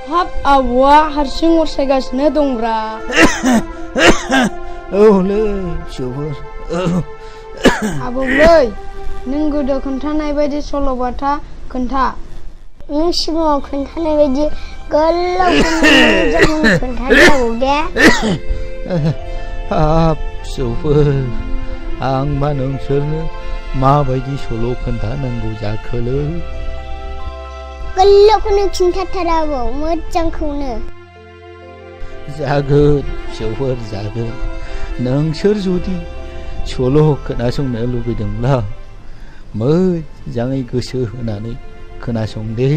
हाब आबौआ हारसिं अरसायगासिनो दंब्रा औलै फिसौफोर आबौलै नों गोदो खोन्थानाय बायदि सल'बाथा खोन्था नों सिगाङाव खोन्थानाय बायदि गोलाव खोन्थादो आबौ दे हाब फिसौफोर आंबा नोंसोरनो माबायदि सल' खोन्थानांगौ जाखोलै गोलावखौनो खिन्थाथार आबौ मोजांखौनो जागोन फिसौफोर जागोन नोंसोर जुदि सल' खोनासंनो लुबैदोंब्ला मोजाङै गोसो होनानै खोनासंदे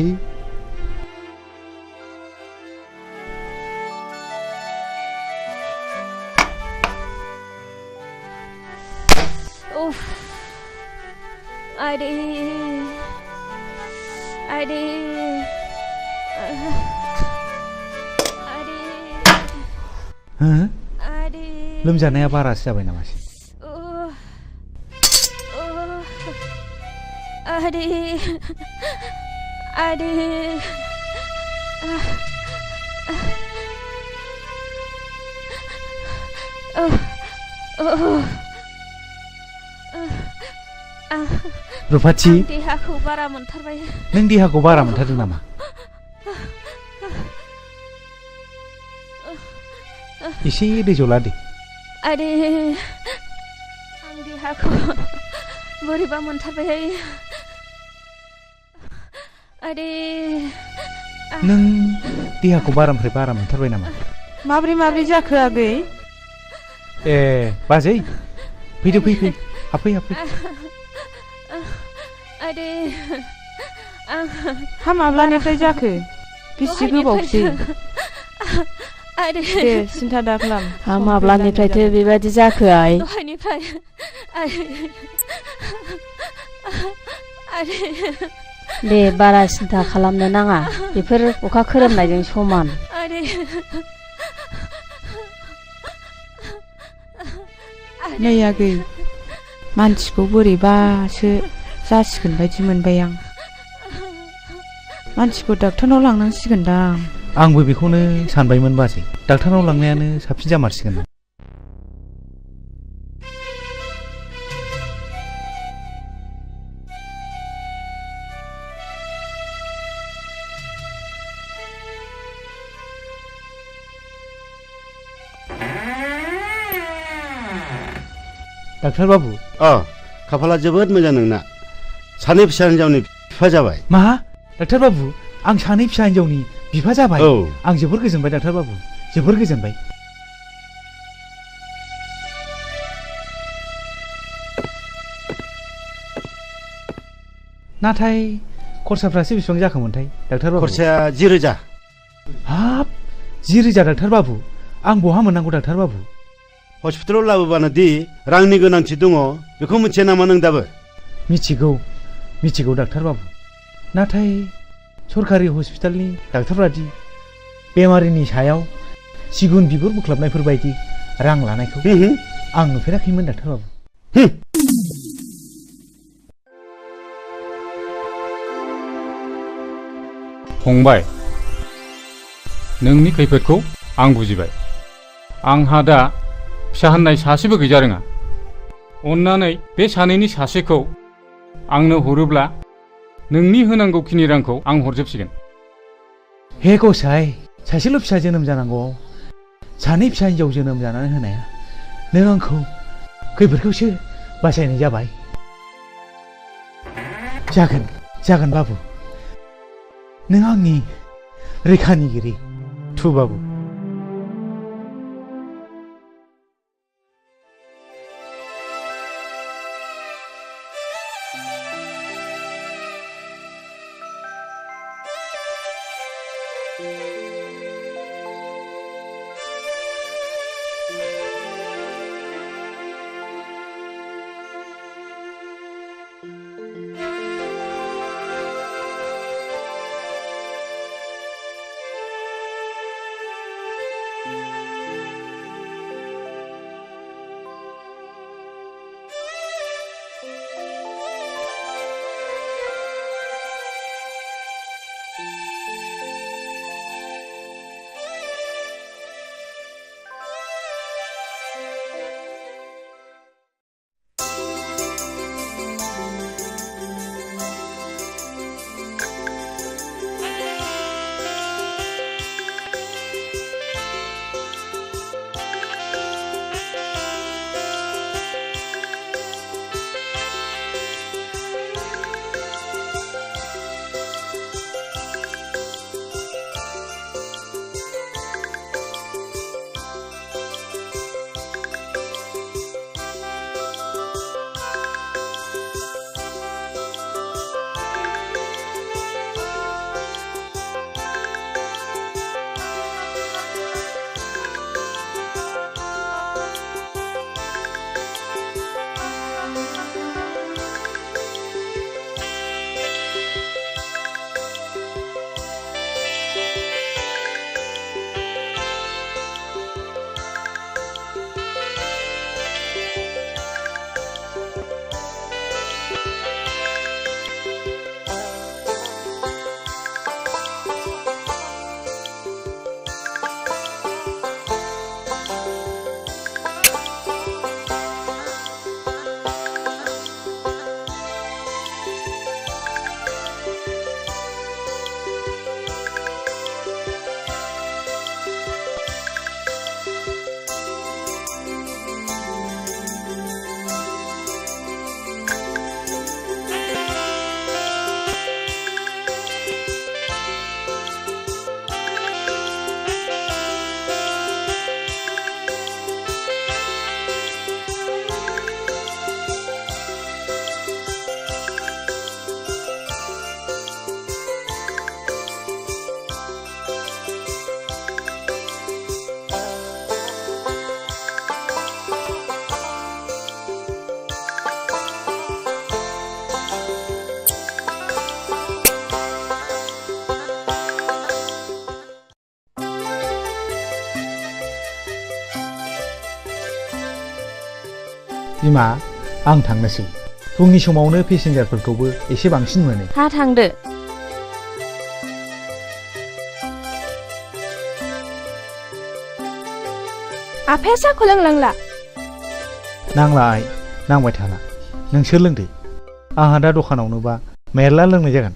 लोमजानाया बारासो जाबाय नामासै रुपाथि देहाखौ बारा मोनथारबाय नों देहाखौ बारा मोनथारदों नामा एसे दै जला दे आं देहाखौ बोरैबा मोनथारबाय नों देहाखौ बारानिफ्राय बारा मोनथारबाय नामा माब्रै जाखो आगै ए बाजै फैदो फै हाबफै हा माब्लानिफ्राय जाखो बेसे गोबावसै दे सिन्था दाखालाम हा माब्लानिफ्रायथो बेबायदि जाखो आइ दहायनिफ्राय दे बारा सिन्था खालामनो नाङा बेफोर अखा खोरोमनायजों समान नै आगै मानसिखौ बोरैबासो जासिगोन बायदि मोनबाय आं मानसिखौ डाक्टारनाव लांनांसिगोनदां आंबो बेखौनो सानबायमोन बाजै डाक्टारनाव लांनायानो साबसिन जामारसिगोन डाक्टार बाबु खाफाला जोबोद मोजां नोंना सानै फिसा हिनजावनि बिफा जाबाय मा डाक्टार बाबु आं सानै फिसा हिनजावनि बिफा जाबाय आं जोबोर गोजोनबाय डाक्टार बाबु जोबोर गोजोनबाय नाथाय खरसाफ्रासो बेसेबां जाखोमोनथाय डाक्टार बाबु खरसाया 10,000 हाब 10,000 डाक्टार बाबु आं बहा मोननांगौ डाक्टार बाबु हस्पिटालाव लाबोबानो दि रांनि गोनांथि दङ बेखौ मिथिया नामा नों दाबो मिथिगौ डाक्टार बाबु नाथाय सरकारि हस्पिटालनि डाक्टारफ्रादि बेमारिनि सायाव सिगुन बिगुर बुख्लाबनायफोर बायदि रां लानायखौ आं नुफेराखैमोन डाक्टार बाबु फंबाय नोंनि खैफोदखौ आं बुजिबाय आंहा दा फिसा होननाय सासेबो गैजा रोङा अन्नानै बे सानैनि सासेखौ आंनो हरोब्ला नोंनि होनांगौखिनि रांखौ आं हरजोबसिगोन हे गसाइ सासेल' फिसा जोनोम जानांगौ सानै फिसा हिनजाव जोनोम जानानै होनाया नों आंखौ खैफोदखौसो बासायनाय जाबाय जागोन बाबु नों आंनि रैखानिगिरि थु बाबु बिमा आं थांनोसै फुंनि समावनो पेसेन्जारफोरखौबो एसे बांसिन मोनो हा थांदो आफाया साहाखौ लोंलांला नांला आइ नांबाय थाला नोंसोर लोंदो आंहा दा दखानावनोबा मेरला लोंनाय जागोन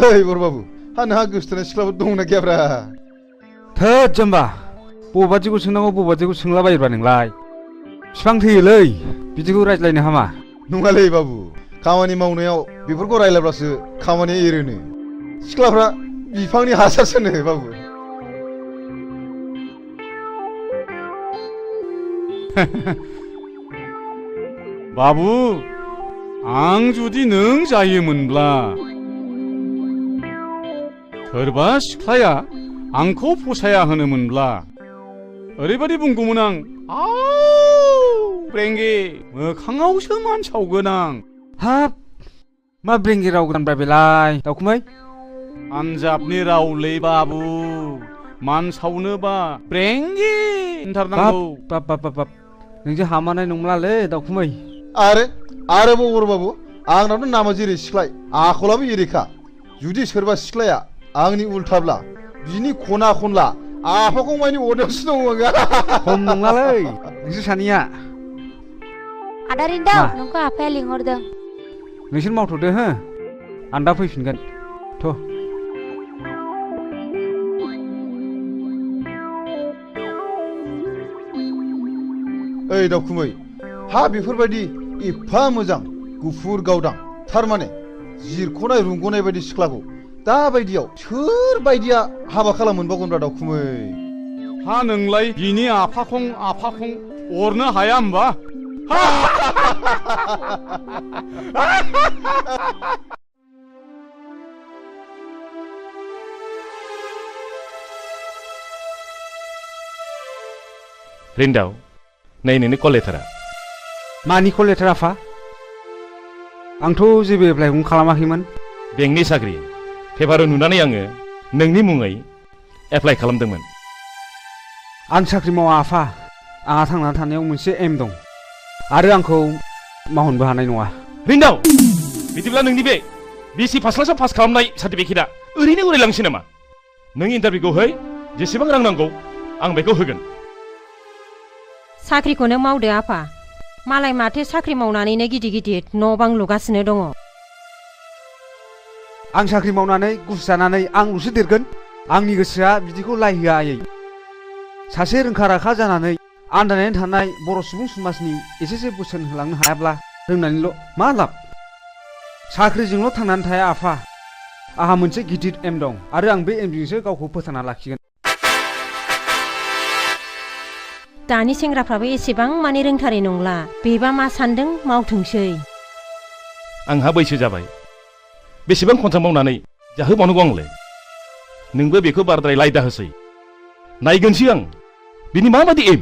ओइ बरबाबु हा नोंहा गोसोथोनाय सिख्लाफोर दंना गैयाब्रा थोद जाम्बा बबादिखौ सोंनांगौ बबादिखौ सोंलाबायोब्रा नोंलाय बिफां थैयोलै बिदिखौ रायज्लायनो हामा नङालै बाबु खामानि मावनायाव बेफोरखौ रायलायब्लासो खामानिया एरोनो सिख्लाफ्रा बिफांनि हासारसोनो बाबु बाबु आं जुदि नों जायोमोनब्ला सोरबा सिख्लाया आंखौ फसाया होनोमोनब्ला ओरैबादि बुंगौमोन आं आव ब्रेंगे मोखाङावसो मानसावगोन आं हाब मा ब्रेंगे राव गानब्रा बेलाय दाउखुमै आनजाबनि रावलै बाबु मानसावनोबा ब्रेंगे होनथारनांगौ बाब बाब बाब बाब नोंजों हामानाय नंलालै दाउखुमै आरोबाव बरबाबु आंनावथ' नामा जेरै सिख्लाय आखलाबो एरैखा जुदि सोरबा सिख्लाया आंनि उल्थाब्ला बिनि खना खनला आफाखौ मानि अरनायावसो दङ खम नंलालै नोंसोर सानैया आदा रिन्दाव नोंखौ आफाया लिंहरदों नोंसोर मावथ'दो हो आं दा फैफिनगोन थ' ओइ दाउखुमै हा बेफोरबायदि एफा मोजां गुफुर गावदां थारमाने जिरख'नाय रुंग'नाय बायदि सिख्लाखौ दा बायदियाव सोर बायदिया हाबा खालामोनबावगोनब्रा दाउखुमै हा नोंलाय बिनि आफाखं अरनो हाया होमबा रिन्दाव नै नोंनि कल लेटारा मानि कल लेटार आफा आंथ' जेबो एप्लाइखौनो खालामाखैमोन बेंकनि साख्रि पेपाराव नुनानै आङो नोंनि मुङै एप्लाइ खालामदोंमोन आं साख्रि मावा आफा आंहा थांनानै थानायाव मोनसे एम दं आरो आंखौ मावहोनबो हानाय नङा रिन्दाव बिदिब्ला नोंनि बे बिसि फार्स्ट क्लासाव पास खालामनाय सार्टिफिकेटआ ओरैनो उरायलांसै नामा नों इन्टारभिउखौ है जेसेबां रां नांगौ आं बेखौ होगोन साख्रिखौनो मावदो आफा मालाय माथो साख्रि मावनानैनो गिदिर गिदिर न' बां लुगासिनो दङ आं साख्रि मावनानै गुस जानानै आंल'सो देरगोन आंनि गोसोआ बिदिखौ लायहोआ आयै सासे रोंखा राखा जानानै आन्दायनानै थानाय बर' सुबुं समाजनि एसेसो बोसोन होलांनो हायाब्ला रोंनानैल' मा लाब साख्रिजोंल' थांनानै थाया आफा आंहा मोनसे गिदिर एम दं आरो आं बे एमजोंसो गावखौ फोथांना लाखिगोन दानि सेंग्राफ्राबो एसेबां माने रोंथारै नंला बेबा मा सान्दों मावथोंसै आंहा बैसो जाबाय बेसेबां खन्थां मावनानै जाहोबावनांगौ आंलाय नोंबो बेखौ बाराद्राय लायदा होसै नायगोनसै आं बिनि माबादि एम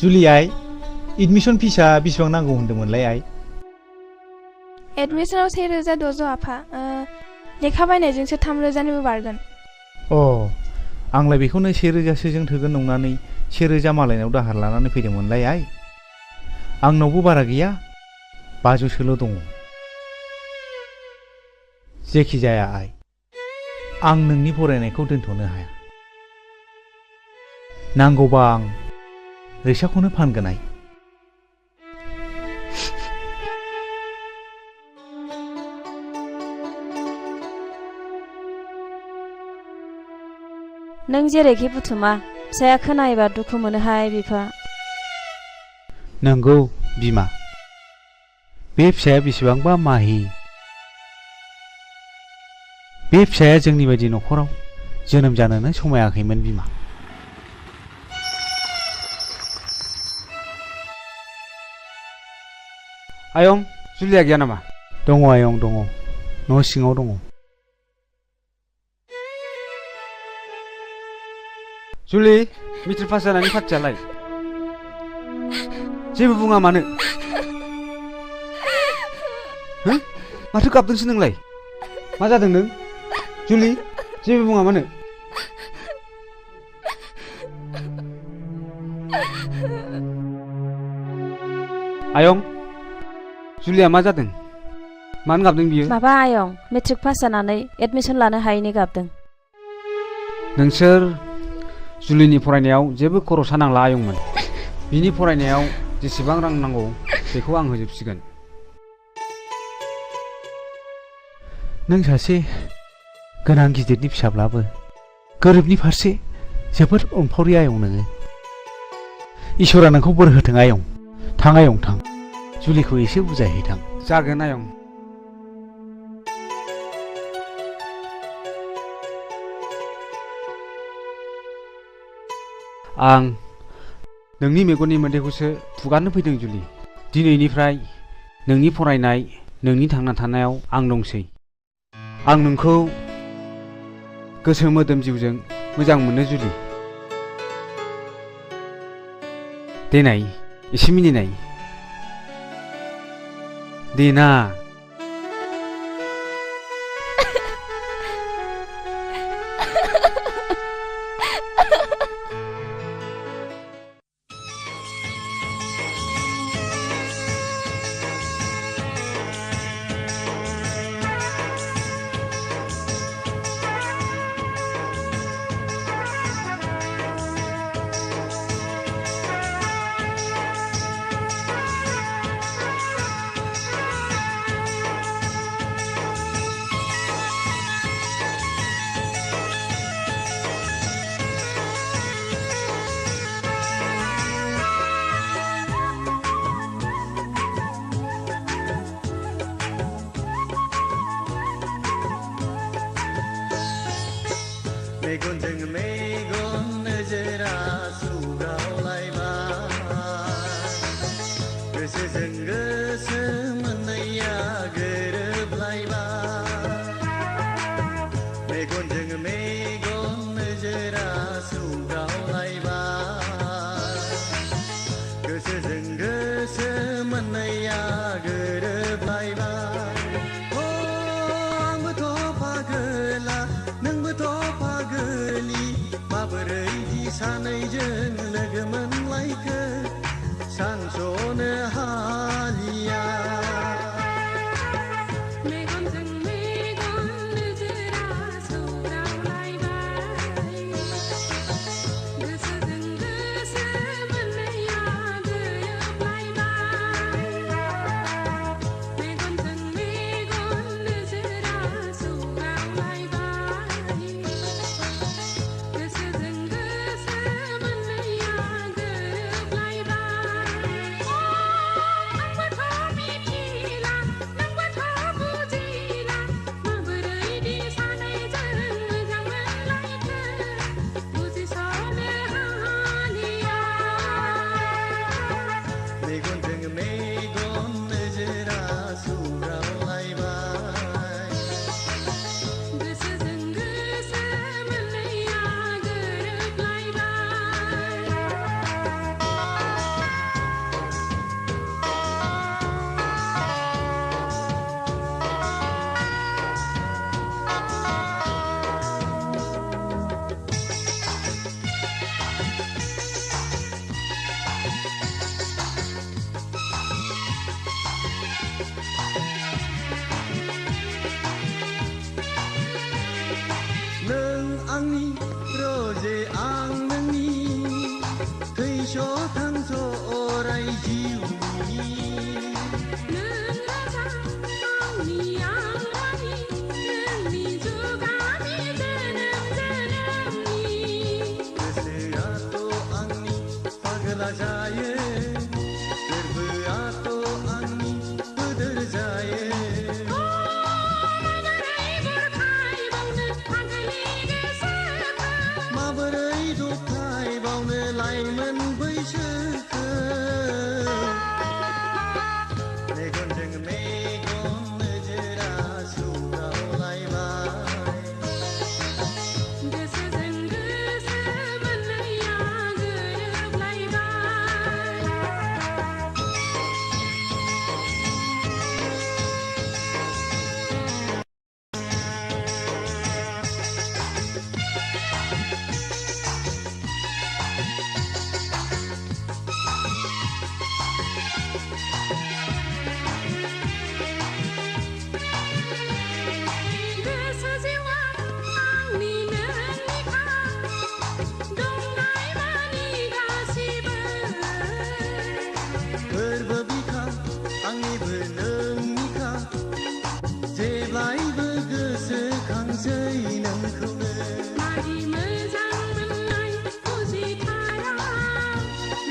जुलि आइ एडमिसन फिसा बेसेबां नांगौ होन्दोंमोनलाय आइ एडमिसनाव 1600 आफा लेखा बायनायजोंसो 3000निबो बारगोन आंलाय बेखौनो 1000सोजों थोगोन नंनानै 1000 मालायनाव दाहार लानानै फैदोंमोनलाय आइ आंनावबो बारा गैया 500सोल' दङ जेखि जाया आइ आं नोंनि फरायनायखौ दोनथ'नो हाया नांगौबा आं रिक्साखौनो फानगोन आइ नों जेरैखि बुथुमा फिसाया खोनायोबा दुखु मोनोहाय बिफा। नंगौ बिमा, बे फिसाया बेसेबांबा माहि। बे फिसाया जोंनि बायदि न'खराव जोनोम जानोनो समायाखैमोन बिमा। आयं, जुलिया गैया नामा? दङ आयं दङ, न' सिङाव दङ। जुलि, मेट्रिक पास जानायनि पार्टियालाय? जेबो बुङा मानो? हो? माथो गाबदोंसो नोंलाय? मा जादों नों? जुलि, जेबो बुङा मानो? आयं, जुलिया मा जादों? मानो गाबदों बियो? माबा आयं, मेट्रिक पास जानानै एडमिसन लानो हायैनि गाबदों। नोंसोर जुलिनि फरायनायाव जेबो खरसा नांला आयंमोन। बिनि फरायनायाव जेसेबां रां नांगौ बेखौ आं होजोबसिगोन। नों सासे गोनां गिदिरनि फिसाब्लाबो गोरिबनि फारसे जोबोद अनफावरि आयं नोङो। इसोरा नोंखौ बोर होथों आयं। थां आयं थां, जुलिखौ एसे बुजायहैथां। जागोन आयं। आं नोंनि मेगननि मोदैखौसो फुगारनो फैदों जुलि। दिनैनिफ्राय नोंनि फरायनाय, नोंनि थांना थानायाव आं दंसै। आं नोंखौ गोसो मोदोम जिउजों मोजां मोनो जुलि। देनाय एसे मिनिनाय। देना। मेगनजों मेगन नोजोरा सौग्रावलायबाय, गोसोजों गोसो मोननैया गोरोबलायबाय। मेगनजों मेगन नोजोरा सौग्रावलायबाय, गोसोजों गोसो मोननैया गोरोबलायबाय। आंबोथ' पागोला नोंबोथ' पागोलि, माबोरै दि सानैजों लोगो मोनलायखो सानस'नो हालिया। मेगनजों मेगन नोजोरा सौग्रावलायबाय, गोसोजों गोसो मोननैया गोरोबलायबाय। मेगनजों मेगन नोजोरा सौग्रावलायबाय, गोसोजों गोसो मोननैया गोरोबलायबाय। आंबोथ' मिथिला नोंबोथ' बुजिला, माबोरै दि सानैजों मोजां मोनलायखो बुजिस'नो हालिया। मेगनजों मेगन नोजोरा सौग्रावलायबाय, गोसोजों गोसो मोननैया गोरोबलायबाय। नों आंनि रजे आं नोंनि, थैस' थांस' अराय जिउनि। नों राजा आंनि आं रानि, नोंनि जुगानि जोनोम जोनोमनि। फोरबो बिखा आंनिबो नोंनिखा जेब्लायबो गोसोखांसै नोंखौनो मादि मोजां मोननाय बुजिथारा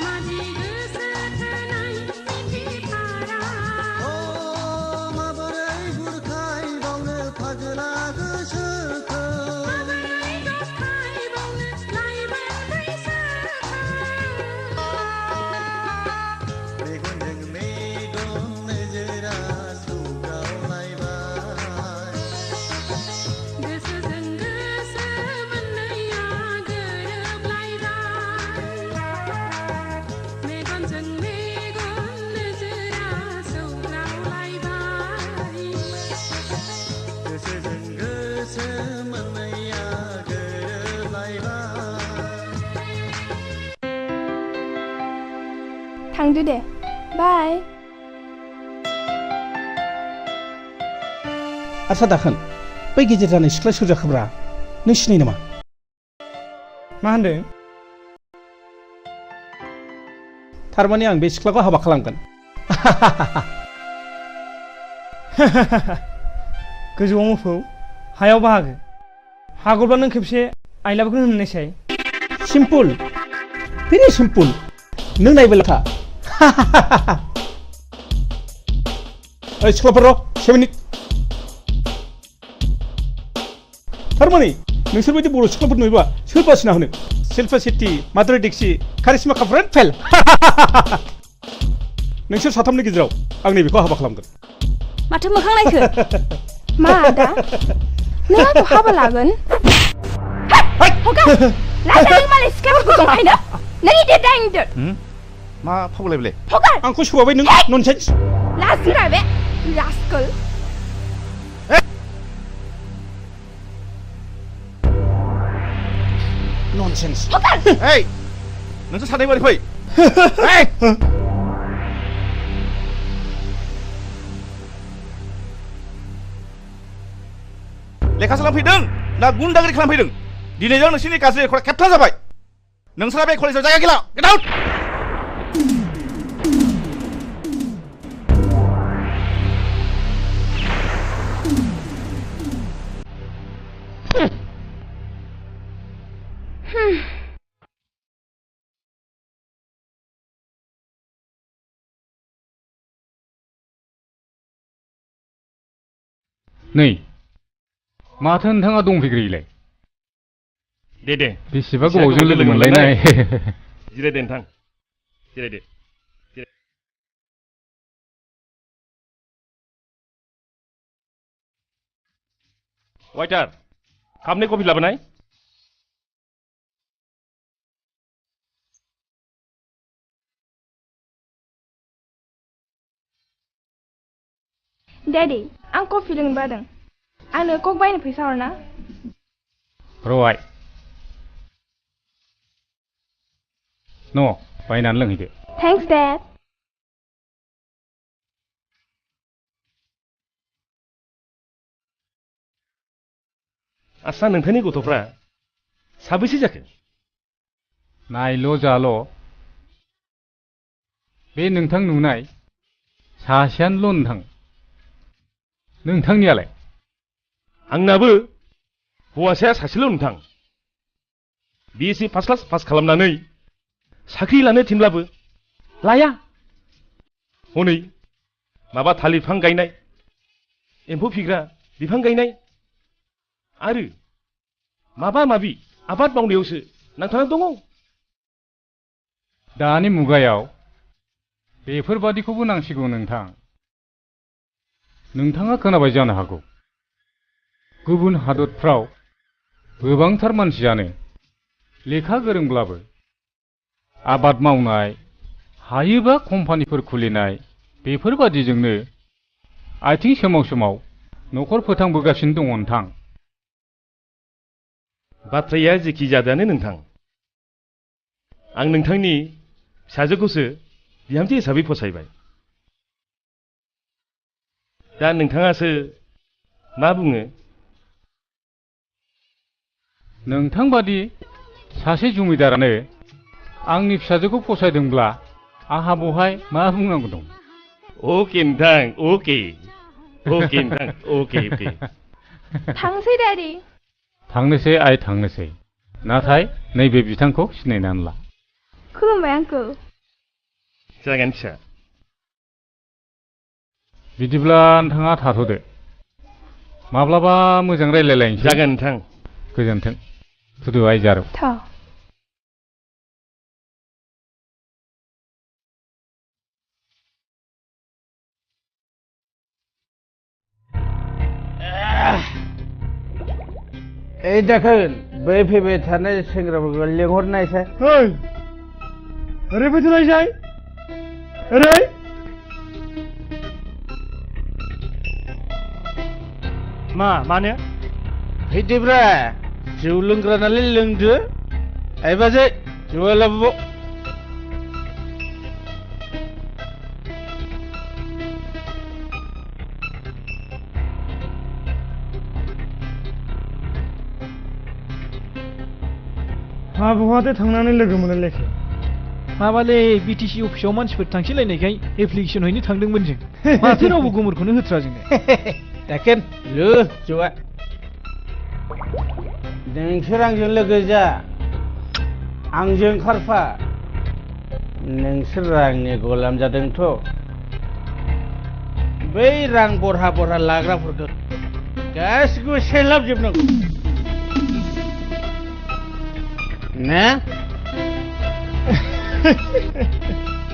मादि गोसो थोनाय मिथिथारा अ माबोरै बुरखायबावनो फागोला गोसोखौ माबोरै दबथायबावनो लाइमोन बैसोखौ मेगनजों मेगन नोजोरा सौग्रावलायबाय गोसोजों गोसो मोननैया गोरोबलायबाय मेगनजों मेगन नोजोरा सौग्रावलायबाय गोसोजों गोसो मोननैया गोरोबलायबाय थांदो दे बाय आच्छा दाखोन बै गेजेर जानाय सिख्ला सोर जाखोब्रा नों सिनायो नामा मा होनदों थारमाने आं बे सिख्लाखौ हाबा खालामगोन गोजौआव मोफौ हायाव बाहागो हागौब्ला नों खेबसे आइलाबखौनो होननायसाय सिम्पल भेरि सिम्पल नों नायबाय था ओइ सिख्लाफोर र' 7 मिनिट थारमाने नोंसोरबायदि बर' सिख्लाफोर नुयोबा सोर बासिना होनो शिल्पा शेट्टी माधुरी दीक्षित कारिश्मा कापुर फेल नोंसोर साथामनि गेजेराव आं नैबेखौ हाबा खालामगोन माथो मोखां नायखो मा आदा नों आंखौ हाबा लागोन हगा लाजा नों मालाय सिख्लाफोरखौ दंखायनो नों इदिट दा इदिट मा फावलायबले हगार आंखौ सौबाय नों ननसेन्स लाजिरा बे रास्कल ननसेन्स हगार ओइ नोंसोर सानै बारै फै ओइ लेखासो लांफैदों ना गुन्दागिरि खालामफैदों दिनैजों नोंसोरनि गाज्रि रेकर्डआ खेबथाम जाबाय नोंसोरा बे कलेजाव जायगा गैला गेट आउट नै माथो नोंथाङा दंफैग्रोयोलाय दे बेसेबा गोबावजों लोगो मोनलायनाय जिरायदो नोंथां जिरायदो वाइटार कापनि कफि लाबोनाय डैडी आं कफि लोंनो बादों आंनो कक बायनो फैसा हरना र'आइ न' बायनानै लोंहैदो थैंक्स डैड आच्छा नोंथांनि गथ'फ्रा साबैसे जाखो नायल' जाल' बे नोंथां नुनाय सासेयानोल' नोंथां नोंथांनियालाय आंनाबो हौवासाया सासेल' नोंथां BSc फार्स्ट क्लास पास खालामनानै साख्रि लानो थिनब्लाबो लाया हनै माबा थालिर बिफां गायनाय एम्फौ फिग्रा बिफां गायनाय आरो माबा माबि आबाद मावनायावसो नांथाना दङ दानि मुगायाव बेफोरबादिखौबो नांसिगौ नोंथां नोंथाङा खोनाबाय जानो हागौ गुबुन हादरफ्राव गोबांथार मानसियानो लेखा गोरोंब्लाबो आबाद मावनाय हायोबा कम्पानिफोर खुलिनाय बेफोरबादिजोंनो आथिं सोमाव सोमाव न'खर फोथांबोगासिनो दङ नोंथां बाथ्राया जेखि जादोआनो नोंथां आं नोंथांनि फिसाजोखौसो बिहामजो हिसाबै फसायबाय दा नोंथाङासो मा बुङो नोंथांबादि सासे जुमिदारानो आंनि फिसाजोखौ फसायदोंब्ला आंहा बहाय मा बुंनांगौ दं? अके नोंथां अके अके नोंथां अके अके थांसै दादि थांनोसै आइ थांनोसै नाथाय नैबे बिथांखौ सिनायनानै ला खुलुमबाय आंखौ जागोन फिसा बिदिब्ला नोंथाङा थाथ'दो माब्लाबा मोजां रायलायलायनोसै जागोन नोंथां गोजोन्थों थुदो आइ जारौ ओइ दाखोन बै फैबाय थानाय सेंग्राफोरखौ लेंहरनायसाय ओरै फैथ'नायसाय ओरै मानो फैदोब्रा जौ लोंग्रा नालाय लोंदो आइ बाजै जौआ लाबोबाव बहाथो थांनानै लोगो मोनलायखो माबालै बिटिसि अफिसाव मानसिफोर थांसैलायनायखाय एप्लिकेसन हैनो थांदोंमोन जों माथो रावबो गोमोरखौनो होथ्रा जोंनो दाखोन लो जौआ नोंसोर आंजों लोगो जा आंजों खारफा नोंसोर रांनि गलाम जादोंथ' बै रां बरहा बरहा लाग्राफोरखौ गासिखौबो सेलाबजोबनांगौ ना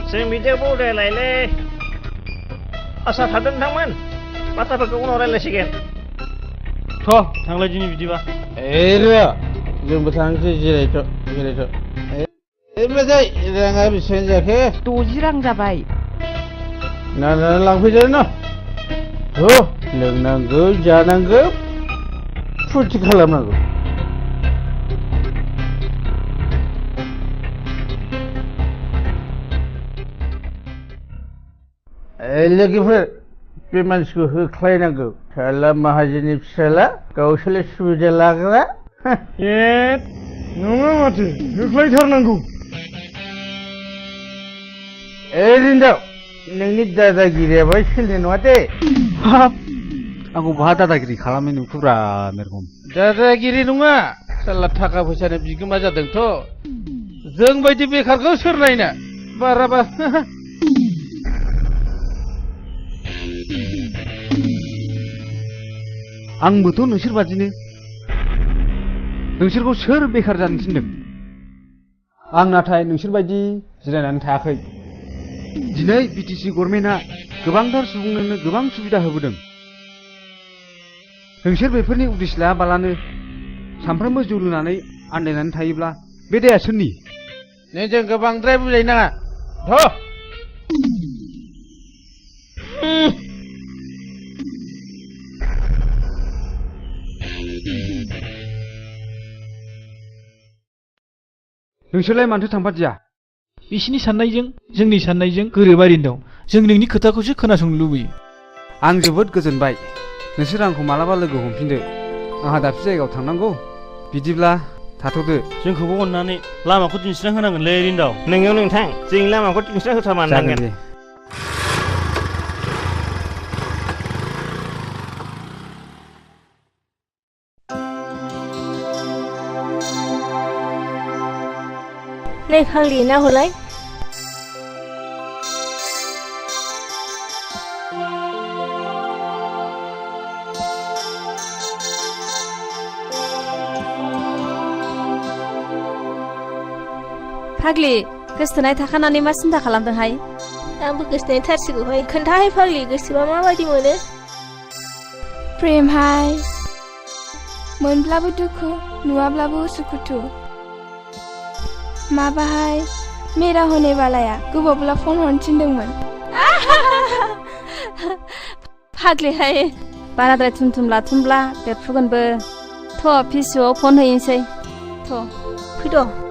जों बिदियाव बौदायलायलै आसा थादों नोंथांमोन बाथ्राफोरखौ उनाव रायलायसिगोन थ' थांलाय दिनै बिदिबा र' जोंबो थांसै जिरायथ' बाजै राङा बेसेबां जाखो 60 रां जाबाय नायनानै लांफैदो न थ' लोंनांगौ जानांगौ फुरथि खालामनांगौ लोगोफोर बे मानसिखौ होख्लायनांगौ फिसाला माहाजोननि फिसाला गावसोरलाय सुबिदा लाग्रा नङा माथो होख्लायथारनांगौ रिन्दाव नोंनि दादागिरिया बाहाय सोलिनाय नङा दे आंखौ बहा दादागिरि खालामनो नुखोब्रा मेरगम दादागिरि नङा साला थाखा फैसानि बिगोमा जादोंथ' जों बायदि बेखारखौ सोर नायना बाराबा आंबोथ' नोंसोर बादिनो नोंसोरखौ सोर बेखार जानो थिनदों आं नाथाय नोंसोर बायदि जिरायनानै थायाखै दिनै बिटिसि गभर्नमेन्टआ गोबांथार सुबुंनो गोबां सुबिदा होबोदों नोंसोर बेफोरनि उदिस लायाबालानो सानफ्रोमबो जौ लोंनानै आन्दायनानै थायोब्ला बे दाया सोरनि नोंजों गोबांद्राय बुजायनाङा थ' नोंसोरलाय मानोथो थांफादिया बिसिनि साननायजों जोंनि साननायजों गोरोबारिनो दं जों नोंनि खोथाखौसो खोनासंनो लुबैयो आं जोबोद गोजोनबाय नोंसोर आंखौ मालाबा लोगो हमफिनदो आंहा दाबसे जायगायाव थांनांगौ बिदिब्ला थाथ'दो जोंखौबो अननानै लामाखौ दिन्थिना होनांगोनलै रिन्दाव नोंगौ नोंथां जोंनि लामाखौ दिन्थिना होथारमारनांगोन नै फाग्लि ना हलाय फाग्लि गोसथोनाय थाखानानै मा सिन्था खालामदोंहाय आंबो गोसथोनाय थारसिगौहाय खोन्थाहाय फाग्लि गोसोबा माबायदि मोनो प्रेमहाय मोनब्लाबो दुखु नुवाब्लाबो उसुखुथु माबाहाय मेरा होने वालाया गोबावब्ला फन हरनो थिनदोंमोन फाग्लिहाय बाराद्राय थुमथुम लाथुमब्ला बेरफुगोनबो थ' पिसिअआव फन हैनोसै थ' फैद'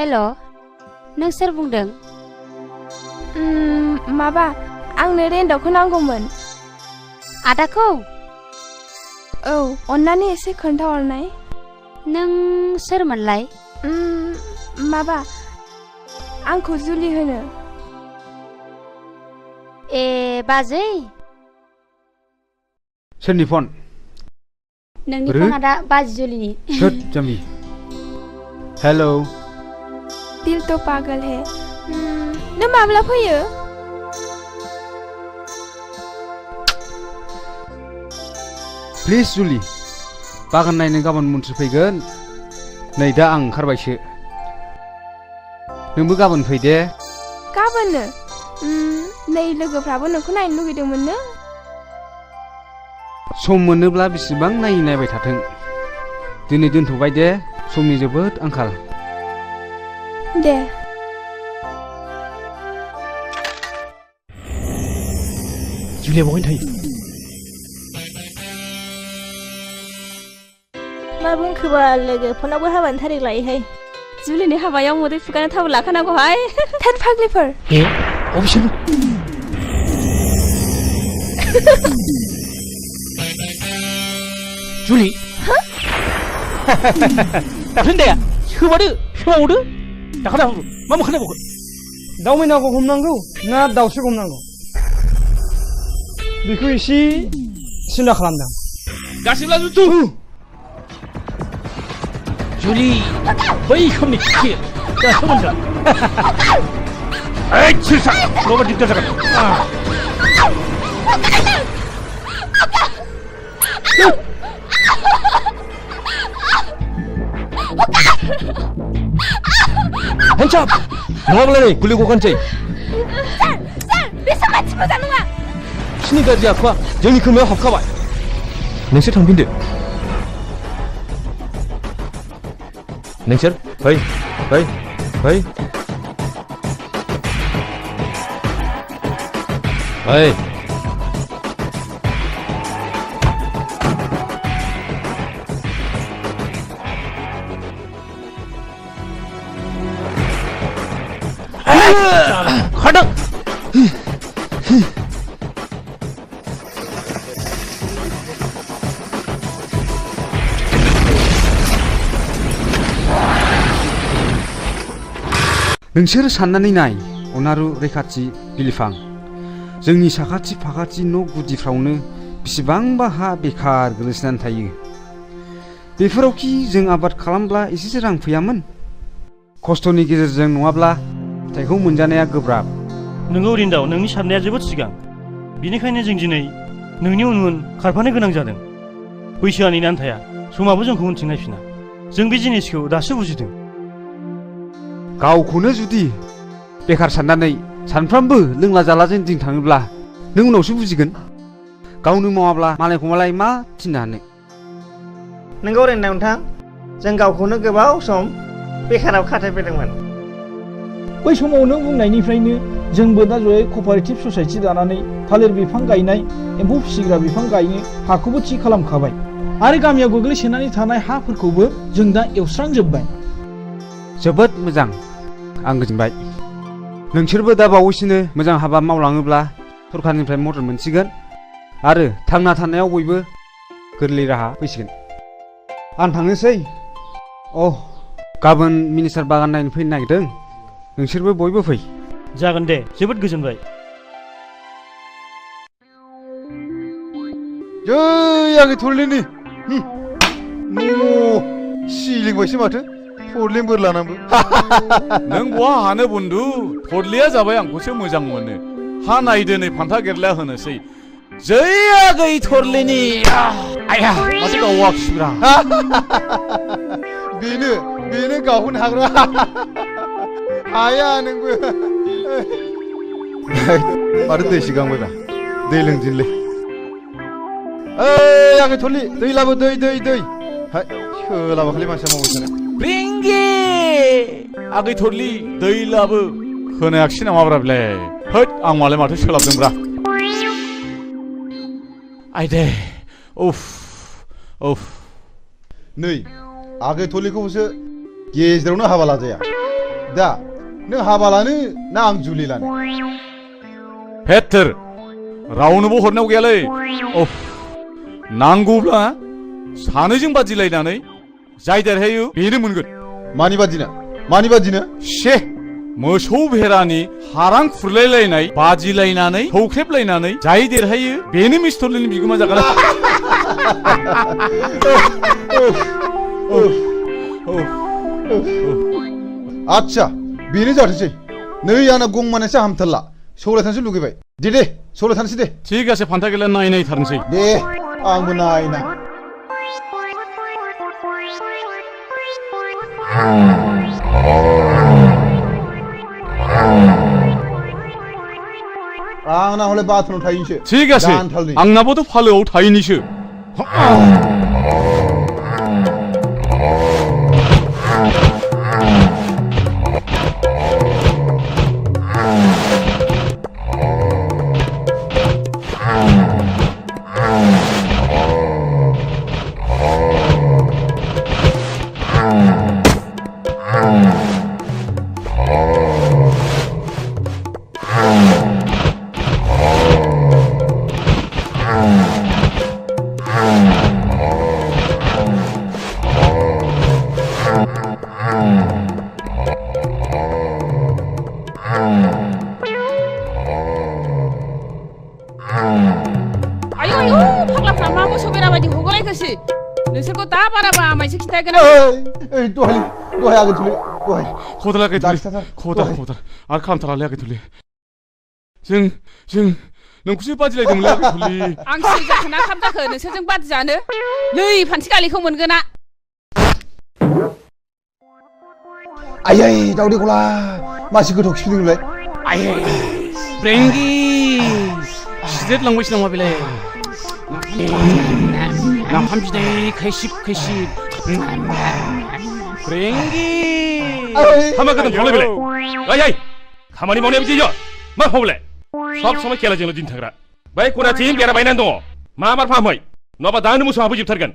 हेल' नों सोर बुंदों? माबा आंनो रेन्टआवखौ नांगौमोन। आदाखौ? औ अन्नानै एसे खोन्थाहरनाय। नों सोरमोनलाय? माबा आंखौ जुलि होनो। ए बाजै सोरनि फन? नोंनि फना दा बाजै जुलिनि। सोद जाम्बि। हेल' दिल तो पागल है। नों माब्ला फैयो? प्लिज जुलि बागान नायनो गाबोन मन्थ्रि फैगोन। नै दा आं ओंखारबायसो। नोंबो गाबोन फै दे। गाबोननो? नै लोगोफ्राबो नोंखौ नायनो लुगैदोंमोननो। सम मोनोब्ला बेसेबां नायबाय थाथों। दिनै दोनथ'बाय दे, समनि जोबोद आंखाल। दे। जुलिया बहाय थायो? मा बुंखोबा लोगो फनावबो हाबानि थारिख लायोहाय। जुलिनि हाबायाव मोदै फुगानो थाव लाखानांगौहाय। थेन फाग्लिफोर। अबेसोर? जुलि? दाख्लैनिया सोमावदो दाखादा मा मोखां नायबावखो? दाउ मैनाखौ हमनांगौ ना दाउस्रिखौ हमनांगौ? बेखौ एसे सिन्था खालामदां। गासिब्ला जुथु जुलि बै खोमनि खि दा सोमोन्दो ओइ सिरसा नङाबा दिगदार जागोन। Hands up! नङाब्ला नै गुलि गखानोसै। सार बेसोर मानसि मोजां नङा। बिसिनि गाज्रि आखुआ जोंनि खोमायाव हाबखाबाय। नोंसोर थांफिनदो। नोंसोर फै। खादों। नोंसोर साननानै नाय अनारु रैखाथि बिलिफां जोंनि साखाथि फाखाथि न' गुदिफ्रावनो बेसेबांबा हा बेखार गोलैसोनानै थायो। बेफोरावखि जों आबाद खालामब्ला एसेसो रां फैयामोन? खस्थ'नि गेजेरजों नङाब्ला फिथाइखौ मोनजानाया गोब्राब। नोंगौ रिन्दाव, नोंनि साननाया जोबोद सिगां। बेनिखायनो जों दिनै नोंनि उन उन खारफानो गोनां जादों। बैसोआ नेनानै थाया, समाबो जोंखौ उनथिं नायफिना। जों बे जिनिसखौ दासो बुजिदों। गावखौनो जुदि बेखार साननानै सानफ्रामबो लोंला जालाजों दिन थाङोब्ला नों उनावसो बुजिगोन। गावनो मावाब्ला मालायखौ मालाय मा थिननो हानो? नोंगौ रेन्दाव नोंथां, जों गावखौनो गोबाव सम बेखाराव खाथायबोदोंमोन। बै समाव नों बुंनायनिफ्रायनो जोंबो दा जयै कपारेटिभ ससाइटि दानानै थालिर बिफां गायनाय, एम्फौ फिसिग्रा बिफां गायनो हाखौबो थि खालामखाबाय आरो गामियाव गोग्लैसोनानै थानाय हाफोरखौबो जों दा एवस्रांजोब्बाय। जोबोद मोजां, आं गोजोनबाय। नोंसोरबो दा बावैसोनो मोजां हाबा मावलाङोब्ला सरकारनिफ्राय मदद मोनसिगोन आरो थांना थानायाव बयबो गोरलै राहा फैसिगोन। आं थांनोसै। गाबोन मिनिस्टार बागान नायनो फैनो नागिरदों। नोंसोरबो बयबो फै। जागोन दे, जोबोद गोजोनबाय। जै आंनि थरलिनि सिलिंबायसो माथो थरलें बोर लानांबो। नों बहा हानो बन्दु? थरलिया जाबाय आंखौसो मोजां मोनो। हा नायदो नै फान्था गेरला होनोसै। जै आगै थरलिनि आया माथो गावाखिब्रा। बेनो गावहोनो हाग्रा। हाया नोंबो। माथो दै सिगांबायब्रा, दै लोंदिनलै। ओइ आंनि थरलि, दै लाबो, दै। हाय सोलाबाखैलै मानसिया मावबाय थानो। रिंगे आगै थरलि दै लाबो खोनायाखिसै नामाब्रा बेले? होद आं मालाय माथो सोलाबदोंब्रा। आयदे उफ। नै आगै थरलिखौसो गेजेरावनो हाबा लाजाया। दा नों हाबा लानो ना आं जुलि लानो? हेथोर रावनोबो हरनायाव गैयालै अ नांगौब्ला सानैजों बादिलायनानै जाय देरहायो बेनो मोनगोन। मानि बादिनो? शे मोसौ भेरानि हारां खुरलायलायनाय बादिलायनानै सौख्रेबलायनानै जाय देरहायो बेनो मिस्थरलिनि बिगोमा जागोन। आच्छा बेनो जाथोंसै। नै आंना गंमानैसो हामथारला सौलायथानसो लुगैबाय। दे सौलायथानसै दे। थिग आसे फान्था गेला नायथारनोसै। दे आंबो नायना। आंना हले बाथरुमाव थाहैनोसै। थिग आसे आंनाबोथ' फालोआव थाहैनोसो। नोंसोरखौ दा बाराबा आमायसो खिथागोन। दहाय आगै थुलि दहाय खदाल आगै थुलि खदाल आरो खालामथारालै आगै थुलि जों नोंखौसो बादिलायदोंमोनलै आगै थुलि। आं सिरि जाखो ना खाम जाखो नोंसोरजों बादि जानो? नै फान्थि गालिखौ मोनगोना। आयै दावदै गला मासि गोथाव खिफिदोंलाय। आयै ब्रेंगि सिदेर लांबायसो नामा बेलाय? नाफाम बिदै खैसिब ब्रेंगि हामा गोदान थांलाय बेलाय। ओइ खामानि मावनाया बिदि मा फावलाय? सब समय खेलाजोंल' दिन थाग्रा। बै खनाथिं बेरा बायनानै दङ। मा बार फाहामै नङाबा दानो मोसौ हाबहैजोबथारगोन।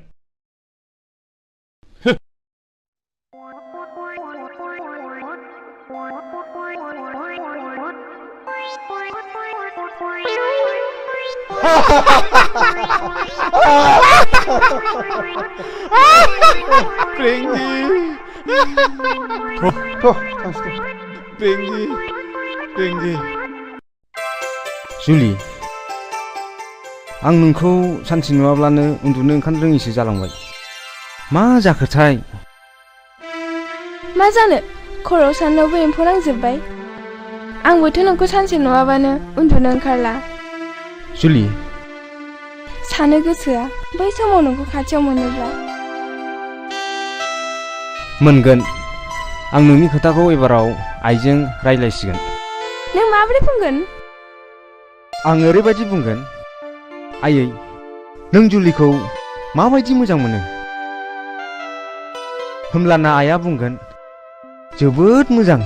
जुलि आं नोंखौ सानसे नुवाब्लानो उन्दुनो ओंखारनो रोङिसो जालांबाय। मा जाखोथाय? मा जानो खर'आव साननायावबो एम्फौ नांजोब्बाय। आंबोथ' नोंखौ सानसे नुवाबानो उन्दुनो ओंखारला। जुलि सानो गोसोआ बै समाव नोंखौ खाथियाव मोनोब्ला। मोनगोन। आं नोंनि खोथाखौ एबाराव आइजों रायज्लायसिगोन। नों माबोरै बुंगोन? आं ओरैबायदि बुंगोन, आयै नों जुलिखौ माबायदि मोजां मोनो? होमब्लाना आइया बुंगोन, जोबोद मोजां।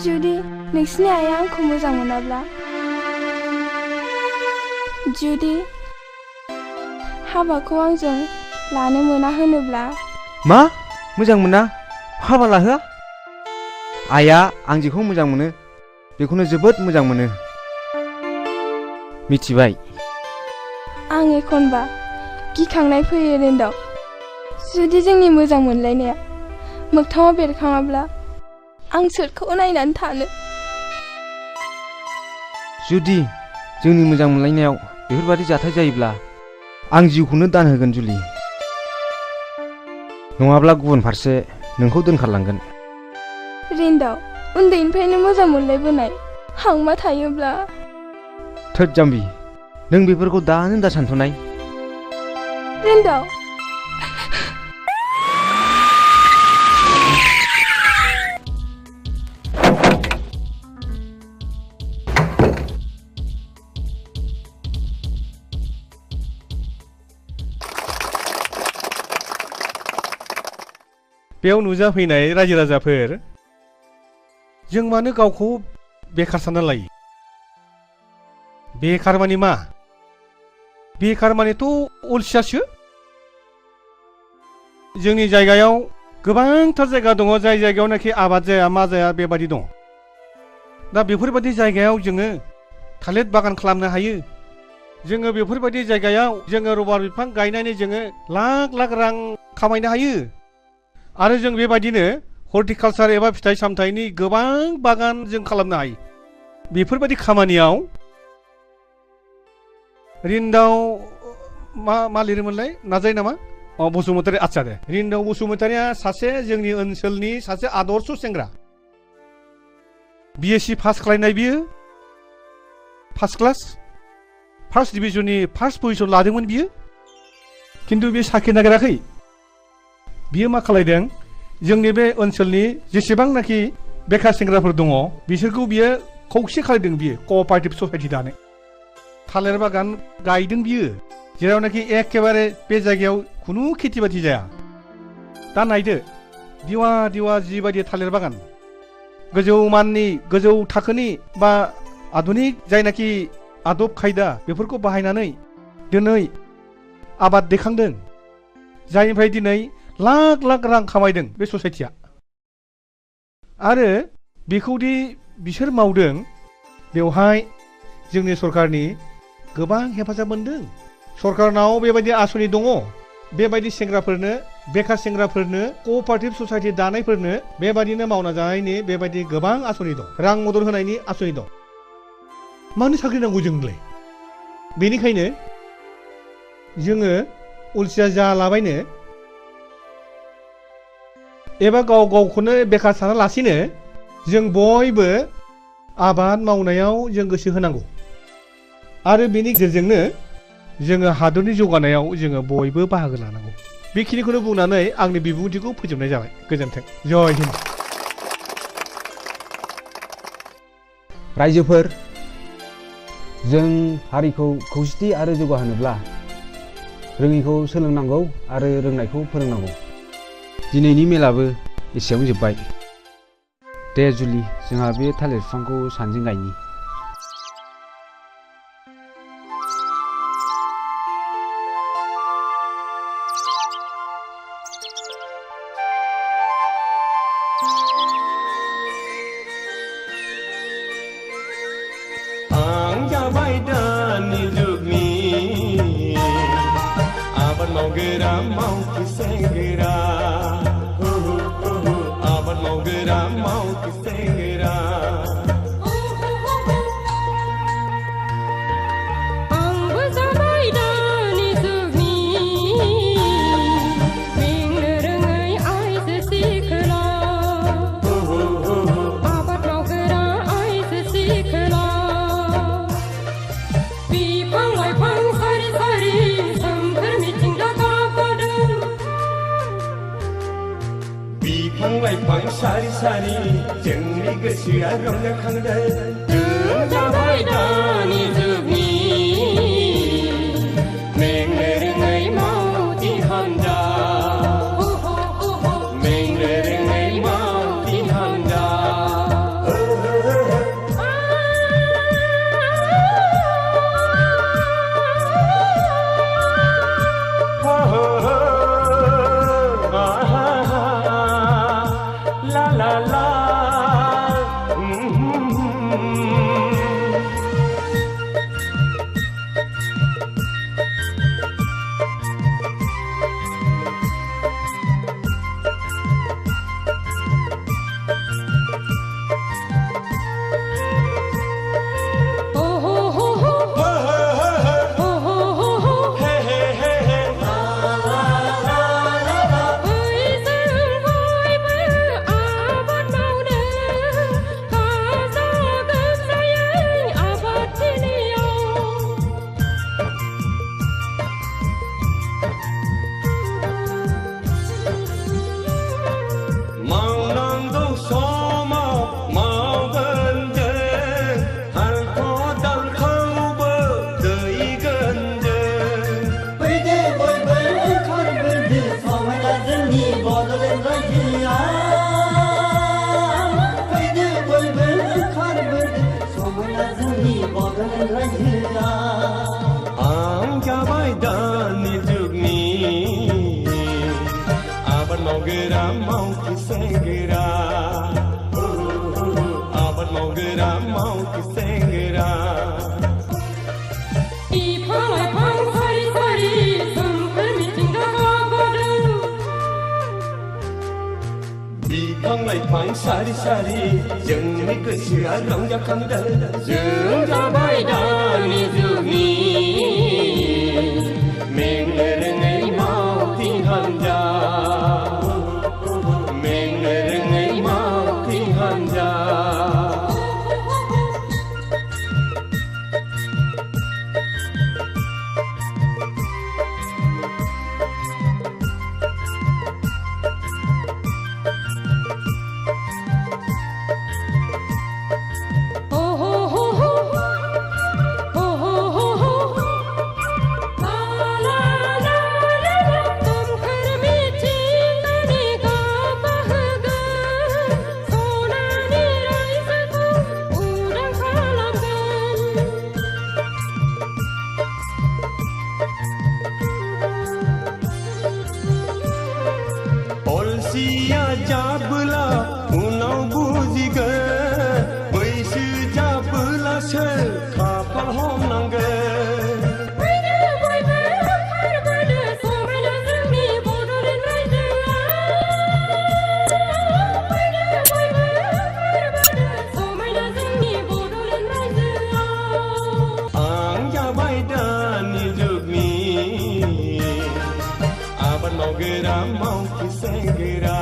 जुदि नोंसिनि आइया आंखौ मोजां मोनाब्ला, जुदि हाबाखौ आंजों लानो मोना होनोब्ला। मा मोजां मोना? हाबा लाहोआ? आइया आं जेखौ मोजां मोनो बेखौनो जोबोद मोजां मोनो। मिथिबाय? आं एखनबा गिखांनाय फैयो रेन्दाव। जुदि जोंनि मोजां मोनलायनाया मोगथाङाव बेरखाङाब्ला आं सोरखौ नायनानै थानो? जुदि जोंनि मोजां मोनलायनायाव बेफोरबादि जाथाय जायोब्ला आं जिउखौनो दान होगोन जुलि। नङाब्ला गुबुन फारसे नोंखौ दोनखारलांगोन। रेन्दाव उन्दैनिफ्रायनो मोजां मोनलायबोनाय हांमा थायोब्ला। थोद जाम्बि, नों बेफोरखौ दानो दा सानथ'नाय। रेन्दाव बेयाव नुजाफैनाय रायजो राजाफोर, जों मानो गावखौ बेखार सानना लायो? बेखार मानि मा? बेखार मानेथ' अलसियासो जोंनि जायगायाव गोबांथार जायगा दङ जाय जायगायावनाखि आबाद जाया मा जाया बेबादि दं दा बेफोरबायदि जायगायाव जोङो थालिर बागान खालामनो हायो जोङो बेफोरबायदि जायगायाव जोङो रबार बिफां गायनानै जोङो लाख लाख रां खामायनो हायो आरो जों बेबायदिनो हर्टिकालचार एबा फिथाइ सामथाइनि गोबां बागान जों खालामनो हायो बेफोरबायदि खामानियाव रिन्दाव मा लिरोमोनलाय नाजायो नामा बसुमतारी आच्छा दे रिन्दाव बसुमतारीया सासे जोंनि ओनसोलनि सासे आदर्श सेंग्रा BSc पास खालामनाय बियो फार्स्ट क्लास फार्स्ट डिभिजननि फार्स्ट पजिशन लादोंमोन बियो किन्तु बे साख्रि नागिराखै बियो मा खालायदों जोंनि बे ओनसोलनि जेसेबांनाखि बेखार सेंग्राफोर दङ बिसोरखौ बियो खौसे खालायदों बियो कअपारेटिभ ससाइटि दानो थालिर बागान गायदों बियो जेरावनाखि एखेबारे बे जायगायाव खुनु खेथि बाथि जाया दा नायदो दिवा दिवा जिबायदि थालिर बागान गोजौ माननि गोजौ थाखोनि बा आधुनिक जायनाखि आदब खायदा बेफोरखौ बाहायनानै दिनै आबाद दैखांदों जायनिफ्राय दिनै लाख लाख रां खामायदों बे ससाइटिया आरो बेखौदि बिसोर मावदों बेवहाय जोंनि सरकारनि गोबां हेफाजाब मोनदों सरकारनाव बेबायदि आसनि दङ बेबायदि सेंग्राफोरनो बेखार सेंग्राफोरनो कअपारेटिभ ससाइटि दानायफोरनो बेबायदिनो मावना जानायनि बेबायदि गोबां आसनि दं रां मदद होनायनि आसनि दं मानो साख्रि नांगौ जोंलाय बेनिखायनो जोङो अलसिया जालाबायनो एबा गाव गावखौनो बेखार सानालासिनो जों बयबो आबाद मावनायाव जों गोसो होनांगौ आरो बेनि गेजेरजोंनो जोङो हादरनि जौगानायाव जोङो बयबो बाहागो लानांगौ बेखिनिखौनो बुंनानै आंनि बिबुंथिखौ फोजोबनाय जाबाय गोजोन्थों जय हिन्द रायजोफोर जों हारिखौ खौसेथि आरो जौगाहोनोब्ला रोङैखौ सोलोंनांगौ आरो रोंनायखौ फोरोंनांगौ दिनैनि मेलाबो एसेयावनो जोब्बाय दे जुलि जोंहा बे थालिर बिफांखौ सानैजों गायनि आं जाबाय दानि जुगनि आबाद मावग्रा मावथि सेंग्रा आबाद मावग्रा मावथि सेंग्रा आंबो जाबाय दानि जुगनि बेंनो रोङै आइजो सिख्ला आबाद मावग्रा आइजो सिख्ला बिफां लाइफां सारि सारि सोमखोर मिथिंगा गाबगादों बिफां लाइफां सारि सारि जोंनि गोसोआ रंजाखांदों जों जाबाय दानि जुगनि मेंनो रोङै मावथि हान्जा मेंनो रोङै मावथि हान्जा la la la सेंग्रा आबाद मावग्रा मावथि सेंग्रा बिफां लाइफां सारि सारि सोमखोर मिथिंगा गाबगादों बिफां लाइफां सारि सारि जोंनि गोसोआ रंजाखांदों जों जाबाय दानि जुगनि मेंनो रोङै मावथि हान्जा मेंनो रोङै मावथि हान्जा अलसिया जाबोला उनाव बुजिगोन बैसो जाबोलासो खाफाल हमनांगोन समायना जोंनि बड'लेण्ड रायजोआ समायना जोंनि बड'लेण्ड रायजोआ आं जाबाय दानि जुगनि आबाद मावग्रा मावथि सेंग्रा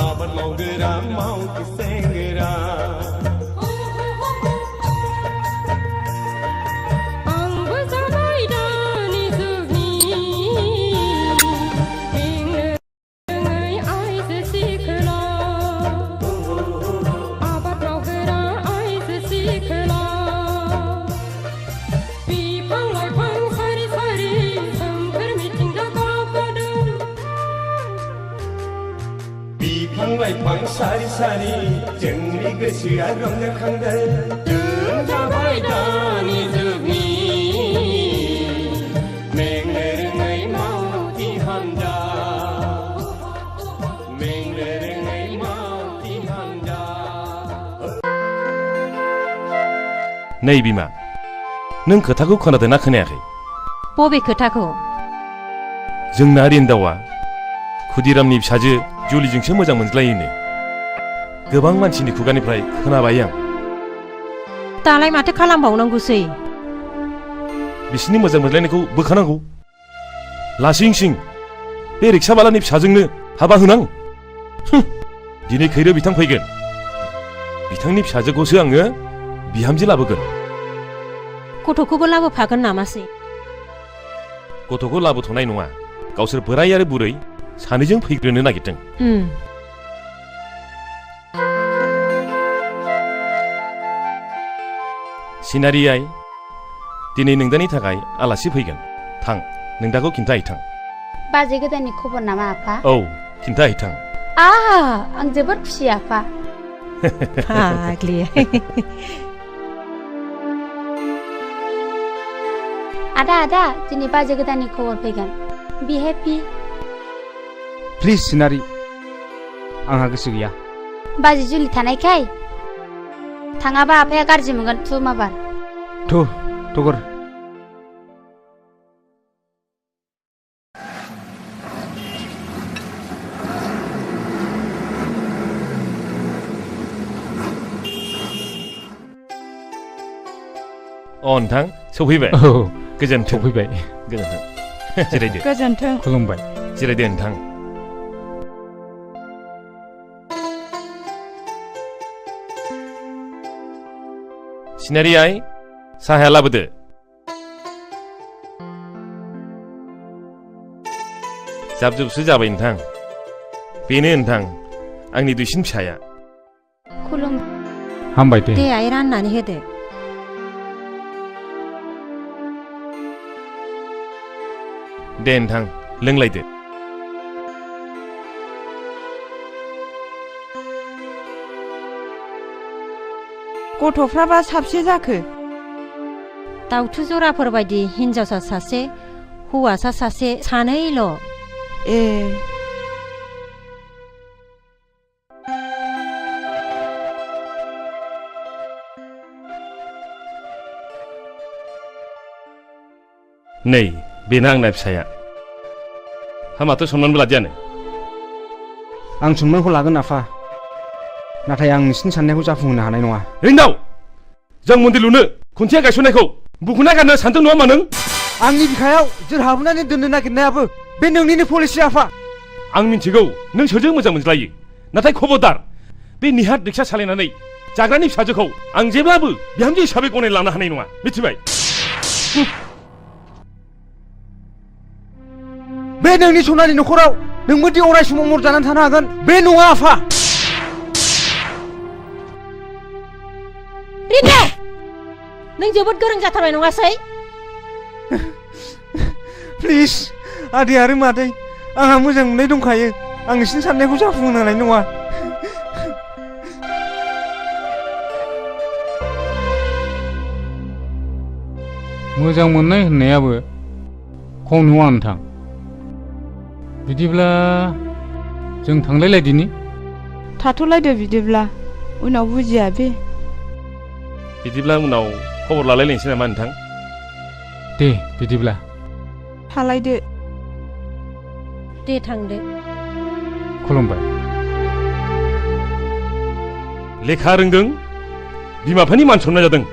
आबाद मावग्रा मावथि सेंग्रा आंबो जाबाय दानि जुगनि मेंनो रोङै आइजो सिख्ला आबाद मावग्रा आइजो सिख्ला बिफां लाइफां सारि सारि सोमखोर मिथिंगा गाबगादों बिफां लाइफां सारि सारि जोंनि गोसोआ रंजाखांदों जों जाबाय दानि जुगनि मेंनो रोङै मावथि हान्जा मेंनो रोङै मावथि हान्जा नै बिमा नों खोथाखौ खोनादोंना खोनायाखै बबे खोथाखौ जोंना रिन्दावा खुदिरामनि फिसाजो जुलिजोंसो मोजां मोनज्लायोनो गोबां मानसिनि खुगानिफ्राय खोनाबाय आं दालाय माथो खालामबावनांगौसै बिसिनि मोजां मोनलायनायखौ बोखानांगौ लासिं सिं बे रिक्साबालानि फिसाजोंनो हाबा होनां दिनै खैरो बिथां फैगोन बिथांनि फिसाजोखौसो आङो बिहामजो लाबोगोन गथ'खौबो लाबोफागोन नामासै गथ'खौ लाबोथ'नाय नङा गावसोर बोराय आरो बुरै सानैजों फैग्रोनो नागिरदों सिनारि आइ दिनै नोंदानि थाखाय आलासि फैगोन थां नोंदाखौ खिन्थाहैथां बाजै गोदाननि खबर नामा आफा औ खिन्थाहैथां आं जोबोद खुसि आफा फाग्लि आदा दिनै बाजै गोदाननि खबर फैगोन बि हेपि प्लिज सिनारि आंहा गोसो गैया बाजै जुलि थानायखाय थाङाबा आफाया गाज्रि मोनगोन थु माबार थगर नोंथां सफैबाय गोजोन्थों सफैबाय गोजोन्थों जिरायदो गोजोन्थों खुलुमबाय जिरायदो नोंथां सिनारि आइ साहाया लाबोदो जाबजुबसो जाबाय नोंथां बेनो नोंथां आंनि दुइसिन फिसाया खुलुम हामबाय दे आइ राननानै होदो दे नोंथां लोंलायदो गथ'फ्राबा साबसे जाखो दाउथु जराफोर बायदि हिनजावसा सासे हौवासा सासे सानैल' ए नै बेना आंना फिसाया हा माथो सनमानबो लादियानो आं सनमानखौ लागोन आफा नाथाय आं नोंसिनि साननायखौ जाफुंहोनो हानाय नङा हिनजाव जों मन्दिर लुनो खुन्थिया गायसननायखौ बुखुना गारनो सानदों नङा होमबा नों आंनि बिखायाव जोर हाबनानै दोननो नागिरनायाबो बे नोंनिनो पलिसि आफा आं मिन्थिगौ नों सोरजों मोजां मोनज्लायो नाथाय खबरदार बे निहार रिक्सा सालायनानै जाग्रानि फिसाजोखौ आं जेब्लाबो बिहामजो हिसाबै गनायना लानो हानाय नङा मिथिबाय बे नोंनि सनानि न'खराव नोंबोदि अराय समाव मर जानानै थानो हागोन बे नङा आफा रिन्दाव नों जोबोद गोरों जाथारबाय नङासै प्लिज आदै आरो मादै आंहा मोजां मोननाय दंखायो आं नोंसिनि साननायखौ जाफुंहोनो हानाय नङा मोजां मोननाय होननायाबो खम नङा नोंथां बिदिब्ला जों थांलायलायदिनि थाथ'लायदो बिदिब्ला उनाव बुजिया बे बिदिब्ला उनाव खबर लालायलायनोसै नामा नोंथां दे बिदिब्ला थालायदो दे थांदो खुलुमबाय लेखा रोंदों बिमा बिफानि मान सनमान जादों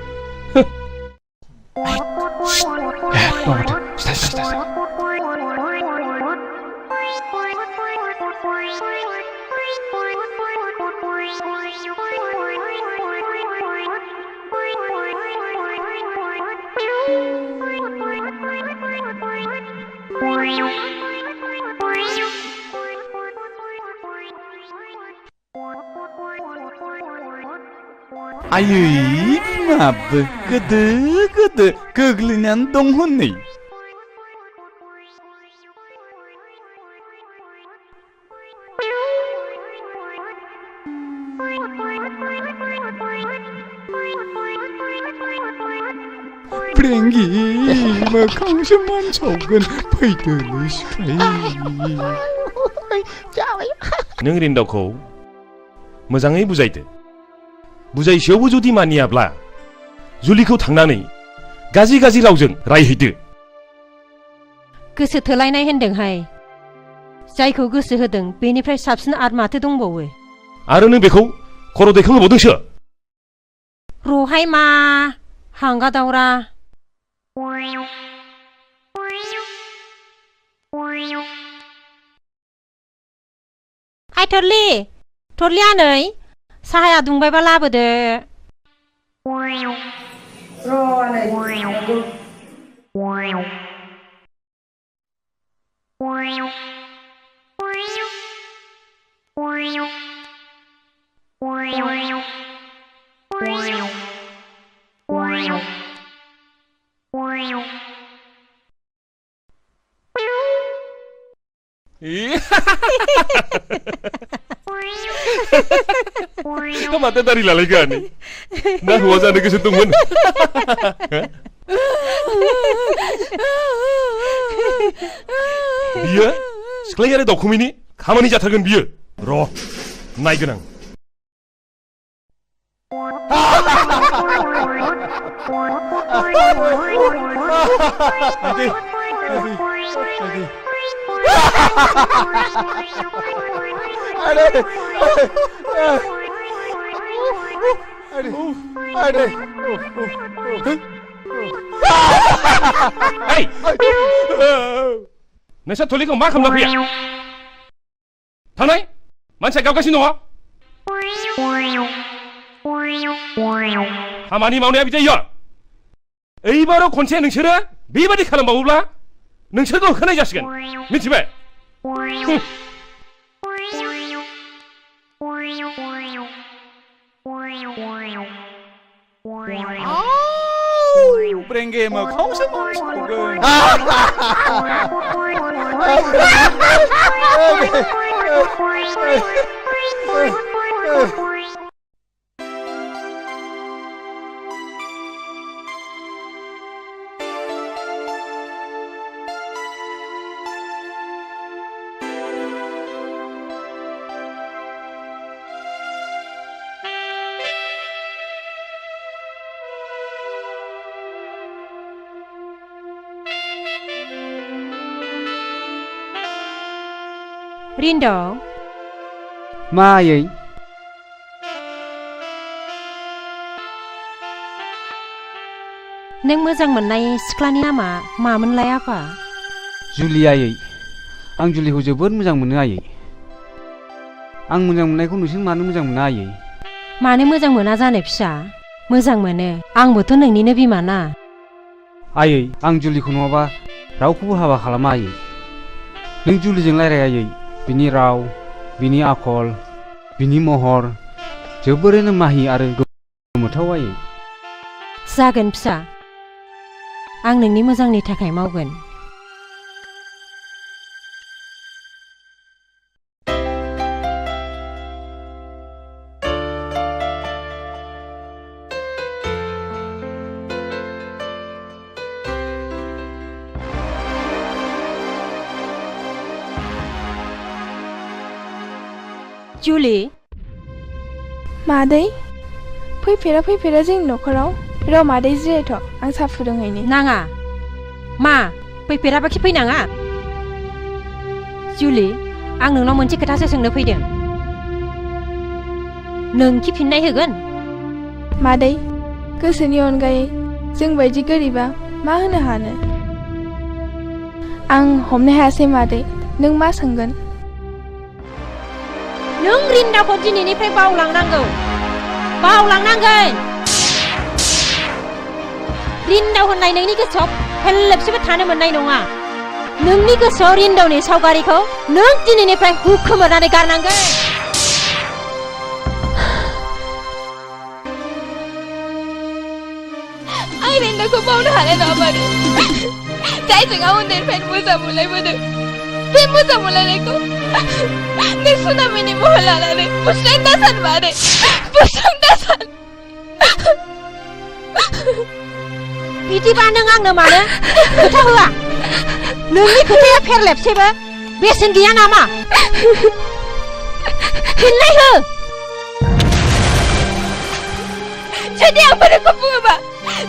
आयै बिमाबो गोदो गोदो गोग्लैनानै दं हनै प्रेंगि मोखांसो मानसावगोन फैदोलै सिख्लाय नों रिन्दावखौ मोजाङै बुजायदो बुजायसेयावबो जुदि मानियाब्ला जुलिखौ थांनानै गाज्रि गाज्रि रावजों रायहैदो गोसो थोलायनाय होनदोंहाय जायखौ गोसो होदों बेनिफ्राय साबसिन आरो माथो दंबावो आरो नों बेखौ खर' दैखांहोबावदोंसो रहाय मा हांगा दावरा हाय थरलि आनै साहाया दुंबायबा लाबोदो र' आनै माथो दारि लालायगोन ना हौवा जानो गोसो दंमोन बियो सिख्लायारि दावखुमैनि खामानि जाथारगोन बियो र' नायगोन आं नोंसोर थलिखौ मा खालामना फैया थांनाय मानसिया गावगासिनो दङ खामानि मावनाया बिदि जायो एबाराव खनसे नोंसोरो बेबादि खालामबावोब्ला नोंसोरखौ होखानाय जासिगोन मिथिबाय प्रेंगे मोखांसो मानसावगोन रिन्दाव मा आयै नों मोजां मोननाय सिख्लानि नामा मामोनलाय आफा जुलि आयै आं जुलिखौ जोबोद मोजां मोनो आयै आं मोजां मोननायखौ नोंसोर मानो मोजां मोना आयै मानो मोजां मोना जानो फिसा मोजां मोनो आंबोथ' नोंनिनो बिमा ना आयै आं जुलिखौ नङाबा रावखौबो हाबा खालामा आयै नों जुलिजों रायलाय आयै बिनि राव बिनि आखल बिनि महर जोबोरैनो माहि आरो गोमोथाव आयै जागोन फिसा आं नोंनि मोजांनि थाखाय मावगोन जुलि मादै फैफेरा जोंनि न'खराव र' मादै जिरायथ' आं साहा फुदुंहैनि नाङा मा फैफेराबाखि फैनाङा जुलि आं नोंनाव मोनसे खोथासो सोंनो फैदों नों कि फिननाय होगोन मादै गोसोनि अनगायै जों बायदि गोरिबा मा होनो हानो आं हमनो हायासै मादै नों मा सोंगोन नों रिन्दाखौ दिनैनिफ्राय बावलांनांगोन रिन्दाव होननाय नोंनि गोसोआव फेरलेबसेबो थानो मोननाय नङा नोंनि गोसोआव रिन्दावनि सावगारिखौ नों दिनैनिफ्राय हुखोमोरनानै गारनांगोन आं रिन्दावखौ बावनो हानाय नङा मादै जायजों आं उन्दैनिफ्रायनो मोजां मोनलायबोदों बे मोजां मोनलायनायखौ नों सुनामिनि महर लानानै बुस्रां दासान मादै बुस्रां दासान बिदिबा नों आंनो मानो खोथा होआ नोंनि खोथाया फेरलेबसेबो बेसेन गैया नामा फिननाय हो जुदि आं बेखौ बुङोबा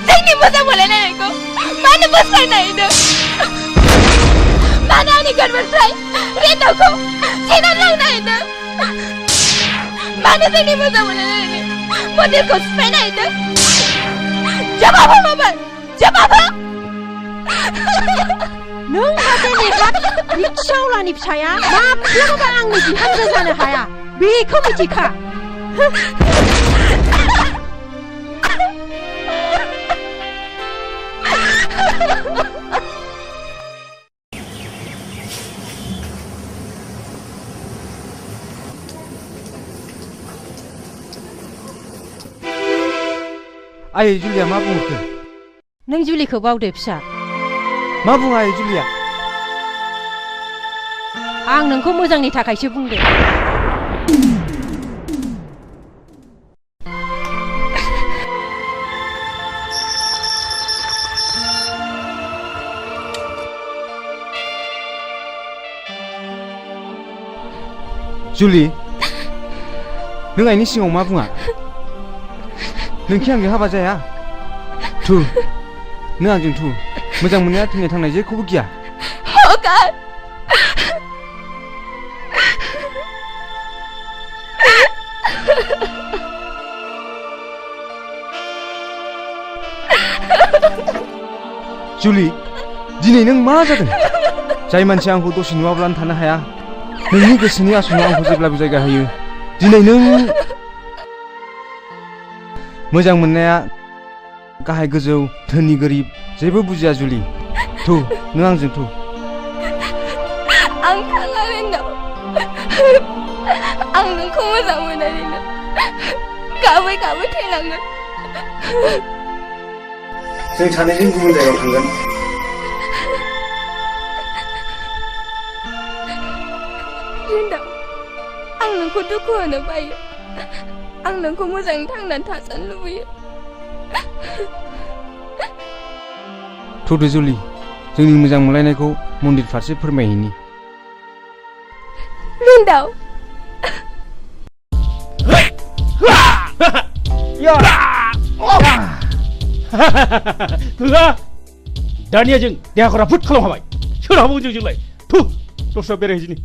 जोंनि मोजां मोनलायनायखौ मानो बोस्रांनो हैदों मानो आंनि गोरबोनिफ्राय रिन्दावखौ सेनानै लांनो हैदों मानो जोंनि मोजां मोनलायनायनि मन्दिरखौ सिफायनो हैदों जवाब हो माबार जवाब हो नों सासे नेहाद रिक्सावालानि फिसाया माब्लाबाबो आंनि बिहामजो जानो हाया बेखौ मिथिखा आयै जुलिया मा बुंखो नों जुलिखौ बावदो फिसा मा बुङा आयै जुलिया आं नोंखौ मोजांनि थाखायसो बुंदों जुलि नों आइनि सिगाङाव मा बुङा नोंखि आंजों हाबा जाया थु नों आंजों थु मोजां मोननाया थैनाय थांनाय जेखौबो गिया जुलि दिनै नों मा जादों जाय मानसिया आंखौ दसे नुवाब्लानो थानो हाया नोंनि गोसोनि आसनाव आंखौ जेब्लाबो जायगा होयो दिनै नों मोजां मोननाया गाहाय गोजौ धोनि गोरिब जेबो बुजिया जुलि थु नों आंजों थु आं थाङा रिन्दाव आं नोंखौ मोजां मोननानैनो गाबै गाबै थैलांगोन जों सानैजों गुबुन जायगायाव थांगोन रिन्दाव आं नोंखौ दुखु होनो बायो आं नोंखौ मोजाङै थांनानै थाजानो लुबैयो थुदो जुलि जोंनि मोजां मोनलायनायखौ मन्दिर फारसे फोरमायहैनि रिन्दाव दानिया जों देहाखौ राफोद खालामहाबाय सोरहाबो जोंलाय थु दस्रा बेरायहैदिनि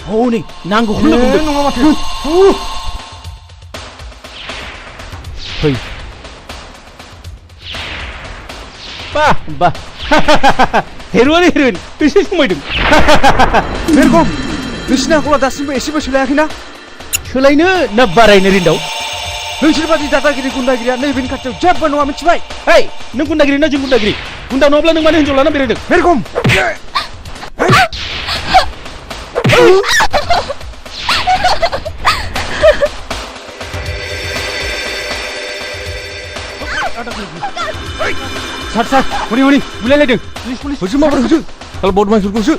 हनै नांगौखौनो बुंदों नङा माथो फै बा हेरुआनो हेरुइन एसे समायदों बेरखम नोंसिनि आखला दासिमबो एसेबो सोलायाखैना सोलायनो ना बारायनो रिन्दाव नोंसोर बादि दादागिरि गुन्दागिरिया नैबेनि खाथियाव जेबो नङा मिथिबाय हेय नों गुन्दागिरि ना जों गुन्दागिरि गुन्दा नङाब्ला नों मानो हिन्जाव लाना बेरायदों बेरखम सार हनै बुलायलायदों पुलिस होसो माबोरै होसो kalau बदमासफोरखौ होसो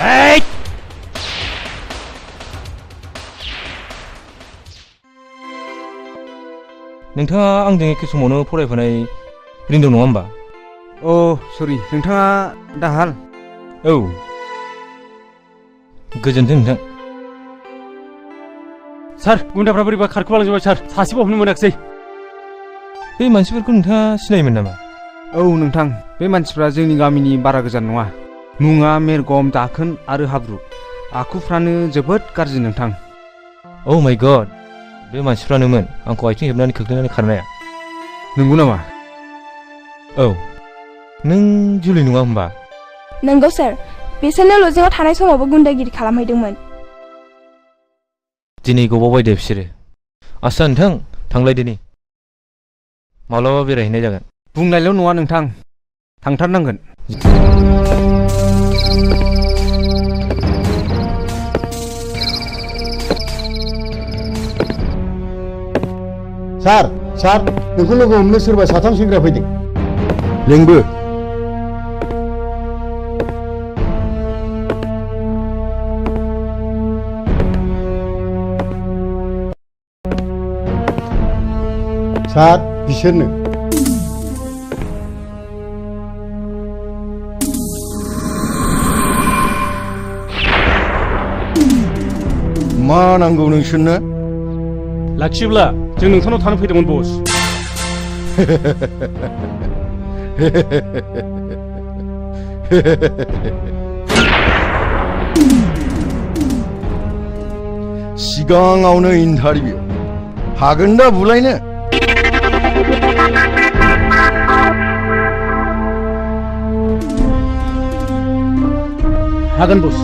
हेय नोंथाङा आंजों एखे समावनो फरायफानाय रिन्दौ नङा होमबा अ सरि नोंथाङा दाहाल औ गोजोन्थों नोंथां सार गुन्दाफ्रा बोरैबा खारखोमालांजोबबाय सार सासेबो हमनो मोनाखिसै बे मानसिफोरखौ नोंथाङा सिनायोमोन नामा औ नोंथां बे मानसिफ्रा जोंनि गामिनि बारा गोजान नङा मुङा मेरगम दाखोन आरो हाब्रु आखुफ्रानो जोबोद गाज्रि नोंथां औ माय गड बे मानसिफ्रानोमोन आंखौ आथिं हेबनानै खोख्लैनानै खारनाया नंगौ नामा औ नों जुलि नङा होमबा नंगौ सार बिसोरनो लजिङाव थानाय समावबो गुन्दागिरि खालामहैदोंमोन दिनै गबावबाय दे बिसोरो आस्सा नोंथां थांलायदिनि माब्लाबा बेरायहैनाय जागोन बुंनायल' नङा नोंथां थांथारनांगोन सार नोंखौ लोगो हमनो सोरबा साथाम सेंग्रा फैदों लेंबो सार बिसोरनो मा नांगौ नोंसोरनो लाखियोब्ला जों नोंथांनाव थानो फैदोंमोन बस सिगाङावनो इन्टारभिउ हागोन दा बुलायनो हागोन बस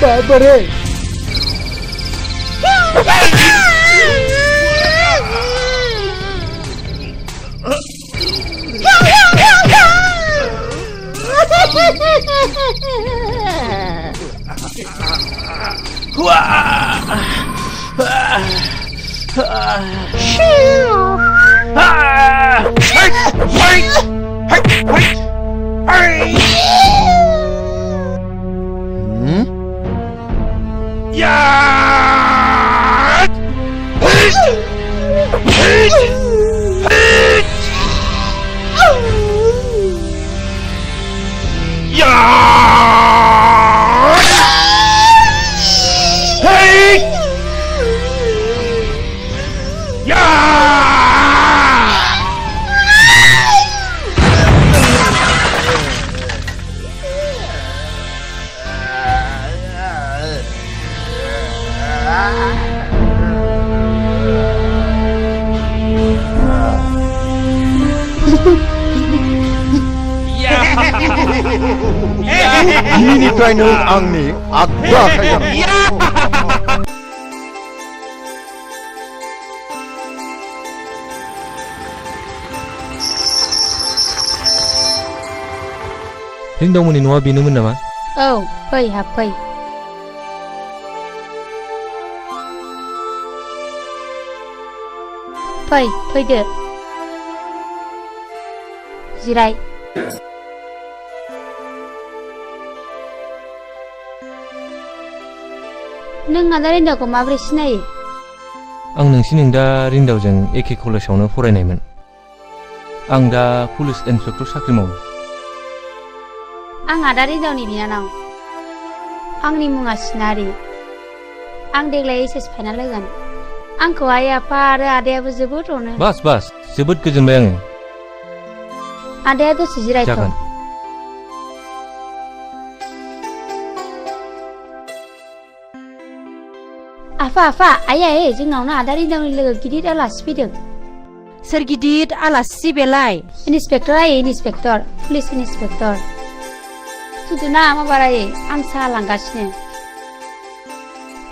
बाबरे Yeah! दिनैनिफ्राय नों आंनि आगदा आखाइ जानांगौ रिंदावमोननि न'आ बेनोमोन नामा? औ फै हाबफै फैदो जिराय नों आदा रिन्दावखौ माबोरै सिनायो? आं नों दा रिन्दावजों एखे कलेजावनो फरायनायमोन। आं दा पुलिस इन्सपेक्टर साख्रि मावो। आं आदा रिन्दावनि बिनानाव। आंनि मुङा सिनारि। आं देग्लाय एचएस फाइनाल होगोन। आंखौ आइ आफा आरो आदायाबो जोबोद अनो। बास जोबोद गोजोनबाय आङो। आदाया दसे जिरायथ'। जागोन। आफा आइ जोंनावनो आदा रिन्दावनि लोगो गिदिर आलासि फैदों। सोर गिदिर आलासि बेलाय? इन्सपेक्टर आइ इन्सपेक्टर पुलिस इन्सपेक्टर। थुदुना माबार आइ आं साहा लांगासिनो।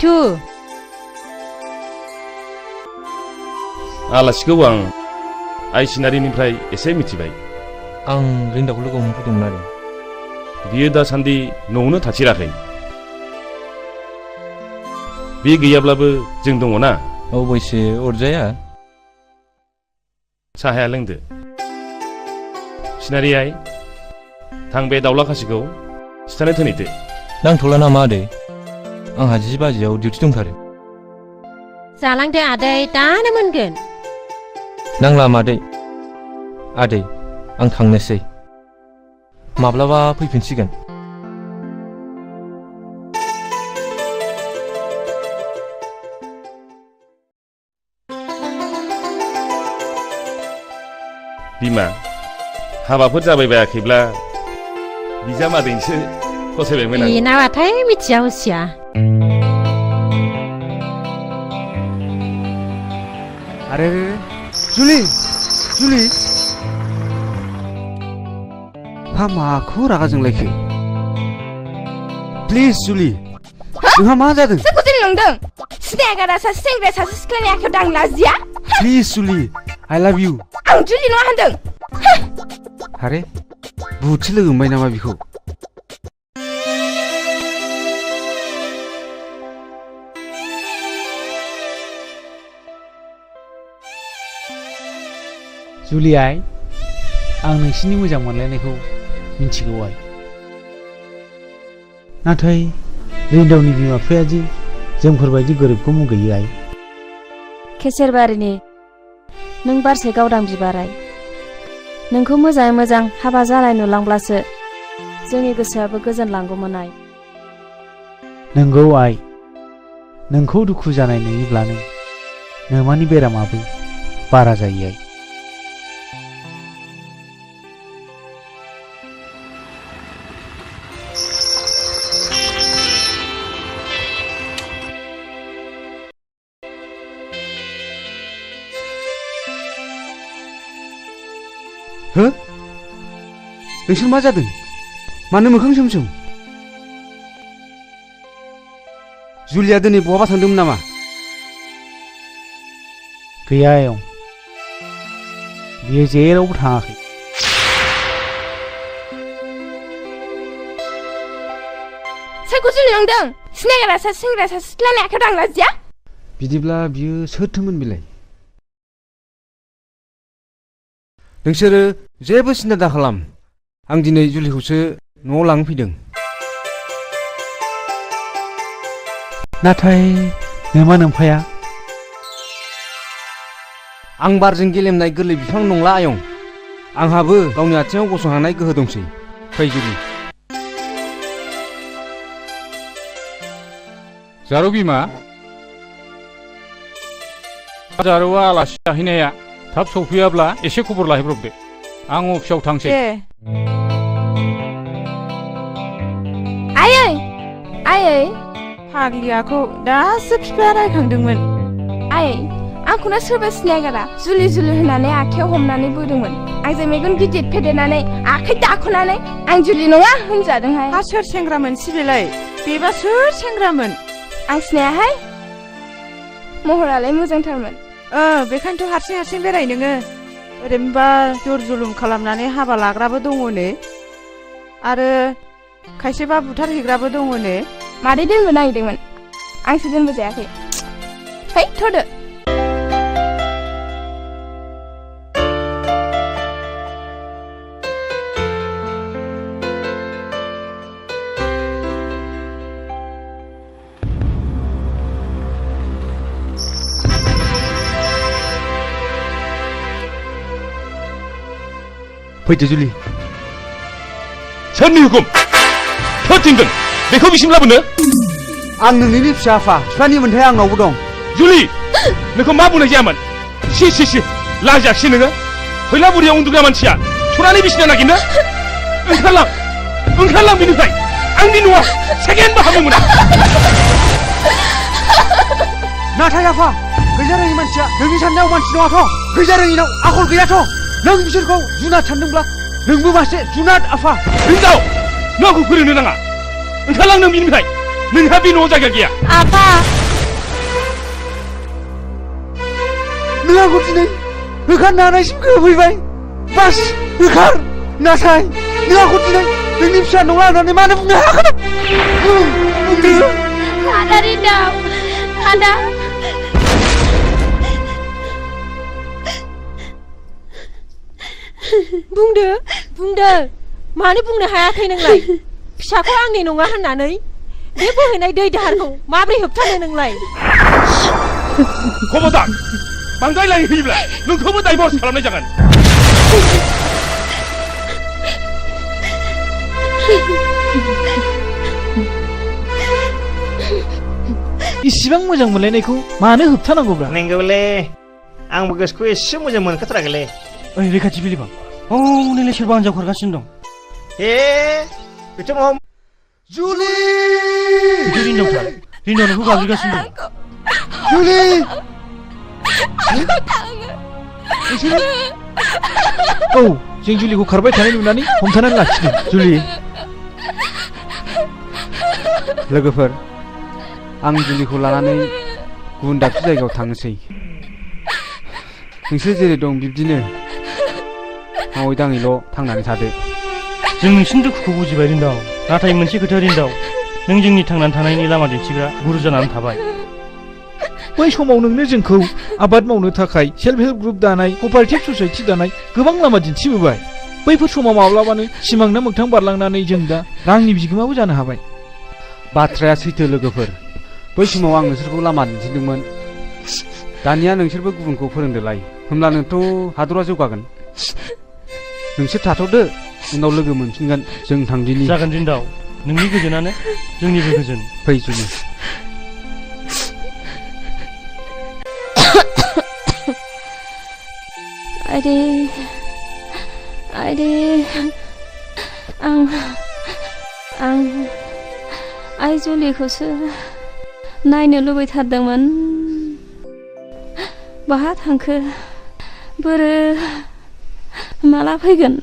थु आलासिखौ आं आइ सिनारिनिफ्राय एसे मिथिबाय। आं रिन्दावखौ लोगो हमनो फैदोंमोन आरो। बियो दासान्दि न'आवनो थाथिराखै। बे गैयाब्लाबो जों दङ ना। अबयसे अरजाया। साहाया लोंदो। सिनारि आइ थां बे दाउला खासिखौ सिथानो थोनैदो। नांथ'ला नामा आदै? आंहा 10 बाजियाव डिउटि दंथारो। जालांदो आदै दानो मोनगोन। नांला मादै। आदै आं थांनोसै। माब्लाबा फैफिनसिगोन। बिमा हाबाफोर जाबाय बायाखैब्ला बिजामादैनिसो फसायबायमोन आं। बेनाबाथाय मिथिया हसिया। अरे जुलि हा माखौ रागा जोंलायखो? प्लिज जुलि नोंहा मा जादों? सोरखौ दिनलांदों? सिनायगारा सासे सेंग्राया सासे सिख्लानि आखायाव दांलाजिया? प्लिज जुलि आइ लाभ इउ। आं जुलि नङा होनदों। अरे बुहुदसो लोगो मोनबाय नामा बिखौ? जुलि आइ आं नोंसिनि मोजां मोनलायनायखौ मिथिगौ आइ। नाथाय रिन्दावनि बिमा बिफाया दि जोंफोरबायदि गोरिबखौ मुगैयो आइ। केसेरबारिनि नों बारसे गावदां बिबाराय। नोंखौ मोजाङै मोजां हाबा जानाय नुलांब्लासो जोंनि गोसोआबो गोजोनलांगौमोन आइ। नंगौ आइ। नोंखौ दुखु जानाय नुयोब्लानो नोमानि बेरामाबो बारा जायो आइ। हो नोंसोर मा जादों? मानो मोखां सोमसोम? जुलिया दिनै बहाबा थांदोंमोन नामा? गैया आयं, बियो जेरावबो थाङाखै। सोरखौ जुलि लांदों? सिनायगारा सासे सेंग्राया सासे सिख्लानि आखायाव दांलाजिया? बिदिब्ला बियो सोरथोमोन बेलाय? नोंसोरो जेबो सिन्था दाखालाम। आं दिनै जुलिखौसो न'आव लांनो फैदों। नाथाय नोमा नोम्फाया? आं बारजों गेलेमनाय गोरलै बिफां नंला आयं। आंहाबो गावनि आथिङाव गसंहानाय गोहो दंसै। फै जुलि। जारौ बिमा, जारौआ आलासि जाहैनाया थाब सौफैयाब्ला एसे खबर लाहैब्रबदो। आं अफिसाव थांसै। आयै फाग्लियाखौ दासो बिफाया रायखांदोंमोन। आयै आंखौनो सोरबा सिनायगारा जुलि होननानै आखायाव हमनानै बोदोंमोन। आंजों मेगन गिदिर फेदेरनानै आखाइ दाख'नानै आं जुलि नङा होनजादोंहाय। हा सोर सेंग्रामोन सिबिलाय? बेबा सोर सेंग्रामोन? आं सिनायाहाय। महरालाय मोजांथारमोन। बेखायनोथ' हारसिं हारसिं बेराय नोङो। ओरैनोबा जर जुलुम खालामनानै हाबा लाग्राबो दङनो आरो खायसेबा बुथारहैग्राबो दङनो। मादै दोनबो नागिरदोंमोन आंसो दोनबो जायाखै। है थ'दो। फैदो जुलि। सोरनि हुकुम? सोर थिनदों बेखौ बिसिम लाबोनो? आं नोंनिनो फिसा आफा, बिफानि मोन्थाया आंनावबो दं। जुलि नोंखौ मा बुंनाय जायामोन? सि लाजायाखिसै नोङो। फैला बुरियाव उन्दुग्रा मानसिया सनानि बिसिना नागिरनो? ओंखारलां बिनिफ्राय। आंनि न'आव सेकेन्डबो हाबनो मोना। नाथाय आफा, गैजारोङि मानसिया नोंनि साननायाव मानसि नङाथ'। गैजारोङिनाव आखल गैयाथ'। नों बिसोरखौ जुनाद सानदोंब्ला नोंबो मासे जुनाद आफा। हिनजाव नों आंखौ फोरोंनो नाङा। ओंखारलां नों बिनिफ्राय। नोंहा बे न'आव जायगा गैया। आफा नों आंखौ दिनै होखारनो हानायसिम गोहो फैबाय। बास होखार। नाथाय नों आंखौ दिनै नोंनि फिसा नङा होननानै मानो बुंनो हायाखै? आदा रिन्दाव, आदा बुंदो मानो बुंनो हायाखै नोंलाय? फिसाखौ आंनि नङा होननानै बे बोहैनाय दै दाहारखौ माबोरै होबथानो नोंलाय? खबरदार बांद्राय लाय होयोब्ला नोंखौबो दायभर्स खालामनाय जागोन। इसिबां मोजां मोनलायनायखौ मानो होबथानांगौब्रा? नंगौलै आंबो गोसोखौ एसे मोजां मोनखाथाराखैलै। ओइ रैखाथि बिलिफां, नैलाय सोरबा हिनजाव खारगासिनो दं। बेथ' मा जुलि? बिदि रिन्दावथार, रिन्दाव नोंखौ गाबज्रिगासिनो दं। जुलि औ जों जुलिखौ खारबाय थानाय नुनानै हमथानानै लाखिदों। जुलि लोगोफोर, आं जुलिखौ लानानै गुबुन दाबसे जायगायाव थांनोसै। नोंसोर जेरै दं बिब्दिनो मावै दाङैल' थांनानै थादो। जों नोंसिनि दुखुखौ बुजिबाय रिन्दाव, नाथाय मोनसे खोथा रिन्दाव, नों जोंनि थांनानै थानायनि लामा दिन्थिग्रा गुरु जानानै थाबाय। बै समाव नोंनो जोंखौ आबाद मावनो थाखाय सेल्फ हेल्प ग्रुप दानाय, कपारेटिभ ससाइटि दानाय गोबां लामा दिन्थिबोबाय। बैफोर समाव माब्लाबानो सिमांना मोगथां बारलांनानै जों दा रांनि बिगोमाबो जानो हाबाय। बाथ्राया सैथो लोगोफोर, बै समाव आं नोंसोरखौ लामा दिन्थिदोंमोन। दानिया नोंसोरबो गुबुनखौ फोरोंदोलाय, होमब्लानोथ' हादरा जौगागोन। नोंसोर थाथ'दो, उनाव लोगो मोनफिनगोन। जों थांदिनि। जागोन रिन्दाव, नोंनि गोजोनानो जोंनिबो गोजोन। फै जुलि। आइदै आं आइ जुलिखौसो नायनो लुबैथारदोंमोन। बहा थांखो? बोरो माला फैगोन?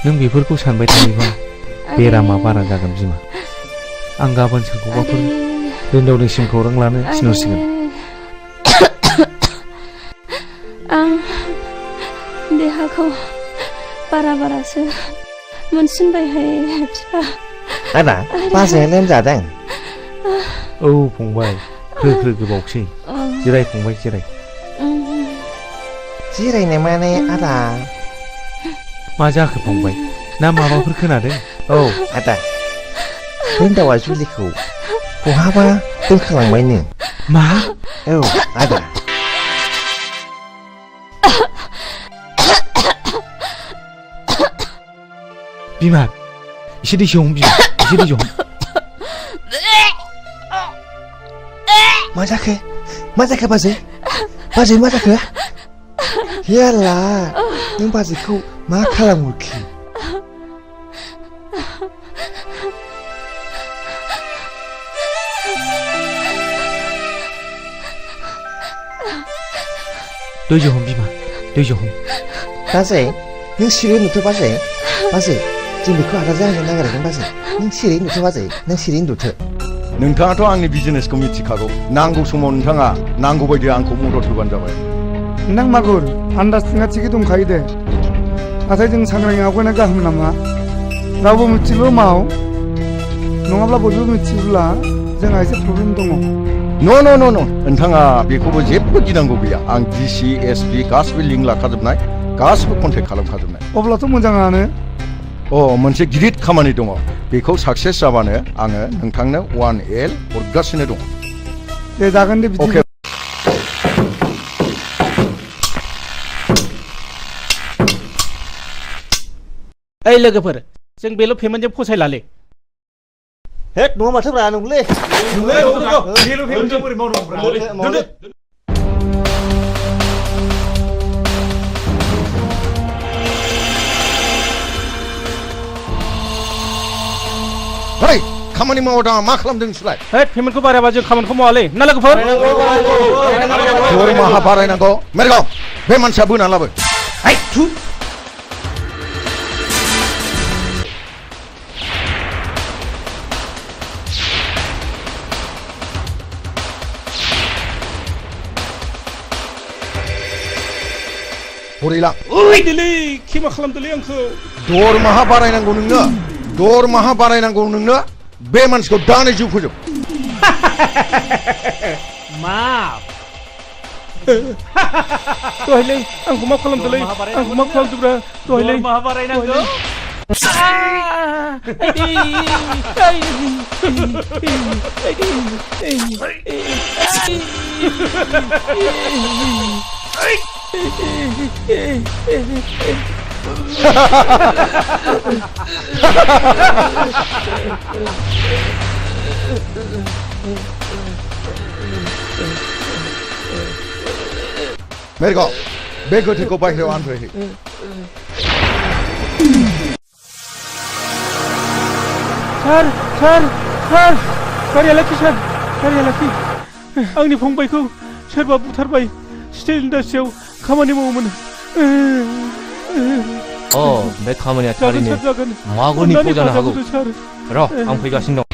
नों बेफोरखौ सानबाय थायोबा बेरामा बारा जागोन बिमा। आं गाबोन सोरखौबाफोर रिन्दावनिसिम खौरां लानो थिनहरसिगोन। आं देहाखौ बारासो मोनसिनबायहाय बिफा। आदा बाजैया लोमजादों। औ फंबाय, ख्रो गोबावसै। जिराय फंबाय जिराय। जिरायनो माने आदा? मा जाखो फंबाय? ना माबाफोर खोनादों? औ आदा, रिन्दावा जुलिखौ बहाबा दोनखालांबायनो। मा? औ आदा। बिमा एसे दै हम बिमा, एसे दै हम। मा जाखो बाजै? बाजै मा जाखो? याला नों बाजैखौ मा खालामहरखो? दै हम बिमा। दैजों हम बाजै नों सिरि नुथो बाजै बाजै जों बेखौ आदा जाहोनो नागिरदों बाजै नों सिरि नुथो बाजै नों सिरि नुथो नोंथाङाथ' आंनि बिजनेसखौ मिथिखागौ नांगौ समाव नोंथाङा नांगौ बायदि आंखौ मदद होबानो जाबाय नों मागुर आन्दाजथिंआ थिगै दंखायो दे नाथाय जों सांग्राङै आवगायनाया गाहाम नामा रावबो मिथिगौ माव नङाब्ला बयबो मिथियोब्ला जोंहा एसे प्रब्लेम दङ न' नोंथाङा बेखौबो जेबो गिनांगौ गैया आं डिसि एसपि गासिबो लिंक लाखाजोबनाय गासिबो कन्टेक्ट खालामखाजोबनाय अब्लाथ' मोजाङानो मोनसे गिदिर खामानि दङ बेखौ साक्सेस जाबानो आङो नोंथांनो 1L हरगासिनो दङ दे जागोन दे बिदि ओइ लोगोफोर जों बेल' पेमेन्टजों फसायलालै हेट नङा माथोब्रा नंगौलै Hei, खामानि मावो दा मा खालामदों नोंसोरलाय? हेट पेमेन्टखौ बारायबा जों खामानिखौ मावालै ना लोगोफोर दरमाहा बारायनांगौ मेरगाव बे मानसिया बोना लाबो हाय थु हरिला ओइ दिलै खेमा खालामदोलै आंखौ दरमाहा बारायनांगौ नोंनो दरमाहा बारायनांगौ नोंनो बे मानसिखौ दानो जिउ फोजोब मा दहायलै आंखौ मा खालामदोलै आंखौ मा खालामदोब्रा दहायलै मा बारायनांगौ मेरगाव बे गोथैखौ बाहेरायाव आनफैहै सार गारिया लाखि सार गारिया लाखि आंनि फंबायखौ सोरबा बुथारबाय स्टिल इन्डास्ट्रियाव खामानि मावोमोन बे खामानिया थारैनो मागुरनि फाव जानो हागौ र' आं फैगासिनो दं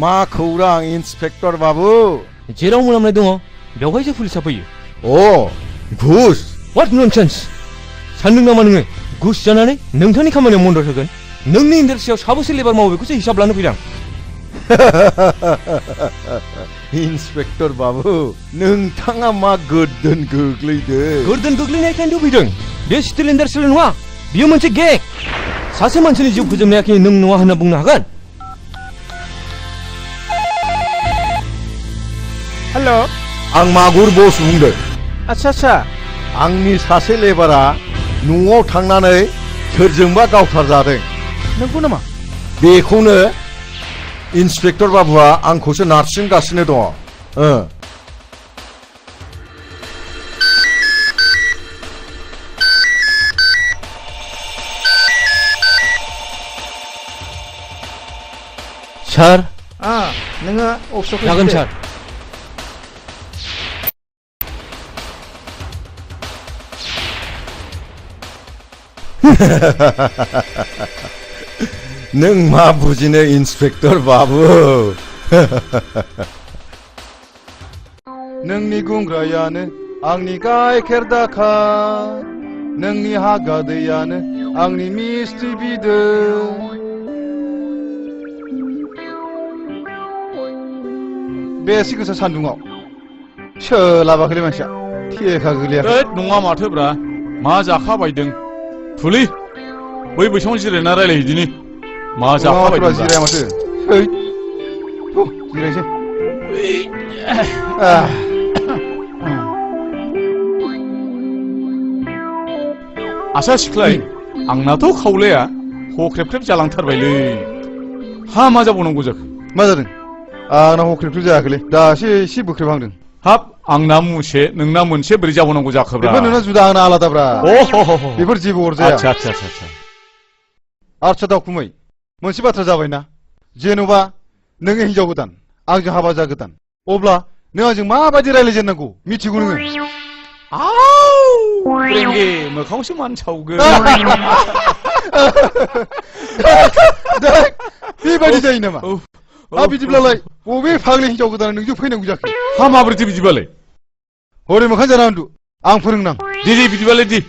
मा खौरां इन्सपेक्टर बाबु जेराव मोनामनाय दङ बेवहायसो पुलिसा फैयो घुस व्हाट ननसेन्स सानदों नामा नोङो घुस जानानै नोंथांनि खामानियाव मदद होगोन नोंनि इन्डास्ट्रियाव साबेसे लेबार मावो बेखौसो हिसाब लानो फैदों इन्सपेक्टर बाबु नोंथाङा मा गोर्दोन गोग्लैदों गोर्दोन गोग्लैनायखायनोथ' फैदों बे स्टिल इन्डास्ट्रियल नङा बियो मोनसे गें सासे मानसिनि जिउ फोजोबनायाखि नों नङा होनना बुंनो हागोन हेल' आं मागुर बस बुंदों आच्छा आंनि सासे लेबारा न'आव थांनानै सोरजोंबा गावथारजादों नंगौ नामा बेखौनो इन्सपेक्टर बाबुआ आंखौसो नारसिनगासिनो दङ सार नोङो अफिसाव जागोन सार नों मा बुजिनो इन्सपेक्टर बाबु नोंनि गुंग्रायानो आंनि गाइखेर दाखा नोंनि हागा दैयानो आंनि मिस्टि बिदै बेसे गोसा सान्दुङाव सोलाबाखैलै मानसिया थेखा गोलैयाखै नङा माथोब्रा मा जाखाबायदों थुलि बै बैसाङाव जिरायना रायलायहैदिनि मा जाखाबायदों जिराया माथो जिरायसै आसा सिख्लाय आंनाथ' खावलाया हख्रेबख्रेब जालांथारबायलै हा मा जाबावनांगौ जाखो मा जादों आंना हख्रेबख्रेब जायाखैलै दासो एसे बोख्रेबहांदों हाब आंना मुसे नोंना मोनसे बोरै जाबावनांगौ जाखोब्रा बेफोर नोंना जुदा आंना आलादाब्रा बेफोर जेबो अरजाया आच्छा दावखुमै मोनसे बाथ्रा जाबायना जेन'बा नोङो हिनजाव गोदान आंजों हाबा जागोदान अब्ला नों आंजों माबायदि रायज्लायजेननांगौ मिथिगौ नोङो रेंगे मोखांसो मान सावगोन बेबायदि जायो नामा बिदिब्लालाय बबे फाग्लि हिनजाव गोदाना नोंजों फैनांगौ जाखो हा माबोरैथो बिदिबालाय हरै मोखां जाना उन्दु आं फोरोंनां दे बिदिबालाय दे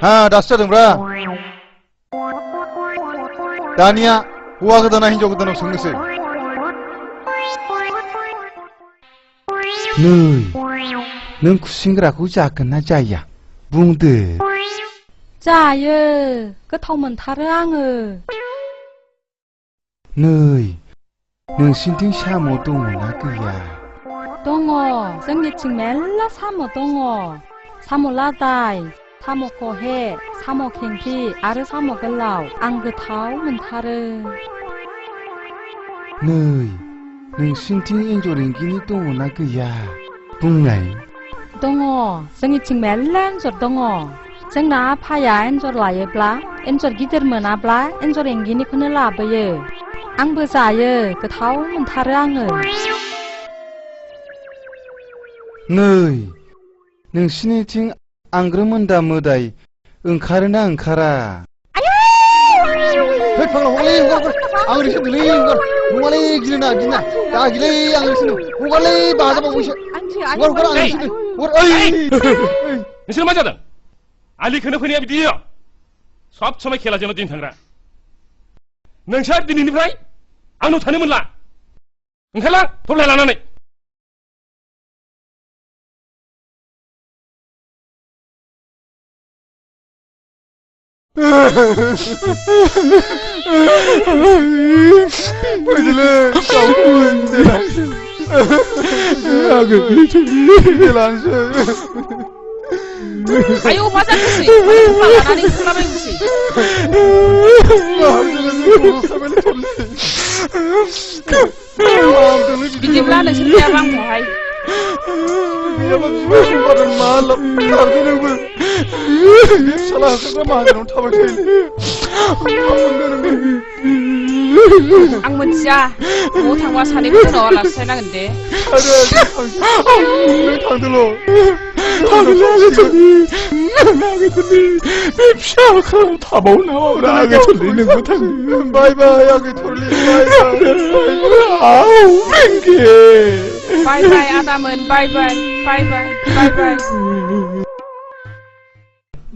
हा दासो जादोंब्रा दानिया हौवा गोदाना हिनजाव गोदानाव सोंनोसै नै नों खुसेंग्राखौ जागोन ना जाया बुंदो जायो गोथाव मोनथारो आङो नै नोंसिनिथिं साम' दङना गैया दङ जोंनिथिं मेल्ला साम' दङ साम' लादाय साम' खहे साम' खेंख्रि आरो साम' गोलाव आं गोथाव मोनथारो नै नोंसिनिथिं एन्जर एंगिनि दङना गैया बुंनाय दङ जोंनिथिं मेल्ला एन्जर दङ जोंना आफाया एन्जर लायोब्ला एन्जर गिदिर मोनाब्ला एन्जर एंगिनिखौनो लाबोयो आंबो जायो गोथाव मोनथारो आङो नै नोंसिनिथिं आंग्रोमोन्दा मोदाय ओंखारोना ओंखारा है फाग्ला हगारलै हगार आं ओरैसो होनदोंलै हगार नङालै गिना दा गिलै आं ओरैसो होनदों हगारलै बाजाबावैसो हगार आं ओरैसो होनदों नोंसोर मा जादों आलि खोनो फैनाया बिदि सब समाय खेलाजोंनो दिन थांग्रा नोंसोर दिनैनिफ्राय आंनाव थानो मोनला ओंखारलां थब्लाय लानानै Bagaimana kamu Ayo masak sih, mana nih kenapa yang sih? Bikin belanda sih bang hai. malam salah sama tahu Ang mensia, mau tangwa sani pun olah saya nanti. Ada lo. Bye bye, Bye bye, Adaman. Bye bye, bye bye, bye bye.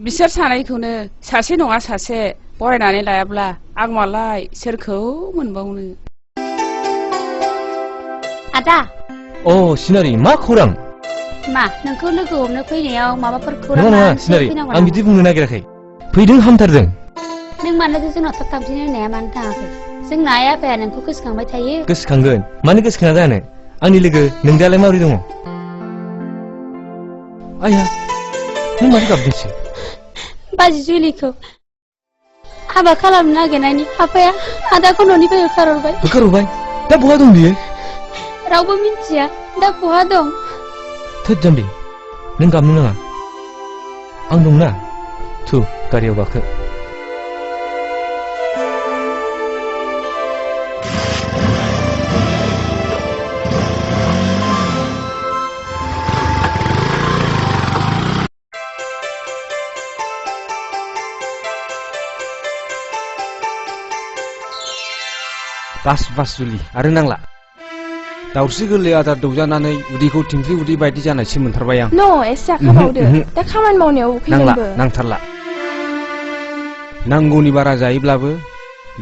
बिसोर सानैखौनो सासे नङा सासे बरायनानै लायाब्ला आं मालाय सोरखौ मोनबावनो आदा अ सिनारि मा खौरां मा नोंखौ लोगो हमनो फैनायाव माबाफोर खौरां नङा सिनारि आं बिदि बुंनो नागिराखै फैदों हामथारदों नों मानोथो जोंनाव थाब थांफिनो होननाया मानो थाङाखै जोंना आइ आफाया नोंखौ गोसोखांबाय थायो गोसोखांगोन मानो गोसोखाङा जानो आंनि लोगो नोंदालाय माबोरै दङ आया नों माथो गाबदोंसो बाजि जुलिखौ हाबा खालामनो नागिरनायनि आफाया आदाखौ न'निफ्राय होखारहरबाय दा बहा दं बियो रावबो मिन्थिया दा बहा दं थोद जाम्बि नों गाबनो नाङा आं दंना थु गारियाव गाखो बास जुलि आरो नांला दाउस्रि गोरलै आदार दौजानानै उदैखौ थिंख्लि उदै बायदि जानायसो मोनथारबाय आं No, एसे खामावदो दा खामानि मावनायाव उखैदोंबो नांथारला नांगौनि बारा जायोब्लाबो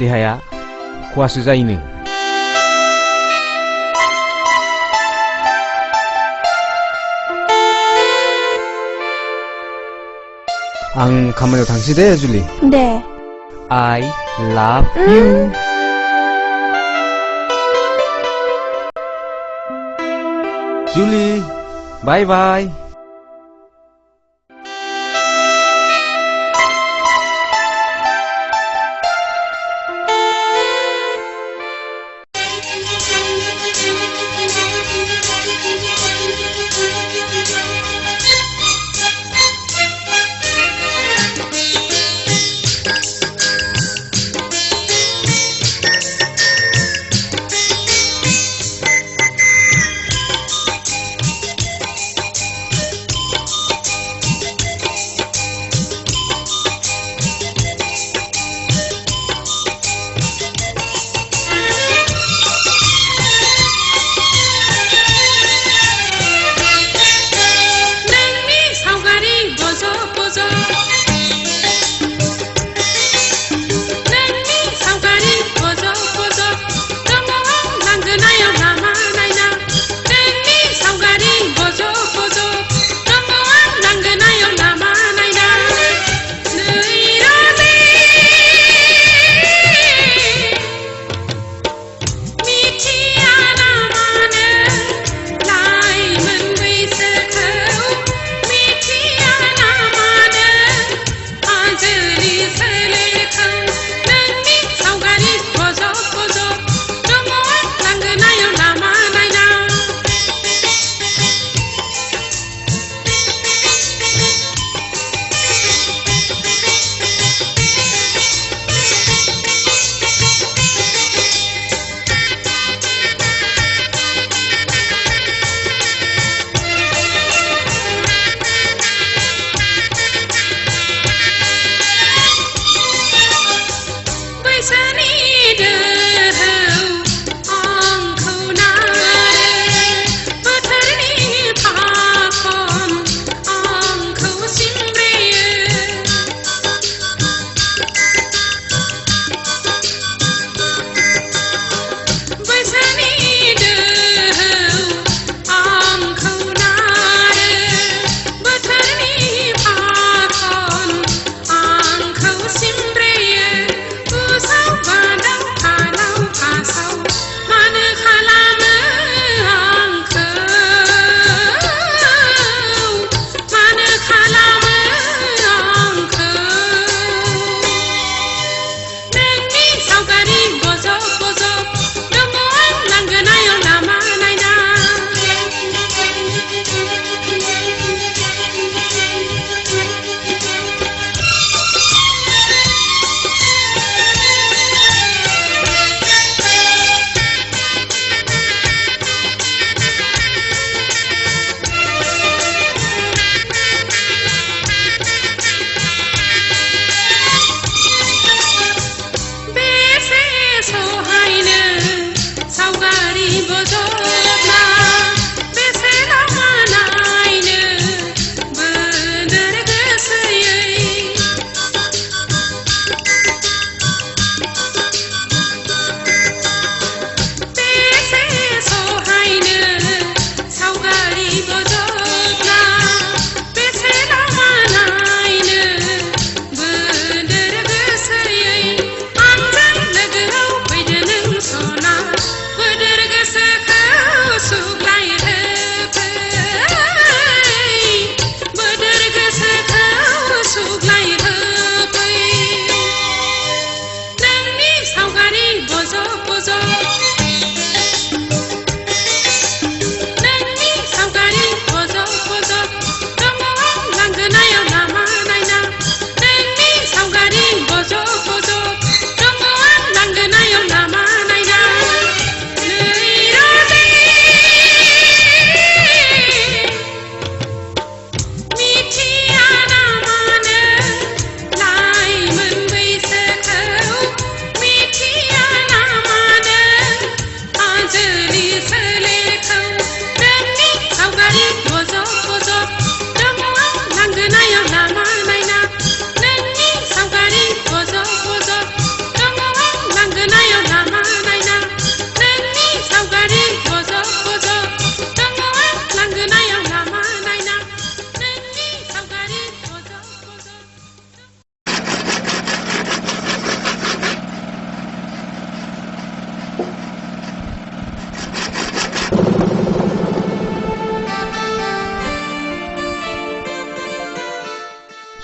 देहाया खहासो जायोनो आं खामानियाव थांसै दे जुलि दे I love you Julie, bye-bye.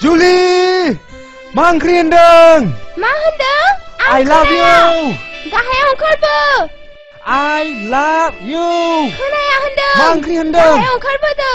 जुलि मा ओंख्रि होनदों मा होनदों I love you गाहायाव ओंखारबो I love you खोनाया होनदों मा ओंख्रि होनदों गाहायाव ओंखारबोदो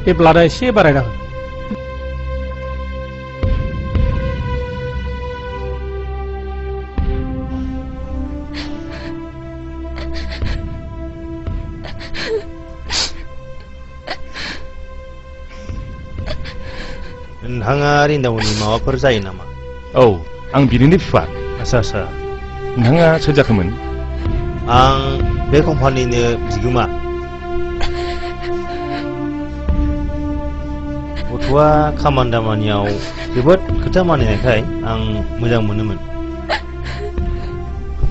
बे ब्लाडा एसे बारायना हो नोंथाङा रिन्दावनि माबाफोर जायो नामा औ आं बिनिनो बिफा आसा नोंथाङा सोर जाखोमोन आं बे कम्पानिनो बिगोमा गथ'आ खामानि दामानियाव जोबोद खोथा मानिनायखाय आं मोजां मोनोमोन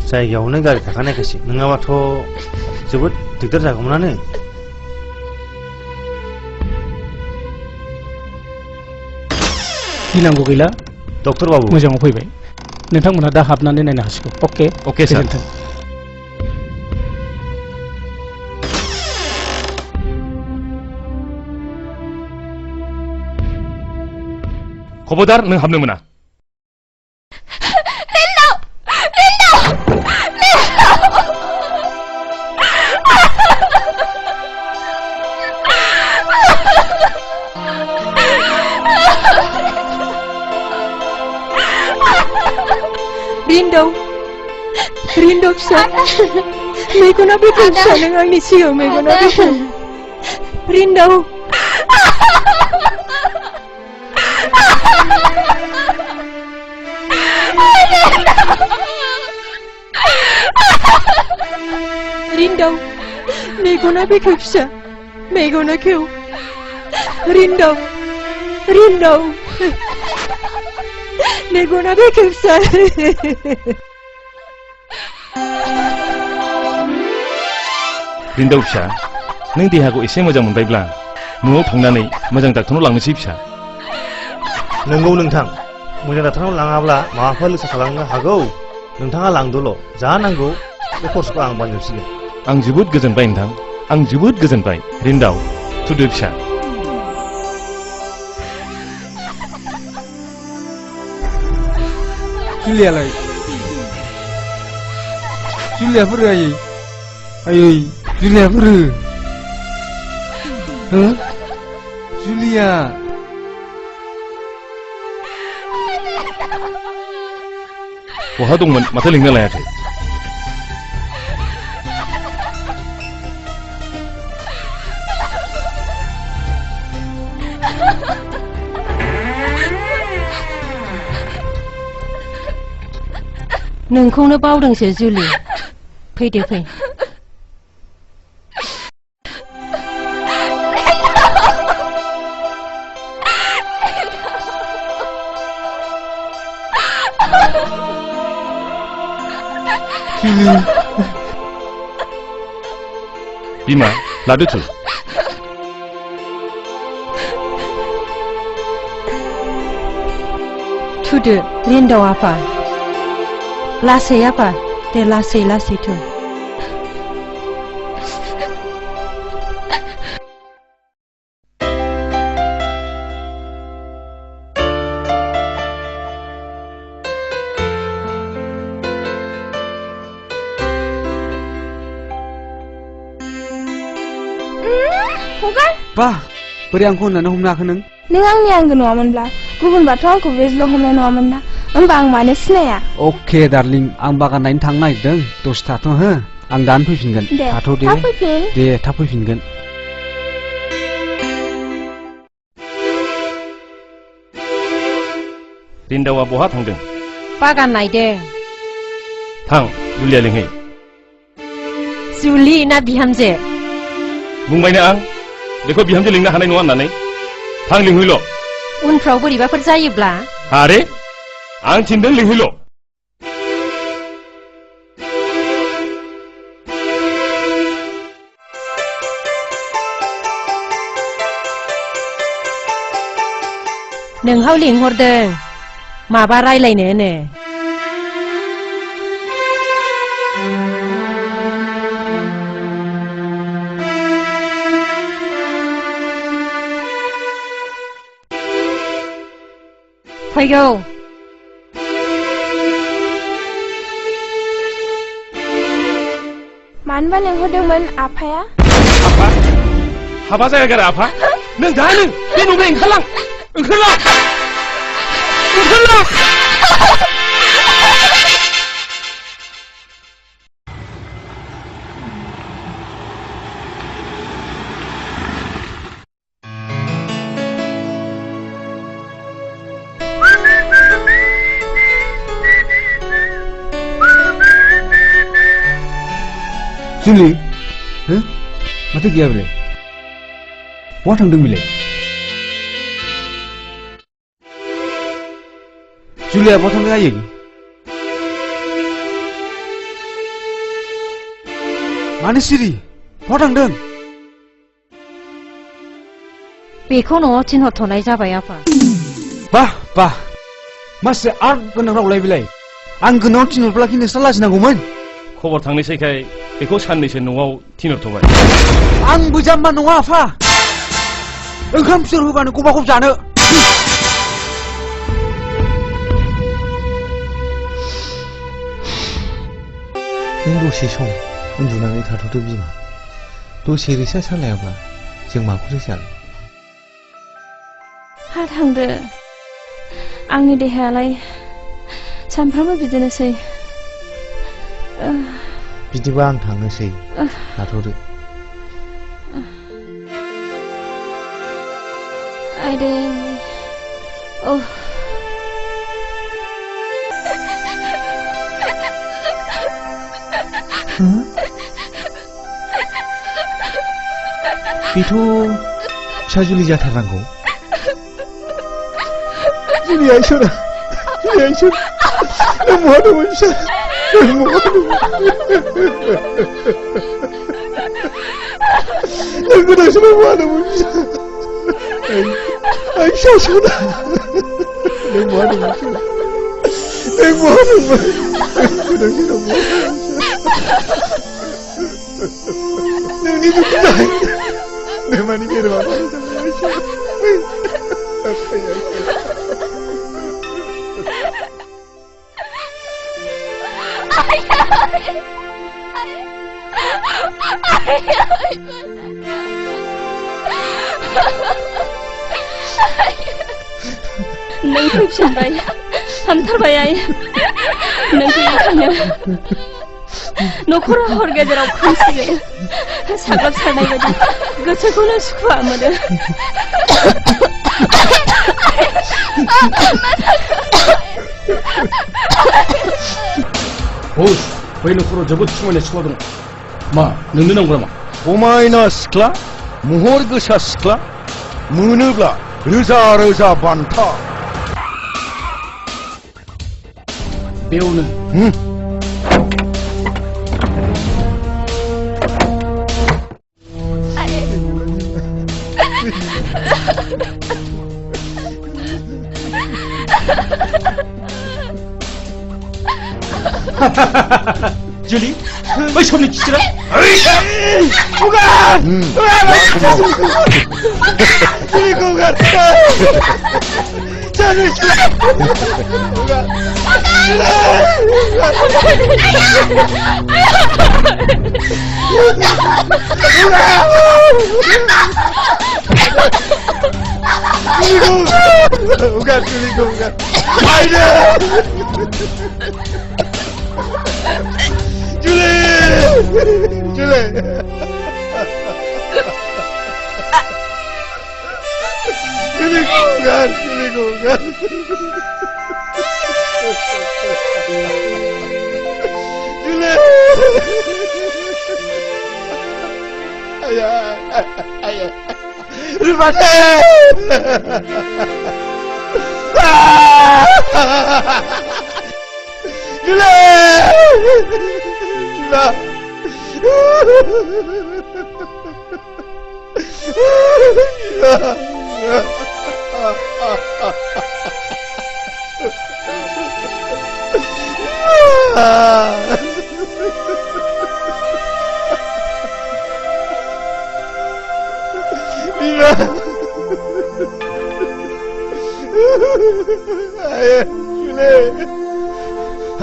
जायगायावनो गारि थाखानायखायसो नङाबाथ' जोबोद दिगदार जागौमोनानो गिनांगौ गैला डक्टर बाबु मोजाङाव फैबाय नोंथांमोनहा दा हाबनानै नायनो हासिगौ अके सार खबरदार नों हाबनो मोना रिन्दौ फिसा मेगना बेखेव फिसा नों आंनि सिगाङाव मेगना बेखेव रिन्दौ रिन्दौ मेगना बेखेव फिसा मेगना खेव रिन्दौ मेगना बेखेव फिसा रिन्दौ फिसा नों देहाखौ एसे मोजां मोनबायब्ला न'आव थांनानै मोजां डाक्टरनाव लांनोसै फिसा नंगौ नोंथां मोजां डाक्टरनाव लाङाब्ला माबाफोर लोगो खालामनो हागौ नोंथाङा लांदोल' जा नांगौ बे खरसखौ आं बानजोबसिगोन आं जोबोद गोजोनबाय नोंथां आं जोबोद गोजोनबाय रिन्दाव थुदो फिसा जुलियालाय जुलियाफोर आयै जुलियाफोर हो जुलिया बहा दंमोन माथो लिंनो लायाखै नोंखौनो बावदोंसो जुलि फैदो फै बिमा लादो थु थुदो रिन्दाव आफा लासै आफा दे लासै लासै थु फंबाय बा बोरै आंखौ होननानै हमनो हाखो नों नों आंनि आंगो नङामोनब्ला गुबुनबाथ' आंखौ बेजल' हमनाय नङामोन ना होमबा आं मानो सिनाया अके डार्लिं आं बागान नायनो थांनो नागिरदों दसे थाथ' हो आं दानो फैफिनगोन दे थाथ' दे थाब फैफिन दे थाब फैफिनगोन रिन्दावा बहा थांदों बागान नायदों थां जुलिया लिंहै जुलि ना बिहामजो बुंबायना आं बेखौ बिहामजो लिंनो हानाय नङा होननानै थां लिंहैल' उनफ्राव बोरैबाफोर जायोब्ला आरे आं थिनदों लिंहैल' नोंहाव लिंहरदों माबा रायलायनोनो फैगौ मानोबा लिंहरदोंमोन आफाया हाबा जायागारा आफा नों दानो बे न'निफ्राय ओंखारलां जुलि हो माथो गैया बेलाय बहा थांदों बेलाय जुलिया बहा थांदों आयै मानो सिरि बहा थांदों बेखौ न'आव थिनहरथ'नाय जाबाय आफा बाह बाह मासे आर्ट गोनां रावलाय बेलाय आं गोनाङाव थिनहरब्ला कि नोंस्रा लाजिनांगौमोन खबर थांनोसैखाय बेखौ साननैसो न'आव थिनहरथ'बाय आंबो जाम्बा नङा आफा ओंखाम फिथर होबानो गबागब जानो नों दसे सम उन्दुनानै थाथ'दो बिमा दसे रेसा सालायाब्ला जों माखौथो जानो हा थांदो आंनि देहायालाय सानफ्रामबो बिदिनोसै बिदिबा आं थांनोसै थाथ'दो आइदे औ बेथ' फिसा जुलि जाथारनांगौ जुलिया इसोरा नों बहा दंमोन फिसा नों बहा दंमोन नों गोदांसोनाव बहा दंमोन फिसा आं फिसा सना नों बहा दंमोन फिसा नों बहा दंमोन गोदांसोनाव बहा नोंनि दुखु जाहाय नोमानि गेरेमा नों फैफिनबाय हामथारबाय आइ नों फैखांनो न'खराव हर गेजेराव खोमसि साग्लोबसारनाय बायदि गोसोखौनो सुखुआ मोनो बस बै न'खराव जोबोद समायना सिख्ला दं मा नोंनो नांगौ नामा समायना सिख्ला महर गोसा सिख्ला मोनोब्ला रोजा रोजा बान्था बेयावनो जुलि बै समनि खिथिरा Bukan, bukan. Aida! Julie! Bukan. Julie! Ayah. Rupane!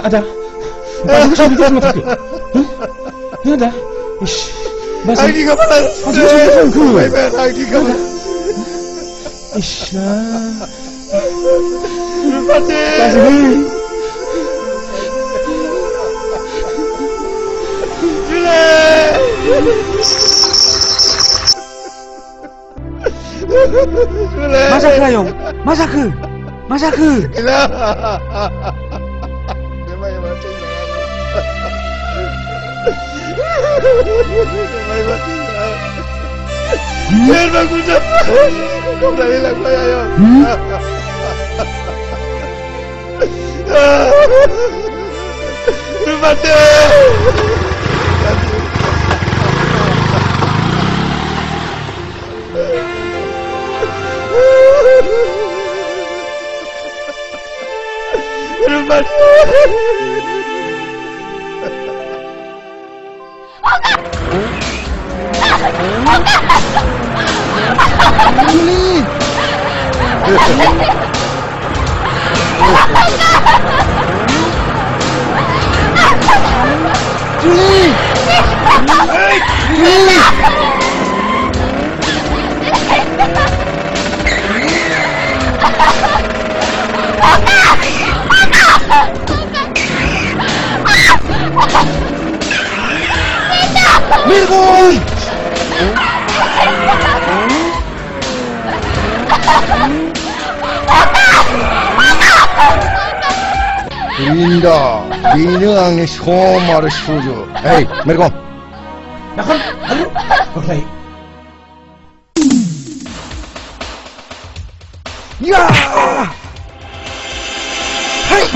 Ada, bagus sudah kita mati. Ada, ish, bas. Lagi kemana? Lagi kemana? Ish, Rupane. Masaku ayong, masaku. Biar aku dapat. Kembali lah saya. Rupane. Linda, bini angin somar suju. Hey, mereka. Nakon, halo, oke. Ya! Hey!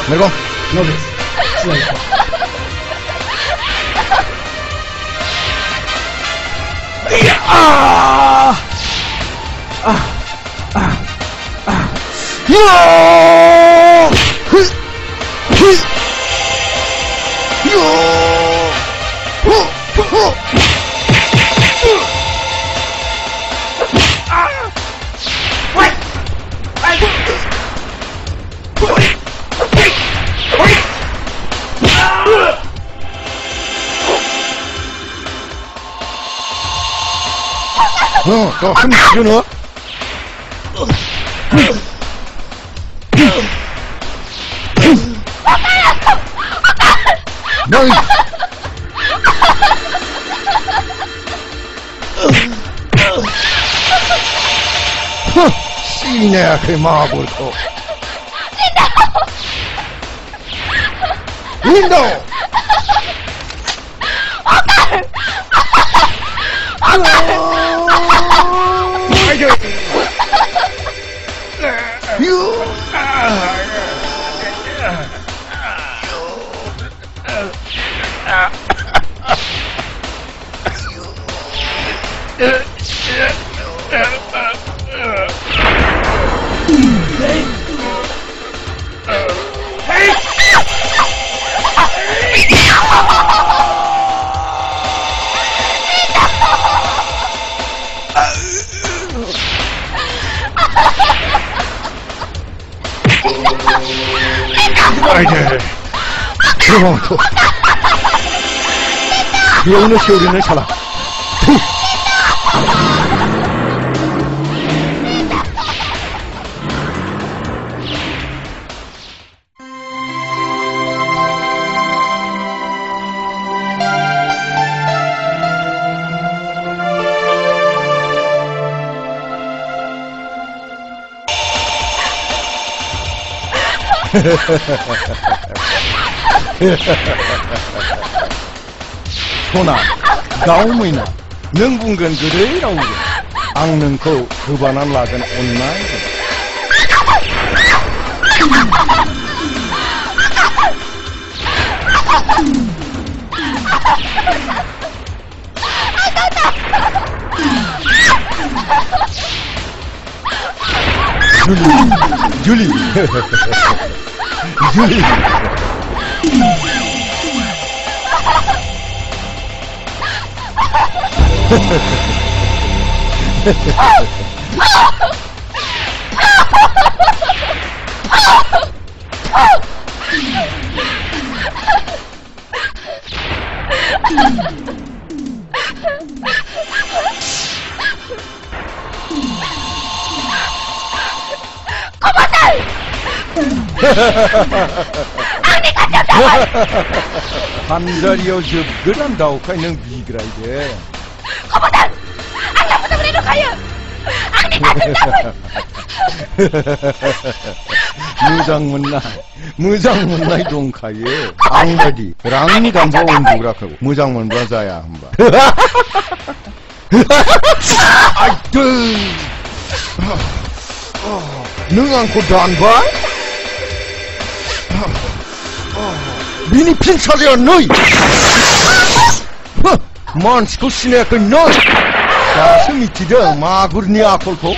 Mereka, Nobis, silakan. 너 한 치료너? 너희 씨네 그 마블코 린도 아이들 들어와도 여우는 시오리는 살아 소나 가오무이나 능분건 그래라우게 악능코 그반한 라건 온나이게 줄리 줄리 한자리여 접근한 다오카 있는 비그라 이게 거보단! 악나부터 그래도 가요! 악리 같은 무장문나이 동카에 앙다디 랑니 간보 온부라카고 무장문과 자야 한바 아이들 능안코 단바 미니 핀차리야 너희 만스코 시내그 너희 가슴이 찌더 마구르니 아콜코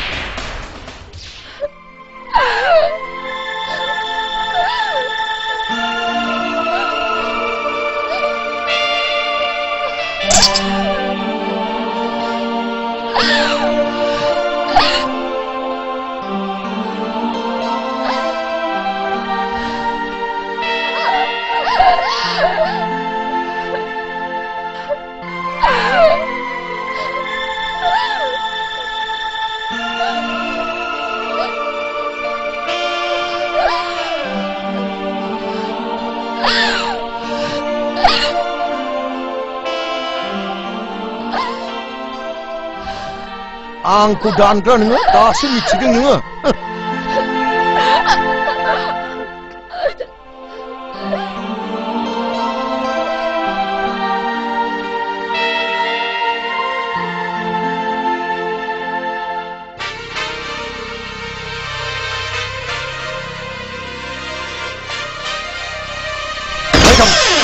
앙코 단가 능어 다시 미치게 능어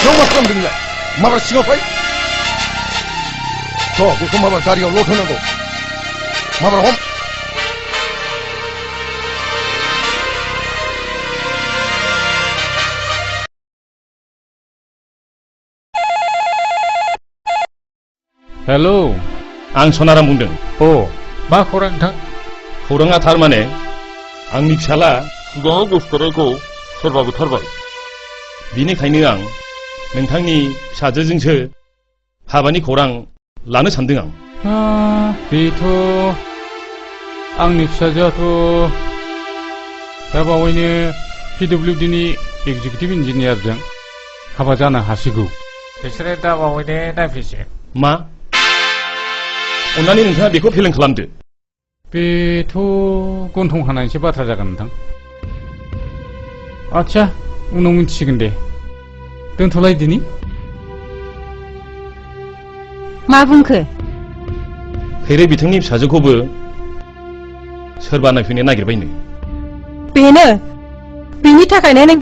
정말 깜짝이야 마라 싱어파이 그 마라 다리가 로터나고 마라 홈 헬로 आं सनाराम बुंदों मा खौरां नोंथां खौराङा थारमाने आंनि फिसाला खुगा गोसोथोनायखौ सोरबा बुथारबाय बिनिखायनो आं नोंथांनि फिसाजोजोंसो हाबानि खौरां लानो सानदों आं बेथ' आंनि फिसाजोआथ' दा बावैनो PWDनि एक्जिकिउटिभ इन्जिनियारजों हाबा जानो हासिगौ बिसोरो दा बावैनो नायफैसिगोन मा अन्नानै नोंथाङा बेखौ फेलें खालामदो बेथ' गन्थं हानायनिसो बाथ्रा जागोन नोंथां आच्छा उनाव मिन्थिसिगोन दे दोनथ'लायदिनि मा बुंखो खैरे बिथांनि फिसाजोखौबो सोरबा नायफैनो नागिरबायनो बेनो बेनि थाखायनो नों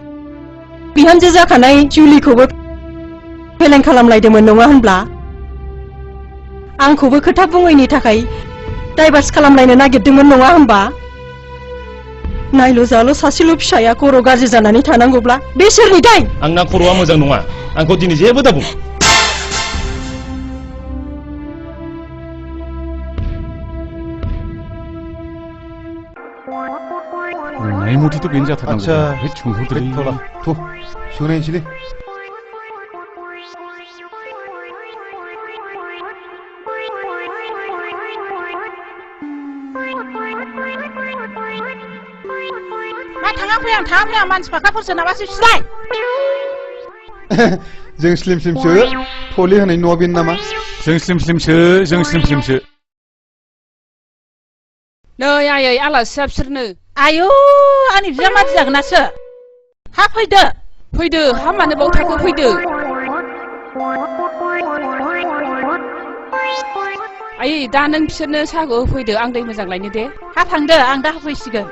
बिहामजो जाखानाय जुलिखौबो फेलें खालामलायदोंमोन नङा होनब्ला आंखौबो खोथा बुङैनि थाखाय डाइभार्स खालामलायनो नागिरदोंमोन नङा होमबा? नायल' जाल' सासेल' फिसाया खर' गाज्रि जानानै थानांगौब्ला बे सोरनि दाय? आंना खर'आ मोजां नङा आंखौ दिनै जेबो दाबुं बुंनाय मथेथ' बेनो जाथारनांगौ आच्छा बे सोंहरदोलै थला थ' सोंनायनोसैलै मा थाङा फैया मानसि फाखाफोरसो नामासो फिसाय? जों स्लिम स्लिमसो थले होनाय न'आ बेनो नामा? जों स्लिम स्लिमसो नै आयै आलासिया बिसोरनो। आयौ आंनि बिजामादै जागोनासो। हा फैदो हा मानो बाव थाखो फैदो। आयै दा नों बिसोरनो साहाखौ होफैदो आं दै मोजां लायनो दे। हा थांदो आं दा होफैसिगोन।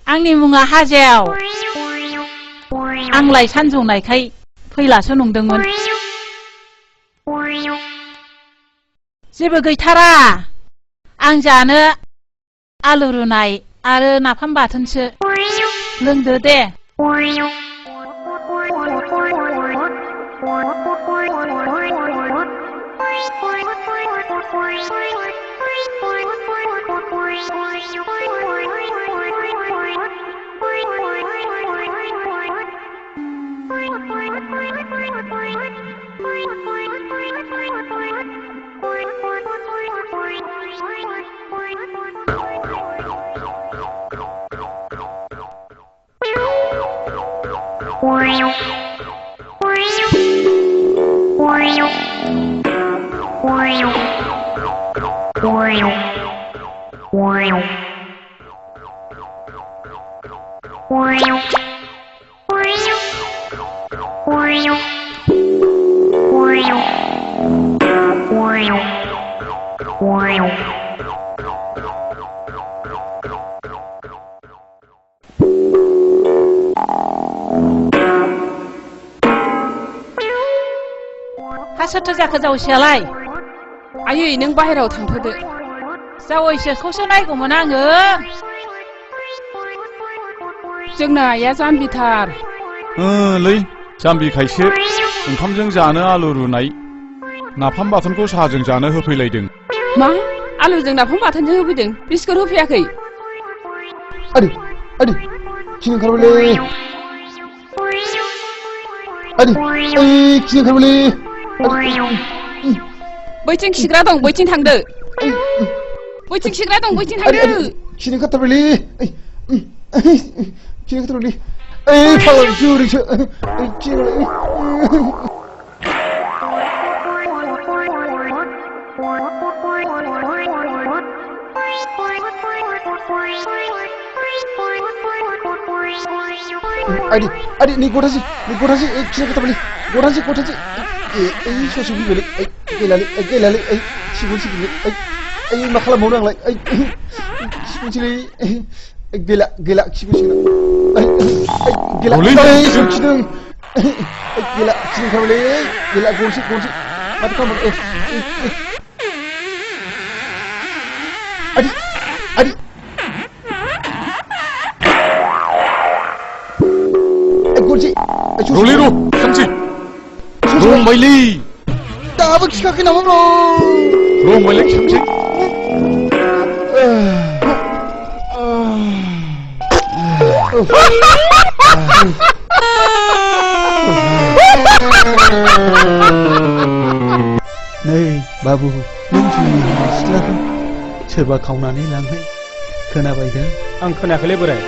आंनि मुङा हाजाव। आंलाय सानजौनायखाय फैलासो नंदोंमोन। जेबो गैथारा आं जानो आलु रुनाय आरो नाफाम बाथोनसो। लोंदो दे। सोरथो जाखो जावैसोआलाय? आयै नों बाहेरायाव थांथ'दो। जावैसोखौसो नायगौमोन आङो। जोंना आइया जाम्बिथार। लै जाम्बिखायसो ओंखामजों जानो आलु रुनाय नाफाम बाथोनखौ साहाजों जानो होफैलायदों। मा आलुजों नाफाम बाथोनजों होफैदों? बिस्कुट होफैयाखै? आदै खिनो ओंखारबायलै। आदै खिनो ओंखारबायलै। बैथिं खिग्रा दं बैथिं थांदो। बैथिं खिग्रा दं बैथिं थांदो। खिनो ओंखारथारबायलै। खिनो ओंखारथारबायलै। फाग्ला जोरैसो आदै नै गथासै खिनो ओंखारथारबायलै। गथासै ससे फैबायलै। गैलालै सिगुनलै। मा खालामबावनो आंलाय? सिगुनसैलै। गैला खिगुसिगोन। गैला खिदों। गैला खिनो ओंखारबायलै। गैला गनसै माथो खालामबावनो? आदै गनसै र'लै थांसै रंबायलै दाबो खिखाखै नामा ब्र? रंबायलै खिखांसै। नै बाबु नों जुलि होनाय सिख्लाखौ सोरबा खावनानै लांनाय खोनाबाय दा? आं खोनायाखैलै बोराय।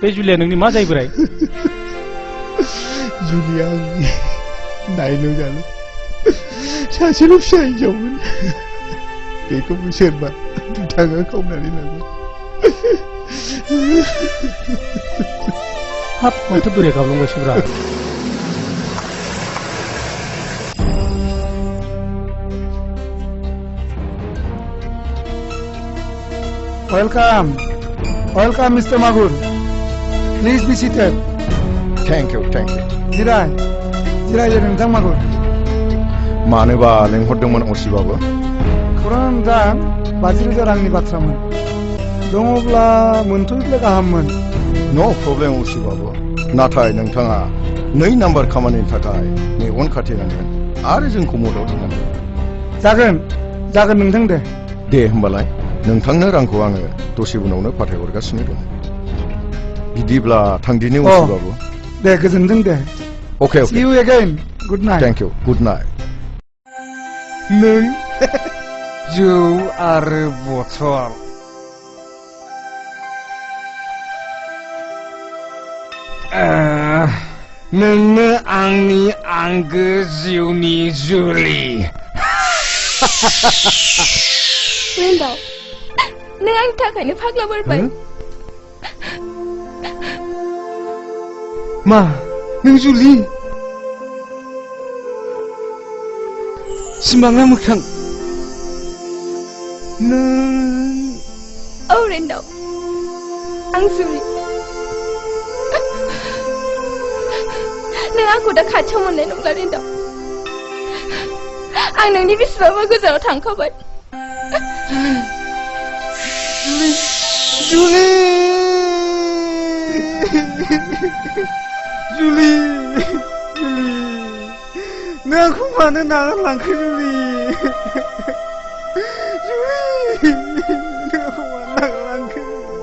बे जुलिया नोंनि मा जायो बोराय? जुलिया नायनो जानो सासेल' फिसा हिनजावमोन बेखौबो सोरबा दुथाङा खावनानै लांबाय हाब माथो बोरै गाबलांबायसोब्रा Welcome, Mr. Magur. Please be seated. Thank you. जिराय नोंथां मागुर मानोबा लेंहरदोंमोन असिबाबो खौरां नोंथां 50,000 रांनि बाथ्रामोन दङब्ला मोनथ'योब्ला गाहाममोन नो प्रब्लेम असिबाबो नाथाय नोंथाङा 2 नाम्बार खामानिनि थाखाय मेगन खाथेनांगोन आरो जोंखौ मदद होनांगोन जागोन नोंथां दे होमबालाय नोंथांनो रांखौ आङो दसे उनावनो फाथायहरगासिनो दं बिदिब्ला थांदिनि असिबाबो दे गोजोनथों दे Okay. See you again. Good night. Thank you. Good night. नों जौ आरो बथल नोंनो आंनि आंगो जिउनि जुलि रेन्दाव नों आंनि थाखायनो फाग्ला बोरबाय मा नों जुलि सिमाङा मोखां नों औ रेन्दाव आं जुलि नों आंखौ दा खाथियाव मोननाय नंला रेन्दाव आं नोंनि बेसेबांबा गोजानाव थांखाबाय जुलि नों आंखौ मानो नागारलांखो जुलि नों आंखौ मानो नागारलांखो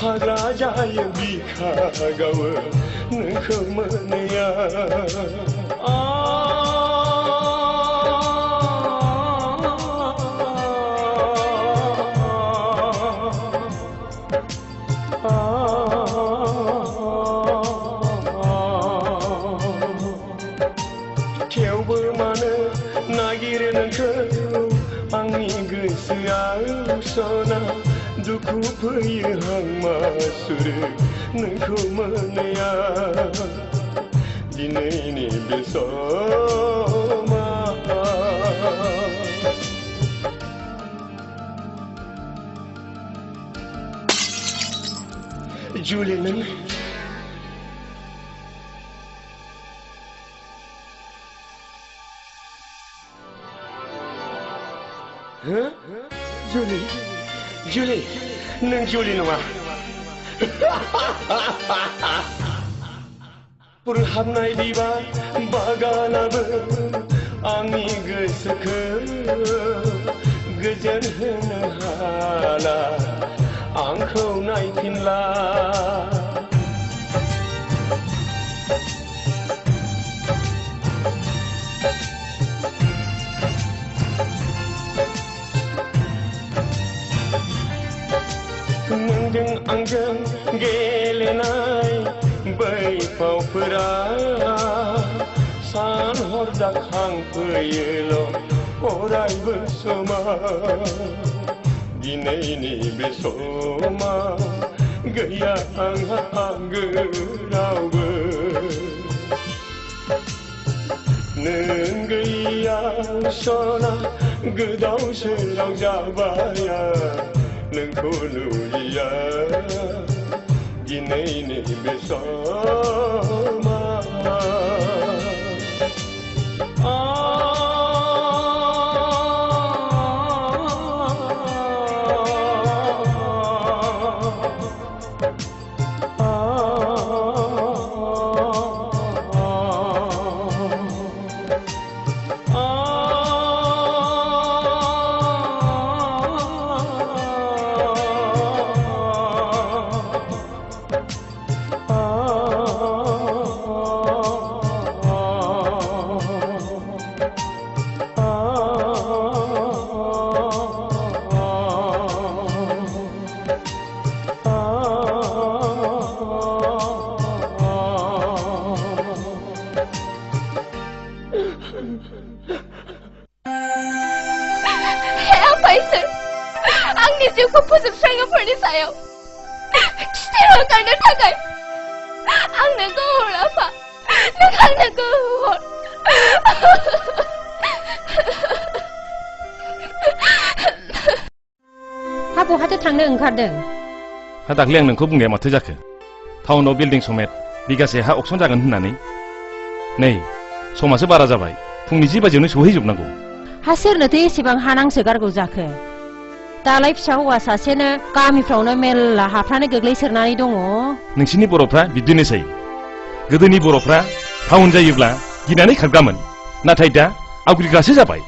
हाग्रा जायो बिखा गावो नोंखौ मोनैया थेवबो मानो नागिरो नोंखौ आंनि गोसोआव सना दुखु फैयो हांमा सुरो नोंखौ मोनैया दिनैनि बे समा जुलि नों जुलि जुलि नों जुलि नङा बुरहाबनाय बिबार बागानाबो आंनि गोसोखौ गोजोन होनो हाला आंखौ नायफिनला नोंजों आंजों गेलेनाय बै फावफोरा सान हर जाखांफैयोल' अरायबो समा दिनैनि बे समा गैया आंहा आंगो रावबो नों गैया सना गोदाव सोराव जाबाय नोंखौ नुयिया दिनैनि बे समा जिउखौ फोजोबस्राङोफोरनि सायाव खिथेर हगारनो थाखाय आंनो गोहर आफा नों आंनो गोहर हा बहाथो थांनो ओंखारदों हा दाख्लै आं नोंखौ बुंनाया माथो जाखो टाउनाव बिल्डिं समेत बिगासे हा अक्सन जागोन होननानै नै समासो बारा जाबाय फुंनि 10 बाजियावनो सहैजोबनांगौ हा सोरनोथो एसेबां हा नांसोगारगौ जाखो दालाय फिसा हौवा सासेनो गामिफ्रावनो मेल्ला हाफ्रानो गोग्लैसोरनानै दङ नोंसिनि बर'फ्रा बिदिनोसै गोदोनि बर'फ्रा टाउन जायोब्ला गिनानै खारगामोन नाथाय दा आवग्रिग्रासो जाबाय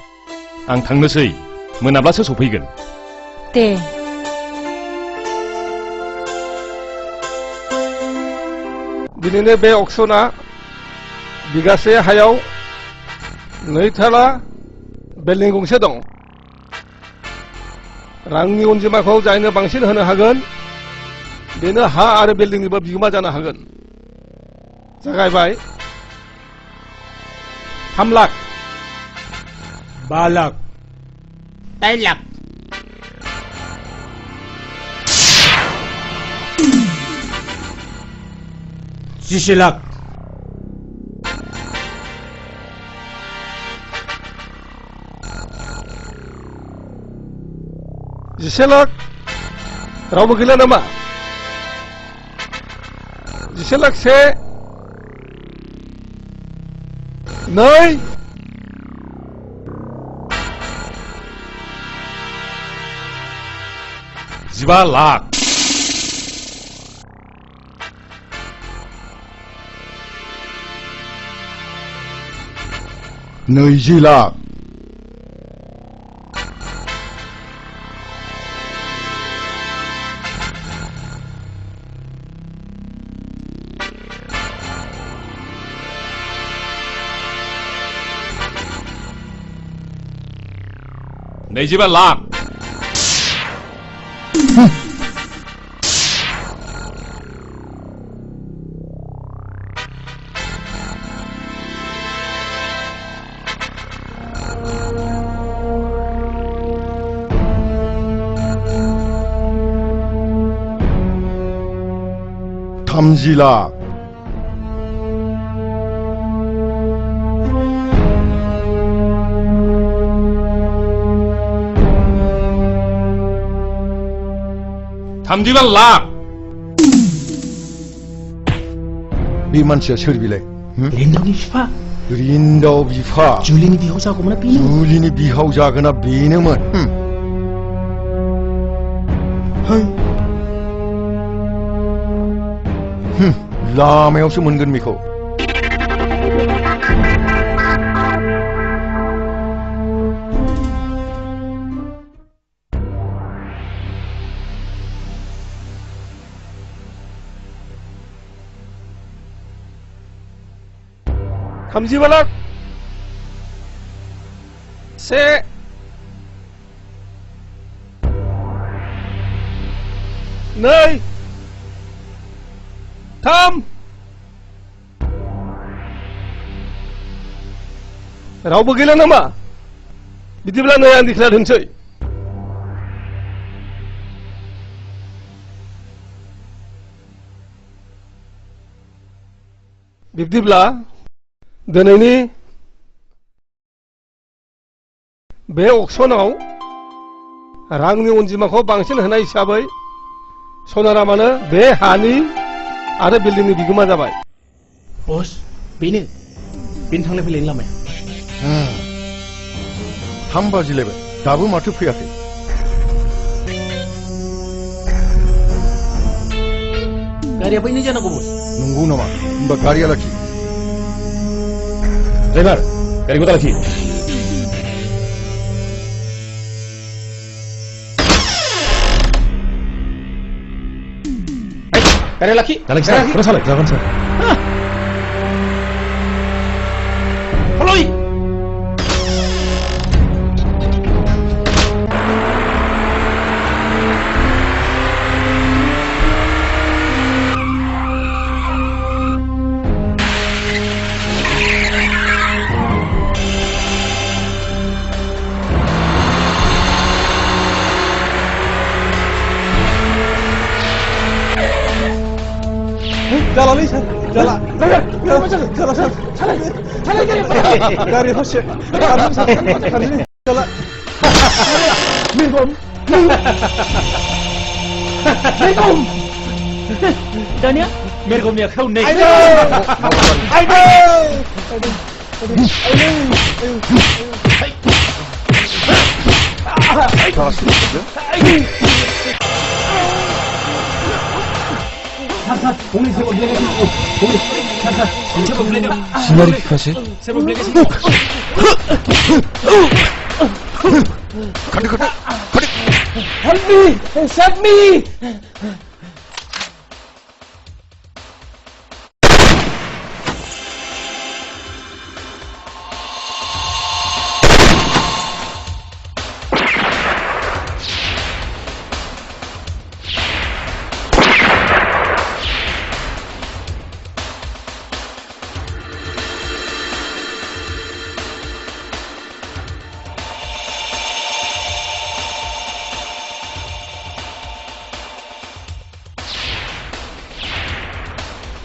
आं थांनोसै मोनाब्लासो सफैगोन दे दिनैनो बे अक्सना बिगासे हायाव 2 थाला बिल्डिं गंसे दं रांनि अनजिमाखौ जायनो बांसिन होनो हागोन बेनो हा आरो बिल्डिंनिबो बिगोमा जानो हागोन जागायबाय 3 लाख 5 लाख 3 लाख 10 लाख 10 लाख रावबो गैला नामा 10 लाख से 2 15 लाख 20 लाख 30 25 लाख थामजि लाख थामजिबा लाख बे मानसिया सोर बिलाय रिन्दावनि बिफा रिन्दाव बिफा जुलिनि बिहाव जागौमोन बेनो जुलिनि बिहाव जागोना बेनोमोन लामायावसो मोनगोन बेखौ थामजिबा लाख से नै थाम रावबो गैला नामा बिदिब्ला नै आं दिक्लार होनोसै बिब्दिब्ला दिनैनि बे अक्सनाव रांनि अनजिमाखौ बांसिन होनाय हिसाबै सनारामानो बे हानि आरो बिल्डिंनि बिगोमा जाबाय बस बेनो थांलाय फैलायनि लामाया 3 बाजिलायबाय दाबो माथो फैयाखै गारिया बैनो जानांगौ बस नंगौ नामा होमबा गारिया लाखि ड्राइभार गारिखौ दा लाखि गारिया लाखि terus salah jangan salah halo jalan nih jalan dari host jalan minum Dania मेरे को मैं खाऊं नहीं Sinar dikasih. Help me! Save me!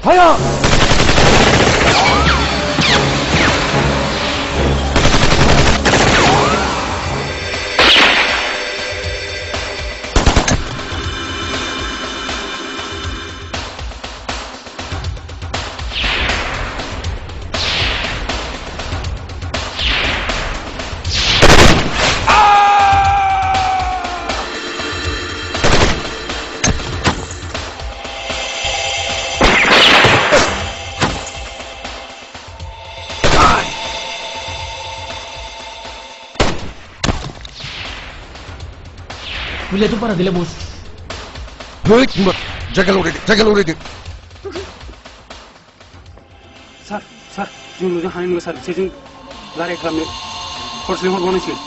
Fire! Boleh tu para dile bos. Wait, jaga lori. Sir, जों नुजों हानाय नङा सार बिसोरजों रायलाय खालामनो हरसे हर बावनांसिगोन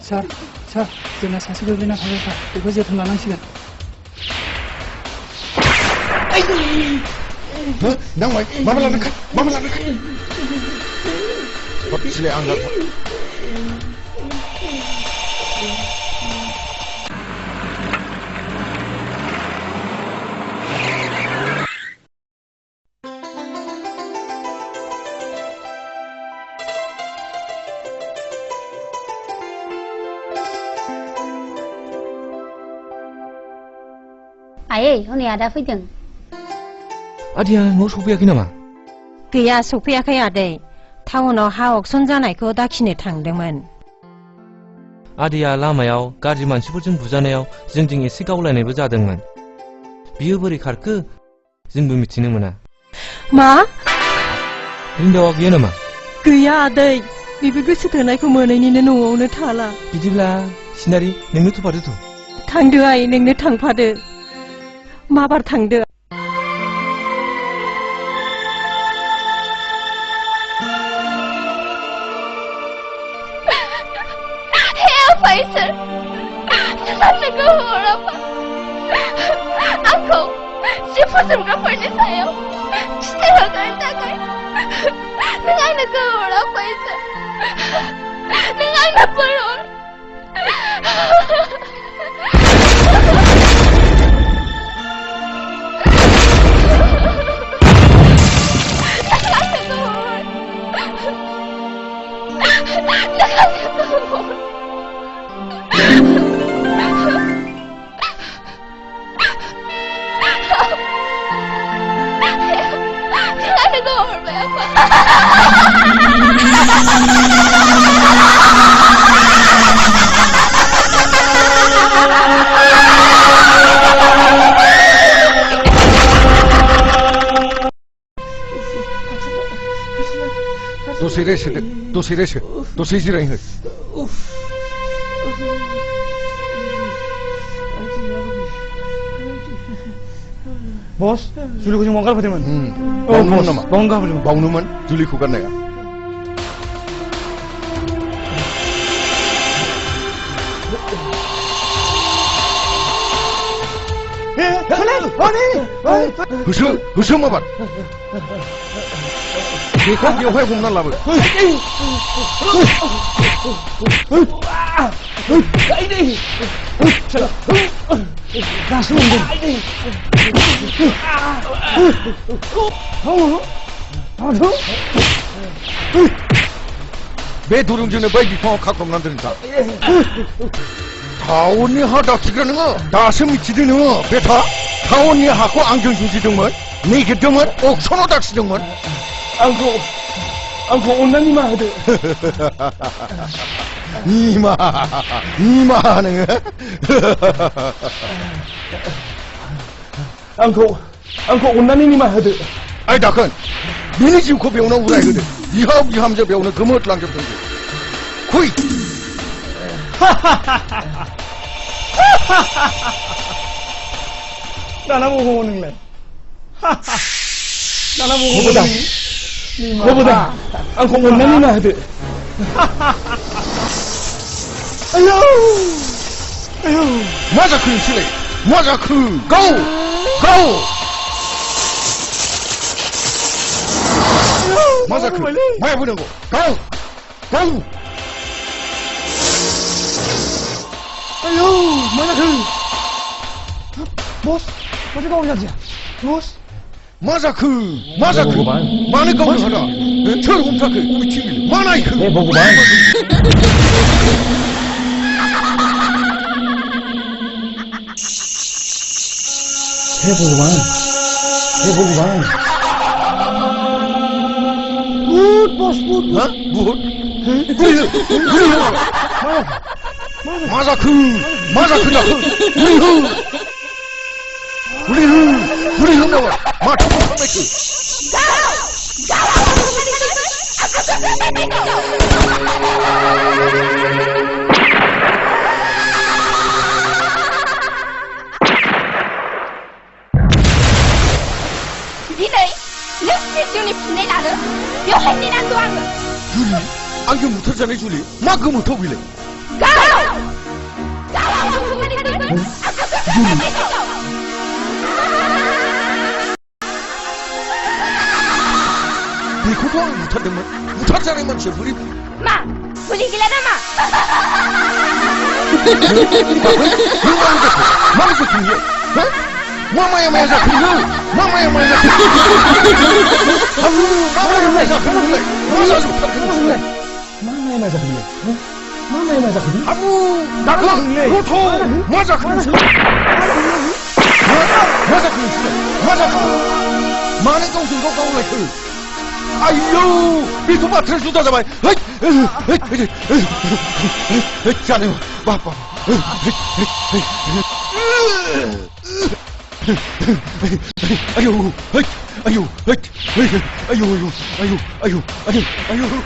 सार जोंना सासे गोग्लैना थाबाय सार बेखौ जोथोन लानांसिगोन नांबाय माबा लानांखाय सिलाय आं आयै हनै आदा फैदों आदैया न'आव सफैयाखै नामा गैया सफैयाखै आदै टाउनाव हा अक्सन जानायखौ दाखिनो थांदोंमोन आदैया लामायाव गाज्रि मानसिफोरजों बुजानायाव जोंजों एसे गावलायनायबो जादोंमोन बियो बोरै खारखो जोंबो मिथिनो मोना मा रिन्दावा गैया नामा गैया आदै बेबो गोसो थोनायखौ मोनैनिनो न'आवनो थाला बिदिब्ला सिनारि नोंनो थुफादोथ' थांदो आइ नोंनो थांफादो माबार थांदो Faisal, sasaja kau orang apa? Aku siapa semoga pernah saya, saya akan takai. Dengan kau orang Faisal, dengan peron. दसे रेस्ट दसे जिरायहो बस जुलिखौ जों बावनो गारबोदोंमोन बावनोमोन नामा बावनो गारबोदोंमोन बावनोमोन जुलिखौ गारनाया होसो माबार बेखौ बेवहाय हमना लाबो दासो मोनदों बे दुरुंजोंनो बै बिफाङाव खाख्रबनानै दोनखा टाउननि हा दाखिग्रा नोङो दासो मिथिदों नोङो बेथा टाउननि हाखौ आंजों जुजिदोंमोन नेगिरदोंमोन अक्सनाव दाखिदोंमोन आंखौ अननानै निमाहा होदो निमाहा नोङो आंखौ अननानै निमाहा होदो आइ दाखोन बिनि जिउखौ बेयावनो उराय होदो बिहाव बिहामजो बेयावनो गोमोरलांजोबदों खुइ दाना बबाव नोंलाय दाना बबाव आंखौ अननानै निमाहा होदो आयौ मा जाखो नोंसोरलाय मा जाखो गाव मा जाखो माया बोनांगौ गाव आयौ मा जाखो बस माथो गावनो जादिया बस मा जाखो मानो गावनो हाला सोर हमथाखो बबेथिं मा नायखो हे भगवान भुत बस भुत मा जाखो दाखो बुरि हो नामा माथो खालामनायखो दिनै नों जिउनि फिननाय लानो बेवहाय नेनानै दं आङो जुलि आंजों बुथारजानाय जुलि मा गोमोथाव बिलाय बेखौथ' आं बुथारदोंमोन बुथारजानाय मानसिया बोरै मा बुलि गैला नामा मा जाखो बियो मा माया माया जाखो बियो मा माया माया जाखो मा माया माया जाखो नोंलाय मा जाजोबथारखो नोंलाय मा माया माया जाखो बियो मा माया माया जाखो बियो आबु दाखा गथ' मा जाखो नोंसोर मा जाखो नोंसोर मा जाखो मानो गावजों गाव गावलायखो आयौ बेथ' बाथ्राया जुदा जाबाय जानो बाप आयौ आयौ आयौ आयौ आयौ आयौ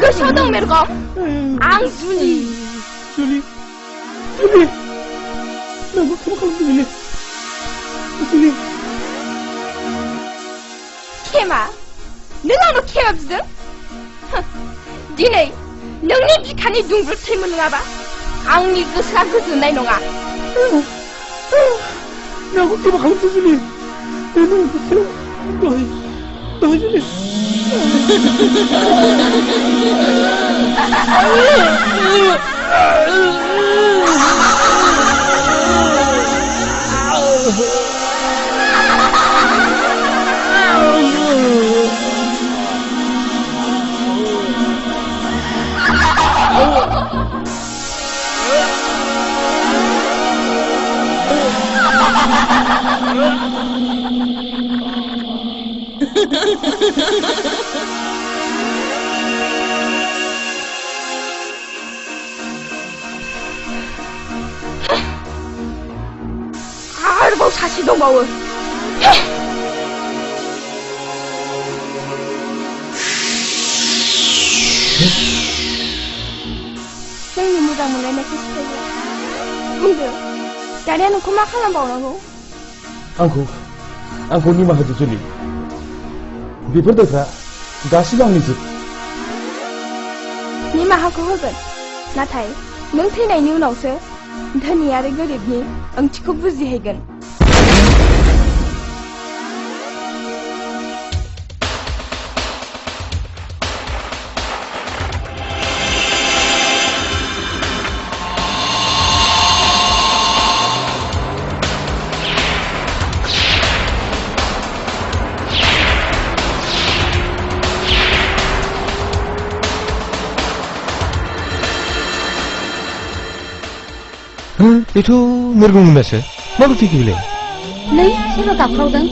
गोसोआव दं मेरगौ आं जुलि नोंखौ खेमा खालामदों जुलि खेमा नों आंनाव खेमा बिदों दिनै नोंनि बिखानि दुंब्रुद थै मोनलोङाबा आंनि गोसोआ गोजोननाय नङा नोंखौ खेमा खालामदों जुलि दहाय जुलि आरोबाव सासे दंबावो जोंनि मोजां मोनलायनायखौ सिफायबाय बुंदो दानिया नोंखौ मा खालामबावनांगौ आंखौ निमाहा होदो जुलि बेफोर दायफ्रा गासिबो आंनि जोब निमाहाखौ होगोन नाथाय नों थैनायनि उनावसो धोनि आरो गोरिबनि ओंथिखौ बुजिहैगोन बेथ' मिरगंनि मासो माबोरै थैखो बेलाय नै सोरबा गाबख्रावदों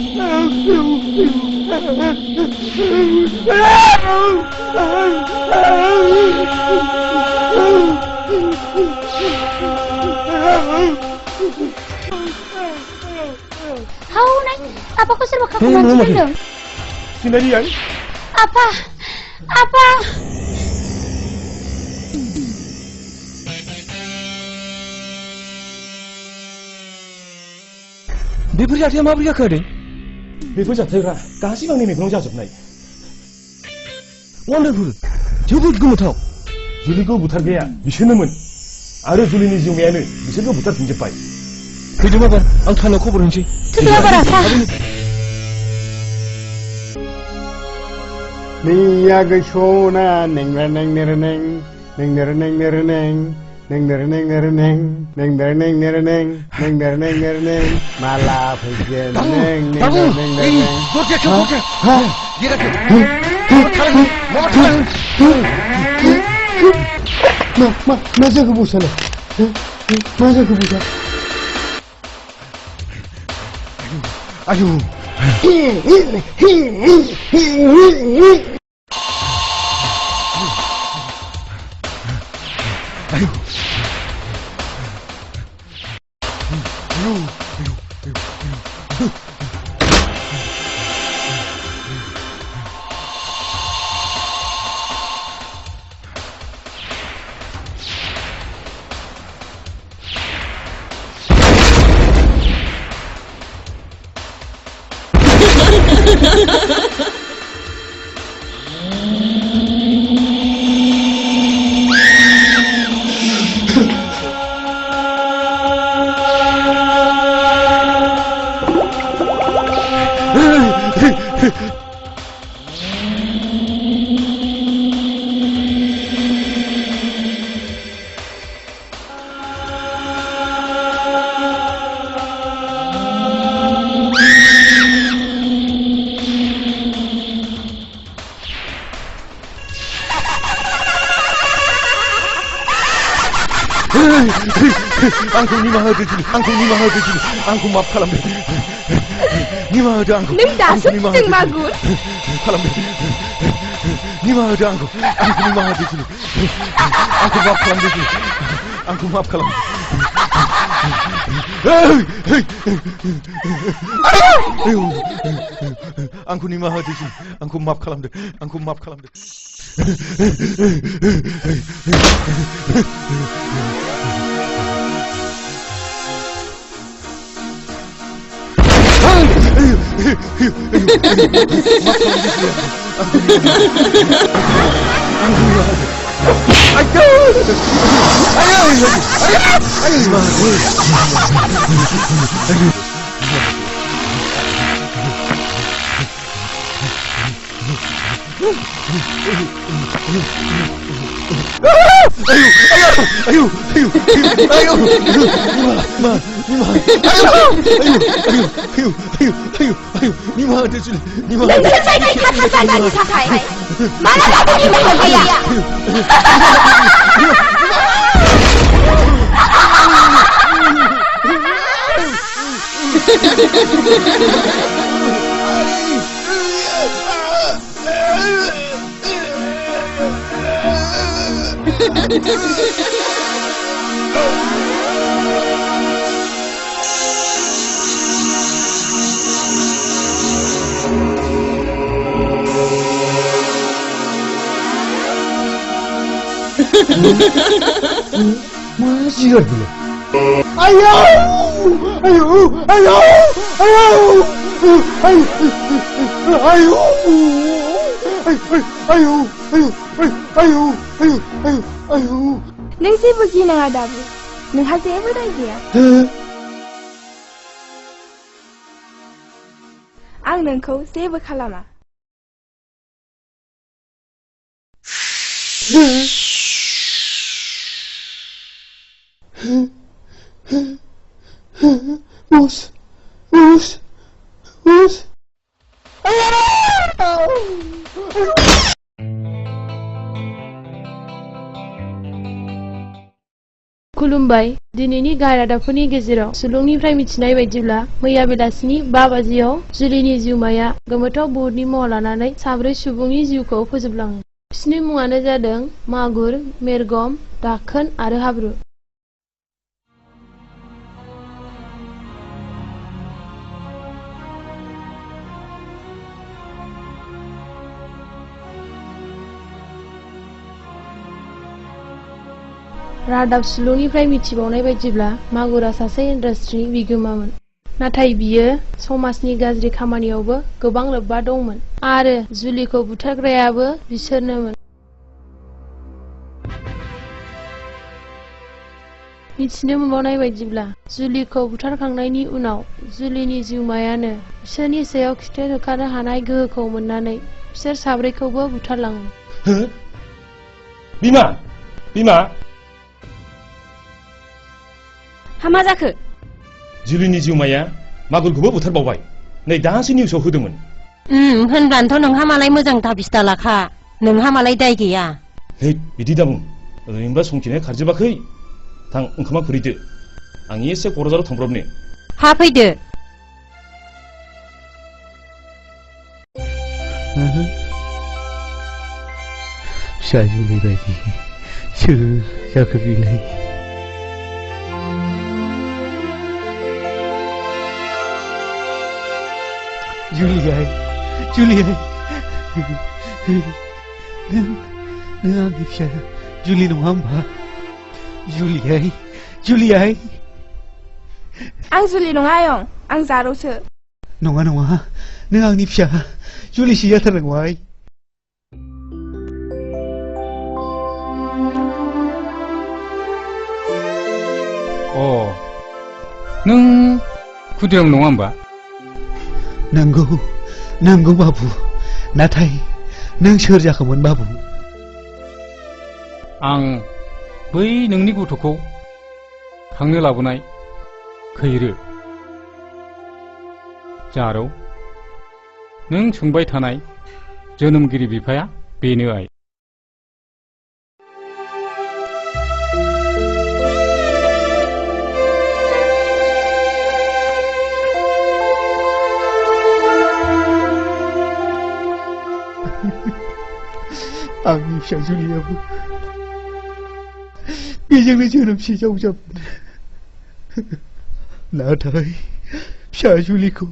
हाउनाय आपाखौ सोरबा खाखुमानोसो दोनदों सिनारियां आपा आपा बेफोर जाथाया माबोरै जाखो आदै बेफोर जाथायफ्रा गासिबो आंनि मेगनाव जाजोबनाय वान्डारफुल जोबोद गोमोथाव जुलिखौ बुथारग्राया बिसोरनोमोन आरो जुलिनि जिउमायानो बिसोरखौ बुथारफिनजोब्बाय फैदो बाबा आं थानाव खबर होनोसै Niya gashona neng neng neng neng neng neng neng neng malah pergi neng masa kebusan masa kebusan ayo Angku nimaha dulu, angku maaf kalam deh. Nimaha deh angku. Nim dasar cing magur. Kalam deh. Nimaha deh angku nimaha dulu. Angku maaf kalam deh. Angku maaf kalam. Angku nimaha dulu. Angku maaf kalam deh. Angku maaf kalam deh. Masih ada dulu. Ayo, ayo, ayo, ayo, ayo, ayo, ayo, ayo, ayo, ayo. Neng sih begini ada bu. Neng hati apa lagi ya? Ang nengkau sih berkalama. Mus. खुलुमबाय दिनैनि गाहाय रादाबफोरनि गेजेराव सुलुंनिफ्राय मिथिनाय बायदिब्ला मैया बेलासिनि 5 बाजियाव जुलिनि जिउमाया गोमोथाव बुहुतनि महर लानानै साब्रै सुबुंनि जिउखौ फोजोबलाङो। बिसोरनि मुङानो जादों मागुर, मेरगम, दाखोन आरो हाब्रु। रादाब सुलुंनिफ्राय मिथिबावनाय बायदिब्ला मागुरा सासे इन्डास्ट्रिनि बिगोमामोन, नाथाय बियो समाजनि गाज्रि खामानियावबो गोबां लोब्बा दंमोन आरो जुलिखौ बुथारग्रायाबो बिसोरनोमोन। मिथिनो मोनबावनाय बायदिब्ला जुलिखौ बुथारखांनायनि उनाव जुलिनि जिउमायानो बिसोरनि सायाव खिथेर होखारनो हानाय गोहोखौ मोननानै बिसोर साब्रैखौबो बुथारलाङो। हो? बिमा बिमा हामा जाखो? जुलिनि जिउमाया मागुरखौबो बुथारबावबाय। नै दासो निउसाव होदोंमोन। होनब्लानोथ' नोंहा मालाय मोजां दाबिस्ता लाखा। नोंहा मालाय दाय गैया। है बिदि दा बुं। ओरैनोबा संखिनाया खारजोबाखै। थां ओंखामा खुरैदो। आं एसे क'क्राझाराव थांब्रबनि। हा फैदो। फिसा जुलि बायदि सोर जाखो बेलाय? जुलियाय जुलियाय नों आंनि फिसा जुलि नङा होमबा? जुलियाय जुलियाय आं जुलि नङा आयं, आं जारौसो। नङा नङा, नों आंनि फिसा जुलिसो जाथारनांगौहाय। अ नों खुदिराम नङा होमबा? नंगौ नंगौ बाबु, नाथाय नों सोर जाखोमोन बाबु? आं बै नोंनि गथ'खौ खांनो लाबोनाय खैरो। जारौ, नों सोंबाय थानाय जोनोमगिरि बिफाया बेनो आइ। आंनि फिसा जुलियाबो बेजोंनो जोनोमसे जावजाबोन। नाथाय फिसा जुलिखौ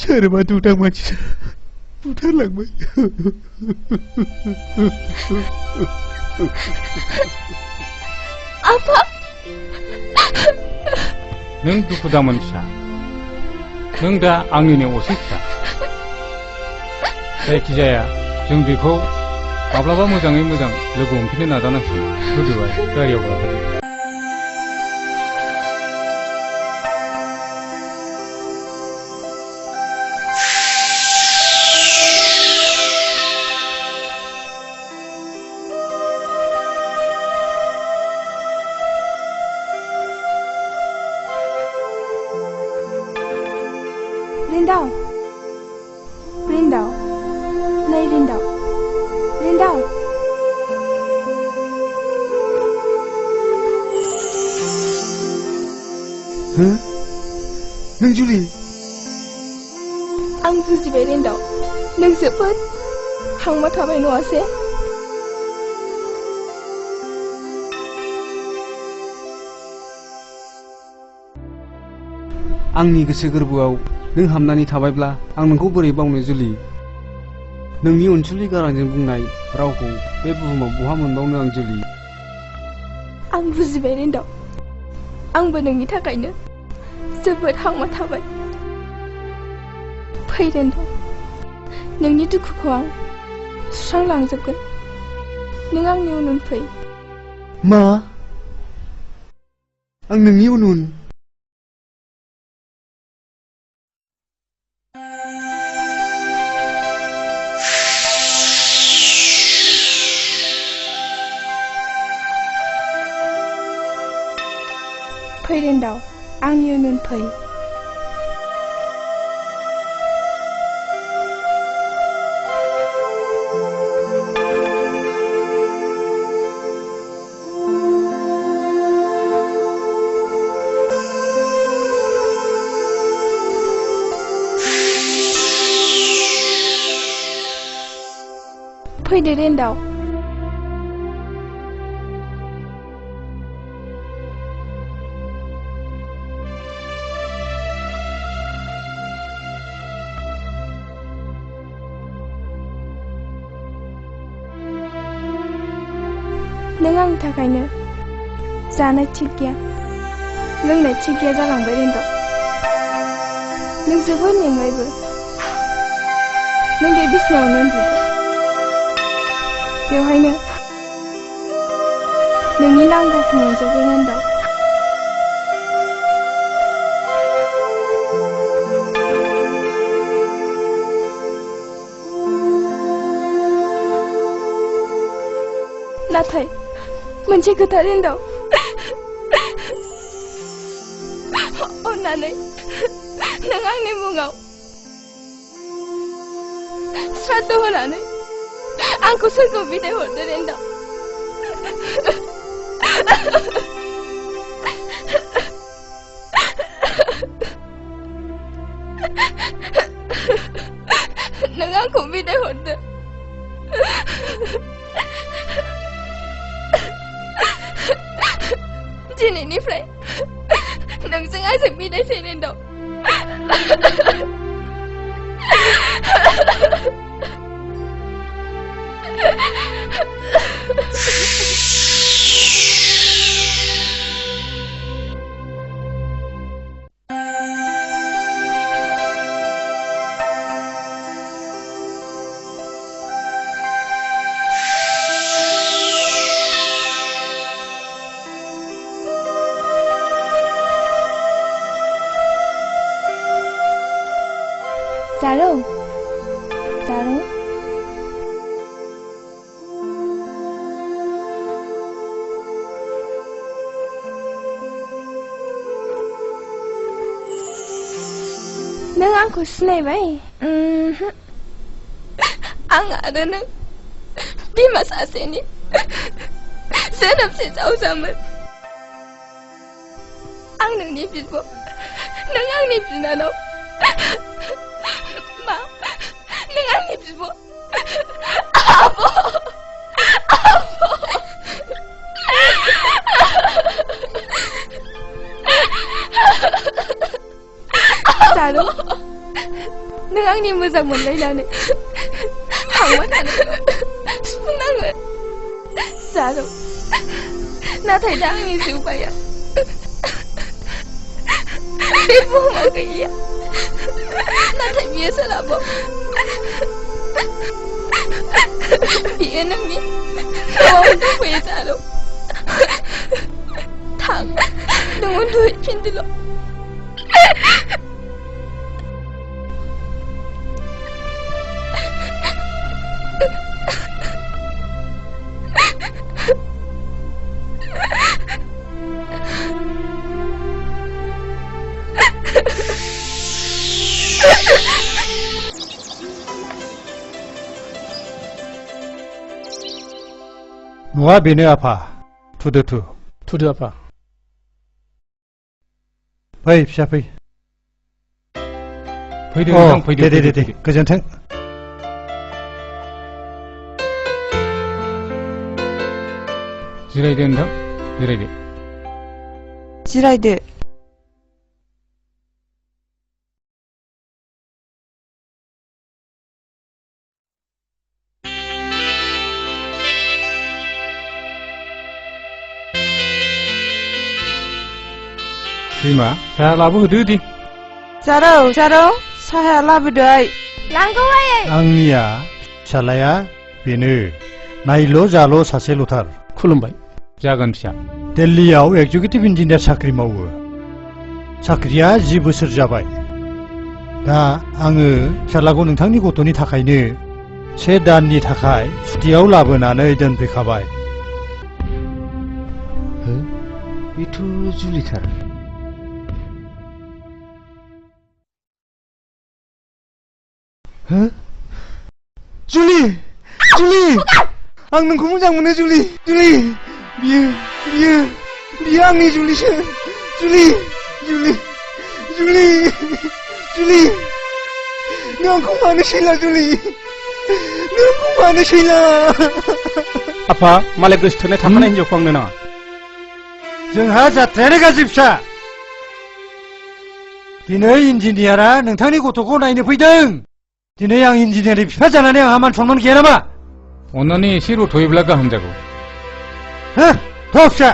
सोरबा दुथां मानसिया बुथारलांबाय। आफा, नों दुखु दामोन फिसा। नों दा आंनिनो असे फिसा। जायखिजाया जों बेखौ माब्लाबा मोजाङै मोजां लोगो हमफिननो नाजानांसिगोन। गोदोहाय गारियाव गाखोदो। Rindaw, Rindaw, Nay Rindaw, Rindaw. नों जुलि? आं बुजिबाय रिन्दाव, नों जोबोद हांमा थाबाय नङासे? आंनि गोसो गोरबोआव नों हाबनानै थाबायब्ला आं नोंखौ बोरै बावनो जुलि? नोंनि अनसुलि गारांजों बुंनाय रावखौ बे बुहुमाव बहा मोनबावनो आं जुलि? आं बुजिबाय रिन्दाव, आंबो नोंनि थाखायनो जोबोद हांमा थाबाय। फै रिन्दाव, नोंनि दुखुखौ आं सुस्रांलांजोबगोन। नों आंनि उन उन फै। मा? आं नोंनि उन उन? फै रिन्दाव, आंनि उन उन फै। फैदो रिन्दाव। नों आंनि थाखायनो जानाय थिग गैया, लोंनाय थिग गैया जालांबाय रिन्दाव। नों जोबोद मेंबायबो। नों बे बिसिनायावनो उन्दुदो। बेवहायनो नोंनि नांगौखौ मोनजोबगोन रिन्दाव। मोनसे खोथा रिन्दाव अन्नानै नों आंनि मुङाव श्राद्ध होनानै आंखौ सोरगोआव बिदाय हरदो रिन्दाव नों आंखौ बिदाय हरदो दिनैनिफ्राय नोंजों आंजों बिदायसै रिन्दाव जारौ जारौ नों आंखौ सिनायबाय आं आरो नों बिमा सासेनि जोनोमसे जावजामोन आं नोंनि बिब' नों आंनि बिनानाव मा नों आंनि बिब' आब' जारौ नों आंनि मोजां मोनलायनानै हांमा थानो सुफुंनांगोन जारौ नाथाय दा आंनि जिउबाया बे बुहुमाव गैया नाथाय बियो सोलाबाव बियो नोंनि न'आव दंफैयो जारौ थां नों उन्दुहैफिनदोल' न'आ बेनो आफा थुदो थुदो आफा फै फिसा फै फैदो नोंथां फैदो दे गोजोन्थों जिरायदो नोंथां जिरायदो जिरायदो बिमा साहा लाबोहोदो दे जारौ साहाया लाबोदो आइ लांगौ आयै आंनिया फिसालाया बेनो नायल' जाल' सासेल'थार खुलुमबाय जागोन फिसा दिल्लीयाव एक्जिकिउटिभ इन्जिनियार साख्रि मावो साख्रिया 10 बोसोर जाबाय दा आङो फिसालाखौ नोंथांनि गथ'नि थाखायनो 1 दाननि थाखाय सुटियाव लाबोनानै दोनफैखाबाय बेथ' जुलिथार जुलि आं नोंखौ मोजां मोनो जुलि बियो आंनि जुलिसो जुलि नों आंखौ मानो सैला जुलि नों आंखौ मानो सैला आफा मालाय गोसो थोनाय थाखानाय हिनजावखौ आंनो नाङा जोंहा जाथ्रायानो गाज्रि फिसा दिनै इन्जिनियारा नोंथांनि गथ'खौ नायनो फैदों दिनै आं इन्जिनियारनि बिफा जानानै आंहा मान सनमान गैया नामा अन्नानै एसे रथ'योब्ला गाहाम जागौ थ' फिसा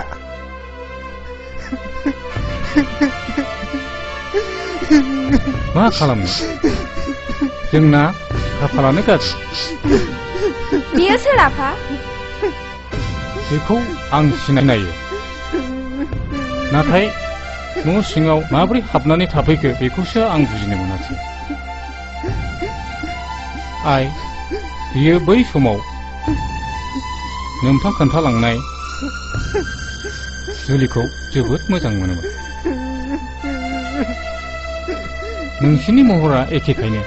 मा खालामनो जोंना खाफालानो गाज्रि बियो सोर आफा बेखौ आं सिनायो नाथाय न' सिङाव माबोरै हाबनानै थाफैखो बेखौसो आं बुजिनो मोनासै आइ बियो बै समाव नोंथां खोन्थालांनाय जुलिखौ जोबोद मोजां मोनोमोन। नोंसिनि महरा एखेखायनो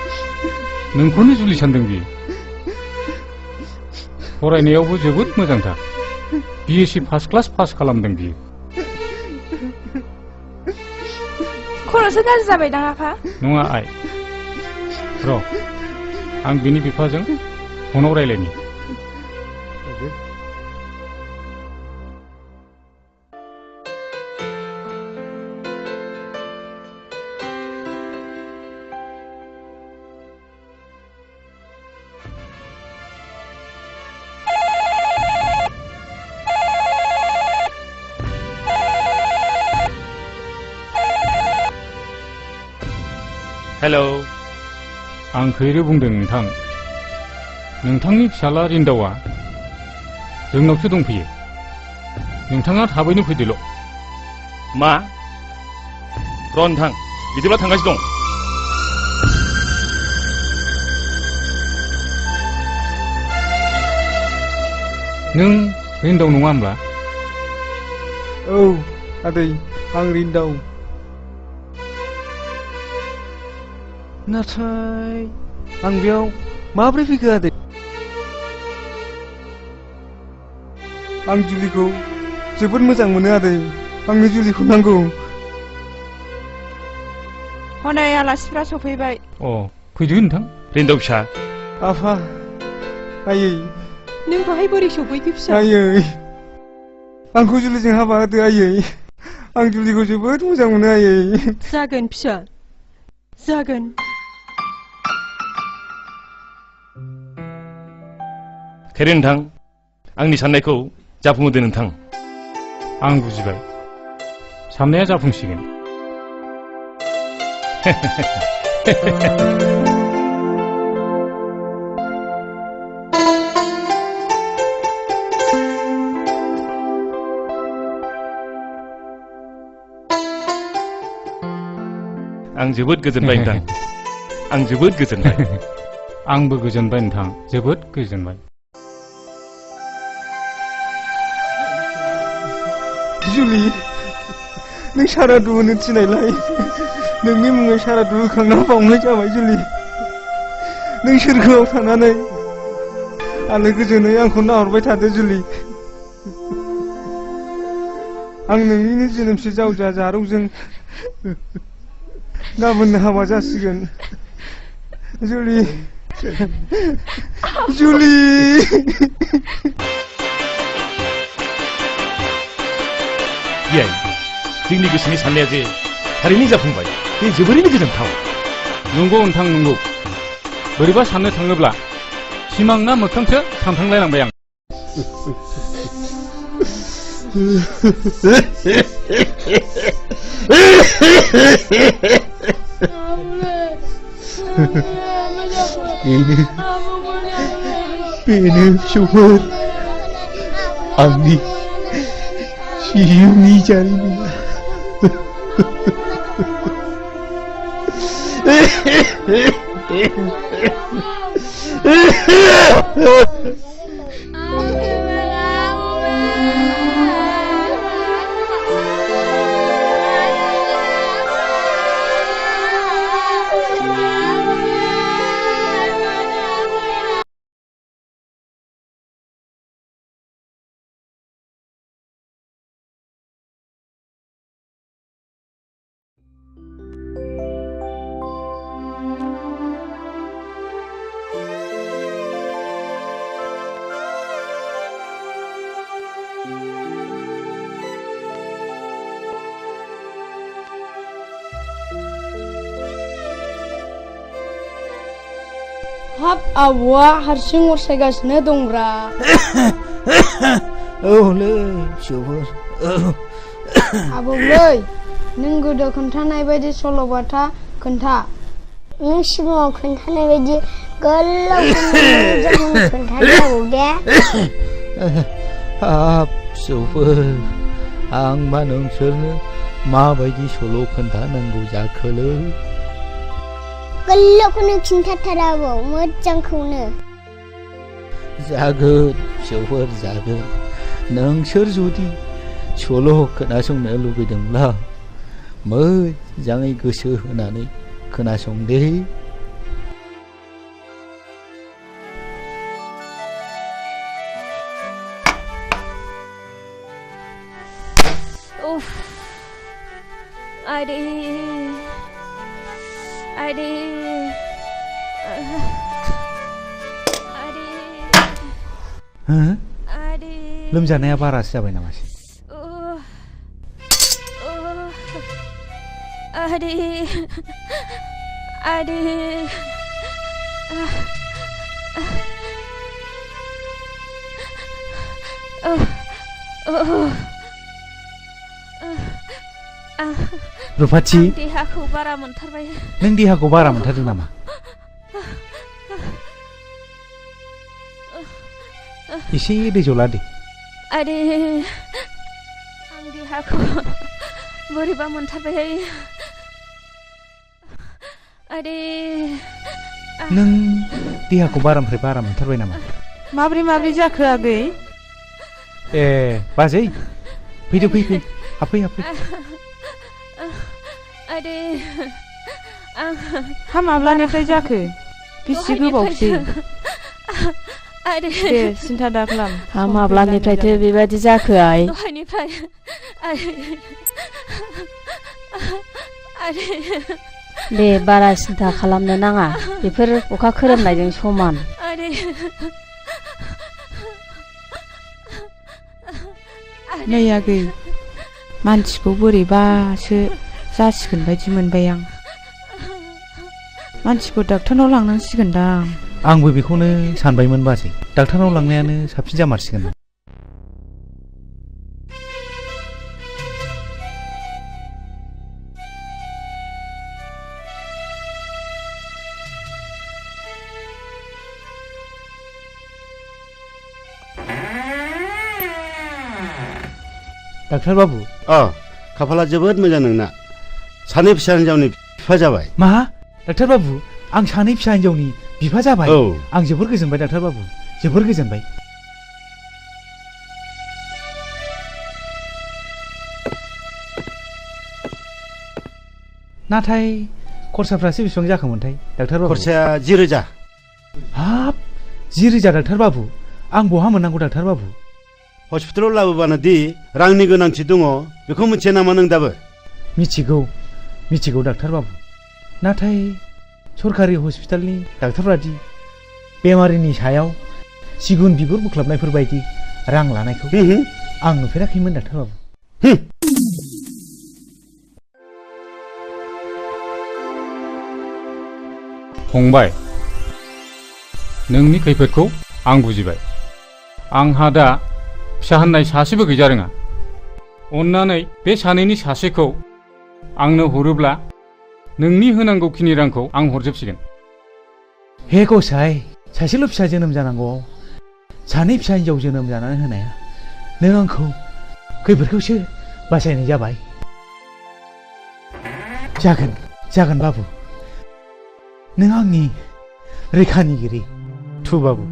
नोंखौनो जुलि सानदों बियो। फरायनायावबो जोबोद मोजांथार। BSc फार्स्ट क्लास पास खालामदों बियो। खर'सो गाज्रि जाबायदां आफा? नङा आइ, र' आं बिनि बिफाजों फनाव रायलायनि। हेलौ, आं खैरो बुंदों नोंथां। नोंथांनि फिसाला रिन्दावा जोंनावसो दंफैयो। नोंथाङा थाबैनो फैदोल'। मा? र' नोंथां, बिदिब्ला थांगासिनो दं। नों रिन्दाव नङा होमब्ला? औ आदै, आं रिन्दाव। नाथाय आं बेयाव माब्रै फैखो आदै? आं जुलिखौ जोबोद मोजां मोनो आदै। आंनो जुलिखौ नांगौ। हनै आलासिफ्रा सफैबाय। अ, फैदो नोंथां। रिन्दाव फिसा। आफा, आयै। नों बाहाय बोरै सफैखो फिसा? आयै, आंखौ जुलिजों हाबा होदो आयै। आं जुलिखौ जोबोद मोजां मोनो आयै। जागोन फिसा, जागोन। खैरो नोंथां, आंनि साननायखौ जाफुंहोदो नोंथां। आं बुजिबाय। साननाया जाफुंसिगोन। आं जोबोद गोजोनबाय नोंथां। आं जोबोद गोजोनबाय। आंबो गोजोनबाय नोंथां, जोबोद गोजोनबाय। जुलि, नों सारादु होनो थिनायलाय नोंनि मुङै सारादु होखांना बावनाय जाबाय जुलि। नों सोरगोआव थानानै आलो गोजोनै आंखौ नाहरबाय थादो जुलि। आं नोंनिनो जोनोमसे जावजा जारौजों गाबोननो हाबा जासिगोन। जुलि, जुलि। बियाय, जोंनि गोसोनि साननाया जे थारैनो जाफुंबाय, बे जोबोरैनो गोजोनथाव। नंगौ नोंथां, नंगौ। बोरैबा साननो थाङोब्ला सिमां ना मोखांसो सानफ्लांलायलांबाय आं। बेनो फिसौफोर, आंनि जिउनि जारिमिना। हाब, आबौआ हारसिं अरसायगासिनो दंब्रा। औलै फिसौफोर, आबौलै, नों गोदो खोन्थानाय बायदि सल'बाथा खोन्था। नों सिगाङाव खोन्थानाय बायदि गोलाव खोन्थादो आबौ दे। हाब फिसौफोर, आंबा नोंसोरनो माबायदि सल' खोन्थानांगौ जाखोलै? गोलावखौनो खिन्थाथार आबौ, मोजांखौनो। जागोन फिसौफोर, जागोन। नोंसोर जुदि सल' खोनासंनो लुबैदोंब्ला मोजाङै गोसो होनानै खोनासंदे। Adi. Adi. Adi. Adi. लोमजानाया बारासो जाबाय नामासै? Adi. Adi. रुफाथि, देहाखौ बारा मोनथारबाय। नों देहाखौ बारा मोनथारदों नामा? एसे दै जला दे। आदे आं देहाखौ बोरैबा मोनथारबायहाय। आदे नों देहाखौ बारानिफ्राय बारा मोनथारबाय नामा? माब्रै जाखो आगै? ए बाजै, फैदो फै हाबफै हाबफै। आदे हा माब्लानिफ्राय जाखो? बेसे गोबावसै? दे सिन्था दा खालाम। हा माब्लानिफ्रायथो बेबायदि जाखो आइ? दहायनिफ्राय। दे बारा सिन्था खालामनो नाङा, बेफोर अखा खोरोमनायजों समान। नै आगै, मानसिखौ बोरैबासो जासिगोन बायदि मोनबाय आं। मानसिखौ डाक्टारनाव लांनांसिगोनदां। आंबो बेखौनो सानबायमोन बाजै, डाक्टारनाव लांनायानो साबसिन जामारसिगोन। डाक्टार बाबु। खाफाला जोबोद मोजां नोंना, सानै फिसा हिनजावनि बिफा जाबाय। मा? डाक्टार बाबु, आं सानै फिसा हिनजावनि बिफा जाबाय? औ। आं जोबोर गोजोनबाय डाक्टार बाबु, जोबोर गोजोनबाय। नाथाय खरसाफ्रासो बेसेबां जाखोमोनथाय डाक्टार बाबु? खरसाया 10,000। हाब, 10,000 डाक्टार बाबु, आं बहा मोननांगौ डाक्टार बाबु? हस्पिटालाव लाबोबानो दि रांनि गोनांथि दङ, बेखौ मिथिया नामा नों दाबो? मिथिगौ डाक्टार बाबु, नाथाय सरकारि हस्पिटालनि डाक्टारफ्रा दि बेमारिनि सायाव सिगुन बिगुर बोख्लाबनायफोर बायदि रां लानायखौ आं नुफेराखैमोन डाक्टार बाबु। फंबाय, नोंनि खैफोदखौ आं बुजिबाय। आंहा दा फिसा होननाय सासेबो गैजा रोङा। अन्नानै बे सानैनि सासेखौ आंनो हरोब्ला नोंनि होनांगौखिनि रांखौ आं हरजोबसिगोन। हे गसाइ, सासेल' फिसा जोनोम जानांगौ, सानै फिसा हिनजाव जोनोम जानानै होनाया नों आंखौ खैफोदखौसो बासायनाय जाबाय। जागोन बाबु, नों आंनि रैखानिगिरि। थु बाबु।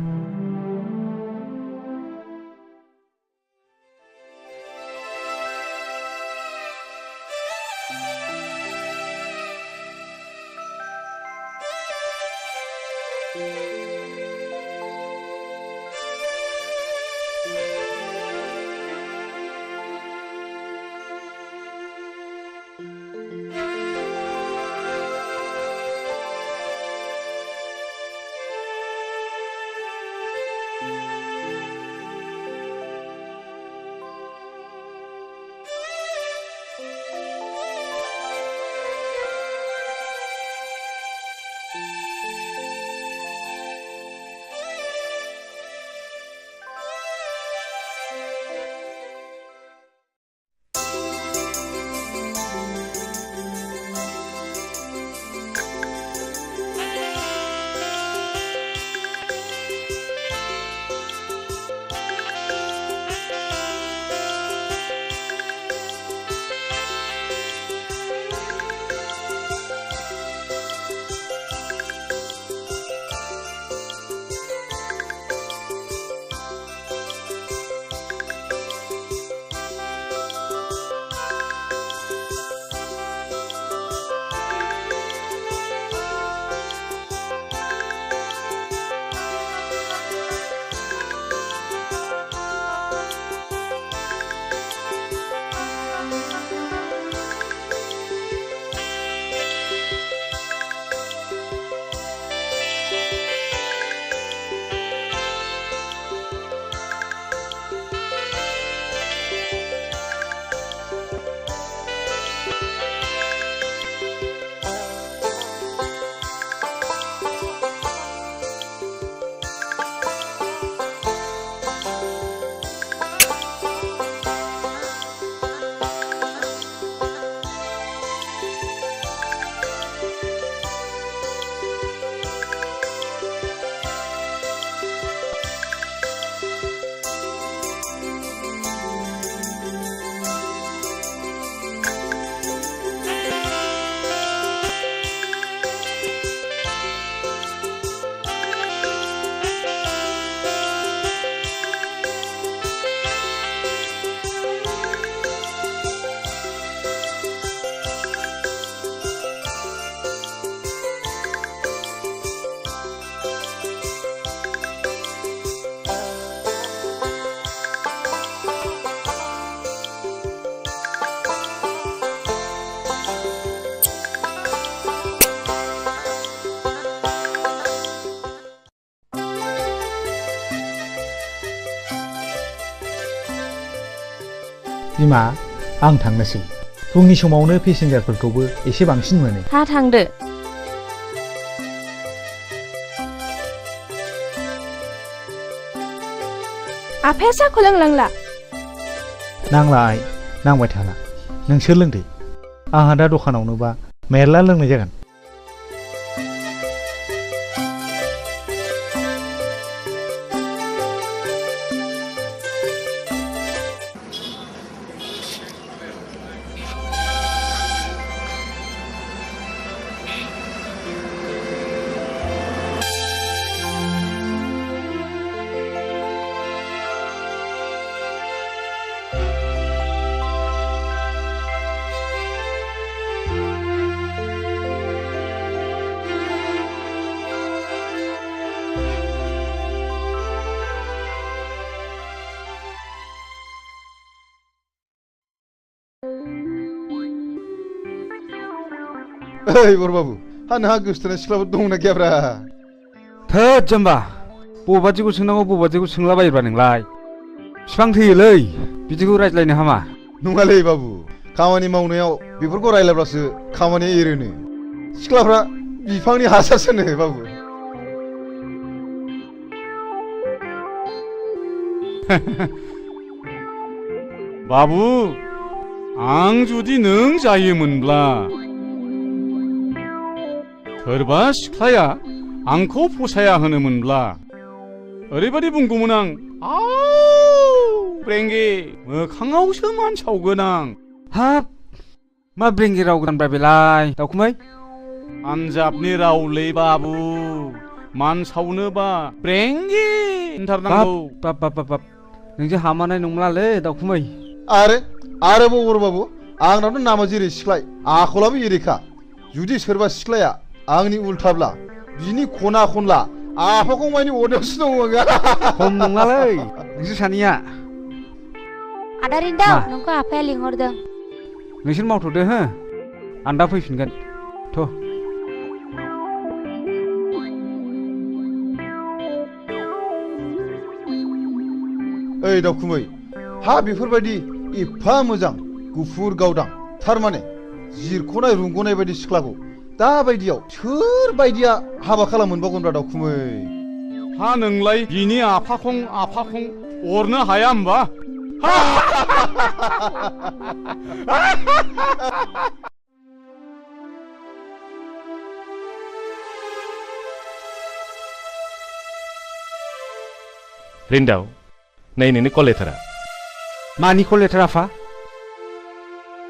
बिमा आं थांनोसै फुंनि समावनो पेसेन्जारफोरखौबो एसे बांसिन मोनो हा थांदो आफाया साहाखौ लोंलांला नांला आइ नांबाय थाला नोंसोर लोंदो आंहा दा दखानावनोबा मेरला लोंनाय जागोन ओइ बरबाबु हा नोंहा गोसोथोनाय सिख्लाफोर दंना गैयाब्रा थोद जाम्बा बबादिखौ सोंनांगौ बबादिखौ सोंलाबायोब्रा नोंलाय बिफां थैयोलै बिदिखौ रायज्लायनो हामा नङालै बाबु खामानि मावनायाव बेफोरखौ रायलायब्लासो खामानिया एरोनो सिख्लाफ्रा बिफांनि हासारसोनो बाबु बाबु आं जुदि नों जायोमोनब्ला सोरबा सिख्लाया आंखौ फसाया होनोमोनब्ला ओरैबायदि बुंगौमोन आं आव ब्रेंगे मोखाङावसो मानसावगोन आं हाब मा ब्रेंगे राव गानब्रा बेलाय दावखुमै पान्जाबनि रावलै बाबु मानसावनोबा ब्रेंगे होनथारनांगौ बाब बाब बाब बाब नोंजों हामानाय नंलालै दावखुमै आरोबाव बरबाबु आंनावथ' नामा जेरै सिख्लाय आखलाबो एरैखा जुदि सोरबा सिख्लाया आंनि उल्थाब्ला बिनि खना खनला आफाखौ मानि अरनायावसो दङ खम नङालै नोंसोर सानैया आदा रिन्दाव नोंखौ आफाया लिंहरदों नोंसोर मावथ'दो हो आं दा फैफिनगोन थ' ओइ दावखुमै हा बेफोरबायदि एफा मोजां गुफुर गावदां थारमाने जिरख'नाय रुंग'नाय बायदि सिख्लाखौ दा बायदियाव सोर बायदिया हाबा खालामोनबावगोनब्रा दावखुमै हा नोंलाय बिनि आफाखं अरनो हाया होमबा रिन्दाव नै नोंनि कल लेटारा मानि कल लेटार आफा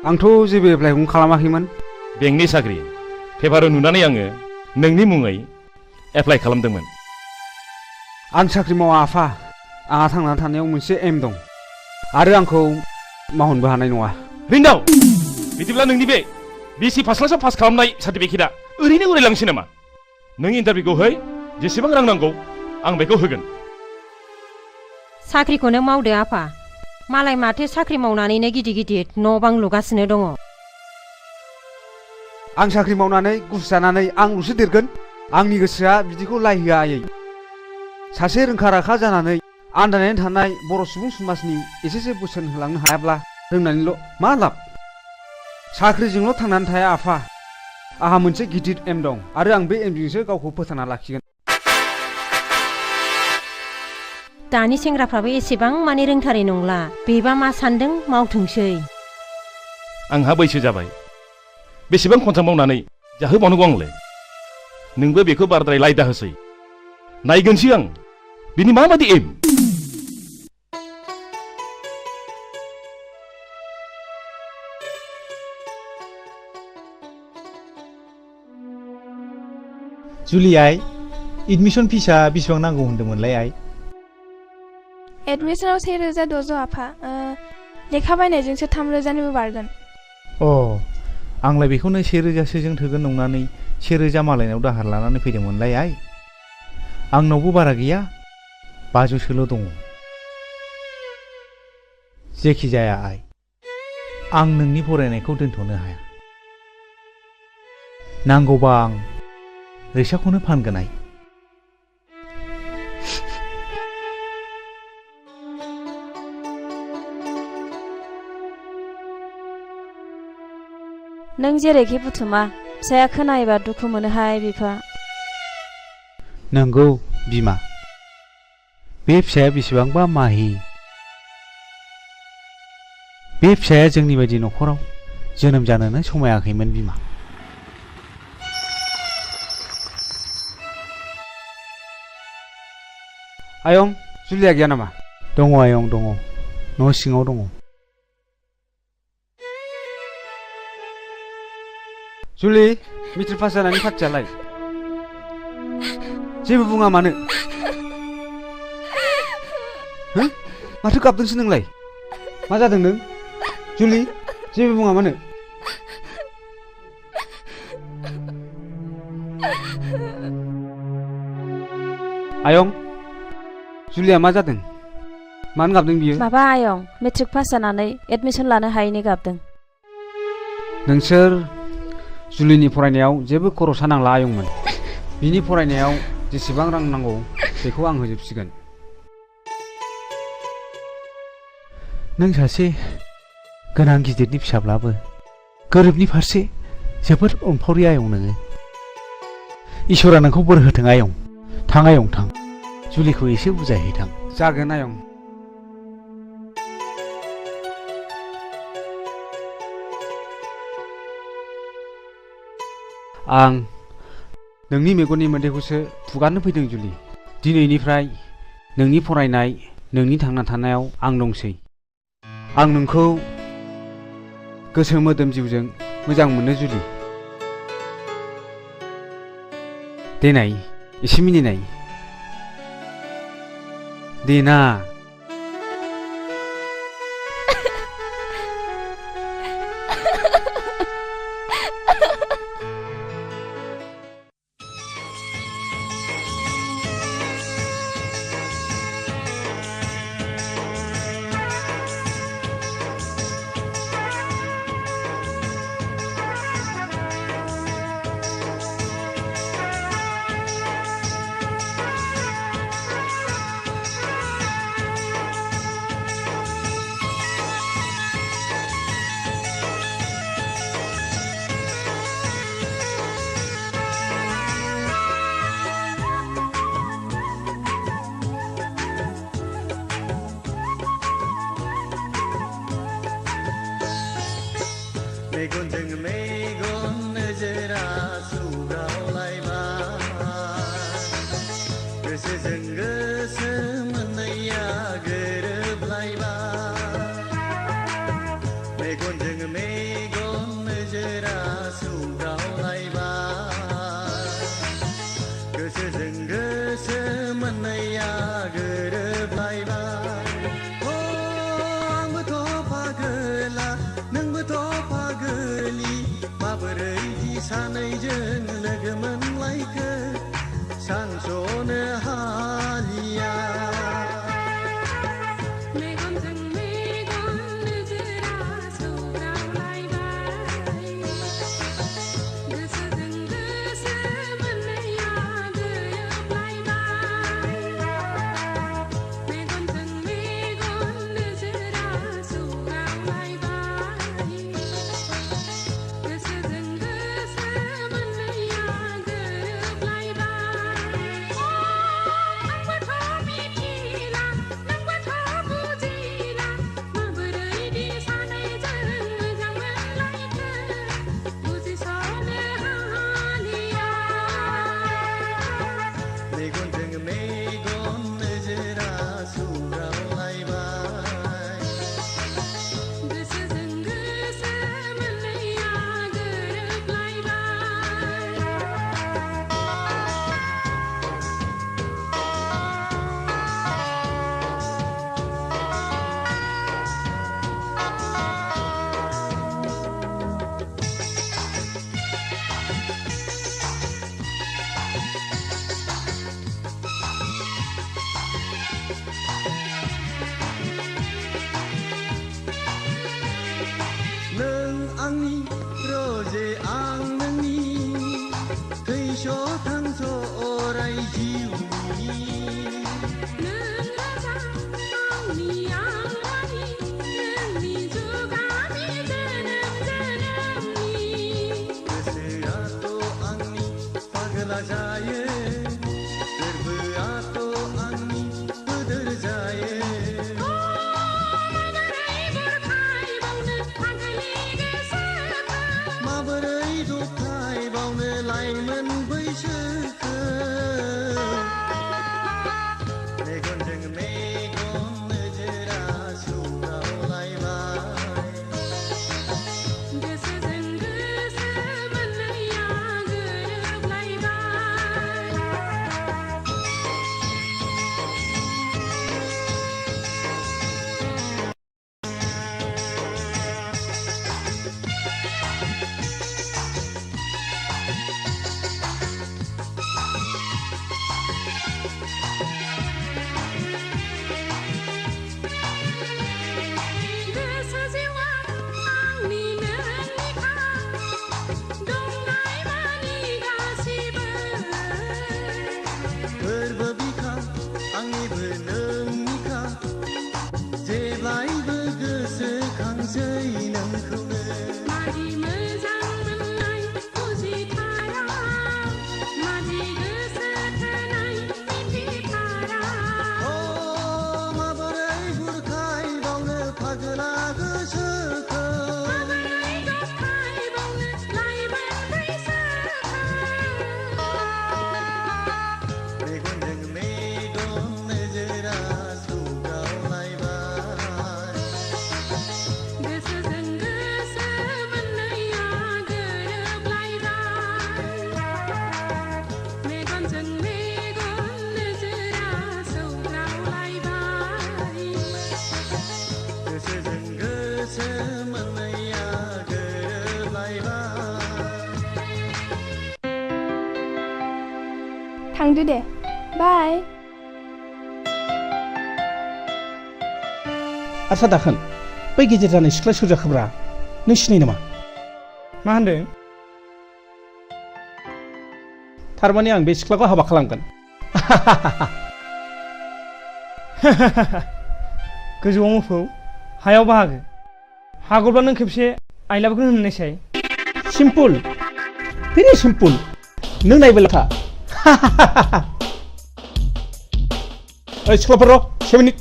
आंथ' जेबो एप्लाइखौनो खालामाखैमोन बेंकनि साख्रि पेपाराव नुनानै आङो नोंनि मुङै एप्लाइ खालामदोंमोन आं साख्रि मावा आफा आंहा थांनानै थानायाव मोनसे एम दं आरो आंखौ मावहोनोबो हानाय नङा रिन्दाव बिदिब्ला नोंनि बे बिसि फार्स्ट क्लासाव पास खालामनाय सार्टिफिकेटआ ओरैनो उरायलांसै नामा नों इन्टारभिउखौ है जेसेबां रां नांगौ आं बेखौ होगोन साख्रिखौनो मावदो आफा मालाय माथो साख्रि मावनानैनो गिदिर गिदिर न' बां लुगासिनो दङ आं साख्रि मावनानै गुस जानानै आंल'सो देरगोन आंनि गोसोआ बिदिखौ लायहोआ आयै सासे रोंखा राखा जानानै आन्दायनानै थानाय बर' सुबुं समाजनि एसेसो बोसोन होलांनो हायाब्ला रोंनानैल' मा लाब साख्रिजोंल' थांनानै थाया आफा आंहा मोनसे गिदिर एम दं आरो आं बे एमजोंसो गावखौ फोथांना लाखिगोन दानि सेंग्राफ्राबो एसेबां माने रोंथारै नंला बेबा मा सान्दों मावथोंसै आंहा बैसो जाबाय बेसेबां खन्थां मावनानै जाहोबावनांगौ आंलाय नोंबो बेखौ बारद्राय लायदा होसै नायगोनसै आं बिनि माबादि एम जुलि आइ एडमिसन फिसा बेसेबां नांगौ होन्दोंमोनलाय आइ एडमिसनाव 1600 आफा लेखा बायनायजोंसो 3000निबो बारगोन आंलाय बेखौनो 1000सोजों थोगोन नंनानै 1000 मालायनाव दाहार लानानै फैदोंमोनलाय आइ आंनावबो बारा गैया 500सोल' दङ जेखि जाया आइ आं नोंनि फरायनायखौ दोनथ'नो हाया नांगौबा आं रिक्साखौनो फानगोन आइ नों जेरैखि बुथुमा फिसाया खोनायोबा दुखु मोनोहाय बिफा। नंगौ बिमा, बे फिसाया बेसेबांबा माहि। बे फिसाया जोंनि बायदि न'खराव जोनोम जानोनो समायाखैमोन बिमा। आयं, जुलिया गैया नामा? दङ आयं दङ, न' सिङाव दङ। जुलि, मेट्रिक पास जानायनि पार्टियालाय? जेबो बुङा मानो? हो? माथो गाबदोंसो नोंलाय? मा जादों नों? जुलि, जेबो बुङा मानो? आयं, जुलिया मा जादों? मानो गाबदों बियो? माबा आयं, मेट्रिक पास जानानै एडमिसन लानो हायैनि गाबदों। नोंसोर जुलिनि फरायनायाव जेबो खरसा नांला आयंमोन। बिनि फरायनायाव जेसेबां रां नांगौ बेखौ आं होजोबसिगोन। नों सासे गोनां गिदिरनि फिसाब्लाबो गोरिबनि फारसे जोबोद अनफावरि आयं नोङो। इसोरा नोंखौ बोर होथों आयं। थां आयं थां, जुलिखौ एसे बुजायहैथां। जागोन आयं। आं नोंनि मेगननि मोदैखौसो फुगारनो फैदों जुलि। दिनैनिफ्राय नोंनि फरायनाय, नोंनि थांना थानायाव आं दंसै। आं नोंखौ गोसो मोदोम जिउजों मोजां मोनो जुलि। देनाय एसे मिनिनाय। देना। मेगनजों मेगन नोजोरा सौग्रावलायबाय, गोसोजों गोसो मोननैया गोरोबलायबाय। मेगनजों मेगन नोजोरा सौग्रावलायबाय, गोसोजों गोसो मोननैया गोरोबलायबाय। आंबोथ' पागोला नोंबोथ' पागोलि, माबोरै दि सानैजों लोगो मोनलायखो सानस'नो हालिया। मेगनजों मेगन नोजोरा सौग्रावलायबाय, गोसोजों गोसो मोननैया गोरोबलायबाय। मेगनजों मेगन नोजोरा सौग्रावलायबाय, गोसोजों गोसो मोननैया जायो गोरबोआथ' आंनि गोदोर जायो माबोरै दबथायबावनो लाइमोन बैसोखौ मेगनजों मेगन नोजोरा सौदावलायबाय गोसोजों गोसो मोननैया गोसो जिउआ आंनि नोंनिखा दंनाय मानि गासिबो फोरबो बिखा आंनिबो नोंनिखा जेब्लायबो गोसोखांसै नोंखौनो मादि मोजां मोननाय बुजिथारा मादि गोसो थोनाय मिथिथारा अ माबोरै बुरखायबावनो फागोला गोसोखौ माबोरै दबथायबावनो लाइमोन बैसोखौ मेगनजों मेगन नोजोरा सौदावलायबाय गोसोजों गोसो मोननैया गोरोबलायबाय मेगनजों मेगन नोजोरा सौग्रावलायबाय गोसोजों गोसो मोननैया गोरोबलायबाय थांदो दे बाय आच्छा दाखोन बै गेजेर जानाय सिख्ला सोर जाखोब्रा नों सिनायो नामा मा होनदों थारमाने आं बे सिख्लाखौ हाबा खालामगोन गोजौआव मोफौ हायाव बाहागो हागौब्ला नों खेबसे आइलाबखौनो होननायसाय सिम्पुल भेरि सिम्पुल नों नायबाय था ओइ सिख्लाफोर र' 7 मिनिट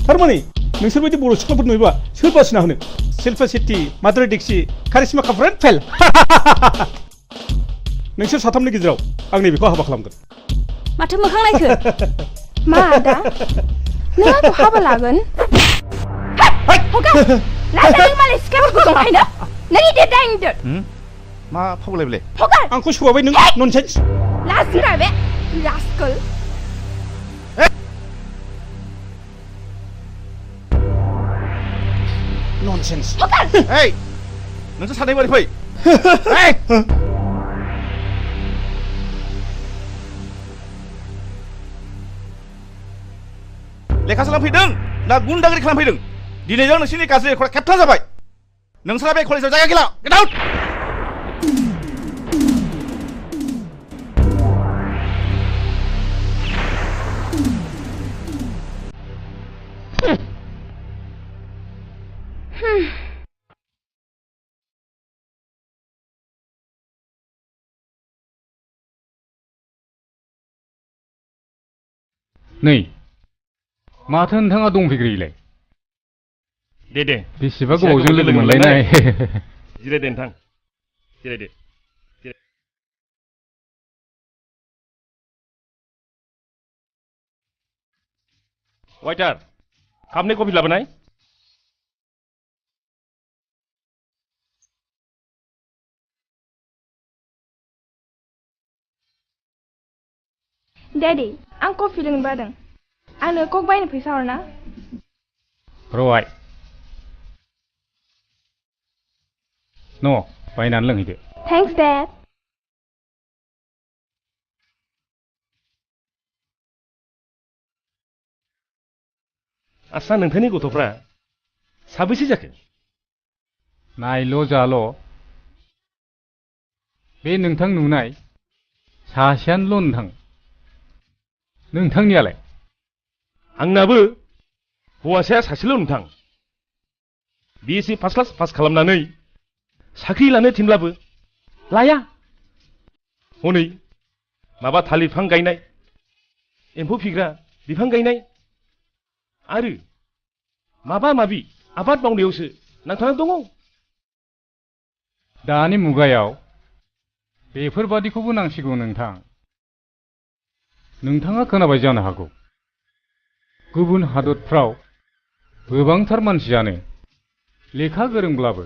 थारमाने नोंसोर बायदि बर' सिख्लाफोर नुयोबा सोर बासिना होनो शिल्पा शेट्टी माधुरी दीक्षित कारिश्मा कापुर एन्ड फेल नोंसोर साथामनि गेजेराव आं नैबेखौ हाबा खालामगोन माथो मोखां नायखो मा आदा नों आंखौ हाबा लागोन हगा लाजादों मालाय सिख्लाफोरखौ दंखायनो नों इदि दाइंदो मा फावलायबले हगा आंखौ सौबाय नों ननसेन्स लाजिरा बे रास्कल ननसेन्स ओइ नोंसोर सानै बारै फै लेखा सोलोंफैदों ना गुन्दागिरि खालामफैदों दिनैजों नोंसोरनि गाज्रि रेकर्ड खेबथाम जाबाय नोंसोरा बे कलेजाव जायगा गैला गेट आउट नै माथो नोंथाङा दंफैग्रोयोलाय दे बेसेबा गोबावजों लोगो मोनलायनाय जिरायदो नोंथां जिरायदो वाइटार कापनि कफि लाबोनाय डैडी आं कफि लोंनो बादों आंनो कक बायनो फैसा हरना र'आइ न' बायनानै लोंहैदो थैंक्स डैड आस्सा नोंथांनि गथ'फ्रा साबैसे जाखो नायल' जाल' बे नोंथां नुनाय सासेयानोल' नोंथांनियालाय आंनाबो हौवासाया सासेल' नोंथां BSc फार्स्ट क्लास पास खालामनानै साख्रि लानो थिनब्लाबो लाया हनै माबा थालिर बिफां गायनाय एम्फौ फिग्रा बिफां गायनाय आरो माबा माबि आबाद मावनायावसो नांथानानै दङ। दानि मुगायाव बेफोरबादिखौबो नांसिगौ नोंथां। नोंथाङा खोनाबाय जानो हागौ गुबुन हादरफ्राव गोबांथार मानसियानो लेखा गोरोंब्लाबो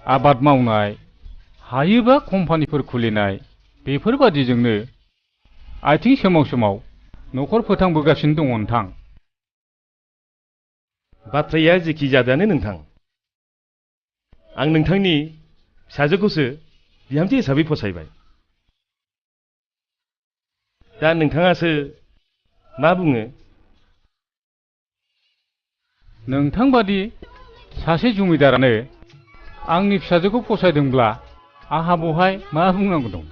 आबाद मावनाय हायोबा कम्पानिफोर खुलिनाय बेफोरबादिजोंनो आथिं सोमाव सोमाव न'खर फोथांबोगासिनो दङ नोंथां। बाथ्राया जेखि जादोआनो नोंथां, आं नोंथांनि फिसाजोखौसो बिहामजो हिसाबै फसायबाय। दा नोंथाङासो मा बुङो? नोंथां बादि सासे जमिदारानो आंनि फिसाजोखौ फसायदोंब्ला आंहा बहाय मा बुंनांगौ दं?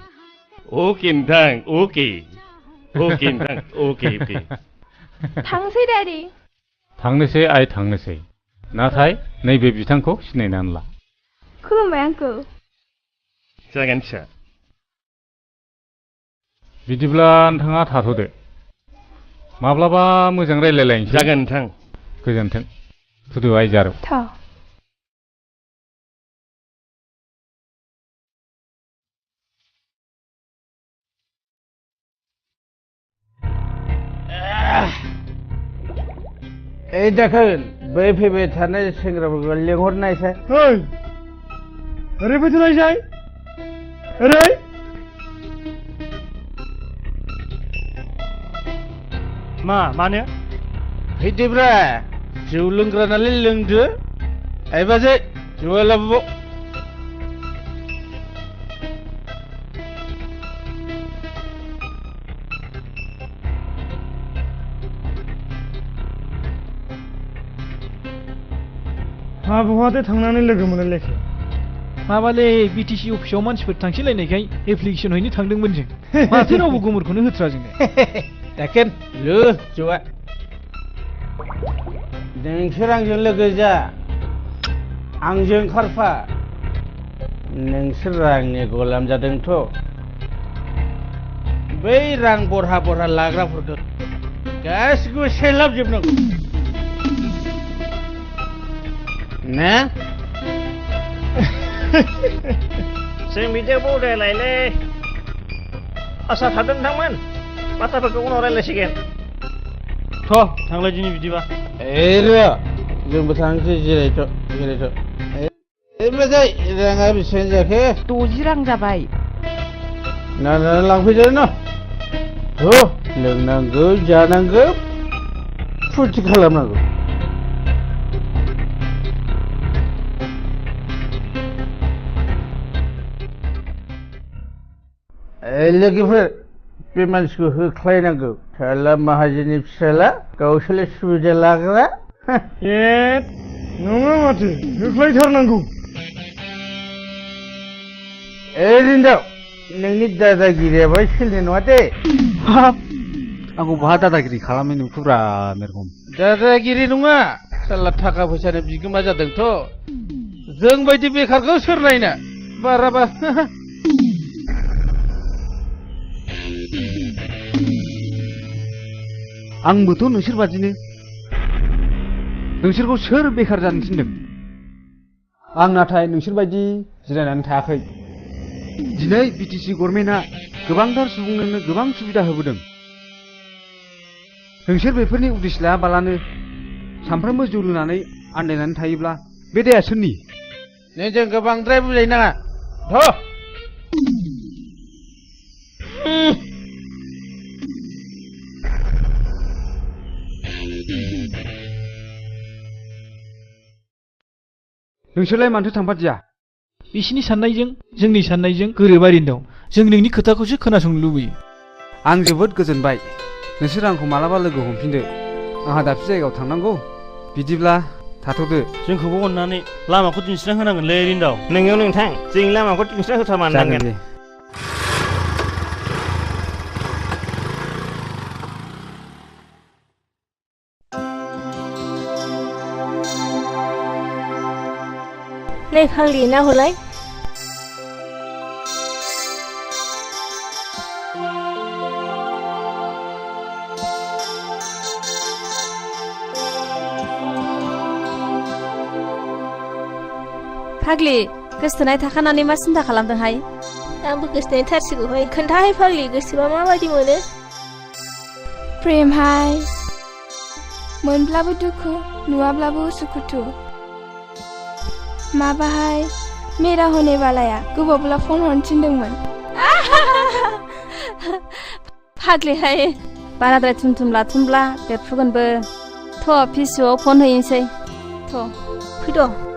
अके नोंथां अके अके नोंथां अके अके। थांसै डैडी। थांनोसै आइ थांनोसै, नाथाय नैबे बिथांखौ सिनायनानै ला। खुलुमबाय आंकोल। जागोन फिसा। बिदिब्ला नोंथाङा थाथ'दो, माब्लाबा मोजां रायलायलायनोसै। जागोन नोंथां। गोजोन्थों। थुदु आइ जारौ। ओइ दाखोन बै फैबाय थानाय सेंग्राफोरखौ लिंहरनायसाय। ओरै फैथ'नायसाय ओरै। मानो? फैदोब्रा जौ लोंग्रा नालाय लोंदो। ओइ बाजै जौआ लाबोबाव। बहाथो थांनानै लोगो मोनलायखो? माबालै बिटिसि अफिसाव मानसिफोर थांसैलायनायखाय एप्लिकेसन हैनो थांदोंमोन जों। माथो रावबो गोमोरखौनो होथ्रा जोंनो। दाखेन लो जौआ। नोंसोर आंजों लोगो जा, आंजों खारफा। नोंसोर रांनि गलाम जादोंथ'। बै रां बरहा बरहा लाग्राफोरखौ गासिखौबो सेलाबजोबनांगौ। ना? जों बिदियाव बौदायलायलै। आसा थादों नोंथांमोन, बाथ्राफोरखौ उनाव रायलायसिगोन। थांलाय दिनै बिदिबा। र' जोंबो थांसै, जिरायथ' जिरायथ'। बाजै राङा बेसेबां जाखो? 60 रां जाबाय। ना लांफैदो न'। लोंनांगौ जानांगौ फुरथि खालामनांगौ। लोगोफोर बे मानसिखौ होख्लायनांगौ। फिसाला माहाजोननि फिसाला गावसोरलाय सुबिदा लाग्रा। नङा माथो होख्लायथारनांगौ। रिन्दाव नोंनि दादागिरिया बाहाय सोलिनाय नङा दे। हाब आंखौ बहा दादागिरि खालामनाय नुखोब्रा मेरगम। दादागिरि नङा, साला थाखा फैसानि बिगोमा जादोंथ'। जों बायदि बेखारखौ सोर नायना बाराबा। आंबोथ' नोंसोर बादिनो। नोंसोरखौ सोर बेखार जानो थिनदों? आं नाथाय नोंसोर बायदि जिरायनानै थायाखै। दिनै बिटिसि गभर्नमेन्टआ गोबांथार सुबुंनोनो गोबां सुबिदा होबोदों। नोंसोर बेफोरनि उदिस लायाबालानो सानफ्रोमबो जौ लोंनानै आन्दायनानै थायोब्ला बे दाया सोरनि? नोंजों गोबांद्राय बुजायनाङा। नोंसोरलाय मानोथो थांफादिया? बिसिनि साननायजों जोंनि साननायजों गोरोबारिनो दं। जों नोंनि खोथाखौसो खोनासंनो लुबैयो। आं जोबोद गोजोनबाय। नोंसोर आंखौ मालाबा लोगो हमफिनदो। आंहा दाबसे जायगायाव थांनांगौ। बिदिब्ला थाथ'दो। जोंखौबो अननानै लामाखौ दिन्थिना होनांगोनलै रिन्दाव। नोंगौ नोंथां, जों लामाखौ दिन्थिना होथारमारनांगोन। लेखा लिरना हलाय। फाग्लि गोसथोनाय थाखानानै मा सिन्था खालामदोंहाय आंबो गोसथोनाय थारसिगौहाय खोन्थाहाय फाग्लि गोसोबा माबायदि मोनो प्रेमहाय मोनब्लाबो दुखु नुवाब्लाबो उसुखुथु माबाहाय मेरा होने वालाया गोबावब्ला फन हरनो थिनदोंमोन फाग्लिहाय बाराद्राय थुमथुम लाथुमब्ला बेरफुगोनबो थ' फिसुआव फन हैनोसै थ' फैद'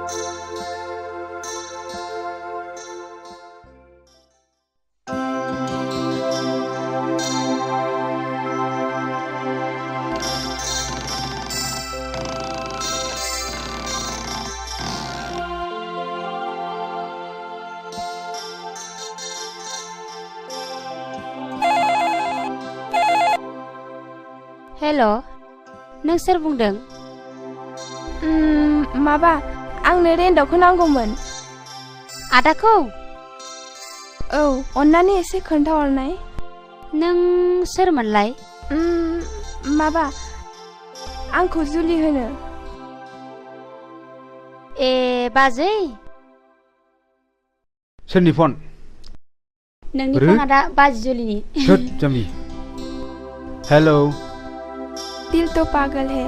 हेल' नों सोर बुंदों माबा आंनो रेन्टआवखौ नांगौमोन आदाखौ औ अन्नानै एसे खोन्थाहरनाय नों सोरमोनलाय माबा आंखौ जुलि होनो ए बाजै सोरनि फन नोंनि फन आदा बाजै जुलिनि होद जाम्बि हेलौ दिल तो पागल है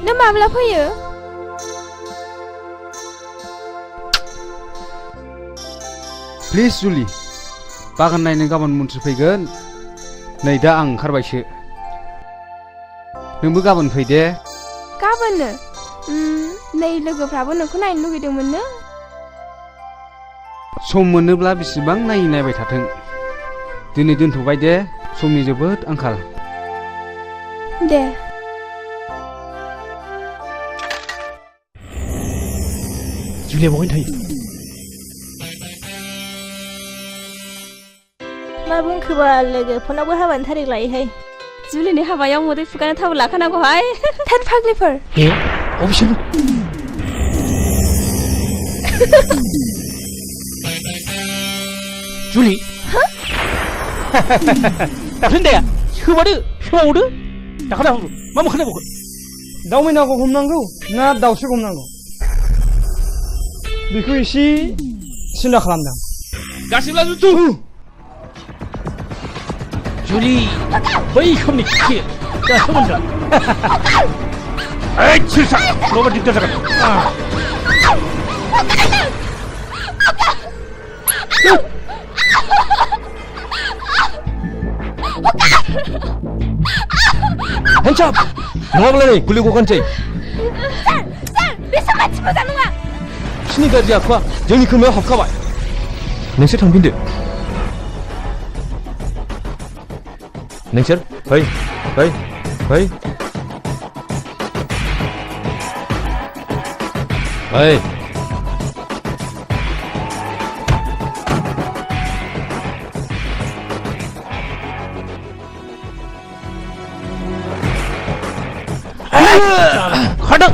नों माब्ला फैयो प्लिज जुलि बागान नायनो गाबोन मन्थ्रि फैगोन नै दा आं ओंखारबायसो नोंबो गाबोन फै दे गाबोननो नै लोगोफ्राबो नोंखौ नायनो लुगैदोंमोननो सम मोनोब्ला बेसेबां नायै नायबाय थाथों दिनै दोनथ'बाय दे समनि जोबोद आंखाल दे जुलिया बहाय थायो मा बुंखोबा लोगो फनावबो हाबानि थारिख लायोहाय जुलिनि हाबायाव मोदै फुगानो थाव लाखानांगौहाय थेन फाग्लिफोर ए अबेसोर जुलि दाख्लिन्दाया सोबादो सोबावदो दाखा मा मोखानांगौ दाउ मैनाखौ हमनांगौ ना दाउसो हमनांगौ बेखौ एसे सिन्था खालामदां गासिब्ला जुथु जुलि बै समनि खि दा सोमोन्दो ओइ सिरसा नङाबा दिगदार जागोन Hands up! नङाब्ला नै गुलि गगानसै सार बेसोर मानसि मोजां नङा बिसिनि गाज्रि आखुआ जोंनि खोमायाव हाबखाबाय नोंसोर थांफिनदो नोंसोर फै फै फै फै खडक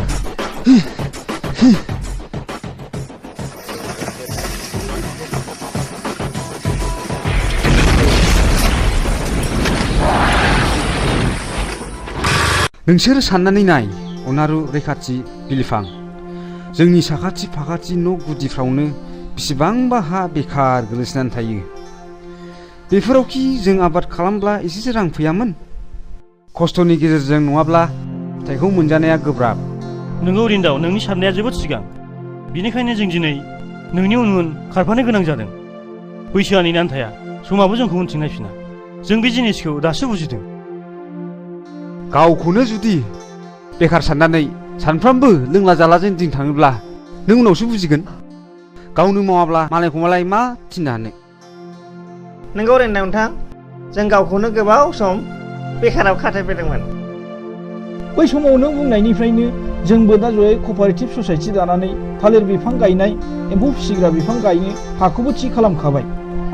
नोंसोर साननानै नाय अनारु रैखाथि बिलिफां जोंनि साखाथि फाखाथि न' गुदिफ्रावनो बेसेबांबा हा बेखार गोलैसोनानै थायो बेफोरावखि जों आबाद खालामब्ला एसेसो रां फैयामोन खस्थ'नि गेजेरजों नङाब्ला फिथाइखौ मोनजानाया गोब्राब नोंगौ रिन्दाव नोंनि साननाया जोबोद सिगां बेनिखायनो जों दिनै नोंनि उन उन खारफानो गोनां जादों बैसोआ नेनानै थाया समाबो जोंखौ उनथिं नायफिना जों बे जिनिसखौ दासो बुजिदों गावखौनो जुदि बेखार साननानै सानफ्रामबो लोंला जालाजों दिन थाङोब्ला नों उनावसो बुजिगोन गावनो मावाब्ला मालायखौ मालाय मा थिननो हानो नोंगौ रेन्दाव नोंथां जों गावखौनो गोबाव सम बेखाराव खाथायफैदोंमोन बै समाव नों बुंनायनिफ्रायनो जोंबो दा जयै कपारेटिभ ससाइटि दानानै थालिर बिफां गायनाय एम्फौ फिसिग्रा बिफां गायनो हाखौबो थि खालामखाबाय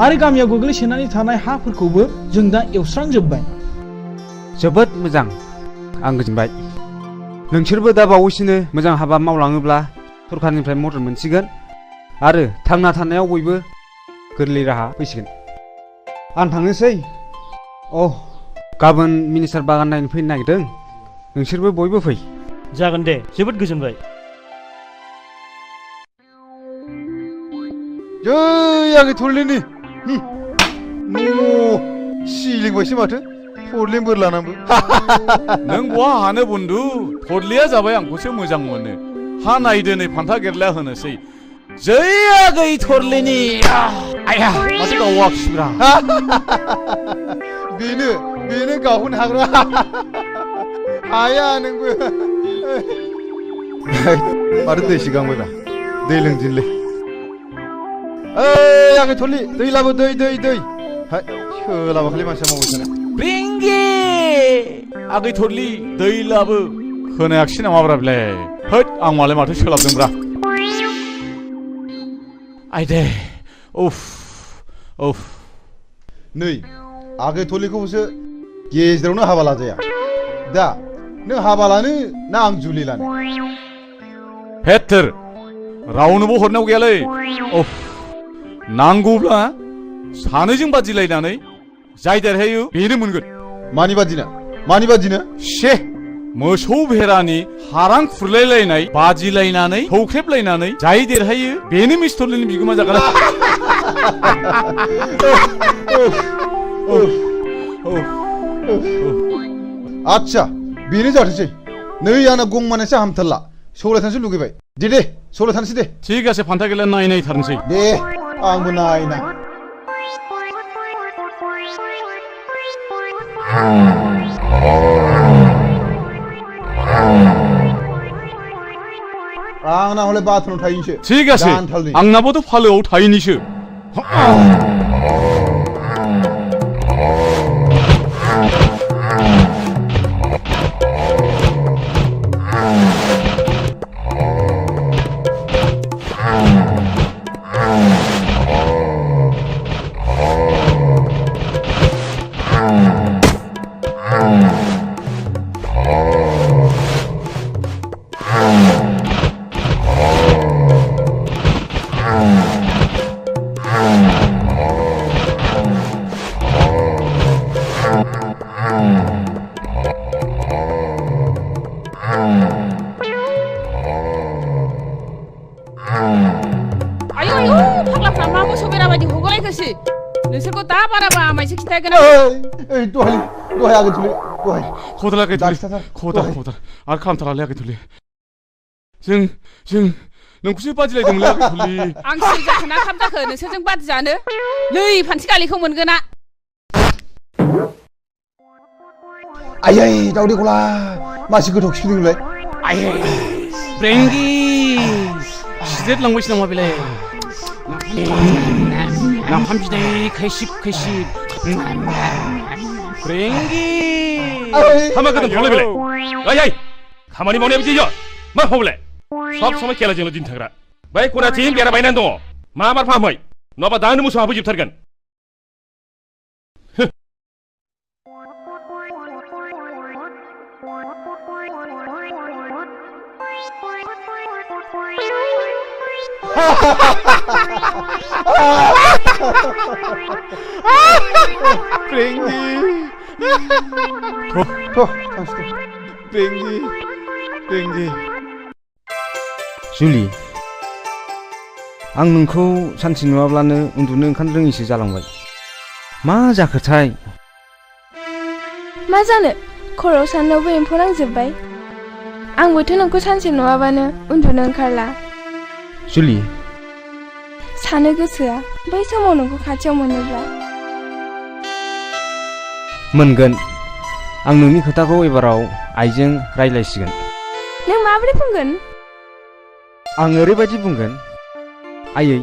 आरो गामियाव गोग्लैसोनानै थानाय हाफोरखौबो जों दा एवस्रांजोब्बाय जोबोद मोजां आं गोजोनबाय नोंसोरबो दा बावैसोनो मोजां हाबा मावलाङोब्ला सरखारनिफ्राय मदद मोनसिगोन आरो थांना थानायाव बयबो गोरलै राहा फैसिगोन आं थांनोसै गाबोन मिनिस्टार बागान नायनो फैनो नागिरदों नोंसोरबो बयबो फै जागोन दे जोबोद गोजोनबाय जै आंनि थरलिनि सिलिंबायसो माथो थरलिं बोर लानांबो नों बहा हानो बन्दु थरलिया जाबाय आंखौसो मोजां मोनो हा नायदो नै फान्था गेरला होनोसै जै आगै थरलिनि आया माथो गावाखिब्रा बेनो गावहोनो हाग्रा हाया नोंबो माथो दै सिगांबायब्रा दै लोंदिनलै ओइ आगै थरलि दै लाबो दै सोलाबाखैलै मानसिया मावबाय थानो ब्रिंगि आगै थरलि दै लाबो खोनायाखिसै नामाब्रा बेलाय होद आं मालाय माथो सोलाबदोंब्रा आयदे उफ नै आगै थरलिखौसो गेजेरावनो हाबा लाजाया दा नों हाबा लानो ना आं जुलि लानो हेथोर रावनोबो हरनायाव गैयालै उफ नांगौब्ला सानैजों बादिलायनानै जाय देरहायो बेनो मोनगोन मानि बादिनो शे मोसौ भेरानि हारां खुरलायलायनाय बादिलायनानै सौख्रेबलायनानै जाय देरहायो बेनो मिस्थरलिनि बिगोमा जागोन आच्छा बेनो जाथोंसै नै आंना गंमानैसो हामथारला सौलायथानोसो लुगैबाय दे सौलायथानोसै दे थिग आसे फान्था गेला नायथारनोसै दे आंबो नायना आंना हले बाथरुम थायैसो थिग आसे आंनाबोथ' फालोआव थायैनिसो खदाल आरो खालामथारालै आगै थुलि जों नोंखौसो बादिलायदोंमोनलै आगै थुलि आं सिरि जाखो ना खाम जाखो नोंसोरजों बादि जानो नै फान्थि गालिखौ मोनगोना आयै दावदै गला मासि गोथाव खिफिदोंलाय आयै ब्रेंगि सिदेर लांबायसो नामा बेलाय नाफाम बिदै खैसिब ब्रेंगि हामा गोदान फावलाय बेलाय ओइ खामानि मावनाया बिदियो मा फावलाय सब समय खेलाजोंल' दिन थाग्रा बै खनाथिं बेरा बायनानै दङ मा मार फाहामै नङाबा दानो मोसौ हाबोजोबथारगोन जुलि आं नोंखौ सानसे नुवाब्लानो उन्दुनो ओंखारनो रोङिसो जालांबाय मा जाखोथाय मा जानो खर'आव साननायावबो एम्फौ नांजोब्बाय आंबोथ' नोंखौ सानसे नुवाबानो उन्दुनो ओंखारला जुलि सानो गोसोआ बै समाव नोंखौ खाथियाव मोनोब्ला मोनगोन आं नोंनि खोथाखौ एबाराव आइजों रायज्लायसिगोन नों माबोरै बुंगोन आं ओरैबायदि बुंगोन आयै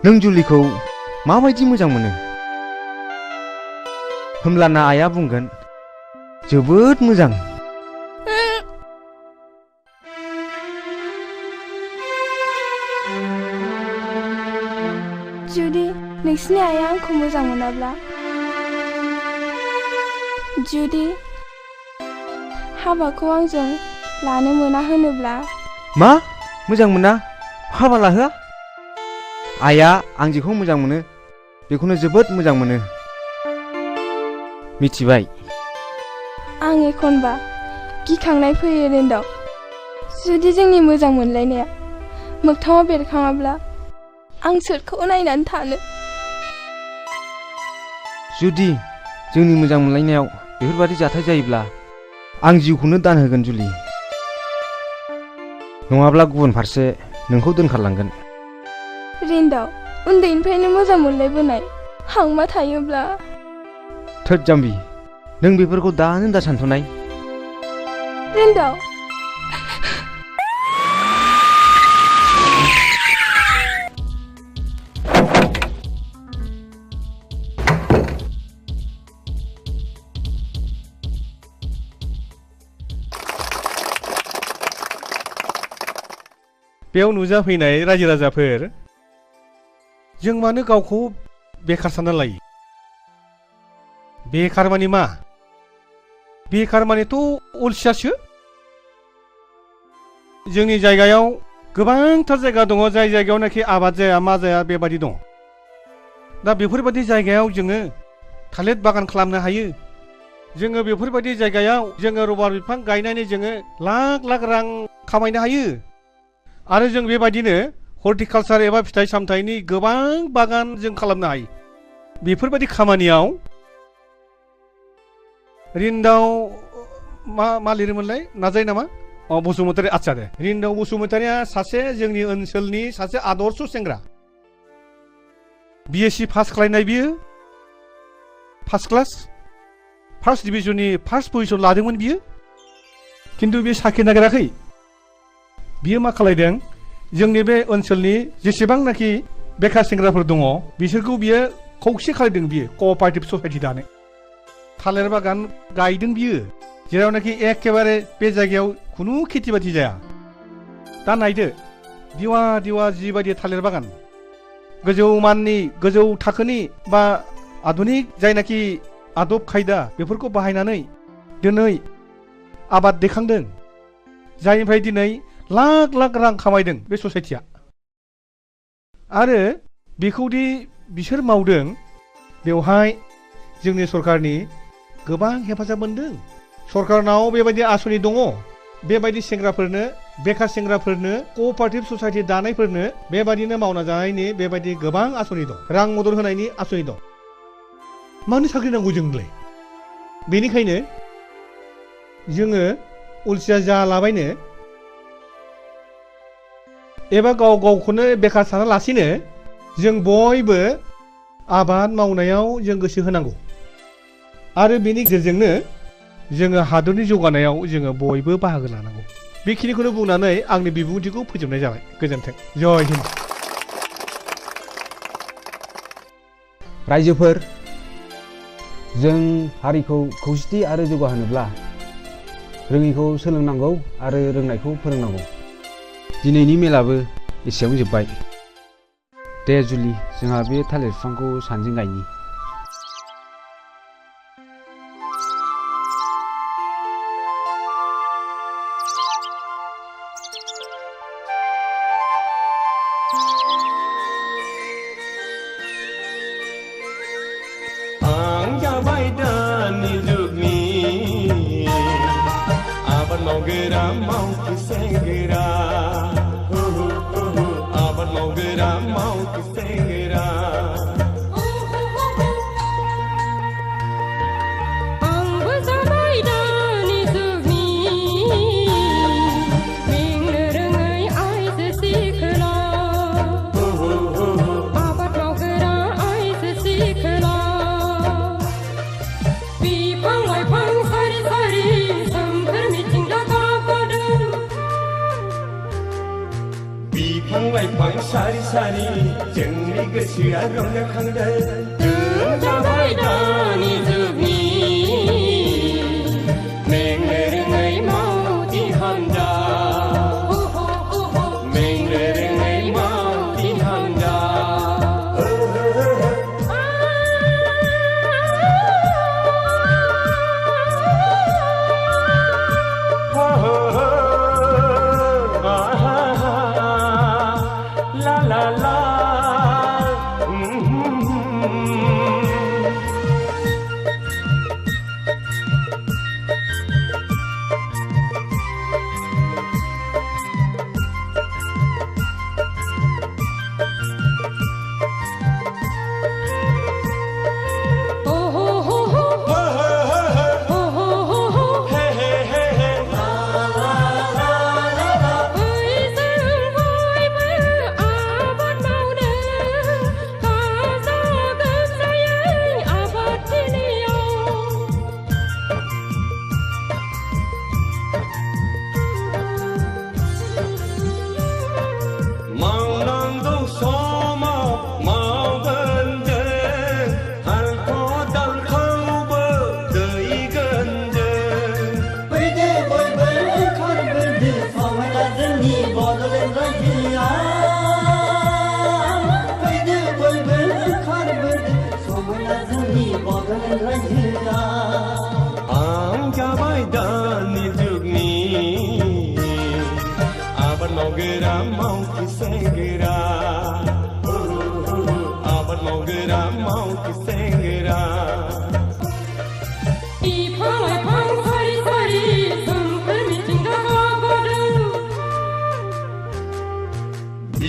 नों जुलिखौ माबायदि मोजां मोनो होमब्लाना आइया बुंगोन जोबोद मोजां जुदि नोंसिनि आइया आंखौ मोजां मोनाब्ला जुदि हाबाखौ आंजों लानो मोना होनोब्ला मा मोजां मोना हाबा लाहोआ आइया आं जेखौ मोजां मोनो बेखौनो जोबोद मोजां मोनो मिथिबाय आं एखनबा गिखांनाय फैयो रेन्दाव जुदि जोंनि मोजां मोनलायनाया मोगथाङाव बेरखाङाब्ला आं सोरखौ नायनानै थानो जुदि जोंनि मोजां मोनलायनायाव बेफोरबादि जाथाय जायोब्ला आं जिउखौनो दान होगोन जुलि नङाब्ला गुबुन फारसे नोंखौ दोनखारलांगोन रिन्दाव उन्दैनिफ्रायनो मोजां मोनलायबोनाय हांमा थायोब्ला थोद जाम्बि नों बेफोरखौ दानो दा सानथ'नाय रिन्दाव बेयाव नुजाफैनाय रायजो राजाफोर जों मानो गावखौ बेखार सानना लायो बेखार माने मा बेखार मानेथ' अलसियासो जोंनि जायगायाव गोबांथार जायगा दङ जाय जायगायावनाखि आबाद जाया मा जाया बेबादि दं दा बेफोरबादि जायगायाव जोङो थालिर बागान खालामनो हायो जोङो बेफोरबादि जायगायाव जोङो रबार बिफां गायनानै जोङो लाख लाख रां खामायनो हायो आरो जों बेबायदिनो हर्टिकालचार एबा फिथाइ सामथाइनि गोबां बागान जों खालामनो हायो बेफोरबायदि खामानियाव रिन्दाव मा लिरोमोनलाय नाजाय नामा बसुमतारी आच्छा दे रिन्दाव बसुमतारीया सासे जोंनि ओनसोलनि सासे आदर्श सेंग्रा BSc पास खालामनाय बियो फार्स्ट क्लास फार्स्ट डिभिजननि फार्स्ट पजिशन लादोंमोन बियो खिन्थु बे साख्रि नागिराखै बियो मा खालायदों जोंनि बे ओनसोलनि जेसेबांनाखि बेखार सेंग्राफोर दङ बिसोरखौ बियो खौसे खालायदों बियो कअपारेटिभ ससाइटि दानो थालिर बागान गायदों बियो जेरावनाखि एखेबारे बे जायगायाव खुनु खेथि बाथि जाया दा नायदो दिवा दिवा जिबायदि थालिर बागान गोजौ माननि गोजौ थाखोनि बा आधुनिक जायनाखि आदब खायदा बेफोरखौ बाहायनानै दिनै आबाद दैखांदों जायनिफ्राय दिनै लाख लाख रां खामायदों बे ससाइटिया आरो बेखौदि बिसोर मावदों बेवहाय जोंनि सरकारनि गोबां हेफाजाब मोनदों सरकारनाव बेबायदि आसनि दङ बेबायदि सेंग्राफोरनो बेखार सेंग्राफोरनो कअपारेटिभ ससाइटि दानायफोरनो बेबायदिनो मावना जानायनि बेबायदि गोबां आसनि दं रां मदद होनायनि आसनि दं मानो साख्रि नांगौ जोंलाय बेनिखायनो जोङो अलसिया जालाबायनो एबा गाव गावखौनो बेखार सानालासिनो जों बयबो आबाद मावनायाव जों गोसो होनांगौ आरो बेनि गेजेरजोंनो जोङो हादरनि जौगानायाव जोङो बयबो बाहागो लानांगौ बेखिनिखौनो बुंनानै आंनि बिबुंथिखौ फोजोबनाय जाबाय गोजोन्थों जय हिन्द रायजोफोर जों हारिखौ खौसेथि आरो जौगाहोनोब्ला रोङैखौ सोलोंनांगौ आरो रोंनायखौ फोरोंनांगौ दिनैनि मेलाबो एसेयावनो जोब्बाय दे जुलि जोंहा बे थालिर बिफांखौ सानैजों गायनि आं जाबाय दानि जुगनि आबाद मावग्रा मावथि सेंग्रा आबाद मावग्रा मावथि सेंग्रा आंबो जाबाय दानि जुगनि बेंनो रोङै आइजो सिख्ला आबाद मावग्रा आइजो सिख्ला बिफां लाइफां सारि सारि सोमखोर मिथिंगा गाबगादों बिफां लाइफां सारि सारि जोंनि गोसोआ रंजाखांदों जों जाबाय दानि जुगनि मेंनो रोङै मावथि हान्जा मेंनो रोङै मावथि हान्जा ला ला ला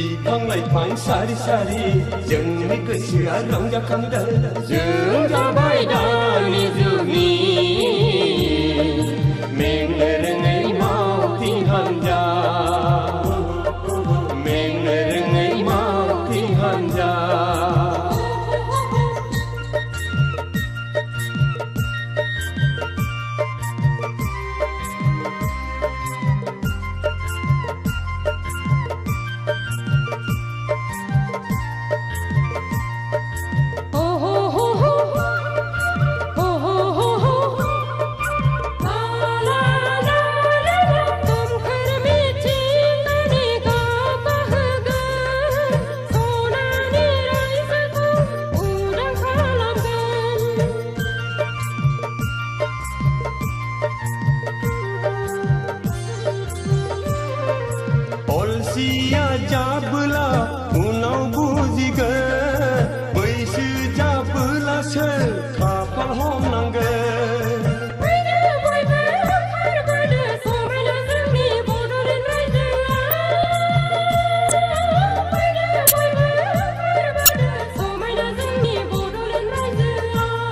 बिफां लाइफां सारि सारि जोंनि गोसोआ रंजाखांदों जों जाबाय दानि जुगनि मेंनो रोङै मावथि हान्जा मेंनो रोङै मावथि हान्जा अलसिया जाबोला उनाव बुजिगोन बैसो जाबोलासो खाफाल हमनांगोन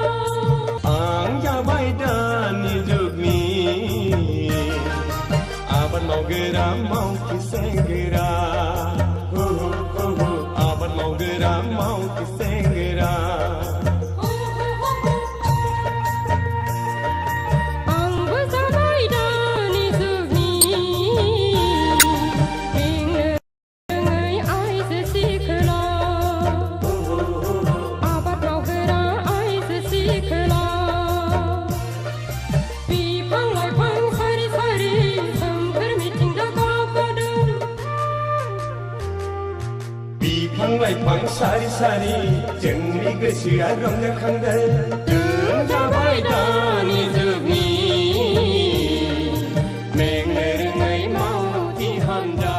आं जाबाय दानि जुगनि आबाद मावग्रा मावथि सेंग्रा आबाद मावग्रा मावथि सेंग्रा आंबो जाबाय दानि जुगनि मेंनो रोङै आइजो सिख्ला आबाद मावग्रा आइजो सिख्ला बिफां लाइफां सारि सारि सोमखोर मिथिंगा गाबगादों बिफां लाइफां सारि सारि जोंनि गोसोआ रंजाखांदों जों जाबाय दानि जुगनि मेंनो रोङै मावथि हान्जा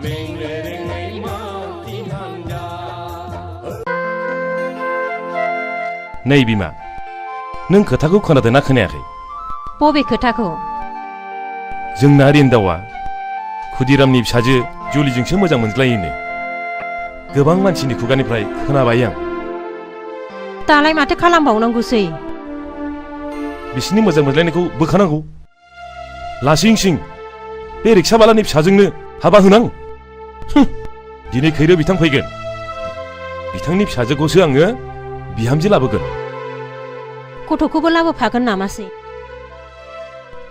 मेंनो रोङै मावथि हान्जा नै बिमा नों खोथाखौ खोनादोंना खोनायाखै बबे खोथाखौ जोंना रिन्दावा खुदिरामनि फिसाजो जुलिजोंसो मोजां मोनज्लायोनो गोबां मानसिनि खुगानिफ्राय खोनाबाय आं दालाय माथो खालामबावनांगौसै बिसिनि मोजां मोनलायनायखौ बोखानांगौ लासिं सिं बे रिक्साबालानि फिसाजोंनो हाबा होनां दिनै खैरो बिथां फैगोन बिथांनि फिसाजोखौसो आङो बिहामजो लाबोगोन गथ'खौबो लाबोफागोन नामासै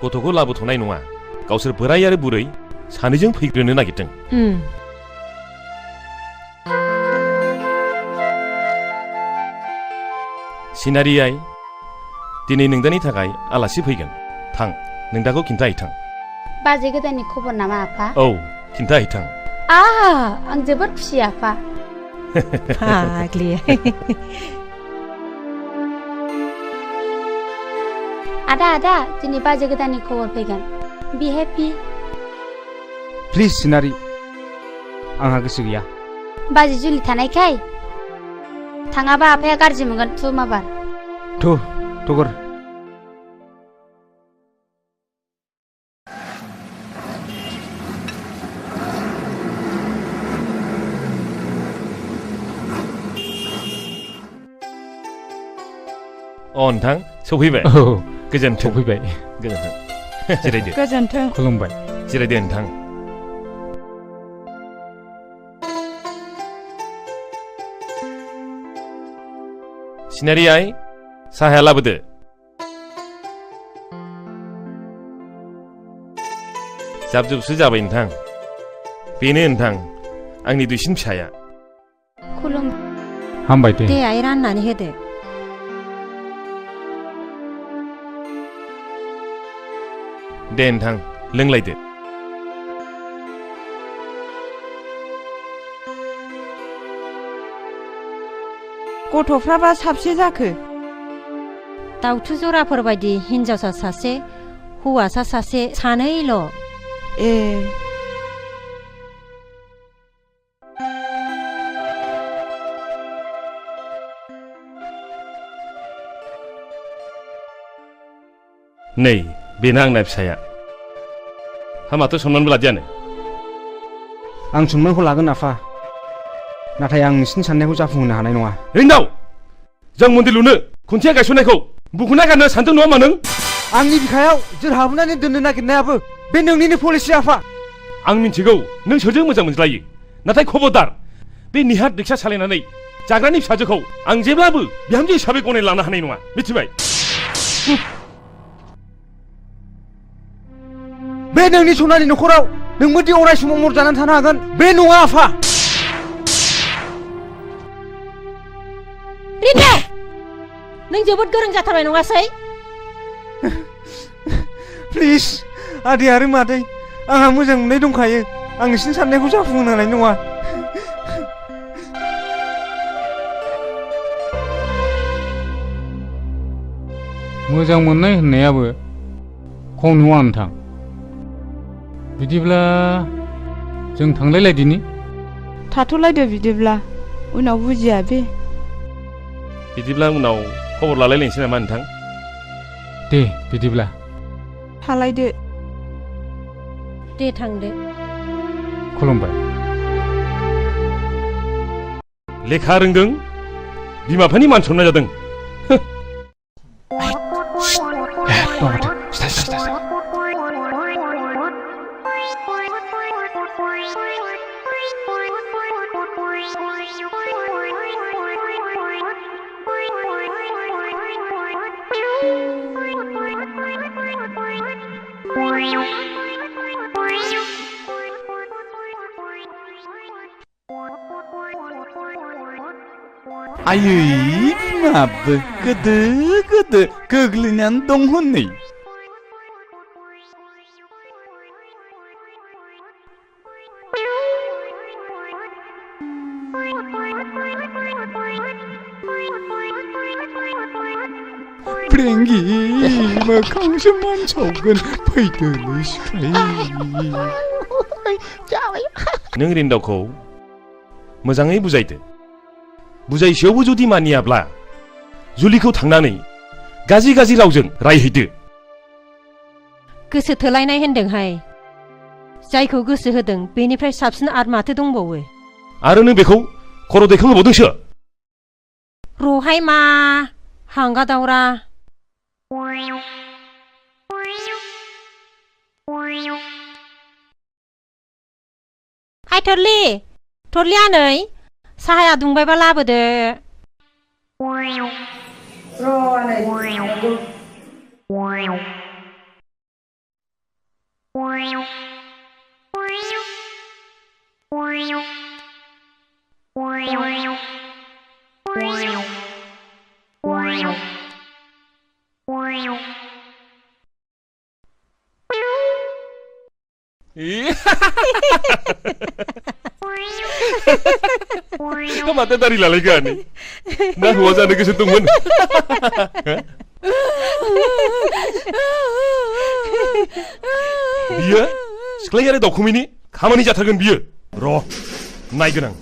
गथ'खौ लाबोथ'नाय नङा गावसोर बोराय आरो बुरै सानैजों फैग्रोनो नागिरदों सिनारि आइ दिनै नोंदानि थाखाय आलासि फैगोन थां नोंदाखौ खिन्थाहैथां बाजै गोदाननि खबर नामा आफा औ खिन्थाहैथां आं जोबोद खुसि आफा फाग्लि आदा दिनै बाजै गोदाननि खबर फैगोन बि हेपि प्लिज सिनारि आंहा गोसो गैया बाजै जुलि थानायखाय थाङाबा आफाया गाज्रि मोनगोन थु माबार थगर नोंथां सफैबाय गोजोन्थों सफैबाय गोजोन्थों जिरायदो गोजोन्थों खुलुमबाय जिरायदो नोंथां सिनारि आइ साहाया लाबोदो जाबजुबसो जाबाय नोंथां बेनो नोंथां आंनि दुइसिन फिसाया खुलुम हामबाय दे आइ राननानै होदो दे नोंथां लोंलायदो गथ'फ्राबा साबसे जाखो दाउथु जराफोर बायदि हिन्जावसा सासे हौवासा सासे सानैल' ए नै बेना आंना फिसाया हामाथ' सनमानबो लादियानो आं सनमानखौ लागोन आफा नाथाय आं नोंसिनि साननायखौ जाफुंहोनो हानाय नङा रिन्दाव जों मन्दिर लुनो खुन्थिया गायसननायखौ बुखुना गारनो सानदों नङा होमबा नों आंनि बिखायाव जोर हाबनानै दोननो नागिरनायाबो बे नोंनिनो पलिसि आफा आं मिन्थिगौ नों सोरजों मोजां मोनज्लायो नाथाय खबरदार बे निहार रिक्सा सालायनानै जाग्रानि फिसाजोखौ आं जेब्लाबो बिहामजो हिसाबै गनायना लानो हानाय नङा मिथिबाय बे नोंनि सनानि न'खराव नोंबोदि अराय समाव मर जानानै थानो हागोन बे नङा आफा रिन्दाव नों जोबोद गोरों जाथारबाय नङासै प्लिज आदै आरो मादै आंहा मोजां मोननाय दंखायो आं नोंसिनि साननायखौ जाफुंहोनो हानाय नङा मोजां मोननाय होननायाबो खम नङा नोंथां बिदिब्ला जों थांलायलायदिनि थाथ'लायदो बिदिब्ला उनाव बुजिया बे बिदिब्ला उनाव खबर लालायलायनोसै नामा नोंथां दे बिदिब्ला थालायदो दे थांदो खुलुमबाय लेखा रोंदों बिमा बिफानि मान सनमान जादों आयै बिमाबो गोदो गोदो गोग्लैनानै दं हनै प्रेंगि मोखांसो मानसावगोन फैदोलै सिख्लाय नों रिन्दावखौ मोजाङै बुजायदो बुजायसेयावबो जुदि मानियाब्ला जुलिखौ थांनानै गाज्रि गाज्रि रावजों रायहैदो गोसो थोलायनाय होनदोंहाय जायखौ गोसो होदों बेनिफ्राय साबसिन आरो माथो दंबावो आरो नों बेखौ खर' दैखांहोबावदोंसो रहाय मा हांगा दावरा हाय थरलि थरलि आनै साहाया दुंबायबा लाबोदो माथो दारि लालायगानो ना हौवा जानो गोसो दंमोन बियो सिख्लाय आरो दावखुमैनि खामानि जाथारगोन बियो र' नायगोन आं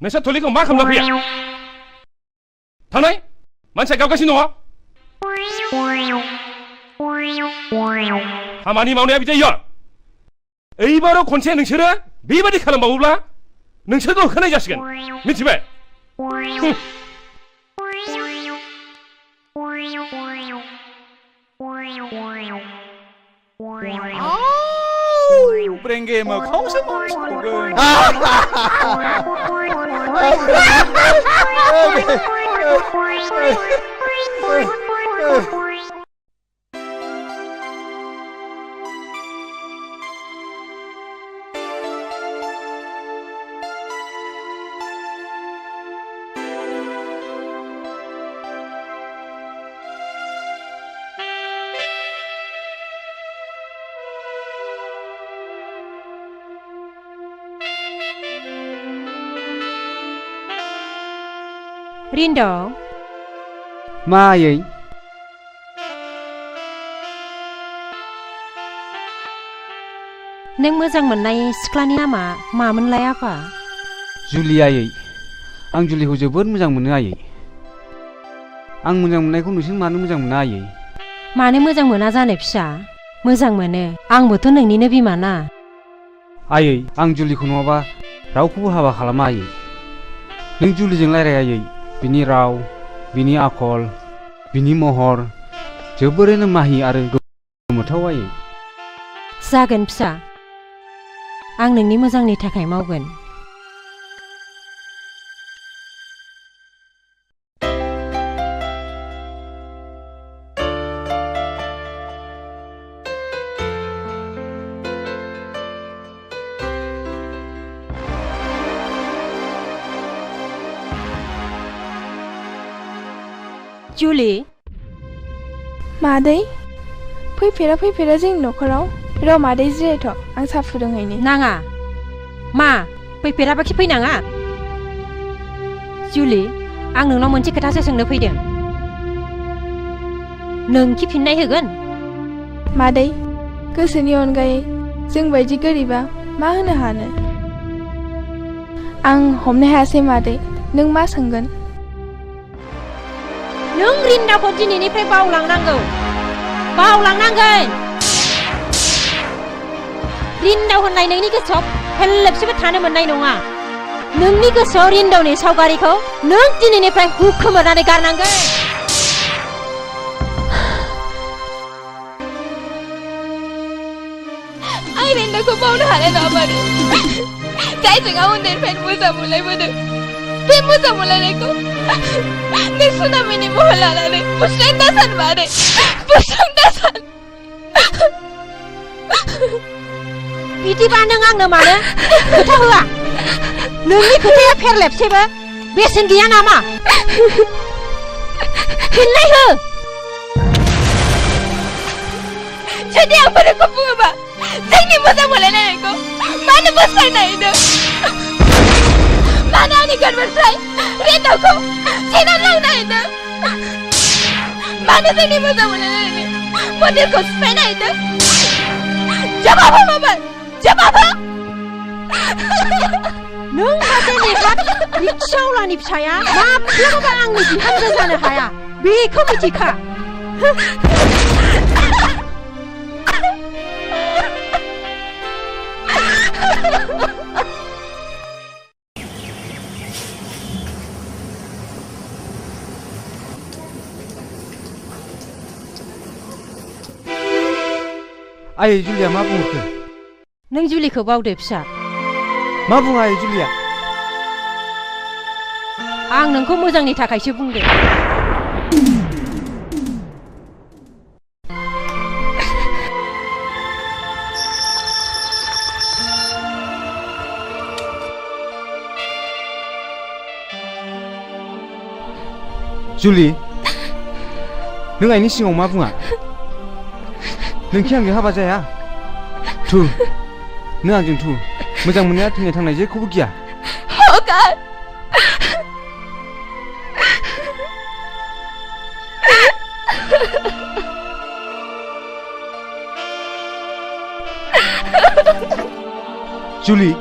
नोंसोर थलिखौ मा खालामना फैया थानाय मानसिया गावगासिनो दङ खामानि मावनाया बिदि जायो एबाराव खनसे नोंसोरो बेबादि खालामबावोब्ला नोंसोरखौ होखानाय जासिगोन मिथिबाय ब्रेंगे मोखांसो मानसावगोन रिन्दाव मा आयै नों मोजां मोननाय सिख्लानि नामा मामोनलाय आफा? जुलि आयै आं जुलिखौ जोबोद मोजां मोनो आयै आं मोजां मोननायखौ नोंसोर मानो मोजां मोना आयै मानो मोजां मोना जानो फिसा मोजां मोनो आंबोथ' नोंनिनो बिमा ना आयै आं जुलिखौ नङाबा रावखौबो हाबा खालामा आयै नों जुलिजों रायलाय आयै बिनि राव बिनि आखल बिनि महर जोबोरैनो माहि आरो गोमोथाव आयै जागोन फिसा आं नोंनि मोजांनि थाखाय मावगोन जुलि मादै फैफेरा जोंनि न'खराव र' मादै जिरायथ' आं साहा फुदुंहैनि नाङा मा फैफेराबाखि फैनाङा जुलि आं नोंनाव मोनसे खोथासो सोंनो फैदों नोंखि फिननाय होगोन मादै गोसोनि अनगायै जों बायदि गोरिबा मा होनो हानो आं हमनो हायासै मादै नों मा सोंगोन नों रिन्दाखौ दिनैनिफ्राय बावलांनांगोन रिन्दाव होननाय नोंनि गोसोआव फेरलेबसेबो थानो मोननाय नङा नोंनि गोसोआव रिन्दावनि सावगारिखौ नों दिनैनिफ्राय हुखोमोरनानै गारनांगोन आं रिन्दाखौ बावनो हानाय नङा मादै जायजों आं उन्दैनिफ्रायनो मोजां मोनलायबोदों बे मोजां मोनलायनायखौ नों सुनामिनि महर लानानै बुस्रां दासान मादै बुस्रां दासान बिदिबा नों आंनो मानो खोथा होआ नोंनि खोथाया फेरलेबसेबो बेसेन गैया नामा फिननाय हो जुदि आं फोरखौ बुङोबा जोंनि मोजां मोनलायनायखौ मानो बोस्रांनो नायदों मानो आंनि गोरबोनिफ्राय रिन्दावखौ सेनानै लांनो नायदों मानो जोंनि मोजां मोनलायनायनि मन्दिरखौ सिफायनो नायदों जवाब हो माबार जवाब हो नों सासे नेहाद रिक्सावालानि फिसाया माब्लाबाबो आंनि बिहामजो जानो हाया बेखौ मिथिखा आयै जुलिया मा बुंखो नों जुलिखौ बावदो फिसा मा बुङा आयै जुलिया आं नोंखौ मोजांनि थाखायसो बुंदों जुलि नों आइनि सिगाङाव मा बुङा नोंखि आंजों हाबा जाया थु नों आंजों थु मोजां मोननाया थैनाय थांनाय जेखौबो गिया जुलि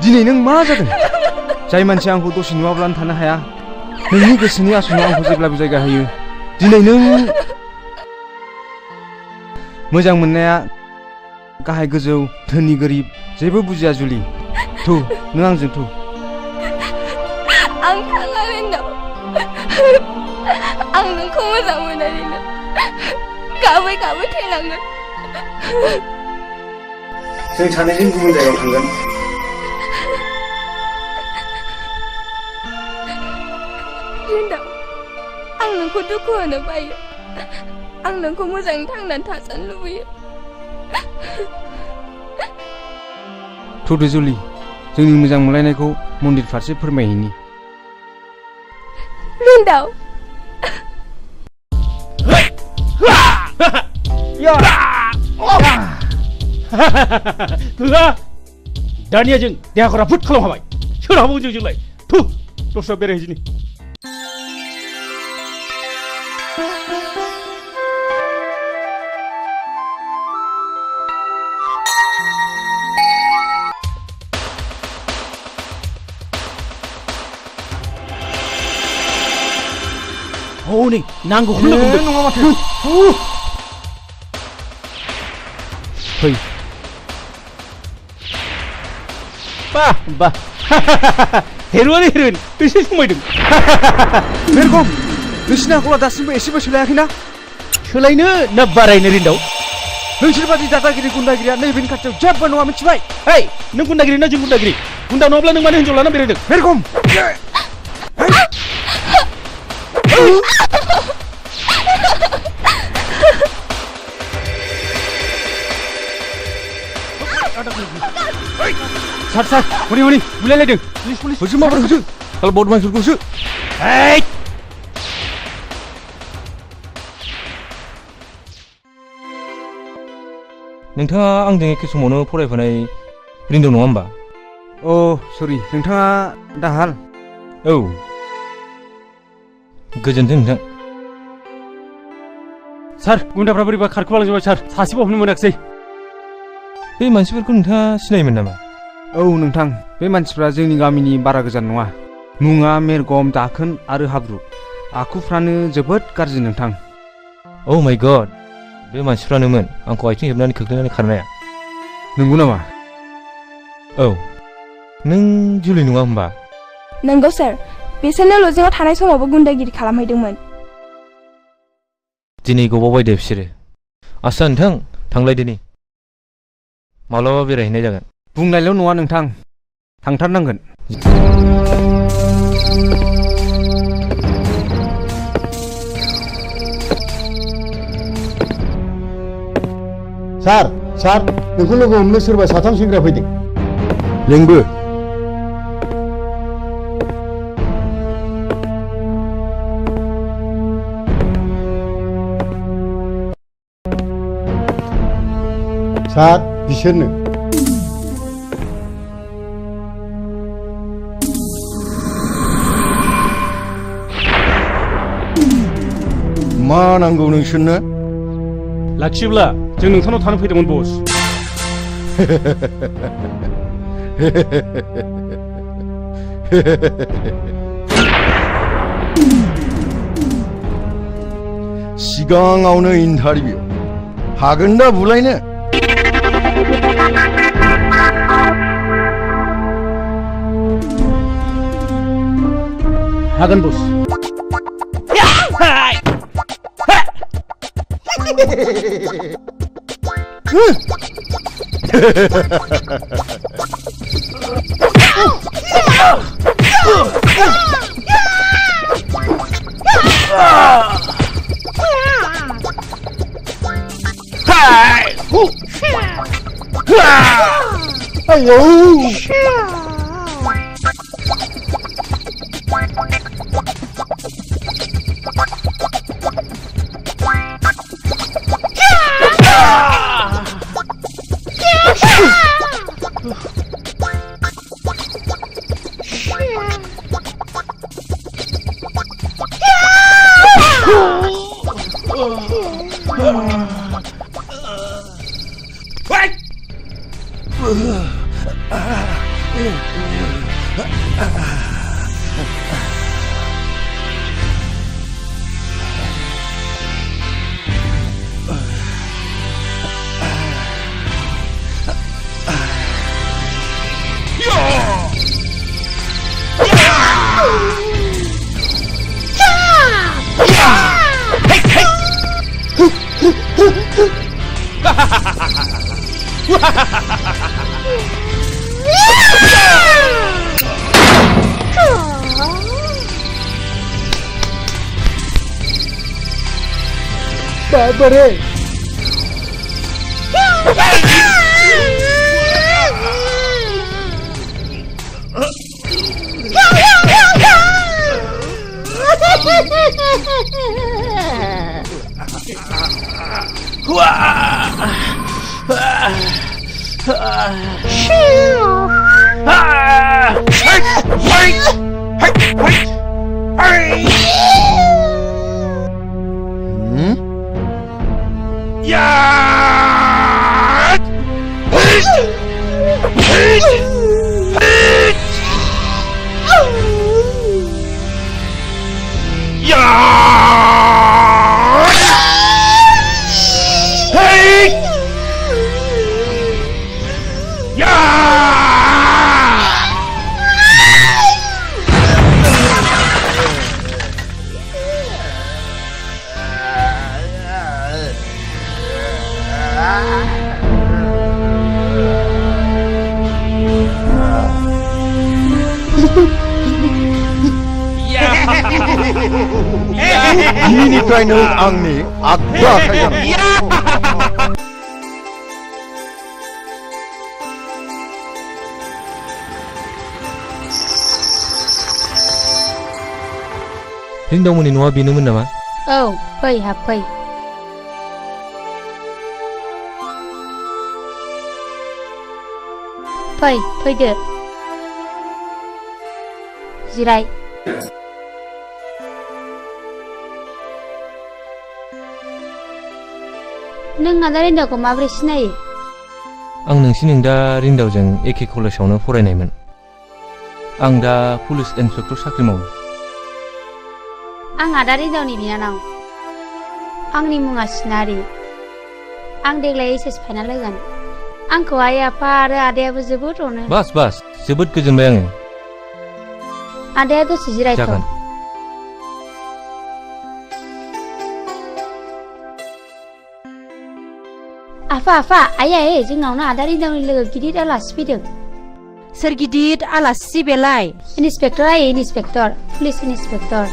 दिनै नों मा जादों जाय मानसिया आंखौ दसे नुवाब्लानो थानो हाया नोंनि गोसोनि आसनाव आंखौ जेब्लाबो जायगा होयो दिनै नों मोजां मोननाया गाहाय गोजौ धोनि गोरिब जेबो बुजिया जुलि थु नों आंजों थु आं थाङा रिन्दाव आं नोंखौ मोजां मोननानैनो गाबै थैनांगोन जों सानैजों गुबुन जायगायाव थांगोन रिन्दाव आं नोंखौ दुखु होनो बायो आं नोंखौ मोजाङै थांनानै थाजानो लुबैयो थुदो जुलि जोंनि मोजां मोनलायनायखौ मन्दिर फारसे फोरमायहैनि रिन्दाव दानिया जों देहाखौ राफोद खालाम हाबाय सोरहाबो जोंलाय थु दस्रा बेरायहैदिनि हनै नांगौखौनो बुंदों नङा माथो फै बा बा हेर'आनो हेर'इन बेसे समायदों बेरगम नोंसिनि आखला दासिमबो एसेबो सोलायाखैना सोलायनो ना बारायनो रिन्दाव नोंसोर बादि दादागिरि गुन्दागिरिया नैबेनि खाथियाव जेबो नङा मिथिबाय हेय नों गुन्दागिरि ना जों गुन्दागिरि गुन्दा नङाब्ला नों मानो हिन्जाव लाना बेरायदों बेरगम सार सार हनै हनै बुलायलायदों पुलिस पुलिस होसो माबोरै होसो kalau बदमासफोरखौसो हेय नोंथाङा आंजों एखे समावनो फरायफानाय रिन्दौ नङा होमबा अ सरि नोंथाङा दाहाल औ गोजोन्थों नोंथां सार गुन्दाफ्रा बोरैबा खारखोमालांजोबबाय सार सासेबो हमनो मोनाखिसै बे मानसिफोरखौ नोंथाङा सिनायोमोन नामा औ नोंथां बे मानसिफ्रा जोंनि गामिनि बारा गोजान नङा मुङा मेरगम दाखोन आरो हाब्रु आखुफ्रानो जोबोद गाज्रि नोंथां औ माय गड बे मानसिफ्रानोमोन आंखौ आथिं हेबनानै खोख्लैनानै खारनाया नंगौ नामा औ नों जुलि नङा होमबा नंगौ सार बिसोरनो लजिंआव थानाय समावबो गुन्दागिरि खालामहैदोंमोन दिनै गबावबाय दे बिसोरो आस्सा नोंथां थांलायदोनि माब्लाबा बेरायहैनाय जागोन बुंनायल' नङा नोंथां थांथारनांगोन सार सार नोंखौ लोगो हमनो सोरबा साथाम सेंग्रा फैदों लेंबो सार बिसोरनो मा नांगौ नोंसोरनो लाखियोब्ला जों नोंथांनाव थानो फैदोंमोन बस सिगाङावनो इन्टारभिउ हागोन दा बुलायनो हागोन बस ayo बाबरे दिनैनिफ्राय नों आंनि आगदा आखाइ जानांगौ रिन्दावमोननि न'आ बेनोमोन नामा? औ फै हाबफै फै फैदो जिराय नों आदा रिन्दावखौ माबोरै सिनायो? आं नोंसिनि दा रिन्दावजों एखे कलेजावनो फरायनायमोन आं दा पुलिस इन्सपेक्टर साख्रि मावो आं आदा रिन्दावनि बिनानाव आंनि मुङा सिनारि आं देग्लाय एचएस फाइनाल होगोन आंखौ आइ आफा आरो आदायाबो जोबोद अनो बास जोबोद गोजोनबाय आङो आदाया दसे जिरायथ' जागोन आफा आइ जोंनावनो आदा रिन्दावनि लोगो गिदिर आलासि फैदों सोर गिदिर आलासि बेलाय? इन्सपेक्टर आइ इन्सपेक्टर पुलिस इन्सपेक्टर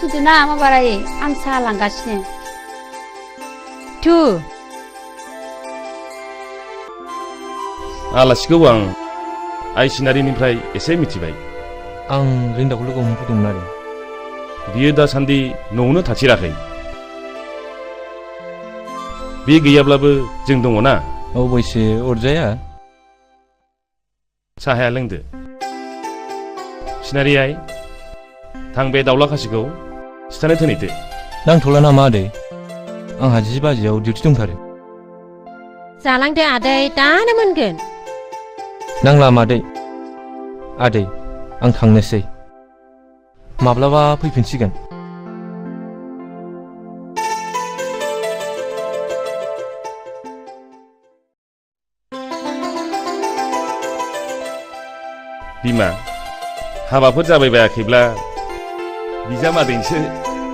थुदोना माबारायै आं साहा लांगासिनो थु आलासिखौ आं आइ सिनारिनिफ्राय एसे मिथिबाय आं रिन्दावखौ लोगो हमफैदोंमोन आरो बियो दासान्दि न'आवनो थाथिराखै बे गैयाब्लाबो जों दङ ना अबयसे अरजाया साहाया लोंदो सिनारि आइ थां बे दाउला खासिखौ सिथानो थोनैदो नांथ'ला नामा आदै आंहा 10 बाजियाव डिउटि दंथारो जालांदो आदै दानो मोनगोन नांला मादै आदै आं थांनोसै माब्लाबा फैफिनसिगोन बिमा हाबाफोर जाबाय बायाखैब्ला बिजामादैसो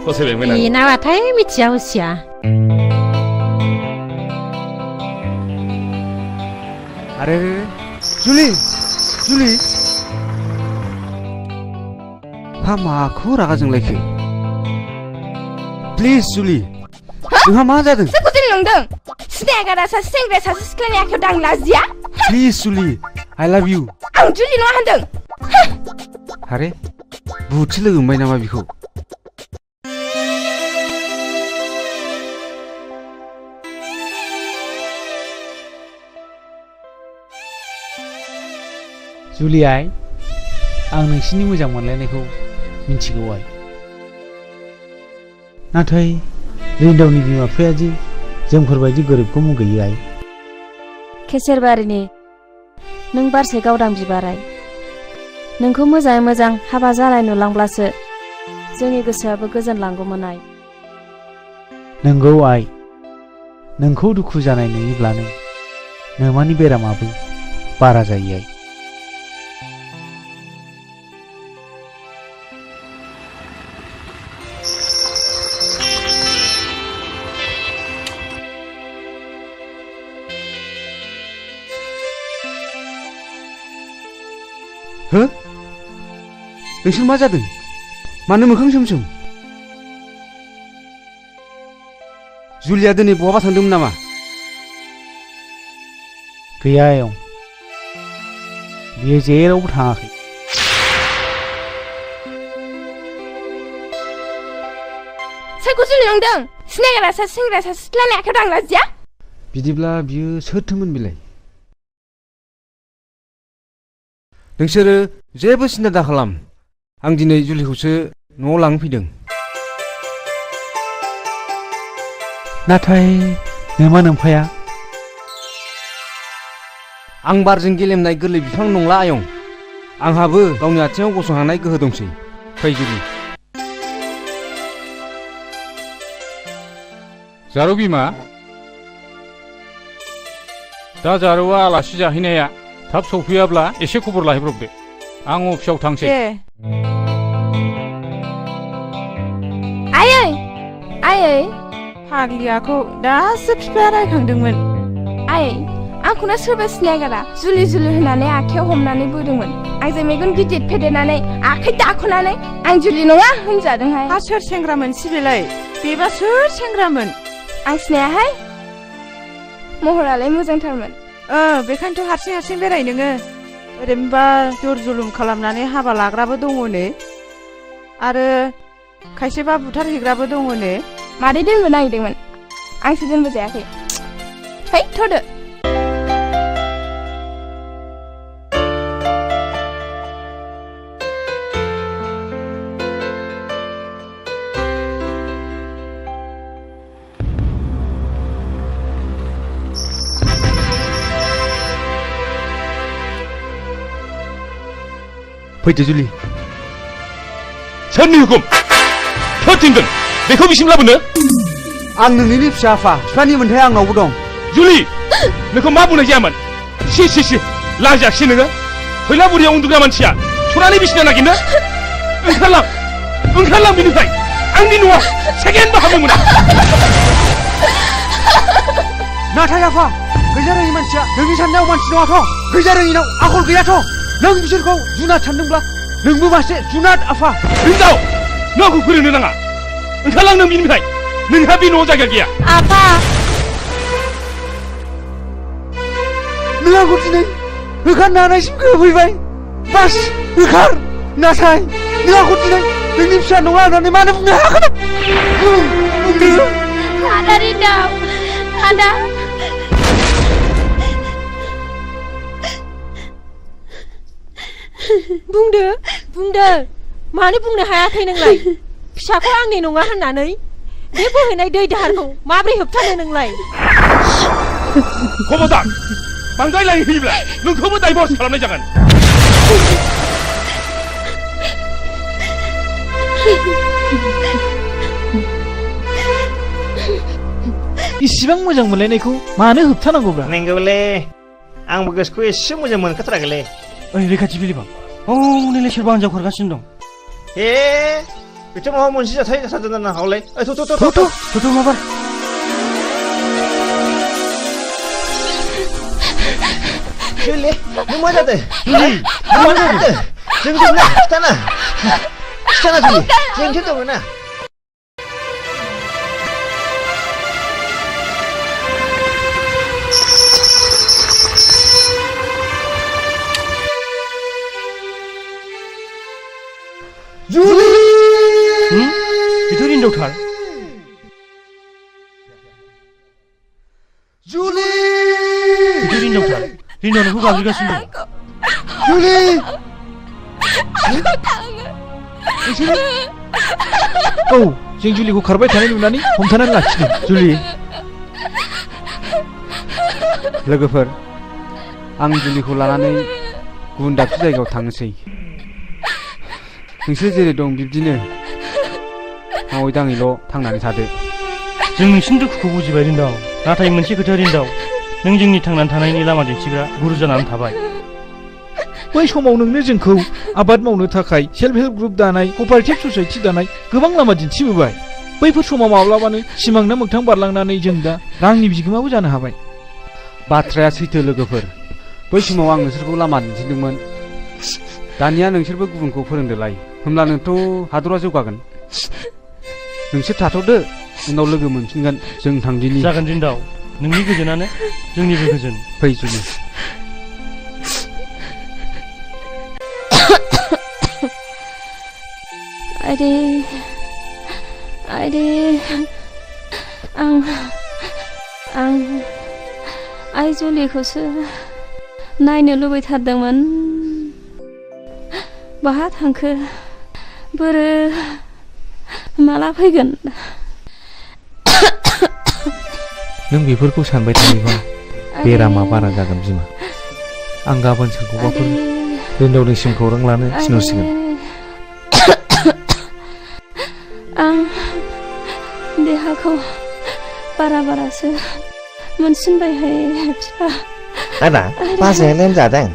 फसायबायमोन आं बेनाबाथाय मिथिया हसिया अरे जुलि हा माखौ रागा जोंलायखो प्लिज जुलि नोंहा मा जादों सोरखौ जों नंदों सिनायगारा सासे सेंग्राया सासे सिख्लानि आखायाव दां लाजिया प्लिज जुलि आइ लाभ इउ आं जुलि नङा होनदों अरे बुहुदसो लोगो मोनबाय नामा बिखौ जुलि आइ आं नोंसिनि मोजां मोनलायनायखौ मिन्थिगौ आइ नाथाय रिन्दावनि बिमा बिफाया दि जोंफोरबायदि गोरिबखौ मुगैयो आइ केसेरबारिनि नों बारसे गावदां बिबाराय नोंखौ मोजाङै मोजां हाबा जानाय नुलांब्लासो जोंनि गोसोआबो गोजोनलांगौमोन आइ नंगौ आइ नोंखौ दुखु जानाय नुयोब्लानो नोमानि बेरामाबो बारा जायो आइ हो नोंसोर मा जादों मानो मोखां सोमसोम जुलिया दिनै बहाबा थांदोंमोन नामा गैया आयं बियो जेरावबो थाङाखै सोरखौ जुलि नंदों सिनायगारा सासे सेंग्राया सासे सिख्लानि आखायाव दां लाजिया बिदिब्ला बियो सोरथोमोन बिलाय नोंसोरो जेबो सिन्था दाखालाम आं दिनै जुलिखौसो न'आव लांनो फैदों नाथाय नोमा नोम्फाया आं बारजों गेलेमनाय गोरलै बिफां नंला आयं आंहाबो गावनि आथिङाव गसंहानाय गोहो दंसै फै जुलि जारौ बिमा दा जारौआ आलासि जाहैनाया थाब सफैयाब्ला एसे खबर लाहैब्रबदो आं अफिसाव थांसै आयै फाग्लियाखौ दासो बिफाया रायखांदोंमोन आयै आंखौनो सोरबा सिनायगारा जुलि होनानै आखायाव हमनानै बोदोंमोन आंजों मेगन गिदिर फेदेरनानै आखाइ दाख'नानै आं जुलि नङा होनजादोंहाय सोर सेंग्रामोन सिबिलाय बेबा सोर सेंग्रामोन आं सिनायाहाय महरालाय मोजांथारमोन बेखायनोथ' हारसिं बेराय नोङो ओरैनोबा जर जुलुम खालामनानै हाबा लाग्राबो दङनो आरो खायसेबा बुथारहैग्राबो दङनो मादै दोनबो नागिरदोंमोन आंसो दोनबो जायाखै है थ'दो फैदो जुलि सोरनि हुकुम सोर थिनदों बेखौ बिसिम लाबोनो आं नोंनि फिसा आफा बिफानि मोन्थाय आंनावबो दं जुलि नोंखौ मा बुंनाय जायामोन सि लाजाखिसै नोङो फैला बुरियाव उन्दुग्रा मानसिया सनानि बिसिना नागिरनो ओंखारलां बिनिफ्राय आंनि न'आव सेकेन्डबो हाबनो मोना नाथाय आफा गैजारोङि मानसिया नोंनि साननायाव मानसि नङाथ' गैजारोङिनाव आखल गैयाथ' नों बिसोरखौ जुनाद सानदोंब्ला नोंबो मासे जुनाद आफा हिनजाव नों आंखौ फोरोंनो नाङा ओंखारलां नों बिनिफ्राय नोंहा बे न'आव जायगा गैया आफा नों आंखौ दिनै होखारनो हानायसिम गोहैबाय बास होखार नाथाय नों आंखौ दिनै नोंनि फिसा नङा होननानै मानो बुंनो हागोन आदा रिन्दाव आदा बुंदो मानो बुंनो हायाखै नोंलाय फिसाखौ आंनि नङा होननानै बे बोहैनाय दै दाहारखौ माब्रै होबथानो नोंलाय खबरदार बांद्राय लाइन होयोब्ला नोंखौबो डाइभर्स खालामनाय जागोन इसिबां मोजां मोनलायनायखौ मानो होबथानांगौब्रा नंगौलै आंबो गोसोखौ एसे मोजां मोनखाथाराखैलै ओइ रैखाथि बिलिबां नैलाय सोरबा हिनजाव खारगासिनो दं बेथ' माबा मोनसे जाथाय जाथारदों जानो हागौलै थ' माबार जुलि नों मा जादों जुलि मा जादों जों दंना खिथाना जुलि जोंथ' दङ ना जुलि itu Rindautar जुलि itu Rindautar Rindau नोंखौ गाबज्रिगासिनो दं जुलि जों जुलिखौ खारबाय थानाय नुनानै हमथानानै लाखिदों जुलि लोगोफोर आं जुलिखौ लानानै गुबुन दाबसे जायगायाव थांनोसै नोंसोर जेरै दं बिब्दिनो मावै दाङैल' थांनानै थादो जों नोंसिनि दुखुखौ बुजिबाय रिन्दाव नाथाय मोनसे खोथा रिन्दाव नों जोंनि थांनानै थानायनि लामा दिन्थिग्रा गुरु जानानै थाबाय बै समाव नोंनो जोंखौ आबाद मावनो थाखाय सेल्फ हेल्प ग्रुप दानाय कपारेटिभ ससाइटि दानाय गोबां लामा दिन्थिबोबाय बैफोर समाव माब्लाबानो सिमांना मोगथां बारलांनानै जों दा रांनि बिगोमाबो जानो हाबाय बाथ्राया सैथो लोगोफोर बै समाव आं नोंसोरखौ लामा दिन्थिदोंमोन दानिया नोंसोरबो गुबुनखौ फोरोंदोलाय होमब्ला नोंथ' हादरा जौगागोन नोंसोर थाथ'दो उनाव लोगो मोनफिनगोन जों थांदिनि जागोन रिन्दाव नोंनि गोजोनानो जोंनिबो गोजोन फै जुलि आइदे आं आइ जुलिखौसो नायनो लुबैथारदोंमोन बहा थांखो बोरो माला फैगोन नों बेफोरखौ सानबाय थायोबा बेरामा बारा जागोन बिमा आं गाबोन सोरखौबाफोर रिन्दावनिसिम खौरां लानो थिनहरसिगोन आं देहाखौ बारासो मोनसिनबायहाय बिफा आदा बाजैया लोमजादों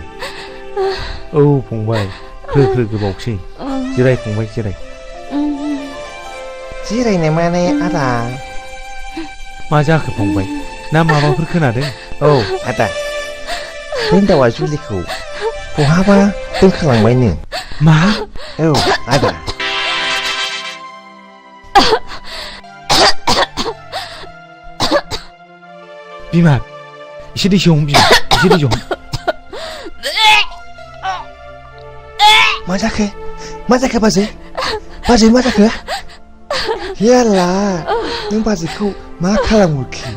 औ फंबाय ख्रो गोबावसै जिराय फंबाय जिराय जिरायनो माने आदा मा जाखो फंबाय ना माबाफोर खोनादों औ आदा रिन्दावा जुलिखौ बहाबा दोनखालांबायनो मा औ आदा बिमा एसे दै हम बिमा एसे दै हम मा जाखो बाजै मा जाखो याला नों बाजैखौ मा खालामहरखो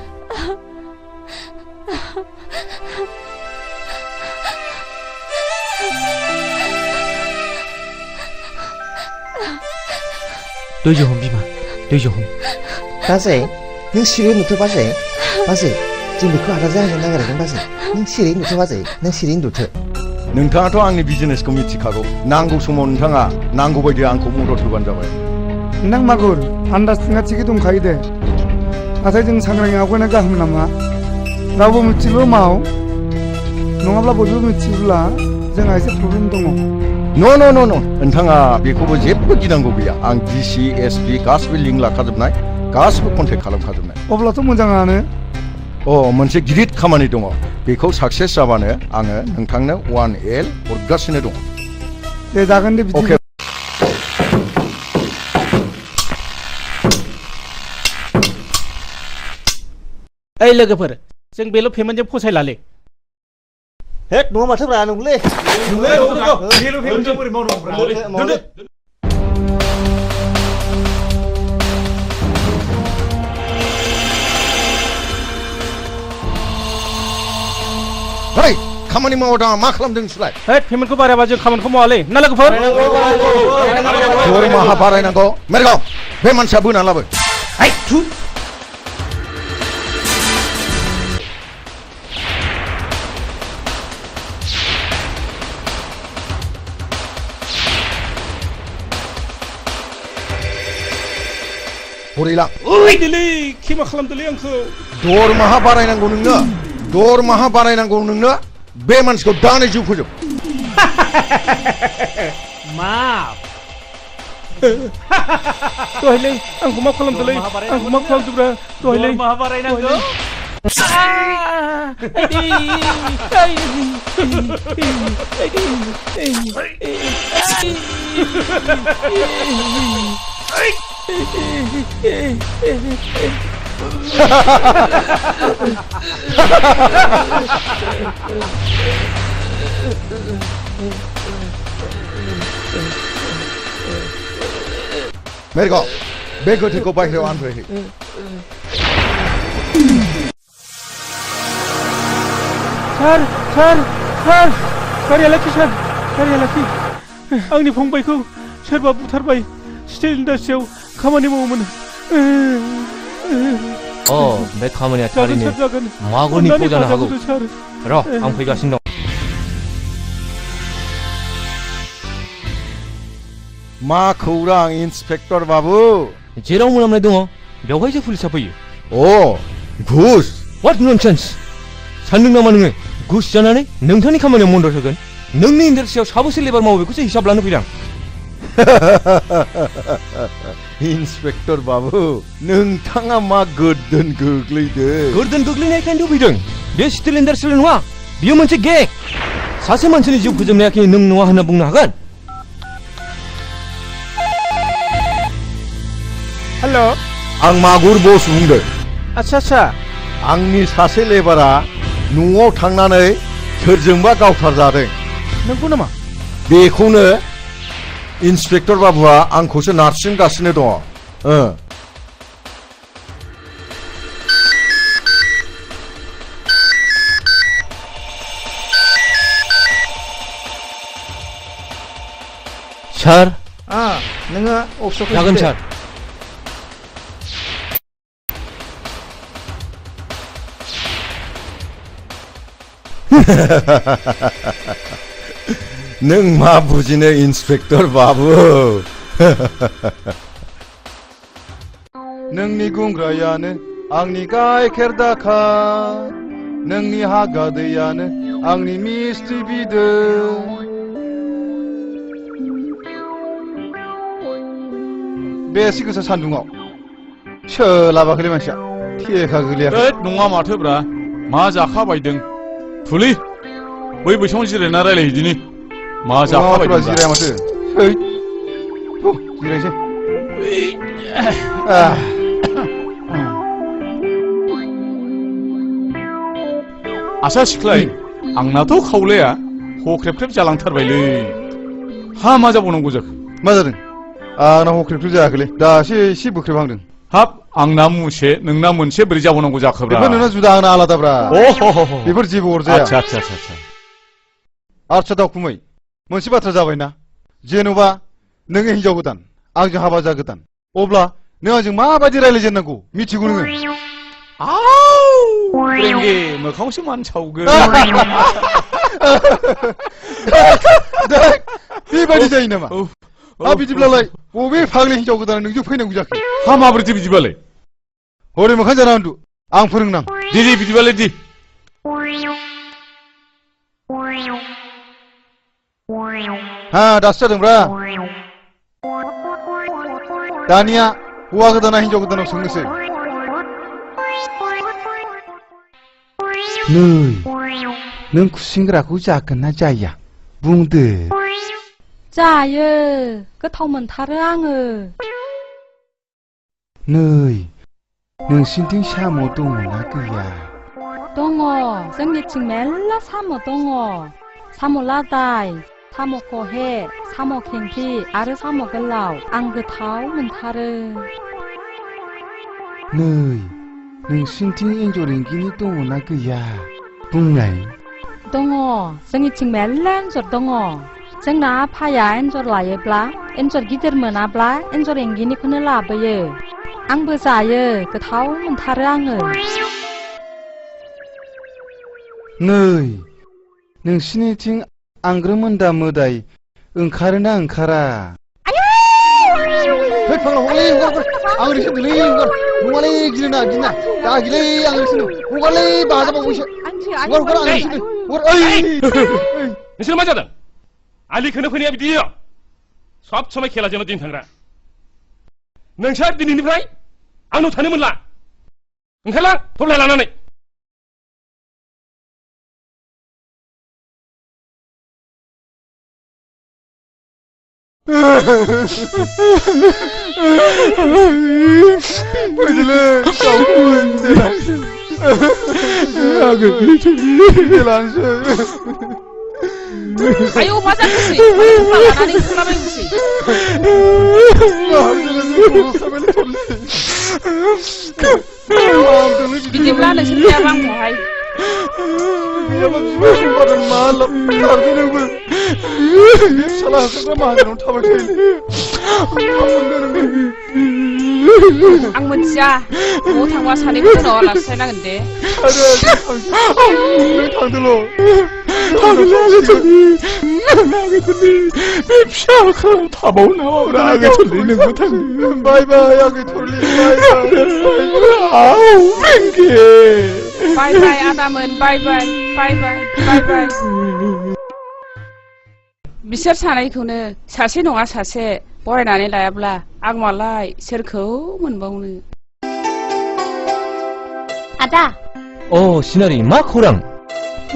दै हम बिमा दै हम बाजै नों सिरि नुथो बाजै जों बेखौ आदा जाहोनो नागिरदों बाजै नों सिरि नुथो बाजै नों सिरि नुथो नोंथाङाथ' आंनि बिजनेसखौ मिथिखागौ नांगौ समाव नोंथाङा नांगौ बायदि आंखौ मदद होबानो जाबाय नों मागुर आन्दाजथिंआ थिगै दंखायो दे नाथाय जों सांग्राङै आवगायनाया गाहाम नामा रावबो मिथिल' माव नङाब्ला बयबो मिथियोब्ला जोंहा एसे प्रब्लेम दङ न' नोंथाङा बेखौबो जेबो गिनांगौ गैया आं डिसि एसपि गासिबो लिंक लाखाजोबनाय गासिबो कन्टेक्ट खालामखाजोबनाय अब्लाथ' मोजाङानो मोनसे गिदिर खामानि दङ बेखौ साक्सेस जाबानो आङो नोंथांनो 1L हरगासिनो दङ दे जागोन दे बिदि ओइ लोगोफोर जों बेल' पेमेन्टजों फसायलालै हेट नङा माथोब्रा नंगौलै खामानि मावा दाङा मा खालामदों नोंसोरलाय पेमेन्टखौ बारायबा जों खामानिखौ मावालै ना लोगोफोर दरमाहा बारायनांगौ मेरगाव बे मानसिया बोना लाबो हरैला दिलै खेमा खालामदोलै आंखौ दरमाहा बारायनांगौ नोंनो बे मानसिखौ दानो जिउ फोजोब मा दहायलै आंखौ मा खालामदोलै आंखौ मा खालामदोब्रा दहायलै मा बारायनांगौ मेरगाव बे गोथैखौ बाहेरायाव आनफैहै सार गारिया लाखि सार गारिया लाखि आंनि फंबायखौ सोरबा बुथारबाय स्टिल इन्डास्ट्रियाव खामानि मावोमोन बे खामानिया थारैनो मागुरनि फाव जानो हागौ र' आं फैगासिनो दं मा खौरां इन्सपेक्टर बाबु जेराव मोनामनाय दङ बेवहायसो पुलिसा फैयो घुस व्हाट ननसेन्स सानदों नामा नोङो घुस जानानै नोंथांनि खामानियाव मदद होगोन नोंनि इन्डास्ट्रियाव साबेसे लेबार मावो बेखौसो हिसाब लानो फैदों इन्सपेक्टर बाबु नोंथाङा मा गोर्दोन गोग्लैनायखायनोथ' फैदों बे स्टिल इन्डास्ट्रियल नङा बियो मोनसे गें सासे मानसिनि जिउ फोजोबनायाखि नों नङा होनना बुंनो हागोन हेल' आं मागुर बस बुंदों आच्छा आंनि सासे लेबारा न'आव थांनानै सोरजोंबा गावथारजादों नंगौ नामा बेखौनो इन्सपेक्टर बाबुआ आंखौसो नारसिनगासिनो दङ सार नोङो अफिसाव जागोन सार नों मा बुजिनो इन्सपेक्टर बाबु नोंनि गुंग्रायानो आंनि गाइखेर दाखा नोंनि हागा दैयानो आंनि मिस्टि बिदै बेसे गोसा सान्दुङाव सोलाबाखैलै मानसिया थेखा गोलैयाखै नङा माथोब्रा मा जाखाबायदों थुलि बै बैसाङाव जिरायना रायलायहैदिनि मा जाखाबाय माथो जिराया माथो है जिरायसै आसा सिख्लाय आंनाथ' खावलाया हख्रेबख्रेब जालांथारबायलै हा मा जाबावनांगौ जाखो मा जादों आंना हख्रेबख्रेब जायाखैलै दासो एसे बोख्रेबहांदों हाब आंना मुसे नोंना मोनसे बोरै जाबावनांगौ जाखोब्रा बेफोर नोंना जुदा आंना आलादाब्रा बेफोर जेबो अरजाया आच्छा आच्छा दावखुमै मोनसे बाथ्रा जाबायना जेन'बा नों हिनजाव गोदान आंजों हाबा जागोदान अब्ला नों आंजों माबायदि रायज्लायजेननांगौ मिथिगौ नोङो रेंगे मोखाङावसो मान सावगोन बेबायदि जायो नामा बिदिब्लालाय बबे फाग्लि हिनजाव गोदाना नोंजों फैनांगौ जाखो हा माबोरैथो बिदिबालाय हरै मोखां जाना उन्दु आं फोरोंनां दे बिदिबालाय दे हा दासो जादोंब्रा दानिया हौवा गोदाना हिनजाव गोदानाव सोंनोसै नै नों खुसेंग्राखौ जागोन ना जाया बुंदो जायो गोथाव मोनथारो आङो नै नोंसिनिथिं साम' दङना गैया दङ जोंनिथिं मेल्ला साम' दङ साम' लादाय साम' खहे साम' खेंख्रि आरो साम' गोलाव आं गोथाव मोनथारो नै नोंसिनिथिं एन्जर एंगिनि दङना गैया बुंनाय दङ जोंनिथिं मेल्ला एन्जर दङ जोंना आफाया एन्जर लायोब्ला एन्जर गिदिर मोनाब्ला एन्जर एंगिनिखौनो लाबोयो आंबो जायो गोथाव मोनथारो आङो नै नोंसिनिथिं आंग्रोमोन्दा मोदाय ओंखारोना ओंखारा है फाग्ला हगारलै हगार आं ओरैसो होनदोंलै हगार नङालै गिना दा गिलै आं ओरैसो होनदों हगारलै बाजाबावबायसो हगार आं ओरैसो होनदों नोंसोर मा जादों आलि खोनो फैनाया बिदि सब समाय खेलाजोंल' दिन थांग्रा नोंसोर दिनैनिफ्राय आंनाव थानो मोनला ओंखारलां थब्लाय लानानै Bacılı, kapın, dilensin. Dilensin. Ayo macam tu sih, mana ni kenapa ini sih? Bikin mana sih dia bang kahai? Dia macam pada malam, hari ni pun salah satu mahal orang tahu tak? Ang mencia, mau thang wasani pun orang saya nak ende. Ada, thang dulu. Bye bye, aku tuli. Bye bye, Adaman. Bye bye, bye bye, bye bye. बिसोर सानैखौनो सासे नङा सासे बरायनानै लायाब्ला आं मालाय सोरखौ मोनबावनो आदा सिनारि मा खौरां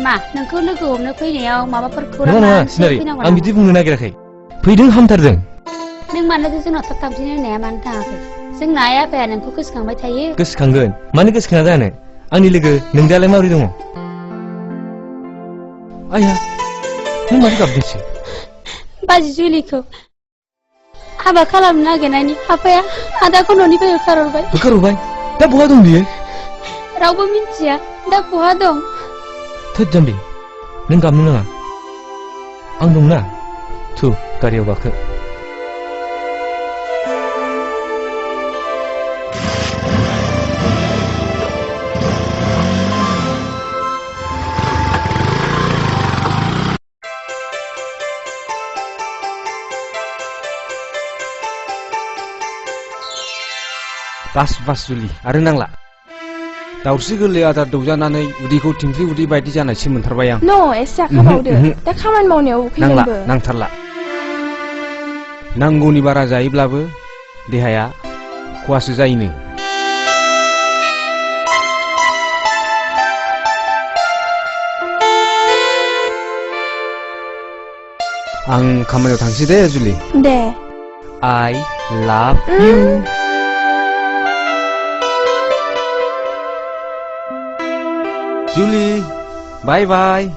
मा नोंखौ लोगो हमनो फैनायाव माबाफोर खौरां नङा सिनारि आं बिदि बुंनो नागिराखै फैदों हामथारदों नों मानोथो जोंनाव थाब थांफिनो होननाया मानो थाङाखै जोंना आइ आफाया नोंखौ गोसोखांबाय थायो गोसोखांगोन मानो गोसोखाङा जानो आंनि लोगो नोंदालाय माबोरै दङ आया नों माथो गाबदोंसो बाजि जुलिखौ हाबा खालामनो नागिरनायनि आफाया आदाखौ न'निफ्राय होखारहरबाय दा बहा दं बियो रावबो मिन्थिया दा बहा दं थोद जाम्बि नों गाबनो नाङा आं दंना थु गारियाव गाखो बास जुलि आरो नांला दाउस्रि गोरलै आदार दौजानानै उदैखौ थिंख्लि उदै बायदि जानायसो मोनथारबाय आं No, एसे खामावदो दा खामानि मावनायाव उखैदोंबो नांथारला नांगौनि बारा जायोब्लाबो देहाया खहासो जायोनो आं खामानियाव थांसै दे जुलि दे I love you जुलि बाय बाय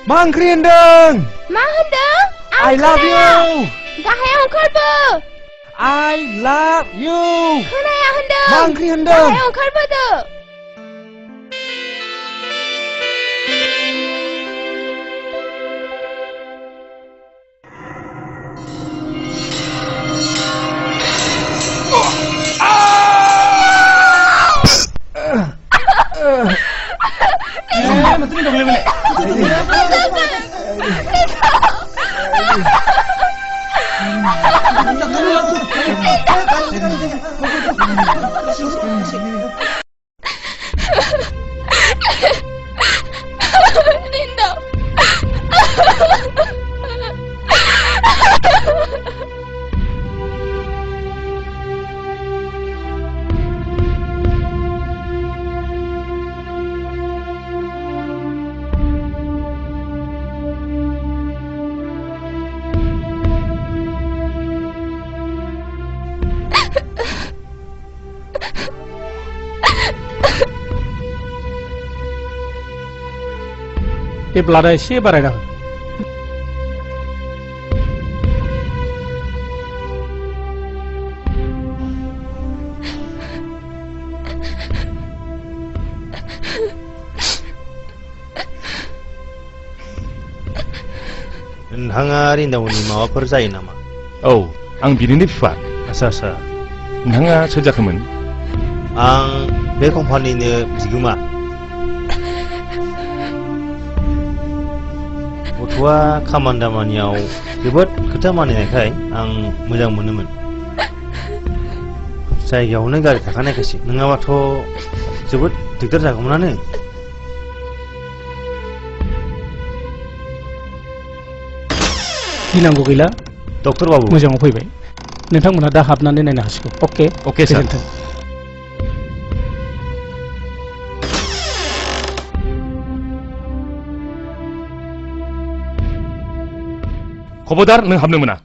मा ओंख्रि होनदों? मा होनदों? I love you. गाहायाव ओंखारबो। I love you. खोनाया होनदों। मा ओंख्रि होनदों? गाहायाव ओंखारबोदो। बे ब्लाडा एसे बारायना हो नोंथाङा रिन्दावनि माबाफोर जायो नामा? औ आं बिनिनो बिफा। आच्छा नोंथाङा सोर जाखोमोन? आं बे कम्पानिनो बिगोमा। गथ'आ खामानि दामानियाव जोबोद खोथा मानिनायखाय आं मोजां मोनोमोन। जायगायावनो गारि थाखानायखायसो, नङाबाथ' जोबोद दिगदार जागौमोनानो। गिनांगौ गैला डक्टर बाबु, मोजाङाव फैबाय। नोंथांमोनहा दा हाबनानै नायनो हासिगौ। अके सार। खबरदार नों हाबनो मोना।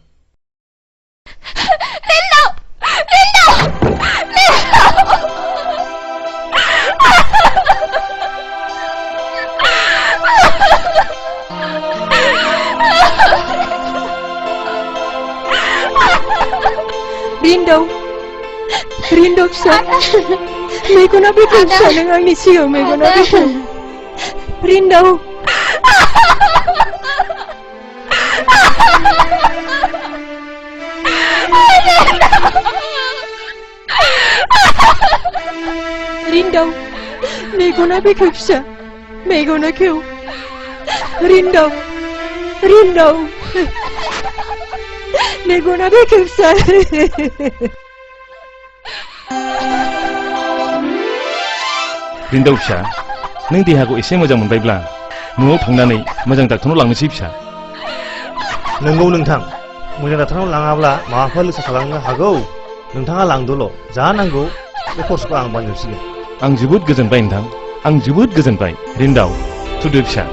रिन्दाव फिसा मेगना बेखेव फिसा, नों आंनि सिगाङाव मेगना बेखेव। रिन्दाव रिन्दाव मेगना बेखेव फिसा, मेगना खेव। रिन्दाव मेगना बेखेव फिसा। रिन्दाव फिसा, नों देहाखौ एसे मोजां मोनबायब्ला न'आव थांनानै मोजां डाक्टरनाव लांनोसै फिसा। नंगौ नोंथां, मोजां डाक्टरनाव लाङाब्ला माबाफोर लोगो खालामनो हागौ। नोंथाङा लांदोल', जा नांगौ बे खरसखौ आं बानायजोबसिगोन। आं जोबोद गोजोनबाय नोंथां, आं जोबोद गोजोनबाय। रिन्दाव थुदो फिसा।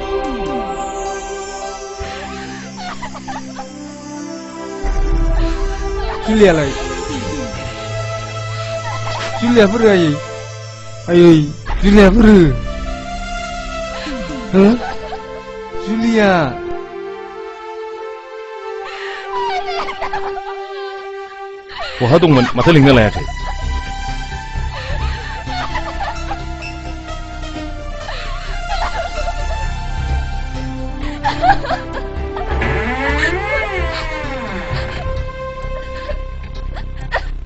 जुलियालाय जुलियाफोर आयै जुलियाफोर हो जुलिया बहा दंमोन माथो लिंनो लायाखै?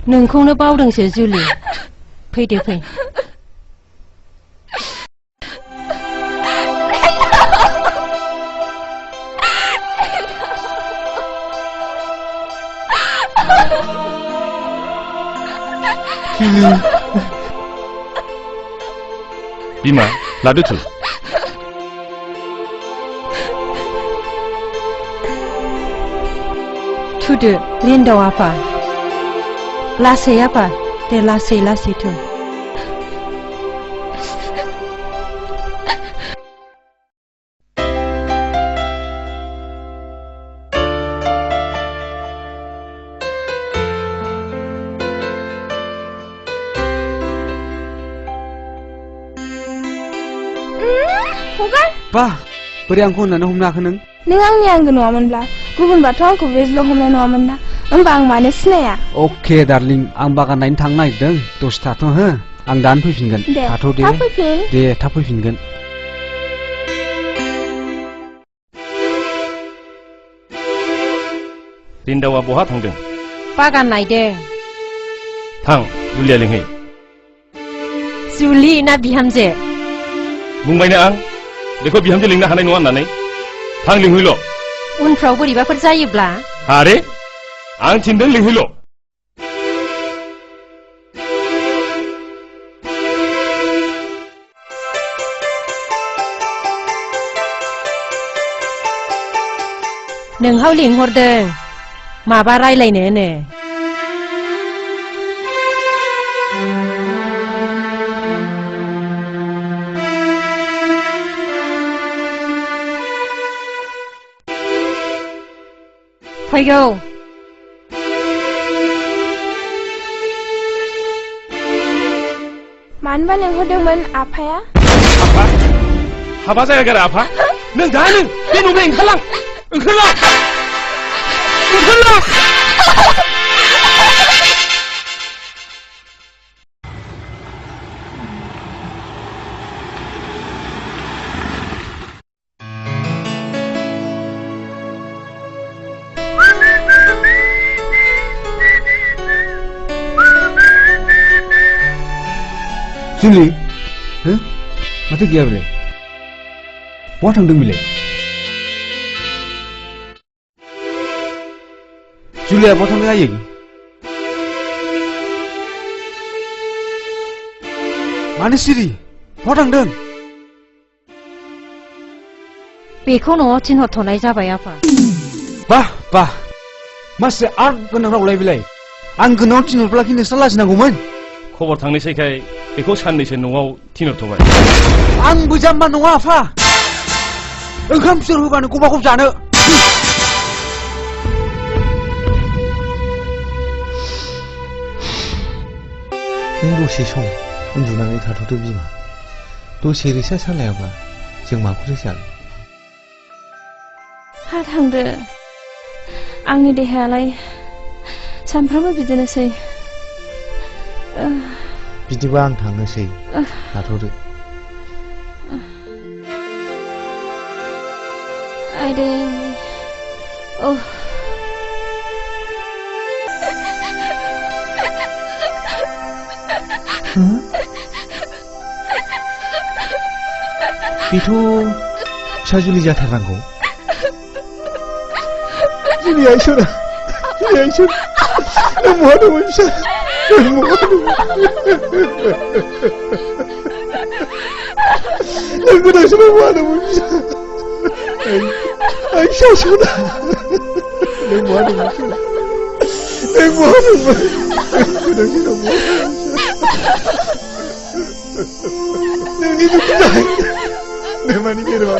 नोंखौनो बावदोंसो जुलि। फैदो फै। बिमा लादो थु। थुदो रिन्दाव आफा। लासै आफा, दे लासै लासै थु। हगार। बा बोरै आंखौ होननानै हमनो हाखो नों नों आंनि आंगो नङामोनब्ला गुबुनबाथ' आंखौ बेजल' हमनाय नङामोन ना होमबा आं मानो सिनाया अके डार्लिं आं बागान नायनो थांनो नागिरदों दसे थाथ' हो आं दानो फैफिनगोन दे थाथ' दे थाब फैफिन दे थाब फैफिनगोन रिन्दावा बहा थांदों बागान नायदों थां जुलिया लिंहै जुलि ना बिहामजो बुंबायना आं बेखौ बिहामजो लिंनो हानाय नङा होननानै थां लिंहैल' उनफ्राव बोरैबाफोर जायोब्ला आरे आं थिनदों लिंहैल' नोंहाव लिंहरदों माबा रायलायनोनो फैगौ मानोबा लिंहरदोंमोन आफाया हाबा जायागारा आफा नों दानो बे न'निफ्राय ओंखारलां ओंखारलां ओंखारलां जुलि हो माथो गैया बेलाय बहा थांदों बेलाय जुलिया बहा थांदों आयै मानो सिरि बहा थांदों बेखौ न'आव थिनहरथ'नाय जाबाय आफा बाह बाह मासे आर्ट गोनां रावलाय बेलाय आं गोनाङाव थिनहरब्ला खि नोंस्रा लाजिनांगौमोन खबर थांनोसैखाय बेखौ साननैसो न'आव थिनहरथ'बाय आंबो जाम्बा नङा आफा ओंखाम सोर होबानो गबा गब जानो नों दसे सम उन्दुनानै थाथ'दो बिमा दसे रेसा सालायाब्ला जों माखौथो जानो हा थांदो आंनि देहायालाय सानफ्रामबो बिदिनोसै बिदिबा आं थांनोसै थाथ'दो आइदे औ बेथ' फिसा जुलि जाथारनांगौ जुलिया इसोरा जुलिया इसोर नों बहा दंमोन फिसा नों बहा दंमोन नों गोदांसोनाव बहा दंमोन फिसा आं फिसा सना नों बहा दंमोन फिसा नों बहा दंमोन गोदांसोनाव बहा नोंनि दुखु जाहाय नोमानि गेरेबा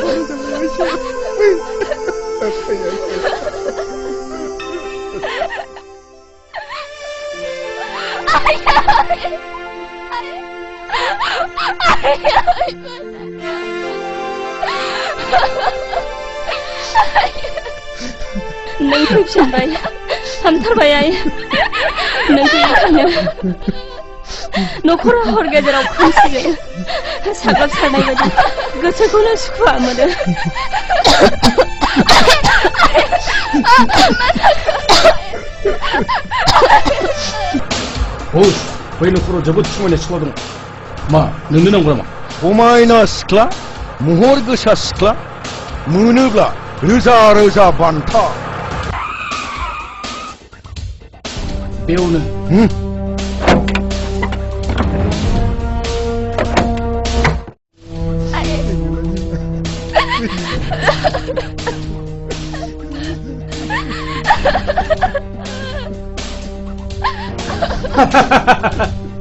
नों फैफिनबाय हामथारबाय आइ नों फैखांनो न'खराव हर गेजेराव खोमसि जायो साग्लोबसारनाय बायदि गोसोखौनो सुखुवा मोनो बस बै न'खराव जोबोद समायना सिख्ला दं मा नोंनो नांगौ नामा समायना सिख्ला महर गोसा सिख्ला मोनोब्ला रोजा रोजा बान्था बेयावनो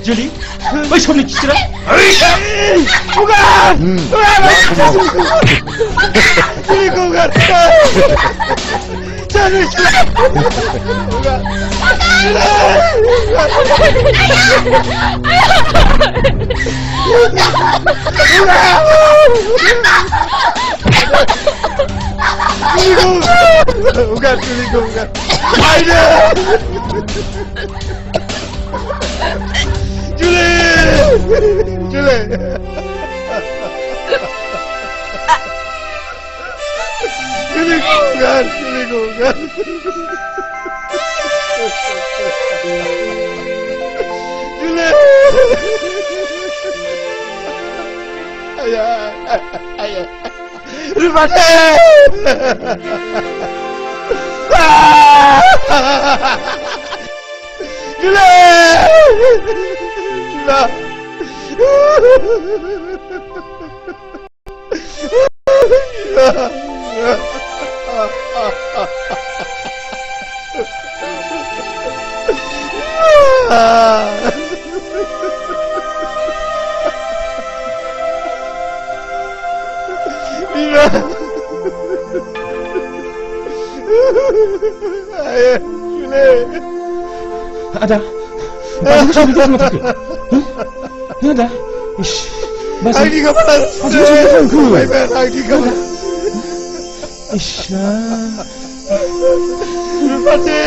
जुलि बै समनि खिसिरा Bukan, selingkuh, bukan. Aida! Julie! Julie! Selingkuh, bukan, selingkuh, bukan. Julie! Ayah, ayah. Rupane! Julie! Ada, baru sampai sama tak? Ada, ish, Lagi ke mana? Lagi ke mana? Ish, Rupane!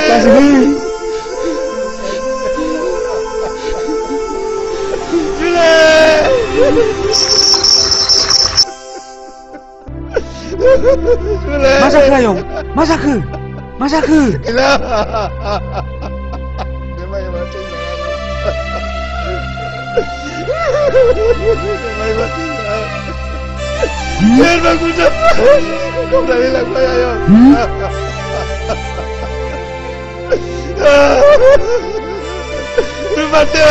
Masa ke ayong? Masa ke? Masa ke? Biar aku dapat. Kau dah hilang saya ya. Rupane!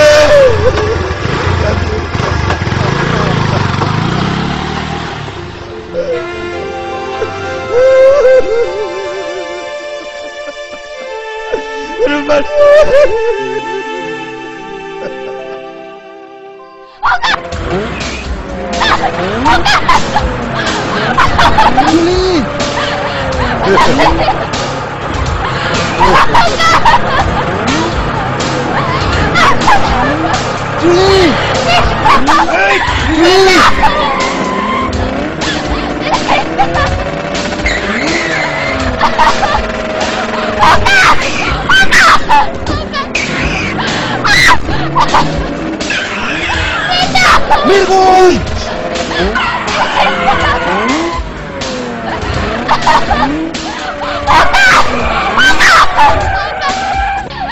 Mirgun!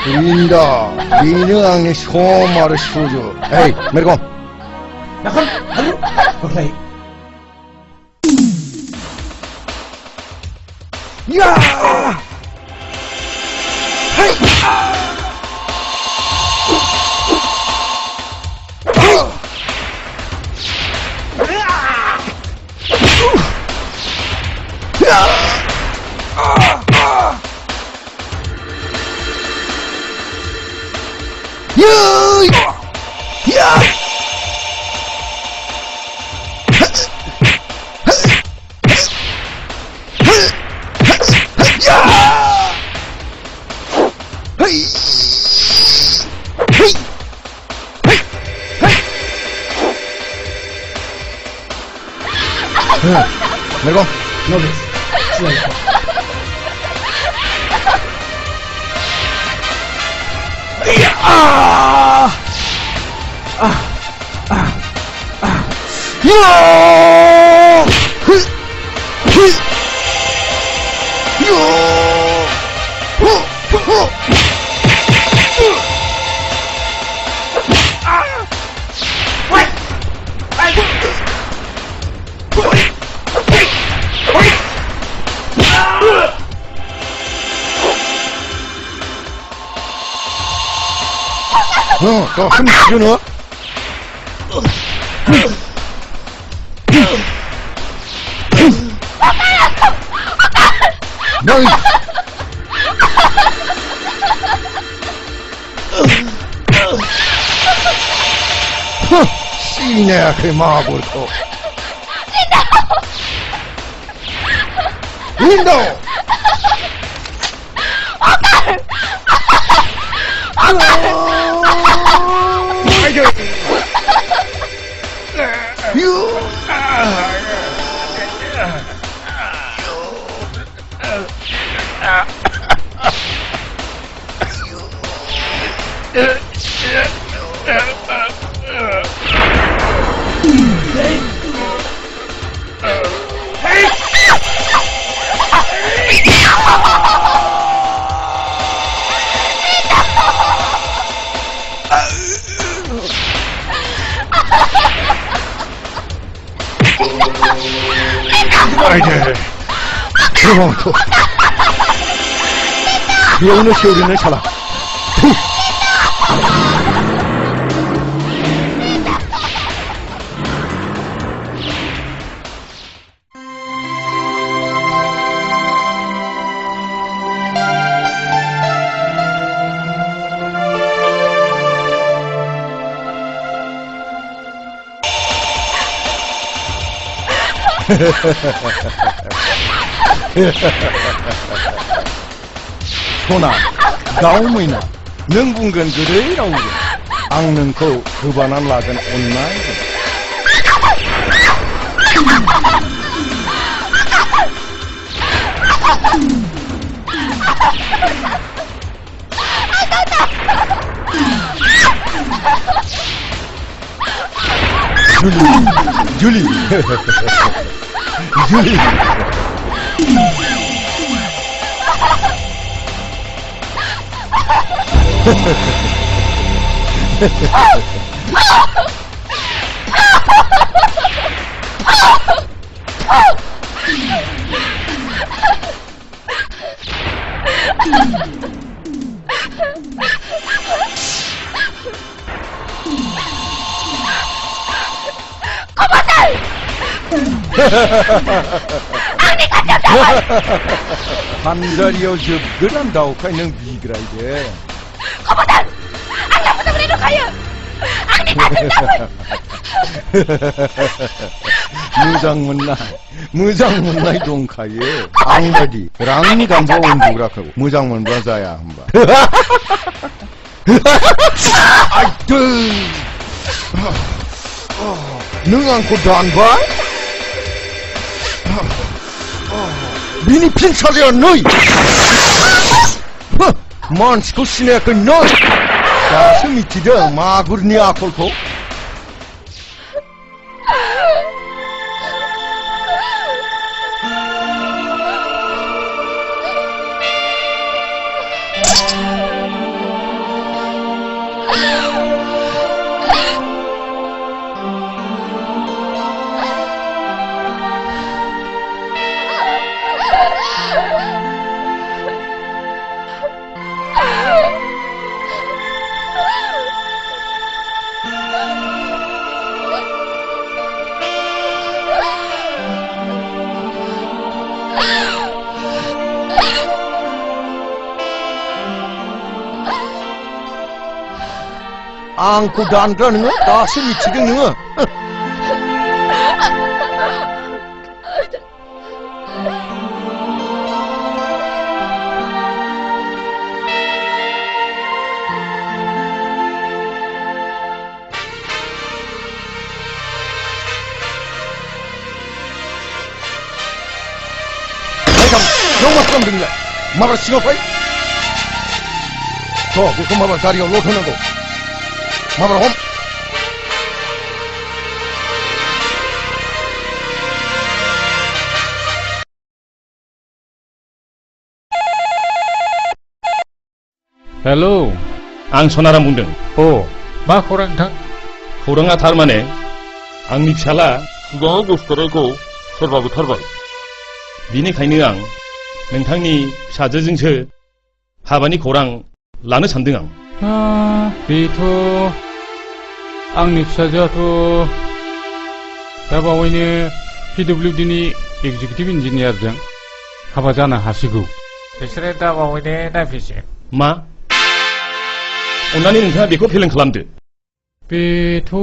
Linda, bini angin somar suju. Hey, mereka. Nakon, ayo, pakai. Ya! Hey! Mereka. Nobles. Silakan. Kau hendak jono? Bang. Sini aku mabur kau. Lindo. 아이들 그만둬 배우는 세월이는 살아 소나 다음이나 능분건 그래 나오게 악능코 그반한 라건 온나이 줄리 줄리 한자리여 접근한 다오카 능 비그라 이게 거보단 악나부터 그래도 가요 악니 무장문나이 동카예 앙다디 랑니 간보 온두라카고 무장문 브라자야 한바 아이들 능 안고 단바 미니 핀차리야 너희 만스코 시내그 너희 가슴이 티더 마구르니 아콜코 안고 단가 능어 다시 미치게 능어 정말 깜짝이야 마라 시간파이 그 마라 다리가 로터는 거 마라 홈 Hello, ang sonaram bundeng. Oh, 마 khurang thang? Khuranga tarmane, ang ni psala, sudah gustoreku serba butarbai. Binikhaino ang nोंथांनि फिसाजोजोंसो हाबानि खौरां लानो सानदों आं. बेथ' आंनि फिसाजोआथ' दा बावैनो PWDनि executive इन्जिनियारजों हाबा जानो हासिगौ. बिसोरो दा बावैनो नायफैसै. मा? अन्नानै नोंथाङा बेखौ फेलें खालामदो. बेथ'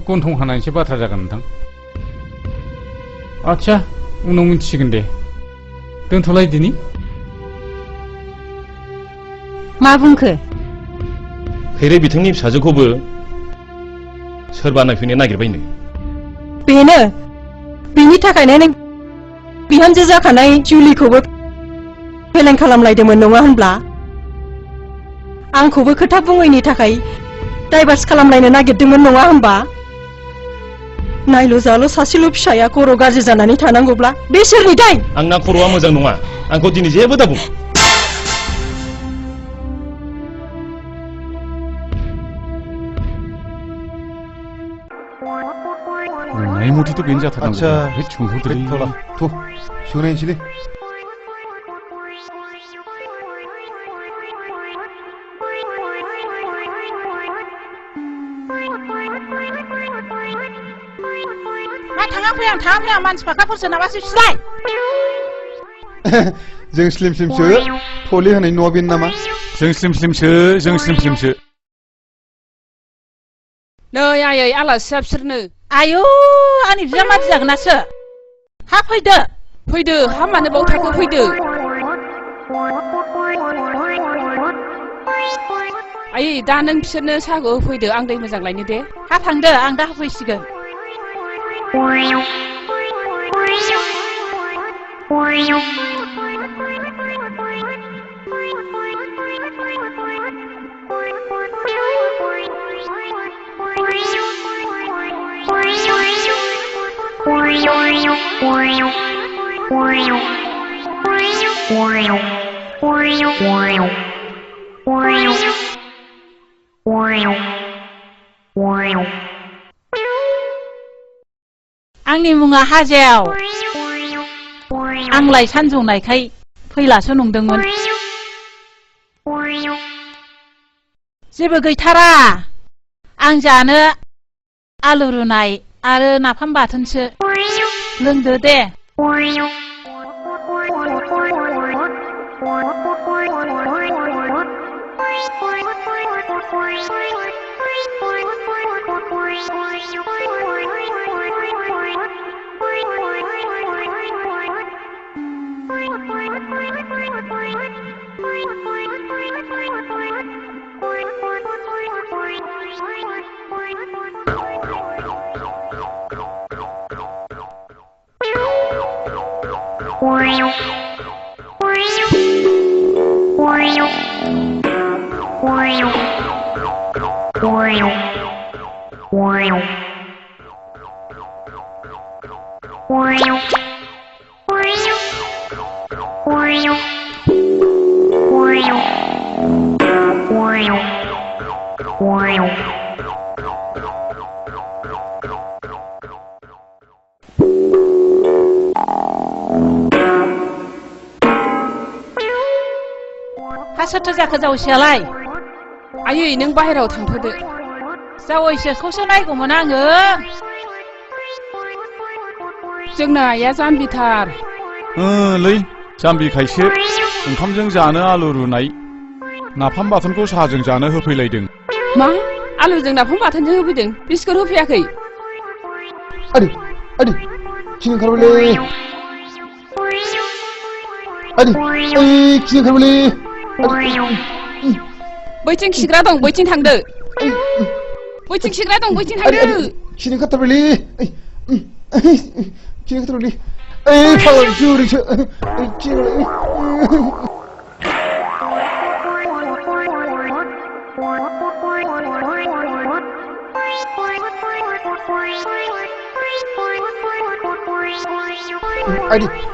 गन्थं हानायनिसो बाथ्रा जागोन नोंथां. आच्छा, उनाव मिन्थिसिगोन दे. दोनथ'लायदिनि. मा बुंखो? खैरे बिथांनि फिसाजोखौबो सोरबा नायफैनो नागिरबायनो. बेनो बेनि थाखायनो नों बिहामजो जाखानाय जुलिखौबो फेलें खालामलायदोंमोन नङा होनब्ला? आंखौबो खोथा बुङैनि थाखाय डाइभार्स खालामलायनो नागिरदोंमोन नङा होमबा? नायल' जाल' सासेल' फिसाया खर' गाज्रि जानानै थानांगौब्ला बे सोरनि दाय? आंना खर'आ मोजां नङा आंखौ दिनै जेबो दाबुं नाय मथेथ' बेनो जाथारनांगौ आच्छा बे सोंहरदोलै थला थ' सोंनायनोसैलै मा थाङा फैया मानसि फाखाफोरसो नामासो फिसाय जों स्लिम स्लिमसो थले होनाय न'आ बेनो नामा जों स्लिम स्लिमसो नै आयै आलासिया बिसोरनो आयौ आंनि बिजामादै जागोनासो हा फैदो हा मानो बाव थाखो फैदो आयै दा नों बिसोरनो साहाखौ होफैदो आं दै मोजां लायनो दे हा थांदो आं दा होफैसिगोन आंनि मुङा हाजेव आंलाय सानजौनायखाय फैलासो नंदोंमोन जेबो गैथारा आं जानो आलु रुनाय आरो नाफाम बाथोनसो लोंदो दे सोरथो जाखो जावैसोआलाय आयै नों बाहेरायाव थांथ'दो जावैसोखौसो नायगौमोन आङो जोंना आइया जाम्बिथार लै जाम्बिखायसो ओंखामजों जानो आलु रुनाय नाफाम बाथोनखौ साहाजों जानो होफैलायदों मा आलुजों नाफाम बाथोनजों होफैदों बिस्कुट होफैयाखै आदै खिनो ओंखारबायलै आदै खिनो ओंखारबायलै बैथिं खिग्रा दं बैथिं थांदो बैथिं खिग्रा दं बैथिं थांदो खिनो ओंखारथारबायलै खिनो ओंखारथारबायलै फाग्ला जोरैसो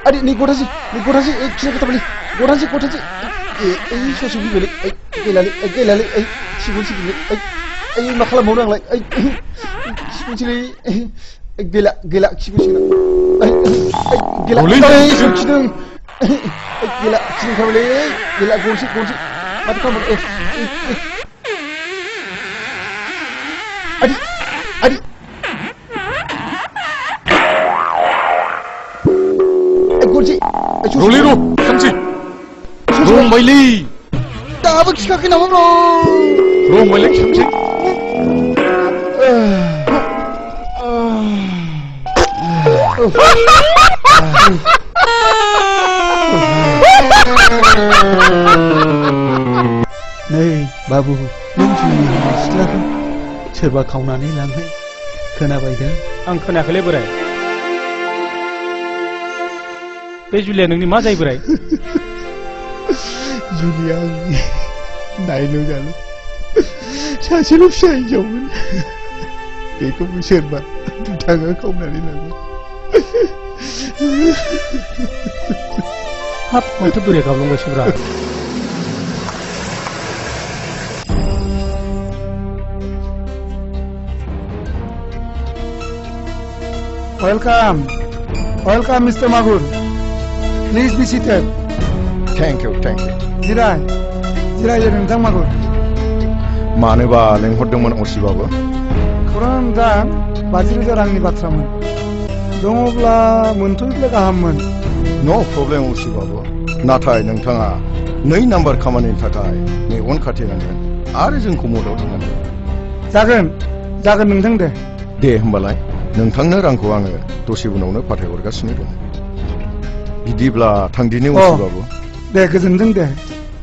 आदै नै गथासै खिनो ओंखारथारबायलै गथासै ससे फैबायलै गैलालै खिगोनलै मा खालामबावनो आंलाय खिगोनसैलै गैला खिगोनसै गैला खिदों गैला खिनो ओंखारबायलै गैला गनसै माथो खालामबावनो आदै गनसै र'लै र' खानसै रंबायलै दाबो खिखाखै नामा रंबायलै खिखानसै नै बाबु नों जुलि होनाय सिख्लाखौ सोरबा खावनानै लांनाय खोनाबायदों आं खोनायाखैलै बोराय बे जुलिया नोंनि मा जायो बोराय जुलिया नायनो जानो सासेल' फिसा हिनजावमोन बेखौबो सोरबा बुथाङा खावनानै लांबाय हाब माथो बोरै गाबलांगासिनोब्रा Welcome, Mr. Magur. Please be seated. Thank you. जिराय नोंथां मागुर मानोबा लेंहरदोंमोन असिबाबो खौरां दा 50,000 रांनि बाथ्रामोन दङब्ला मोनथ'योब्ला गाहाममोन नो प्रब्लेम असिबाबो नाथाय नोंथाङा 2 नाम्बार खामानिनि थाखाय मेगन खाथेनांगोन आरो जोंखौ मदद होनांगोन जागोन नोंथां दे होमबालाय नोंथांनो रांखौ आङो दसे उनावनो फाथायहरगासिनो दं बिदिब्ला थांदिनि असिबाबो दे गोजोनथों दे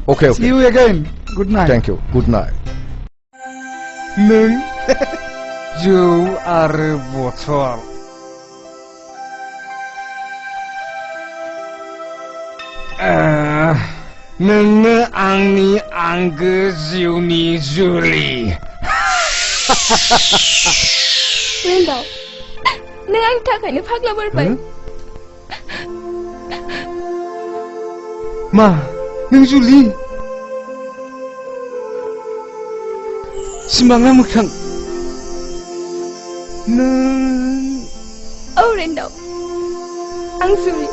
Okay. See you again. Good night. Thank you. Good night. नों जौ आरो बथल नोंनो आंनि आंगो जिउनि जुलि रेन्दाव नों आंनि थाखायनो फाग्ला बोरबाय मा नों जुलि सिमाङा मोखां नों औ रेन्दाव आं जुलि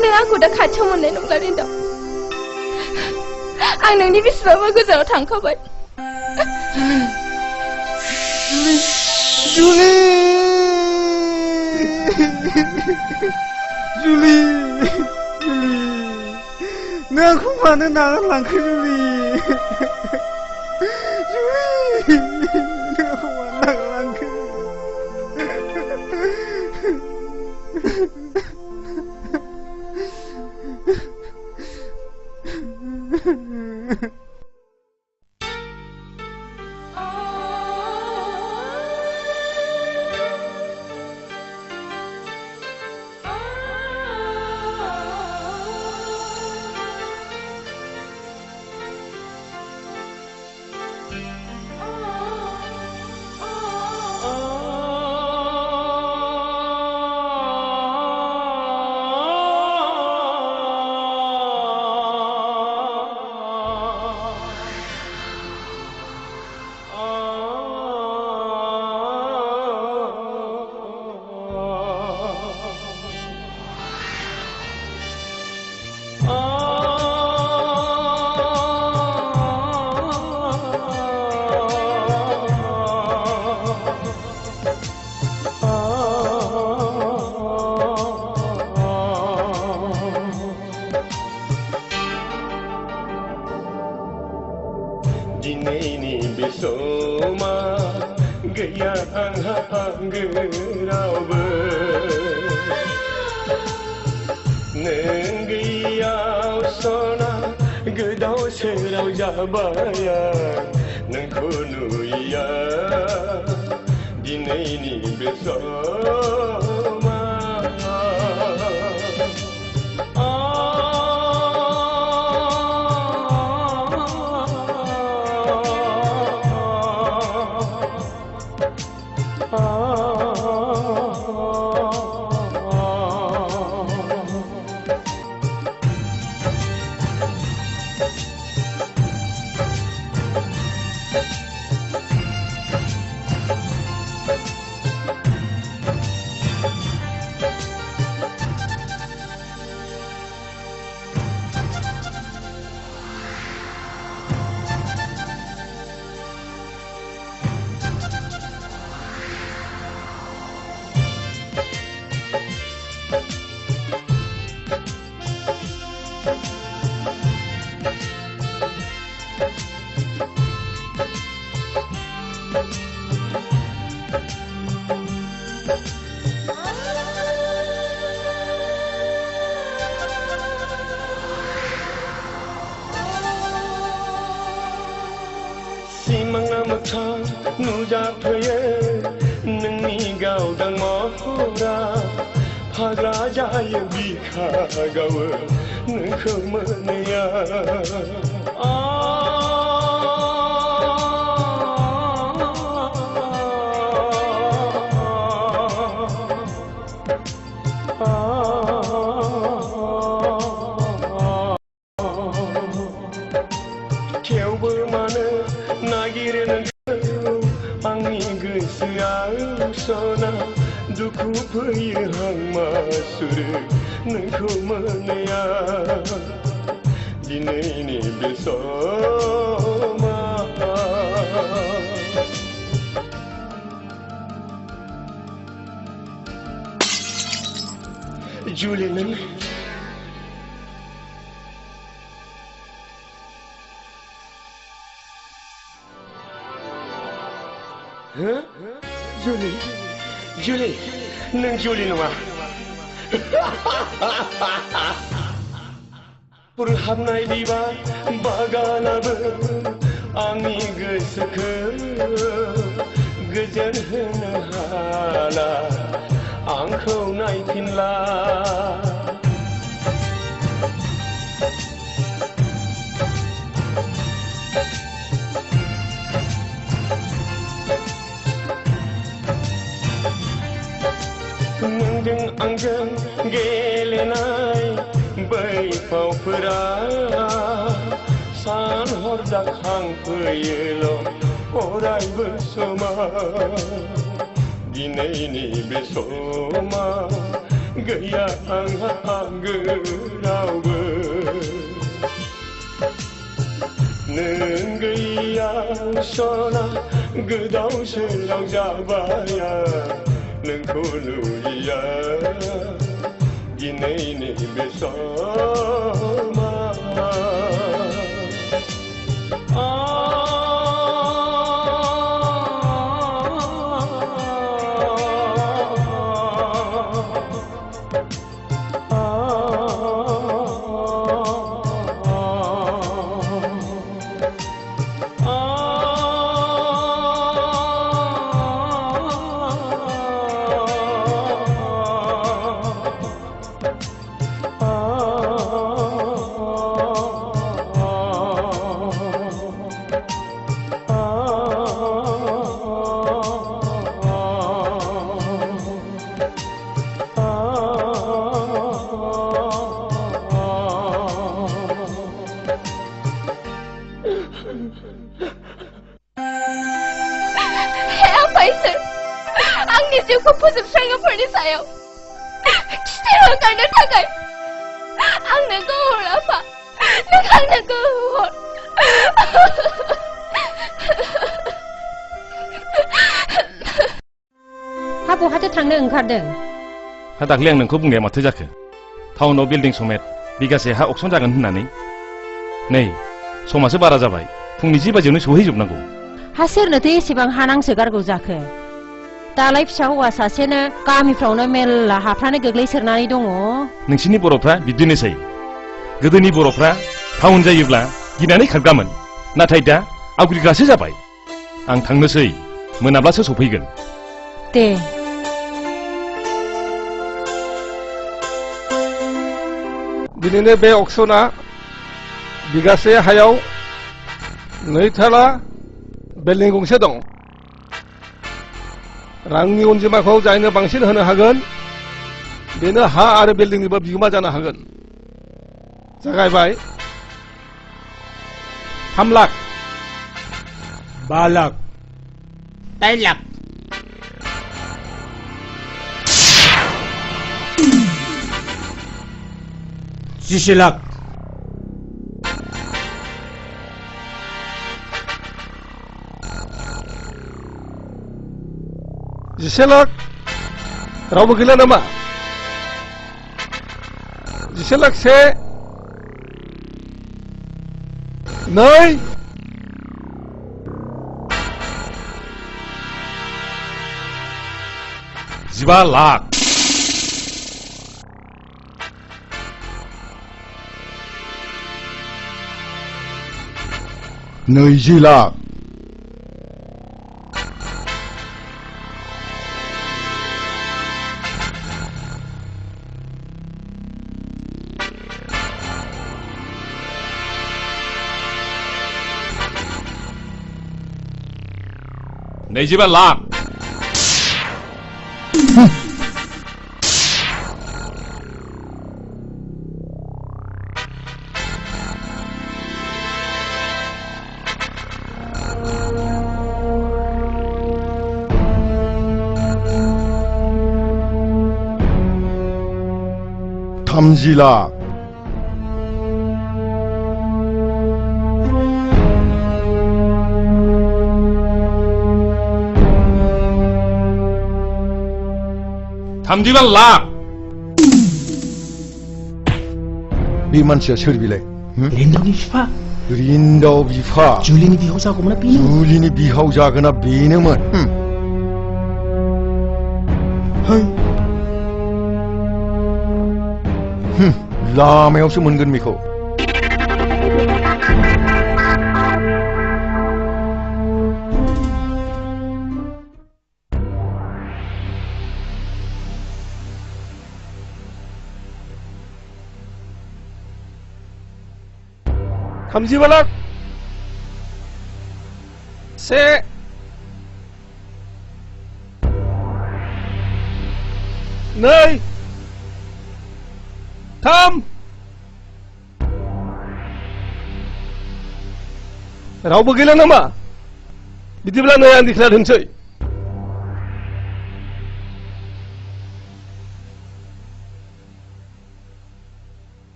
नों आंखौ दा खाथियाव मोननाय नंला रेन्दाव आं नोंनि बेसेबांबा गोजानाव थांखाबाय जुलि नों आंखौ मानो नागारलांखो जुलि नों आंखौ मानो नागारलांखो दिनैनि बे समा गैया आंहा आंगो रावबो नों गैयाव सना गोदाव सोराव जाबाय आं नोंखौ नुयैया दिनैनि बे समा सिमाङा मोगथां नुजाफैयो नोंनि गावदां महरा फाग्ला जायो बिखा गावो नोंखौ मोनैया थेवबो मानो नागिरो नोंखौ आंनि गोसोआव सना दुखु फैयो हांमा सुरो नोंखौ मोनैया दिनैनि बे समा जुलि नों जुलि जुलि नों जुलि नङा बुरहाबनाय बिबार बागानाबो आंनि गोसोखौ गोजोन होनो हाला आंखौ नायफिनला नोंजों आंजों गेलेनाय बै फावफोरा सान हर जाखांफैयोल' अरायबो समा दिनैनि बे समा गैया आंहा आंगो रावबो नों गैया सना गोदाव सोराव जाबाया नोंखौ नुयिया दिनैनि बे समा जिउखौ फोजोबस्रांनायफोरनि सायाव खिथेर हगारनो थाखाय आंनो गोहो आफा नों आंनो गोहो हा बहाथो थांनो ओंखारदों हा दाख्लै आं नोंखौ बुंनाया माथो जाखो टाउनाव बिल्डिं समेत बिगासे हा अक्सन जागोन होननानै नै समासो बारा जाबाय फुंनि 10 बाजियावनो सहैजोबनांगौ हा सोरनोथो एसेबां हा नांसोगारगौ जाखो दालाय फिसा हौवा सासेनो गामिफ्रावनो मेल्ला हाफ्रानो गोग्लैसोरनानै दङ नोंसिनि बर'फ्रा बिदिनोसै गोदोनि बर'फ्रा टाउन जायोब्ला गिनानै खारगामोन नाथाय दा आवग्रिग्रासो जाबाय आं थांनोसै मोनाब्लासो सफैगोन दे दिनैनो बे अक्सना बिगासे हायाव 2 थाला बिल्डिं गंसे दं रांनि अनजिमाखौ जायनो बांसिन होनो हागोन बेनो हा आरो बिल्डिंनिबो बिगोमा जानो हागोन जागायबाय 3 लाख 5 लाख 3 लाख 10 लाख 10 लाख रावबो गैला नामा 10 लाख 1 2 15 लाख 20 लाख 30 नैजिबा लाख थामजि लाख थामजिबा लाख बे मानसिया सोर बिलाय रिन्दावनि बिफा रिन्दाव बिफा जुलिनि बिहाव जागौमोन बेनो जुलिनि बिहाव जागोना बेनोमोन लामायावसो मोनगोन बेखौ थामजिबा लाख से नै थाम रावबो गैला नामा बिदिब्ला नै आं डिक्लेयार होनोसै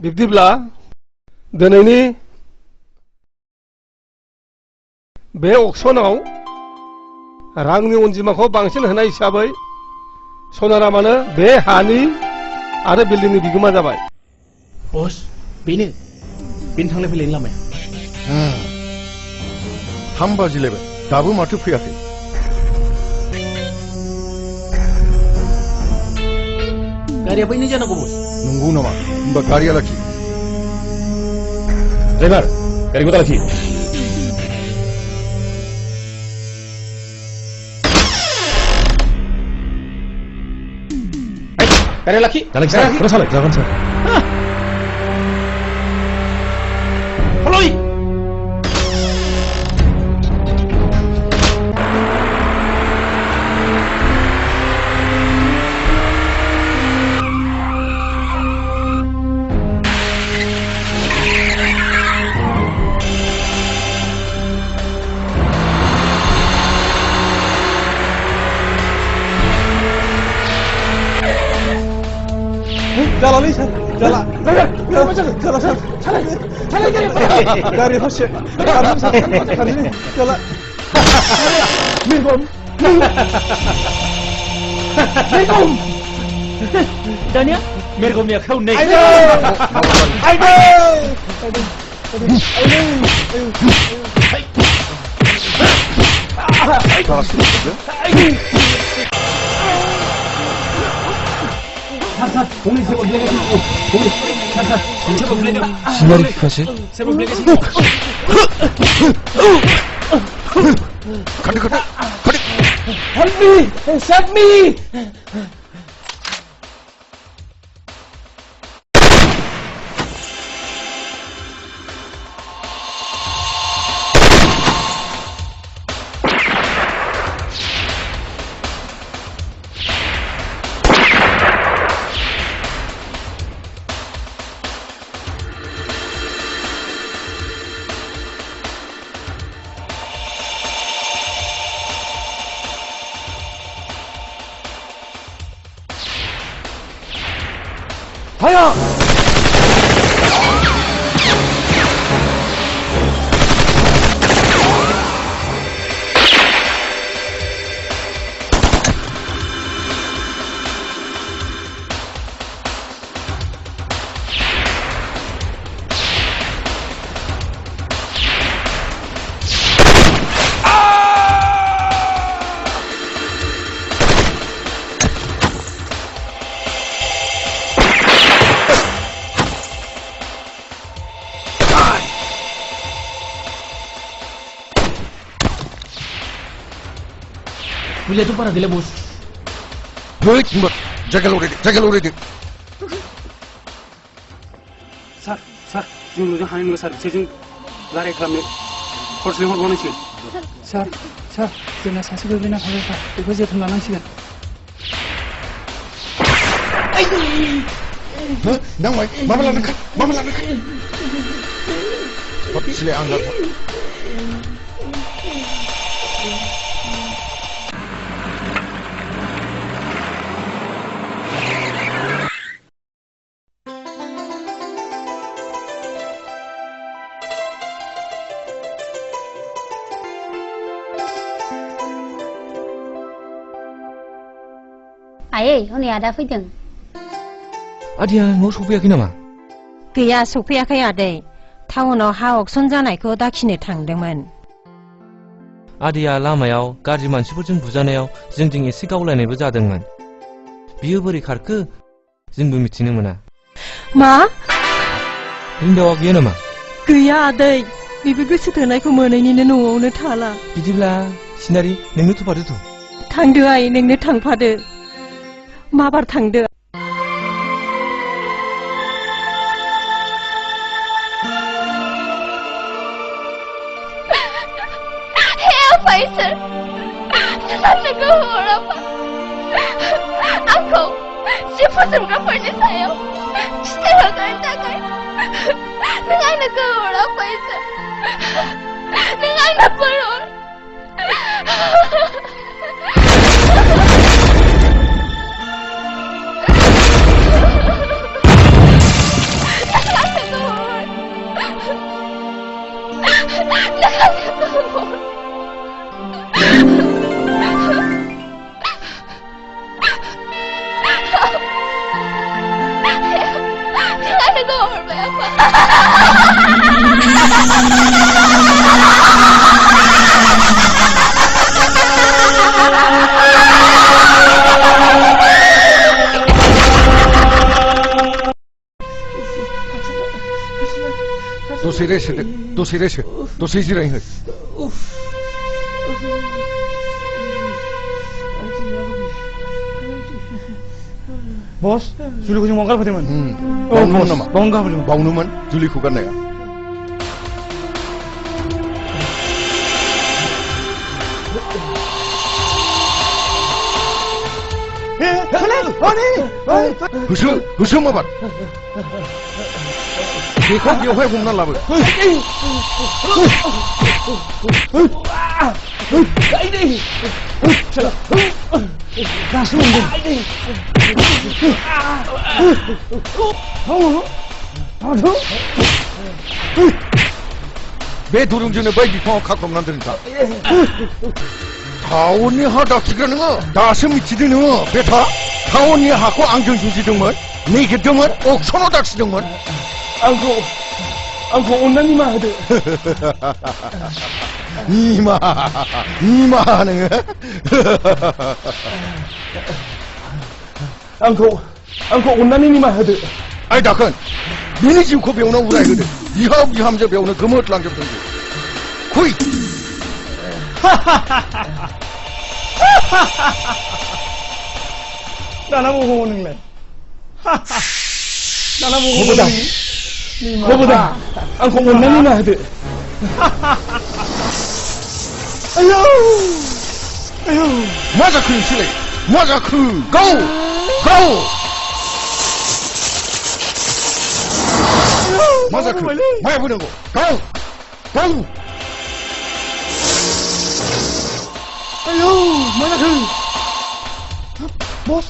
बिब्दिब्ला दिनैनि बे अक्सनाव रांनि अनजिमाखौ बांसिन होनाय हिसाबै सनारामानो बे हानि आरो बिल्डिंनि बिगोमा जाबाय बस बेनो थांलाय फैलायनि लामाया 3 बाजिलायबाय दाबो माथो फैयाखै गारिया बैनो जानांगौ बस नंगौ नामा होमबा गारिया लाखि ड्राइभार गारिखौ दा लाखि गारिया लाखि जागोन सार फल'इ जालालै सार जाला जाला सार गारि फारसे जाला दानिया मेरगमनि आखायाव नै सिनारि बिफासो Help me! Fire! Boleh tu para gila bos. Baik, mbak. Jaga lori deh. Sar, जों नुनो हानाय नङा सार बिसोरजों रायज्लायखालामनो हरसे हरबावनांसिगोन सार जोंना सासे गोग्लैना थाबायबा बेखौ जोथोन लानांसिगोन नांबाय माबा लादों सिलाय आं दा आयै हनै आदा फैदों आदैया न'आव सफैयाखै नामा गैया सफैयाखै आदै टाउनाव हा अक्सन जानायखौ दाखिनो थांदोंमोन आदैया लामायाव गाज्रि मानसिफोरजों बुजानायाव जोंजों एसे गावलायनायबो जादोंमोन बियो बोरै खारखो जोंबो मिथिनो मोना मा रिन्दावा गैया नामा गैया आदै बेबो गोसो थोनायखौ मोनैनिनो न'आवनो थाला बिदिब्ला सिनारि नोंनो थुफादोथ' थांदो आइ नोंनो थांफादो माबार थांदो Faisal, sasaja KHOURANG apa? Aku siapa semua saya, setelah takai dengan KHOURANG Faisal, dengan perut. दसे रेस्ट दसे जिरायहो बस जुलिखौ जों बावगार फैदोंमोन बावनोमोन नामा बावनोमोन जुलिखौ गारनाया होसो माबार बेखौ बेवहाय हमना लाबो बे दुरुंजोंनो बै बिफाङाव खाख्रबनानै दोनखा टाउननि हा दाखिग्रा नोङो दासो मिथिदों नोङो बेथा टाउननि हाखौ आंजों जुजिदोंमोन नेगिरदोंमोन अक्सनाव दाखिदोंमोन आंखौ अननानै निमाहा होदो निमाहा नोङो आंखौ अननानै निमाहा होदो आइ दाखोन बिनि जिउखौ बेयावनो उरायहोदो बिहाव बिहामजो बेयावनो गोमोरलांजोबदों खुइ दाना बबाव नोंलाय दाना बबाव आंखौ अननानै निमाहा होदो आयौ मा जाखो नोंसोरलाय मा जाखो गाव मा जाखो माया बोनांगौ गाव आयौ मा जाखो बस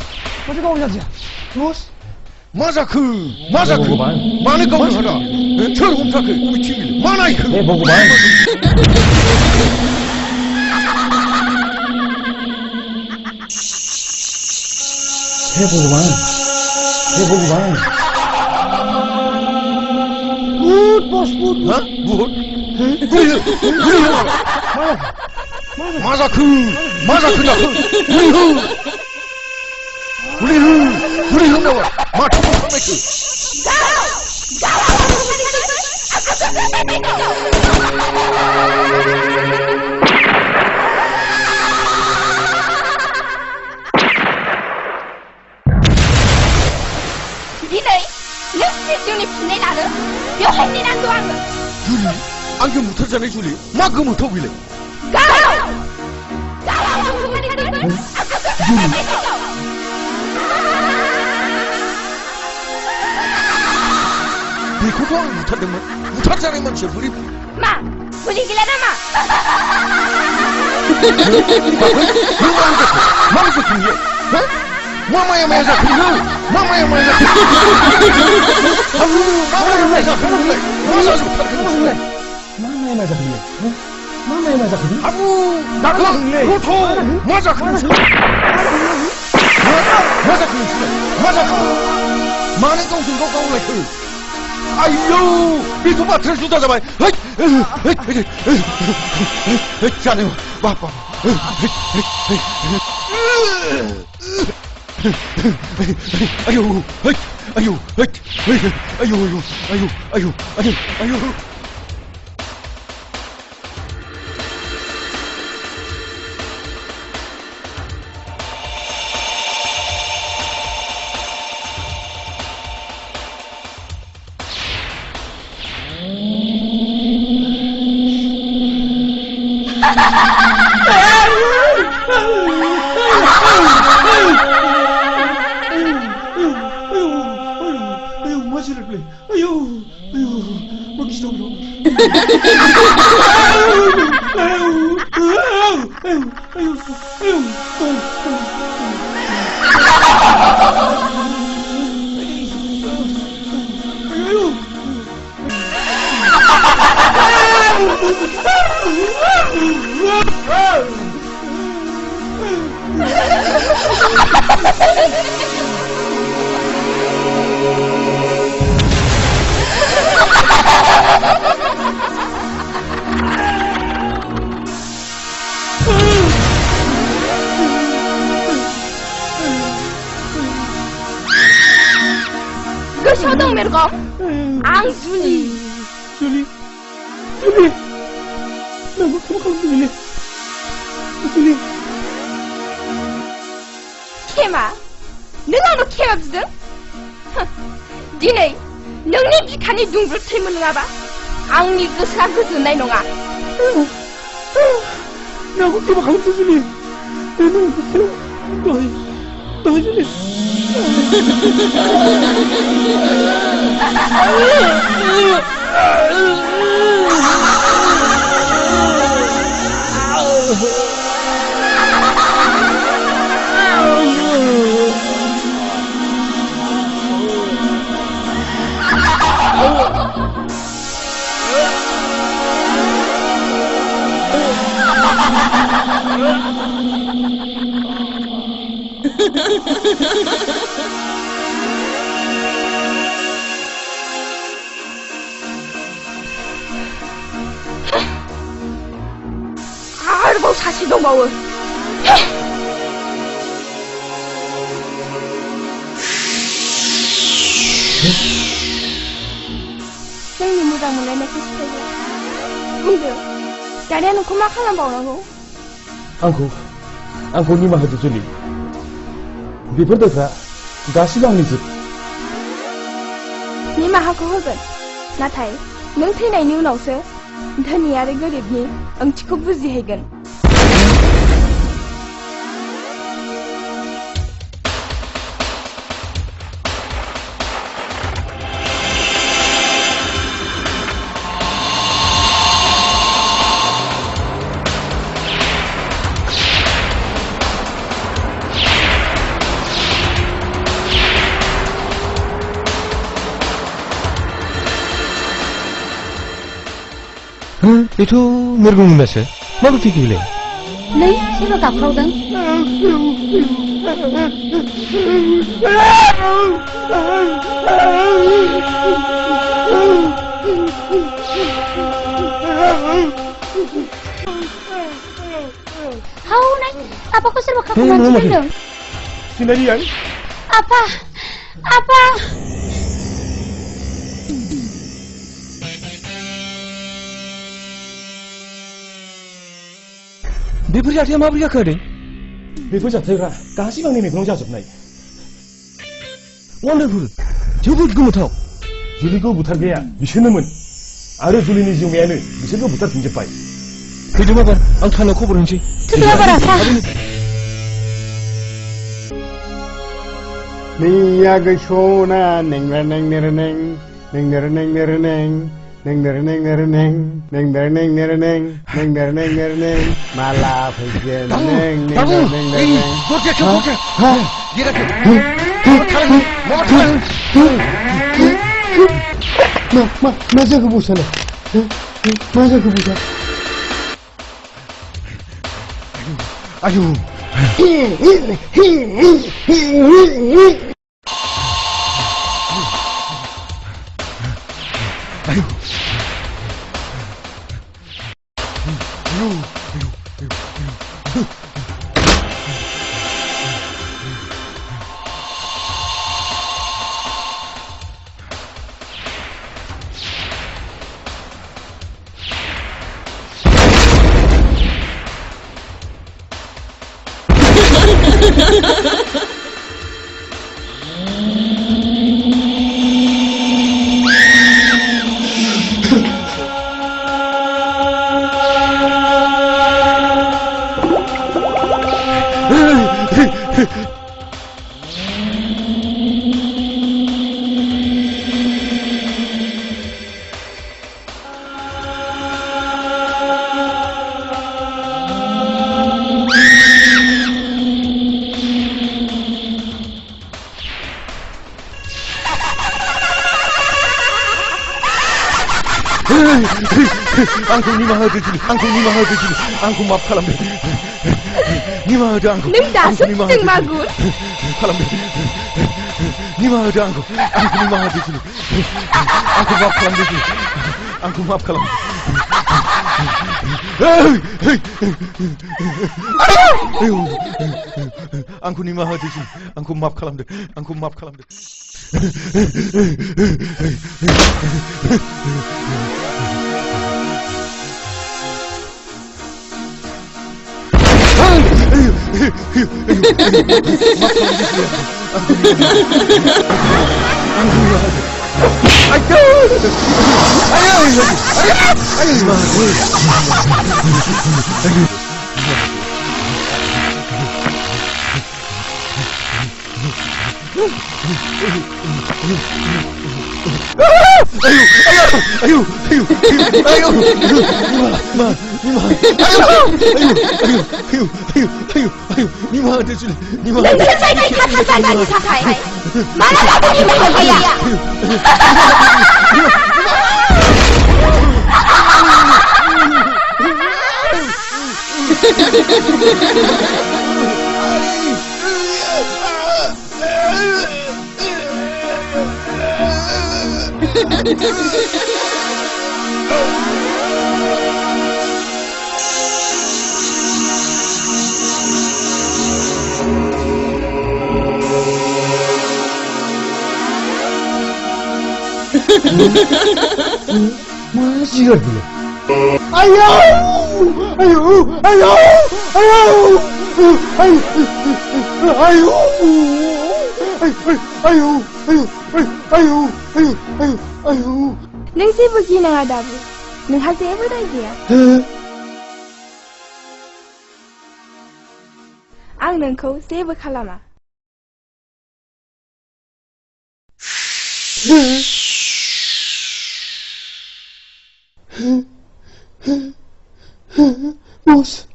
माथो गावनो जादिया बस मा जाखो मानो गावनो हाला सोर हमथाखो बबेथिं मा नायखो हे भगवान बस बुट मा जाखो जाखो गुलि हो नामा माथो थांनायखो दिनै नों जिउनि फिननाय लानो बेवहाय नेनानै दं आङो जुलि आंजों बुथारजानाय जुलि मा गोमोथाव बेलाय बेखौथ' आं बुथारदोंमोन बुथारजानाय मानसिया बोरै मा बुजि गैला नामा मा जाखो बियो मा माया जाखो बियो मा माया जाखो मा माया जाखो नोंलाय मा जाजोबथारखो नोंलाय मा माया जाखो बियो मा माया जाखो बियो आबु दाखो गथ' मा जाखो नोंसोर मा जाखो नोंसोर मा जाखो मानो गावजों गाव गावलायखो आयौ बेथ' बाथ्राया जुदा जाबाय जानाय बाबा आयौ आयौ आयौ आयौ आयौ गोसोआव दं मेरगौ आं जुलि नोंखौ खेमा खालामदों जुलि खेमा नों आंनाव खेमा बिदों दिनै नोंनि बिखानि दुंब्रुद थै मोनलोङाबा आंनि गोसोआ गोजोननाय नङा नोंखौ खेमा खालामदों जुलि नों गोसोआव दहाय जुलि आरोबाव सासे दंबावो जोंनि मोजां मोनलायनायखौ सिफायबाय बुंदो दानिया नोंखौ मा खालामबावनांगौ आंखौ निमाहा होदो जुलि बेफोर दायफ्रा गासिबो आंनि जोब निमाहाखौ होगोन नाथाय नों थैनायनि उनावसो धोनि आरो गोरिबनि ओंथिखौ बुजिहैगोन बेथ' मिरगुंनिमासो माबोरै फैखो बेलाय नै सोरबा गाबख्रावदों हाउनाय आपाखौ सोरबा खाखुमानो दोनदों सिनारि आं आपा आपा बेफोर जाथाया माबोरै जाखो आदै बेफोर जाथायफ्रा गासिबो आंनि मेगनाव जाजोबनाय वान्डारफुल जोबोद गोमोथाव जुलिखौ बुथारग्राया बिसोरनोमोन आरो जुलिनि जिउमायानो बिसोरखौ Nia gaisona neng neng neng neng neng neng neng neng neng neng neng neng malah pergi neng masa kebusan masa kebusan ayo Angku nimaha dulu, angku maaf kalam deh. Nimaha deh angku. Nim dasar ceng bagus. Kalam deh. Nimaha deh angku nimaha dulu. Angku maaf kalam deh. Angku maaf kalam. Angku nimaha dulu. Angku maaf kalam deh. Angku maaf kalam deh. Masih ada dulu. Ayo, ayo, ayo, ayo, ayo, ayo, ayo, ayo, ayo, ayo. Neng sih begini ada bu. Neng hasil apa dia? Ang nengkau sih berkalama. Mus.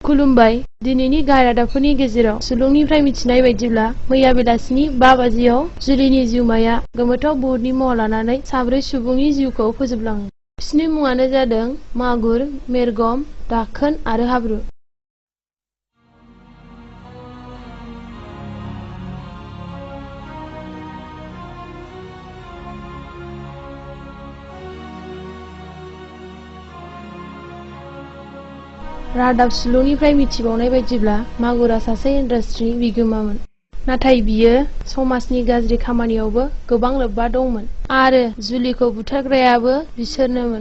खुलुमबाय दिनैनि गाहाय रादाबफोरनि गेजेराव सुलुंनिफ्राय मिथिनाय बायदिब्ला मैया बेलासिनि 5 बाजियाव जुलिनि जिउमाया गोमोथाव बुहुतनि महर लानानै साब्रै सुबुंनि जिउखौ फोजोबलाङो। बिसोरनि मुङानो जादों मागुर, मेरगम, दाखोन आरो हाब्रु। रादाब सुलुंनिफ्राय मिथिबावनाय बायदिब्ला मागुरा सासे इन्डास्ट्रिनि बिगोमामोन, नाथाय बियो समाजनि गाज्रि खामानियावबो गोबां लोब्बा दंमोन आरो जुलिखौ बुथारग्रायाबो बिसोरनोमोन।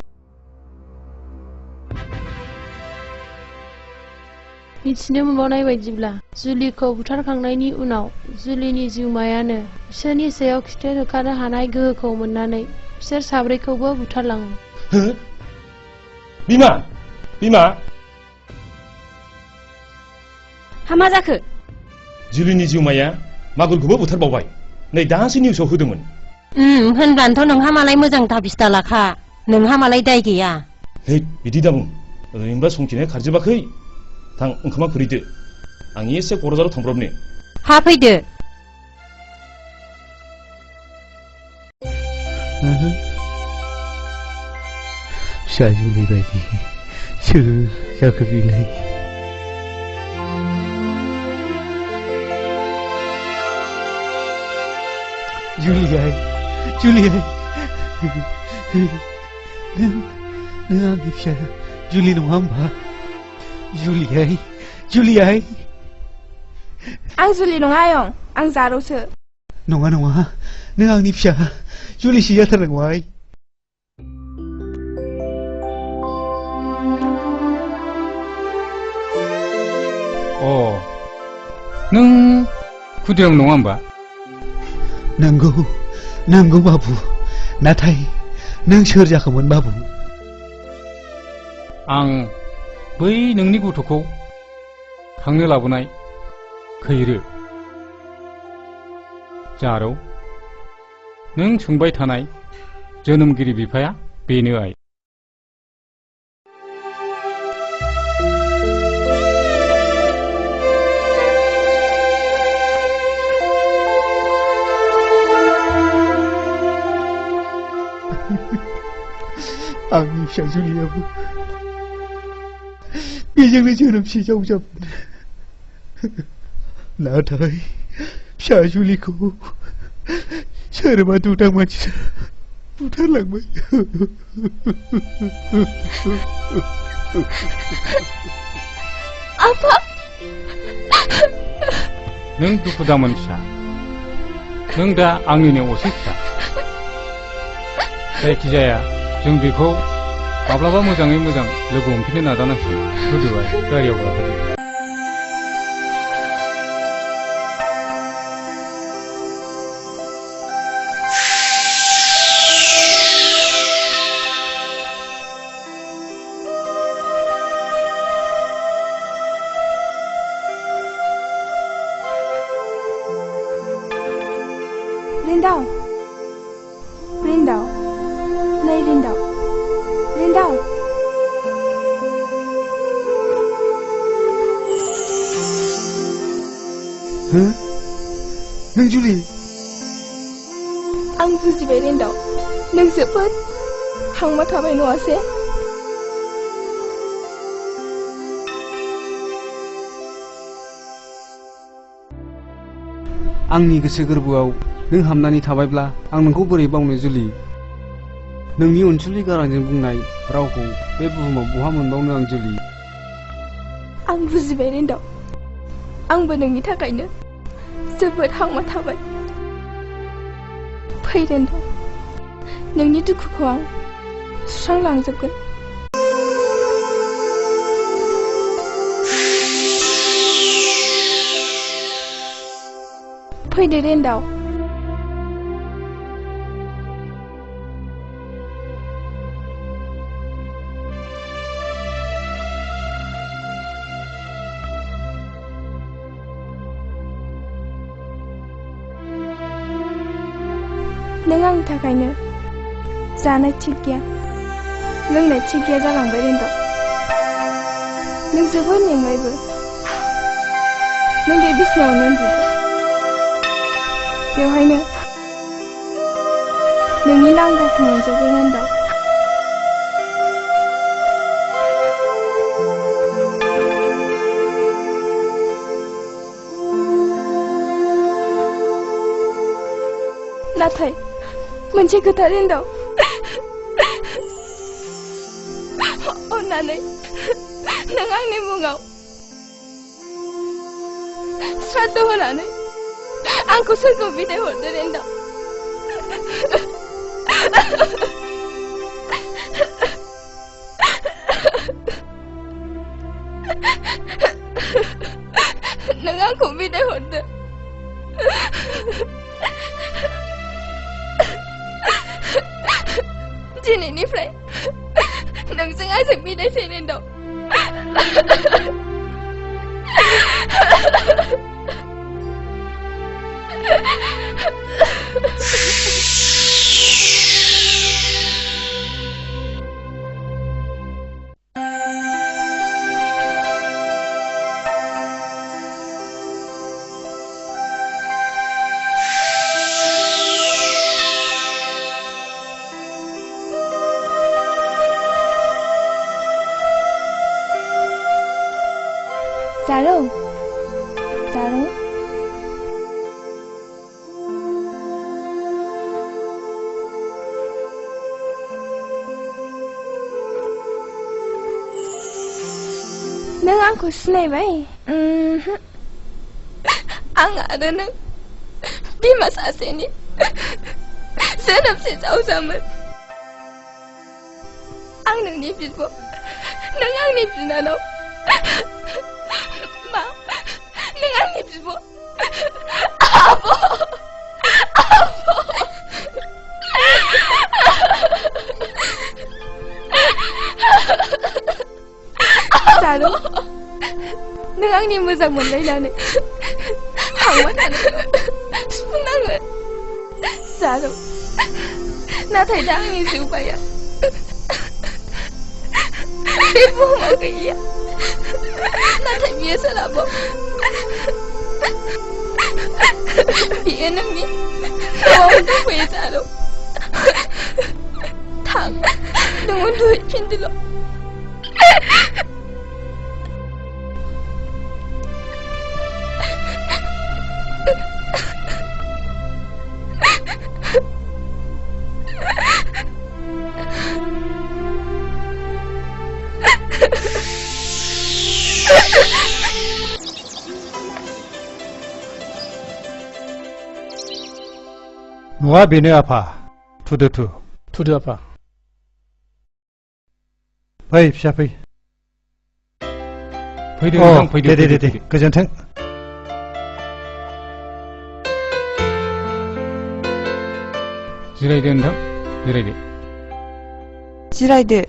मिथिनो मोनबावनाय बायदिब्ला जुलिखौ बुथारखांनायनि उनाव जुलिनि जिउमायानो बिसोरनि सायाव खिथेर होखारनो हानाय गोहोखौ मोननानै बिसोर साब्रैखौबो बुथारलाङो। हो? बिमा बिमा हा मा जाखो? जुलिनि जिउमाया मागुरखौबो बुथारबावबाय। नै दासो निउसाव होदोंमोन। होनब्लानोथ' नोंहा मालाय मोजां दाबिस्ता लाखा। नोंहा मालाय दाय गैया। है बिदि दाबुं। ओरैनोबा संखिनाया खारजोबाखै। थां ओंखामा खुरैदो। आं एसे क'क्राझाराव थांब्रबनि। हा फैदो। फिसा जुलि बायदि सोर जाखो बेलाय? जुलियाय जुलियाय नों आंनि फिसा जुलि नङा होमबा? जुलियाय जुलियाय आं जुलि नङा आयं, आं जारौसो। नङा नङा, नों आंनि फिसा जुलिसो जाथारनांगौहाय। अ नों खुदियां नङा होमबा? नंगौ नंगौ बाबु, नाथाय नों सोर जाखोमोन बाबु? आं बै नोंनि गथ'खौ खांनो लाबोनाय खैरो। जारौ, नों सोंबाय थानाय जोनोमगिरि बिफाया बेनो आइ। आंनि फिसा जुलियाबो बेजोंनो जोनोमसे जावजाबोन। नाथाय फिसा जुलिखौ सोरबा दुथां मानसिया बुथारलांबाय। आफा, नों दुखु दामोन फिसा। नों दा आंनिनो असे फिसा। जायखिजाया जों बेखौ माब्लाबा मोजाङै मोजां लोगो हमफिननो नाजानांसिगोन। गोदोहाय गारियाव गाखोदो। रिन्दाव, रिन्दाव, नै रिन्दाव, रिन्दाव। हो? नों जुलि? आं बुजिबाय रिन्दाव, नों जोबोद हांमा थाबाय नङासे? आंनि गोसो गोरबोआव नों हाबनानै थाबायब्ला आं नोंखौ बोरै बावनो जुलि? नोंनि अनसुलि गारांजों बुंनाय रावखौ बे बुहुमाव बहा मोनबावनो आं जुलि? आं बुजिबाय रिन्दाव, आंबो नोंनि थाखायनो जोबोद हांमा थाबाय। फै रिन्दाव, नोंनि दुखुखौ आं सुस्रांलांजोबगोन। फैदो रिन्दाव। नों आंनि थाखायनो जानाय थिग गैया, लोंनाय थिग गैया जालांबाय रिन्दाव। नों जोबोद मेंबायबो। नों बे बिसिनायावनो उन्दुदो। बेवहायनो नोंनि नांगौखौ मोनजोबगोन रिन्दाव। नाथाय मोनसे खोथा रिन्दाव, अन्नानै नों आंनि मुङाव श्राद्ध होनानै आंखौ सोरगोआव बिदाय हरदो रिन्दाव। नों आंखौ बिदाय हरदो। दिनैनिफ्राय नोंजों आंजों बिदाय सेरेन दं जारौ जारौ नों आंखौ सिनायबाय आं आरो नों बिमा सासेनि जोनोमसे जावजामोन आं नोंनि बिब' नों आंनि बिनानाव मा नों आंनि बिब' आब' जारौ नों आंनि मोजां मोनलायनानै हांमा थानो सुफुंनांगोन जारौ नाथाय दा आंनि जिउबाया बे बुहुमाव गैया नाथाय बियो सोलाबाव बियो नोंनि न'आव दंफैयो जारौ थां नों उन्दुहैफिनदोल' न'आ बेनो आफा थुदो थुदो आफा फै फिसा फै फैदो नोंथां फैदो दे गोजोन्थों जिरायदो नोंथां जिरायदो जिरायदो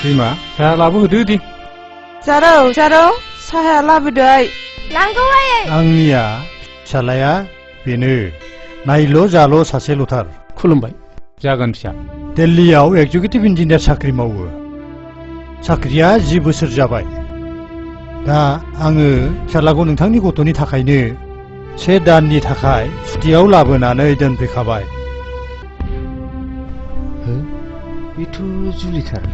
बिमा साहा लाबोहोदो दे जारौ साहाया लाबोदो आइ नांगौ आयै आंनिया फिसालाया बेनो नायल' जाल' सासेल'थार खुलुमबाय जागोन फिसा दिल्लीयाव एक्जिकिउटिभ इन्जिनियार साख्रि मावो साख्रिया 10 बोसोर जाबाय दा आङो फिसालाखौ नोंथांनि गथ'नि थाखायनो 1 दाननि थाखाय सुटियाव लाबोनानै दोनफैखाबाय बेथ' जुलिथार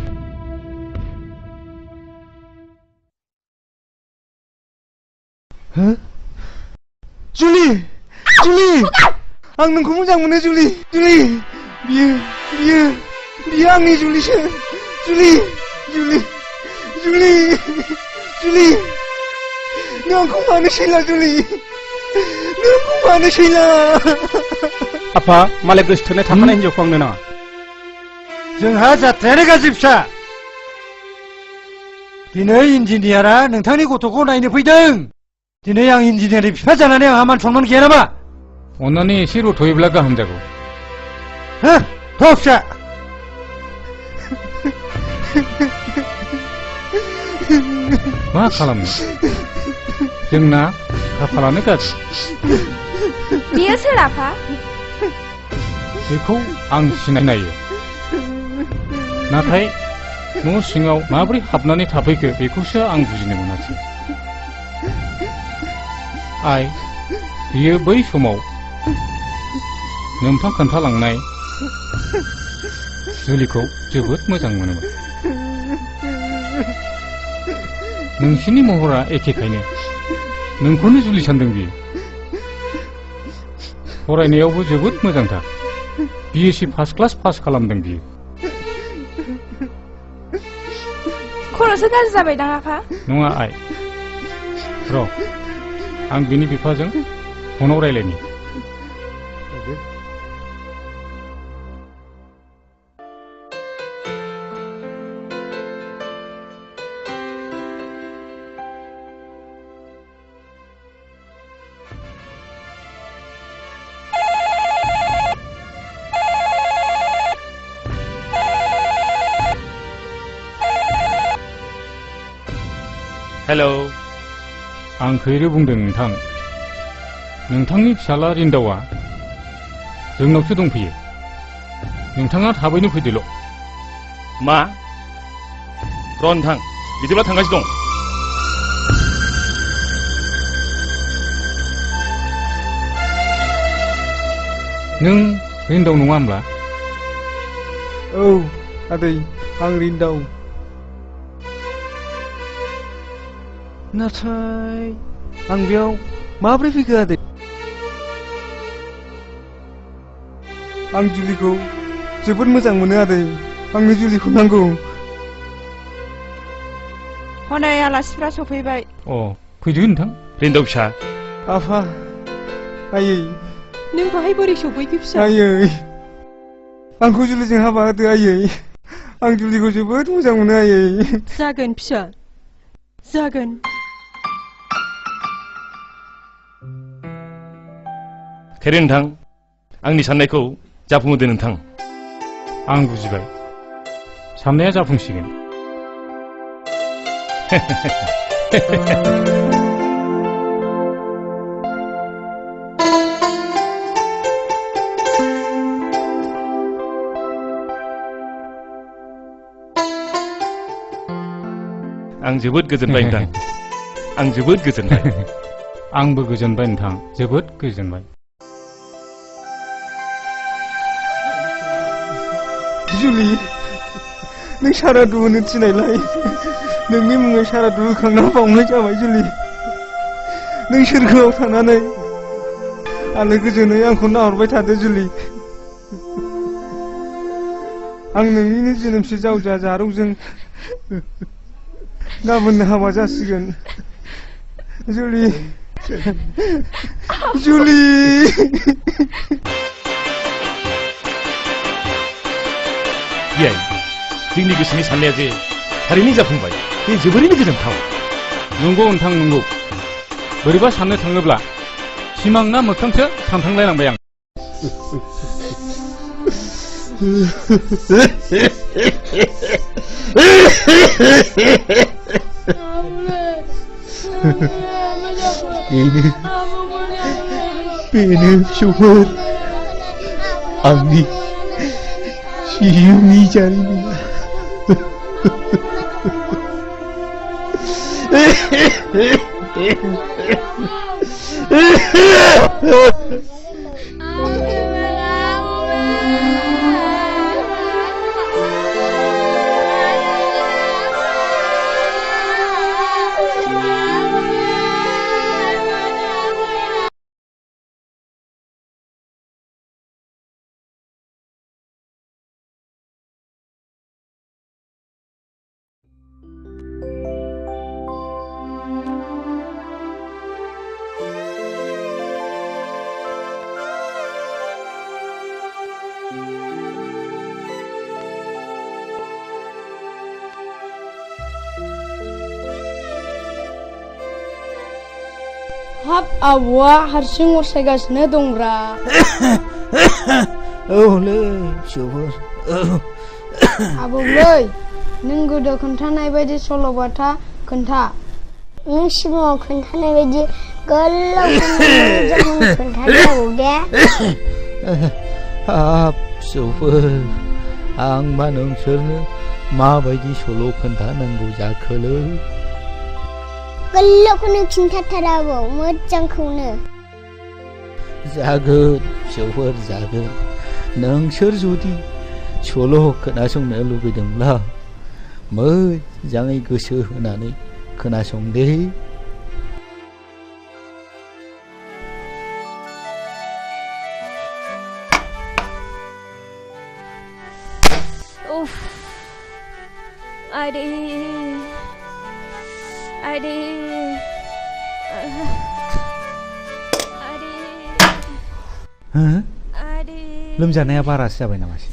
जुलि आं नोंखौ मोजां मोनो जुलि बियो आंनि जुलिसो जुलि नों आंखौ मानो सैला जुलि नों आंखौ मानो सैला आफा मालाय गोसो थोनाय थाखानाय हिनजावखौ आंनो नाङा जोंहा जाथ्रायानो गाज्रि फिसा दिनै इन्जिनियारा नोंथांनि गथ'खौ नायनो फैदों दिनै आं इन्जिनियारनि बिफा जानानै आंहा मान सनमान गैया नामा अन्नानै एसे रथ'योब्ला गाहाम जागौ थ' फिसा मा खालामनो जोंना खाफालानो गाज्रि बियो सोर आफा बेखौ आं सिनायो नाथाय न' सिङाव माबोरै हाबनानै थाफैखो बेखौसो आं बुजिनो मोनासै आइ बियो बै समाव नोंथां खोन्थालांनाय जुलिखौ जोबोद मोजां मोनोमोन नोंसिनि महरा एखेखायनो नोंखौनो जुलि सानदों बियो फरायनायावबो जोबोद मोजांथार BSc फार्स्ट क्लास पास खालामदों बियो खर'सो गाज्रि जाबायदां आफा नङा आइ र' आं बिनि बिफाजों फनाव रायलायनि हेलौ आं खैरो बुंदों नोंथां नोंथांनि फिसाला रिन्दावा जोंनावसो दंफैयो नोंथाङा थाबैनो फैदोल' मा र' नोंथां बिदिब्ला थांगासिनो दं नों रिन्दाव नङा होमब्ला औ आदै आं रिन्दाव नाथाय आं बेयाव माब्रै फैखो आदै आं जुलिखौ जोबोद मोजां मोनो आदै आंनो जुलिखौ नांगौ हनै आलासिफ्रा सफैबाय अ फैदो नोंथां रिन्दाव फिसा आफा आयै नों बाहाय बोरै सफैखो फिसा आयै आंखौ जुलिजों हाबा होदो आयै आं जुलिखौ जोबोद मोजां मोनो आयै जागोन फिसा जागोन खेरे नोंथां आंनि साननायखौ जाफुंहोदो नोंथां आं बुजिबाय साननाया जाफुंसिगोन आं जोबोद गोजोनबाय नोंथां आं जोबोद गोजोनबाय आंबो गोजोनबाय नोंथां जोबोद गोजोनबाय जुलि नों सारादु होनो थिनायलाय नोंनि मुङै सारादु होखांना बावनाय जाबाय जुलि नों सोरगोआव थानानै आलो गोजोनै आंखौ नाहरबाय थादो जुलि आं नोंनिनो जोनोमसे जावजा जारौजों गाबोननो हाबा जासिगोन जुलि जुलि याय जोंनि गोसोनि साननाया जे थारैनो जाफुंबाय बे जोबोरैनो गोजोनथाव नंगौ नोंथां नंगौ बोरैबा साननो थाङोब्ला सिमां ना मोखांसो सानखांलायलांबाय आं बेनो फिसौफोर आंनि जिउनि जारिमिना हाब आबौआ हारसिं अरसायगासिनो दंब्रा औलै फिसौफोर आबौलै नों गोदो खोन्थानाय बायदि सल'बाथा खोन्था नों सिगाङाव खोन्थानाय बायदि गोलाव खोन्थादो आबौ दे हाब फिसौफोर आंबा नोंसोरनो माबायदि सल' खोन्थानांगौ जाखोलै गोलावखौनो खिन्थाथार आबौ मोजांखौनो जागोन फिसौफोर जागोन नोंसोर जुदि सल' खोनासंनो लुबैदोंब्ला मोजाङै गोसो होनानै खोनासंदे लोमजानाया बारासो जाबाय नामासै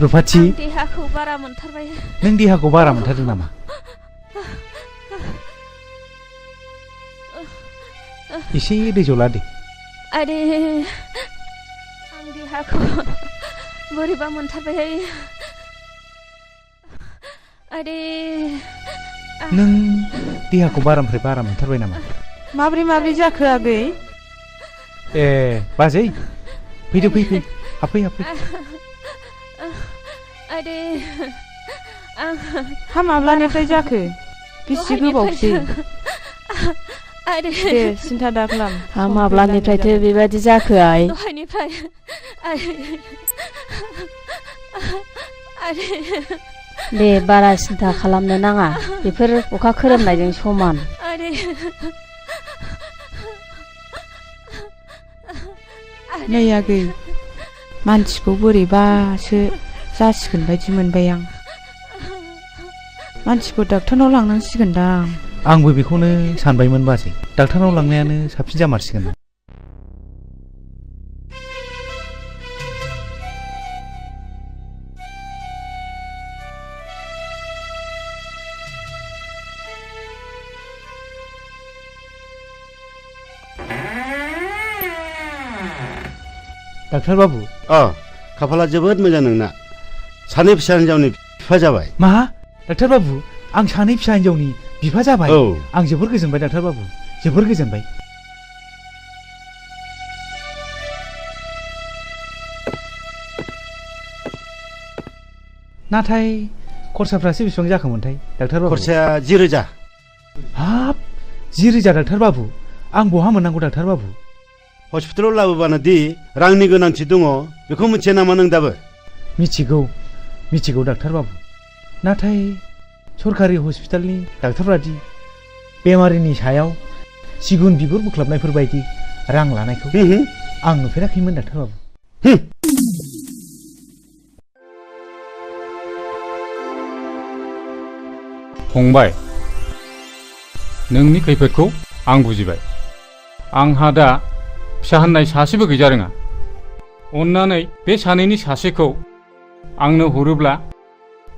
रुफाथि आं देहाखौ बारा मोनथारबाय नों देहाखौ बारा मोनथारदों नामा एसे दै जला दे आरे आं देहाखौ बोरैबा मोनथारबायहाय आरे नों देहाखौ बारानिफ्राय बारा मोनथारबाय नामा माब्रै जाखो आगै ए बाजै फैदो फै हाबफै आरे हा माब्लानिफ्राय जाखो बेसे गोबावसै आरे दे सिन्था दा खालाम हा माब्लानिफ्रायथो बेबायदि जाखो आइ दहायनिफ्राय आरे दे बारा सिन्था खालामनो नाङा बेफोर अखा खोरोमनायजों समान आरे नै आगै मानसिखौ बोरैबासो जासिगोन बायदि मोनबाय आं मानसिखौ डाक्टारनाव लांनांसिगोनदां आंबो बेखौनो सानबायमोन बाजै डाक्टारनाव लांनायानो साबसिन जामारसिगोन डाक्टार बाबु खाफाला जोबोद मोजां नोंना सानै फिसा हिनजावनि बिफा जाबाय मा डाक्टार बाबु आं सानै फिसा हिनजावनि बिफा जाबाय आं जोबोर गोजोनबाय डाक्टार बाबु जोबोर गोजोनबाय नाथाय खरसाफ्रासो बेसेबां जाखोमोनथाय डाक्टार बाबु खरसाया 10,000 हाब 10,000 डाक्टार बाबु आं बहा मोननांगौ डाक्टार बाबु हस्पिटालाव लाबोबानो दि रांनि गोनांथि दङ बेखौ मिथिया नामा नों दाबो मिथिगौ डाक्टार बाबु नाथाय सरकारि हस्पिटालनि डाक्टारफ्रा दि बेमारिनि सायाव सिगुन बिगुर बोख्लाबनायफोर बायदि रां लानायखौ आं नुफेराखैमोन डाक्टार बाबु फंबाय नोंनि खैफोदखौ आं बुजिबाय आंहा दा फिसा होननाय सासेबो गैजा रोङा अन्नानै बे सानैनि सासेखौ आंनो हरोब्ला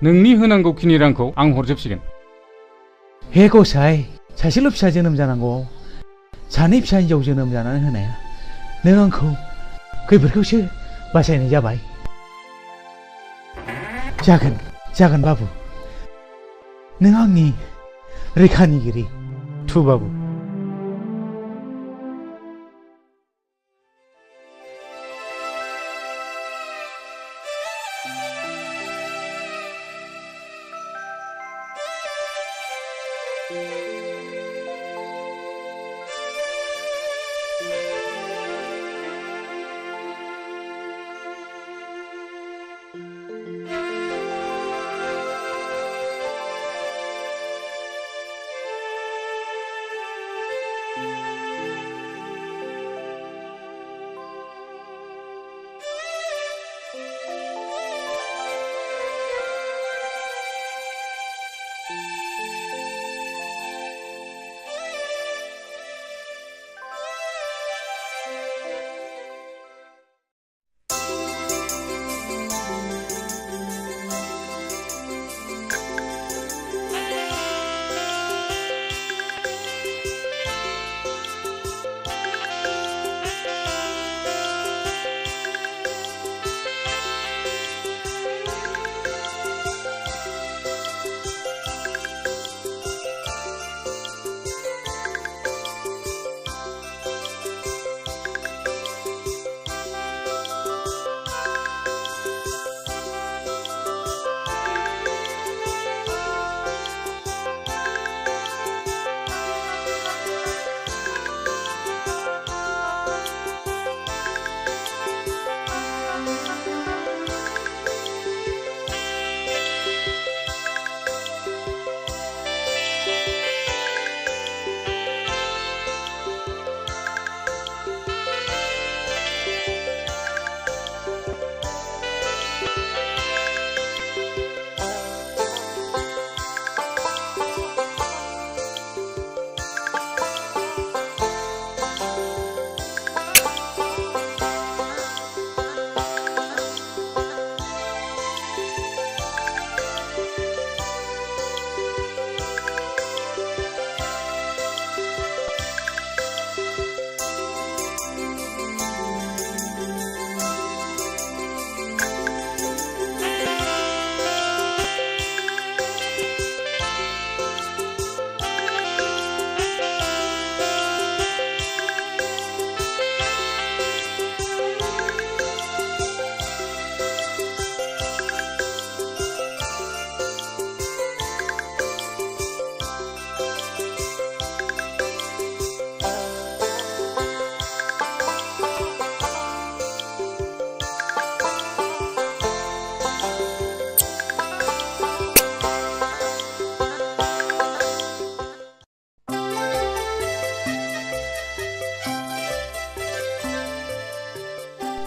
नोंनि होनांगौखिनि रांखौ आं हरजोबसिगोन हे गसाइ सासेल' फिसा जोनोम जानांगौ सानै फिसा हिनजाव जोनोम जानानै होनाया नों आंखौ खैफोदखौसो बासायनाय जाबाय जागोन बाबु नों आंनि रैखानिगिरि थु बाबु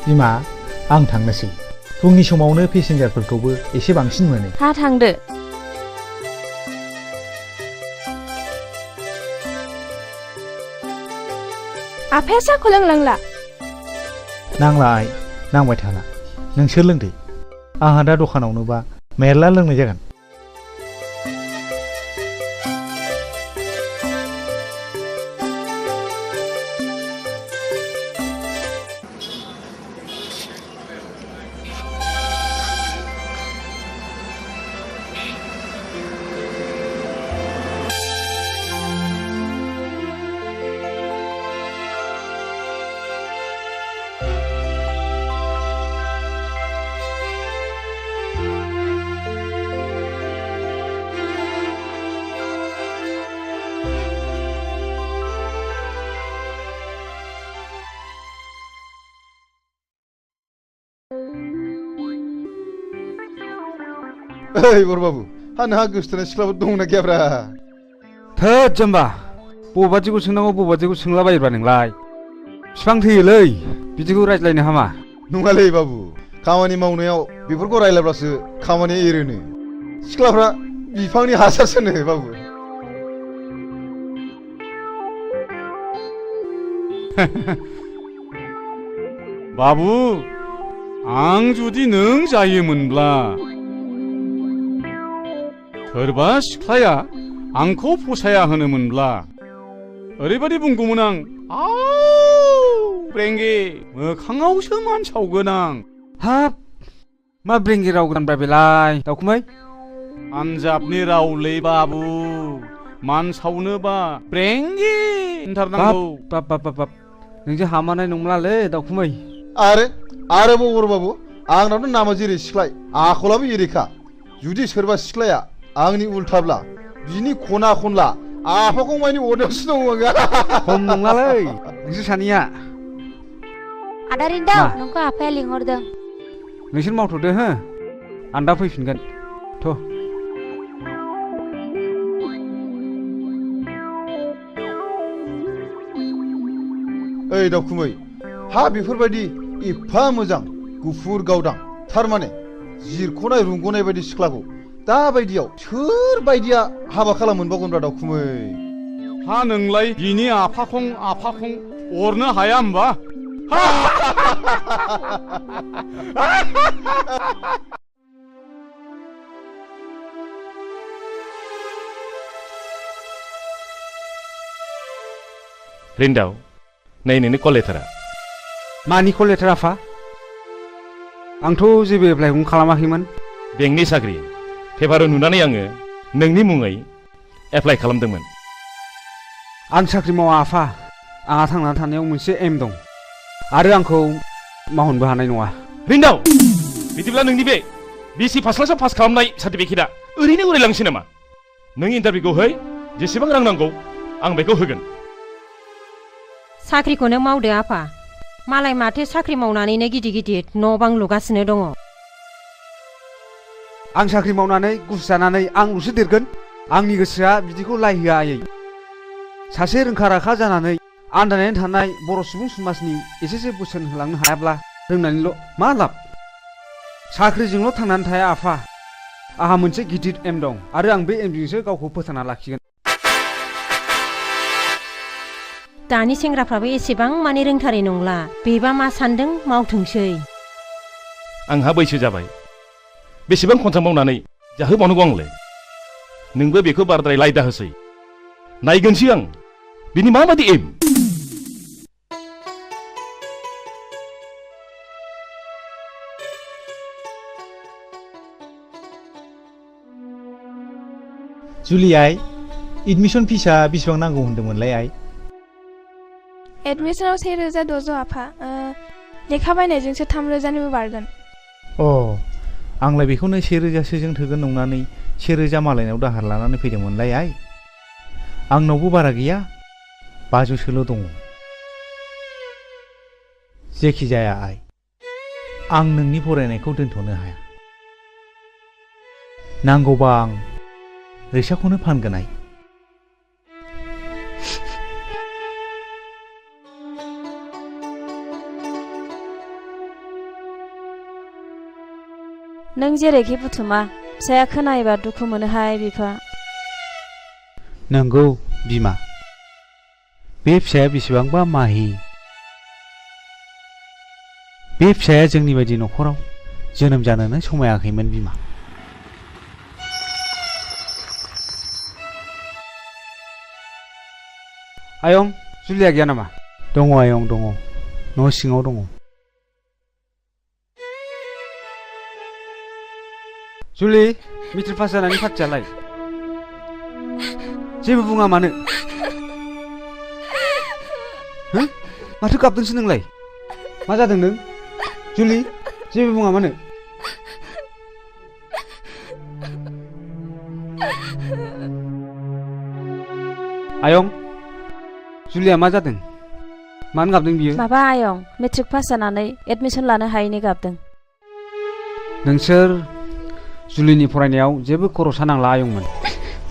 बिमा आं थांनोसै फुंनि समावनो पेसेन्जारफोरखौबो एसे बांसिन मोनो हा थांदो आफाया साखौ लोंलांला नांला आइ नांबाय थाला नोंसोर लोंदो आंहा दा दखानावनोबा मेरला लोंनाय जागोन ओइ बरबाबु हा नोंहा गोसोथोनाय सिख्लाफोर दंना गैयाब्रा थोद जाम्बा बबादिखौ सोंनांगौ बबादिखौ सोंलाबायोब्रा नोंलाय बिफां थैयोलै बिदिखौ रायज्लायनो हामा नङालै बाबु खामानि मावनायाव बेफोरखौ रायलायब्लासो खामानिया एरोनो सिख्लाफ्रा बिफांनि हासारसोनो बाबु बाबु आं जुदि नों जायोमोनब्ला सोरबा सिख्लाया आंखौ फसाया होनोमोनब्ला ओरैबायदि बुंगौमोन आं आव ब्रेंगे मोखाङावसो मानसावगोन आं हाब मा ब्रेंगे राव गानब्रा बेलाय दावखुमै पान्जाबनि रावलै बाबु मानसावनोबा ब्रेंगे होनथारनांगौ बाब बाब बाब बाब नोंजों हामानाय नंलालै दावखुमै आरोबाव बरबाबु आंनावथ' नामा जेरै सिख्लाय आखलाबो एरैखा जुदि सोरबा सिख्लाया आंनि उल्थाब्ला बिनि खना खनला आफाखौ मानि अरनायावसो दङ आं खम नङालै नोंसोर सानैया आदा रिन्दाव नोंखौ आफाया लिंहरदों नोंसोर मावथ'दो हो आं दा फैफिनगोन थ' ओइ दावखुमै हा बेफोरबायदि एफा मोजां गुफुर गावदां थारमाने जिरख'नाय रुंग'नाय बायदि सिख्लाखौ दा बायदियाव सोर बायदिया हाबा खालामोनबावगोनब्रा दावखुमै हा नोंलाय बिनि आफाखं अरनो हाया होमबा रिन्दाव नै नोंनि कल लेटारा मानि कल लेटार आफा आंथ' जेबो एप्लाइखौनो खालामाखैमोन बेंकनि साख्रि पेपाराव नुनानै आङो नोंनि मुङै एप्लाइ खालामदोंमोन आं साख्रि मावा आफा आंहा थांनानै थानायाव मोनसे एम दं आरो आंखौ मावहोनबो हानाय नङा रिन्दाव बिदिब्ला नोंनि बे बिसि फार्स्ट क्लासाव पास खालामनाय सार्टिफिकेटआ ओरैनो उरायलांसै नामा नों इन्टारभिउखौ है जेसेबां रां नांगौ आं बेखौ होगोन साख्रिखौनो मावदो आफा मालाय माथो साख्रि मावनानैनो गिदिर गिदिर न' बां लुगासिनो दङ आं साख्रि मावनानै गुस जानानै आंल'सो देरगोन आंनि गोसोआ बिदिखौ लायहोआ आयै सासे रोंखा राखा जानानै आन्दायनानै थानाय बर' सुबुं समाजनि एसेसो बोसोन होलांनो हायाब्ला रोंनानैल' मा लाब साख्रिजोंल' थांनानै थाया आफा आंहा मोनसे गिदिर एम दं आरो आं बे एमजोंसो गावखौ फोथांना लाखिगोन दानि सेंग्राफ्राबो एसेबां माने रोंथारै नंला बेबा मा सान्दों मावथोंसै आंहा बैसो जाबाय बेसेबां खन्थां मावनानै जाहोबावनांगौ आंलाय नोंबो बेखौ बाराद्राय लायदा होसै नायगोनसै आं बिनि माबादि एम जुलि आइ एडमिसन फिसा बेसेबां नांगौ होन्दोंमोनलाय आइ एडमिसनाव 1600 आफा लेखा बायनायजोंसो 3000निबो बारगोन अ आंलाय बेखौनो 1000सोजों थोगोन नंनानै 1000 मालायनाव दाहार लानानै फैदोंमोनलाय आइ आंनावबो बारा गैया 500सोल' दङ जेखि जाया आइ आं नोंनि फरायनायखौ दोनथ'नो हाया नांगौबा आं रिक्साखौनो फानगोन आइ नों जेरैखि बुथुमा फिसाया खोनायोबा दुखु मोनोहाय बिफा। नंगौ बिमा, बे फिसाया बेसेबांबा माहि। बे फिसाया जोंनि बायदि न'खराव जोनोम जानोनो समायाखैमोन बिमा। आयं जुलिया गैया नामा? दङ आयं दङ, न' सिङाव दङ। जुलि, मेट्रिक पास जानायनि पार्टियालाय? जेबो बुङा मानो? हो? माथो गाबदोंसो नोंलाय? मा जादों नों? जुलि, जेबो बुङा मानो? आयं, जुलिया मा जादों? मानो गाबदों बियो? माबा आयं, मेट्रिक पास जानानै एडमिसन लानो हायैनि गाबदों। नोंसोर जुलिनि फरायनायाव जेबो खरसा नांला आयंमोन।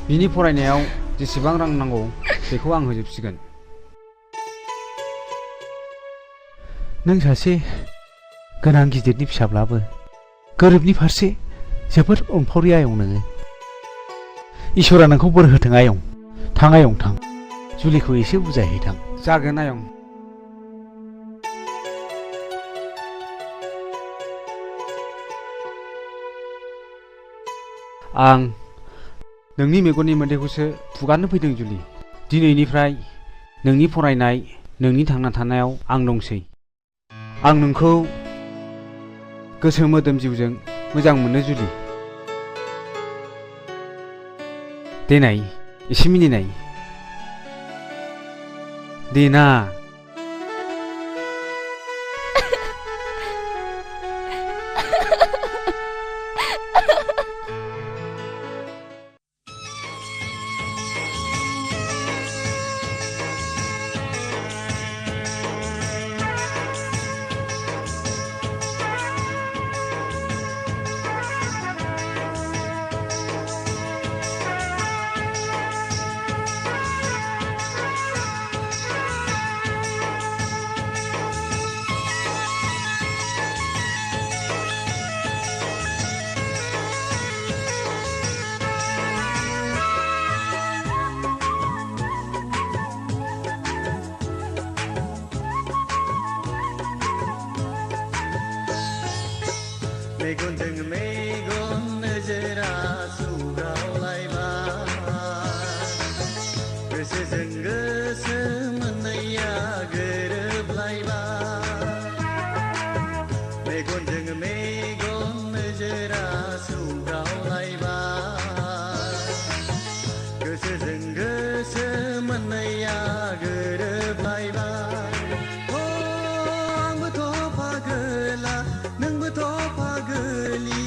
बिनि फरायनायाव जेसेबां रां नांगौ बेखौ आं होजोबसिगोन। नों सासे गोनां गिदिरनि फिसाब्लाबो गोरिबनि फारसे जोबोद अनफावरि आयं नोङो। इसोरा नोंखौ बोर होथों आयं। थां आयं थां, जुलिखौ एसे बुजायहैथां। जागोन आयं। आं नोंनि मेगननि मोदैखौसो फुगारनो फैदों जुलि। दिनैनिफ्राय नोंनि फरायनाय, नोंनि थांना थानायाव आं दंसै। आं नोंखौ गोसो मोदोम जिउजों मोजां मोनो जुलि। देनाय एसे मिनिनाय। देना। मेगनजों मेगन नोजोरा सौग्रावलायबाय, गोसोजों गोसो मोननैया गोरोबलायबाय। मेगनजों मेगन नोजोरा सौग्रावलायबाय, गोसोजों गोसो मोननैया गोरोबलायबाय। आंबोथ' पागोला, नोंबोथ' पागोलि,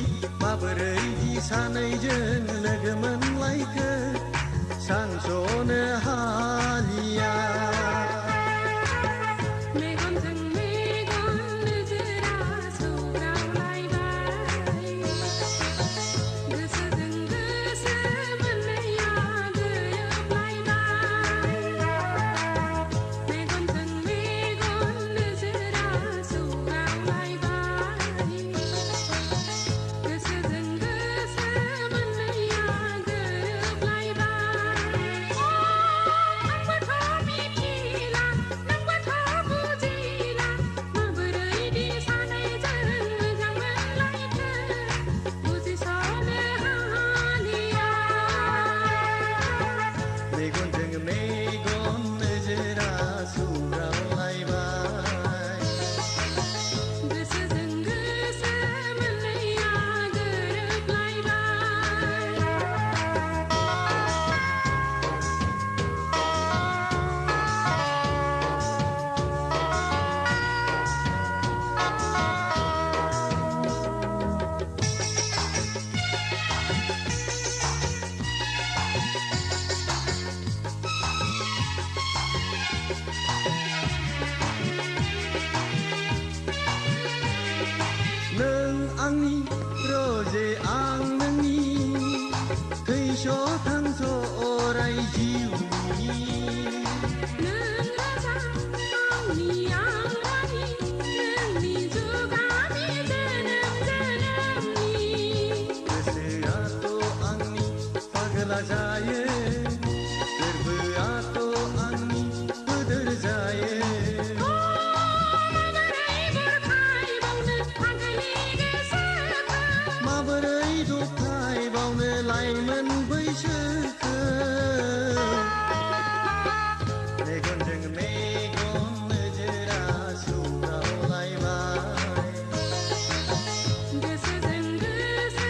माबोरै दबथायबावनो लाइमोन बैसोखौ मेगनजों मेगन नोजोरा सौग्रावलायबाय गोसोजों गोसो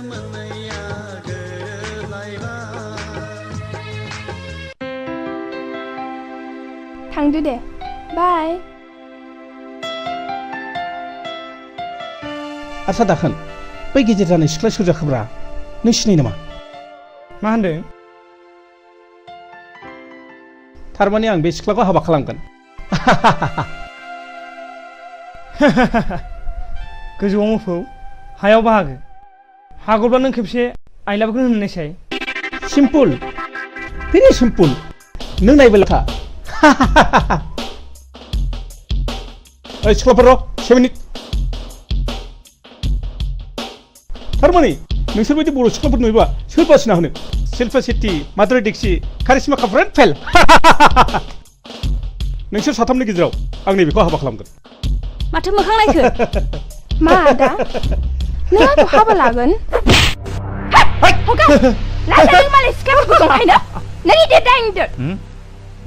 मोननैया थांदो दे बाय आच्छा दाखोन बै गेजेर जानाय सिख्ला सोर जाखोब्रा नों सिनायो नामा मा होनदों थारमाने आं बे सिख्लाखौ हाबा खालामगोन गोजौआव मोफौ हायाव बाहागो हागौब्ला नों खेबसे आइलाबखौनो होननायसाय सिम्पल भेरि सिम्पल नों नायबाय था ओइ सिख्लाफोर से मिनिट थारमाने नोंसोर बायदि बर' सिख्लाफोर नुयोबा सोर बासिना होनो शिल्पा शेट्टी माधुरी दीक्षित कारिश्मा कापुर एन्ड फेल नोंसोर साथामनि गेजेराव आं नैबेखौ हाबा खालामगोन माथो मोखां नायखो मा आदा नों आंखौ हाबा लागोन हगा लाजादों मालाय सिख्लाफोरखौ दंखायनो नों इदि दाइंदो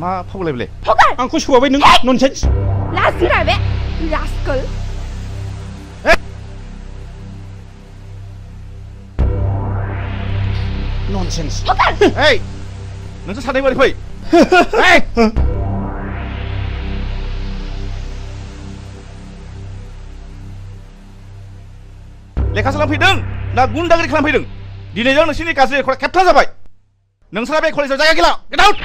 मा फावलायबले हगा आंखौ सौवाबाय नों ननसेन्स लाजिरा बे रास्कल ननसेन्स ओइ नोंसोर सानै बारै फै लेखा सोलोंफैदों ना गुन्दागिरि खालामफैदों दिनैजों नोंसोरनि गाज्रि रेकर्डआ खेबथाम जाबाय नोंसोरा बे कलेजाव जायगा गैला गेट आउट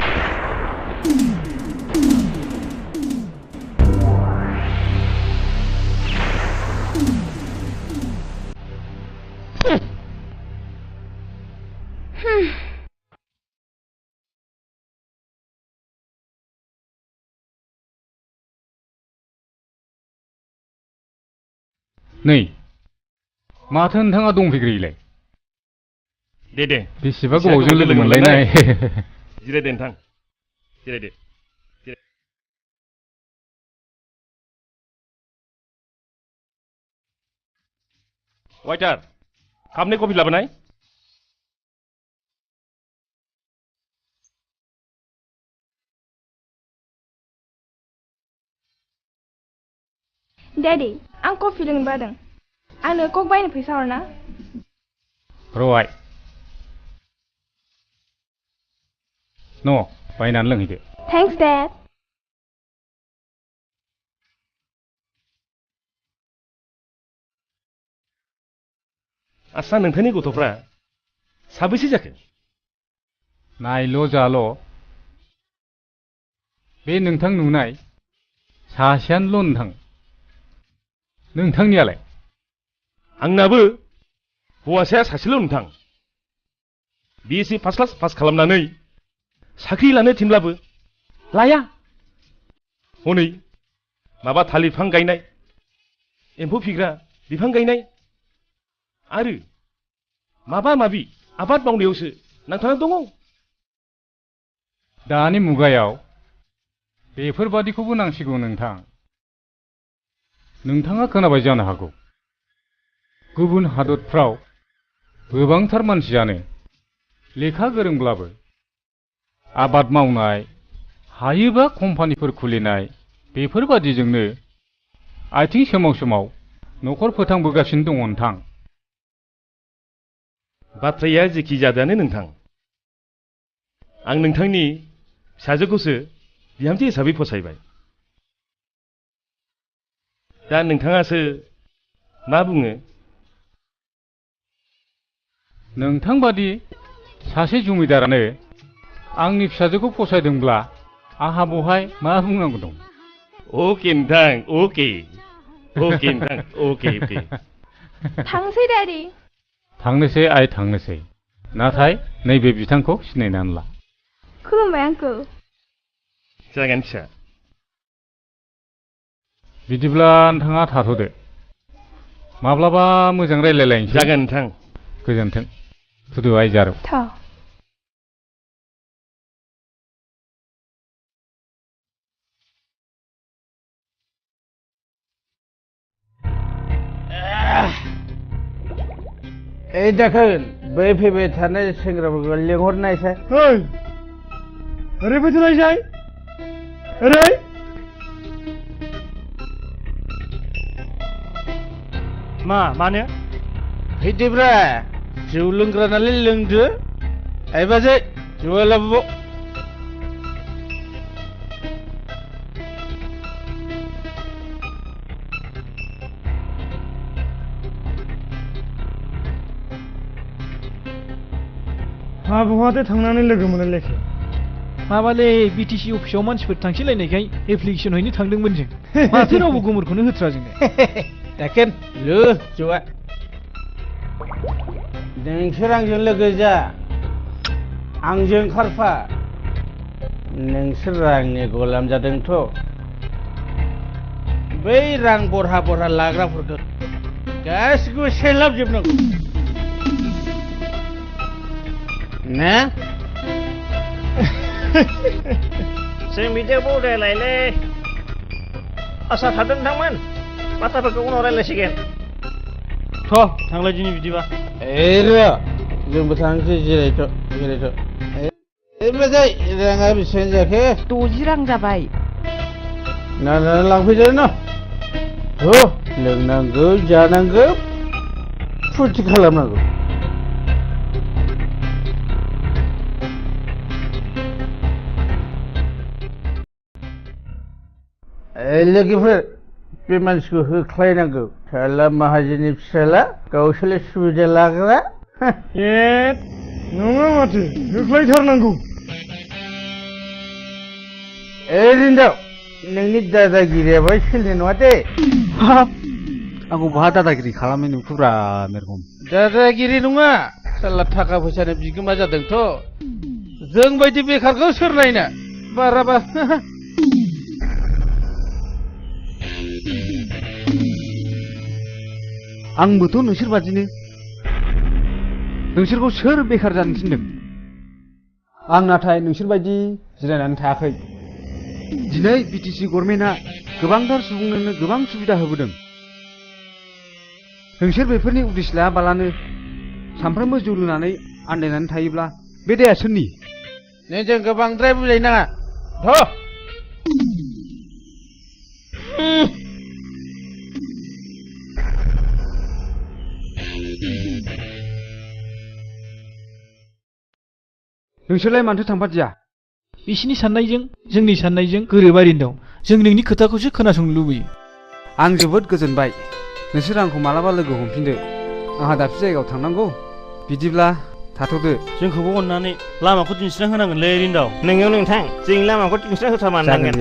नै माथो नोंथाङा दंफैग्रोयोलाय दे दे बेसेबा गोबावजों लोगो मोनलायनाय जिरायदो नोंथां जिरायदो वाइटार कापनि कफि लाबोनाय डैडी आं कफि लोंनो बादों आंनो कक बायनो फैसा हरना र'आइ न' बायनानै लोंहैदो थैंक्स डैड आस्सा नोंथांनि गथ'फ्रा साबैसे जाखो नायल' जाल' बे नोंथां नुनाय सासेयानोल' नोंथांनियालाय आंनाबो हौवासाया सासेल' नोंथां BSc फार्स्ट क्लास पास खालामनानै साख्रि लानो थिनब्लाबो लाया हनै माबा थालिर बिफां गायनाय एम्फौ फिग्रा बिफां गायनाय आरो माबा माबि आबाद मावनायावसो नांथाना दङ। दानि मुगायाव बेफोरबादिखौबो नांसिगौ नोंथां। नोंथाङा खोनाबाय जानो हागौ गुबुन हादरफ्राव गोबांथार मानसियानो लेखा गोरोंब्लाबो आबाद मावनाय हायोबा कम्पानिफोर खुलिनाय बेफोरबादिजोंनो आथिं सोमाव सोमाव न'खर फोथांबोगासिनो दङ नोंथां। बाथ्राया जेखि जादोआनो नोंथां, आं नोंथांनि फिसाजोखौसो बिहामजो हिसाबै फसायबाय। दा नोंथाङासो मा बुङो? नोंथां बादि सासे जमिदारानो आंनि फिसाजोखौ फसायदोंब्ला आंहा बहाय मा बुंनांगौ दं? अके नोंथां, अके अके नोंथां, अके अके। थांसै दादि। थांनोसै आइ थांनोसै, नाथाय नैबे बिथांखौ सिनायनानै ला। खुलुमबाय आंकोल। जागोन फिसा। बिदिब्ला नोंथाङा थाथ'दो, माब्लाबा मोजां रायलायलायनोसै। जागोन नोंथां। गोजोन्थों। थुदु आइ जारौ। ओइ दाखोन बै फैबाय थानाय सेंग्राफोरखौ लिंहरनायसाय। ओरै फैथ'नायसाय ओरै। मानो? फैदोब्रा जौ लोंग्रा नालाय लोंदो। ओइ बाजै जौआ लाबोबाव। बहाथो थांनानै लोगो मोनलायखो? माबालै बिटिसि अफिसाव मानसिफोर थांसैलायनायखाय एप्लिकेसन हैनो थांदोंमोन जों। माथो रावबो गोमोरखौनो होथ्रा जोंनो। दाखोन लो जौआ। नोंसोर आंजों लोगो जा, आंजों खारफा। नोंसोर रांनि गलाम जादोंथ'। बै रां बरहा बरहा लाग्राफोरखौ गासिखौबो सेलाबजोबनांगौ। ना? जों बिदियाव बौदायलायलै। आसा थादों नोंथांमोन, बाथ्राफोरखौ उनाव रायलायसिगोन। थांलाय दिनै बिदिबा। र' जोंबो थांसै, जिरायथ' जिरायथ'। बाजै राङा बेसेबां जाखो? 60 रां जाबाय। नायनानै लांफैदो न'। लोंनांगौ जानांगौ फुरथि खालामनांगौ। लोगोफोर बे मानसिखौ होख्लायनांगौ। फिसाला माहाजोननि फिसाला गावसोरलाय सुबिदा लाग्रा। नङा माथो होख्लायथारनांगौ। रिन्दाव नोंनि दादागिरियाबो सोलिनाय नङा दे। आंखौ बहा दादागिरि खालामनाय नुखोब्रा मेरगम। दादागिरि नङा, साला थाखा फैसानि बिगोमा जादोंथ'। जों बायदि बेखारखौ सोर नायना बाराबा। आंबोथ' नोंसोर बादिनो। नोंसोरखौ सोर बेखार जानो थिनदों? आं नाथाय नोंसोर बायदि जिरायनानै थायाखै। दिनै बिटिसि गभर्नमेन्टआ गोबांथार सुबुंनो गोबां सुबिदा होबोदों। नोंसोर बेफोरनि उदिस लायाबालानो सानफ्रोमबो जौ लोंनानै आन्दायनानै थायोब्ला बे दाया सोरनि? नोंजों गोबांद्राय बुजायनाङा। नोंसोरलाय मानोथो थांफादिया? बिसिनि साननायजों जोंनि साननायजों गोरोबारिनो दं। जों नोंनि खोथाखौसो खोनासंनो लुबैयो। आं जोबोद गोजोनबाय। नोंसोर आंखौ मालाबा लोगो हमफिनदो। आंहा दाबसे जायगायाव थांनांगौ। बिदिब्ला थाथ'दो। जोंखौबो अननानै लामाखौ दिन्थिना होनांगोनलै रिन्दाव। नोंगौ नोंथां, जों लामाखौ दिन्थिना होथारमारनांगोन।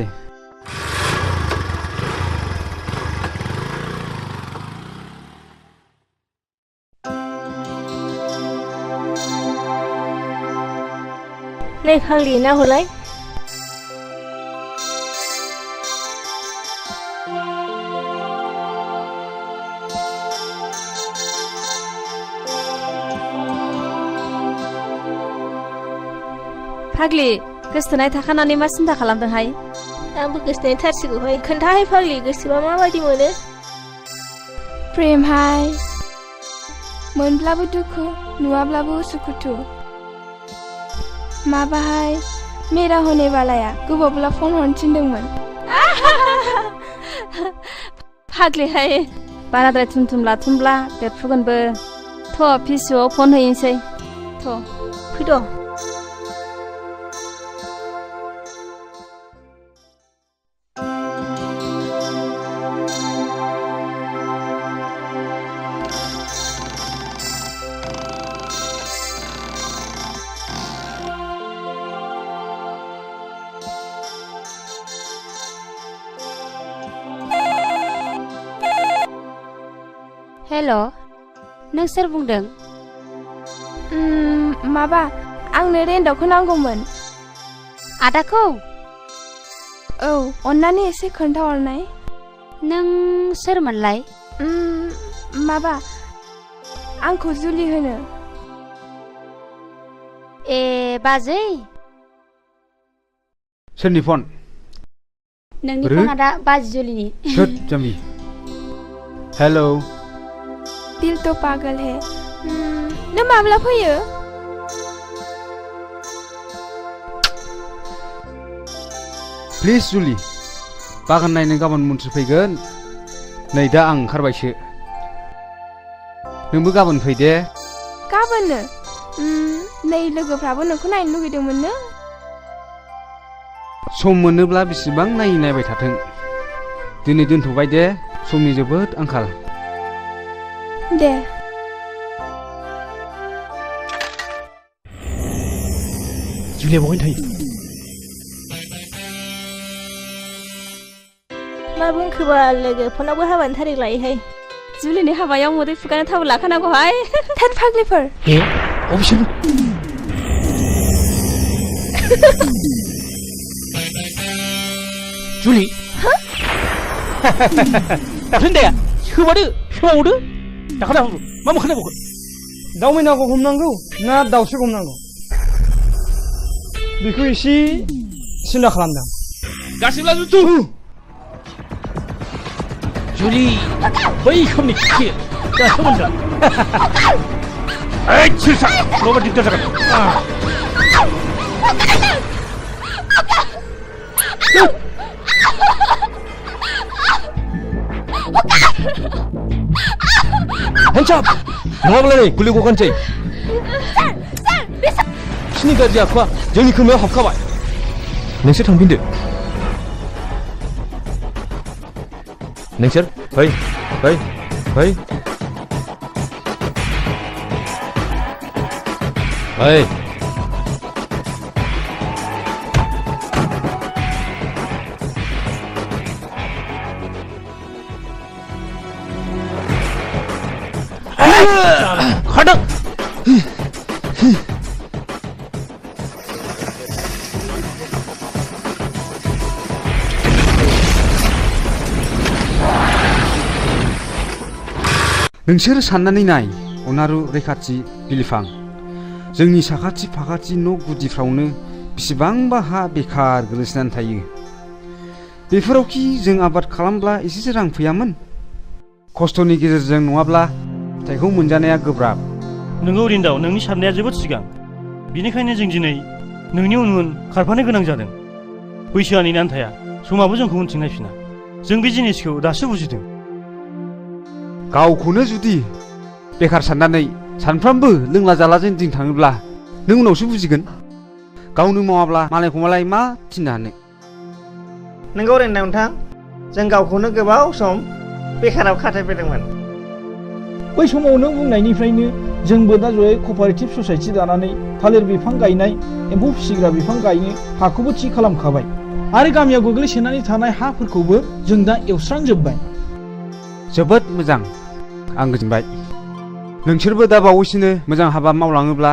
लेखा लिरना हलाय। फाग्लि गोसथोनाय थाखानानै मा सिन्था खालामदोंहाय आंबो गोसथोनाय थारसिगौहाय खोन्थाहाय फाग्लि गोसोबा माबायदि मोनो प्रेमहाय मोनब्लाबो दुखु नुवाब्लाबो उसुखुथु माबाहाय मेरा होने बालाया गोबावब्ला फन हरनो थिनदोंमोन फाग्लिहाय बाराद्राय थुमथुम लाथुमब्ला बेरफुगोनबो थ' फिसौआव फन हैनोसै थ' फैद' हेल' नों सोर बुंदों माबा आंनो रेन्टआवखौ नांगौमोन आदाखौ औ अन्नानै एसे खोन्थाहरनाय नों सोरमोनलाय माबा आंखौ जुलि होनो ए बाजै सोरनि फन नोंनि फन आदा बाजै जुलिनि सोर जामि हेलौ दिल तो पागल है नों माब्ला फैयो प्लिज जुलि बागान नायनो गाबोन मन्थ्रि फैगोन नै दा आं ओंखारबायसो नोंबो गाबोन फै दे गाबोननो नै लोगोफ्राबो नोंखौ नायनो लुगैदोंमोननो सम मोनोब्ला बेसेबां नायै नायबाय थाथों दिनै दोनथ'बाय दे समनि जोबोद आंखाल दे जुलिया बहाय थायो मा बुंखोबा लोगो फनावबो हाबानि थारिख लायोहाय जुलिनि हाबायाव मोदै फुगानो थाव लाखानांगौहाय थोद फाग्लिफोर ए अबेसोर जुलि दाख्लैनिया सोबावदो दाखा दाखा मा मोखांनांगौ दाउ मैनाखौ हमनांगौ ना दाउसो हमनांगौ बेखौ एसे सिन्था खालामदों गासिब्ला जुथु जुलि बै खोमनि खि दासो मोनदों ओइ सिरसा नङाबा दिगदार जागोन हेन्डसाप नङाब्लालाय गुलि गगानसै बिसिनि गाज्रि आखुआ जोंनि खोमायाव हाबखाबाय नोंसोर थांफिनदो नोंसोर फै फै फै फै खादों नोंसोर साननानै नाय अनारु रैखाथि बिलिफां जोंनि साखाथि फाखाथि न' गुदिफ्रावनो बेसेबांबा हा बेखार गोलैसोनानै थायो बेफोरावखि जों आबाद खालामब्ला एसेसो रां फैयामोन खस्थ'नि गेजेरजों नङाब्ला फिथाइखौ मोनजानाया गोब्राब नोंगौ रिन्दाव नोंनि साननाया जोबोद सिगां बेनिखायनो जों दिनै नोंनि उन उन खारफानो गोनां जादों बैसोआ नेनानै थाया समाबो जोंखौ उनथिं नायफिना जों बे जिनिसखौ दासो बुजिदों गावखौनो जुदि बेखार साननानै सानफ्रामबो लोंला जालाजों दिन थाङोब्ला नों उनावसो बुजिगोन गावनो मावाब्ला मालायखौ मालाय मा थिननो हानो नोंगौ रेन्दाव नोंथां जों गावखौनो गोबाव सम बेखाराव खाथायफैदोंमोन बै समाव नों बुंनायनिफ्रायनो जोंबो दा जयै कपारेटिभ ससाइटि दानानै थालिर बिफां गायनाय एम्फौ फिसिग्रा बिफां गायनो हाखौबो थि खालामखाबाय आरो गामियाव गोग्लैसोनानै थानाय हाफोरखौबो जों दा एवस्रांजोब्बाय जोबोद मोजां आं गोजोनबाय नोंसोरबो दा बावैसोनो मोजां हाबा मावलाङोब्ला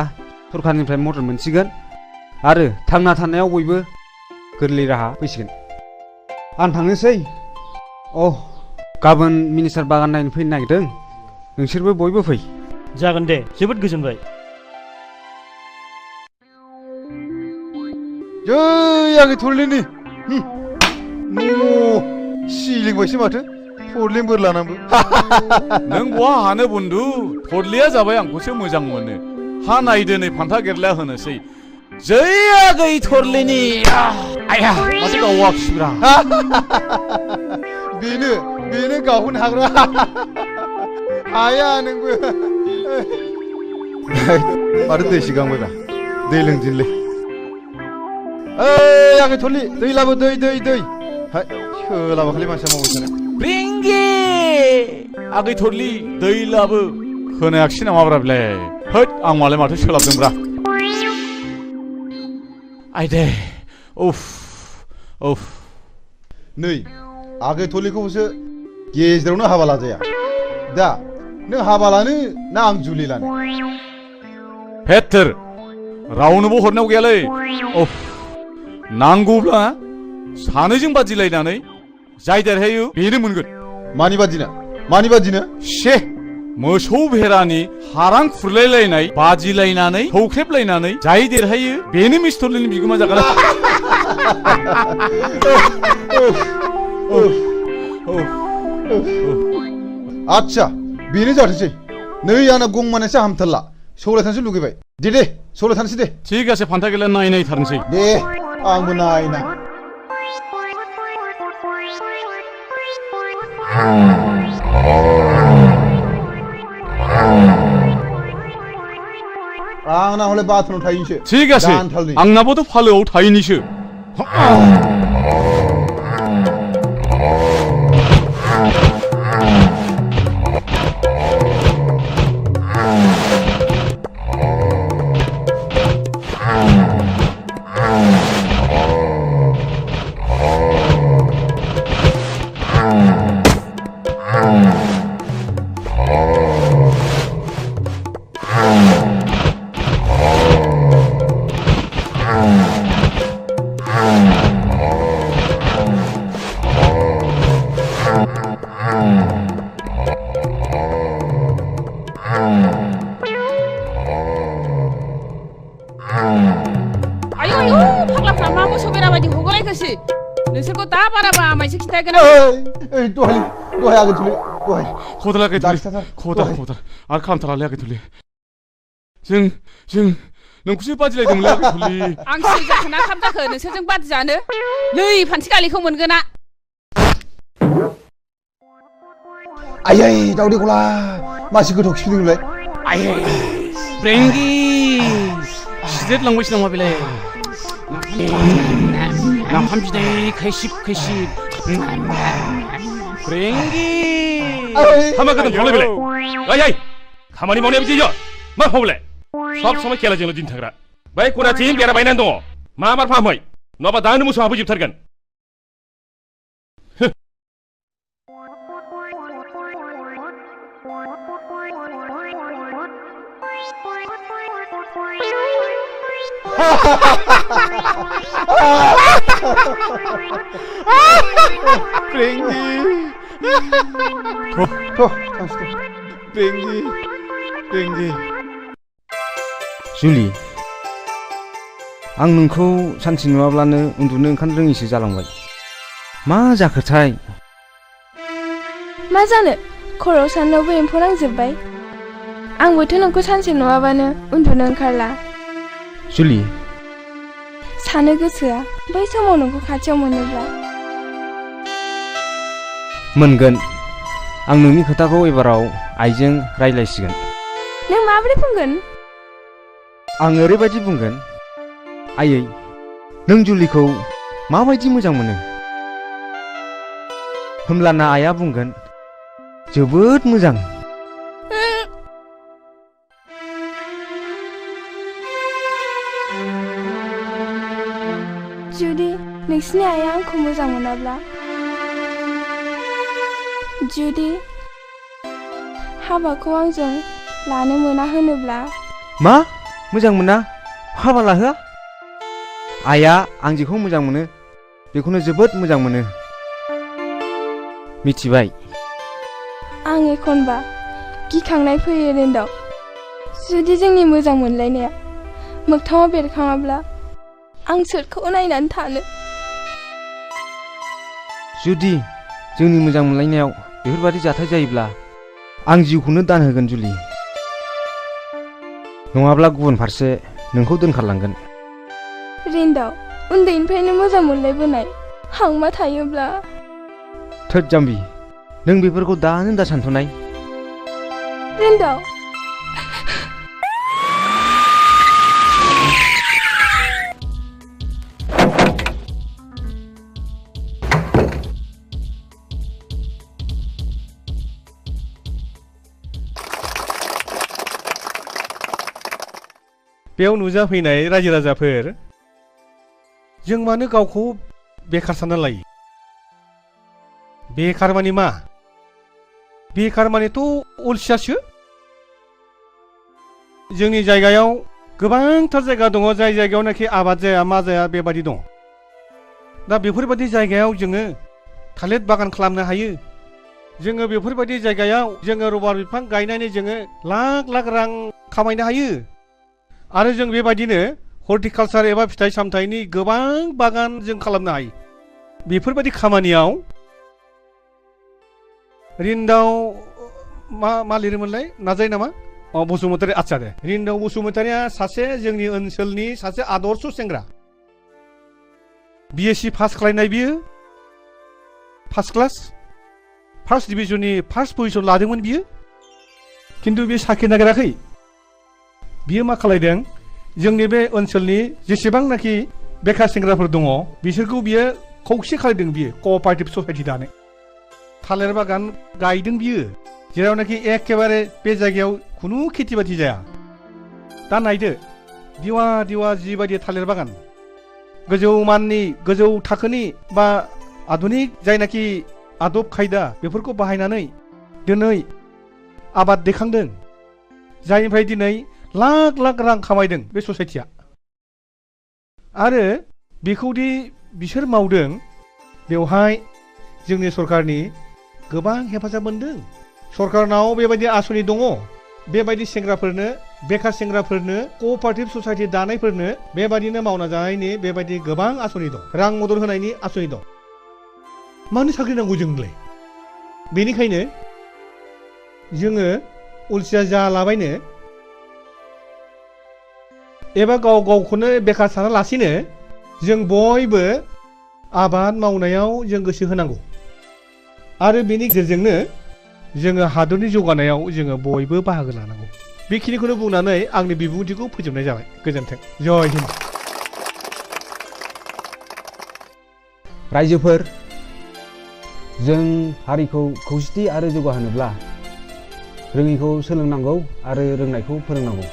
सरकारनिफ्राय मदद मोनसिगोन आरो थांना थानायाव बयबो गोरलै राहा फैसिगोन आं थांनोसै गाबोन मिनिस्टार बागान नायनो फैनो नागिरदों नोंसोरबो बयबो फै जागोन दे जोबोद गोजोनबाय आंनि थरलिनि सिलिंबायसो माथो थरलिं बोर लानांबो नों बहा हानो बन्धु थरलिया जाबाय आंखौसो मोजां मोनो हा नायदो नै फान्था गेरला होनोसै जै आगै थरलिनि आया माथो गावाखिब्रा बेनो गावहोनो हाग्रा हाया नोंबो माथो दै सिगांबायब्रा दै लोंदिनलै आगै थरलि दै लाबो दै सोलाबा खालि मानसिया मावबाय थानो ब्रिंगि आगै थरलि दै लाबो खोनायाखिसै नामाब्रा बेलाय होद आं मालाय माथो सोलाबदोंब्रा आइदे उफ नै आगै थरलिखौसो गेजेरावनो हाबा लाजाया दा नों हाबा लानो ना आं जुलि लानो हेथोर रावनोबो हरनायाव गैयालै उफ नांगौब्ला सानैजों बादिलायनानै जाय देरहायो बेनो मोनगोन मानि बादिनो शे मोसौ भेरानि हारां खुरलायलायनाय बादिलायनानै सौख्रेबलायनानै जाय देरहायो बेनो मिस्थरलिनि बिगोमा जागोन आच्छा बेनो जाथोंसै नै आंना गंमानैसो हामथारला सौलायथानसो लुगैबाय दे सौलायथानसै दे थिग आसे फान्था गेला नायथारनोसै दे आंबो नायना आंना हले बाथरुमाव थाहैनोसै थिग आसे आंनाबोथ' फालोआव थाहैनोसो नोंसोरखौ दा बाराबा आमायसो खिन्थागोन दहाय आगै थुलि दहाय खदाल आगै थुलि खदाल आरो खालामथारालै आगै थुलि जों नोंखौसो बादिलायदोंमोनलै आगै थुलि आं सिरि जाखो ना खाम जाखो नोंसोरजों बादि जानो नै फान्थि गालिखौ मोनगोना आयै दावदै गला मासे गोथाव खिफिदोंलाय आयै ब्रेंगि सिदेर लांबायसो नामा बेलाय नाफाम बिदै खैसिब ब्रेंगि हामा गोदान थांलाय बेलाय ओइ खामानि मावनाया बिदि मा फावलाय सब समय खेलाजोंल' दिन थाग्रा बै खनाथिं बेरा बायनानै दङ मा मार फाहामै नङाबा दानो मोसौ हाबोजोबथारगोन जुलि आं नोंखौ सानसे नुवाब्लानो उन्दुनो ओंखारनो रोङिसो जालांबाय मा जाखोथाय मा जानो खर'आव साननायावबो एम्फौ नांजोब्बाय आंबोथ' नोंखौ सानसे नुवाबानो उन्दुनो ओंखारला जुलि सानो गोसोआ बै समाव नोंखौ खाथियाव मोनोब्ला मोनगोन आं नोंनि खोथाखौ एबाराव आइजों रायज्लायसिगोन नों माबोरै बुंगोन आं ओरैबायदि बुंगोन आयै नों जुलिखौ माबायदि मोजां मोनो होमब्लाना आइया बुंगोन जोबोद मोजां जुदि नोंसिनि आइया आंखौ मोजां मोनाब्ला जुदि हाबाखौ आंजों लानो मोना होनोब्ला मा मोजां मोना हाबा लाहोआ आइया आं जेखौ मोजां मोनो बेखौनो जोबोद मोजां मोनो मिथिबाय आं एखनबा गिखांनाय फैयो रेन्दाव जुदि जोंनि मोजां मोनलायनाया मोगथाङाव बेरखाङाब्ला आं सोरखौ नायनानै थानो जुदि जोंनि मोजां मोनलायनायाव बेफोरबादि जाथाय जायोब्ला आं जिउखौनो दान होगोन जुलि नङाब्ला गुबुन फारसे नोंखौ दोनखारलांगोन रिन्दाव उन्दैनिफ्रायनो मोजां मोनलायबोनाय हांमा थायोब्ला थोद जाम्बि नों बेफोरखौ दानो दा सानथ'नाय रिन्दाव बेयाव नुजाफैनाय रायजो राजाफोर जों मानो गावखौ बेखार सानना लायो बेखार माने मा बेखार मानेथ' अलसियासो जोंनि जायगायाव गोबांथार जायगा दङ जाय जायगायावनाखि आबाद जाया मा जाया बेबादि दं दा बेफोरबादि जायगायाव जोङो थालिर बागान खालामनो हायो जोङो बेफोरबादि जायगायाव जोङो रबार बिफां गायनानै जोङो लाख लाख रां खामायनो हायो आरो जों बेबायदिनो हर्टिकालचार एबा फिथाइ सामथाइनि गोबां बागान जों खालामनो हायो बेफोरबायदि खामानियाव रिन्दाव मा लिरोमोनलाय नाजायो नामा बसुमतारी आच्छा दे रिन्दाव बसुमतारीया सासे जोंनि ओनसोलनि सासे आदर्श सेंग्रा BSc पास खालामनाय बियो फार्स्ट क्लास फार्स्ट डिभिजननि फार्स्ट पजिशन लादोंमोन बियो खिन्थु बे साख्रि नागिराखै बियो मा खालायदों जोंनि बे ओनसोलनि जेसेबांनाखि बेखार सेंग्राफोर दङ बिसोरखौ बियो खौसे खालायदों बियो कअपारेटिभ ससाइटि दानो थालिर बागान गायदों बियो जेरावनाखि एखेबारे बे जायगायाव खुनु खेथि बाथि जाया दा नायदो दिवा दिवा जिबायदि थालिर बागान गोजौ माननि गोजौ थाखोनि बा आधुनिक जायनाखि आदब खायदा बेफोरखौ बाहायनानै दिनै आबाद दैखांदों जायनिफ्राय दिनै लाख लाख रां खामायदों बे ससाइटिया आरो बेखौदि बिसोर मावदों बेवहाय जोंनि सरकारनि गोबां हेफाजाब मोनदों सरकारनाव बेबायदि आसनि दङ बेबायदि सेंग्राफोरनो बेखार सेंग्राफोरनो कअपारेटिभ ससाइटि दानायफोरनो बेबायदिनो मावना जानायनि बेबायदि गोबां आसनि दं रां मदद होनायनि आसनि दं मानो साख्रि नांगौ जोंलाय बेनिखायनो जोङो अलसिया जालाबायनो एबा गाव गावखौनो बेखार सानालासिनो जों बयबो आबाद मावनायाव जों गोसो होनांगौ आरो बेनि गेजेरजोंनो जोङो हादरनि जौगानायाव जोङो बयबो बाहागो लानांगौ बेखिनिखौनो बुंनानै आंनि बिबुंथिखौ फोजोबनाय जाबाय गोजोन्थों जय हिन्द रायजोफोर जों हारिखौ खौसेथि आरो जौगाहोनोब्ला रोङैखौ सोलोंनांगौ आरो रोंनायखौ फोरोंनांगौ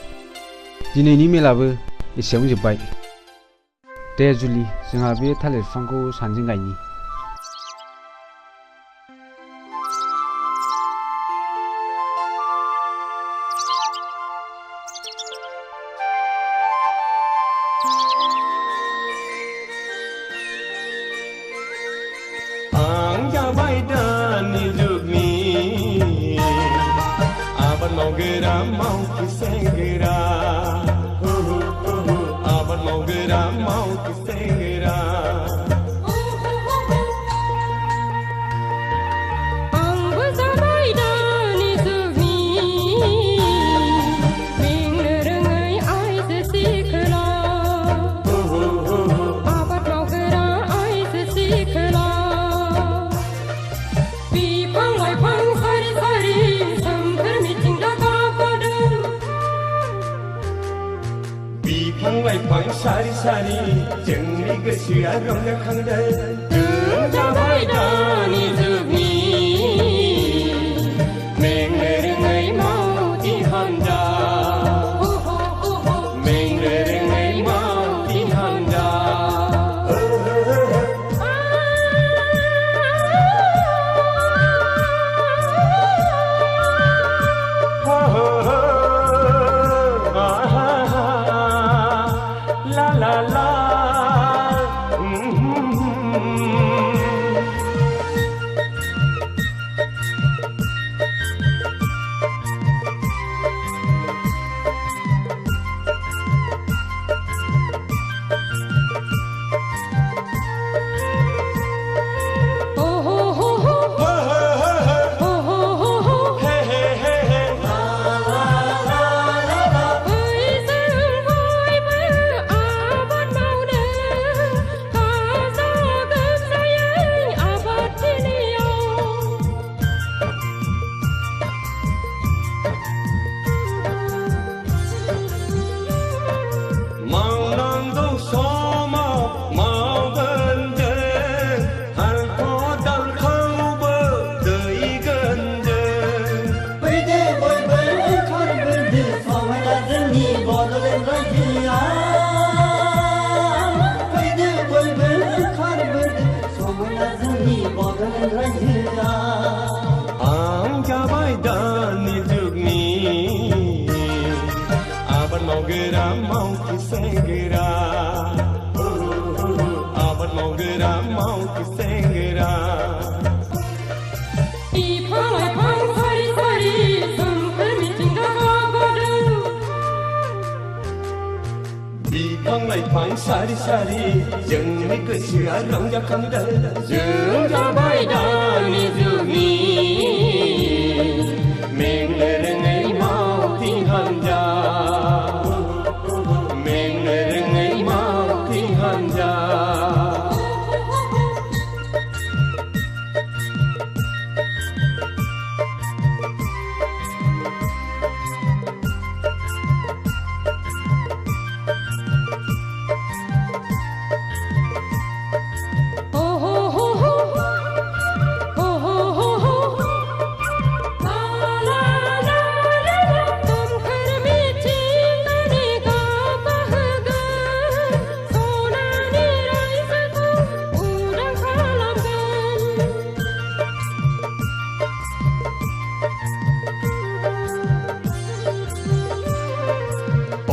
दिनैनि मेलाबो एसेयावनो जोब्बाय दे जुलि जोंहा बे थालिर बिफांखौ सानैजों गायनि आं जाबाय दानि जुगनि आबाद मावग्रा मावथि सेंग्रा आबाद मावग्रा मावथि सेंग्रा आंबो जाबाय दानि जुगनि बेंनो रोङै आइजो सिख्ला आबाद मावग्रा आइजो सिख्ला बिफां लाइफां सारि सारि सोमखोर मिथिंगा गाबगादों बिफां लाइफां सारि सारि जोंनि गोसोआ रंजाखांदों जों जाबाय दानि जुगनि मेंनो रोङै मावथि हान्जा मेंनो रोङै मावथि हान्जा la la la लाइफां सारि सारि जोंनि गोसोआ रंजाखांदों जों जाबाय दानि जुगनि मेंनो रोङै मावथि हान्जा मेंनो रोङै मावथि हान्जा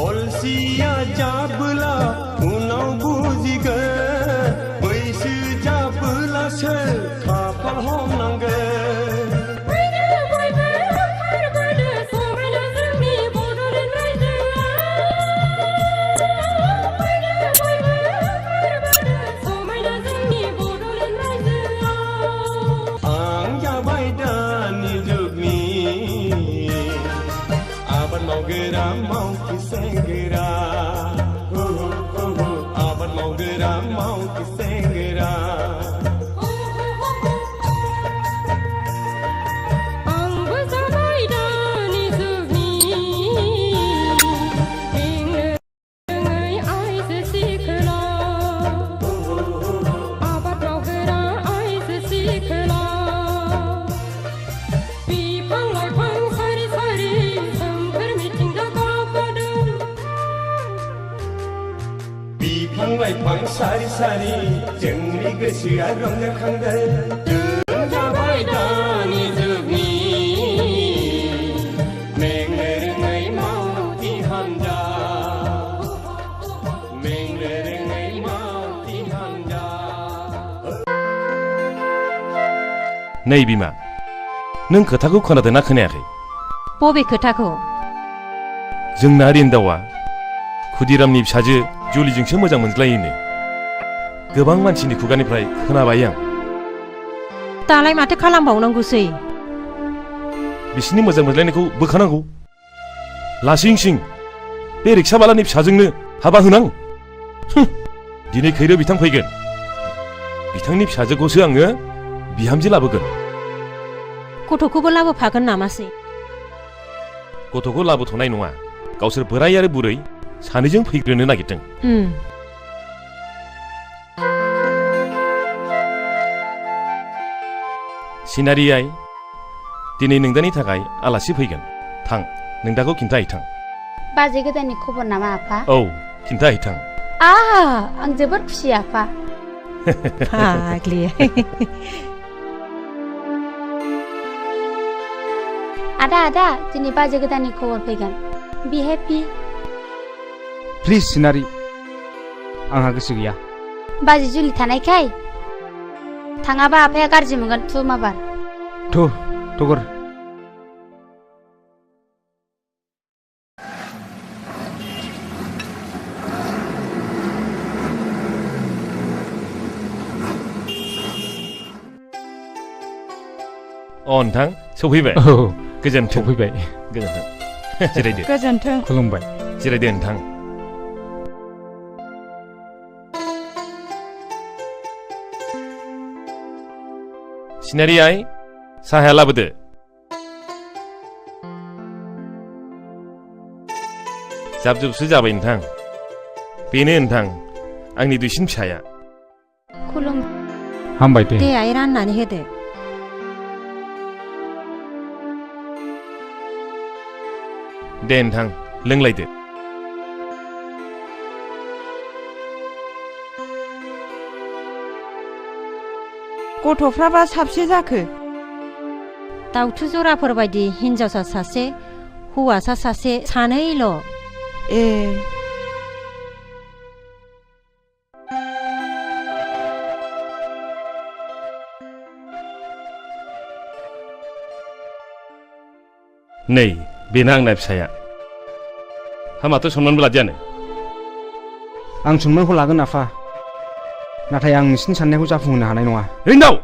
अलसिया जाबोला उनाव बुजिगोन बैसो जाबोलासो खाफाल हमनांगोन आं जाबाय दानि जुगनि आबाद मावग्रा मावथि सेंग्रा आबाद मावग्रा मावथि सेंग्रा आंबो जाबाय दानि जुगनि मेंनो रोङै आइजो सिख्ला आबाद मावग्रा आइजो सिख्ला बिफां लाइफां सारि सारि सोमखोर मिथिंगा गाबगादों बिफां लाइफां सारि सारि जोंनि गोसोआ रंजाखांदों जों जाबाय दानि जुगनि मेंनो रोङै मावथि हान्जा मेंनो रोङै मावथि हान्जा नै बिमा नों खोथाखौ खोनादोंना खोनायाखै बबे खोथाखौ जोंना रिन्दावा खुदिरामनि फिसाजो जुलिजोंसो मोजां मोनज्लायोनो गोबां मानसिनि खुगानिफ्राय खोनाबाय आं दालाय माथो खालामबावनांगौसै बिसिनि मोजां मोनलायनायखौ बोखानांगौ लासिं सिं बे रिक्साबालानि फिसाजोंनो हाबा होनां दिनै खैरो बिथां फैगोन बिथांनि फिसाजोखौसो आङो बिहामजो लाबोगोन गथ'खौबो लाबोफागोन नामासै गथ'खौ लाबोथ'नाय नङा गावसोर बोराय आरो बुरै सानैजों फैग्रोनो नागिरदों सिनारि आइ दिनै नोंदानि थाखाय आलासि फैगोन थां नोंदाखौ खिन्थाहैथां बाजै गोदाननि खबर नामा आफा औ खिन्थाहैथां आं जोबोद खुसि आफा फाग्लि आदा दिनै बाजै गोदाननि खबर फैगोन बि हेपि प्लिज सिनारि आंहा गोसो गैया बाजै जुलि थानायखाय थाङाबा आफाया गाज्रि मोनगोन थु माबार थगर नोंथां सफैबाय गोजोन्थों सफैबाय गोजोन्थों जिरायदो गोजोन्थों खुलुमबाय जिरायदो नोंथां सिनारि आइ साहाया लाबोदो जाबजुबसो जाबाय नोंथां बेनो नोंथां आंनि दुइसिन फिसाया खुलुम हामबाय दे आइ राननानै होदो दे नोंथां लोंलायदो गथ'फ्राबा साबसे जाखो दाउथु जराफोर बायदि हिन्जावसा सासे हौवासा सासे सानैल' ए नै बेना आंना फिसाया हामाथ' सनमानबो लादियानो आं सन्मानखौ लागोन आफा नाथाय आं नोंसिनि साननायखौ जाफुंहोनो हानाय नङा रिंदाव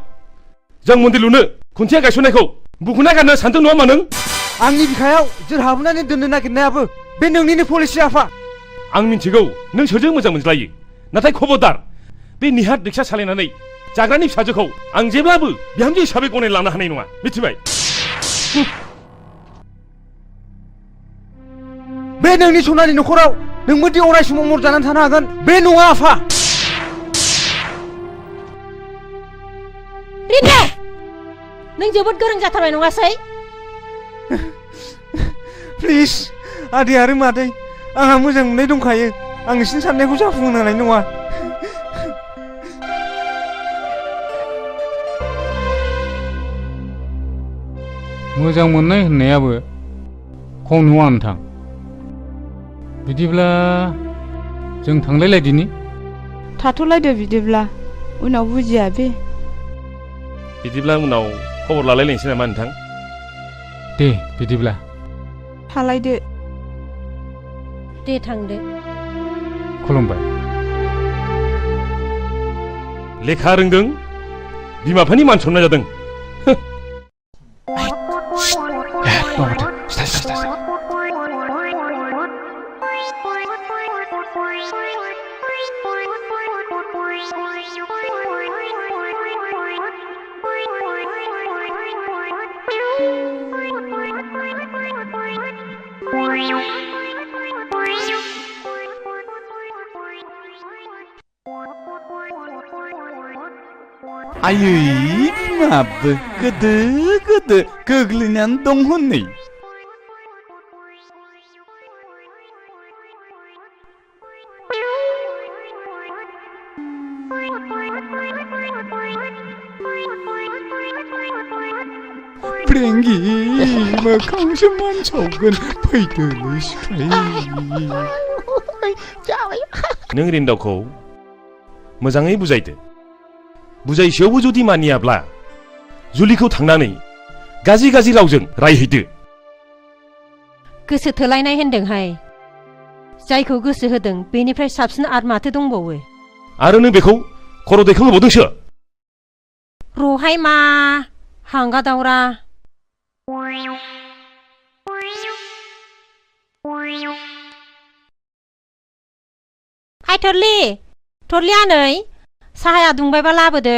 जों मन्दिर लुनो खुन्थिया गायसननायखौ बुखुना गारनो सानदों नङा होमबा नों आंनि बिखायाव जोर हाबनानै दोननो नागिरनायाबो बे नोंनिनो पलिसि आफा आं मिन्थिगौ नों सोरजों मोजां मोनज्लायो नाथाय खबरदार बे निहार रिक्सा सालायनानै जाग्रानि फिसाजोखौ आं जेब्लाबो बिहामजो हिसाबै गनायना लानो हानाय नङा मिथिबाय बे नोंनि सनानि न'खराव नोंबोदि अराय समाव मरजानानै थानो हागोन बे नङा आफा रिन्दाव नों जोबोद गोरों जाथारबाय नङासै प्लिज आदै आरो मादै आंहा मोजां मोननाय दंखायो आं नोंसिनि साननायखौ जाफुंहोनो हानाय नङा मोजां मोननाय होननायाबो खम नङा नोंथां बिदिब्ला जों थांलायलायदिनि थाथ'लायदो बिदिब्ला उनाव बुजिया बे बिदिब्ला उनाव खबर लालायलायनोसै नामा नोंथां दे बिदिब्ला थालायदो दे थांदो खुलुमबाय लेखा रोंदों बिमा बिफानि मान सनमान जादों आयै बिमाबो गोदो गोदो गोग्लैनानै दं हनै प्रेंगि मोखांसो मानसावगोन फैदोलै सिख्लाय नों रिन्दावखौ मोजाङै बुजायदो बुजायसेयावबो जुदि मानियाब्ला जुलिखौ थांनानै गाज्रि गाज्रि रावजों रायहैदो गोसो थोलायनाय होनदोंहाय जायखौ गोसो होदों बेनिफ्राय साबसिन आरो माथो दंबावो आरो नों बेखौ खर' दैखांहोबावदोंसो रहाय मा हांगा दावरा हाय थरलि थरलि आनै साहाया दुंबायबा लाबोदो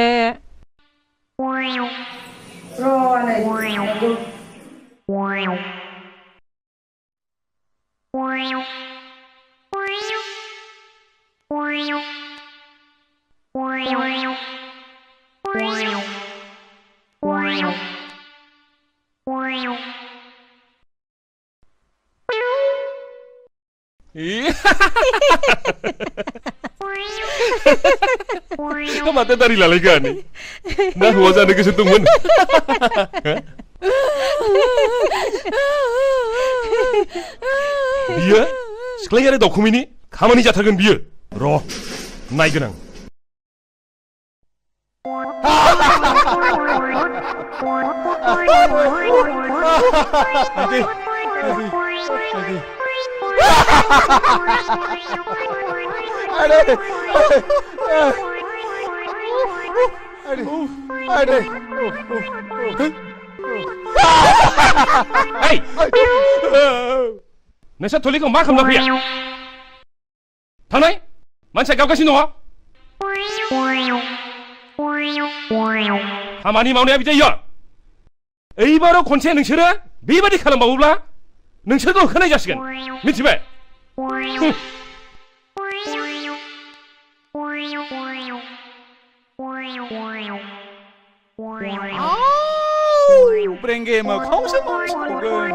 माथो दारि लालायगानो ना हौवा जानो गोसो दंमोन बियो सिख्लाय आरो दावखुमैनि खामानि जाथारगोन बियो र' नायगोन आं नोंसोर थलिखौ मा खालामना फैया थांनाय मानसिया गावगासिनो दङ खामानि मावनाया बिदि जायो एबाराव खनसे नोंसोरो बेबादि खालामबावोब्ला नोंसोरखौ होखानाय जासिगोन मिथिबाय ब्रेंगे मोखांसो मानसावगोन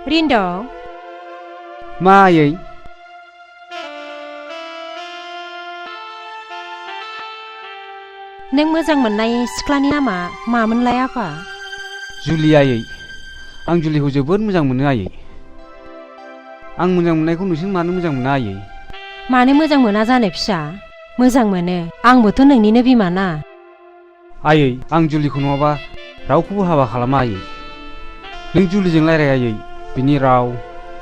रिन्दाव मा आयै नों मोजां मोननाय सिख्लानि नामा मामोनलाय आफा? जुलि आयै आं जुलिखौ जोबोद मोजां मोनो आयै आं मोजां मोननायखौ नोंसोर मानो मोजां मोना आयै मानो मोजां मोना जानो फिसा मोजां मोनो आंबोथ' नोंनिनो बिमा ना आयै आं जुलिखौ नङाबा रावखौबो हाबा खालामा आयै नों जुलिजों रायलाय आयै बिनि राव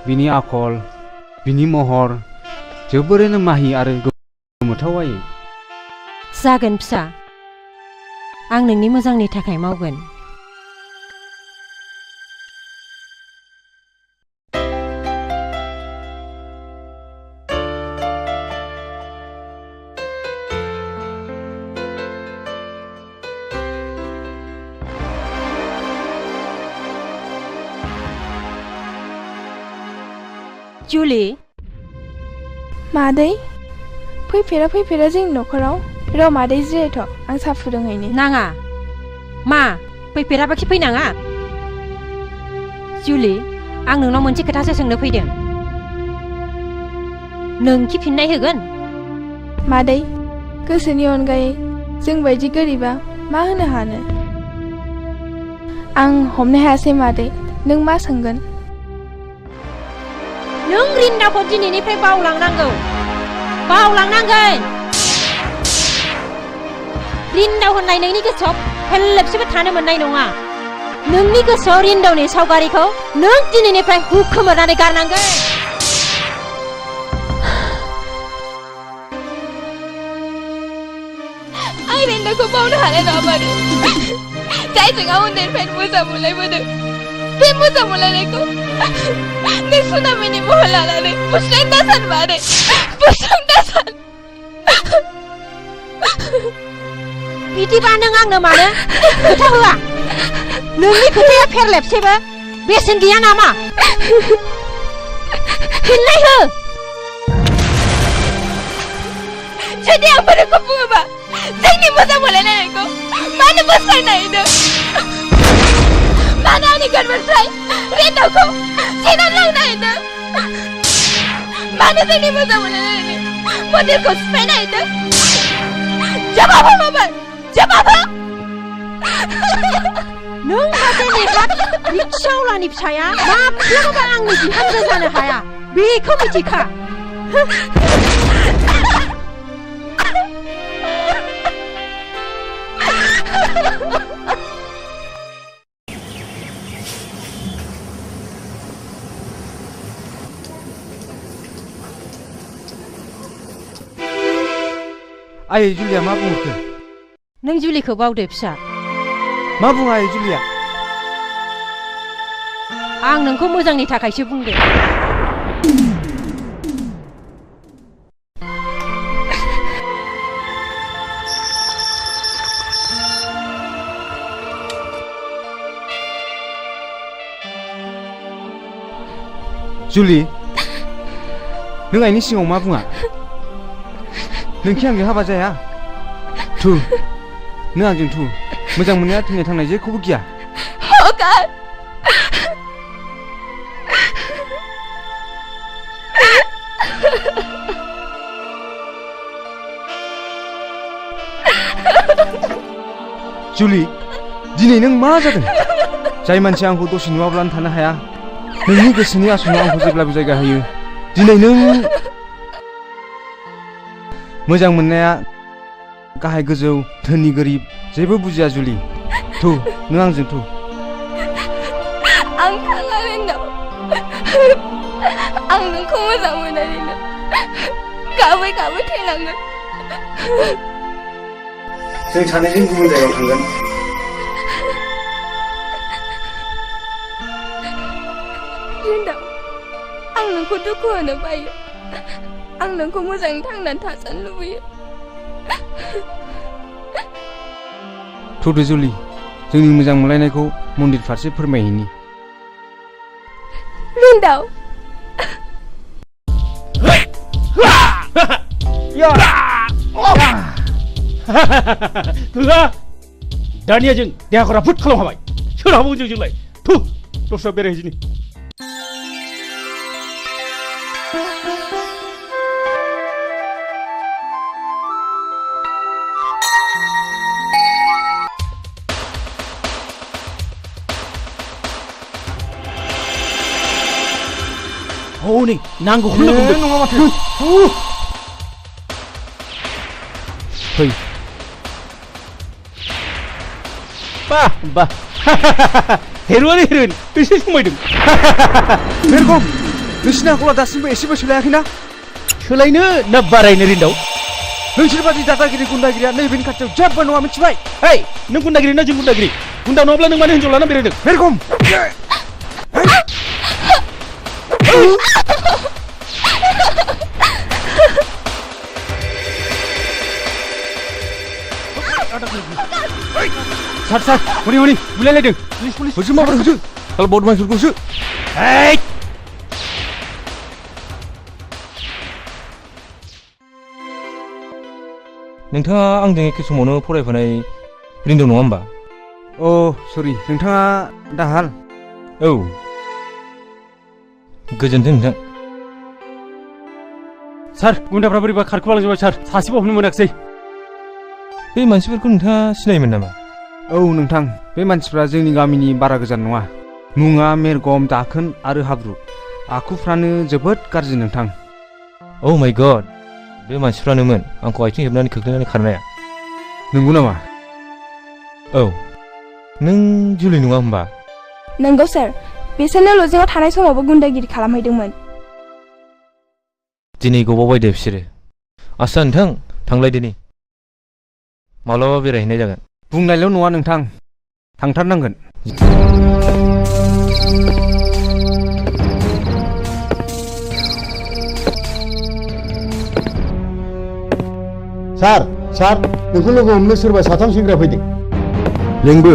बिनि आखल बिनि महर जोबोरैनो माहि आरो गोमोथाव आयै जागोन फिसा आं नोंनि मोजांनि थाखाय मावगोन जुलि मादै फैफेरा जोंनि न'खराव र' मादै जिरायथ' आं साहा फुदुंहैनि नाङा मा फैफेराबाखि फैनाङा जुलि आं नोंनाव मोनसे खोथासो सोंनो फैदों नोंखि फिननाय होगोन मादै गोसोनि अनगायै जों बायदि गोरिबा मा होनो हानो आं हमनो हायासै मादै नों मा सोंगोन नों रिन्दाखौ दिनैनिफ्राय बावलांनांगोन रिन्दाव होननाय नोंनि गोसोआव फेरलेबसेबो थानो मोननाय नङा नोंनि गोसोआव रिन्दावनि सावगारिखौ नों दिनैनिफ्राय हुखोमोरनानै गारनांगोन आं रिन्दावखौ बावनो हानाय नङा मादै जायजों आं उन्दैनिफ्रायनो मोजां मोनलायबोदों बे मोजां मोनलायनायखौ नों सुनामिनि महर लानानै बुस्रां दासान मादै बुस्रां दासान बिदिबा नों आंनो मानो खोथा होआ नोंनि खोथाया फेरलेबसेबो बेसेन गैया नामा फिननाय हो जुदि आं फोरखौ बुङोबा जोंनि मोजां मोनलायनायखौ मानो बोस्रांनो नागिरदों मानो आंनि गोरबोनिफ्राय रिन्दावखौ सेनानै लांनो नागिरदों मानो जोंनि मोजां मोनलायनायनि मन्दिरखौ सिफायनो नागिरदों जवाब हो माबार जवाब हो नों सासे नेहाद रिक्सावालानि फिसाया माब्लाबाबो आंनि बिहामजो जानो हाया बेखौ मिथिखा आयै जुलिया मा बुंखो नों जुलिखौ बावदो फिसा मा बुङा आयै जुलिया आं नोंखौ मोजांनि थाखायसो बुंदों जुलि नों आइनि सिगाङाव मा बुङा नोंखि आंजों हाबा जाया थु नों आंजों थु मोजां मोननाया थैनाय थांनाय जेखौबो गिया हगार जुलि दिनै नों मा जादों जाय मानसिया आंखौ दसे नुवाब्लानो थानो हाया नोंनि गोसोनि आसनाव आंखौ जेब्लाबो जायगा होयो दिनै नों मोजां मोननाया गाहाय गोजौ धोनि गोरिब जेबो बुजिया जुलि थु नों आंजों थु आं थाङा रिन्दाव आं नोंखौ मोजां मोननानैनो गाबै थैलांगोन जों सानैजों गुबुन जायगायाव थांगोन रिन्दाव आं नोंखौ दुखु होनो बायो आं नोंखौ मोजाङै थांनानै थाजानो लुबैयो थुदो जुलि जोंनि मोजां मोनलायनायखौ मन्दिर फारसे फोरमायहैनि रिन्दाव दानिया जों देहाखौ राफोद खालाम हाबाय सोरहाबो जोंलाय थु दस्रा बेरायहैदिनि नै नांगौखौनो बुंदों नङा माथो फै बा हेर'आनो हेर'इन एसे समायदों बेरगम नोंसिनि आखला दासिमबो एसेबो सोलायाखैना सोलायनो ना बारायनो रिन्दाव नोंसोर बादि दादागिरि गुन्दागिरिया नैबेनि खाथियाव जेबो नङा मिथिबाय हेय नों गुन्दागिरि ना जों गुन्दागिरि गुन्दा नङाब्ला नों मानो हिन्जाव लाना बेरायदों बेरगम सार हनै बुलायलायदों होसो माबोरै होसो kalau बदमासफोरखौसो हेय नोंथाङा आंजों एखे समावनो फरायफानाय रिन्दों नङा होमबा अ सरि नोंथाङा दाहाल औ गोजोन्थों नोंथां सार गुन्दाफ्रा बोरैबा खारखोमालांजोबबाय सार सासेबो हमनो मोनाखिसै बे मानसिफोरखौ नोंथाङा सिनायोमोन नामा औ नोंथां बे मानसिफ्रा जोंनि गामिनि बारा गोजान नङा मुङा मेरगम दाखोन आरो हाब्रु आखुफ्रानो जोबोद गाज्रि नोंथां औ माय गड बे मानसिफ्रानोमोन आंखौ आथिं हेबनानै खोख्लैनानै खारनाया नंगौ नामा औ नों जुलि नङा होमबा नंगौ सार बिसोरनो लजिङाव थानाय समावबो गुन्दागिरि खालामहैदोंमोन दिनै गबावबाय दे बिसोरो आस्सा नोंथां थांलायदोनि माब्लाबा बेरायहैनाय जागोन बुंनायल' नङा नोंथां थांथारनांगोन सार नोंखौ लोगो हमनो सोरबा साथाम सेंग्रा फैदों लेंबो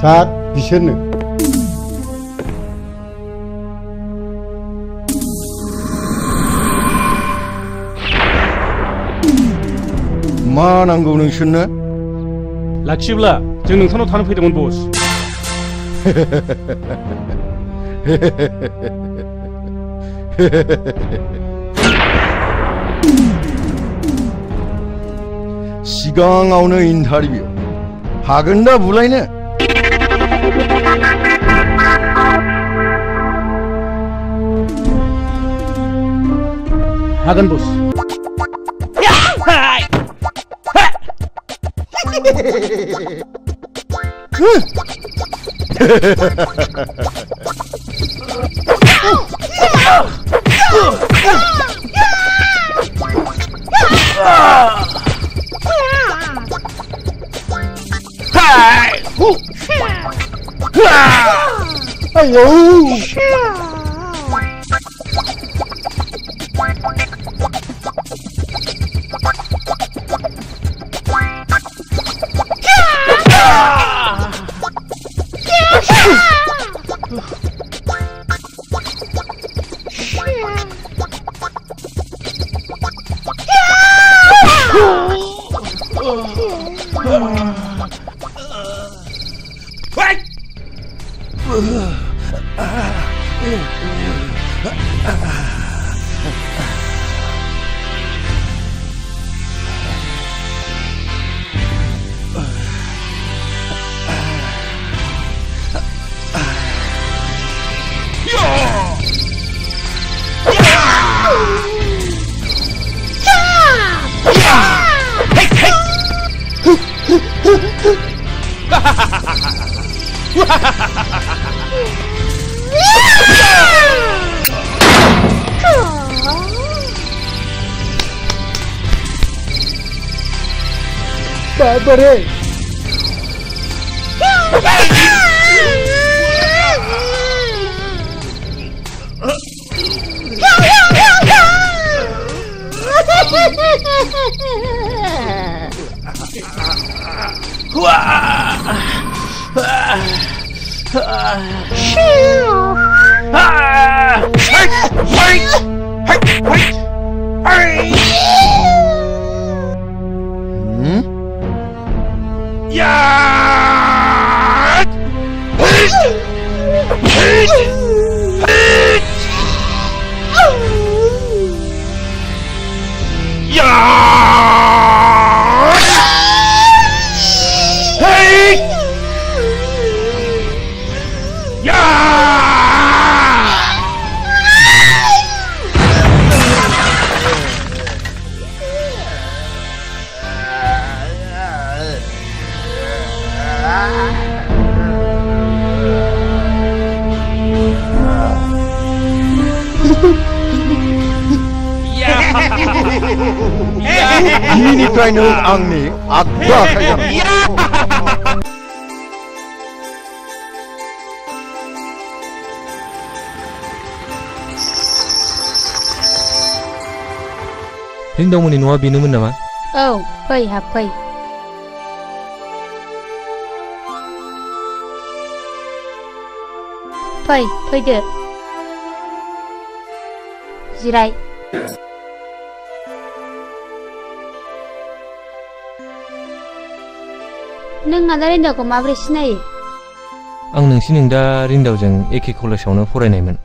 सार बिसोरनो मा नांगौ नोंसोरनो लाखियोब्ला जों नोंथांनाव थानो फैदोंमोन बस सिगाङावनो इन्टारभिउ हागोन दा बुलायनो हागोन बस ayo Babare. Yeah! दिनैनिफ्राय नों आंनि आगदा आखाइ जानांगौ रिंदावमोननि न'आ बेनोमोन नामा? औ फै हाबफै फै फैदो जिराय नों आदा रिन्दावखौ माबोरै सिनायो? आं नोंसिनि दा रिन्दावजों एखे कलेजावनो फरायनायमोन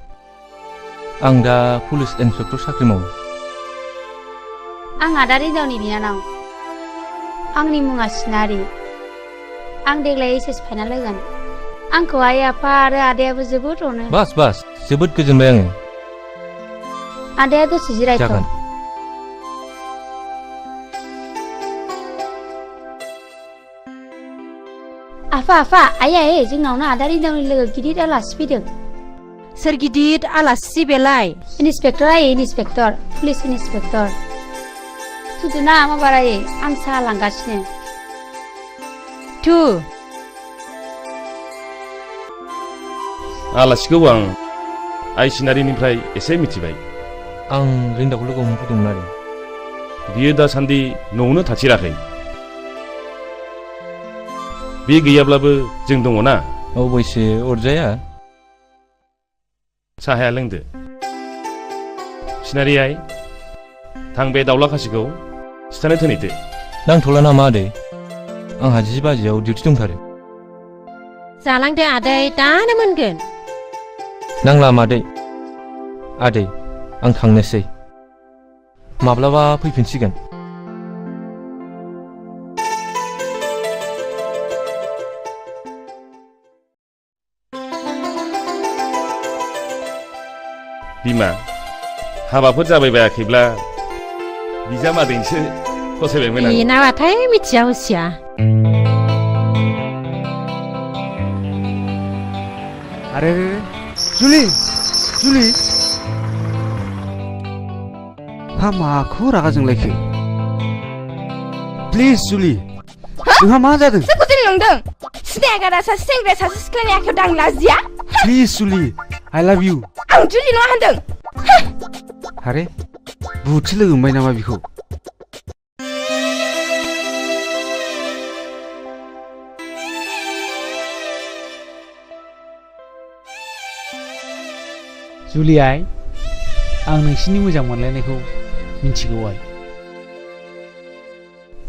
आं दा पुलिस इन्सपेक्टर साख्रि मावो आं आदा रिन्दावनि बिनानाव आंनि मुङा सिनारि आं देग्लाय एचएस फाइनाल होगोन आंखौ आइ आफा आरो आदायाबो जोबोद अनो बास जोबोद गोजोनबाय आङो आदाया दसे जिरायथ' जागोन आफा आइ जोंनावनो आदा रिन्दावनि लोगो गिदिर आलासि फैदों सोर गिदिर आलासि बेलाय? इन्सपेक्टर आइ इन्सपेक्टर पुलिस इन्सपेक्टर थुदोना माबारायै आं साहा लांगासिनो थु आलासिखौ आं आइ सिनारिनिफ्राय एसे मिथिबाय आं रिन्दावखौ लोगो हमफैदोंमोन आरो बियो दासान्दि न'आवनो थाथिराखै बे गैयाब्लाबो जों दङ ना अबयसे अरजाया साहाया लोंदो सिनारि आइ थां बे दाउला खासिखौ सिथानो थोनैदो नांथ'ला नामा आदै आंहा 10 बाजियाव डिउटि दंथारो जालांदो आदै दानो मोनगोन नांला मादै आदै आं थांनोसै माब्लाबा फैफिनसिगोन बिमा हाबाफोर जाबाय बायाखैब्ला बिजामादैसो फसायबायमोन आं बेनाबाथाय मिथिया हसिया अरे जुलि हा माखौ रागा जोंलायखो प्लिज जुलि नोंहा मा जादों सोरखौ जों नंदों सिनायागारा सासे सेंग्रा सासे सिख्लानि आखायाव दां लाजिया प्लिज जुलि आइ लाभ इउ आं जुलि नङा होनदों अरे बुहुदसो लोगो मोनबाय नामा बिखौ जुलि आइ आं नोंसिनि मोजां मोनलायनायखौ मिन्थिगौ आइ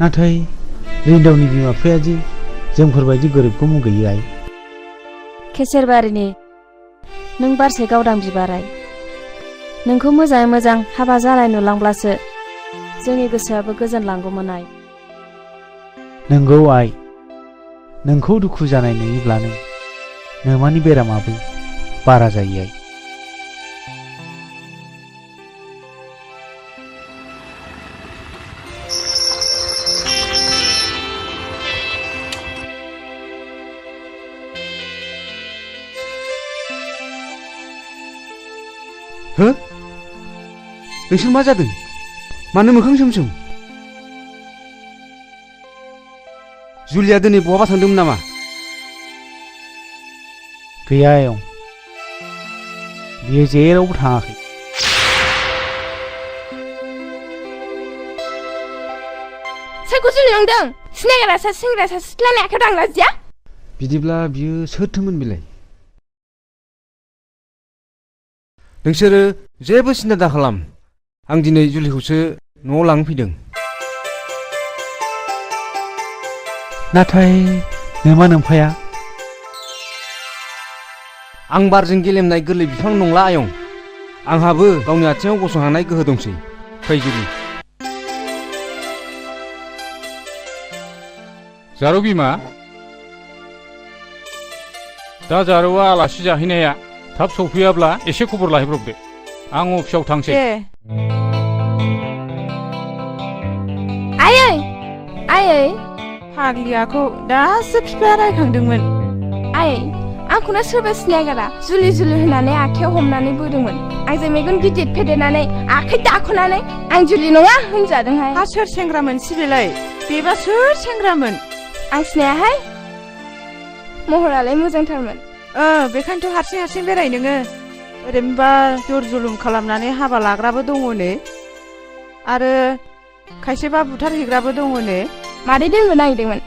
नाथाय रिन्दावनि बिमा बिफाया दि जोंफोरबायदि गोरिबखौ मुगैयो आइ केसेरबारिनि नों बारसे गावदां बिबाराय नोंखौ मोजाङै मोजां हाबा जानाय नुलांब्लासो जोंनि गोसोआबो गोजोनलांगौमोन आइ नंगौ आइ नोंखौ दुखु जानाय नुयोब्लानो नोमानि बेरामाबो बारा जायो आइ हो नोंसोर मा जादों मानो मोखां सोमसोम जुलिया दिनै बहाबा थांदोंमोन नामा गैया आयं बियो जेरावबो थाङाखै सोरखौ जुलि नंदों सिनायगारा सासे सेंग्रा सासे सिख्लानि आखायाव दां लाजिया बिदिब्ला बियो सोरथोमोन बेलाय नोंसोरो जेबो सिन्था दाखालाम आं दिनै जुलिखौसो न'आव लांनो फैदों नाथाय नोमा नोम्फाया आं बारजों गेलेमनाय गोरलै बिफां नंला आयं आंहाबो गावनि आथिङाव गसंहानाय गोहो दंसै फै जुलि जारौ बिमा दा जारौआ आलासि जाहैनाया थाब सौफैयाब्ला एसे खबर लाहैब्रबदो आं अफिसाव थांसै आयै फाग्लियाखौ दासो बिफाया रायखांदोंमोन आयै आंखौनो सोरबा सिनायगारा जुलि होनानै आखायाव हमनानै बोदोंमोन आंजों मेगन गिदिर फेदेरनानै आखाइ दाख'नानै आं जुलि नङा होनजादोंहाय हा सोर सेंग्रामोन सिबिलाय बेबा सोर सेंग्रामोन आं सिनायाहाय महरालाय मोजांथारमोन बेखायनोथ' हारसिं बेराय नोङो ओरैनोबा जर जुलुम खालामनानै हाबा लाग्राबो दङनो आरो खायसेबा बुथारहैग्राबो दङनो मादै दोनबो नागिरदोंमोन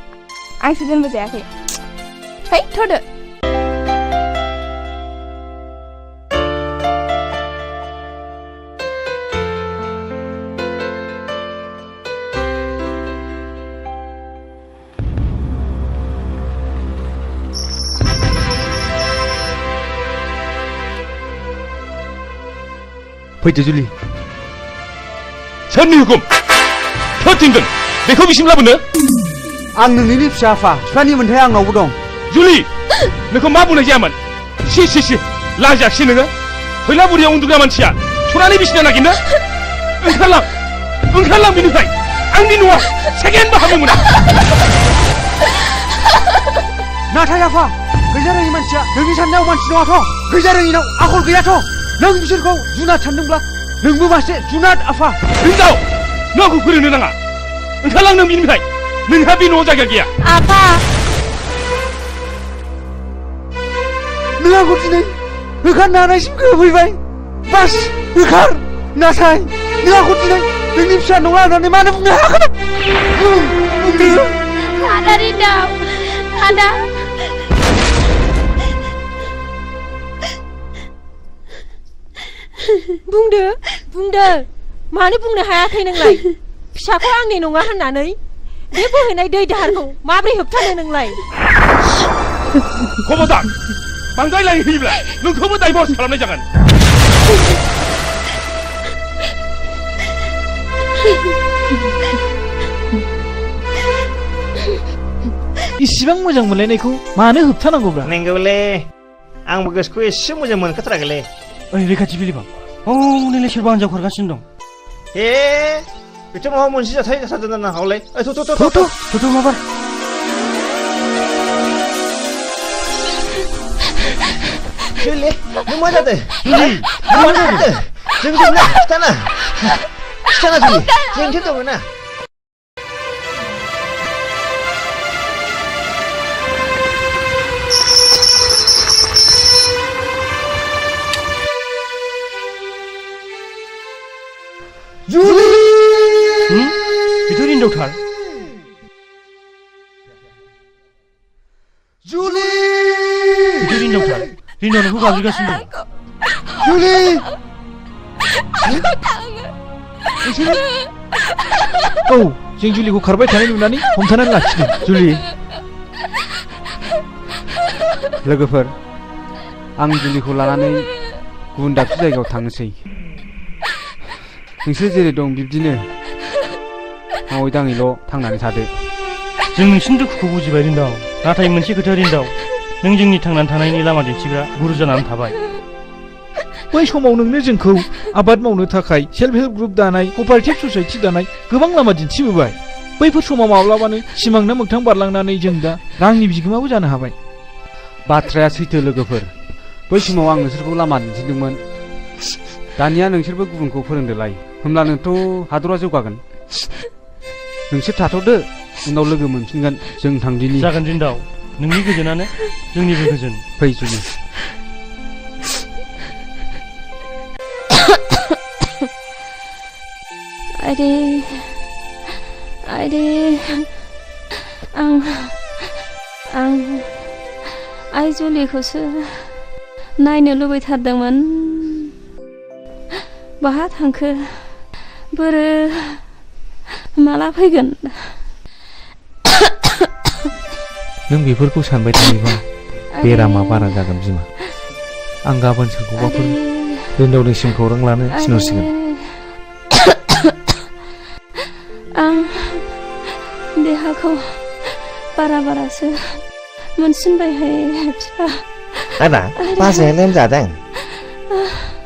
आंसो दोनबो जायाखै है थ'दो फैदो जुलि सोरनि हुकुम सोर थिनदों बेखौ बिसिम लाबोनो आं नोंनि फिसा आफा बिफानि मोन्थाय आंनावबो दं जुलि नोंखौ मा बुंनाय जायामोन सि लाजाखिसै नोङो फैला बुरिया उन्दुग्रा मानसिया सनानि बिसिना नागिरनो ओंखारलां बिनिफ्राय आंनि न'आव सेकेन्डबो हाबनो मोना नाथाय आफा गैजारोङि मानसिया नोंनि साननायाव मानसि नङाथ' गैजारोङिनाव आखल गैयाथ' नों बिसोरखौ जुनाद सानदोंब्ला नोंबो मासे जुनाद आफा हिनजाव नों आंखौ फोरोंनो नाङा ओंखारलां नों बिनिफ्राय नोंहा बे न'आव जायगा गैया आफा नों आंखौ दिनै होखारनो हानायसिम गोहैबाय बास होखार नाथाय नों आंखौ दिनै नोंनि फिसा नङा होननानै मानो बुंनो हागोन आदा रिन्दाव आदा बुंदो मानो बुंनो हायाखै नोंलाय फिसाखौ आंनि नङा होननानै बे बोहैनाय दै दाहारखौ माबोरै होबथानो नोंलाय खबरदार बांद्राय लाइन होयोब्ला नोंखौबो डाइभर्स खालामनाय जागोन इसिबां मोजां मोनलायनायखौ मानो होबथानांगौब्रा नंगौलै आंबो गोसोखौ एसे मोजां मोनखाथाराखैलै ओइ रैखाथि बिलिबां नैलाय सोरबा हिनजाव खारगासिनो दं बेथ' माबा मोनसे जाथाय जाथारदों जानो हागौलै थ' माबार जुलि नों मा जादों जों दंना खिथाना जुलि जोंथ' दङ ना जुलि बेथ' रिन्दावथार जुलि बेथ' रिन्दावथार रिन्दाव नोंखौ गाबज्रिगासिनो दं जुलि जों जुलिखौ खारबाय थानाय नुनानै हमथानानै लाखिदों जुलि लोगोफोर आं जुलिखौ लानानै गुबुन दाबसे जायगायाव थांनोसै नोंसोर जेरै दं बिब्दिनो मावै दाङैल' थांनानै थादो जों नोंसिनि दुखुखौ बुजिबाय रिन्दाव नाथाय मोनसे खोथा रिन्दाव नों जोंनि थांनानै थानायनि लामा दिन्थिग्रा गुरु जानानै थाबाय बै समाव नोंनो जोंखौ आबाद मावनो थाखाय सेल्फ हेल्प ग्रुप दानाय क'पारेटिभ ससाइटि दानाय गोबां लामा दिन्थिबोबाय बैफोर समाव माब्लाबानो सिमांना मोगथां बारलांनानै जों दा रांनि बिगोमाबो जानो हाबाय बाथ्राया सैथो लोगोफोर बै समाव आं नोंसोरखौ लामा दिन्थिदोंमोन दानिया नोंसोरबो गुबुनखौ फोरोंदोलाय होमब्लानोथ' हादरा जौगागोन नोंसोर थाथ'दो उनाव लोगो मोनफिनगोन जों थांदिनि जागोन रिन्दाव नोंनि गोजोनानो जोंनिबो गोजोन फै जुलि आइदे आं आइ जुलिखौसो नायनो लुबैथारदोंमोन बहा थांखो बोरो माला फैगोन नों बेफोरखौ सानबाय थायोबा बेरामा बारा जागोन बिमा आं गाबोन सोरखौबाफोर रिन्दावनिसिम खौरां लानो थिनहरसिगोन आं देहाखौ बारासो मोनसिनबायहाय बिफा आदा बाजैया लोमजादों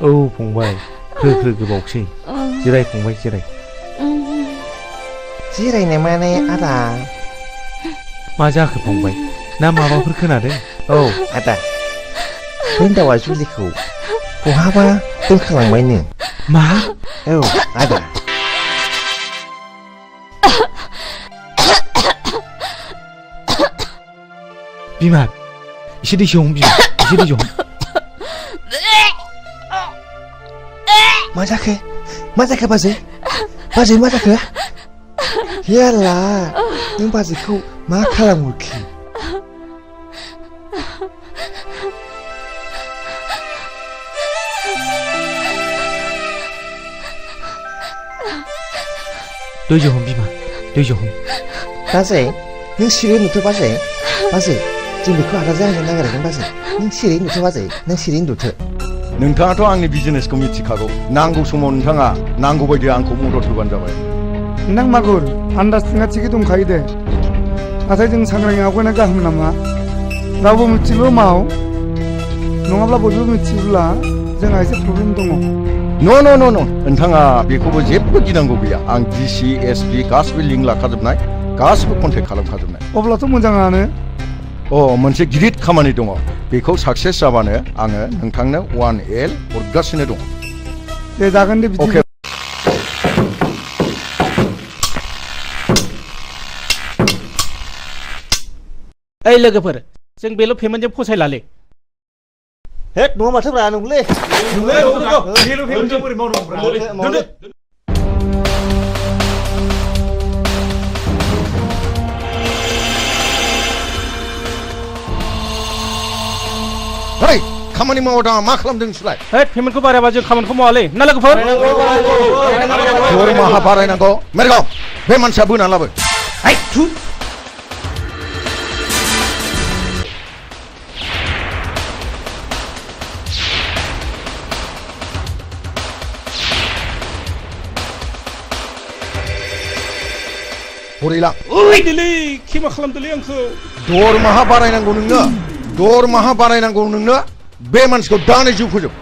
औ फंबाय ख्रो गोबावसै जिराय फंबाय जिराय जिरायनो माने आदा मा जाखो फंबाय ना माबाफोर खोनादों औ आदा रिन्दावा जुलिखौ बहाबा दोनखालांबायनो मा औ आदा बिमा एसे दै हम बिमा एसे दै हम मा जाखो बाजै मा जाखो याला नों बाजैखौ मा खालामहरखो दै हम बिमा दै हम बाजै नों सिरि नुथो बाजै जों बेखौ आदा जाहोनो नागिरदों बाजै नों सिरि नुथो बाजै नों सिरि नुथो नोंथाङाथ' आंनि बिजनेसखौ मिथिखागौ नांगौ समाव नोंथाङा नांगौ बायदि आंखौ मदद होबानो जाबाय नों मागुर आन्दाजथिङा थिगै दंखायो दे नाथाय जों सांग्राङै आवगायना गाहाम नामा रावबो मिथिगौ माव नङाब्ला बयबो मिथियोब्ला जोंहा एसे प्रब्लेम दङ न' नोंथाङा बेखौबो जेबो गिनांगौ गैया आं डिसि एसपि गासिबो लिंक लाखाजोबनाय गासिबो कन्टेक्ट खालामखाजोबनाय अब्लाथ' मोजाङानो मोनसे गिदिर खामानि दङ बेखौ साक्सेस जाबानो आङो नोंथांनो 1L हरगासिनो दङ दे जागोन दे बिदि ओइ लोगोफोर जों बेल' पेमेन्टजों फसायलालै हेट नङा माथोब्रा नंगौलै बोरै मावनांगौ खामानि मावा दाङा मा खालामदों नोंसोरलाय पेमेन्टखौ बारायबा जों खामानिखौ मावालै ना लोगोफोर दरमाहा बारायनांगौ मेरगाव बे मानसिया बोना लाबो हरैला दिलै खेमा खालामदोलै आंखौ दरमाहा बारायनांगौ नोंनो बे मानसिखौ दानो जिउ फोजोब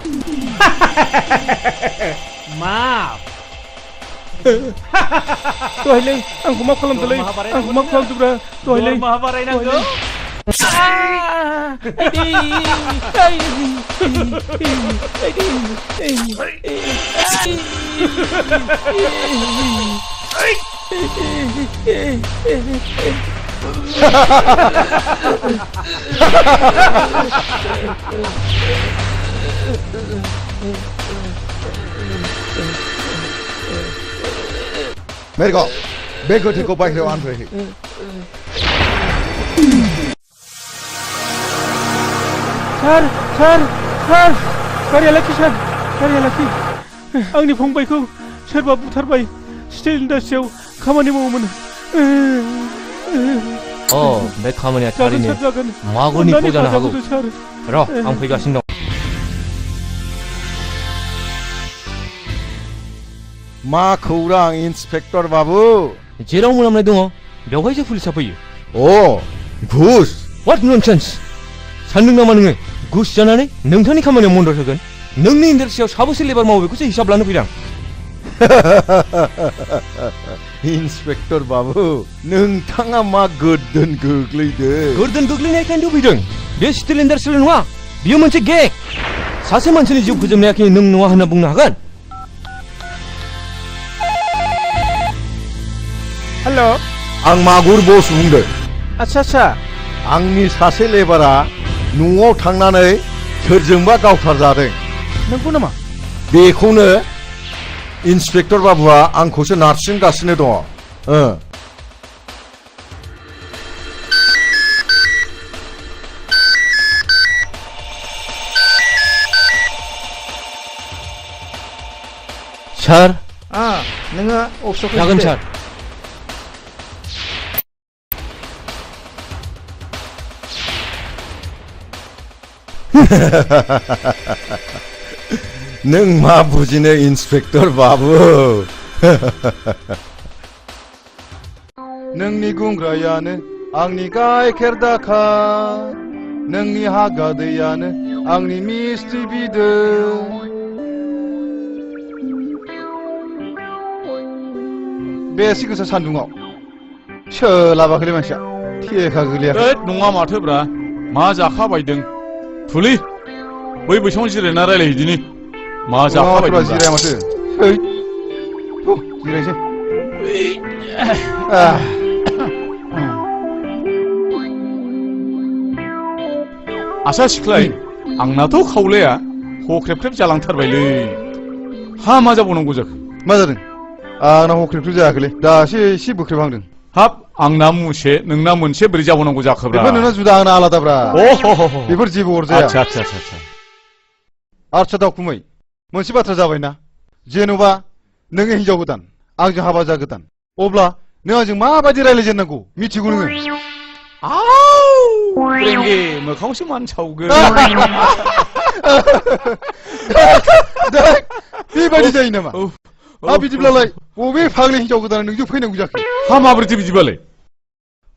मा दहायलै आंखौ मा खालामदोलै आंखौ मा खालामदोब्रा दहायलै मा बारायनांगौ मेरगाव बे गोथैखौ बायहेरायाव आनफैहै सार गारिया लाखि सार गारिया लाखि आंनि फंबायखौ सोरबा बुथारबाय स्टिल इन्डास्ट्रियाव खामानि मावोमोन बे खामानिया थारैनो मागुरनि फाव जानो हागौ र' आं फैगासिनो दं मा खौरां इन्सपेक्टर बाबु जेराव मोनामनाय दङ बेवहायसो पुलिसा फैयो घुस व्हाट ननसेन्स सानदों नामा नोङो घुस जानानै नोंथांनि खामानियाव मदद होगोन नोंनि इन्डास्ट्रियाव साबेसे लेबार मावो बेखौसो हिसाब लानो फैदों इन्सपेक्टर बाबु नोंथाङा मा गोर्दोन गोग्लैनायखायनोथ' फैदों बे स्टिल इन्डास्ट्रियल नङा बियो मोनसे गें सासे मानसिनि जिउ फोजोबनायाखि नों नङा होनना बुंनो हागोन हेल' आं मागुर बस बुंदों आच्छा आंनि सासे लेबारा न'आव थांनानै सोरजोंबा गावथारजादों नंगौ नामा बेखौनो इन्सपेक्टर बाबुआ आंखौसो नारसिनगासिनो दङ सार नोङो अफिसाव जागोन सार नों मा बुजिनो इन्सपेक्टर बाबु नोंनि गुंग्रायानो आंनि गाइखेर दाखा नोंनि हागा दैयानो आंनि मिस्टि बिदै बेसे गोसा सान्दुङाव सोलाबाखैलै मानसिया थेखा गोलैयाखै नङा माथोब्रा मा जाखाबायदों थुलि बै बैसाङाव जिरायना रायलायहैदिनि मा जाखाबाय माथो जिराया माथो ओइ थु जिरायसै आसा सिख्लाय आंनाथ' खावलाया हख्रेबख्रेब जालांथारबायलै हा मा जाबावनांगौ जाखो मा जादों आंना हख्रेबख्रेब जायाखैलै दासो एसे बोख्रेबहांदों हाब आंना मुसे नोंना मोनसे बोरै जाबावनांगौ जाखोब्रा बेफोर नोंना जुदा आंना आलादाब्रा बेफोर जेबो अरजाया आच्छा दावखुमै मोनसे बाथ्रा जाबायना जेन'बा नोङो हिनजाव गोदान आंजों हाबा जागोदान अब्ला नों आंजों माबायदि रायज्लायजेननांगौ मिथिगौ नोङो रेंगे मोखाङावसो मान सावगोन बेबायदि जायो नामा बिदिब्लालाय बबे फाग्लि हिनजाव गोदाना नोंजों फैनांगौ जाखो हा माबोरैथो बिदिबालाय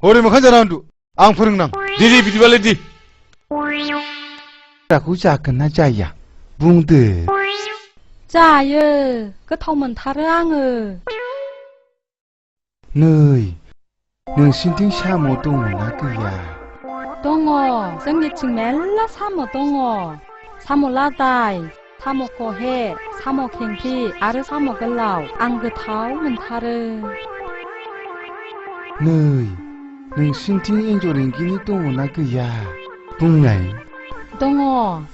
हरै मोखां जाना उन्दु आं फोरोंनां दे बिदिबालाय दे दाखौ जागोन ना जाया बुंदो जायो गोथाव मोनथारो आङो नै नोंसिनिथिं साम' दङना गैया दङ जोंनिथिं मेरला साम' दङ साम' लादाय साम' खहे साम' खेंख्रि आरो साम' गोलाव आं गोथाव मोनथारो नै नोंसिनिथिं एन्जर एंगिनि दङना गैया बुंनाय दङ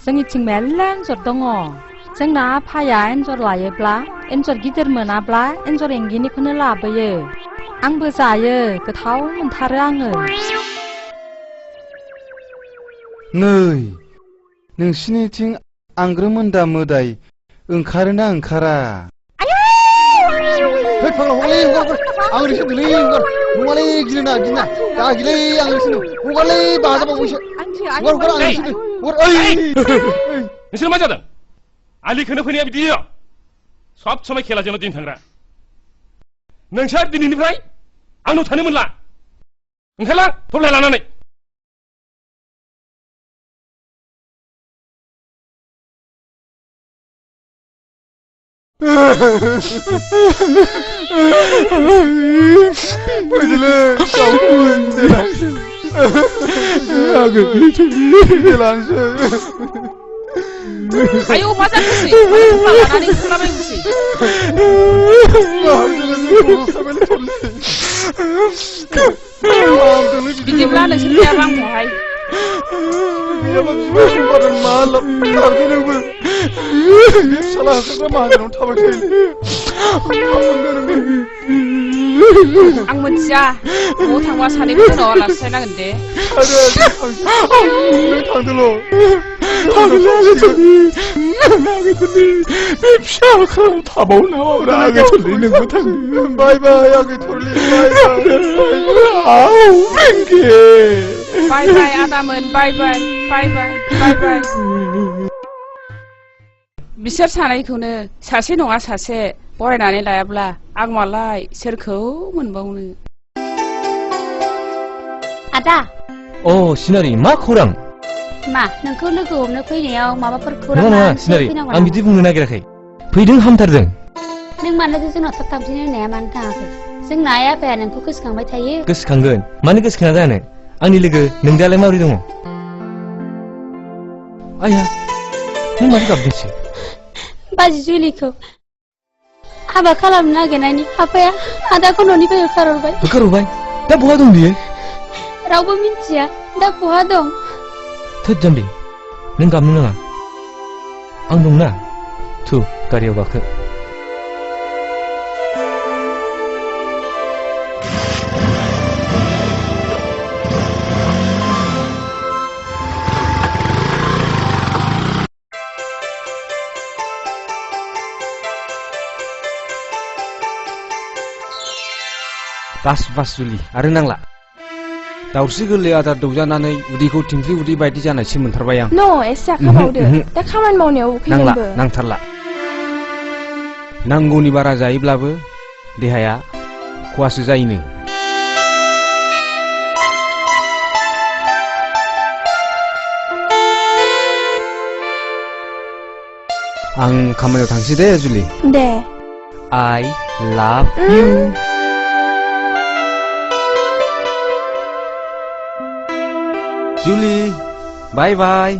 जोंनिथिं मेरला एन्जर दङ जोंना आफाया एन्जर लायोब्ला एन्जर गिदिर मोनाब्ला एन्जर एंगिनिखौनो लाबोयो आंबो जायो गोथाव मोनथारो आङो नै नोंसिनिथिं आंग्रोमोन्दा मोदाय ओंखारोना ओंखारा आं रिसोदोंलै नङालै गिना दा गिलै आं रिसोदों हगारलै बाजाबावैसो हगार आं रिसोदों नोंसोर मा जादों आलि खोनो फैनाया बिदि सब समाय खेलाजोंल' दिन थांग्रा नोंसोर दिनैनिफ्राय आंनाव थानो मोनला ओंखारलां थब्लाय लानानै Bacılı, kapımın dilansı. Dilansı. Ayo masa kusi, mana kepala nani selama kusi. Bidilah nasi orang muhai. Biar macam badan malam, tariknya gue. Salah kerja mana orang tahu kali. Ang mencia, mau thangwa sani itu nolak saya nanti. Ada, thang dulu. Bye bye, aku turli. Bye bye, Adaman. Bye bye, bye bye, bye bye. बिसोर सानैखौनो सासे नङा सासे बरायनानै लायाब्ला आं मालाय सोरखौ मोनबावनो आदा सिनारि मा खौरां मा नोंखौ लोगो हमनो फैनायाव माबाफोर खौरां नङा सिनारि आं बिदि बुंनो नागिराखै फैदों हामथारदों नों मानो जोंनाव थाब थाबसिन होननाया मानो थाङाखै जोंना आइ आफाया नोंखौ गोसोखांबाय थायो गोसोखांगोन मानो गोसोखाङा जानो आंनि लोगो नों दालाय माबोरै दङ आया नों माथो गाबदोंसो बाजि जुलिखौ हाबा खालामनो नागिरनायनि आफाया आदाखौ न'निफ्राय होखारहरबाय दा बहा दं बियो रावबो मिन्थिया दा बहा दं थोद जाम्बि नों गाबनो नाङा आं दंना थु गारियाव गाखो बास जुलि आरो नांला दाउस्रि गोरलै आदार दौजानानै उदैखौ थिंख्लि उदै बायदि जानायसो मोनथारबाय आं एसे आखामावदो दा खामानि मावनायाव नांला नांथारला नांगौनि बारा जायोब्लाबो देहाया खहासो जायोनो आं खामानियाव थांसै दे जुलि दे I love you Julie, bye bye.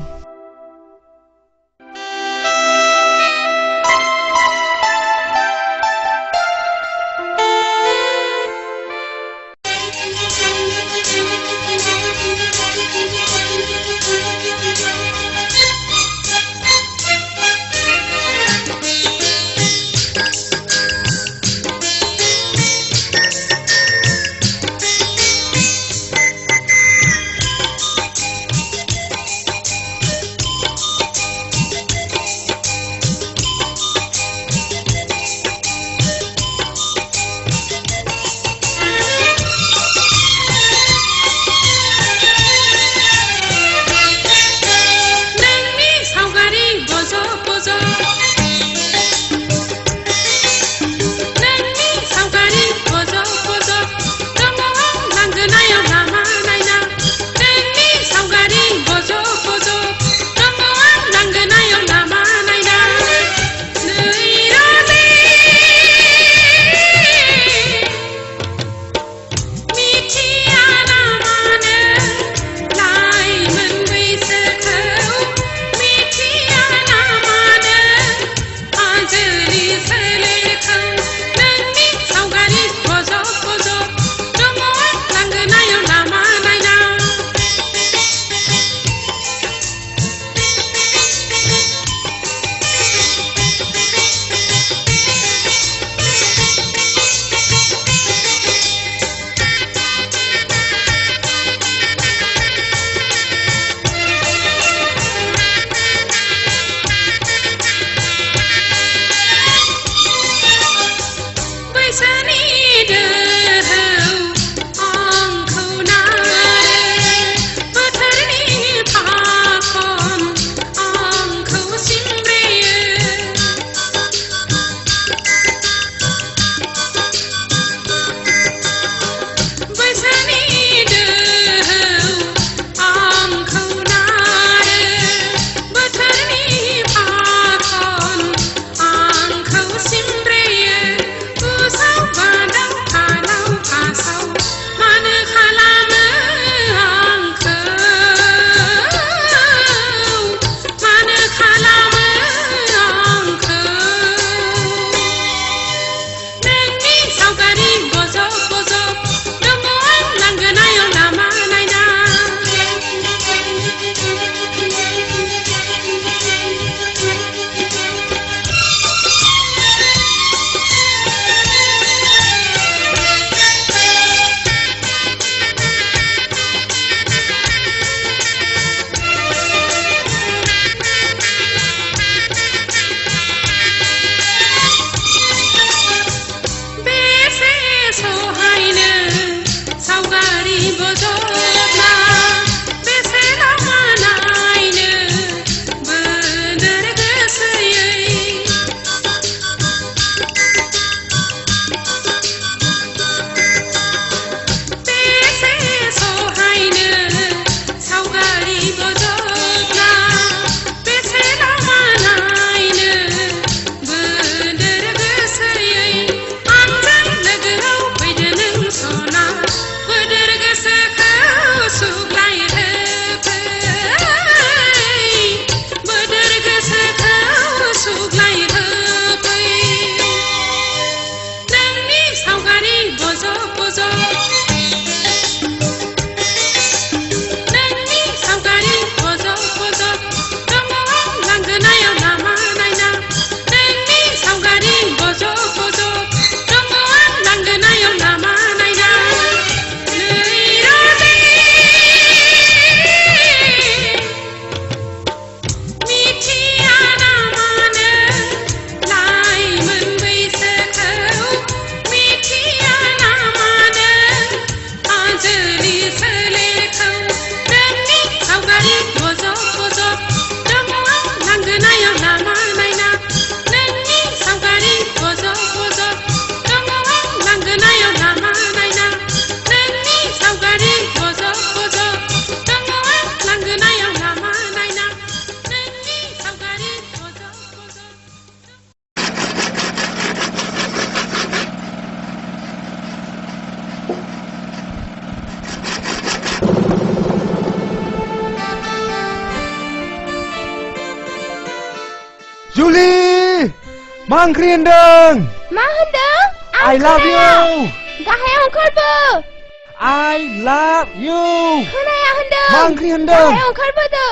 Julie! मा ओंख्रि होनदों? मा होनदों? I love you! गाहायाव ओंखारबो! I love you! खोनाया होनदों! मा ओंख्रि होनदों? गाहायाव ओंखारबोदो!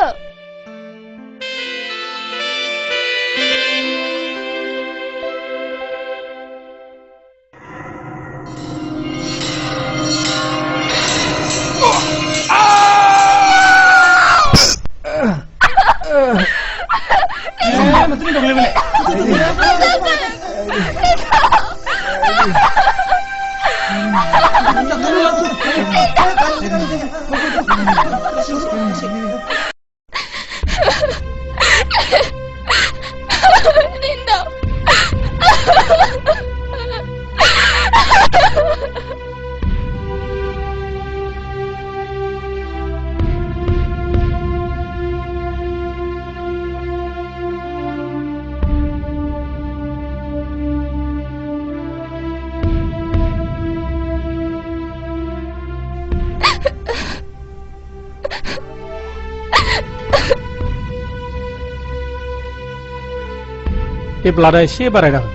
बे ब्लाडा एसे बारायना हो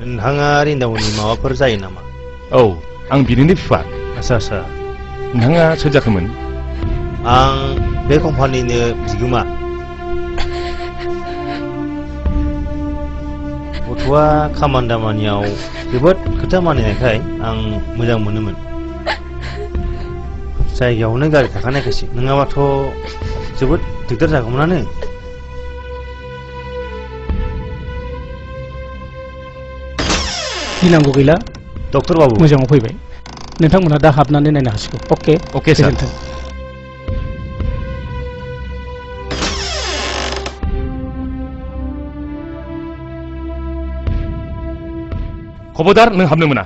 नोंथाङा रिन्दावनि माबाफोर जायो नामा? औ आं बिनिनो बिफा आसा नोंथाङा सोर जाखोमोन? आं बे कम्पानिनो बिगोमा गथ'आ खामानि दामानियाव जोबोद खोथा मानिनायखाय आं मोजां मोनोमोन जायगायावनो गारि थाखानायखायसो नङाबाथ' जोबोद दिगदार जागौमोनानो गिनांगौ गैला डक्टर बाबु मोजाङाव फैबाय नोंथांमोनहा दा हाबनानै नायनो हासिगौ अके सार खबरदार नों हाबनो मोना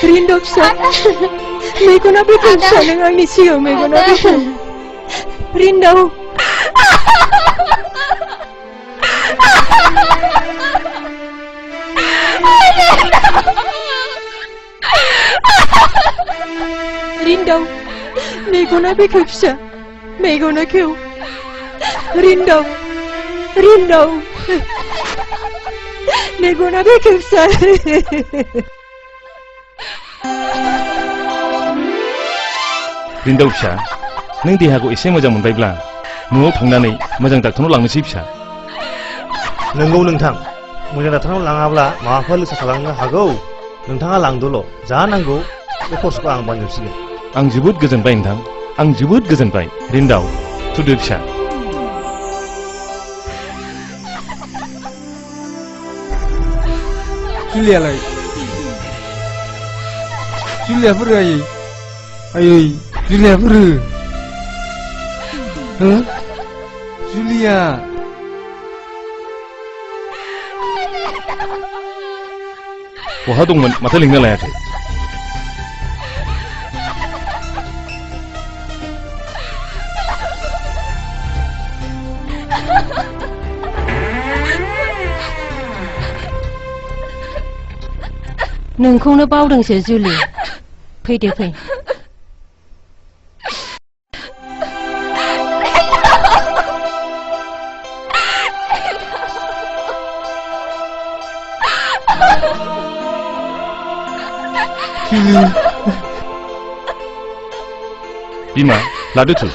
Rindo फिसा मेगना बेखेव फिसा नों आंनि सिगाङाव मेगना बेखेव रिन्दौ रिन्दौ मेगना बेखेव फिसा मेगना खेव रिन्दौ मेगना बेखेव फिसा रिन्दाव फिसा नों देहाखौ एसे मोजां मोनबायब्ला न'आव थांनानै मोजां डाक्टरनाव लांनोसै फिसा नंगौ नोंथां मोजां डाक्टरनाव लाङाब्ला माबाफोर लोगो खालामनो हागौ नोंथाङा लांदोल' जा नांगौ बे खरसखौ आं बानजोबसिगोन आं जोबोद गोजोनबाय नोंथां आं जोबोद गोजोनबाय रिन्दाव थुदो फिसा जुलियालाय जुलियाफोर आयै जुलियाफोर जुलिया बहा दंमोन माथो लिंनो लायाखै नोंखौनो बावदोंसो जुलि फैदो फै बिमा लादो थु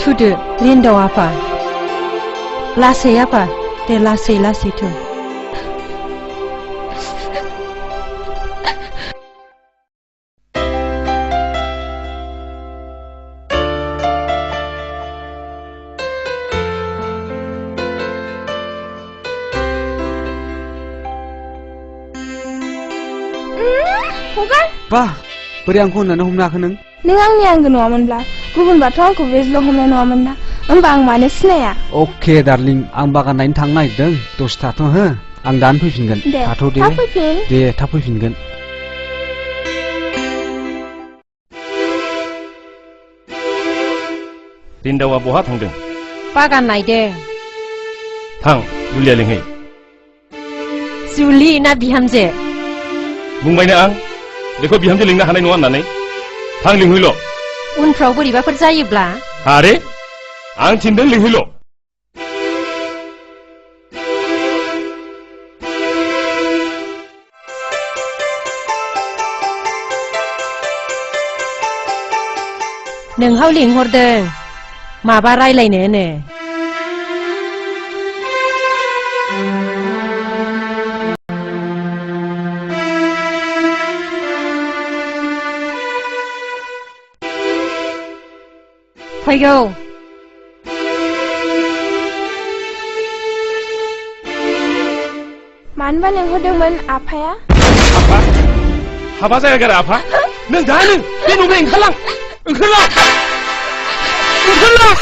थुदो रिन्दाव आफा लासै आफा दे लासै थु बा बोरै आंखौ होननानै हमनो हाखो नों आंनि आंगो नङामोनब्ला गुबुनबाथ' आंखौ बेजल' हमनाय नङामोन ना होमबा आं मानो सिनाया अके डार्लिं आं बागान नायनो थांनो नागिरदों दसे थाथ' हो आं दानो फैफिनगोन थाथ' दे दे थाब फैफिनगोन रिन्दावा बहा थांदों बागान नायदों थां जुलिया लिंहै जुलि ना बिहामजो बुंबायना आं बेखौ बिहामजो लिंनो हानाय नङा होननानै थां लिंहैल' उनफ्राव बोरैबाफोर जायोब्ला आरे आं थिनदों लिंहैल' नोंहाव लिंहरदों माबा रायलायनो फैगौ मानोबा लिंहरदोंमोन आफाया आफा हाबा जाया गारा आफा नों दानो बे न'निफ्राय ओंखारलां ओंखारलां ओंखारलां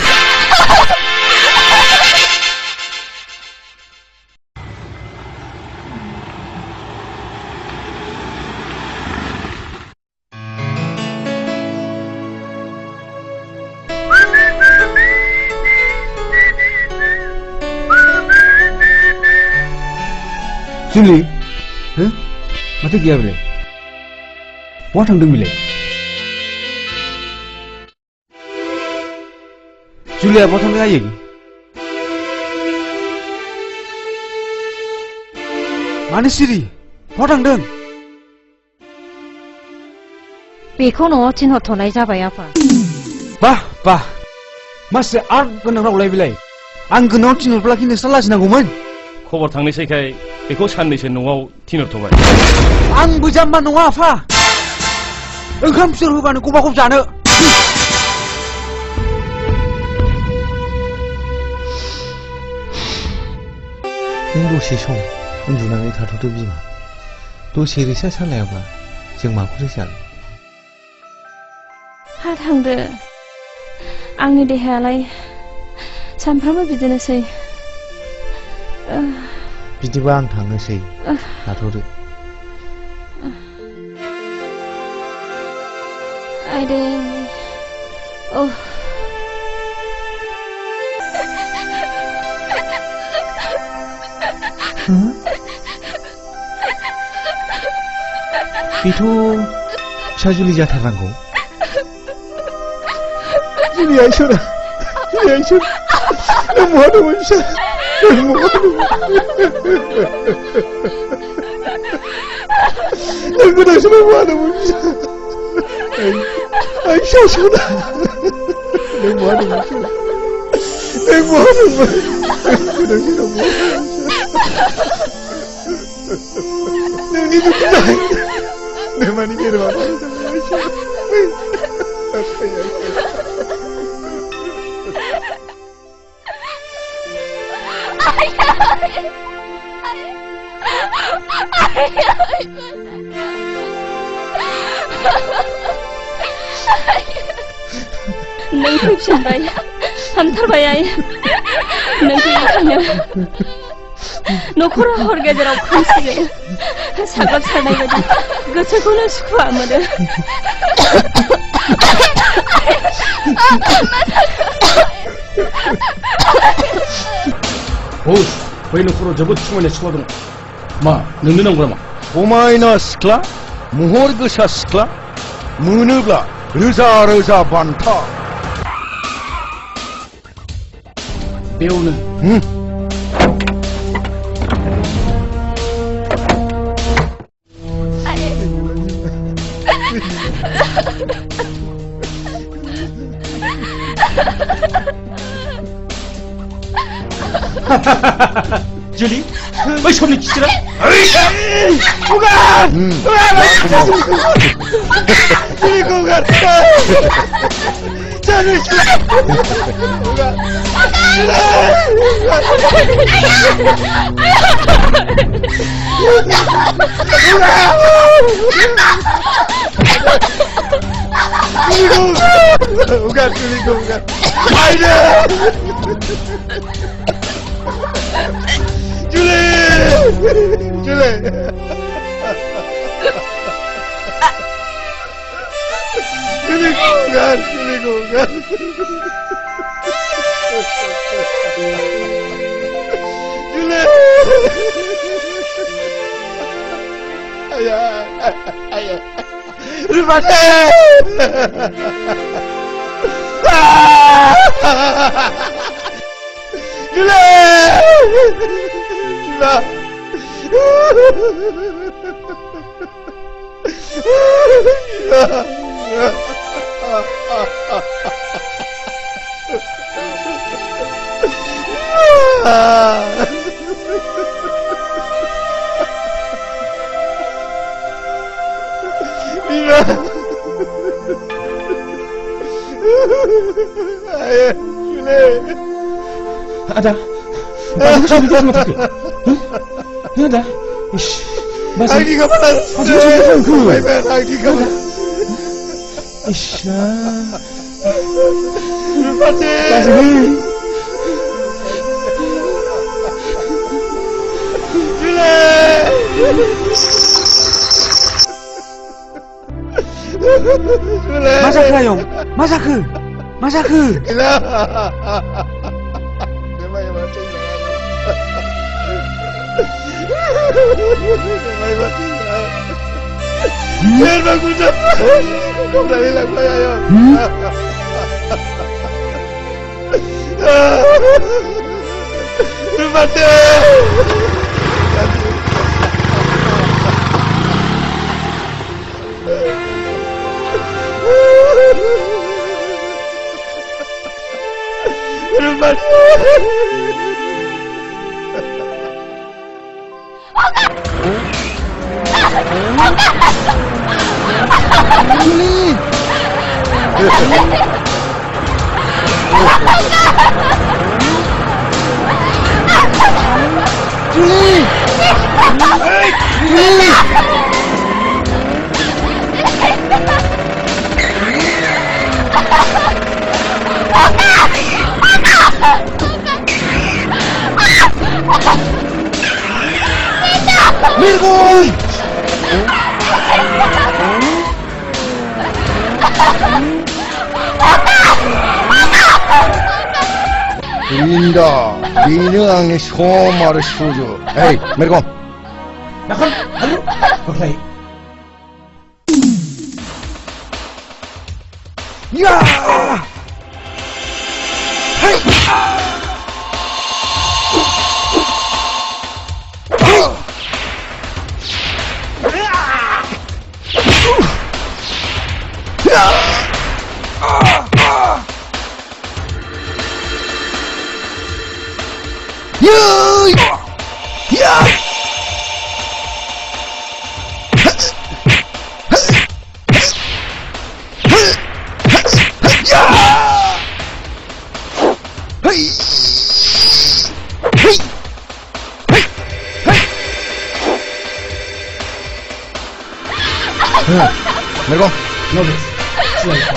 जुलि हो माथो गैया बेलाय बहा थांदों बेलाय जुलिया बहा थांदों आयै मानो सिरि बहा थांदों बेखौ न'आव थिनहरथ'नाय जाबाय आफा बाह बाह मासे आर्ट गोनां रावलाय बेलाय आं गोनाङाव थिनहरब्ला कि नोंस्रा लाजिनांगौमोन खबर थांनोसैखाय बेखौ साननैसो न'आव थिनहरथ'बाय आंबो जाम्बा नङा आफा ओंखाम फिसर होबानो गबा गब जानो नों दसे सम उन्दुनानै थाथ'दो बिमा दसे रेसा सालायाब्ला जों माखौथो जानो हा थांदो आंनि देहायालाय सानफ्रामबो बिदिनोसै बिदिबा आं थांनोसै थाथ'दो आइदे औ बेथ' फिसा जुलि जाथारनांगौ जुलिया इसोरा जुलिया इसोर नों बहा दंमोन फिसा नों बहा दंमोन नों गोदांसोनाव बहा दंमोन फिसा आं फिसा सना नों बहा दंमोन फिसा नों बहा दंमोन गोदांसोनाव बहा नोंनि दुखु जाहाय नों मानि गेरेबा नों फैफिनबाय हामथारबाय आइ नों फैखांनो न'खराव हर गेजेराव खोमसि साग्लोबसारनाय बायदि गोसोखौनो सुखुआ मोनो हुस बै न'खराव जोबोद समायना सिख्ला दं मा नोंनो नांगौ नामा समायना सिख्ला महर गोसा सिख्ला मोनोब्ला रोजा रोजा बान्था बेयावनो जुलि बै समनि खिस्रा Ada, bagus sudah kita mati. Ada, lagi kemana? Lagi kemana? 이씨야. 불밭에. 짜증이. 마사크야 형. 마사크. Biar aku dapat. Kembali lah saya ya. Mati. Linda, bini angin somar suju. Hey, mereka. Nakon, halo. Oke. Ya. Hey. Mereka. Nobles. Silakan.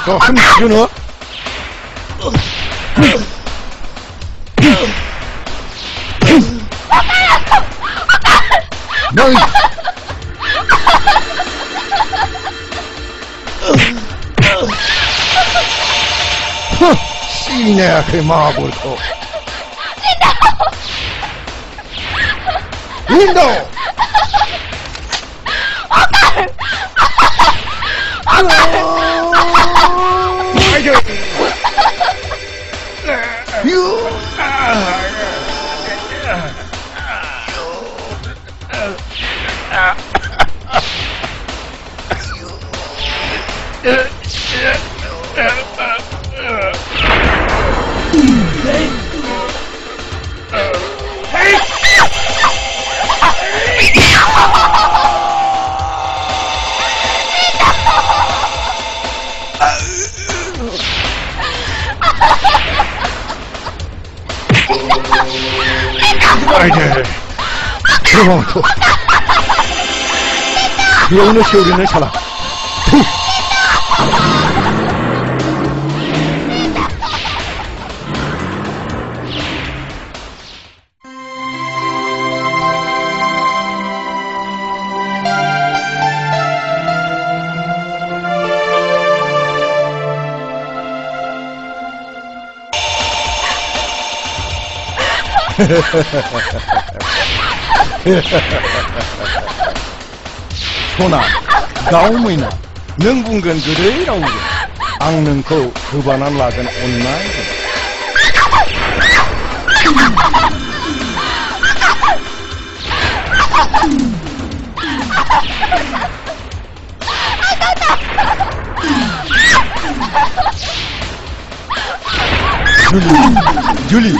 Kau kena guna. Baik. Sini aku mabur kau. Lindo. Aje, terima kasih. Dia ini siurin salah. Sona, kau mina, neng bungkan gede rau. Ang neng kau kebanan lagan online. Julie. Julie.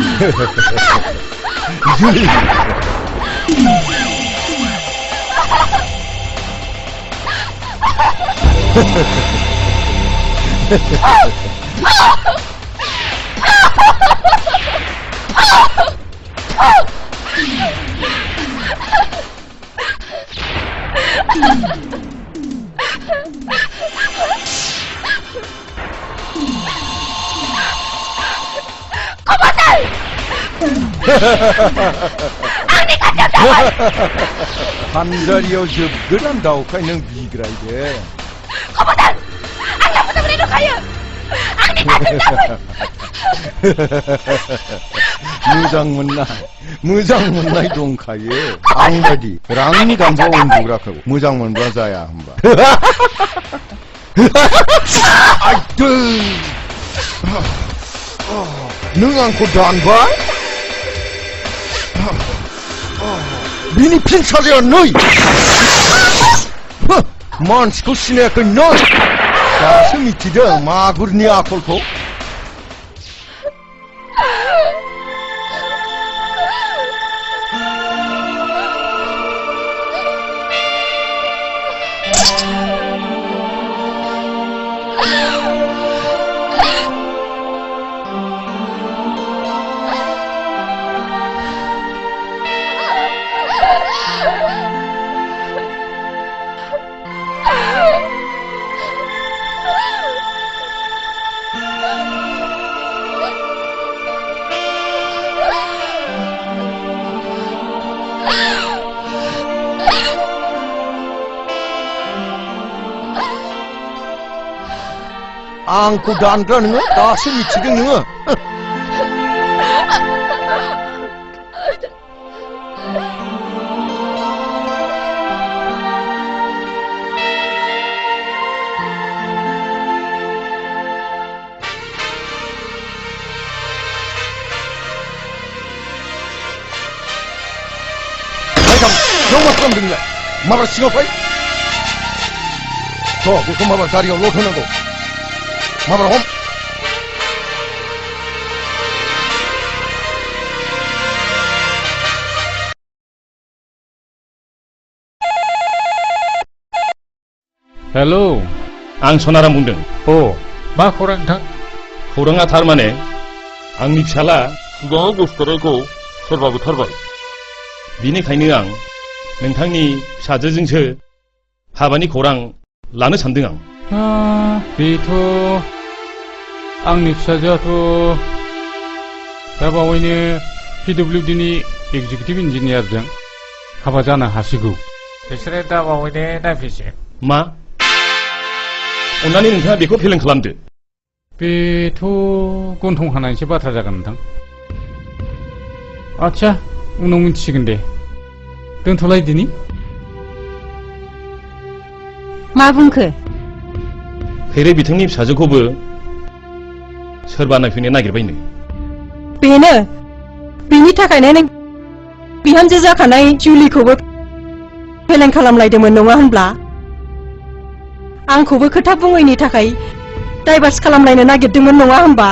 आंनि खाथियाव थाबाय 한자리याव जोबगोदान दावखाय नों बिग्रायदे खबरदार आंना फोथाबनाय दंखायो आंनि खाथियाव थाबाय मोजां मोननाय दंखायो आं बायदि रांनि गामबाव उन्दुग्राखौ मोजां मोनब्ला जाया होमबा आइदो नों आंखौ दानबाय बिनि फिन साजाया नै मानसिखौ सिनायाखै नै दासो मिथिदों मागुरनि आखलखौ आंखौ दानग्रा नोङो दासो मिथिदों नोङो नों मा खालामदों नोंलाय माब्ला सिङाव फै थ' बेखौ माब्ला गारियाव लड होनांगौ माब्ला हम हेलौ आं सनाराम बुंदों मा खौरां नोंथां खौराङा थारमाने आंनि फिसाला खुगायाव गोसोथोनायखौ सोरबा बुथारबाय बिनिखायनो आं नोंथांनि फिसाजोजोंसो हाबानि खौरां लानो सानदों आं बेथ' आंनि फिसाजोआथ' दा बावैनो PWD नि एक्जिकिउटिभ इन्जिनियारजों हाबा जानो हासिगौ बिसोरो दा बावैनो नायफैसिगोन मा अन्नानै नोंथाङा बेखौ फेलें खालामदो बेथ' गन्थं हानायनिसो बाथ्रा जागोन नोंथां आच्छा उनाव मिन्थिसिगोन दे दोनथ'लायदिनि मा बुंखो खैरे बिथांनि फिसाजोखौबो सोरबा नायफैनो नागिरबायनो बेनो बेनि थाखायनो नों बिहामजो जाखानाय जुलिखौबो फेलें खालामलायदोंमोन नङा होनब्ला आंखौबो खोथा बुङैनि थाखाय डाइभार्स खालामलायनो नागिरदोंमोन नङा होनबा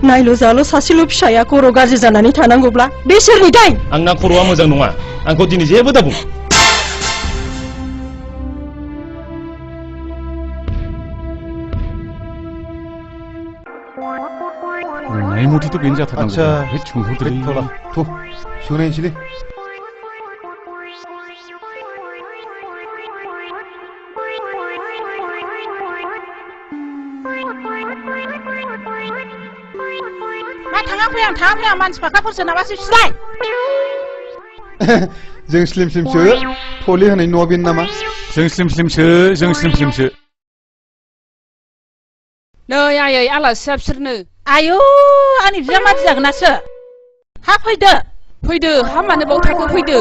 नायल' जाल' सासेल' फिसाया खर' गाज्रि जानानै थानांगौब्ला बे सोरनि दाय आंना खर'आ मोजां नङा आंखौ दिनै जेबो दाबुं बुंनाय मथेथ' बेनो जाथारनांगौ आच्छा सोंहरदोलै थ' सोंनायनोसैलै मा थाङा फैया मानसिफोरखौ नामासो सिलाय जों स्लिम स्लिमसो थले होनाय न'आ बेनो नामा जों स्लिम स्लिमसो नै आयै आलासिया बिसोरनो आयौ आंनि बिजामादै जागोनासो हा फैदो हा मानो बाव थाखो फैदो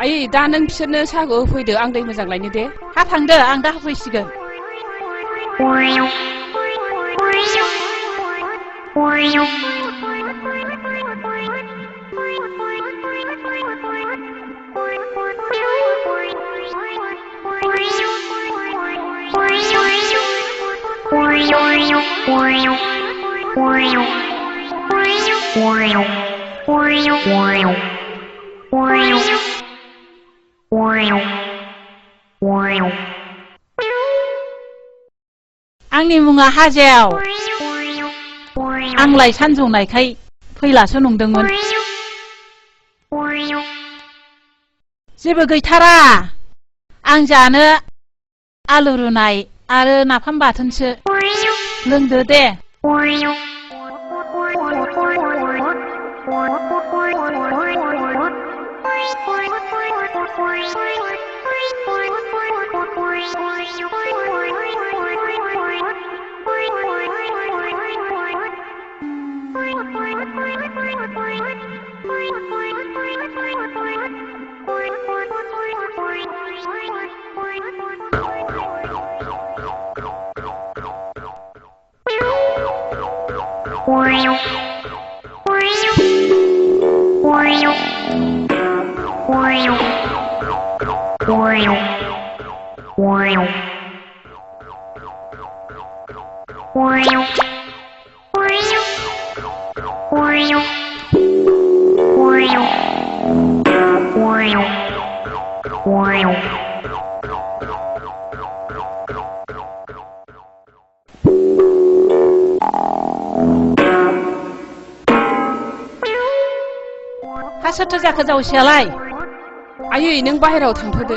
आयै दा नों बिसोरनो साहाखौ होफैदो आं दै मोजां लायनो दे हा थांदो आं दा होफैसिगोन Bye. आंनि मुङा हाजेव आंलाय सानजौनायखाय फैलासो नंदोंमोन जेबो गैथारा आं जानो आलु रुनाय आरो नाफाम बाथोनसो लोंदो दे सोरथो जाखो जावैसोआलाय आयै नों बाहेरायाव थांथ'दो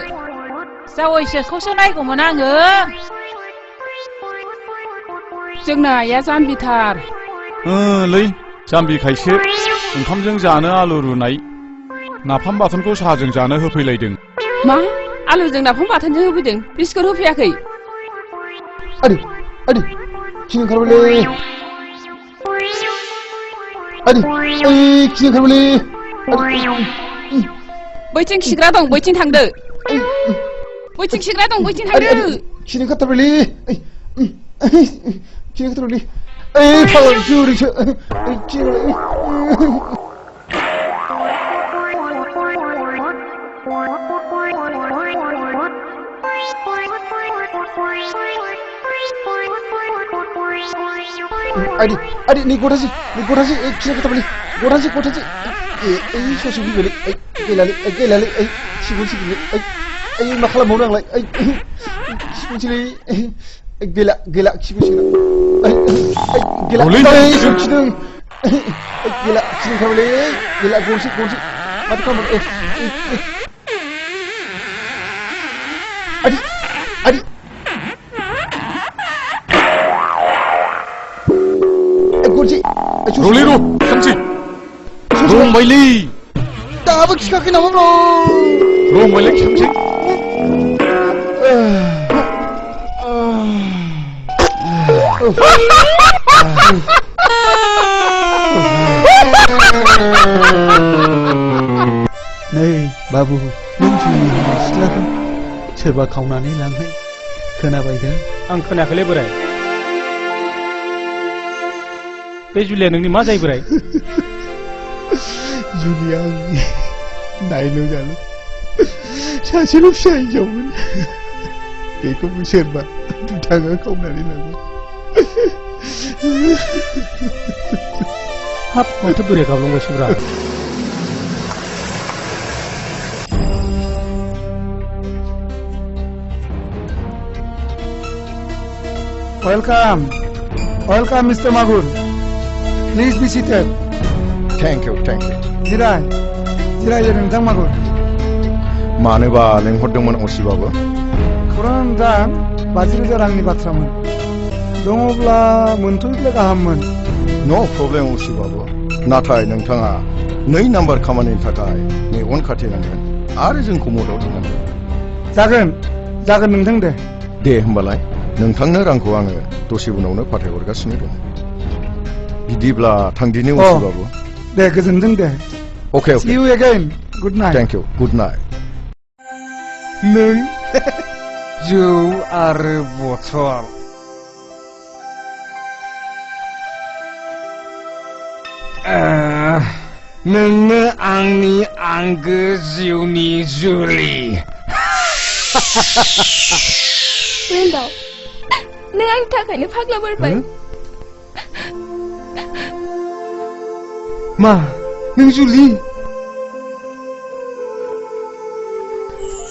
जावैसोखौसो नायगौमोन आङो जोंना आइया जाम्बिथार लै जाम्बिखायसो ओंखामजों जानो आलु रुनाय नाफाम बाथोनखौ साहाजों जानो होफैलायदों मा आलुजों नाफाम बाथोनजों होफैदों बिस्कुट होफैयाखै आदै आदै खिनो ओंखारबायलै आदै खिनो ओंखारबायलै बैथिं खिग्रा दं बैथिं थांदो बैथिं खिग्रा दं बैथिं थांदो खिनो ओंखारथारबायलै खिनो ओंखारथारबायलै फाग्ला जुरिसो आदै नै गथासै खिनो ओंखारथारबायलै गथासै ससे फैबायलै गैलालै सिगुन मा खालामबावनो आंलाय सिगुनसैलै गैला खिगुनसिगोन गैला खिदों गैला खिनो ओंखारबायलै गैला गनसै माथो खालामबावनो आदै गनसै रलेरो थांसै रंबायलै दाबो खिखाखै नामा रंबायलै खिखांसै नै बाबु नों जुलि होनाय सिख्लाखौ सोरबा खावनानै लांनाय खोनाबाय दा आं खोनायाखैलै बोराय बे जुलिया नोंनि मा जायो बोराय जुलिया आंनि नायल' जाल' सासेल' फिसा हिनजावमोन बेखौबो सोरबा दुथाङा खावनानै लांबाय हाब माथो बोराय गाबलांबायसोब्रा Welcome, Mr. Magur. Please be seated. Thank you. जिराय नोंथां मागुर मानोबा लेंहरदोंमोन असिबाबो खौरां दा 50,000 रांनि बाथ्रामोन दङब्ला मोनथ'योब्ला गाहाममोन नो प्रब्लेम असिबाबो नाथाय नोंथाङा 2 नाम्बार खामानिनि थाखाय मेगन खाथेनांगोन आरो जोंखौ मदद होनांगोन जागोन नोंथां दे होमबालाय नोंथांनो रांखौ आङो दसे उनावनो फाथायहरगासिनो दं बिदिब्ला थांदिनि असिबाबो दे गोजोनथों दे Okay. See you again. Good night. Thank you. Good night. नों जौ आरो बथल नोंनो आंनि आंगो जिउनि जुलि रेन्दाव नों आंनि थाखायनो फाग्ला बोरबाय मा नों जुलि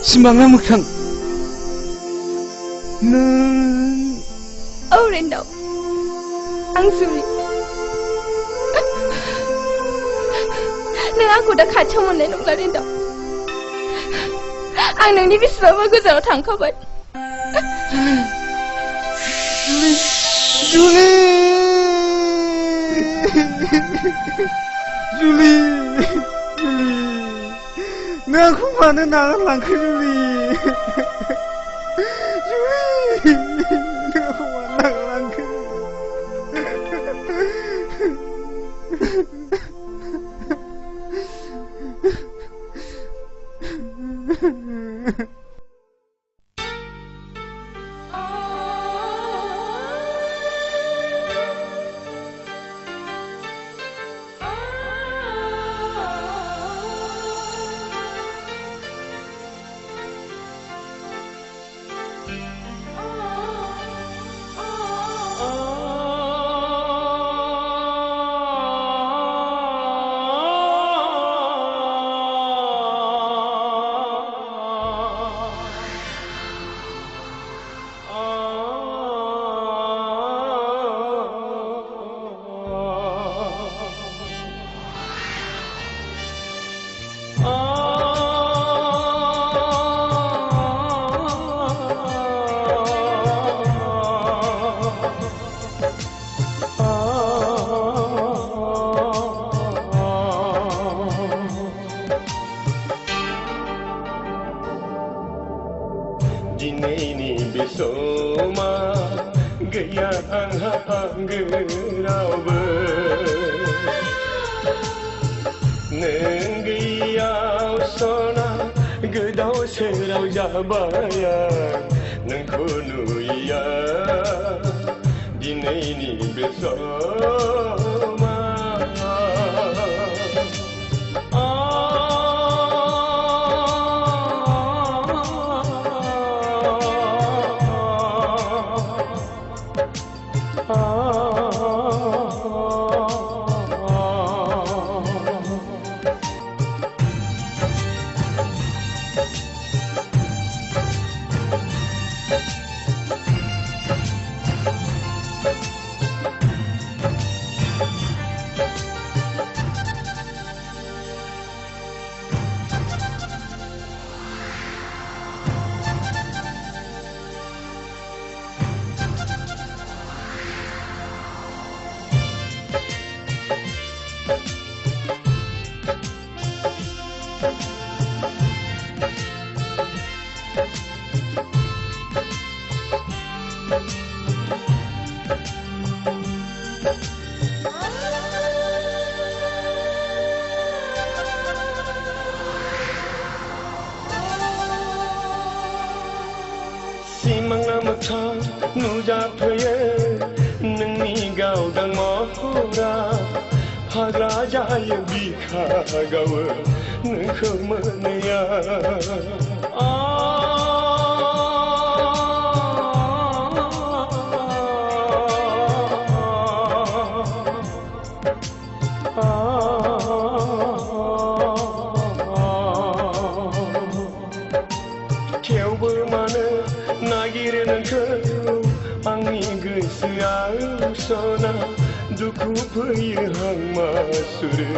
सिमाङा मोखां नों औ रेन्दाव आं जुलि नों आंखौ दा खाथियाव मोननाय नंला रेन्दाव आं नोंनि बेसेबांबा गोजानाव थांखाबाय जुलि जुलि जुलि नों आंखौ मानो नागारलांखो जुलि जुलि नों आंखौ मानो नागारलांखो दिनैनि बे समा गैया आंहा आंगो रावबो नों गैयाव सना गोदाव सोराव जाबाय नोंखौ नुयैया दिनैनि बे समा सिमांना मोखां नुजाफैयो नोंनि गावदां महरा फाग्ला जायो बिखा गावो नोंखौ मोनैया थेवबो मानो नागिरो नोंखौ आंनि गोसोआव सना दुखु फैयो हांमा सुरो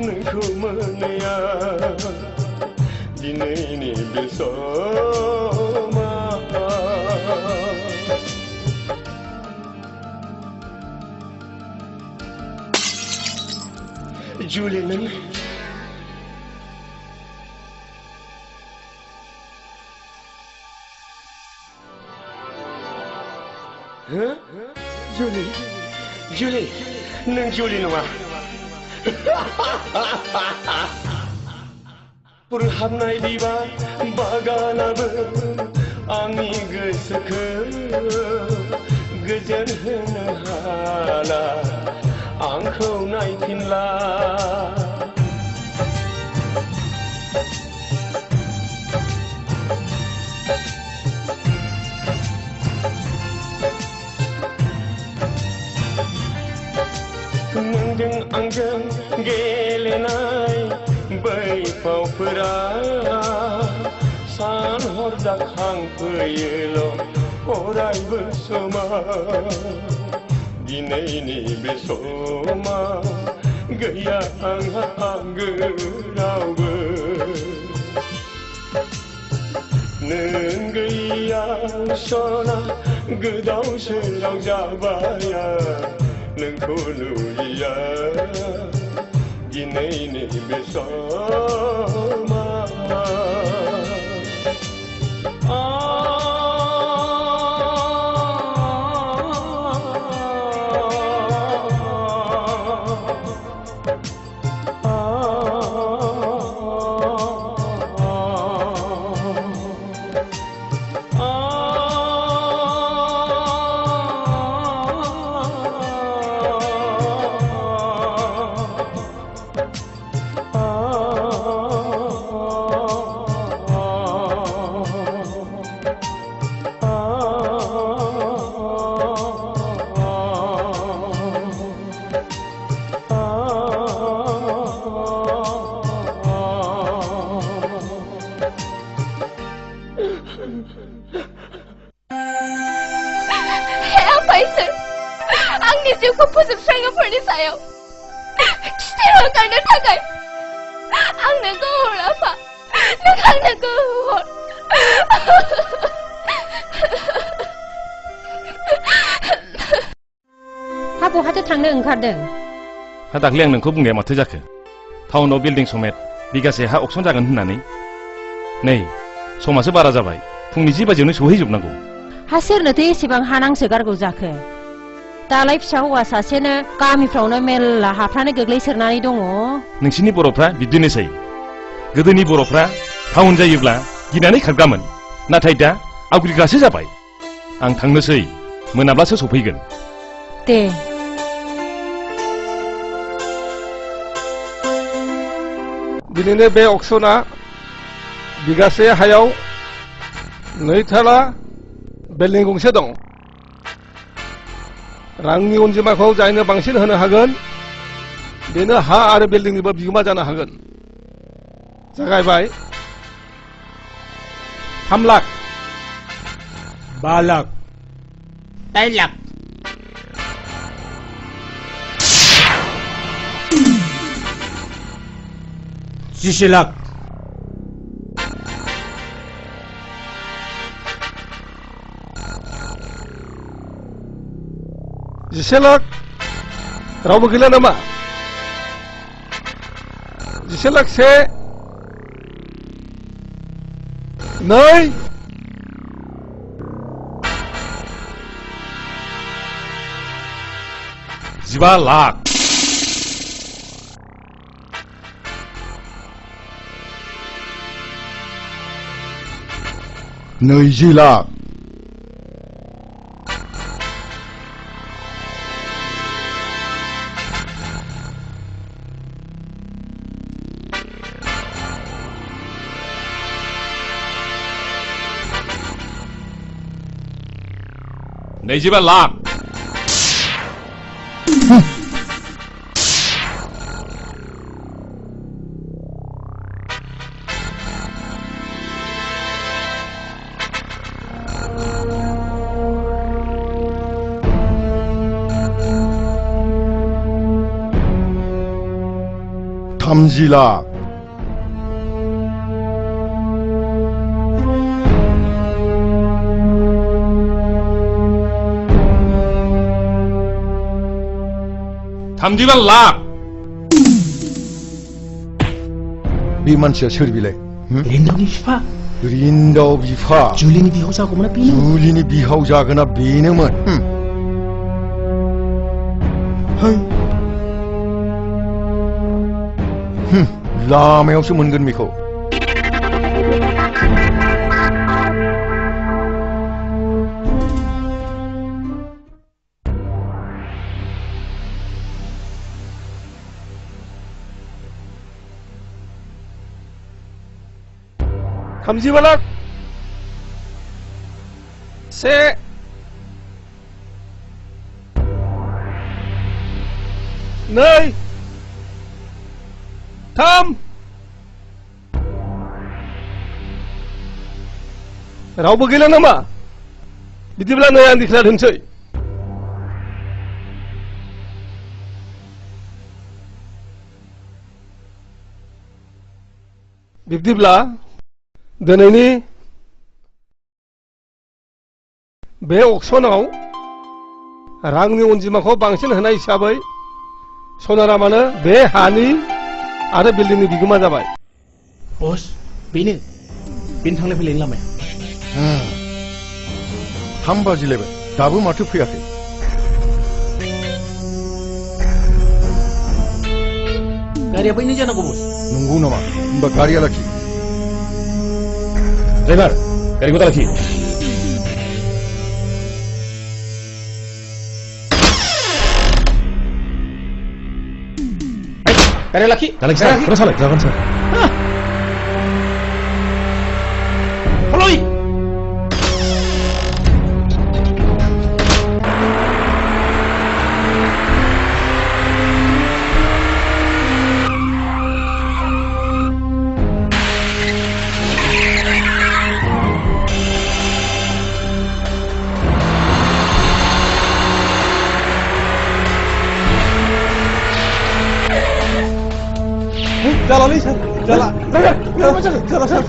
नोंखौ मोनैया दिनैनि बे समा जुलि नों जुलि जुलि नों जुलि नङा बुरहाबनाय बिबार बागानाबो आंनि गोसोखौ गोजोन होनो हाला आंखौ नायफिनला नोंजों आं आंजों गेलेनाय बै फावफोरा सान हर जाखांफैयोल' अरायबो समा दिनैनि बे समा गैया आंहा आंगो रावबो नों गैया सना गोदाव सोराव जाबाय नोंखौ नुयिया दिनैनि बे समा जिउखौ फोजोबस्राङोफोरनि सायाव खिथेर हगारनो थाखाय आंनो गोहो आफा नों आंनो गोहो हा बहाथो थांनो ओंखारदों हा दाख्लै आं नोंखौ बुंनाया माथो जाखो टाउनाव बिल्डिं समेत बिगासे हा अक्सन जागोन होननानै नै समासो बारा जाबाय फुंनि 10 बाजियावनो सहैजोबनांगौ हा सोरनोथो एसेबां हा नांसोगारगौ जाखो दालाय फिसा हौवा सासेनो गामिफ्रावनो मेल्ला हाफ्रानो गोग्लैसोरनानै दङ नोंसिनि बर'फ्रा बिदिनोसै गोदोनि बर'फ्रा टाउन जायोब्ला गिनानै खारगामोन नाथाय दा आवग्रिग्रासो जाबाय आं थांनोसै मोनाब्लासो सफैगोन दे दिनैनो बे अक्सना बिगासे हायाव 2 थाला बिल्डिं गंसे दं रांनि अनजिमाखौ जायनो बांसिन होनो हागोन बेनो हा आरो बिल्डिंनिबो बिगोमा जानो हागोन जागायबाय 3 लाख 5 लाख 3 लाख 10 लाख 10 लाख रावबो गैला नामा 10 लाख से 2 15 लाख 20 लाख 25 लाख $30 लाख 35 लाख बे मानसिया सोर बिलाय रिन्दावनि बिफा रिन्दाव बिफा जुलिनि बिहाव जागौमोन बेनो जुलिनि बिहाव जागोना बेनोमोन लामायावसो मोनगोन बेखौ $35 लाख से 2 थाम रावबो गैला नामा बिदिब्ला नै आं दिखला दोनसै बिब्दिब्ला दिनैनि बे अक्सनाव रांनि अनजिमाखौ बांसिन होनाय हिसाबै सनारामानो बे हानि आरो बिल्डिंनि बिगोमा जाबाय बस बेनो थांलाय फैलायनि लामाया 3 बाजिलायबाय दाबो माथो फैयाखै गारिया बैनो जानांगौ बस नंगौ नामा होमबा गारिया लाखि ड्राइभार गारिखौ दा लाखि गारिया लाखि terus salah jangan salah Haloy Jalan nih, jalan. Jalan macam ni, jalan.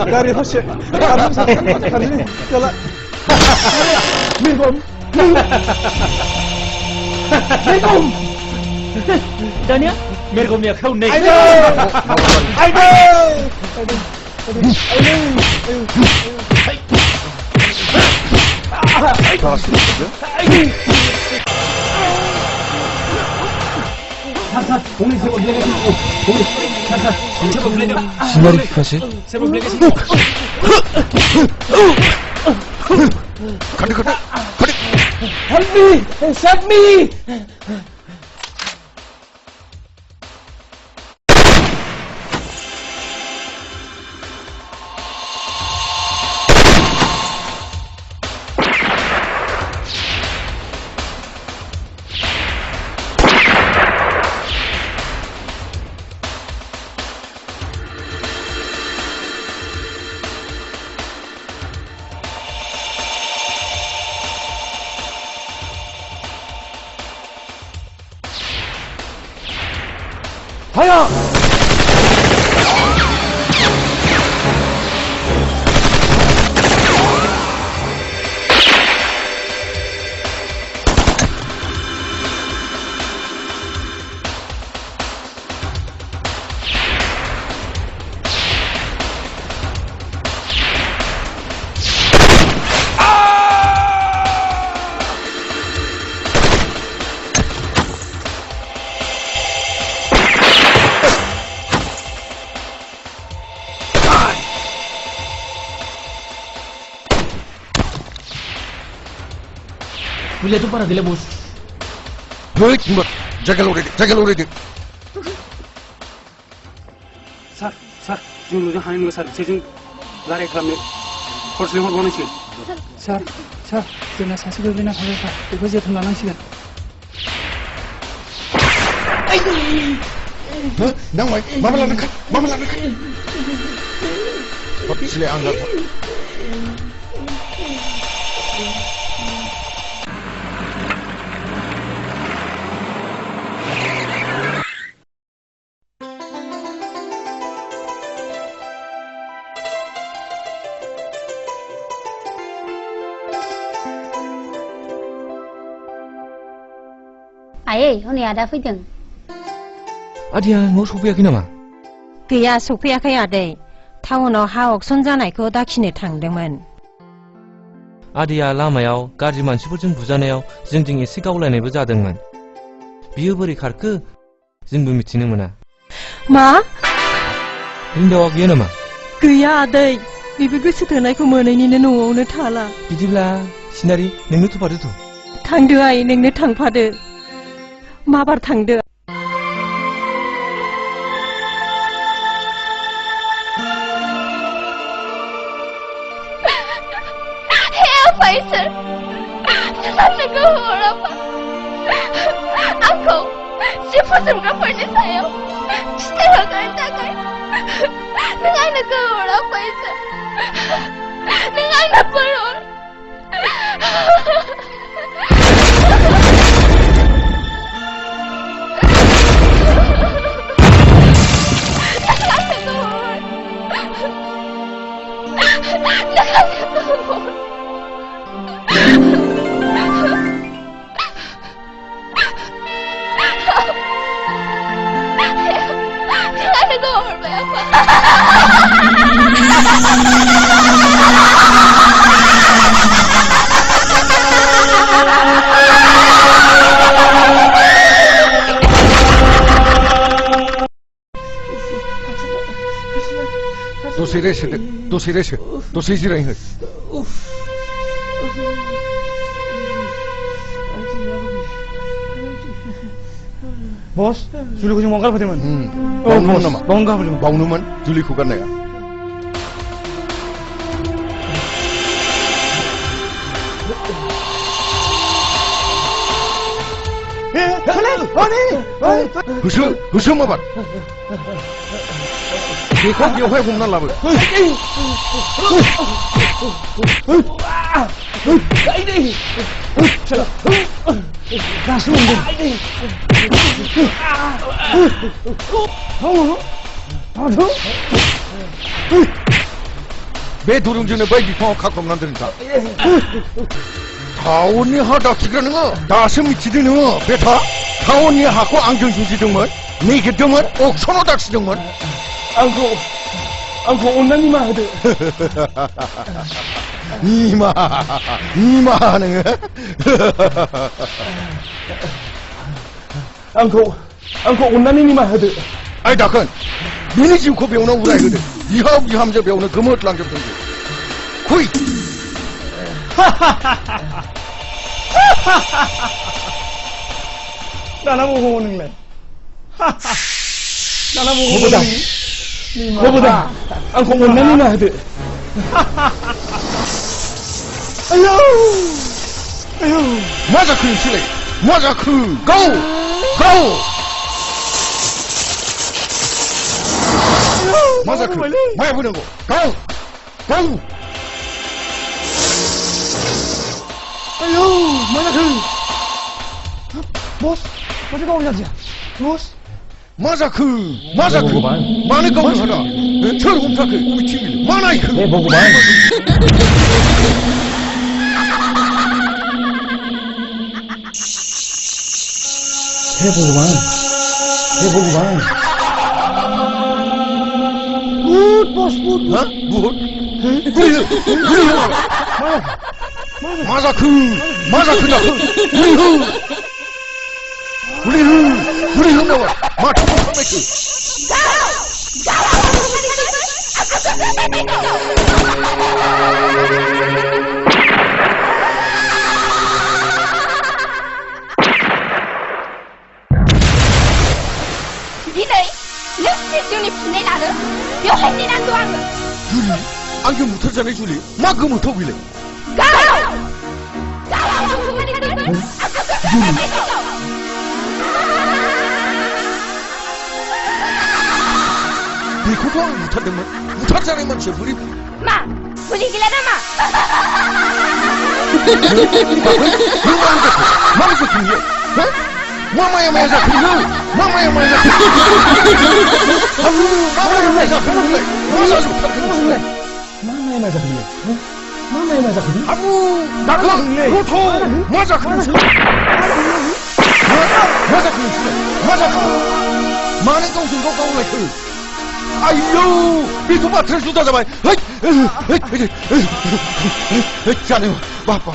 Dari host, kami ni, jalan. Minum. Dania, minum ni kau ni. Ayo. 시나리 피카시? Help me! Save me! Fire! Boleh tu para gila bos. Hei, jaga lori. Sir, जों नुनो हानाय नङा सार बिसोरजों रायलाय खालामनो हरसे हरबावनांसिगोन सार जोंना सासे गोग्लैना थाबाय सार बेखौ जोथोन लानांसिगोन नांबाय माबा लानो हरसेले आं Ayah, honi ada faidan. Adia न' सफैयाखै नामा? गैया सफैयाखै आदै टाउनाव हा अक्सन जानायखौ दाखिनो थांदोंमोन आदैया लामायाव गाज्रि मानसिफोरजों बुजानायाव जोंजों एसे गावलायनायबो जादोंमोन बियो बोरै खारखो जोंबो मिथिनो मोना मा? हिनजावा गैया नामा? गैया आदै बेबो गोसो थोनायखौ मोनैनिनो न'आवनो थाला बिदिब्ला सिनारि नोंनो थुफादोथ' थांदो आइ नोंनो थांफादो माबार थांदो Faisal, sasagot orang apa? Aku फोजोबग्राफोरनि सायाव फिथाइ होगोन थाखाय नों आंनो गोहोरा फैसा नों आंनो बोर हर दसे रेस्ट दसे जिरायहो बस जुलिखौ जों बावनो गारबोदोंमोन बावनोमोन नामा बावनो गारबोदोंमोन बावनोमोन जुलिखौ गारनाया होसो माबार बेखौ बेवहाय हमना लाबो बे दुरुंजोंनो बै बिफाङाव खाख्रबनानै दोनखा टाउननि हा दाखिग्रा नोङो दासो मिथिदों नोङो बेथा टाउननि हाखौ आंजों जुजिदोंमोन नेगेरदोंमोन अक्सनाव दाखिदोंमोन आंखौ अननानै निमाहा होदो निमाहा नोङो आंखौ अननानै निमाहा होदो आइ दाखोन बिनि जिउखौ बेयावनो उरायहोदो बिहाव बिहामजो बेयावनो गोमोरलांजोबदों खुइ दाना बबाव नोंलाय दाना बबाव आंखौ अननानै निमाहा होदो आयौ मा जाखो नोंसोरलाय मा जाखो गाव मा जाखो माया बोनांगौ गाव आयौ मा जाखो बस माथो गावनो जादिया बस मा जाखो मानो गावनो हादा सोर हमथाखो बबेथिं मा नायखो हे भगवान Good bos good Hah? Good? मा जाखो जाखो गुलिहो नामा माथो खालामनायखो दिनै नों जिउनि फिननाय लानो बेवहाय नेनांगौ आङो जुलि आंजों बुथारजानाय जुलि मा गोमोथाव बेलाय बेखौथ' आं बुथारदोंमोन बुथारजानाय मानसिया बोरै मा बुलि गैला नामा मा जाखो बियो मा माया जाखो मा माया जाखो मानो गावजों गाव गावलायखो आयौ बेथ' बाथ्राया जुदा जाबाय जानो बाप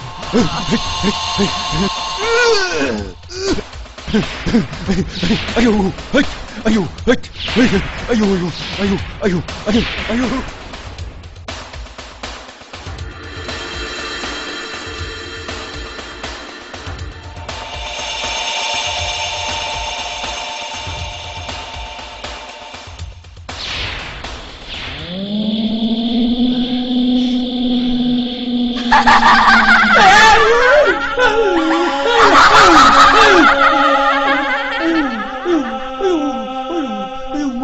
आयौ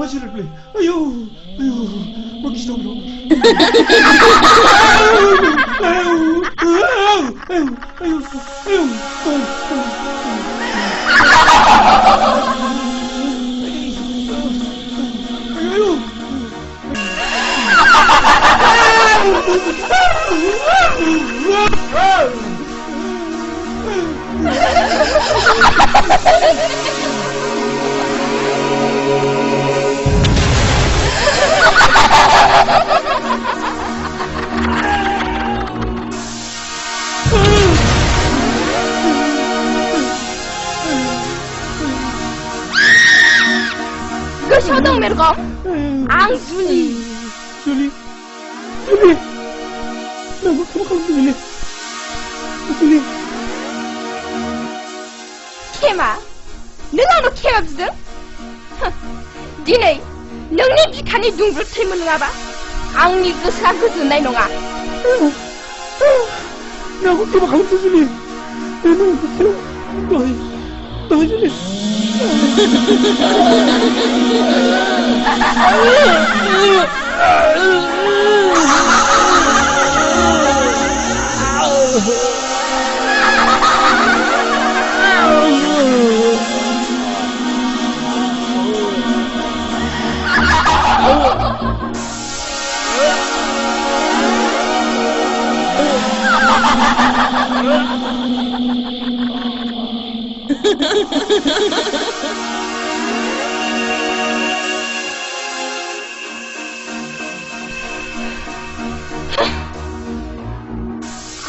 마시를 플레이. 아유, 먹기 싫어. Sodong merkom, ang Juli. Juli, naku kamu kalau Juli. Kema, neng Kema bizo? Dinay, nengni bikani dungbrut thaimun nङाबा, आंनि गोसोआ गोजोननाय नङा. naku kamu kalau Juli. Doi Juli.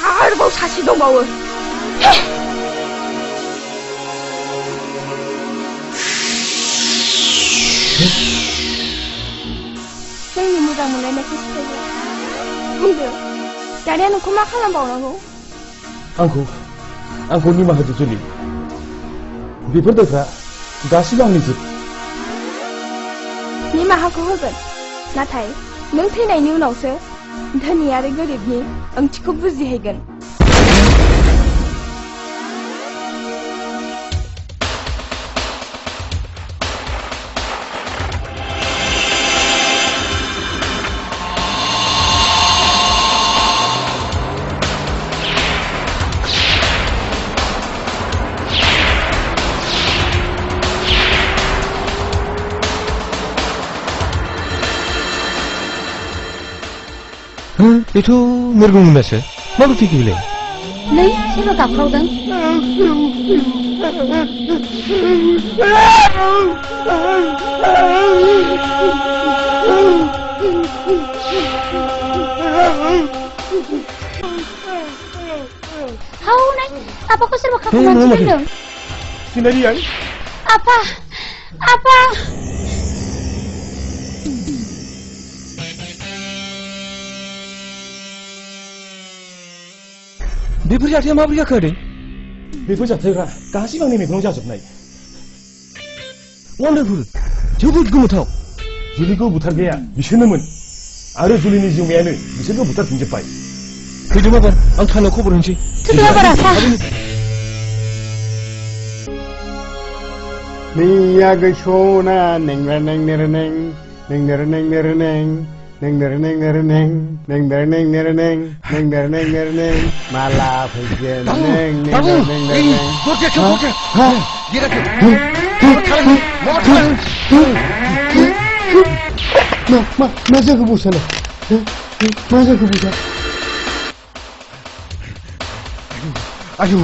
아르바우 사실 넘어오. जोंनि मोजां मोनलायनायखौ सिफायबाय. बुंदो, दानिया नोंखौ मा खालामबावनांगौ? आंखौ निमाहा होदो जुलि. बेफोर दायफ्रा गासिबो आंनि जिब. निमाहाखौ होगोन, नाथाय नों थैनायनि उनावसो धोनि आरो गोरिबनि ओंथिखौ बुजिहैगोन. बेथ' मिरगुंमोनसो माबोरै फैखो नै सोरबा गाबख्रावदों. Haunai, apakah serba kamu mancing dong? Sendirian? Apa? बेफोर जाथाया माबोरै जाखो आदै? बेफोर जाथायफ्रा गासिबो आंनि मेगनाव जाजोबनाय. वान्डारफुल, जोबोद गोमोथाव. जुलिखौ बुथारग्राया बिसोरनोमोन आरो जुलिनि जिउमायानो बिसोरखौ बुथारफिनजोब्बाय. फैदो माबार, आं थानायाव खबर होनोसै. Niya gashona nengla neng mala fajen masa kebusan ayo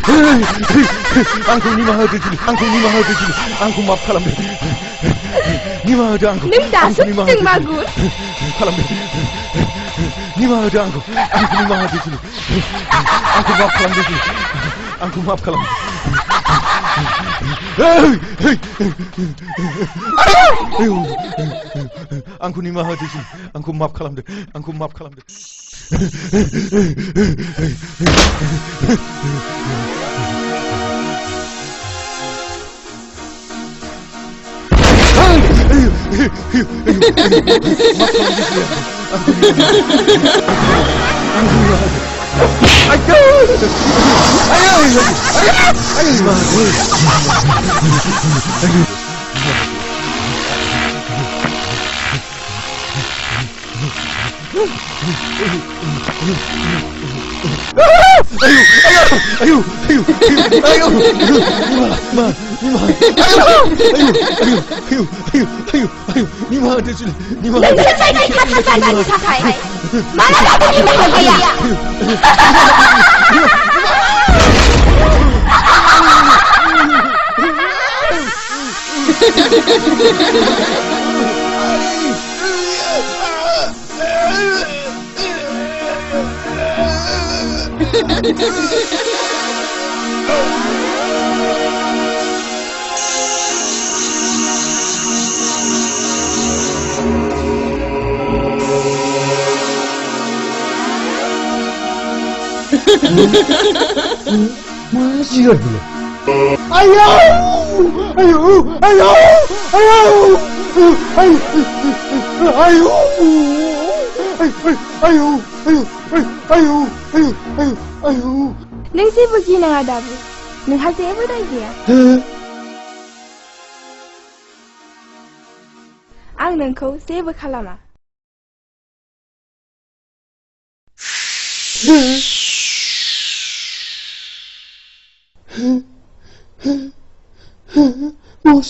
आंखौ निमाहा होदो जुलि आंखौ निमाहा होदो जुलि आंखौ माफ खालामदो निमाहा होदो आंखौ नों दासो गिदों मागुर खालामदो निमाहा होदो आंखौ निमाहा होदो जुलि आंखौ माफ खालामदो जुलि आंखौ माफ खालामदो आंखौ निमाहा होदो जुलि आंखौ माफ खालामदो आंखौ माफ खालामदो मा जिराद बिलाय आयौ आयौ आयौ आयौ आयौ आयौ आयौ आयौ नों जेबो गिनाङा दाबो नोंहा जेबो दाय गैया आं नोंखौ जेबो खालामा Us.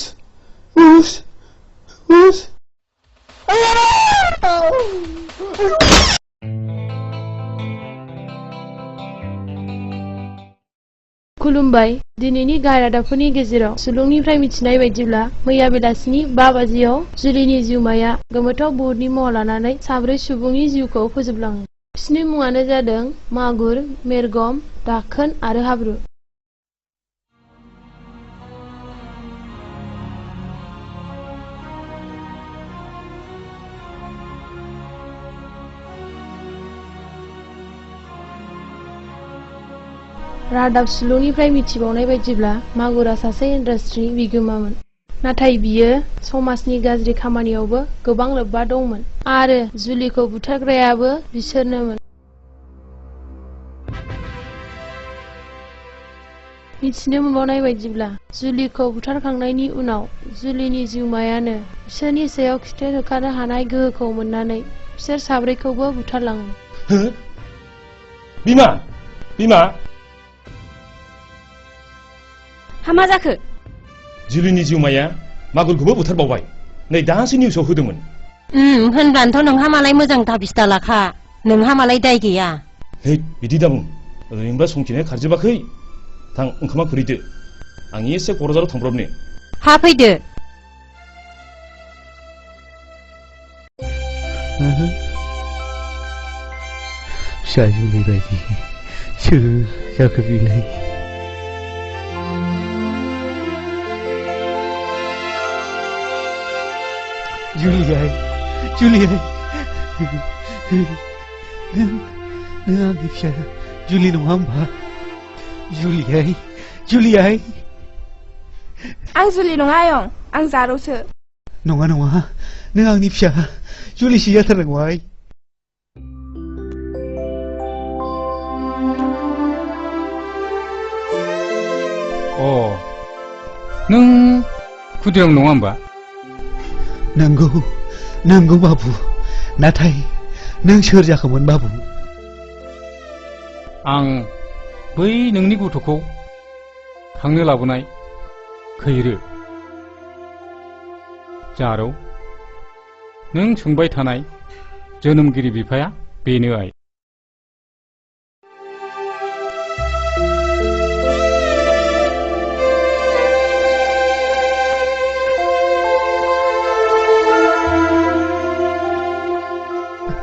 खुलुमबाय दिनैनि गाहाय रादाबफोरनि गेजेराव सुलुंनिफ्राय मिथिनाय बायदिब्ला मैया बेलासिनि 5 बाजियाव जुलिनि जिउमाया गोमोथाव बुहुतनि महर लानानै 3 सुबुंनि जिउखौ फोजोबलाङो बिसोरनि मुङानो जादों मागुर मेरगम दाखोन आरो हाब्रु रादाब सुलुंनिफ्राय मिथिबावनाय बायदिब्ला मागुरा सासे इन्डास्ट्रिनि बिगोमामोन नाथाय बियो समाजनि गाज्रि खामानियावबो गोबां लोब्बा दंमोन आरो जुलिखौ बुथारग्रायाबो बिसोरनोमोन मिथिनो मोनबावनाय बायदिब्ला जुलिखौ बुथारखांनायनि उनाव जुलिनि जिउमायानो बिसोरनि सायाव खिथेर होखारनो हानाय गोहोखौ मोननानै बिसोर 3खौबो बुथारलाङो बिमा बिमा मा जाखो जुलिनि जिउमाया मागुरखौबो बुथारबावबाय नै दासो निउसाव होदोंमोन होनब्लानोथ' नोंहा मालाय मोजां दाबिस दालाखा नोंहा मालाय दाय गैया हे बिदि दाबुं ओरैनोबा संखिनाया खारजोबाखै थां ओंखामा खुरैदो आं एसे क'क्राझाराव थांब्रबनो हा फैदो फिसा जुलि बायदि सोर जाखो बिलाय जुलियाय नों आंनि फिसा जुलि नङा होमबा जुलियाय आं जुलि नङा आयं आं जारौसो नङा नों आंनि फिसा जुलिसो जाथारनांगौ आइ नों खुदिराम नङा होमबा नंगौ बाबु नाथाय नों सोर जाखोमोन बाबु आं बै नोंनि गथ'खौ खांनो लाबोनाय खैरो जारौ नों सोंबाय थानाय जोनोमगिरि बिफाया बेनो आइ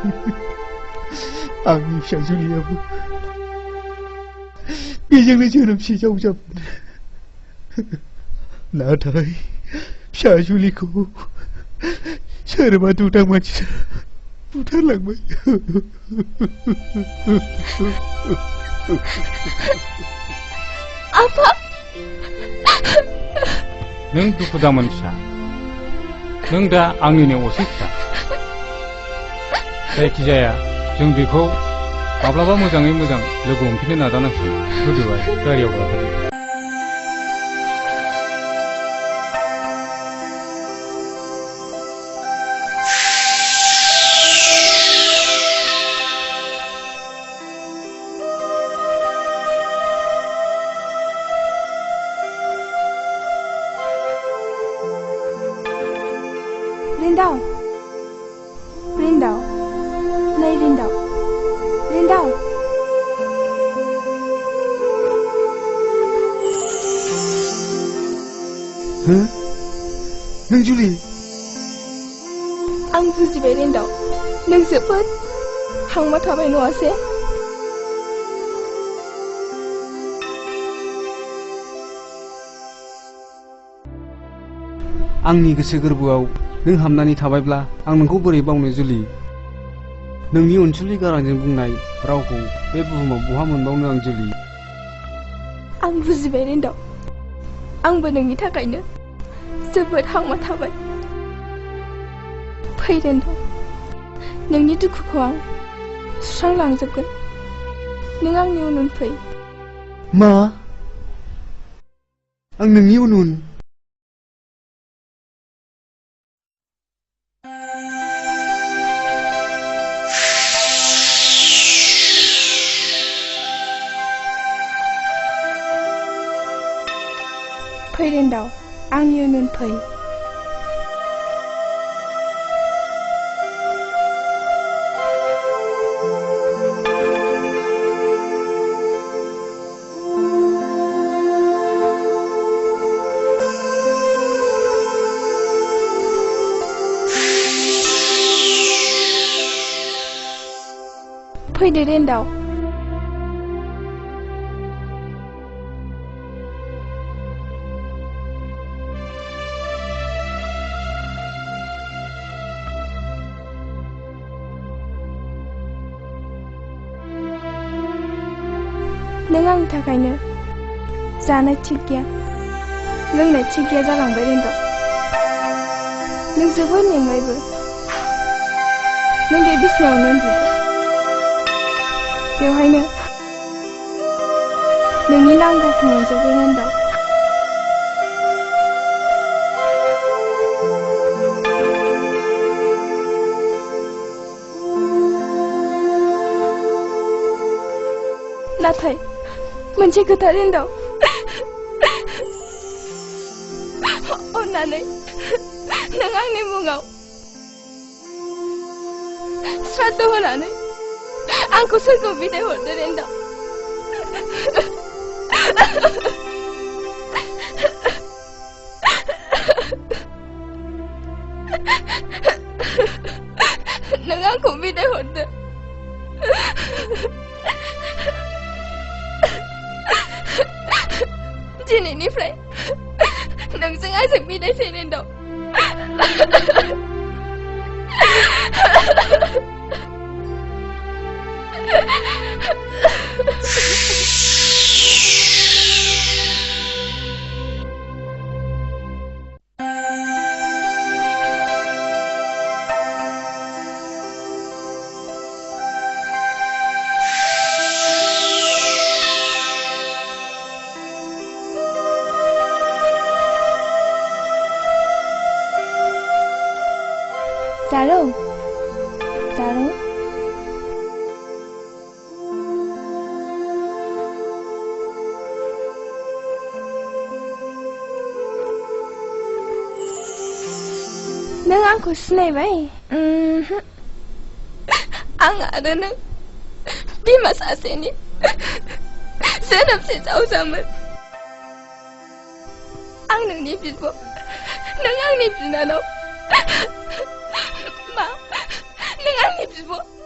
आंनि फिसाजुलियाबो बेजोंनो जोनोमसे जावजाबोन नाथाय फिसाजुलिखौ सोरबा दुदां मानसिया बुथारलांबाय आफा नों दुखु दामोन फिसा नों दा आंनिनो असे फिसा जायखिजाया जों बेखौ माब्लाबा मोजाङै मोजां लोगो हमफिननो नाजानांसिगोन गोदोहाय गारियाव गाखोदो Rindau, Rindau, नै Rindau, Rindau. नों जुलि आं बुजिबाय Rindau, नों जोबोद हांमा थाबाय नङासे? आंनि गोसो गोरबोआव नों हाबनानै थाबायब्ला आं नोंखौ बोरै बावनो जुलि नोंनि अनसुलि गारांजों बुंनाय रावखौ बे बुहुमाव बहा मोनबावनो आं जुलि आं बुजिबाय Rindau, आंबो नोंनि थाखायनो जोबोद हांमा थाबाय फै Rindau, नोंनि दुखुखौ आं सुस्रांलांजोबगोन नों आंनि उन उन फै मा आं नोंनि उन उन फै Rindau, आंनि उन उन फै फैदो Rindau नों आंनि थाखायनो जानाय थिग गैया लोंनाय थिग गैया जालांबाय Rindau नों जोबोद मेंबायबो नों बे बिसिनायावनो उन्दुदो बेवहायनो नोंनि नांगौखौ मोनजोबगोन Rindau नाथाय मोनसे खोथा Rindau अन्नानै नों आंनि मुङाव श्राद्ध होनानै आंखौ सोरगोआव बिदाय हरदो Rindau नों आंखौ बिदाय हरदो दिनैनिफ्राय नोंजों आंजों बिदायसै Rindau Zaro, Zaro. नों आंखौ सिनायबाय आं आरो नों बिमा सासेनि जोनोमसे जावजामोन आं नोंनि बिब' नों आंनि बिनानाव मा नों आंनि बिब'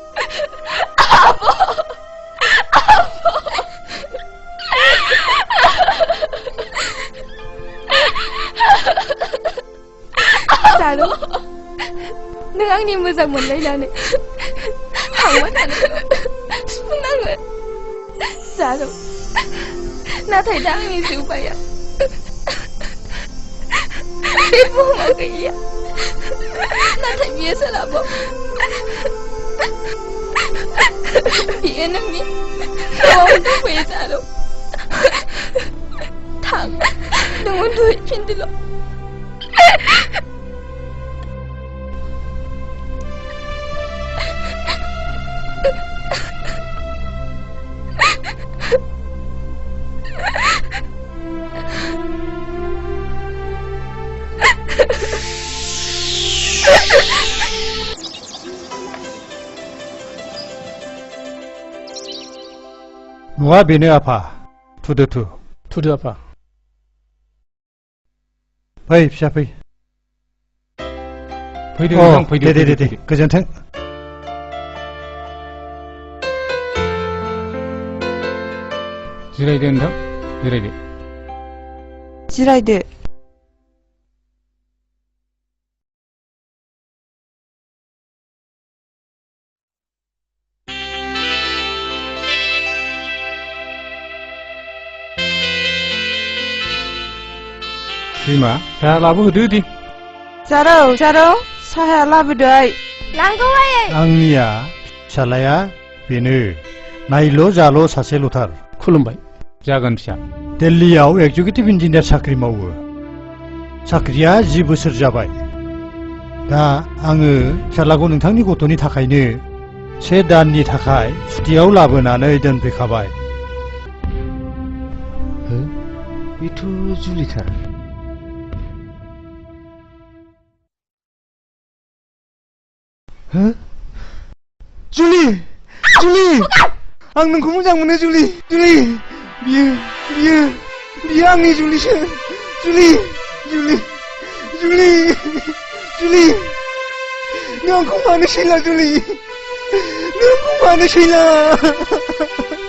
जारौ नों आंनि मोजां मोनलायनानै हांमा थानायखौ सुफुंनांगोन जारौ नाथाय दा आंनि जिउमाया बे बुहुमाव गैया नाथाय बियो सोरहाबा बियो नोंनि न'आव दंफैयो जारौ थां नों उन्दुहैफिनदोल' न'आ बेनो आफा थुदो थुदो आफा फै फिसा फै फैदो नोंथां फैदो दे गोजोन्थों जिरायदो नोंथां जिरायदो जिरायदो बिमा साहा लाबोदो दे जारौ साहाया लाबोदै लांगौ आयै आंनिया फिसालाया बेनो नायल' जाल' सासेल'थार खुलुमबाय जागोन फिसा दिल्लीयाव एक्जिकिउटिभ इन्जिनियार साख्रि मावो साख्रिया 10 बोसोर जाबाय दा आङो फिसालाखौ नोंथांनि गथ'नि थाखायनो 1 दाननि थाखाय सुटियाव लाबोनानै दोनफैखाबाय बेथ' जुलिथार जुलि आं नोंखौ मोजां मोनो जुलि बियो आंनि जुलिसो जुलि नों आंखौ मानो सैला जुलि नों आंखौ मानो सैला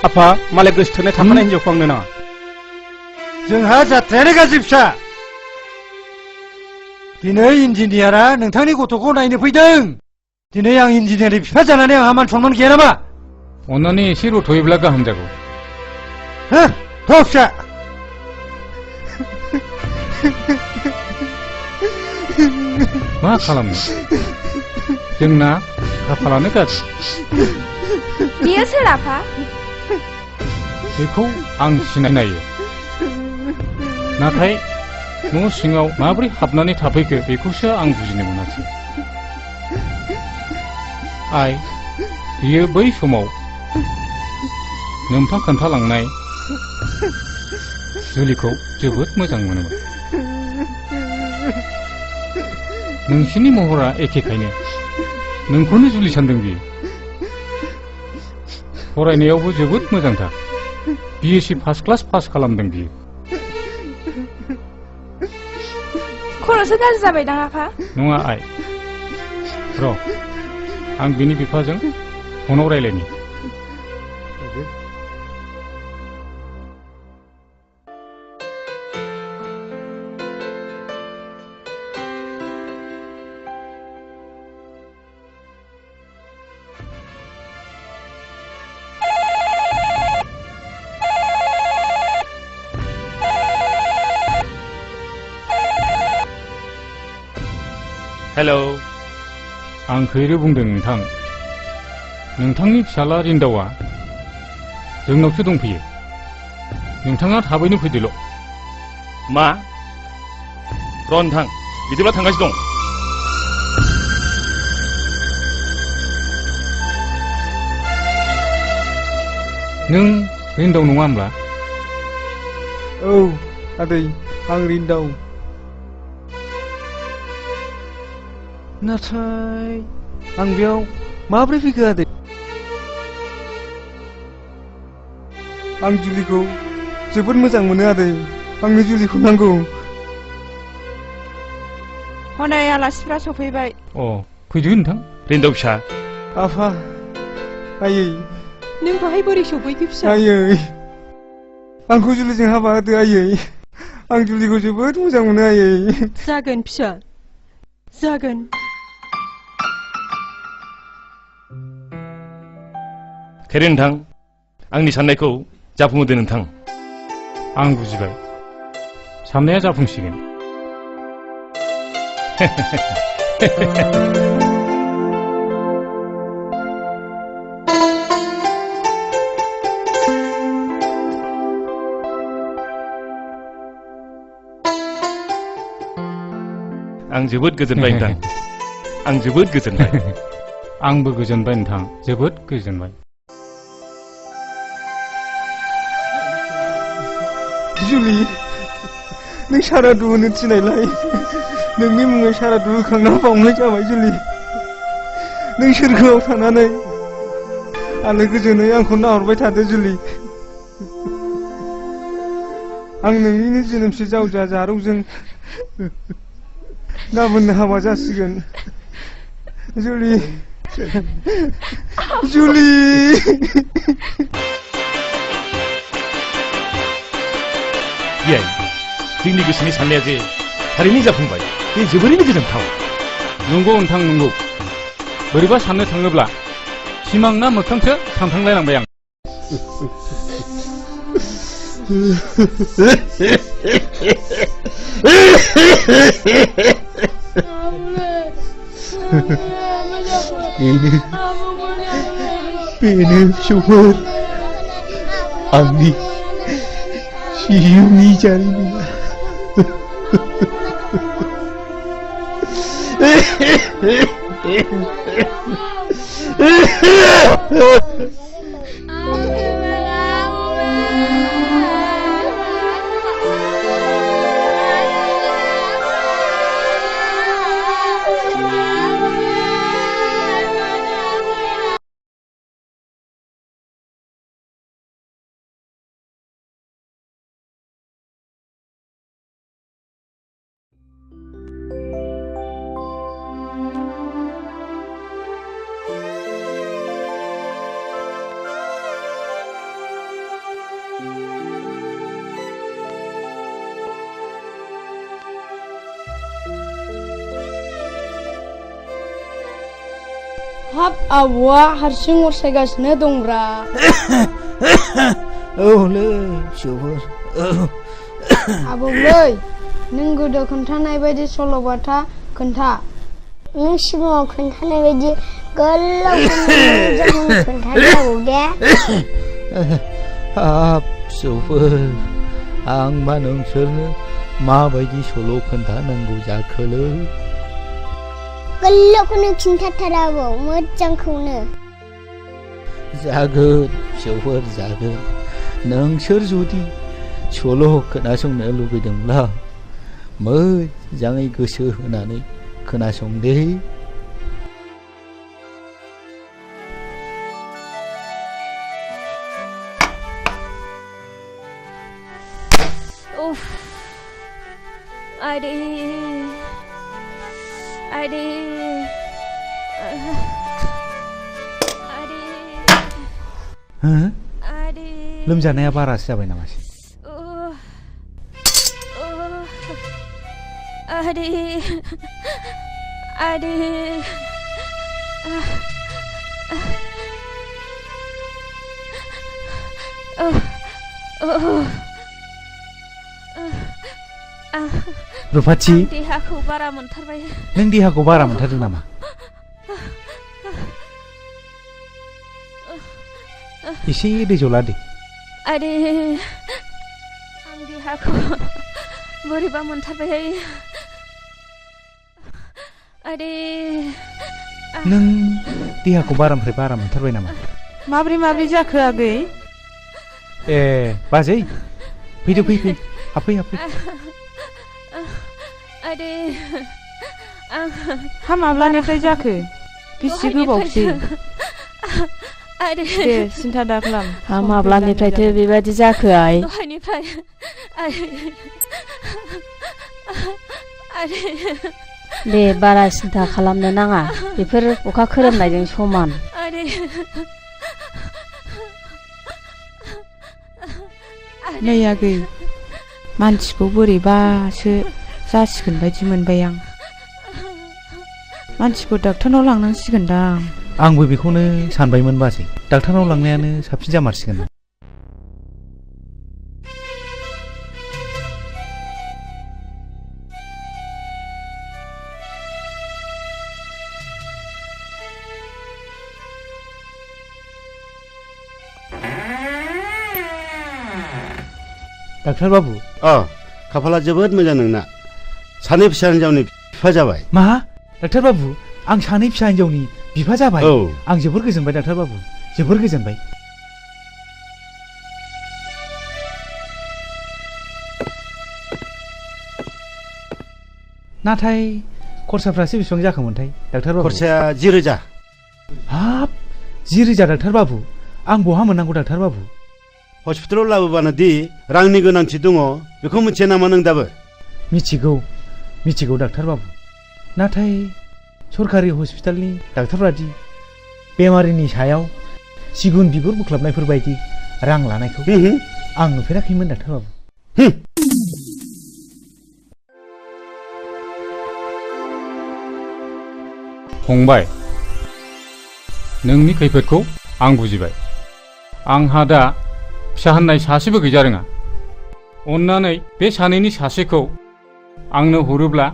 आफा मालाय गोसोथोनाय थाखानाय हिनजावखौ आंनो नाङा जोंहा जाथ्रायानो गाज्रि फिसा दिनै इन्जिनियारा नोंथांनि गथ'खौ नायनो फैदों दिनै आं इन्जिनियारनि बिफा जानानै आंहा मान सनमान गैया नामा अन्नानै एसे रथ'योब्ला गाहाम जागौ थ' फिसा मा खालामनो जोंना खाफालानो गाज्रि बियो सोर आफा बेखौ आं सिनायो नाथाय न' सिङाव माबोरै हाबनानै थाफैखो बेखौसो आं बुजिनो मोनासै आइ बियो बै समाव नोंथां खोन्थालांनाय जुलिखौ जोबोद मोजां मोनोमोन नोंसिनि महरा एखेखायनो नोंखौनो जुलि सानदों बियो फरायनायावबो जोबोद मोजांथार BSc फार्स्ट क्लास पास खालामदों बियो खर'सो गाज्रि जाबायदां आफा नङा आइ र' आं बिनि बिफाजों फनाव रायलायनि हेलौ आं खैरो बुंदों नोंथां नोंथांनि फिसाला रिन्दावा जोंनावसो दंफैयो नोंथाङा थाबैनो फैदोल' मा र' नोंथां बिदिब्ला थांगासिनो दं नों रिन्दाव नङा होमब्ला औ आदै आं रिन्दाव नाथाय आं बेयाव माब्रै फैखो आदै आं जुलिखौ जोबोद मोजां मोनो आदै आंनो जुलिखौ नांगौ हनै आलासिफ्रा सफैबाय फैदो नोंथां रिन्दाव फिसा आफा आयै नों बाहाय बोरै सफैखो फिसा? आयै आंखौ जुलिजों हाबा होदो आयै आं जुलिखौ जोबोद मोजां मोनो आयै जागोन फिसा जागोन खैरे नोंथां आंनि साननायखौ जाफुंहोदो नोंथां आं बुजिबाय साननाया जाफुंसिगोन आं जोबोद गोजोनबाय नोंथां आं जोबोद गोजोनबाय आंबो गोजोनबाय नोंथां जोबोद गोजोनबाय जुलि नों सारादु होनो थिनायलाय नोंनि मुङै सारादु होखांना बावनाय जाबाय जुलि नों सोरगोआव थानानै आलो गोजोनै आंखौ नाहरबाय थादो जुलि आं नोंनिनो जोनोमसे जावजा जारौजों गाबोननो हाबा जासिगोन जुलि जुलि बियाय जोंनि गोसोनि साननाया जे थारैनो जाफुंबाय बे जोबोरैनो गोजोनथाव नंगौ नोंथां नंगौ बोरैबा साननो थाङोब्ला सिमां ना मोगथांसो सानफ्लांलायलांबाय आं बेनो फिसौफोर आंनि जिउनि जारिमिना हाब आबौआ हारसिं अरसायगासिनो दंब्रा औलै फिसौफोर आबौलै नों गोदो खोन्थानाय बायदि सल'बाथा खोन्था नों सिगाङाव खोन्थानाय बायदि गोलाव खोन्थादो आबौ दे हाब फिसौफोर आंबा नोंसोरनो माबायदि सल' खोन्थानांगौ जाखोलै गोलावखौनो खिन्थाथार आबौ मोजांखौनो जागोन फिसौफोर जागोन नोंसोर जुदि सल' खोनासंनो लुबैदोंब्ला मोजाङै गोसो होनानै खोनासंदे लोमजानाया बारासो जाबाय नामासै रुफाथि देहाखौ बारा मोनथारबाय नों देहाखौ बारा मोनथारदों नामा एसे दै जला दे आरे आं देहाखौ बोरैबा मोनथारबाय आरे नों देहाखौ बारानिफ्राय बारा मोनथारबाय नामा माब्रै जाखो आगै ए बाजै फैदो फै हाबफै आरे हा माब्लानिफ्राय जाखो बेसे गोबावसै दे सिन्था दा खालाम हा माब्लानिफ्रायथो बेबायदि जाखो आइ दहायनिफ्राय दे बारा सिन्था खालामनो नाङा बेफोर अखा खोरोमनायजों समान नै आगै मानसिखौ बोरैबासो जासिगोन बायदि मोनबाय आं मानसिखौ डाक्टारनाव लांनांसिगोनदां आंबो बेखौनो सानबायमोन बाजै डाक्टारनाव लांनायानो साबसिन जामारसिगोन डाक्टार बाबु खाफाला जोबोद मोजां नोंना सानै फिसा हिनजावनि बिफा जाबाय मा डाक्टार बाबु आं सानै फिसा हिनजावनि बिफा जाबाय आं जोबोर गोजोनबाय डाक्टार बाबु जोबोर गोजोनबाय नाथाय खरसाफ्रासो बेसेबां जाखोमोनथाय डाक्टार बाबु खरसाया 10,000 हाब 10,000 डाक्टार बाबु आं बहा मोननांगौ डाक्टार बाबु हस्पिटालाव लाबोबानो दि रांनि गोनांथि दङ बेखौ मिथिया नामा नों दाबो मिथिगौ डाक्टार बाबु नाथाय सरकारि हस्पिटालनि डाक्टारफ्रादि बेमारिनि सायाव सिगुन बिगुर बोख्लाबनायफोर बायदि रां लानायखौ आं नुफेराखैमोन डाक्टार बाबु फंबाय नोंनि खैफोदखौ आं बुजिबाय आंहा दा फिसा होननाय सासेबो गैजा रोङा अन्नानै बे सानैनि सासेखौ आंनो हरोब्ला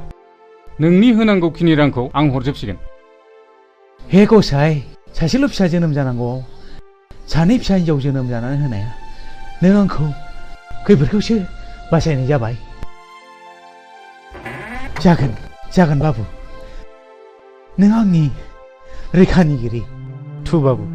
नोंनि होनांगौखिनि रांखौ आं हरजोबसिगोन हे गसाइ सासेल' फिसा जोनोम जानांगौआव सानै फिसा हिनजाव जोनोम जानानै होनाया नों आंखौ खैफोदखौसो बासायनाय जाबाय जागोन बाबु नों आंनि रैखानिगिरि थु बाबु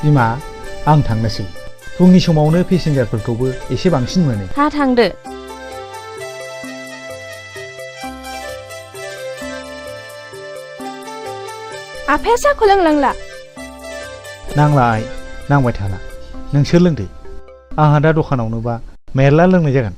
बिमा आं थांनोसै फुंनि समावनो पेसेन्जारफोरखौबो एसे बांसिन मोनो हा थांदो आफाया साखौ लोंलांला नांला आइ नांबाय थाला नोंसोर लोंदो आंहा दा दखानावनोबा मेरला लोंनाय जागोन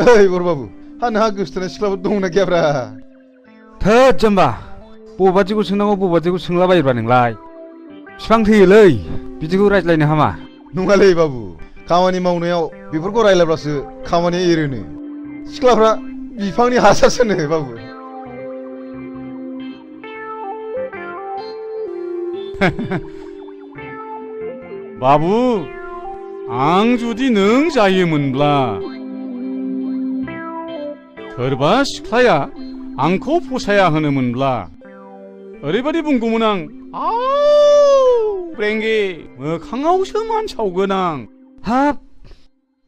ओइ बरबाबु हा नोंहा गोसोथोनाय सिख्लाफोर दंना गैयाब्रा थोद जाम्बा बबादिखौ सोंनांगौ बबादिखौ सोंलाबायोब्रा नोंलाय बिफां थैयोलै बिदिखौ रायज्लायनो हामा नङालै बाबु खामानि मावनायाव बेफोरखौ रायलायब्लासो खामानिया एरोनो सिख्लाफ्रा बिफांनि हासारसोनो बाबु बाबु आं जुदि नों जायोमोनब्ला सोरबा सिख्लाया आंखौ फसाया होनोमोनब्ला ओरैबायदि बुंगौमोन आं ब्रेंगे मोखाङावसो मान सावगोन आं हाब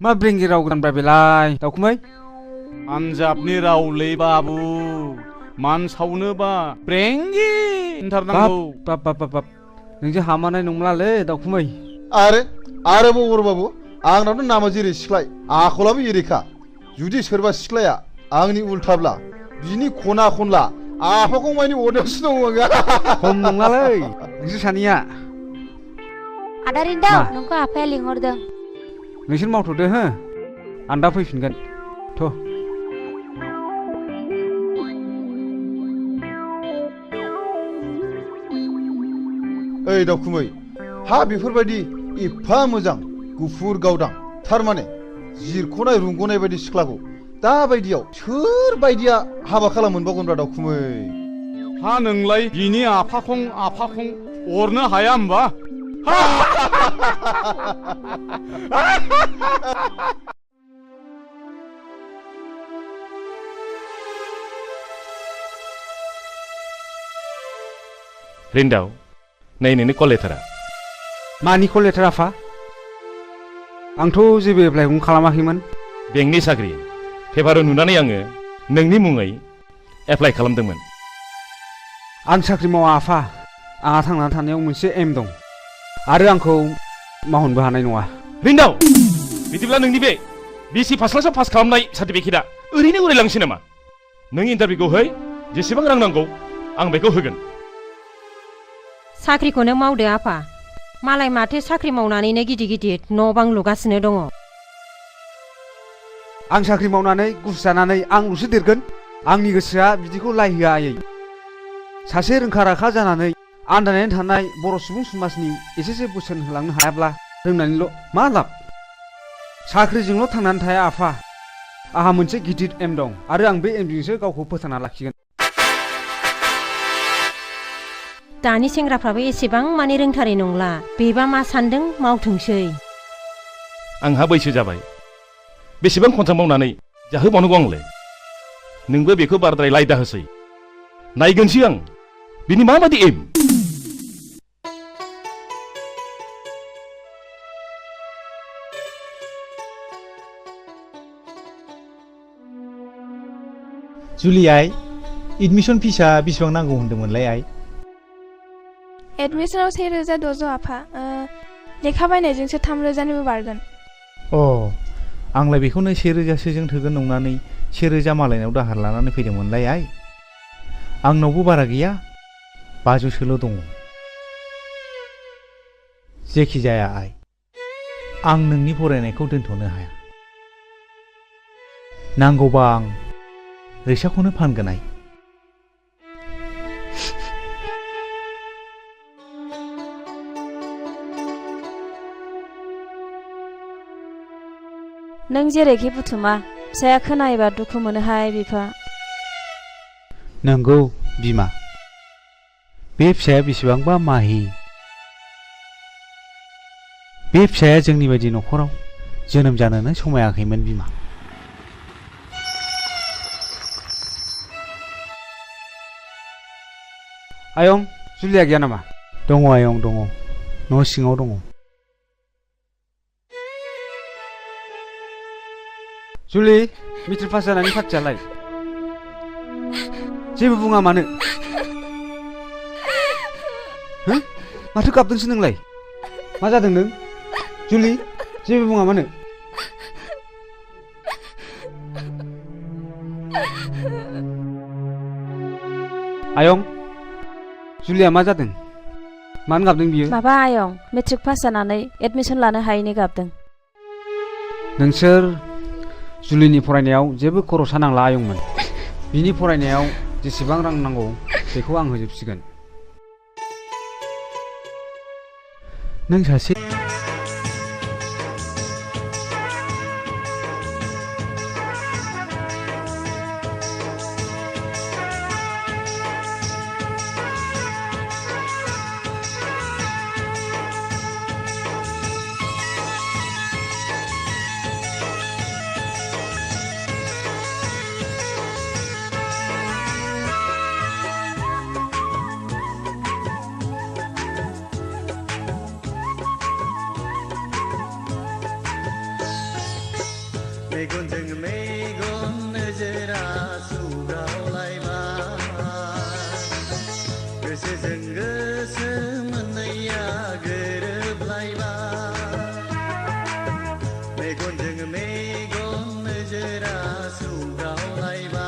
मा ब्रेंगे राव गोदानब्रा बेलाय दाउखुमै पान्जाबनि रावलै बाबु मान सावनोबा ब्रेंगे होनथारनांगौ बाब बाब बाब बाब नोंजों हामानाय नंलालै दाउखुमै आरो बरबाबु आंनाथ' नामा जेरै सिख्लाय आखलाबो एरैखा जुदि सोरबा सिख्लाया आंनि उल्थाब्ला बिनि खना खनला आफाखौ मानि अरनायावसो दङ आङो खम नङालै नोंसोर सानैया आदा रिन्दाव नोंखौ आफाया लिंहरदों नोंसोर मावथ'दो हो आं दा फैफिनगोन थ' ओइ दाउखुमै हा बेफोरबायदि एफा मोजां गुफुर गावदां थारमाने जिरख'नाय रुंग'नाय बायदि सिख्लाखौ दा बायदियाव सोर बायदिया हाबा खालामोनबावगोनब्रा दाउखुमै हा नोंलाय बिनि आफाखं अरनो हाया होमबा रिन्दाव नै नोंनि कल लेटारा मानि कल लेटार आफा आंथ' जेबो एप्लाइखौनो खालामाखैमोन बेंकनि साख्रि पेपाराव नुनानै आङो नोंनि मुङै एप्लाइ खालामदोंमोन आं साख्रि मावा आफा आंहा थांनानै थानायाव मोनसे एम दं आरो आंखौ मावहोनबो हानाय नङा रिन्दाव बिदिब्ला नोंनि बे बिसि फार्स्ट क्लासाव पास खालामनाय सार्टिफिकेटआ ओरैनो उरायलांसै नामा नों इन्टारभिउखौ है जेसेबां रां नांगौ आं बेखौ होगोन साख्रिखौनो मावदो आफा मालाय माथो साख्रि मावनानैनो गिदिर गिदिर न' बां लुगासिनो दङ आं साख्रि मावनानै गुस जानानै आंल'सो देरगोन आंनि गोसोआ बिदिखौ लायहोआ आयै सासे रोंखा राखा जानानै आन्दायनानै थानाय बर' सुबुं समाजनि एसेसो बोसोन होलांनो हायाब्ला रोंनानैल' मा लाब साख्रिजोंल' थांनानै थाया आफा आंहा मोनसे गिदिर एम दं आरो आं बे एमजोंसो गावखौ फोथांना लाखिगोन दानि सेंग्राफ्राबो एसेबां माने रोंथारै नंला बेबा मा सान्दों मावथोंसै आंहा बैसो जाबाय बेसेबां खनथाम मावनानै जाहोबावनांगौ आंलाय नोंबो बेखौ बाराद्राय लायदा होसै नायगोनसै आं बिनि माबादि एम जुलि आइ एडमिसन फिसा बेसेबां नांगौ होन्दोंमोनलाय आइ एडमिसनाव 1600 आफा लेखा बायनायजोंसो 3000निबो बारगोन आंलाय बेखौनो 1000सोजों थोगोन नंनानै 1000 मालायनाव दाहार लानानै फैदोंमोनलाय आइ आंनावबो बारा गैया 500सोल' दङ जेखि जाया आइ आं नोंनि फरायनायखौ दोनथ'नो हाया नांगौबा आं रिक्साखौनो फानगोन आइ नों जेरैखि बुथुमा फिसाया खोनायोबा दुखु मोनोहाय बिफा। नंगौ बिमा, बे फिसाया बेसेबांबा माहि। बे फिसाया जोंनि बायदि न'खराव जोनोम जानोनो समायाखैमोन बिमा। आयं, जुलिया गैया नामा? दङ आयं दङ, न' सिङाव दङ। जुलि, मेट्रिक पास जानायनि पार्टियालाय? जेबो बुङा मानो? हो? माथो गाबदोंसो नोंलाय? मा जादों नों? जुलि, जेबो बुङा मानो? आयं, जुलिया मा जादों? मानो गाबदों बियो? माबा आयं, मेट्रिक पास जानानै एडमिसन लानो हायैनि गाबदों। नोंसोर जुलिनि फरायनायाव जेबो खरसा नांला आयंमोन। बिनि फरायनायाव जेसेबां रां नांगौ बेखौ आं होजोबसिगोन। नों सासे मेगनजों मेगन नोजोरा सौग्रावलायबाय, गोसोजों गोसो मोननैया गोरोबलायबाय। मेगनजों मेगन नोजोरा सौग्रावलायबाय,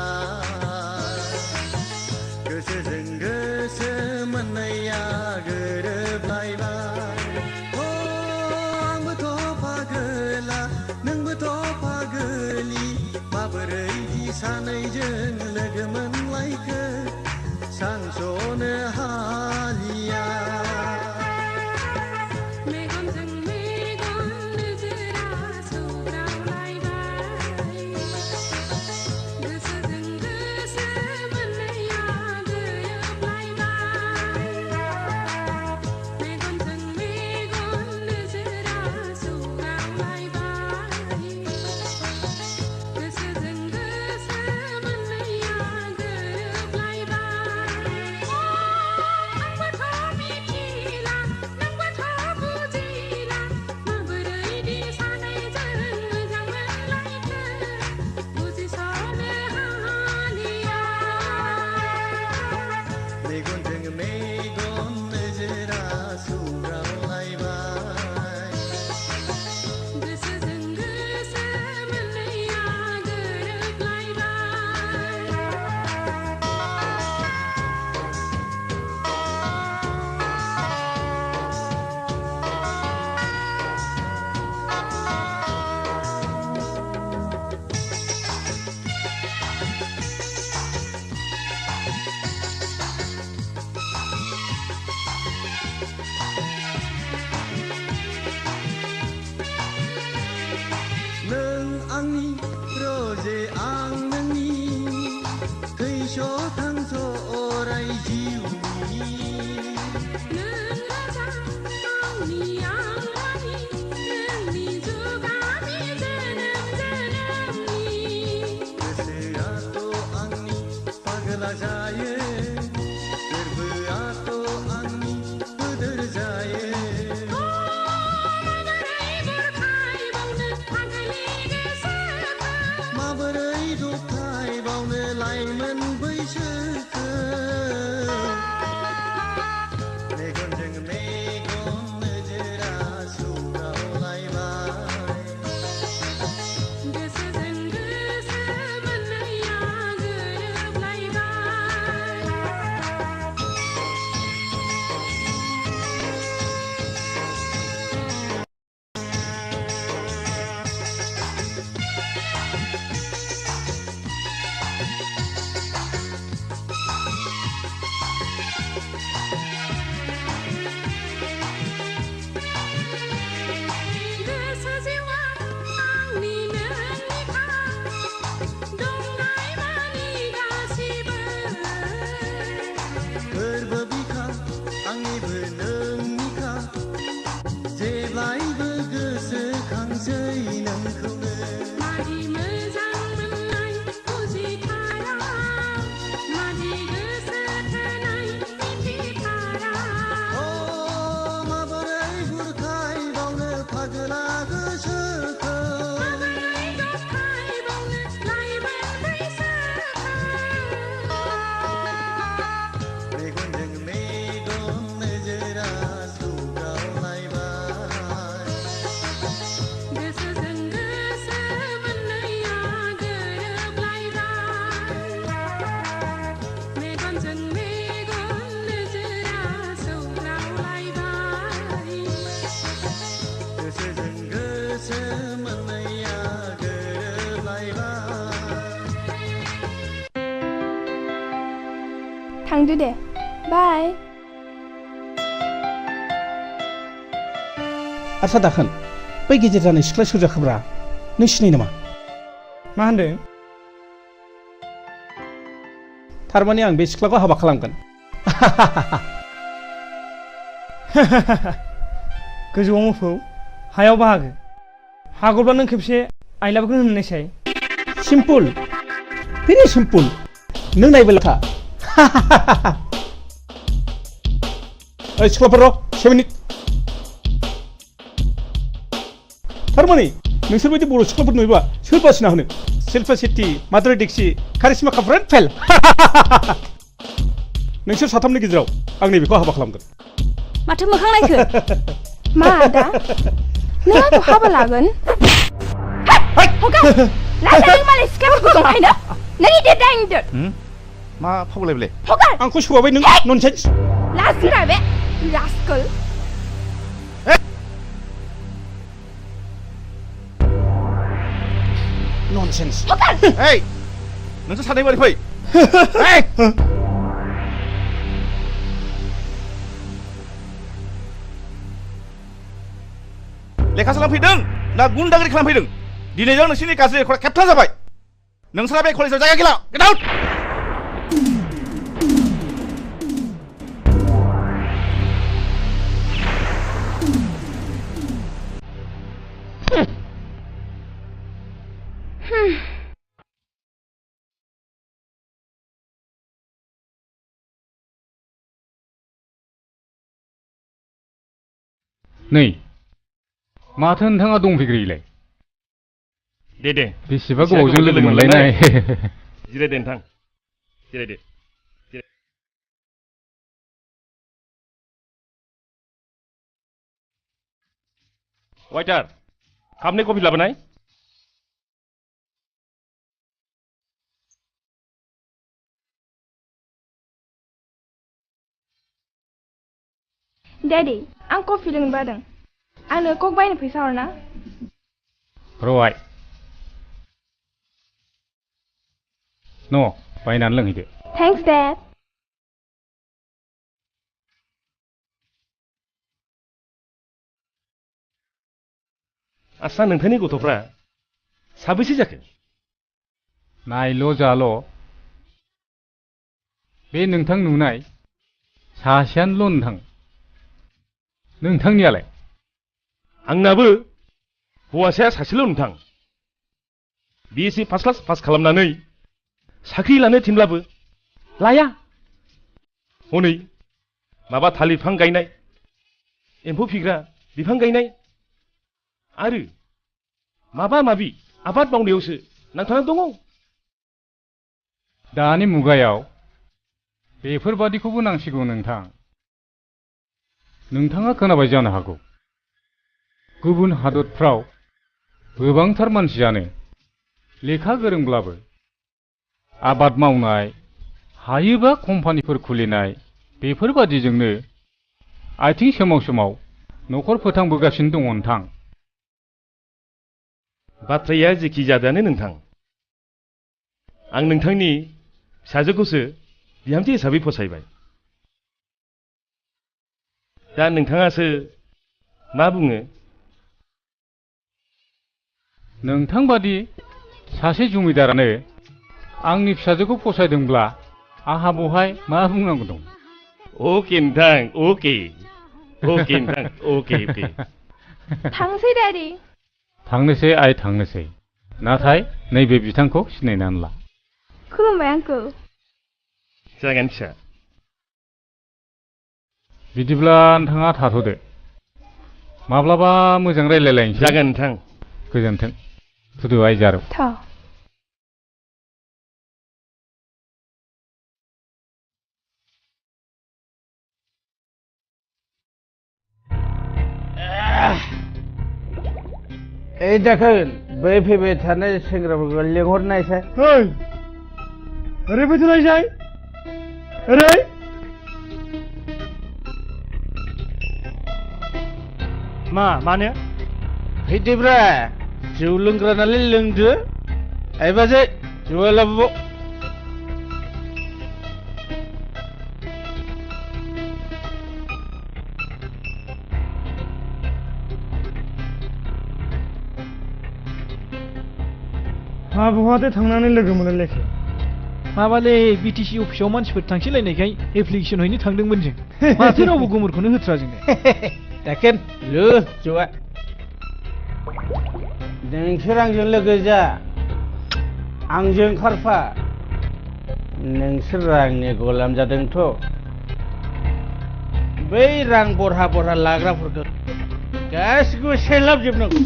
गोसोजों गोसो मोननैया गोरोबलायबाय। आंबोथ' पागोला नोंबोथ' पागोलि, माबोरै दि सानैजों लोगो मोनलायखो सानस'नो हालिया। मेगनजों मेगन नोजोरा सौग्रावलायबाय, गोसोजों गोसो मोननैया गोरोबलायबाय। मेगनजों मेगन नोजोरा सौग्रावलायबाय, गोसोजों गोसो मोननैया गोरोबलायबाय। आंबोथ' मिथिला नोंबोथ' बुजिला, माबोरै दि सानैजों मोजां मोनलायखो बुजिस'नो हालिया। मेगनजों मेगन नोजोरा सौग्रावलायबाय, गोसोजों गोसो मोननैया गोरोबलायबाय। नों आंनि रजे आं नोंनि, थैस' थांस' अराय जिउनि। नों राजा आंनि आं रानि, नोंनि जुगानि जोनोम जोनोमनि। गोसोआथ' आंनि पागला जायो, गोरबोआथ' आंनि बोदोर जायो। माबोरै दबथायबावनो लाइमोन बैसोखो। मेगनजों मेगन नोजोरा थांदो दे बाय आदसा दाखोन बै गेजेर जानाय सिख्ला सोर जाखोब्रा नों सिनायो नामा मा होनदों थारमाने आं बे सिख्लाखौ हाबा खालामगोन गोजौआव मोफौ हायाव बाहागो हागौब्ला नों खेबसे आइलाबखौ होननायसाय सिम्पल भेरि सिम्पल नों नायबोला था ओइ सिख्लाफोर र' 7 मिनिट थारमाने नोंसोर बायदि बर' सिख्लाफोर नुयोबा सोर बासिना होनो शिल्पा शेट्टी माधुरी दीक्षित कारिश्मा कापुर फेल नोंसोर साथामनि गेजेराव आं नैबेखौ हाबा खालामगोन माथो मोखां नायखो मा आदा नों आंखौ हाबा लागोन हगा लाजा नों मालाय सिख्लाफोरखौ दंखायनो नों इदि दाइंदो मा फावलाय बेलाय हगा आंखौ सौबाय नों ननसेन्स लाजिरा बे रास्कल ननसेन्स ओइ नोंसोर सानै बारै फै लेखा सोलोंफैदों ना गुन्दागिरि खालामफैदों दिनैजों नोंसोरनि गाज्रि रेकर्डआ खेबथा जाबाय नोंसोरा बे कलेजाव जायगा गैला गेट आउट नै माथो नोंथाङा दंफैग्रोयोलाय दे बेसेबा गोबावजों लोगो मोनलायनाय जिरायदो नोंथां जिरायदो वाइटार कापनि कफि लाबोनाय डैडी आं कफि लोंनो बादों आंनो कक बायनो फैसा हरना र'आइ न' बायनानै लोंहैदो थेंक्स डैड आस्सा नोंथांनि गथ'फ्रा साबैसे जाखो नायल' जाल' बे नोंथां नुनाय सासेयानोल' नोंथांनियालाय आंनाबो हौवासाया सासेल' नोंथां BSc फार्स्ट क्लास पास खालामनानै साख्रि लानो थिनब्लाबो लाया हनै माबा थालिर बिफां गायनाय एम्फौ फिग्रा बिफां गायनाय आरो माबा माबि आबाद मावनायावसो नांथाना दङ दानि मुगायाव बेफोरबादिखौबो नांसिगौ नोंथां नोंथाङा खोनाबाय जानो हागौ गुबुन हादरफ्राव गोबांथार मानसियानो लेखा गोरोंब्लाबो आबाद मावनाय हायोबा कम्पानिफोर खुलिनाय बेफोरबादिजोंनो आथिं सोमाव सोमाव न'खर फोथांबोगासिनो दङ नोंथां बाथ्राया जेखि जादोआनो नोंथां आं नोंथांनि फिसाजोखौसो बिहामजो हिसाबै फसायबाय दा नोंथाङासो मा बुङो नोंथां बादि सासे जमिदारानो आंनि फिसाजोखौ फसायदोंब्ला आहा बहाय मा बुंनांगौ दं अके नोंथां अके नोंथां अके थांसै डैडी थांनोसै आइ थांनोसै नाथाय नैबे बिथांखौ सिनायनानै ला खुलुमबाय आंखौ जागोन फिसा बिदिब्ला नोंथाङा थाथ'दो माब्लाबा मोजां रायलायलायनोसै जागोन नोंथां गोजोन्थों थुदु आइ जारौ ए दाखोन बै फैबाय थानाय सेंग्राफोरखौ लेंहरनायसाय ओरै फैथ'नायसाय ओरै मानो फैदोब्रा जौ लोंग्रा नालाय लोंदो आइ बाजै जौआ लाबोबाव बहाथो थांनानै लोगो मोनलायलायखो माबालै बिटिसि अफिसाव मानसिफोर थांसैलायनायखाय एप्लिकेसन हैनो थांदोंमोन जों माथो रावबो गुमुरखौनो होथ्रा जोंनो दाकेन लो जवा नोंसोर आंजों लोगो जा आंजों खारफा नोंसोर रांनि गलाम जादोंथ' बै रां बरहा बरहा लाग्राफोरखौ गासिखौबो सेलाबजोबनांगौ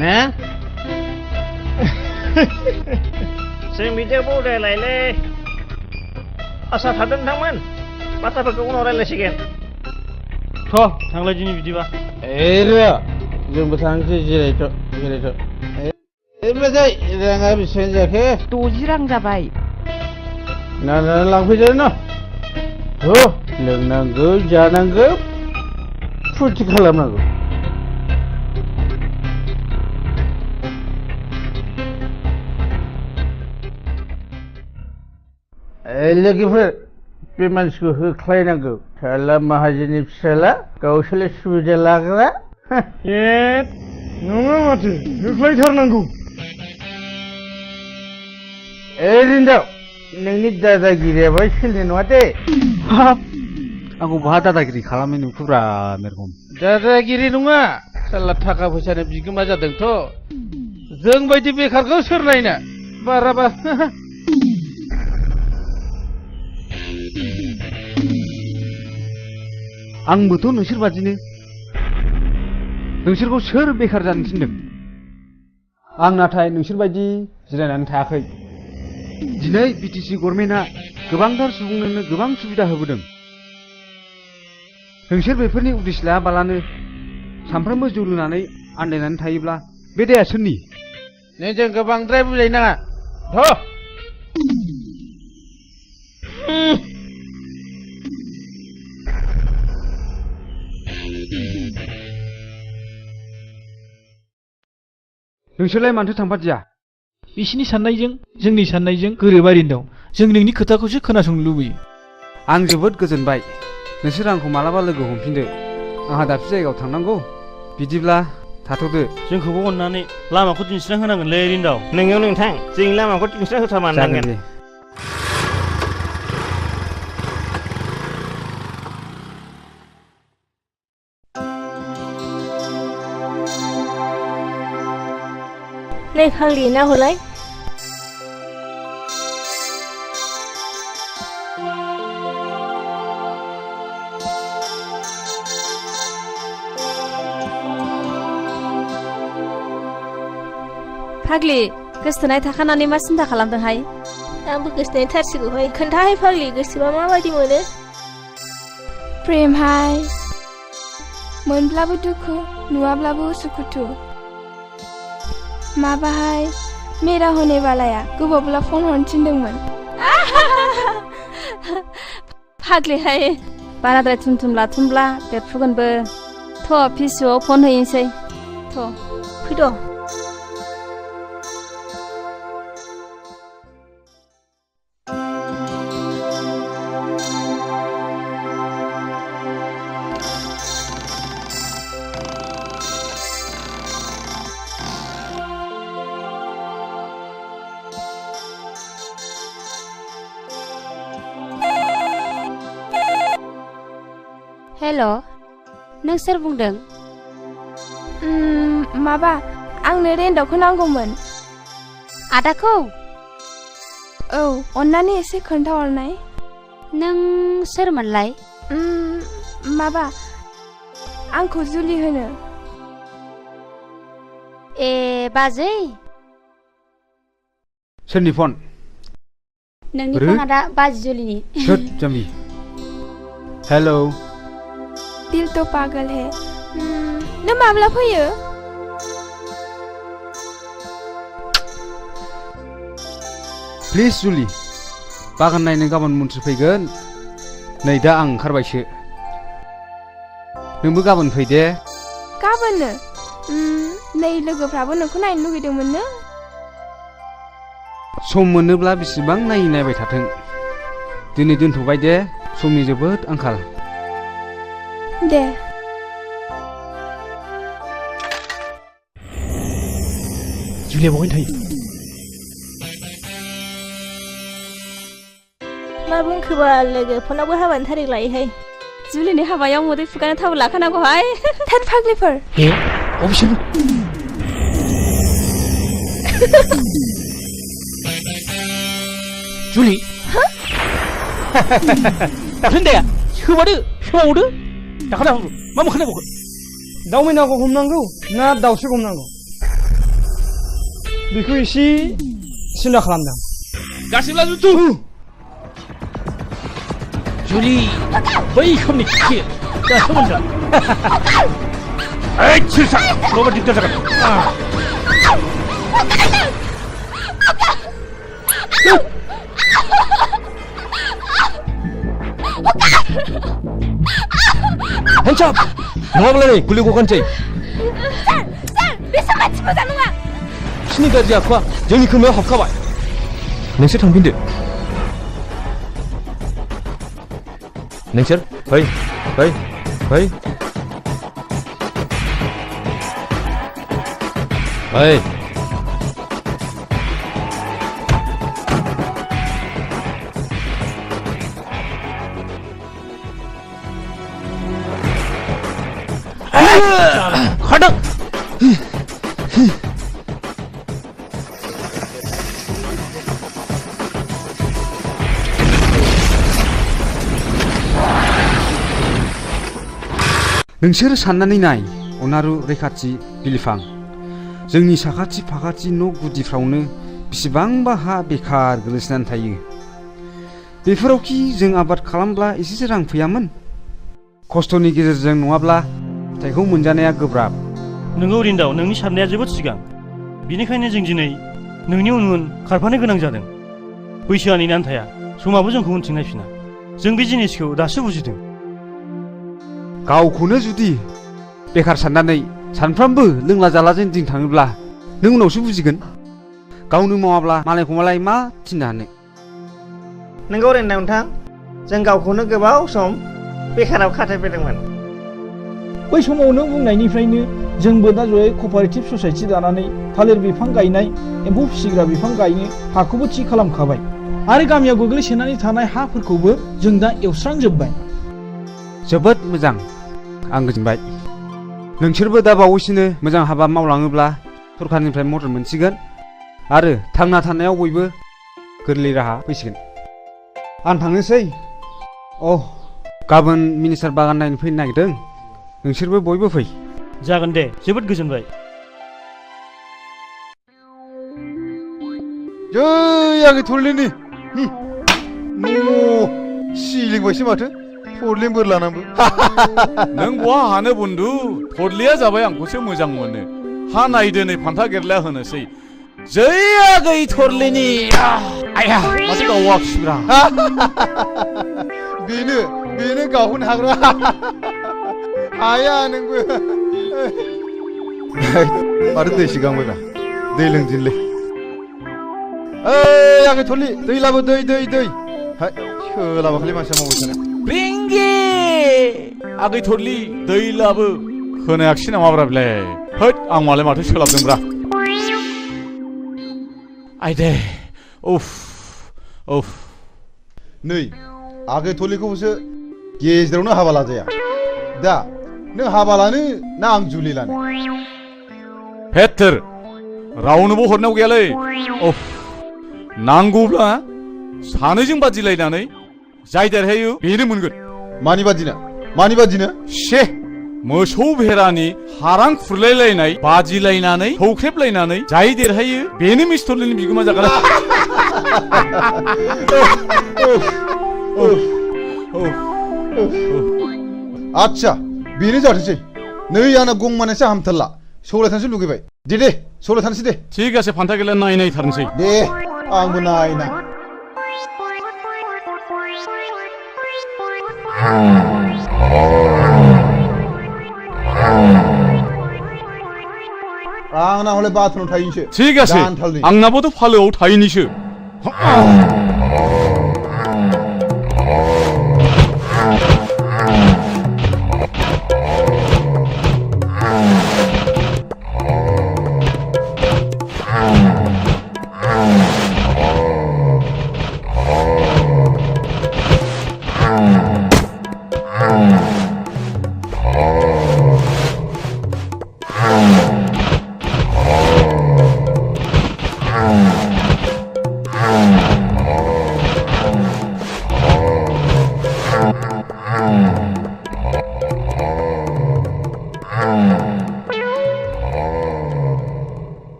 ना जों बिदियाव बौदायलायलै आसा थादों नोंथांमोन बाथ्राफोरखौ उनाव रायज्लायसिगोन थ' थांलाय दिनै बिदिबा र' जोंबो थांसै जिरायथ' ओरैबायदि राङा बेसेबां जाखो 60 रां जाबाय ना लांफैदो न' लोंनांगौ जानांगौ फुरथि खालामनांगौ लोगोफोर बे मानसिखौ होख्लायनांगौ फिसाला माहाजोननि फिसाला गावसोरलाय सुबिदा लाग्रा नङा माथो होख्लायथारनांगौ रिन्दाव नोंनि दादागिरियाबो सोलिनाय नङा दे हाब आंखौ बहा दादागिरि खालामनाय नुखोब्रा मेरगम दादागिरि नङा साला थाखा फैसानि बिगोमा जादोंथ' जों बायदि बेखारखौ सोर नायना बाराबा आंबोथ' नोंसोर बादिनो नोंसोरखौ सोर बेखार जानो थिनदों आं नाथाय नोंसोर बायदि जिरायनानै थायाखै दिनै बिटिसि गभर्नमेन्टआ गोबांथार सुबुंनो गोबां सुबिदा होबोदों नोंसोर बेफोरनि उदिस लायाबालानो सानफ्रोमबो जौ लोंनानै आन्दायनानै थायोब्ला बे दाया सोरनि नोंजों गोबांद्राय बुजायनाङा नोंसोरलाय मानोथो थांफादिया बिसिनि साननायजों जोंनि साननायजों गोरोबारिनो दं जों नोंनि खोथाखौसो खोनासंनो लुबैयो आं जोबोद गोजोनबाय नोंसोर आंखौ मालाबा लोगो हमफिनदो आंहा दाबसे जायगायाव थांनांगौ बिदिब्ला थाथ'दो जोंखौबो अननानै लामाखौ दिन्थिना होनांगोनलै रिन्दाव नोंगौ नोंथां जों लामाखौ दिन्थिना होथारनांगोन नै फाग्लि ना हलाय फाग्लि गोसथोनाय थाखानानै मा सिन्था खालामदोंहाय आंबो गोसथोनाय थारसिगौहाय खोन्थाहाय फाग्लि गोसोबा माबायदि मोनो प्रेमहाय मोनब्लाबो दुखु नुवाब्लाबो उसुखुथु माबाहाय मेरा होने वालाया गोबावब्ला फन हरनो थिनदोंमोन फाग्लिहाय बाराद्राय थुमथुम लाथुमब्ला बेरफुगोनबो थ' फिसुआव फन हैनोसै थ' फैद' हेल' नों सोर बुंदों माबा आंनो रेन्टआवखौ नांगौमोन आदाखौ औ अन्नानै एसे खोन्थाहरनाय नों सोरमोनलाय माबा आंखौ जुलि होनो ए बाजै सोरनि फन नोंनि फना दा बाजै जुलिनि सोर जाम्बि हेलौ दिल तो पागल है नों माब्ला फैयो प्लिज जुलि बागान नायनो गाबोन मन्थ्रि फैगोन नै दा आं ओंखारबायसो नोंबो गाबोन फै दे गाबोननो नै लोगोफ्राबो नोंखौ नायनो लुगैदोंमोननो सम मोनोब्ला बेसेबां नायबाय थाथों दिनै दोनथ'बाय दे समनि जोबोद आंखाल दे जुलिया बहायनो थायो मा बुंखोबा लोगो फनावबो हाबानि थारिख लायोहाय जुलिनि हाबायाव मोदै फुगानो थाव लाखानांगौहाय थोर फाग्लिफोर ए अबेसिम जुलि दाख्लैनिया सोबावदो दाखाना मा मोखानांगौ दाउ मैनाखौ हमनांगौ ना दाउस्रि हमनांगौ बेखौ एसे सिन्था खालामदों गासिबो लाजोबथु जुलि बै खोमनि खि दासो मोनदों ओइ सिरसा नङाबा दिगदार जागोन Hands up! नङाब्लालाय गुलि गगानसै सार बेसोर मानसि मोजां नङा बिसिनि गाज्रि आखुआ जोंनि खोमायाव हाबखाबाय नोंसोर थांफिनदो नोंसोर फै खडक नोंसोर साननानै नाय अनारु रैखाथि बिलिफां जोंनि साखाथि फाखाथि न' गुदिफ्रावनो बेसेबांबा हा बेखार गोलैसोनानै थायो बेफोरावखि जों आबाद खालामब्ला एसेसो रां फैयामोन खस्थ'नि गेजेरजों नङाब्ला फिथाइखौ मोनजानाया गोब्राब नोंगौ रिन्दाव नोंनि साननाया जोबोद सिगां बिनिखायनो जों दिनै नोंनि उन खारफानो गोनां जादों बैसोआनि नान्थाया समाबो जोंखौ उनथिं नायफिना जों बे जिनिसखौ दासो बुजिदों गावखौनो जुदि बेखार साननानै सानफ्रामबो लोंला जालाजों दिन थाङोब्ला नों उनावसो बुजिगोन गावनो मावाब्ला मालायखौ मालाय मा थिननो हानो नोंगौ रेन्दा नोंथां जों गावखौनो गोबाव सम बेखाराव खाथायफैदोंमोन बै समाव नों बुंनायनिफ्रायनो जोंबो दा जयै कपारेटिभ ससाइटि दानानै थालिर बिफां गायनाय एम्फौ फिसिग्रा बिफां गायनो हाखौबो थि खालामखाबाय आरो गामियाव गोग्लैसोनानै थानाय हाफोरखौबो जों दा एवस्रांजोब्बाय जोबोद मोजां आं गोजोनबाय नोंसोरबो दा बावैसोनो मोजां हाबा मावलाङोब्ला सरखारनिफ्राय मदद मोनसिगोन आरो थांना थानायाव बयबो गोरलै राहा फैसिगोन आं थांनोसै गाबोन मिनिस्टार बागान नायनो फैनो नागिरदों नोंसोरबो बयबो फै जागोन दे जोबोद गोजोनबाय जै आंनि थरलिनि सिलिंबायसो माथो थरलिन बोर लानांबो नों बहा हानो बन्दु थरलिया जाबाय आंखौसो मोजां मोनो हा नायदो नै फान्था गेरला होनोसै जै आगै थरलिनि आया माथो गावाखिब्रा बेनो गावहोनो हाग्रा हाया नोंबो माथो दै सिगांबायब्रा दै लोंदिनलै ओइ आगै थरलि दै लाबो दै सोलाबाखैलै मानसिया मावबाय थानो रिंगि आगै थरलि दै लाबो खोनायाखिसै नामाब्रा बेलाय होद आं मालाय माथो सोलाबदोंब्रा आइदे उफ नै आगै थरलिखौबोसो गेजेरावनो हाबा लाजाया दा नों हाबा लानो ना आं जुलि लानो फेथर रावनोबो हरनायाव गैयालै नांगौब्ला सानैजों बादिलायनानै जाय देरहायो बेनो मोनगोन मानि बादिनो शे मोसौ भेरानि हारां खुरलायलायनाय बादिलायनानै हौख्रेबलायनानै जाय देरहायो बेनो मिस्टरलिनि बिगोमा जागोन आच्छा बेनो जाथोंसै नै आंना गंमानैसो हामथारला सौलायथानोसो लुगैबाय दे सौलायथानोसै दे थिग আছে फान्था गेला नायथारनोसै दे आंबो नायना आंना हले बाथरुमाव थाहैनोसो थिग আছে आंनाबोथ' फालोआव थाहैनोसो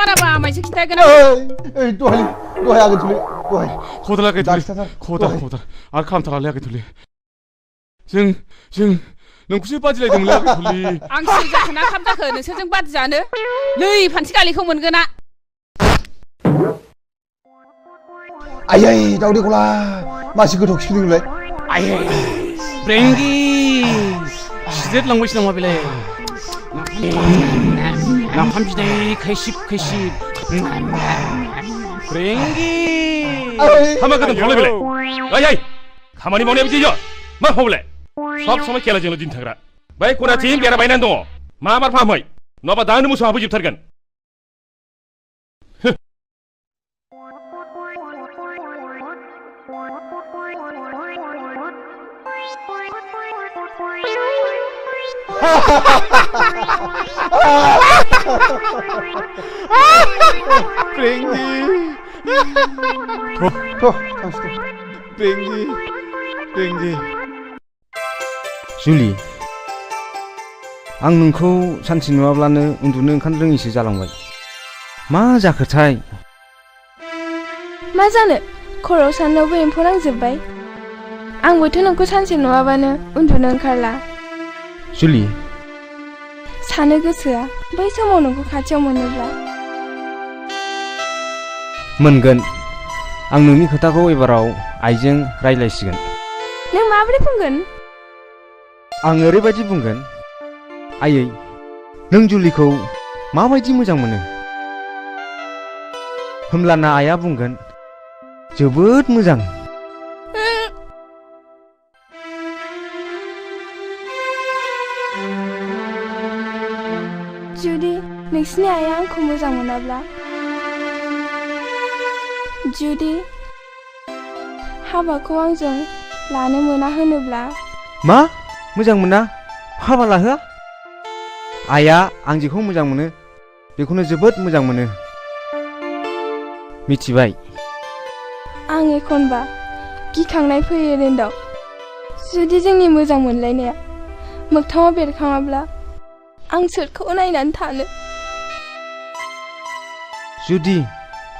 बाराबा माइसो खिथागोन दहाय आगै थुलि दहाय खदलाखै थुलि खदा आरो खालामथारालै आगै थुलि जों नोंखौसो बादिलायदोंमोनलै आगै थुलि आं सिरि जाखो ना खाम जाखो नोंसोरजों बादि जानो नै फानथि गालिखौ मोनगोना आयै दावदै गला मासि गोथाव खिफिदोंलाय आयै ब्रेंगि सिदेर लांबायसो नामा बेलाय नाफाम बिदै खैसिब ब्रेंगि हामा गोदान थावलाय बेलाय ओइ खामानि मावनाया बिदियो मा फावलाय सब समय खेलाजोंल' दिन थाग्रा बै खनाथिं बेरा बायनानै दङ मा मार फाहामै नङाबा दानो मोसौ हाबफैजोबथारगोन ब्रेंगि जुलि आं नोंखौ सानसे नुवाब्लानो उन्दुनो ओंखारनो रोङिसो जालांबाय मा जाखोथाय मा जानो खर'आव साननायावबो एम्फौ नांजोब्बाय आंबोथ' नोंखौ सानसे नुवाबानो उन्दुनो ओंखारला जुलि सानो गोसोआ बै समाव नोंखौ खाथियाव मोनोब्ला मोनगोन आं नोंनि खोथाखौ एबाराव आइजों रायज्लायसिगोन नों माबोरै बुंगोन आं ओरैबायदि बुंगोन आयै नों जुलिखौ माबायदि मोजां मोनो होमब्लाना आइया बुंगोन जोबोद मोजां जुदि नोंसिनि आइया आंखौ मोजां मोनाब्ला जुदि हाबाखौ आंजों लानो मोना होनोब्ला मा मोजां मोना हाबा लाहोआ आइया आं जेखौ मोजां मोनो बेखौनो जोबोद मोजां मोनो मिथिबाय आं एखनबा गिखांनाय फैयो रेन्दाव जुदि जोंनि मोजां मोनलायनाया मोगथाङाव बेरखाङाब्ला आं सोरखौ नायनानै थानो जुदि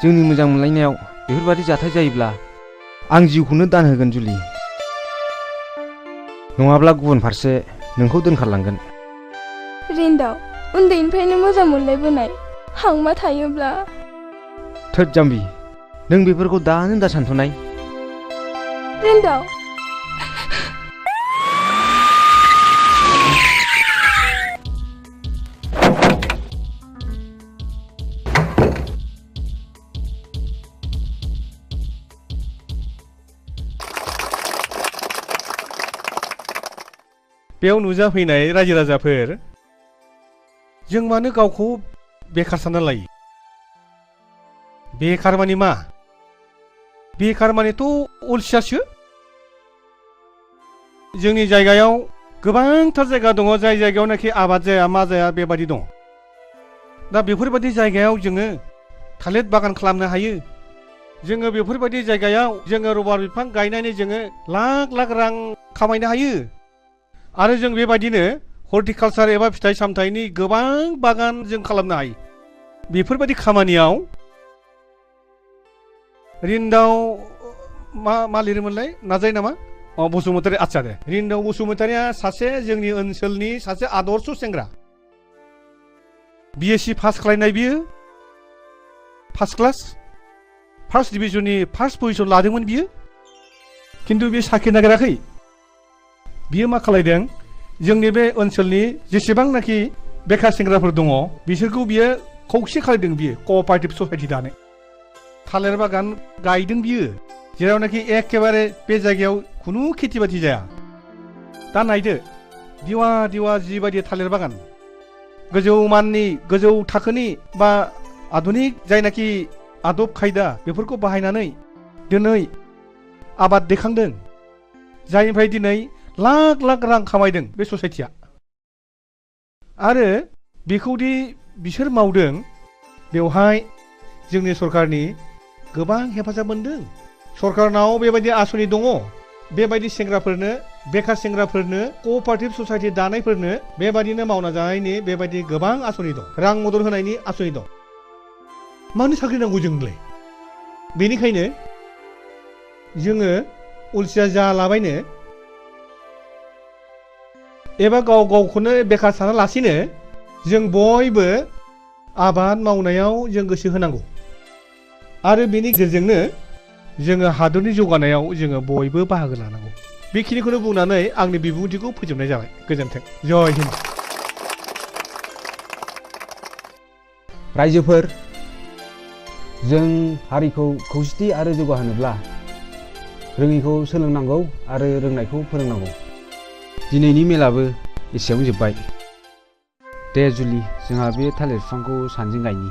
जोंनि मोजां मोनलायनायाव बेफोरबादि जाथाय जायोब्ला आं जिउखौनो दान होगोन जुलि नङाब्ला गुबुन फारसे नोंखौ दोनखारलांगोन रेन्दाव उन्दैनिफ्रायनो मोजां मोनलायबोनाय हांमा थायोब्ला थोद जाम्बि नों बेफोरखौ दानो दा सानथ'नाय रेन्दाव बेयाव नुजाफैनाय रायजो राजाफोर जों मानो गावखौ बेखार सानना लायो बेखार माने मा बेखार मानेथ' अलसियासो जोंनि जायगायाव गोबांथार जायगा दङ जाय जायगायावनाखि आबाद जाया मा जाया बेबादि दं दा बेफोरबादि जायगायाव जोङो थालिर बागान खालामनो हायो जोङो बेफोरबादि जायगायाव जोङो रबार बिफां गायनानै जोङो लाख लाख रां खामायनो हायो आरो जों बेबायदिनो हर्टिकालचार एबा फिथाइ सामथाइनि गोबां बागान जों खालामनो हायो बेफोरबायदि खामानियाव रिन्दाव मा लिरोमोनलाय नाजायो नामा बसुमतारी आच्छा दे रिन्दाव बसुमतारीया सासे जोंनि ओनसोलनि सासे आदर्श सेंग्रा BSc पास खालामनाय बियो फार्स्ट क्लास फार्स्ट डिभिजननि फार्स्ट पजिशन लादोंमोन बियो खिन्थु बे साख्रि नागिराखै बियो मा खालायदों जोंनि बे ओनसोलनि जेसेबांनाखि बेखार सेंग्राफोर दङ बिसोरखौ बियो खौसे खालायदों बियो कअपारेटिभ ससाइटि दानो थालिर बागान गायदों बियो जेरावनाखि एखेबारे बे जायगायाव खुनु खेथि बाथि जाया दा नायदो दिवा दिवा जिबायदि थालिर बागान गोजौ माननि गोजौ थाखोनि बा आधुनिक जायनाखि आदब खायदा बेफोरखौ बाहायनानै दिनै आबाद दैखांदों जायनिफ्राय दिनै लाख लाख रां खामायदों बे ससाइटिया आरो बेखौदि बिसोर मावदों बेवहाय जोंनि सरकारनि गोबां हेफाजाब मोनदों सरकारनाव बेबायदि आसनि दङ बेबायदि सेंग्राफोरनो बेखार सेंग्राफोरनो कअपारेटिभ ससाइटि दानायफोरनो बेबायदिनो मावना जानायनि बेबायदि गोबां आसनि दं रां मदद होनायनि आसनि दं मानो साख्रि नांगौ जोंनोलाय बेनिखायनो जोङो अलसिया जालाबायनो एबा गाव गावखौनो बेखार सानालासिनो जों बयबो आबाद मावनायाव जों गोसो होनांगौ आरो बेनि गेजेरजोंनो जोङो हादरनि जौगानायाव जोङो बयबो बाहागो लानांगौ बेखिनिखौनो बुंनानै आंनि बिबुंथिखौ फोजोबनाय जाबाय गोजोन्थों जय हिन्द रायजोफोर जों हारिखौ खौसेथि आरो जौगाहोनोब्ला रोङैखौ सोलोंनांगौ आरो रोंनायखौ फोरोंनांगौ दिनैनि मेलाबो एसेयावनो जोब्बाय दे जुलि जोंहा बे थालिर बिफांखौ सानैजों गायनि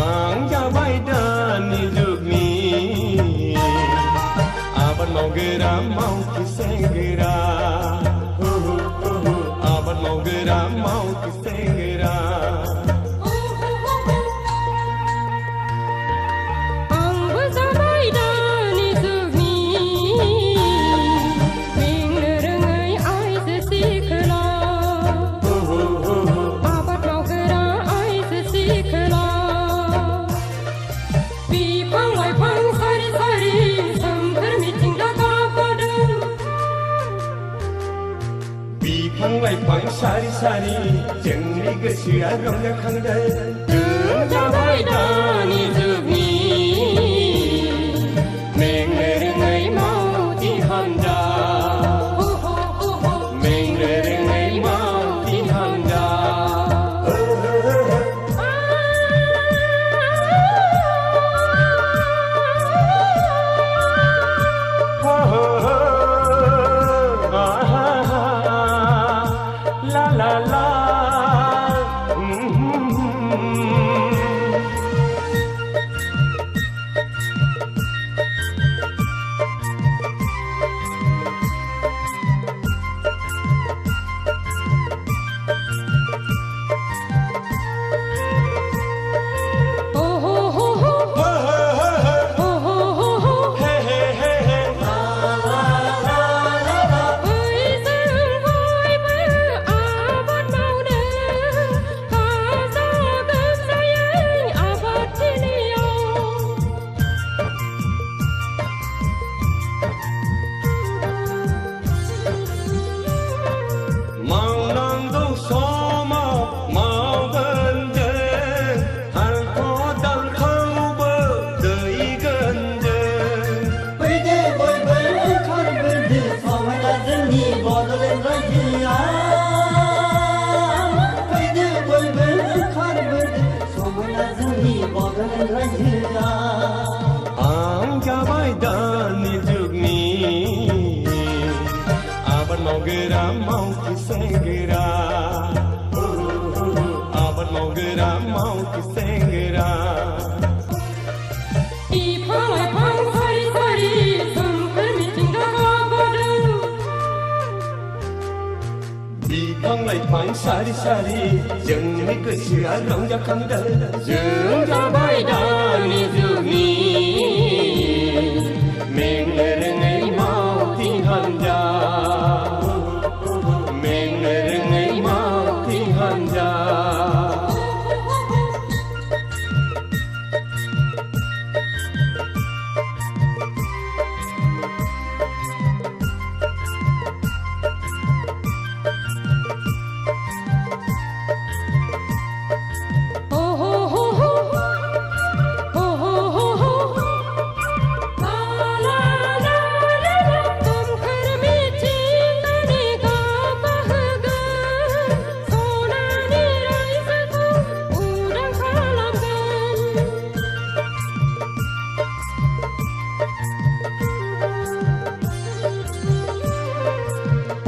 आं जाबाय दानि जुगनि आबाद मावग्रा मावथि सेंग्रा आबाद मावग्रा मावथि सेंग्रा आंबो जाबाय दानि जुगनि बेंनो रोङै आइजो सिखोला आबाद मावग्रा आइजो सिखोला बिफां लाइफां सारि सारि सोमखोर मिथिंगा गाबगादों बिफां लाइफां सारि सारि जोंनि गोसोआ रंजाखांदों जों जाबाय दानि जुगनि मेंनो रोङै मावथि हान्जा मेंनो रोङै मावथि हान्जा La la la मावनांगौ समाव मावगोन जों हाल खदालखौबो दैगोन जों फैदो बयबो ओंखारबोदो समायना जोंनि बड'लेण्ड रायजोआ फैदो बयबो ओंखारबोदो समायना जोंनि बड'लेण्ड रायजोआ आं जाबाय दानि जुगनि आबाद मावग्रा मावथि सेंग्रा आबाद मावग्रा मावथि सेंग्रा बिफां लाइफां सारि सारि सोमखोर मिथिंगा गाबगादों बिफां लाइफां सारि सारि जोंनि गोसोआ रंजाखांदों जों जाबाय दानि जुगनि मेंनो रोङै मावथि हान्जा मेंनो रोङै मावथि हान्जा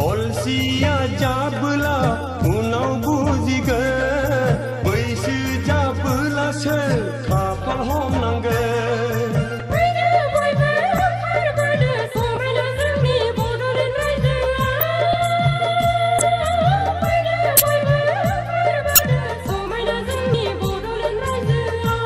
अलसिया जाबोला उनाव बुजिगोन बैसो जाबोलासो खाफाल हमनांगोन फैदो बयबो ओंखारबोदो समायना जोंनि बड'लेण्ड रायजोआ फैदो बयबो ओंखारबोदो समायना जोंनि बड'लेण्ड रायजोआ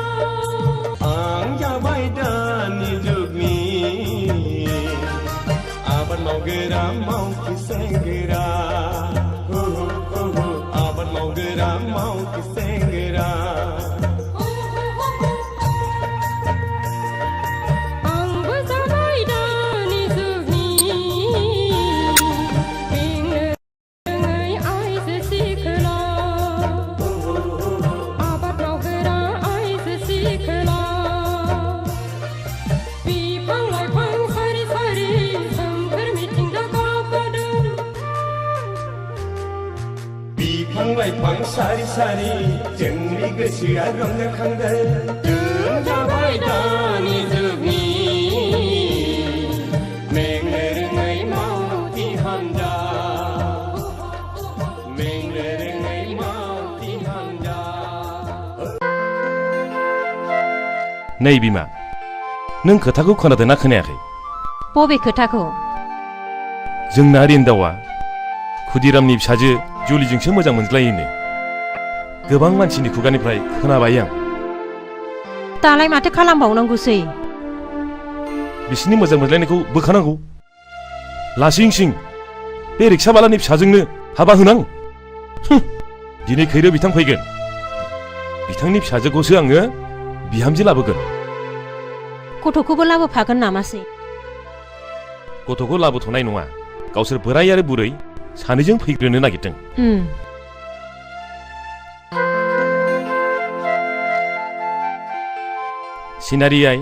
लाइफां सारि सारि जोंनि गोसोआ रंजाखांदों जाबाय दानि जुगनि मेंनो रोङै मावथि हान्जा मेंनो रोङै मावथि हान्जा नै बिमा नों खोथाखौ खोनादोंना खोनायाखै बबे खोथाखौ जोंना रिन्दावा खुदिरामनि फिसाजो जुलिजोंसो मोजां मोनज्लायोनो गोबां मानसिनि खुगानिफ्राय खोनाबाय आं दालाय माथो खालामबावनांगौसै बिसिनि मोजां मोनलायनायखौ बोखानांगौ लासिं सिं बे रिक्साबालानि फिसाजोंनो हाबा होनां दिनै खैरो बिथां फैगोन बिथांनि फिसाजोखौसो आङो बिहामजो लाबोगोन गथ'खौबो लाबोफागोन नामासै गथ'खौ लाबोथ'नाय नङा गावसोर बोराय आरो बुरै सानैजों फैग्रोनो नागिरदों सिनारि आइ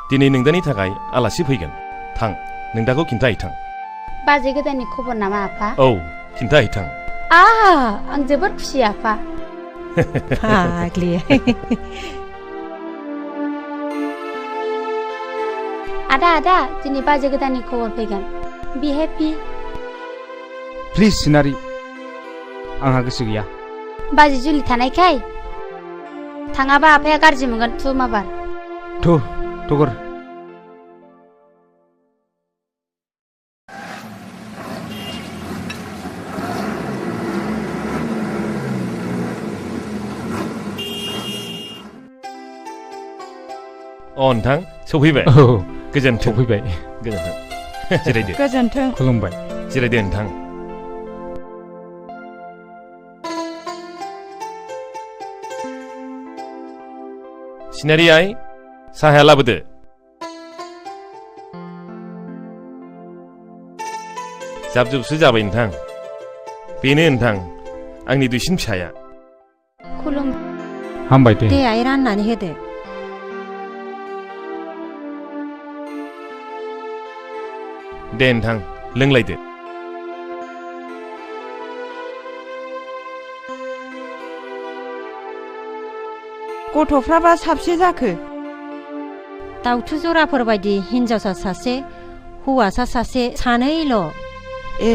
दिनै नोंदानि थाखाय आलासि फैगोन थां नोंदाखौ खिन्थाहैथां बाजै गोदाननि खबर नामा आफा औ खिन्थाहैथां आं जोबोद खुसि आफा फाग्लि आदा दिनै बाजै गोदाननि खबर फैगोन बि हेपि प्लिज सिनारि आंहा गोसो गैया बाजै जुलि थानायखाय थाङाबा आफाया गाज्रि मोनगोन थु माबार थगर नोंथां सफैबाय गोजोन्थों सफैबाय गोजोन्थों जिरायदो गोजोन्थों खुलुमबाय जिरायदो नोंथां सिनारि आइ साहाया लाबोदो जाब जुबसो जाबाय नोंथां बेनो नोंथां आंनि दुइसिन फिसाया खुलुम हामबाय दे आइ राननानै होदो दे नोंथां लोंलायदो गथ'फ्राबा साबसे जाखो दाउथु जराफोर बायदि हिन्जावसा सासे हौवासा सासे सानैल' ए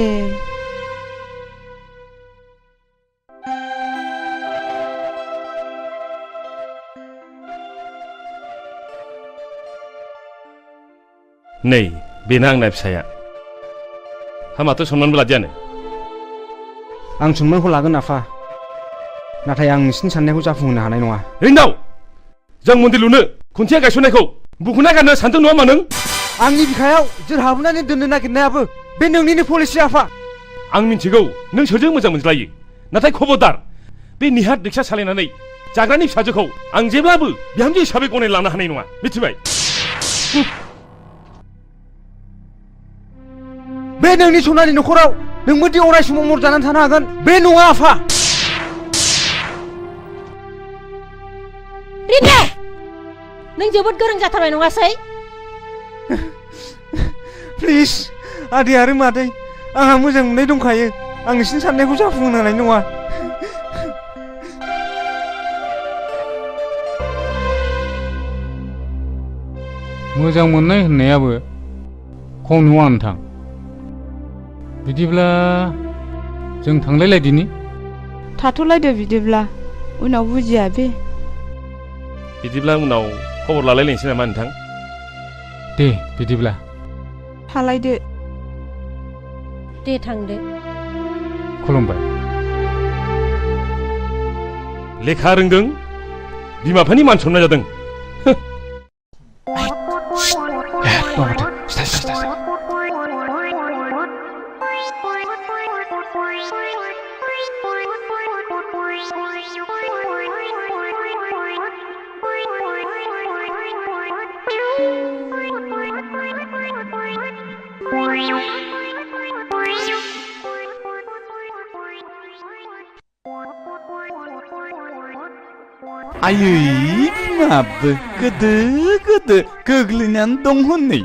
नै बेनो आंना फिसाया हामाथ' सनमानबो लादियानो आं सनमानखौ लागोन आफा नाथाय आं नोंसिनि साननायखौ जाफुंहोनो हानाय नङा रिन्दाव जों मन्दिर लुनो खुन्थिया गायसननायखौ बुखुना गारनो सानदों नङा मा नों आंनि बिखायाव जोर हाबनानै दोननो नागिरनायाबो बे नोंनिनो पलिसि आफा आं मिन्थिगौ नों सोरजों मोजां मोनज्लायो नाथाय खबरदार बे निहाथ रिक्सा सालायनानै जाग्रानि फिसाजोखौ आं जेब्लाबो बिहामजो हिसाबै गनायना लानो हानाय नङा मिथिबाय बे नोंनि सनानि न'खराव नोंबोदि अराय समाव मर जानानै थानो हागोन बे नङा आफा रिन्दाव नों जोबोद गोरों जाथारबाय नङासै प्लिज आदै आरो मादै आंहा मोजां मोननाय दंखायो आं नोंसिनि साननायखौ जाफुंहोनो हानाय नङा मोजां मोननाय होननायाबो खम नङा नोंथां बिदिब्ला जों थांलायलायदिनि थाथ'लायदो बिदिब्ला उनाव बुजिया बे बिदिब्ला उनाव खबर लालायलायनोसै नामा नोंथां दे बिदिब्ला थालायदो दे थांदो खुलुमबाय लेखा रोंदों बिमा बिफानि मान सनमान जादों आयै बिमाबो गोदो गोग्लैनानै दं हनै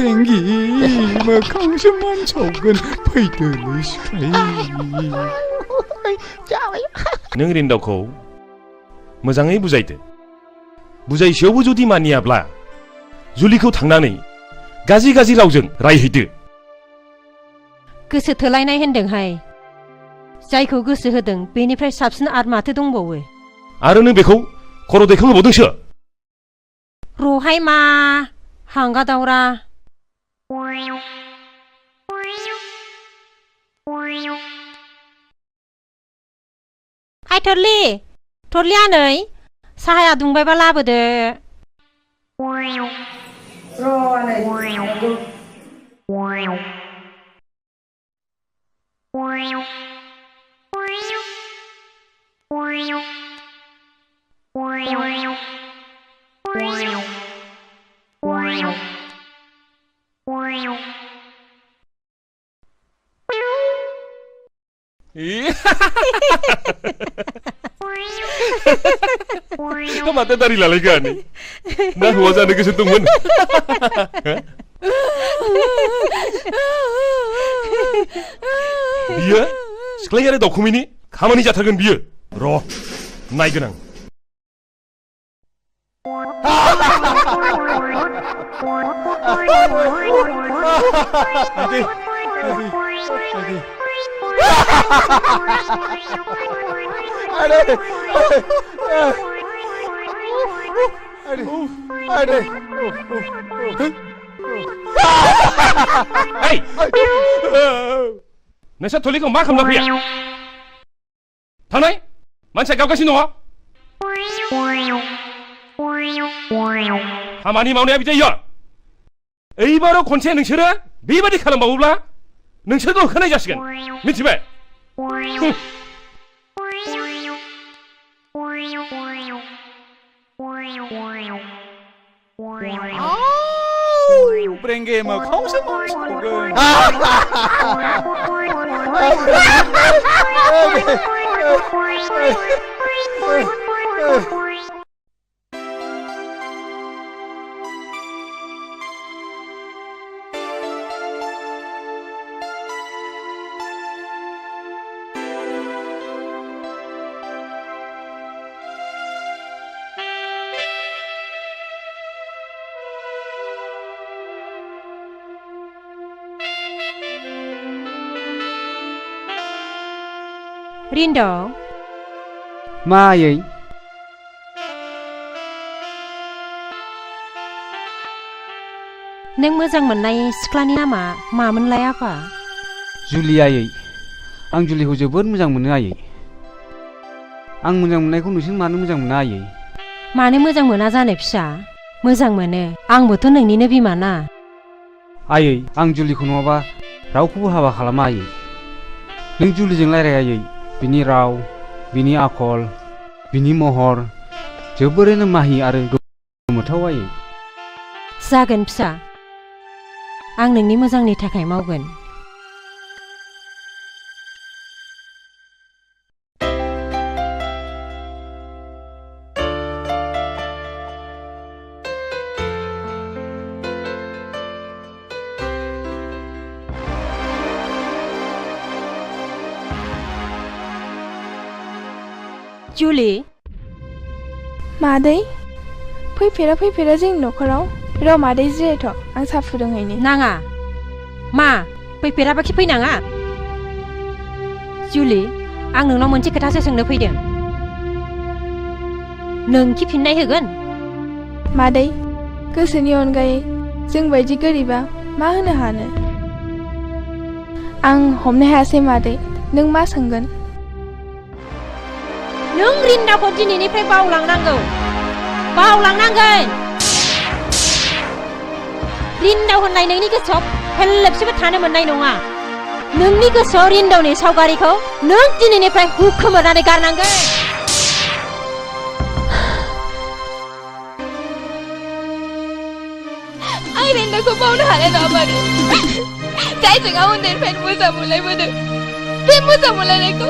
ब्रेंगि मोखांसो मानसावगोन फैदोलै सिख्लाय नों रिन्दावखौ मोजाङै बुजायदो बुजायसेयावबो जुदि मानियाब्ला जुलिखौ थांनानै गाज्रि गाज्रि रावजों रायहैदो गोसो थोलायनाय होनदोंहाय जायखौ गोसो होदों बेनिफ्राय साबसिन आरो माथो दंबावो आरो नों बेखौ खर' दैखांहोबावदोंसो रहाय मा हांगा दावरा हाय थरलि आनै साहाया दुंबायबा लाबोदो माथो दारि लालायगोन ना हौवा जानो गोसो दंमोन बियो सिख्लाय आरो दावखुमैनि खामानि जाथारगोन बियो र' नायगोन आं नोंसोर थलिखौ मा खालामना फैया थांनाय मानसिया गावगासिनो दङ खामानि मावनाया बिदि जायो एबाराव खनसे नोंसोरो बेबादि खालामबावोब्ला नोंसोरखौ होखानाय जासिगोन मिथिबाय ब्रेंगे मोखांसो मानसावगोन रिन्दाव मा आयै नों मोजां मोननाय सिख्लानि नामा मामोनलाय आफा जुलि आयै आं जुलिखौ जोबोद मोजां मोनो आयै आं मोजां मोननायखौ नोंसोर मानो मोजां मोना आयै मानो मोजां मोना जानो फिसा मोजां मोनो आंबोथ' नोंनिनो बिमा ना आयै आं जुलिखौ नङाबा रावखौबो हाबा खालामा आयै नों जुलिजों रायलाय आयै बिनि राव बिनि आखल बिनि महर जोबोरैनो माहि आरो गोमोथाव आयै जागोन फिसा आं नोंनि मोजांनि थाखाय मावगोन जुलि मादै फैफेरा जोंनि न'खराव र' मादै जिरायथ' आं साहा फुदुंहैनि नाङा मा फैफेराबाखि फैनाङा जुलि आं नोंनाव मोनसे खोथासो सोंनो फैदों नोंखि फिननाय होगोन मादै गोसोनि अनगायै जों बायदि गोरिबा मा होनो हानो आं हमनो हायासै मादै नों मा सोंगोन नों रिन्दावखौ दिनैनिफ्राय बावलांनांगोन रिन्दाव होननाय नोंनि गोसोआव फेरलेबसेबो थानो मोननाय नङा नोंनि गोसोआव रिन्दावनि सावगारिखौ नों दिनैनिफ्राय हुखोमोरनानै गारनांगोन आं रिन्दावखौ बावनो हानाय नङा मादै जायजों आं उन्दैनिफ्रायनो मोजां मोनलायबोदों बे मोजां मोनलायनायखौ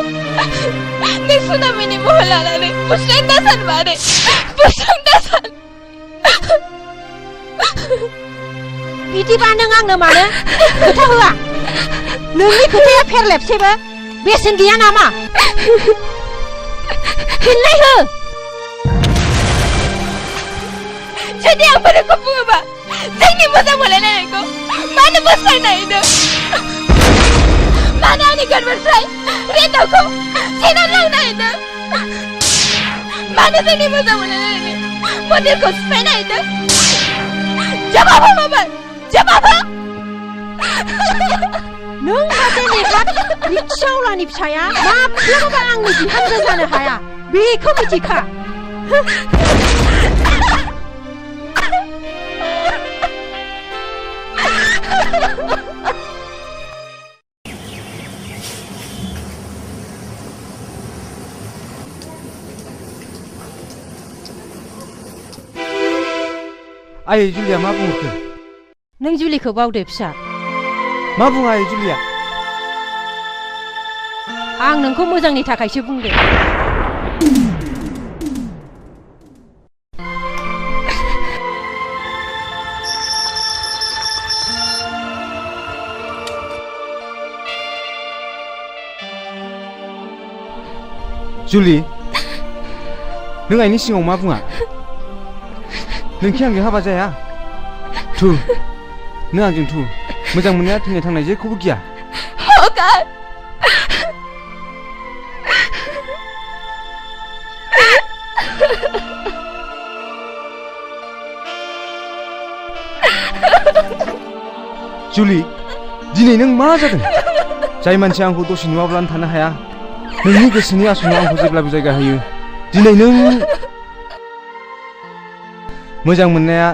नों सुनामिनि महर लानानै बुस्रां दासान मादै बुस्रां दासान बिदिबा नों आंनो मानो खोथा होआ नोंनि खोथाया फेरलेबसेबो बेसेन गैया नामा फिननाय हो जुदि आं बेखौ बुङोबा जोंनि मोजां मोनलायनायखौ मानो बोस्रायनो नागिरदों मानो आंनि गोरबोनिफ्राय रेदावखौ सेनानै लांनो नागिरदों मानो जोंनि मोजां मोनलायनायनि मन्दिरखौ सिफायनो नागिरदों जवाब हो माबार जवाब हो नों सासे नेहाद रिक्सावलानि फिसाया माब्लाबाबो आंनि बिहामजो जानो हाया बेखौ मिथिखा आयै जुलिया मा बुंखो नों जुलिखौ बावदो फिसा मा बुङा आयै जुलिया आं नोंखौ मोजांनि थाखायसो बुंदों जुलि नों आइनि सिगाङाव मा बुङा नोंखि आंजों हाबा जाया थु नों आंजों थु मोजां मोननाया थैनाय थांनाय जेखौबो गिया God! जुलि दिनै नों मा जादों जाय मानसिया आंखौ दसे नुवाब्लानो थानो हाया नोंनि गोसोनि आसनाव आंखौ जेब्लाबो जायगा होयो दिनै नों मोजां मोननाया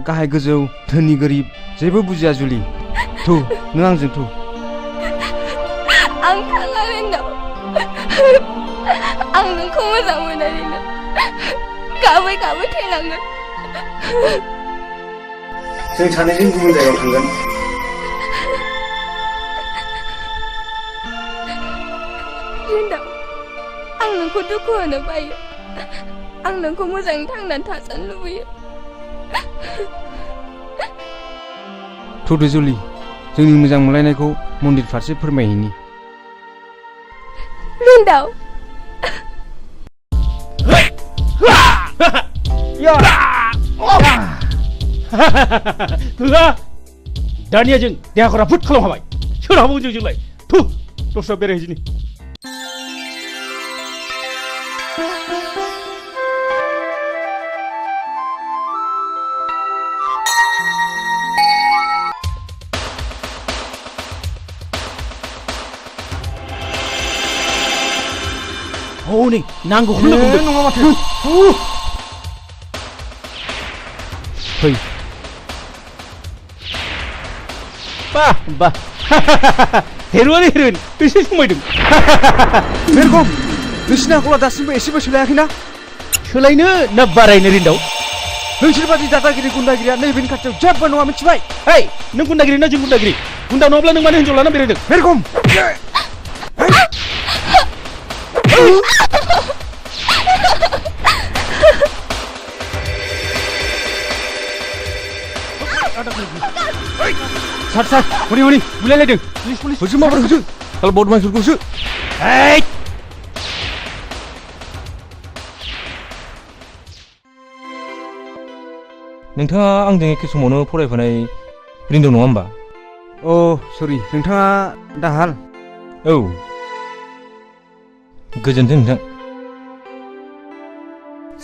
गाहाय गोजौ धोनि गोरिब जेबो बुजिया जुलि थु नों आंजों थु आं थाङा होनदों आं नोंखौ मोजां मोननानैनो गाबै गाबै थैलांगोन जों सानैजों गुबुन जायगायाव थांगोन रिन्दाव आं नोंखौ दुखु होनो बायो आं नोंखौ मोजाङै थांनानै थाजानो लुबैयो थुदो जुलि जोंनि मोजां मोनलायनायखौ मन्दिर फारसे फोरमायहैनि रिन्दाव दानिया जों देहाखौ राफोद खालाम हाबाय सोरहाबो जोंलाय थु दस्रा बेरायहैदिनि हनै नांगौखौनो बुंदों नङा माथो फै Bah, bah. Heroin heroin. Beसे समायदों. मेरगम नोंसिनि आखला दासिमबो एसेबो सोलायाखैना सोलायनो ना बारायनो रिन्दाव नोंसोर बादि दादागिरि गुन्दागिरिया नैबेनि खाथियाव जेबो नङा मिथिबाय हेय नों गुन्दागिरि ना जों गुन्दागिरि गुन्दा नङाब्ला नों मानो हिन्जाव लाना बेरायदों मेरगम Sar sar, honi honi, bulaylaydın. Polis polis. Hıcı mı var hıcı? Kalau bodoman surkusu. Hey! नोंथाङा आंजों एखे समावनो फरायफानाय रिन्दौ नङा होमबा? अ सरि नोंथाङा दाहाल औ गोजोन्थों नोंथां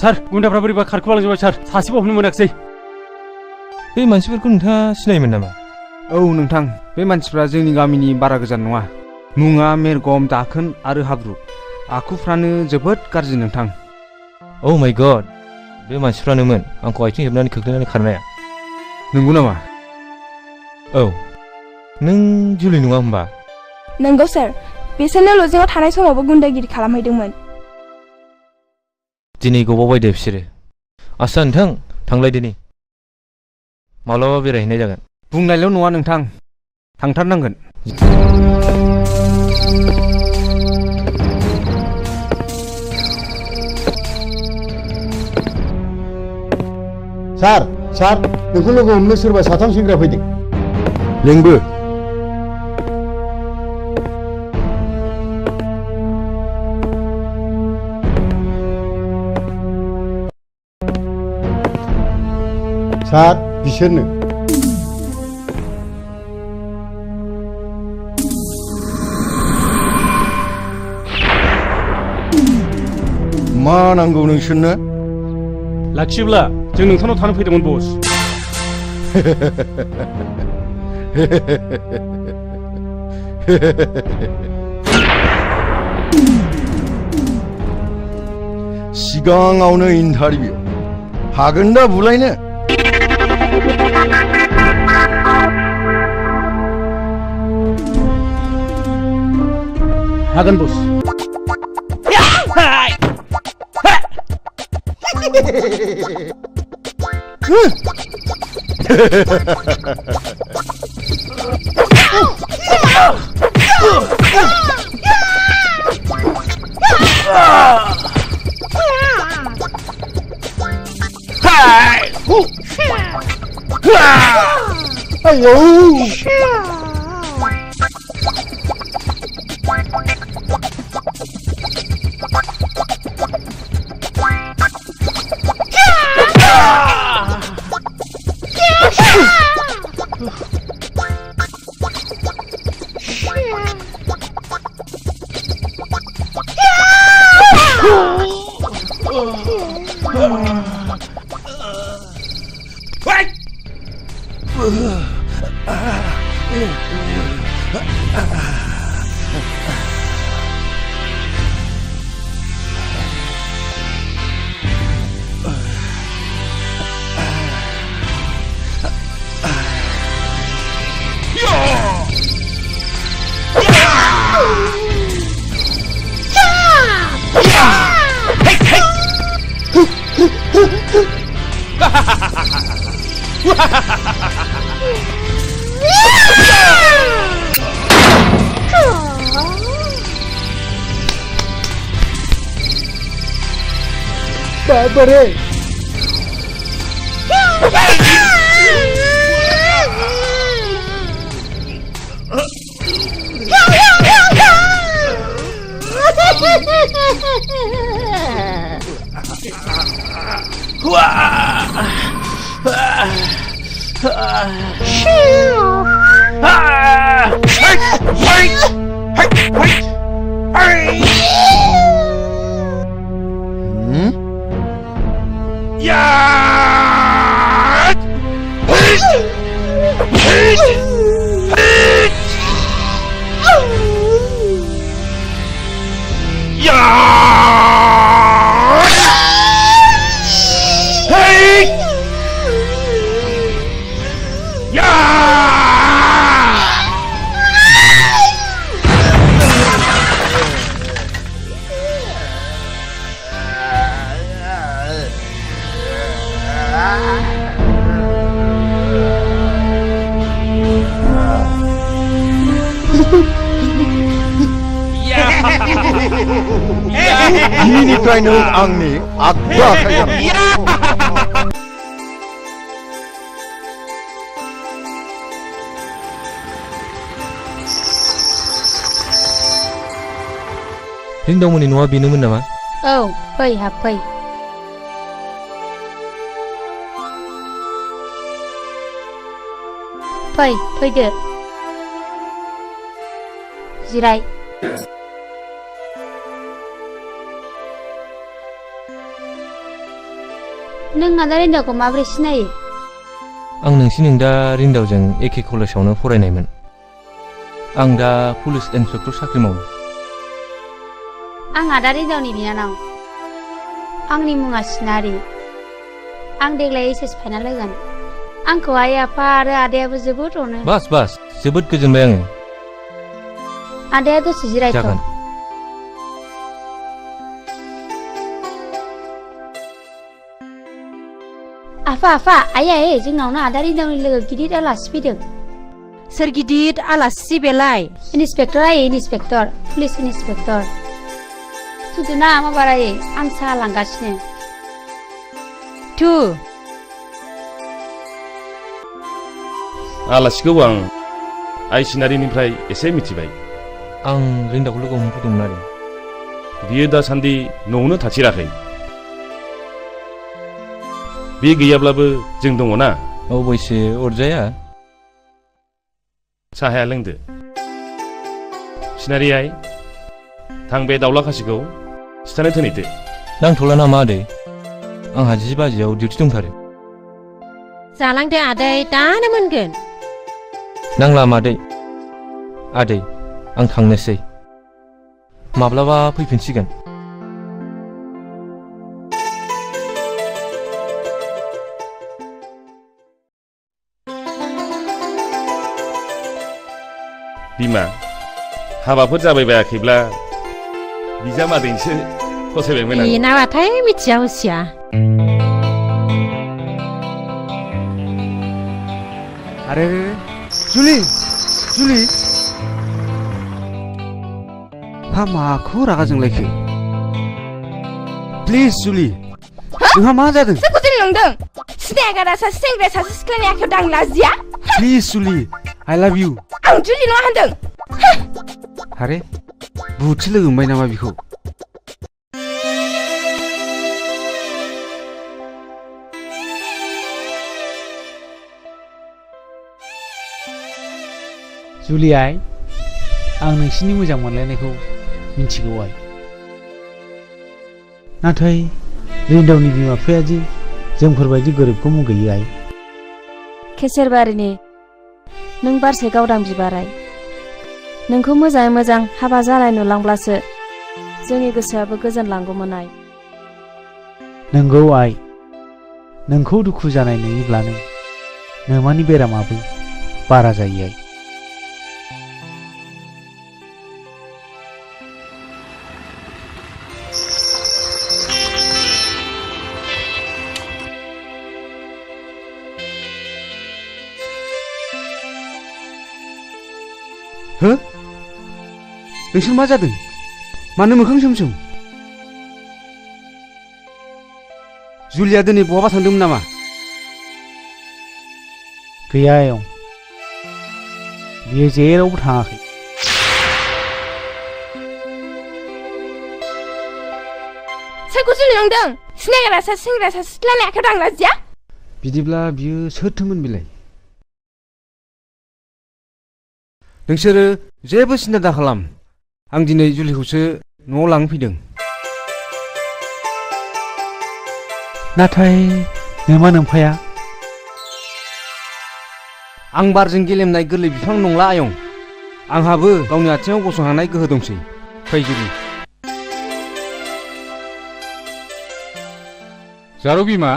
सार गुन्दाफ्रा बोरैबा खारखोमालांजोबबाय सार सासेबो हमनो मोनाखिसै बे मानसिफोरखौ नोंथाङा सिनायोमोन नामा? औ नोंथां बे मानसिफ्रा जोंनि गामिनि बारा गोजान नङा मुङा मेरगम दाखोन आरो हाब्रु आखुफ्रानो जोबोद गाज्रि नोंथां औ माय गड बे मानसिफ्रानोमोन आंखौ आथिं हेबनानै खोख्लैनानै खारनाया नंगौ नामा? औ नों जुलि नङा होमबा? नंगौ सार बिसोरनो लजिङाव थानाय समावबो गुन्दागिरि खालामहैदोंमोन दिनै गबावबाय दे बिसोरो आस्सा नोंथां थांलायदोनि माब्लाबा बेरायहैनाय जागोन बुंनायल' नङा नोंथां थांथारनांगोन सार सार नोंखौ लोगो हमनो सोरबा साथाम सेंग्रा फैदों लेंबो सार बिसोरनो मा नांगौ नोंसोरनो लाखियोब्ला जों नोंथांनाव थानो फैदोंमोन बस सिगाङावनो इन्टारभिउ हागोन दा बुलायनो हागोन बस बाबरे दिनैनिफ्राय नों आंनि आगदा आखाइ जानांगौ रिंदावमोननि न'आ बेनोमोन नामा? औ फै हाबफै फै फैदो जिराय नों आदा रिन्दावखौ माबोरै सिनायो? आं नोंसिनि दा रिन्दावजों एखे कलेजावनो फरायनायमोन। आं दा पुलिस इन्सपेक्टर साख्रि मावो। आं आदा रिन्दावनि बिनानाव। आंनि मुङा सिनारि। आं देग्लाय एचएस फाइनाल होगोन। आंखौ आइ आफा आरो आदायाबो जोबोद अनो। बास जोबोद गोजोनबाय आङो। आदाया दसे जिरायथ'। जागोन। आफा आइ जोंनावनो आदा रिन्दावनि लोगो गिदिर आलासि फैदों। सोर गिदिर आलासि बेलाय? इन्सपेक्टर आइ इन्सपेक्टर पुलिस इन्सपेक्टर थुदोना माबारायै आं साहा लांगासिनो। थु आलासिखौ आं आइ सिनारिनिफ्राय एसे मिथिबाय। आं रिन्दाखौ लोगो हमफैदोंमोन आरो। बियो दासान्दि न'आवनो थाथिराखै। बे गैयाब्लाबो जों दङ ना। अबयसे अरजाया। साहाया लोंदो। सिनारि आइ, थां बे दाउला खासिखौ सिथानो थोनैदो। नांथ'ला नामा आदै? आंहा 10 बाजियाव डिउटि दंथारो। जालांदो आदै, दानो मोनगोन। नांला मादै। आदै, आं थांनोसै। माब्लाबा फैफिनसिगोन। बिमा, हाबाफोर जाबाय बायाखैब्ला बिजामादैसो फसायबायमोन आं। बेनाबाथाय मिथिया हसिया। अरे जुलि जुलि हा माखौ रागा जोंलायखो? प्लिज जुलि, नोंहा मा जादों? सोरखौ जों नंदों? सिनायगारा सासे सेंग्रा सासे सिख्लानि आखायाव दांलाजिया? प्लिज जुलि, आइ लाभ इउ। आं जुलि नङा होनदों। अरे बुहुदसो लोगो मोनबाय नामा बिखौ? जुलि आइ, आं नोंसिनि मोजां मोनलायनायखौ मिन्थिगौ आइ। नाथाय रिन्दावनि बिमा बिफाया दि जोंफोरबायदि गोरिबखौ मुगैयो आइ। केसेरबारिनि नों बारसे गावदां बिबाराय। नोंखौ मोजाङै मोजां हाबा जानाय नुलांब्लासो जोंनि गोसोआबो गोजोनलांगौमोन आइ। नंगौ आइ, नोंखौ दुखु जानाय नुयोब्लानो नोमानि बेरामाबो बारा जायो आइ। हो? नोंसोर मा जादों? मानो मोखां सोमसोम? जुलिया दिनै बहाबा थांदोंमोन नामा? गैया आयं, बियो जेरावबो थाङाखै। सोरखौ जुलि नंदों? सिनायगारा सासे सेंग्रा सासे सिख्लानि आखायाव दांलाजिया? बिदिब्ला बियो सोरथोमोन बिलाय? नोंसोरो जेबो सिन्था दाखालाम। आं दिनै जुलिखौसो न'आव लांनो फैदों। नाथाय नोमा नोम्फाया? आं बारजों गेलेमनाय गोरलै बिफां नंला आयं। आंहाबो गावनि आथिङाव गसंहानाय गोहो दंसै। फै जुलि। जारौ बिमा,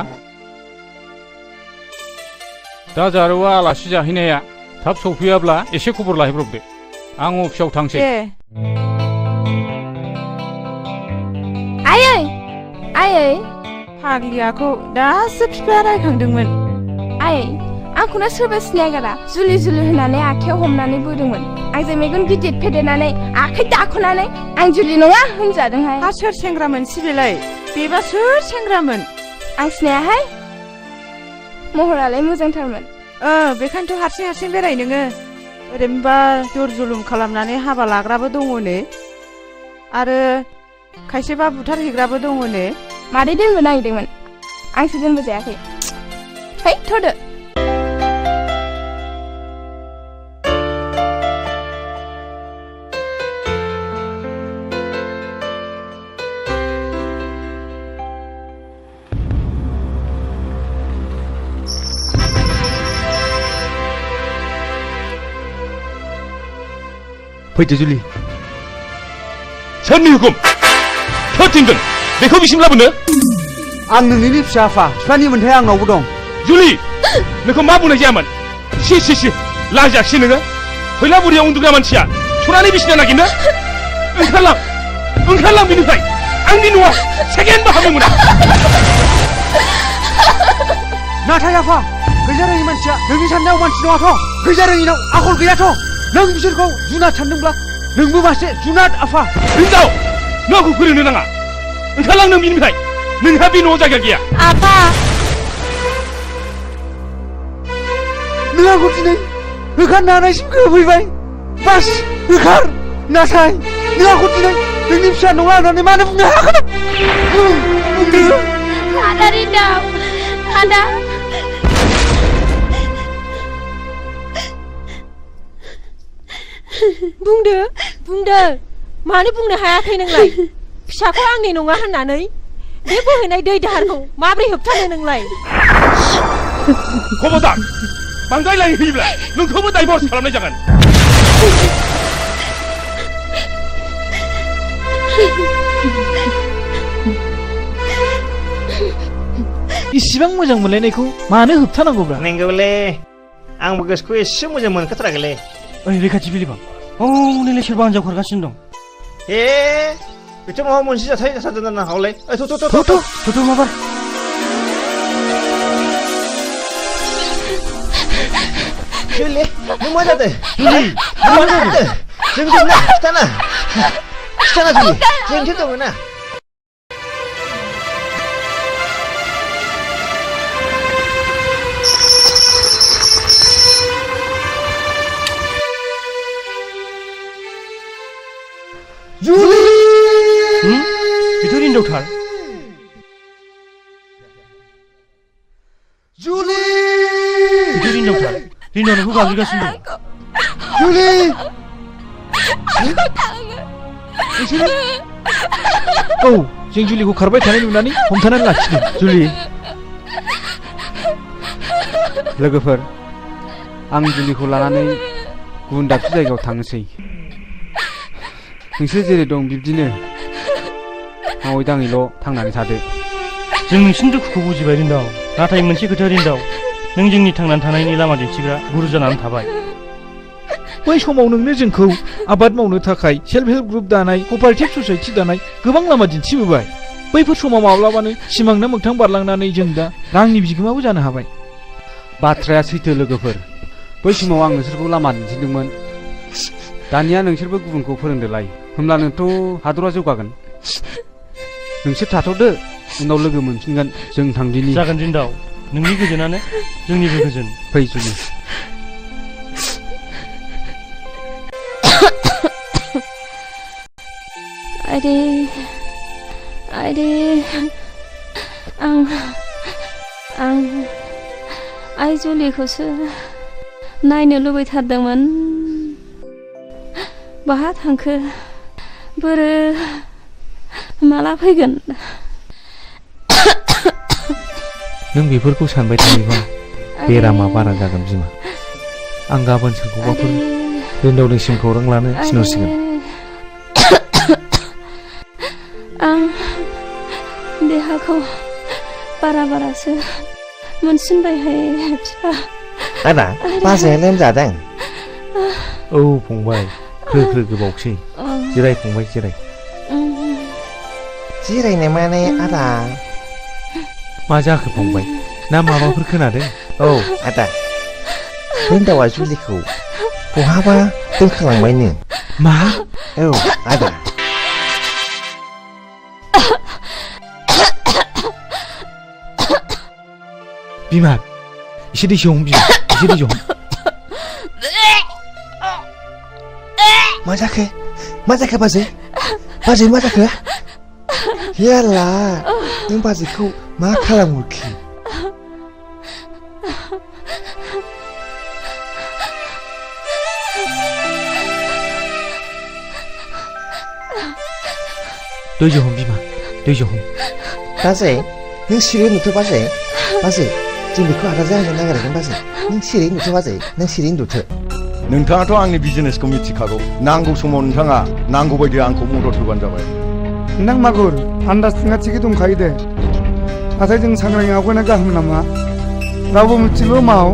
दा जारौआ आलासि जाहैनाया थाब सौफैयाब्ला एसे खबर लाहैब्रबदो। आं अफिसाव थांसै। आयै आयै, फाग्लियाखौ दासो बिफाया रायखांदोंमोन। आयै, आंखौनो सोरबा सिनायगारा जुलि जुलि होनानै आखायाव हमनानै बोदोंमोन। आंजों मेगन गिदिर फेदेरनानै आखाइ दाख'नानै आं जुलि नङा होनजादोंहाय। हा सोर सेंग्रामोन सिबिलाय? बेबा सोर सेंग्रामोन? आं सिनायाहाय। महरालाय मोजांथारमोन। बेखायनोथ' हारसिं हारसिं बेराय नोङो। ओरैनोबा जर जुलुम खालामनानै हाबा लाग्राबो दङनो, आरो खायसेबा बुथारहैग्राबो दङनो। मादै दोनबो नागिरदोंमोन, आंसो दोनबो जायाखै। है थ'दो। फैदो जुलि। सोरनि हुकुम? सोर थिनदों बेखौ बिसिम लाबोनो? आं नोंनि फिसा आफा, बिफानि मोन्थाया आंनावबो दं। जुलि, नोंखौ मा बुंनाय जायामोन? सि लाजाखिसै नोङो। फैला बुरिया उन्दुग्रा मानसिया सुनानै बिसिना नागिरनो? ओंखारलां बिनिफ्राय। आंनि न'आव सेकेन्डबो हाबनो मोना। नाथाय आफा, गैजारोङि मानसिया नोंनि साननायाव मानसि नङाथ'। गैजारोङिनाव आखल गैयाथ'। नों बिसोरखौ जुनाद सानदोंब्ला नोंबो मासे जुनाद आफा। हिनजाव, नों आंखौ फोरोंनो नाङा। ओंखारलां नों बिनिफ्राय। नोंहा बे न'आव जायगा गैया। आफा, नों आंखौ दिनै होखारनो हानायसिम गोहोफैबाय बास होखार नाथाय नों आंखौ दिनै नोंनि फिसा नङा होननानै मानो बुंनो हागोन बुंदो आदा रिन्दाव आदा बुंदो मानो बुंनो हायाखै नोंलाय फिसाखौ आंनि नङा होननानै बे बोहैनाय दै दाहारखौ माबोरै होबथानो नोंलाय खबरदार बांद्राय लाइन होयोब्ला नोंखौबो दायबर्स खालामनाय जागोन इसिबां मोजां मोनलायनायखौ मानो होबथानांगौब्रा नंगौलै आंबो गोसोखौ एसे मोजां मोनखाथाराखैलै ओइ रैखाथि बिलिफां नैलाय सोरबा हिनजाव खारगासिनो दं ए बेथ' माबा मोनसे जाथाय जाथारदों जानो हागौलै थ' माबा जुलि नों मा जादों जुलि मा जादों जों दं ना खिथाना जुलि जोंथ' दङ ना जुलि बेथ' रिन्दावथार जुलि बेथ' रिन्दावथार रिन्दाव नोंखौ गाबज्रिगासिनो दं जुलि औ जों जुलिखौ खारबाय थानाय नुनानै हमथानानै लाखिदों जुलि लोगोफोर आं जुलिखौ लानानै गुबुन दाबसे जायगायाव थांनोसै नोंसोर जेरै दं बिब्दिनो मावै दाङैल' थांनानै थादो जों नोंसिनि दुखुखौ बुजिबाय रिन्दाव नाथाय मोनसे खोथा रिन्दाव नों जोंनि थांनानै थानायनि लामा दिन्थिग्रा गुरु जानानै थाबाय बै समाव नोंनो जोंखौ आबाद मावनो थाखाय सेल्फ हेल्प ग्रुप दानाय क'पारेटिभ ससाइटि दानाय गोबां लामा दिन्थिबोबाय बैफोर समाव माब्लाबानो सिमांना मोगथां बारलांनानै जों दा रांनि बिगोमाबो जानो हाबाय बाथ्राया सैथो लोगोफोर बै समाव आं नोंसोरखौ लामा दिन्थिदोंमोन दानिया नोंसोरबो गुबुनखौ फोरोंदोलाय होमब्लानोथ' हादरा जौगागोन नोंसोर थाथ'दो उनाव लोगो मोनफिनगोन जों थांदिनि जागोन रिन्दाव नोंनि गोजोनानो जोंनिबो गोजोन फै जुलि आइदे आं आइ जुलिखौसो नायनो लुबैथारदोंमोन बहा थांखो बोरो माला फैगोन नों बेफोरखौ सानबाय थायोबा बेरामा बारा जागोन बिमा आं गाबोन सोरखौबाफोर रिन्दावनिसिम खौरां लानो थिनहरसिगोन आं देहाखौ बारासो मोनसिनबायहाय बिफा आदा बाजैया लोमजादों औ फंबाय ख्रो गोबावसै जिराय फंबाय जिराय जिरायनो माने आदा मा जाखो फंबाय ना माबाफोर खोनादों औ आदा रिन्दावा जुलिखौ बहाबा दोनखालांबायनो मा औ आदा बिमा एसे दै हम बिमा एसे दै हम मा जाखो बाजै मा जाखो याला नों बाजैखौ मा खालामहरखो दै हम बिमा दै हम बाजै नों सिरि नुथो बाजै जों बेखौ आदा जाहोनो नागिरगोन बाजै नों सिरि नुथो बाजै नों सिरि नुथो नोंथाङाथ' आंनि बिजनेसखौ मिथिखागौ नांगौ समाव नोंथाङा नांगौ बायदि आंखौ मदद होबानो जाबाय नों मागुर आन्दाजथिङा थिगै दंखायो दे नाथाय जों सांग्राङै आवगायनाया गाहाम नामा रावबो मिथिल' माव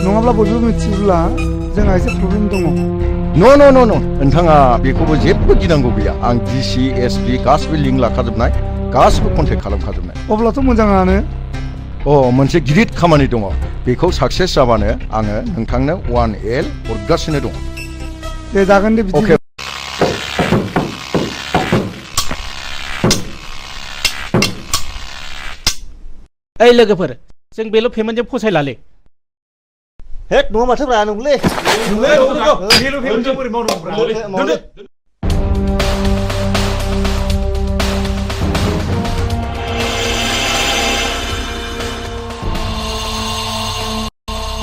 नङाब्ला बयबो मिथियोब्ला जोंहा एसे प्रब्लेम दङ न' नोंथाङा बेखौबो जेबो गिनांगौ गैया आं डिसि एसपि गासिबो लिंक लाखाजोबनाय गासिबो कन्टेक्ट खालामखाजोबनाय अब्लाथ' मोजाङानो मोनसे गिदिर खामानि दङ बेखौ साक्सेस जाबानो आङो नोंथांनो 1L हरगासिनो दङ दे जागोन दे बिदि ओइ लोगोफोर जों बेल' पेमेन्टजों फसायलालै hết nó mà thức là nung lên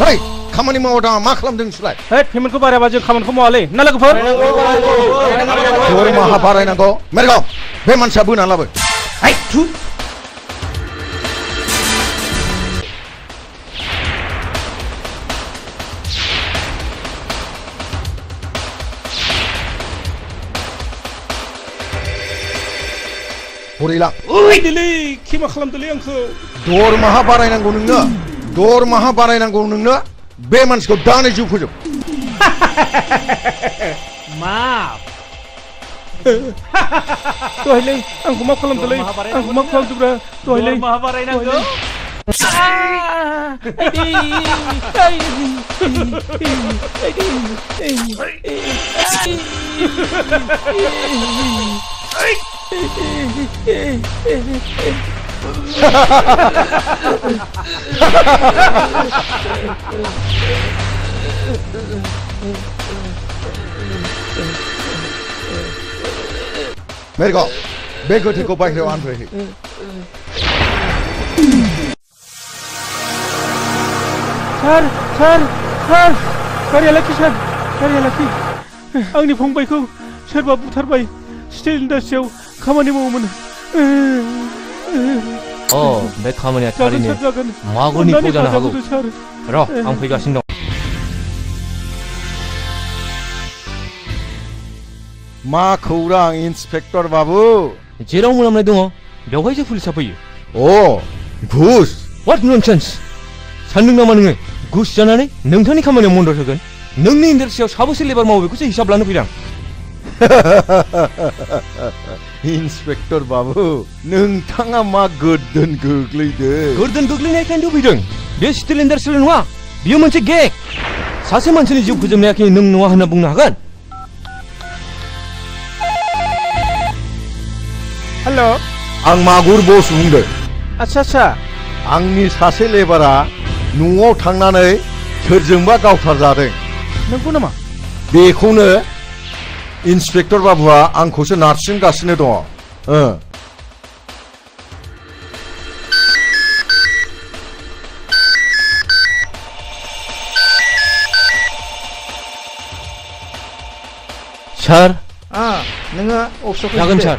Hey, खामानि मावदा मा खालामदों नोंसोरलाय? हेद पेमेन्टखौ बारायबा जों खामानिखौ मावालै ना लोगोफोर दरमाहा बारायनांगौ मेरगाव बे मानसिया बोना लाबो हाय थु हरिला ओइ दिलै खेमा खालामदोलै आंखौ दरमाहा बारायनांगौ नोंनो दरमाहा बारायनांगौ नोंनो बे मानसिखौ दानो जिउ फोजोब माफ दहायलै आंखौ मा खालामदोलै आंखौ मा खालामदोब्रा दहायलै दरमाहा बारायनांगौ मेरगाव बे गोथैखौ बाहेरायाव आनफैहै सार सार सार गारिया लाखि सार गारिया लाखि आंनि फंबायखौ सोरबा बुथारबाय स्टिल इन्डास्ट्रियाव खामानि मावोमोन बे खामानिया थारैनो मागुरनिखौ जानो हागौ र' आं फैगासिनो दं मा खौरां इन्सपेक्टर बाबु जेराव मोनामनाय दङ बेवहायसो पुलिसा फैयो घुस व्हाट ननसेन्स सानदों नामा नोङो घुस जानानै नोंथांनि खामानियाव मदद होगोन नोंनि इन्डास्ट्रियाव साबेसे लेबार मावो बेखौसो हिसाब लानो फैदों इन्सपेक्टर बाबु नोंथाङा मा गोर्दोन गोग्लैदों गोर्दोन गोग्लैनायखायनोथ' फैदों बे स्टिल इन्डास्ट्रिल नङा बियो मोनसे गेग सासे मानसिनि जिउ फोजोबनायाखै नों नङा होनना बुंनो हागोन हेल' आं मागुर बस बुंदों आच्छा आच्छा आंनि सासे लेबारा न'आव थांनानै सोरजोंबा गावथारजादों नंगौ नामा बेखौनो इन्सपेक्टर बाबुआ आंखौसो नारसिनगासिनो दङ सार नोङो अफिसाव जागोन सार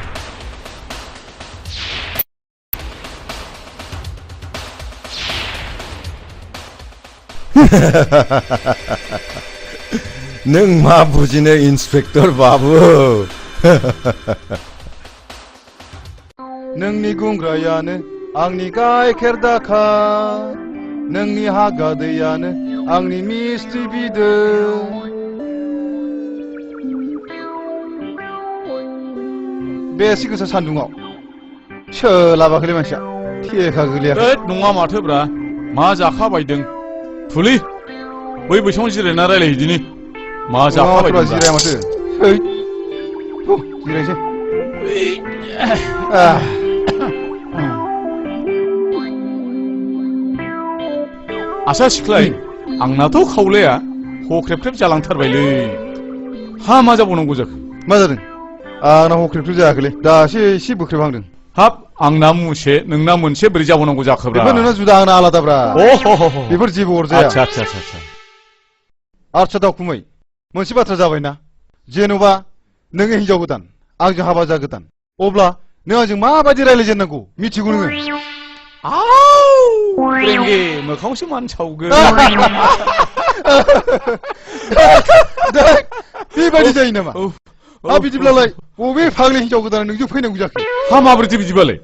नों मा बुजिनो इन्सपेक्टर बाबु नोंनि गुंग्रायानो आंनि गाइखेर दाखा नोंनि हागादैयानो आंनि मिस्टि बिदै बेसे गोसा सान्दुङाव सोलाबाखैलै मानसिया थेखा गोलैयाखै नङा माथोब्रा मा जाखाबायदों फुलि बै बैसाङाव जिरायना रायलायहैदिनि मा जाखाबायदों जिराया माथो जिरायसै आसा सिख्लाय आंनाथ' खावलाया हख्रेबख्रेब जालांथारबायलै हा मा जाबावनांगौ जाखो मा जादों आंना हख्रेबख्रेब जायाखैलै दासो एसे बोख्रेबहांदों हाब आंना मुसे नोंना मोनसे बोरै जाबावनांगौ जाखोब्रा बेफोर नोंना जुदा आंना आलादाब्रा बेफोर जेबो अरजाया आच्छा दावखुमै मोनसे बाथ्रा जाबायना जेन'बा नोङो हिनजाव गोदान आंजों हाबा जागोदान अब्ला नों आंजों माबायदि रायज्लायजेननांगौ मिथिगौ नोङो रेंगे मोखांसो मान सावगोन बेबायदि जायो नामा बिदिब्लालाय बबे फाग्लि हिनजाव गोदाना नोंजों फैनांगौ जाखो हा माबोरैथो बिदिबालाय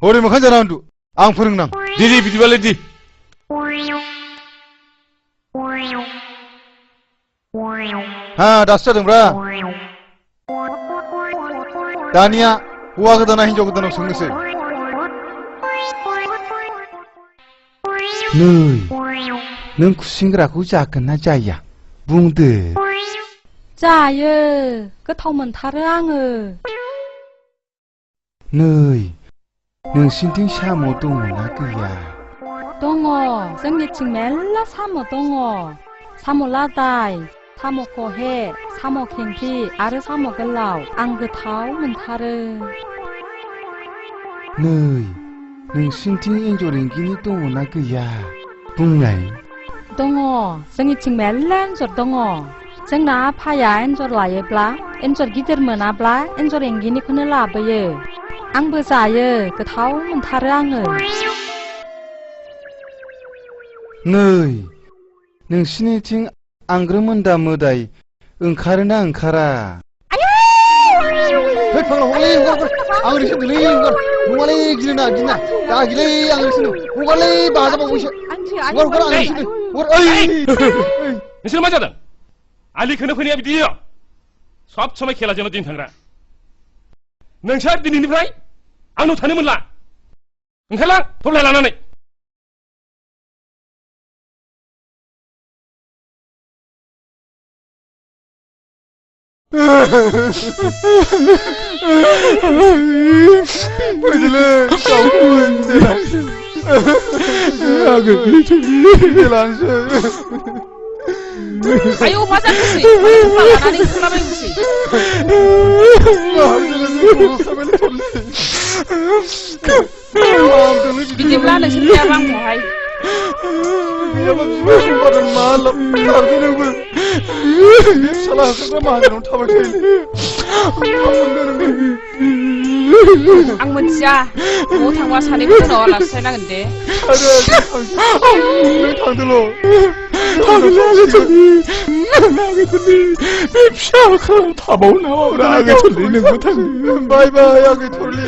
हरै मोखां जाना उन्दु आं फोरोंनां दे बिदिबालाय दे दासो जादोंब्रा दानिया हौवा गोदाना हिनजाव गोदानाव सोंनोसै नै नों खुसेंग्राखौ जागोन ना जाया बुंदो जायो गोथाव मोनथारो आङो नै नोंसिनिथिं साम' दङ ना गैया दङ जोंनिथिं मेरला साम' दङ साम' लादाय साम' खहे साम' खेंख्रि आरो साम' गोलाव आं गोथाव मोनथारो नै नोंसिनिथिं एन्जर एंगिनि दङना गैया बुंनाय दङ जोंनिथिं मेरला एन्जर दङ जोंना आफाया एन्जर लायोब्ला एन्जर गिदिर मोनाब्ला एन्जर एंगिनिखौनो लाबोयो आंबो जायो गोथाव मोनथारो आङो नै नोंसिनिथिं आंग्रोमोन्दा मोदाय ओंखारोना ओंखारा है फाग्ला हगारलै हगार आं ओरैसो होनदोंलै हगार नङालै गिना दा गिलै आं ओरैसो होनदों हगारलै बाजाबावैसो हगार आं ओरैसो होनदों हगार नोंसोर मा जादों आलि खोनो फैनाया बिदि सब समाय खेलाजोंनो दिन थांग्रा नोंसोर दिनैनिफ्राय आंनाव थानो मोनला ओंखारलां थब्लाय लानानै Ayo pasang sih, lanan itu kenapa sih? Bidilah nasi siapang bahai. malam salah sama hanong tamak Ang mensia, mau tangwa sani pun olah saya nanti. tang dulu. Bye bye, aku turli.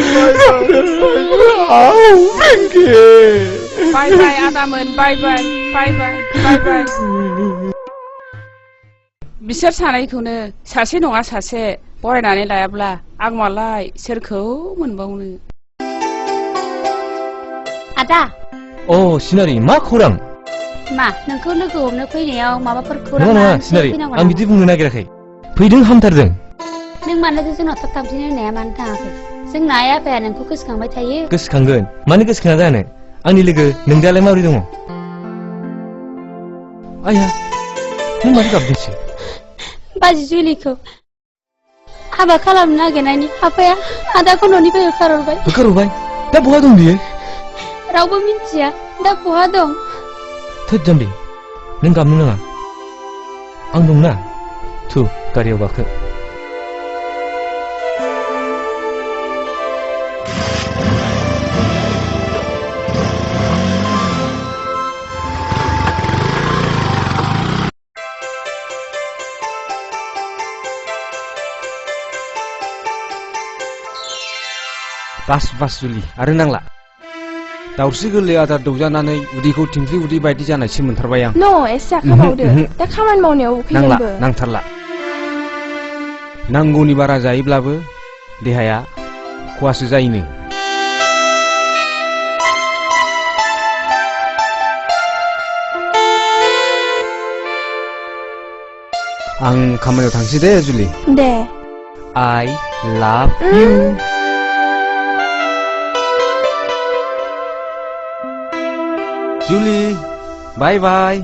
Bye bye, Adaman. Bye bye, bye bye, bye bye. बिसोर सानैखौनो सासे नङा सासे बरायनानै लायाब्ला आं मालाय सोरखौ मोनबावनो आदा अ सिनारि मा खौरां मा नोंखौ लोगो हमनो फैनायाव माबाफोर खौरां नङा सिनारि आं बिदि बुंनो नागिराखै फैदों हामथारदों नों मानोथो जोंनाव थाब थांफिनो होननाया मानो थाङाखै जोंना आइ आफाया नोंखौ गोसोखांबाय थायो गोसोखांगोन मानो गोसोखाङा जानो आंनि लोगो नों दालाय माबोरै दङ आया नों माथो गाबदोंसो बाजि जुलिखौ हाबा खालामनो नागिरनायनि आफाया आदाखौ न'निफ्राय होखारहरबाय दा बहा दं बियो रावबो मिन्थिया दा बहा दं थोद जाम्बि नों गाबनो नाङा आं दंना थु गारियाव गाखो बास जुलि आरो नांला दाउस्रि गोरलै आदार दौजानानै उदैखौ थिंख्लि उदै बायदि जानायसो मोनथारबाय आं न' एसे जाखाबावदो दा खामानि मावनायाव नांला नांथारला नांगौनि बारा जायोब्लाबो देहाया खहासो जायोनो आं खामानियाव थांसै दे जुलि दे I love you Julie, bye bye.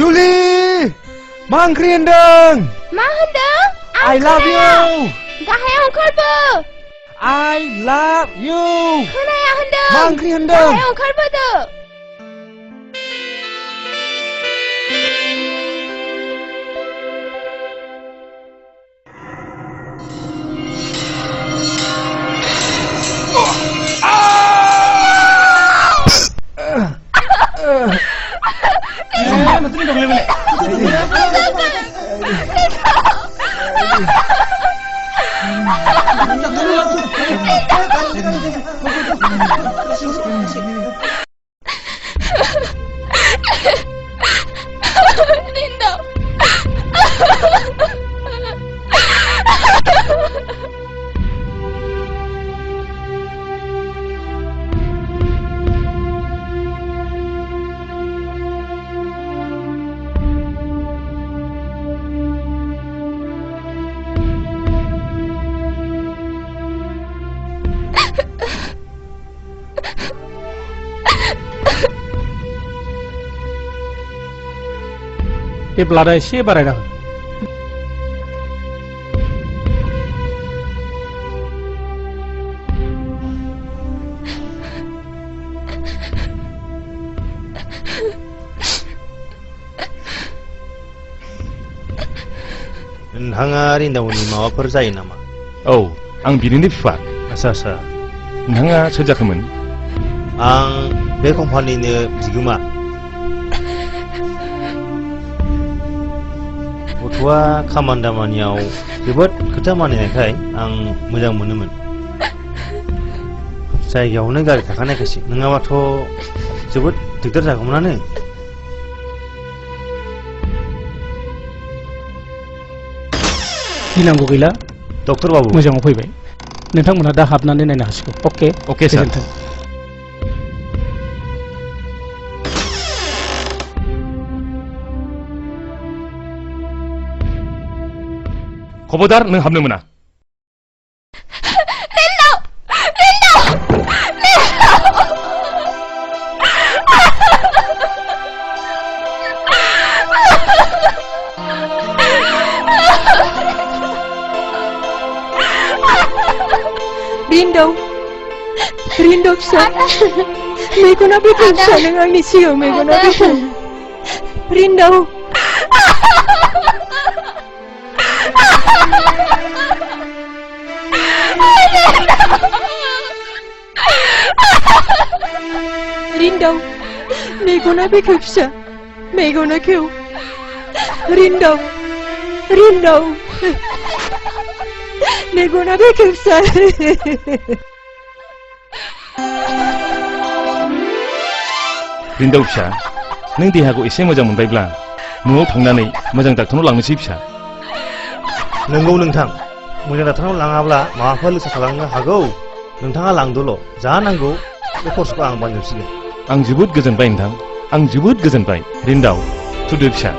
जुलि मा ओंख्रि होनदों मा होनदों I love you गाहायाव ओंखारबो I love you खोनाया होनदों मा ओंख्रि होनदों गाहायाव ओंखारबोदो बे ब्लाडा एसे बारायना हो नोंथाङा रिन्दावनि माबाफोर जायो नामा? औ आं बिनिनो बिफा आसा नोंथाङा सोर जाखोमोन? आं बे कम्पानिनो बिगोमा गथ'आ खामानि दामानियाव जोबोद खोथा मानिनायखाय आं मोजां मोनोमोन जायगायावनो गारि थाखानायखायसो नङाबाथ' जोबोद दिगदार जागौमोनानो गिनांगौ गैला डक्टर बाबु मोजाङाव फैबाय नोंथांमोनहा दा हाबनानै नायनो हासिगौ अके सार खबरदार नों हाबनो मोना रिन्दाव फिसा मेगना बेखौ फिसा नों आंनि सिगाङाव मेगना बेखौ रिन्दाव रिन्दाव मेगना बेखौ फिसा मेगना खेव रिन्दाव मेगना बेखौ फिसा रिन्दाव फिसा नों देहाखौ एसे मोजां मोनबायब्ला न'आव थांनानै मोजां डाक्टरनाव लांनोसै फिसा नंगौ नोंथां मोजां डाक्टरनाव लाङाब्ला माबाफोर लोगो खालामनो हागौ नोंथाङा लांदोल' जा नांगौ बे खरसखौ आं बानजोबसिगोन आं जोबोद गोजोनबाय नोंथां आं जोबोद गोजोनबाय रिन्दाव थुदो फिसा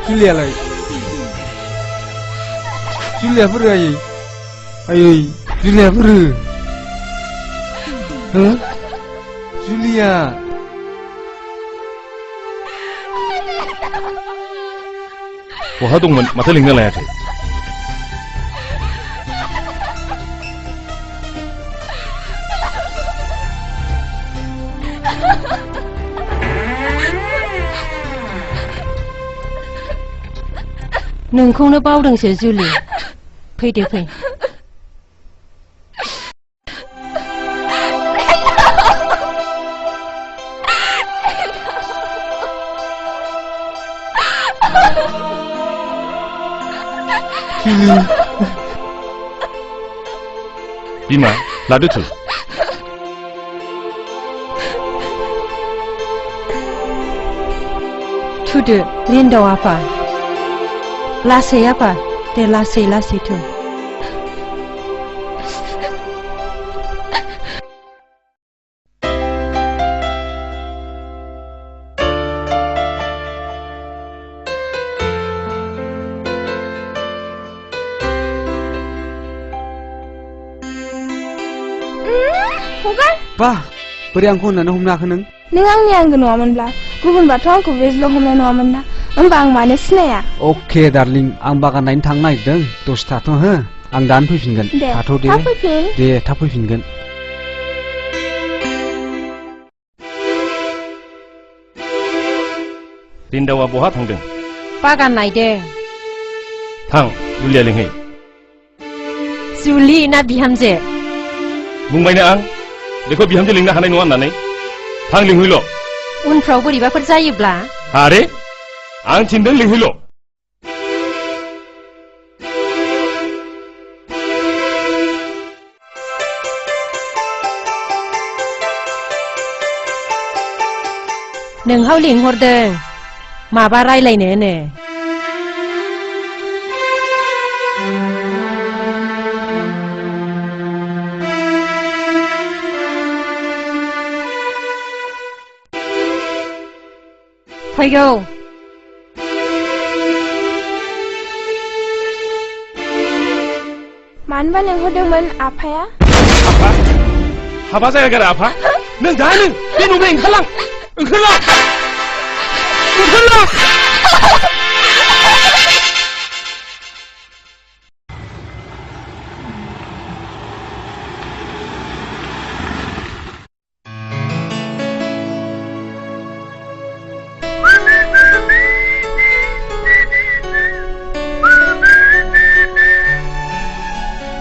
जुलियालाय जुलियाफोर आयै जुलियाफोर जुलिया बहा दंमोन माथो लिंना लायाखै नोंखौनो बावदोंसो जुलि फैदो फै बिमा लादो थु थुदो रिन्दाव आफा लासै आफा दे लासै थु हगार बा बोरै आंखौ होननानै हमनो हाखो नों नों आंनि आंगो नङामोनब्ला गुबुनबाथ' आंखौ बेजल' हमनाय नङामोन ना होमबा आं मानो सिनाया अके डार्लिं आं बागान नायनो थांनो नागिरदों दसे थाथ' हो आं दानो फैफिनगोन दे थाथ' थाब फैफिन दे थाब फैफिनगोन रिन्दावा बहा थांदों बागान नायदों थां जुलिया लिंहै जुलि ना बिहामजो बुंबायना आं बेखौ बिहामजो लिंनो हानाय नङा होननानै थां लिंहैल' उनफ्राव बोरैबाफोर जायोब्ला आरे आं थिनदों लिंहैल' नोंहाव लिंहरदों माबा रायलायनोनो फैगौ मानोबा लिंहरदोंमोन आफाया आफा हाबा जायागारा आफा नों दानो बे न'निफ्राय ओंखारलां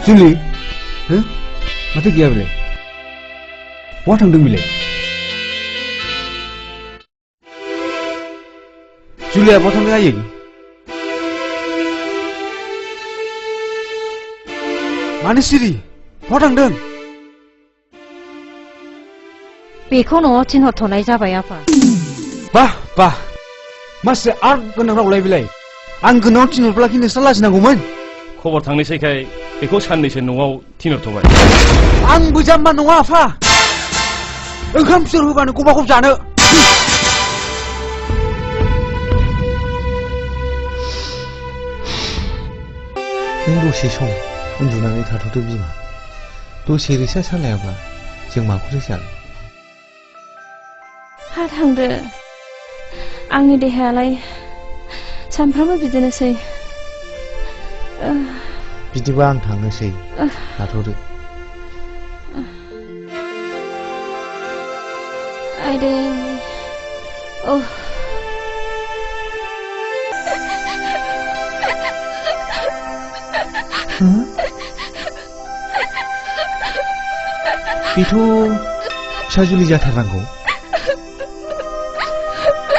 जुलि हो माथो गैया बेलाय बहा थांदों बेलाय जुलिया बहा थांदों आयै मानो सिरि बहा थांदों बेखौ न'आव थिनहरथ'नाय जाबाय आफा बाह बाह मासे आर्ट गोनां रावलाय बेलाय आं गोनाङाव थिनहरब्ला कि नोंस्रा लाजिनांगौमोन खबर थांनोसैखाय बेखौ साननैसो न'आव थिनहरथ'बाय आंबो जाम्बा नङा आफा ओंखाम फिथर होबानो गबागब जानो नों दसे सम उन्दुनानै थाथ'दो बिमा दसे रिसा सालायाब्ला जों माखौथो जानो हा थांदो आंनि देहायालाय सानफ्रामबो बिदिनोसै बिदिबा आं थांनोसै थाथ'दो आइदै बेथ' फिसा जुलि जाथारनांगौ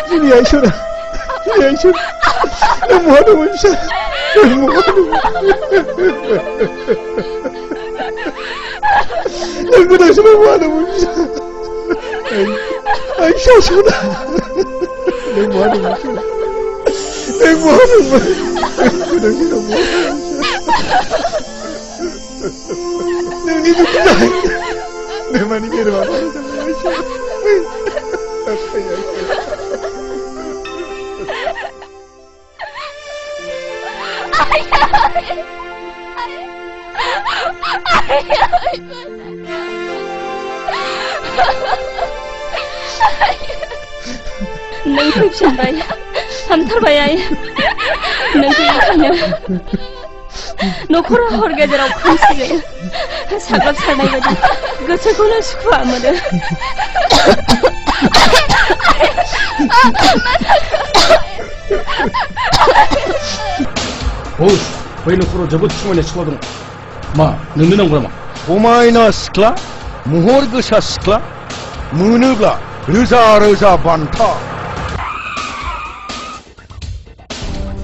जुलिया इसोर नों बहा दंमोन फिसा नों बहा दंमोन नों गोदावसोना बहा दंमोन फिसा आं फिसा सना नों बहा दंमोन नों बहा दंमोन गोदावसोना बहा नोंनि दुखु जायो नों मानि गेरेबा नों फैफिनबाय हामथारबाय आइ नों फैखानो न'खराव हर गेजेराव खोमसि साग्लोबसारनाय बायदि गोसोखौनो सुखुवा मोनो बै न'खराव जोबोद समायना सिख्ला दं मा नोंनो नांगौ नामा समायना सिख्ला महर गोसा सिख्ला मोनोब्ला रोजा रोजा बान्था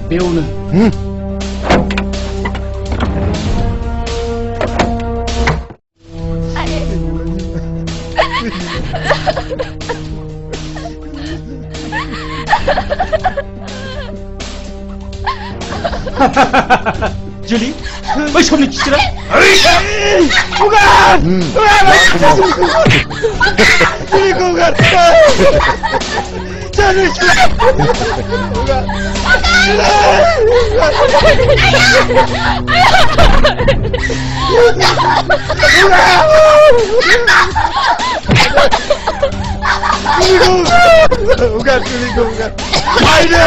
बेयावनो जुलि बै समनि खिथिरा जुलिखौ Bukan, selingkuh, bukan. Aida!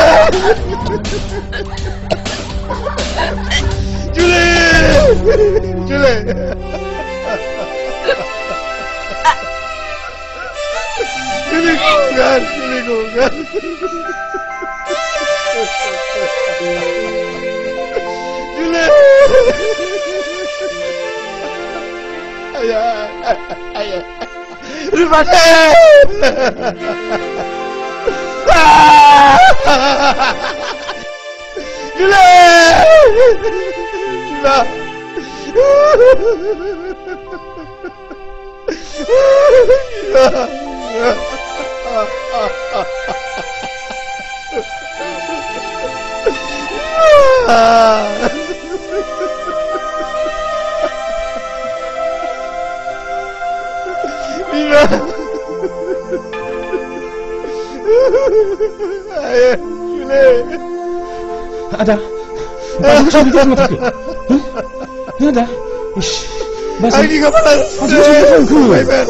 Julie! Julie! Selingkuh, bukan, selingkuh, bukan. Julie! Ayah, ayah. Rupanya! Gila! Gila! Gila! Ayah, Julie. Ada. Bagus sudah kita mati. Ini ada. Ish. Bas. Lagi kemana?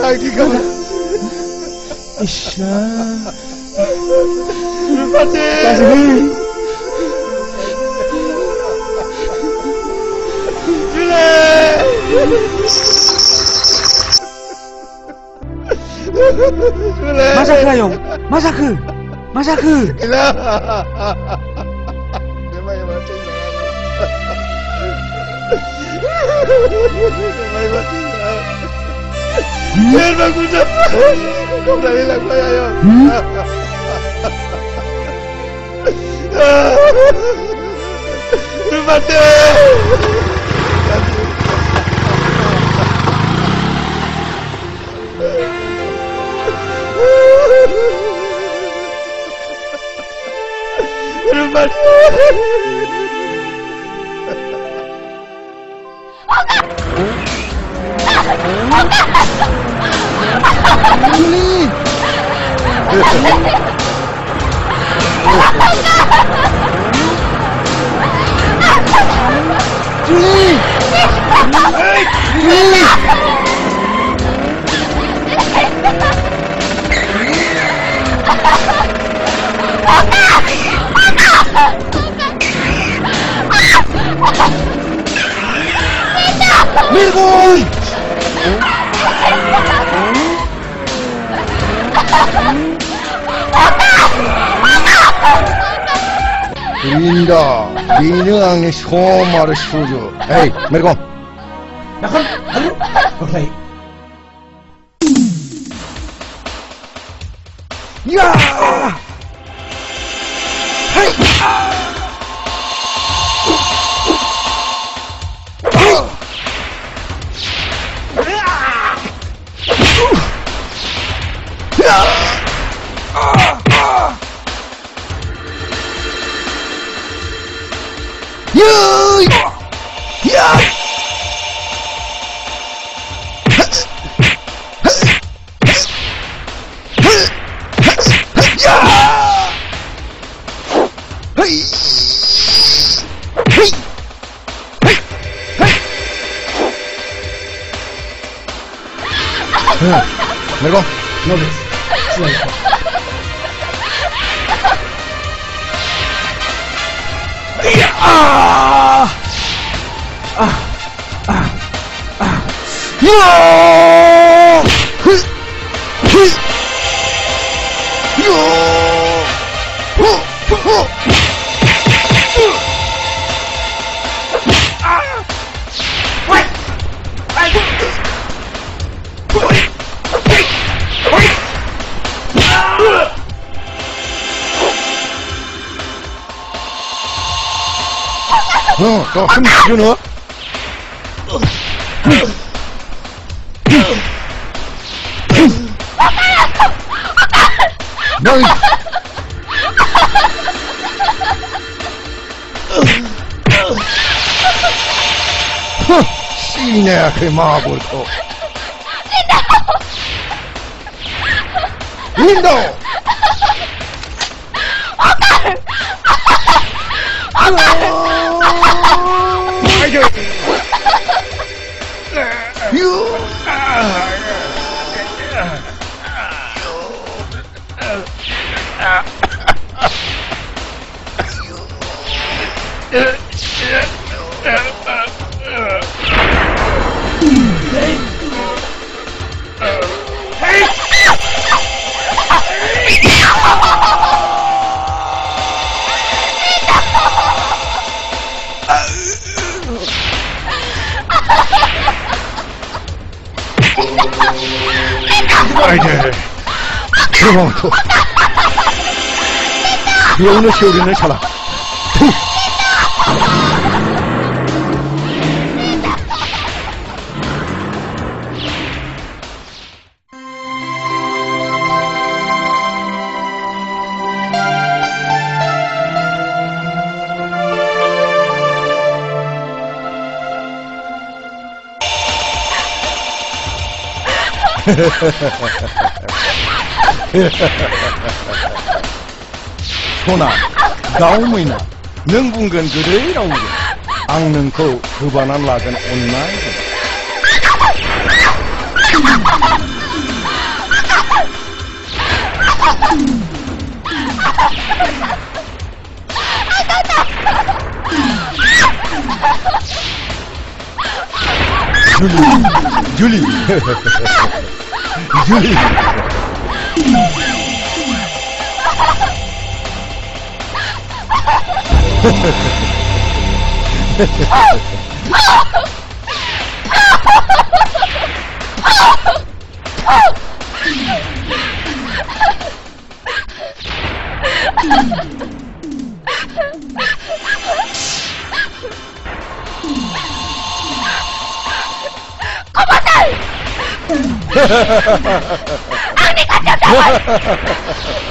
Lagi kemana? Ish. Mati. Julie. Masaku ayo, masaku, masaku. Gila. Biar bagus dah. Kau dah hilang saya ayo. Mati. Julie. Julie. Julie. Mirgun! Linda, bini angin somar suju. Hey, Mirgun. Nakon, ayo, okay. Ya! Hey! Mirgun. No ves. 너 힘 주너? 너희 씨네 그 마블코 린도 아이들 그만둬 배우는 쇼리는 살아 소나 가오머이나 नों बुंगोन गोदै रावजों आं नोंखौ गोबानानै लागोन अननायजों जुली जुली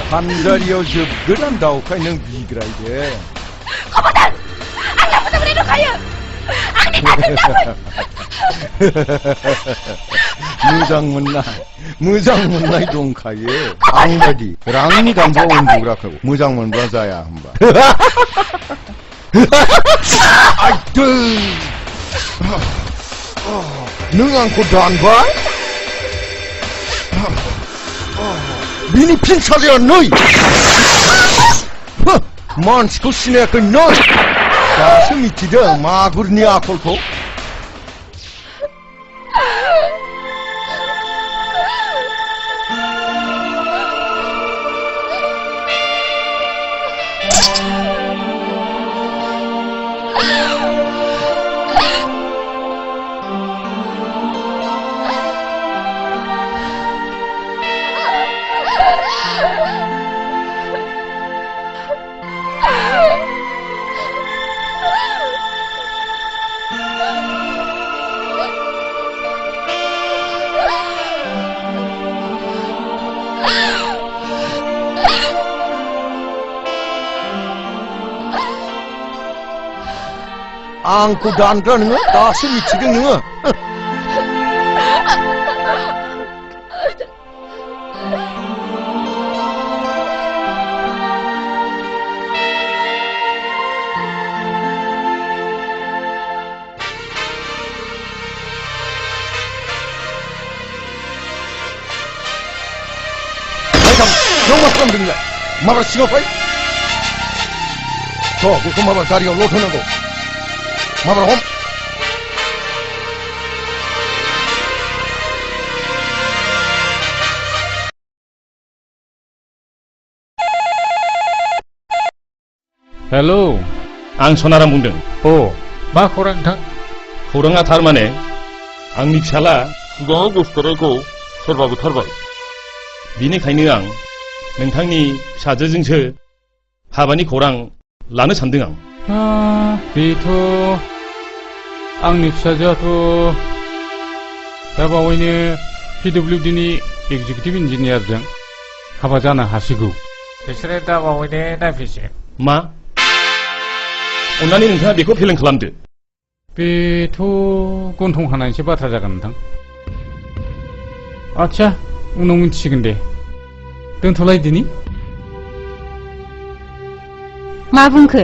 한자리여 접근한 다오카이 능 비그라이데 거보단 앙나 부담을 해놓가요 앙니 가든다 무장문나이 동카예 앙다디 랑니 간보 온두라카고 무장문부라 자야 한바 아이뜨 능 안고 단바 미니 핀차리야 너희 만시고 시내그 너희 가슴이 티드 마구르니 아콜코 angku dandra nunga dasu michiga nunga 너무 깜짝이야 마발 시간 빨리 그 마발 다리가 로터나고 마발 홈 Hello, आं सनाराम बुंदों। मा खौरां नोंथां? खौराङा थारमाने आंनि फिसाला सिगाङाव गोसोथोनायखौ सोरबा बुथारबाय। बिनिखायनो आं नोंथांनि फिसाजोजोंसो हाबानि खौरां लानो सानदों आं। बेथ' आंनि फिसाजोआथ' दा बावैनो PWD नि एक्जिकिउटिभ इन्जिनियारजों हाबा जानो हासिगौ। बिसोरो दा बावैनो नायफैसै। मा? अन्नानै नोंथाङा बेखौ फेलें खालामदो। बेथ' गन्थं हानायनिसो बाथ्रा जागोन नोंथां। आच्छा उनाव मिथिसिगोन दे। दोनथ'लायदिनि। मा बुंखो?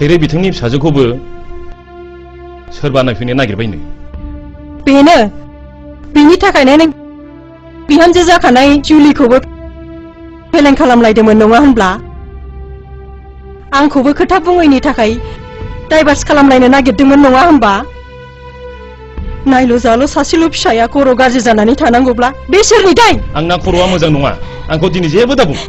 खैरे बिथांनि फिसाजोखौबो सोरबा नायफैनो नागिरबायनो बेनो बिनि थाखायनो नों बिहामजो जाखानाय जुलिखौबो फेलें खालामलायदोंमोन नङा होनब्ला आंखौबो खोथा बुङैनि थाखाय डाइभार्स खालामलायनो नागिरदोंमोन नङा होनबा नायल' जाल' सासेल' फिसाया खर' गाज्रि जानानै थानांगौब्ला बे सोरनि दाय आंना खर'आ मोजां नङा आंखौ दिनै जेबो दाबुं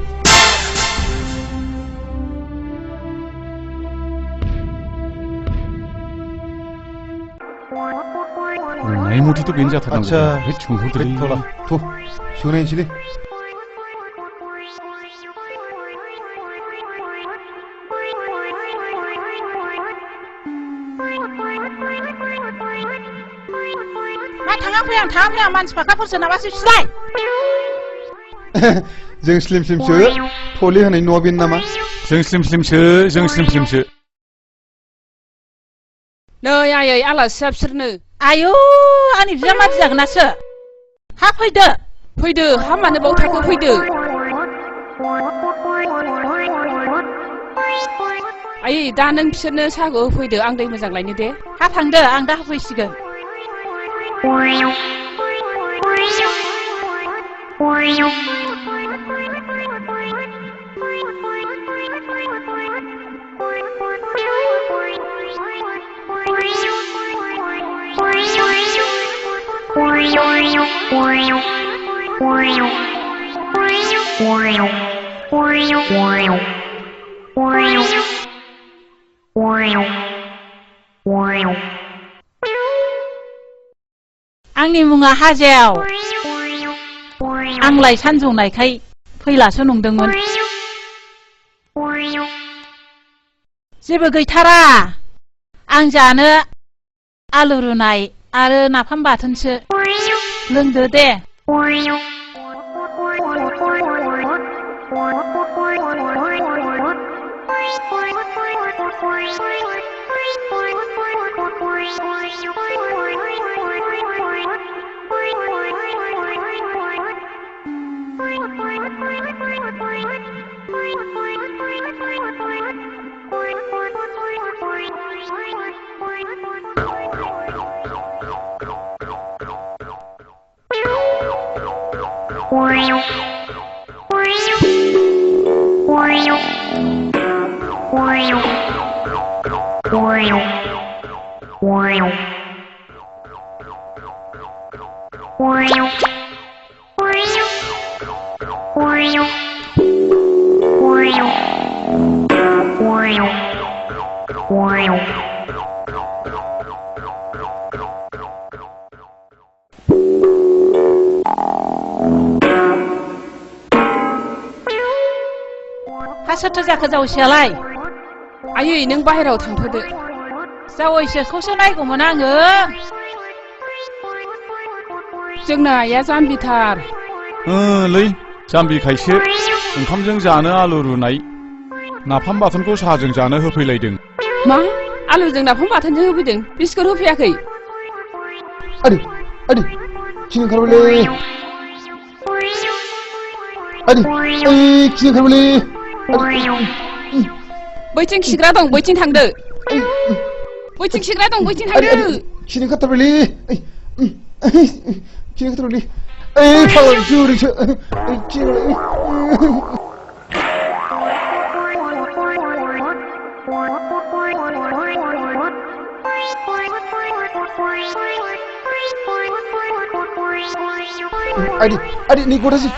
बुंनाय मथेथ' बेनो जाथारनांगौ आच्छा बे सोंहरदोलै थला थ' सोंनायनोसैलै मा थाङा फैया मानसि फाखाफोरसो नामासो सिलाय जों स्लिम स्लिमसो थले होनाय न'आ बेनो नामा जों स्लिम स्लिमसो नै आयै आलासिया बिसोरनो आयौ आंनि बिजामादै जागोनासो हा फैदो हा मानो बाव थाखो फैदो आयै दा नों बिसोरनो साहाखौ होफैदो आं दै मोजां लायनो दे हा थांदो आं दा होफैसिगोन आंनि मुङा हाजेव आंलाय सानजौनायखाय फैलासो नंदोंमोन जेबो गैथारा आं जानो आलु रुनाय आरो नाफाम बाथोनसो लोंदो दे सोरथो जाखो जावैसोआलाय आयै नों बाहेरायाव थांथ'दो जावैसोखौसो नायगौमोन आङो जोंना आइया जाम्बिथार लै जाम्बिखायसो ओंखामजों जानो आलु रुनाय नाफाम बाथोनखौ साहाजों जानो होफैलायदों मा आलुजों नाफाम बाथोनजों होफैदों बिस्कुट होफैयाखै आदै खिनो ओंखारबायलै आदै खिनो ओंखारबायलै बैथिं खिग्रा दं बैथिं थांदो बैथिं खिग्रा दं बैथिं थांदो खिनो ओंखारथारबायलै खिनो ओंखारथारबायलै फाग्ला जोरैसो खिनो आदै नै गथासै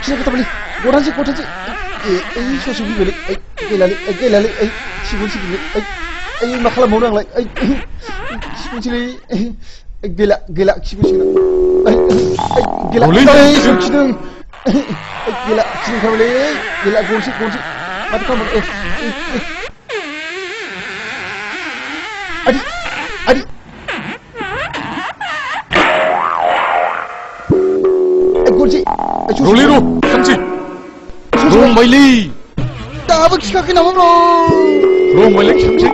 खिनो ओंखारथारबायलै गथासै ससे फैबायलै गैलालै सिगुनलै मा खालामबावनो आंलाय सिगुनसैलै गैला खिगुनसै गैला खिदों गैला खिनो ओंखारबायलै गैला गनसै माथो खालामबावनो आदै गनसै रलिरु खानसै रंबायलै दाबो खिखाखै नामा ब्र रंबायलै खानसै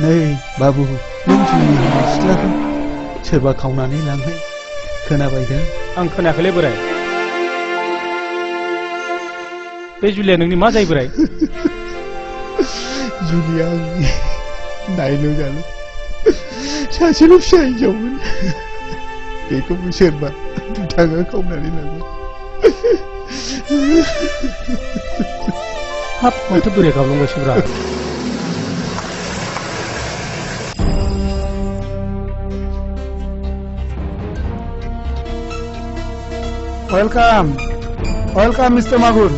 नै बाबु नों जुलिनि सिख्लाखौ सोरबा खावनानै लांनाय खोनाबायदों। आं खोनायाखैलै बोराय। बे जुलिया नोंनि मा जायो बोराय? जुलिया आंनि नायल' जाल' सासेल' फिसा हिनजावमोन। बेखौबो सोरबा दुथाङा खावनानै लांबाय। हाब माथो बोराय गाबलांबायसोब्रा। Welcome, welcome, Mr. Magur.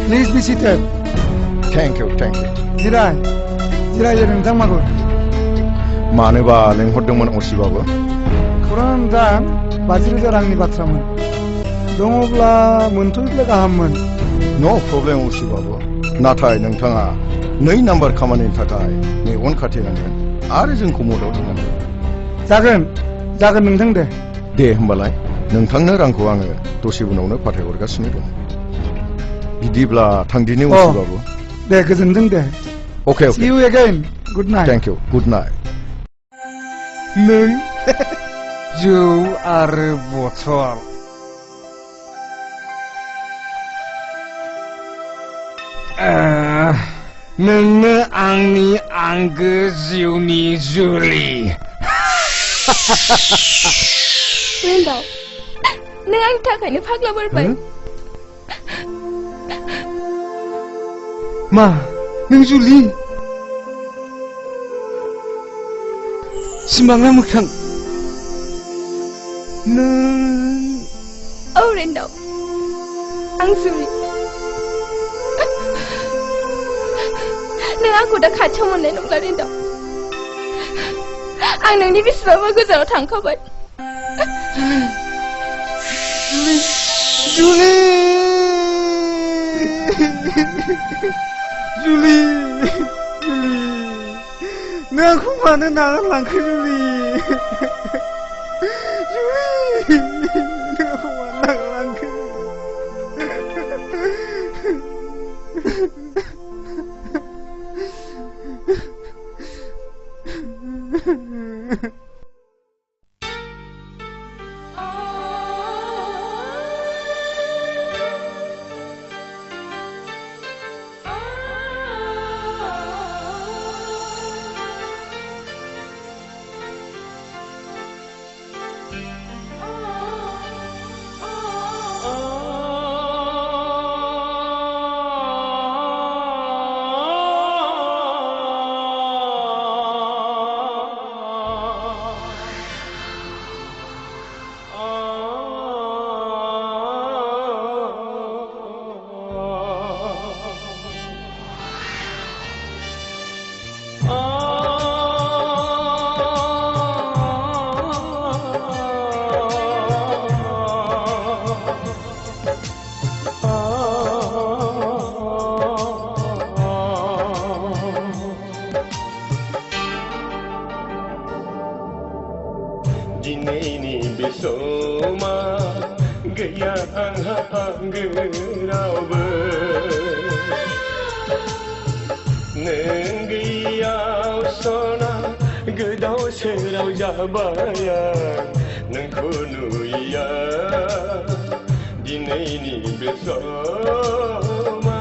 Please be seated. Thank you, thank you. जिराय नोंथां मागुर। मानोबा लेंहरदोंमोन असिबाबो? खौरां नोंथां 50,000 रांनि बाथ्रामोन। दङब्ला मोनथ'योब्ला गाहाममोन। नो प्रब्लेम असिबाबो। नाथाय नोंथाङा 2 नाम्बार खामानिनि थाखाय मेगन खाथेनांगोन आरो जोंखौ मदद होनांगोन। जागोन नोंथां दे। दे होमबालाय नोंथांनो रांखौ आङो दसे उनावनो फाथायहरगासिनो दं। बिदिब्ला थांदिनि असिबाबो। दे गोजोनथों दे। Okay. See you again. Good night. Thank you. Good night. नों जौ आरो बथल। नोंनो आंनि आंगो जिउनि जुलि। रेन्दाव नों आंनि थाखायनो फाग्ला बोरबाय। मा नों जुलि? सिमाङा मोखां नों। औ रेन्दाव आं जुलि। नों आंखौ दा खाथियाव मोननाय नंला रेन्दाव। आं नोंनि बेसेबांबा गोजानाव थांखाबाय। जुलि नों आंखौ मानो नागारलांखो जुलि? नों आंखौ मानो नागारलांखो? दिनैनि बे समा गैया आंहा आंगो रावबो नों गैयाव सना गोदाव सोराव जाबाय आं नोंखौ नुयैया दिनैनि बे समा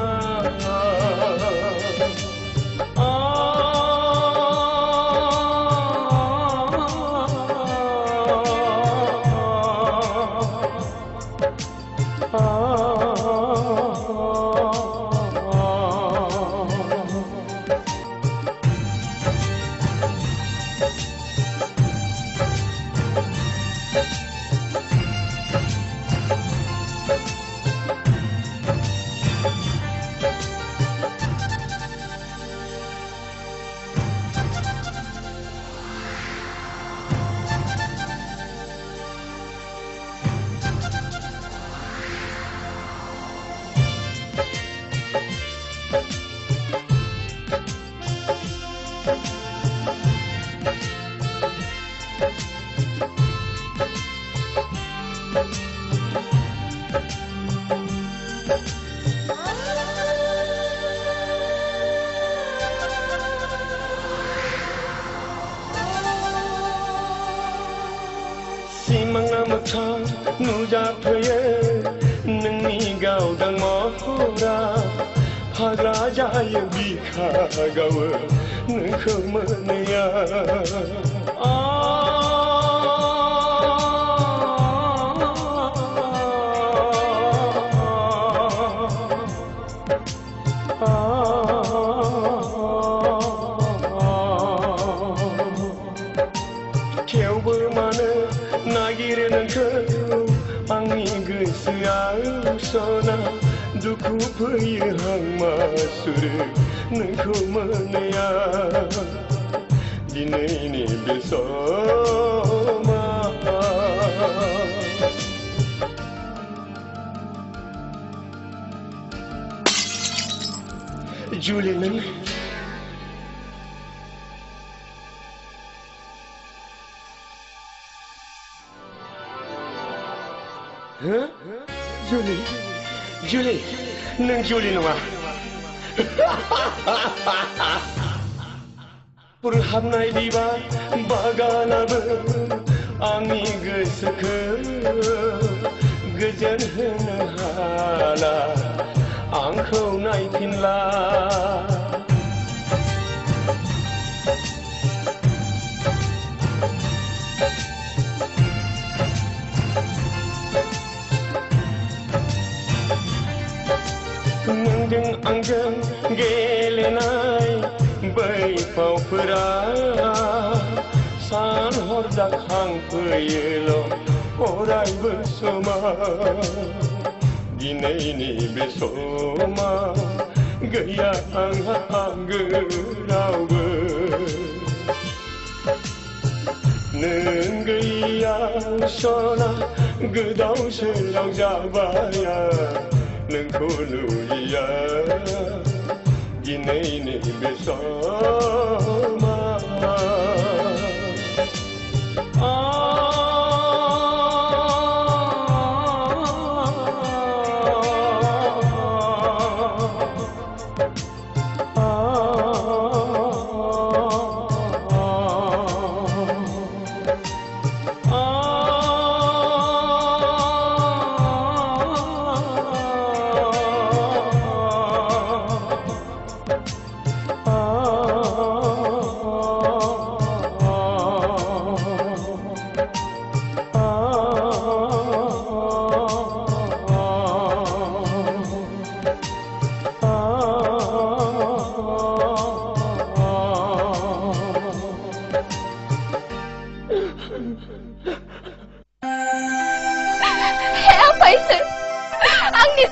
नुजाफैयो नोंनि गावदां महरा फाग्ला जायो बिखा गावो नोंखौ मोनैया थेवबो मानो नागिरो नोंखौ आंनि गोसोआव सना दुखु फैयो हांमा सुरो नोंखौ मोनैया दिनैनि बे समा जुलि नों जुलि जुलि नों जुलि नङा बुरहाबनाय बिबार बागानाबो आंनि गोसोखौ गोजोन होनो हाला आंखौ नायफिनला नोंजों आंजों गेलेनाय बै फावफोरा सान हर जाखांफैयोल' अरायबो समा दिनैनि बे समा गैया आंहा आंगो रावबो नों गैया सना गोदाव सोराव जाबाय नोंखौ नुयिया दिनैनि बे समा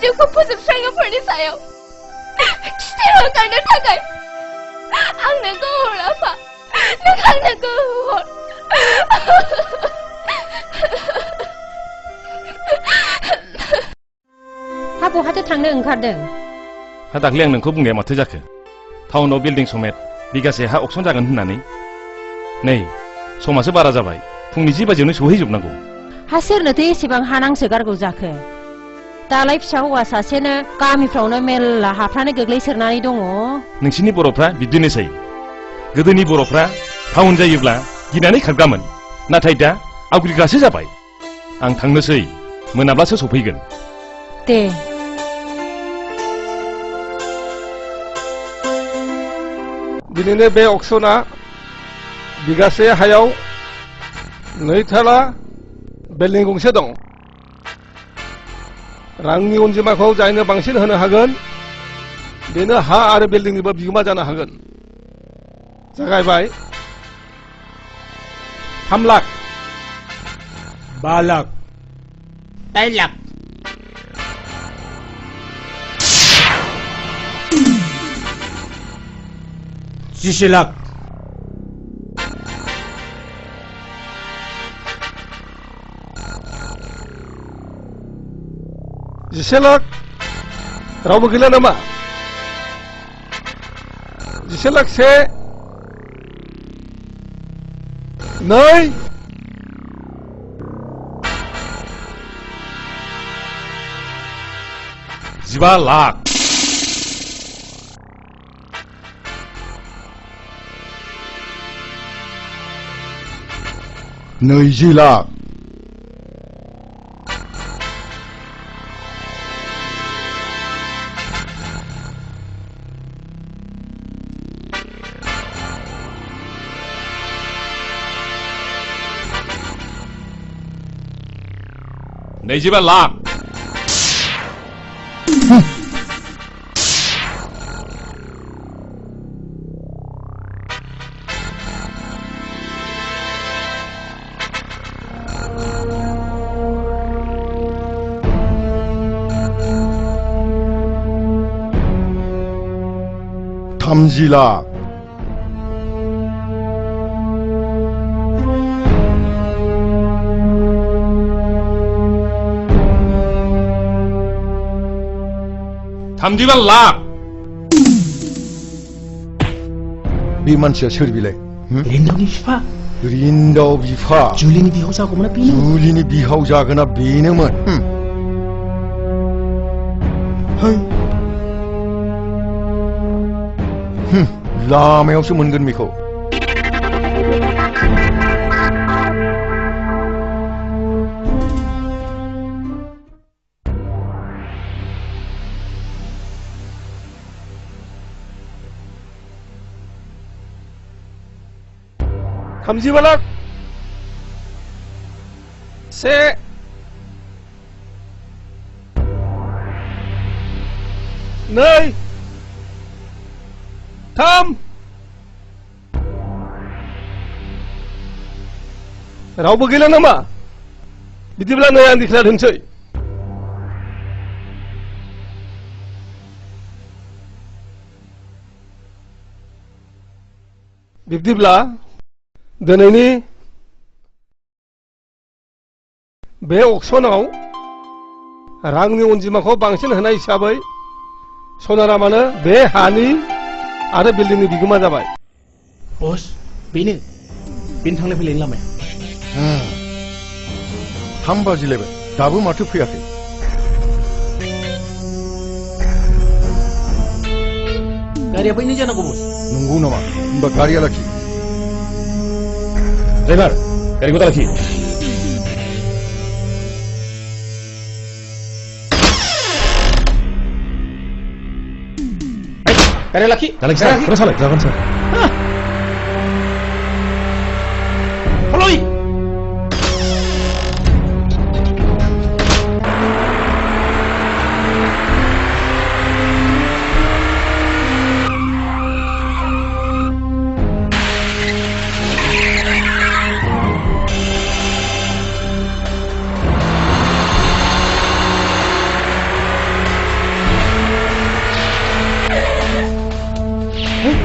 जिउखौ फोजोबस्राङोफोरनि सायाव खिथेर होखारनो थाखाय आंनो गोहो आफा नों आंनो गोहो हा बहाथो थांनो ओंखारदों हा दाख्लै आं नोंखौ बुंनाया माथो जाखो टाउनाव बिल्डिं समेत बिगासे हा अक्सन जागोन होननानै नै समासो बारा जाबाय फुंनि 10 बाजियावनो सहैजोबनांगौ हा सोरनोथो एसेबां हा नांसोगारगौ जाखो दालाय फिसा हौवा सासेनो गामिफ्रावनो मेल्ला हाफ्रानो गोग्लैसोरनानै दङ नोंसिनि बर'फ्रा बिदिनोसै गोदोनि बर'फ्रा टाउन जायोब्ला गिनानै खारगामोन नाथाय दा आवग्रिग्रासो जाबाय आं थांनोसै मोनाब्लासो सफैगोन दे दिनैनो बे अक्सना बिगासे हायाव 2 थाला बिल्डिं गंसे दं रांनि अनजिमाखौ जायनो बांसिन होनो हागोन बेनो हा आरो बिल्डिंनिबो बिगोमा जानो हागोन जागायबाय 3 लाख 5 लाख 8 लाख 10 लाख 10 लाख रावबो गैला नामा 10 लाख 1 2 15 लाख 20 लाख 25 लाख थामजि लाख थामजिबा लाख बे मानसिया सोर बिलाय रिन्दावनि बिफा रिन्दाव बिफा जुलिनि बिहाव जागौमोन बेनो जुलिनि बिहाव जागोना बेनोमोन लामायावसो मोनगोन बेखौ थामजिबा लाख से नै थाम रावबो गैला नामा बिदिब्ला नै आं दिक्लार होनोसै बिब्दिब्ला दिनैनि बे अक्सनाव रांनि अनजिमाखौ बांसिन होनाय हिसाबै सनारामानो बे हानि आरो बिल्डिंनि बिगोमा जाबाय बस बेनो थांलाय फैलायनि लामाया 3 बाजिलायबाय दाबो माथो फैयाखै गारिया बैनो जानांगौ बस नंगौ नामा होमबा गारिया लाखि ड्राइभार गारिखौ दा लाखि गारिया लाखि terus salah jangan salah Haloy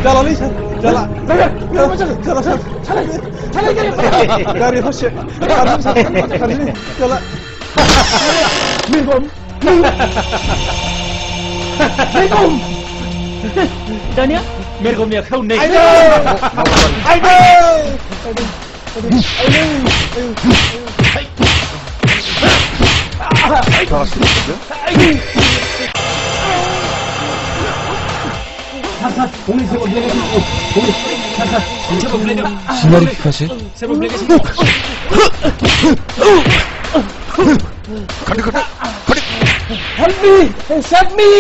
Jalan nih, jalan. Jalan, Dari hoşça. Kardeşim, jalan. Minum. Dania, mergomnya kau naik. Ayo. 신나리 피카시? 가리 Help me! Save me!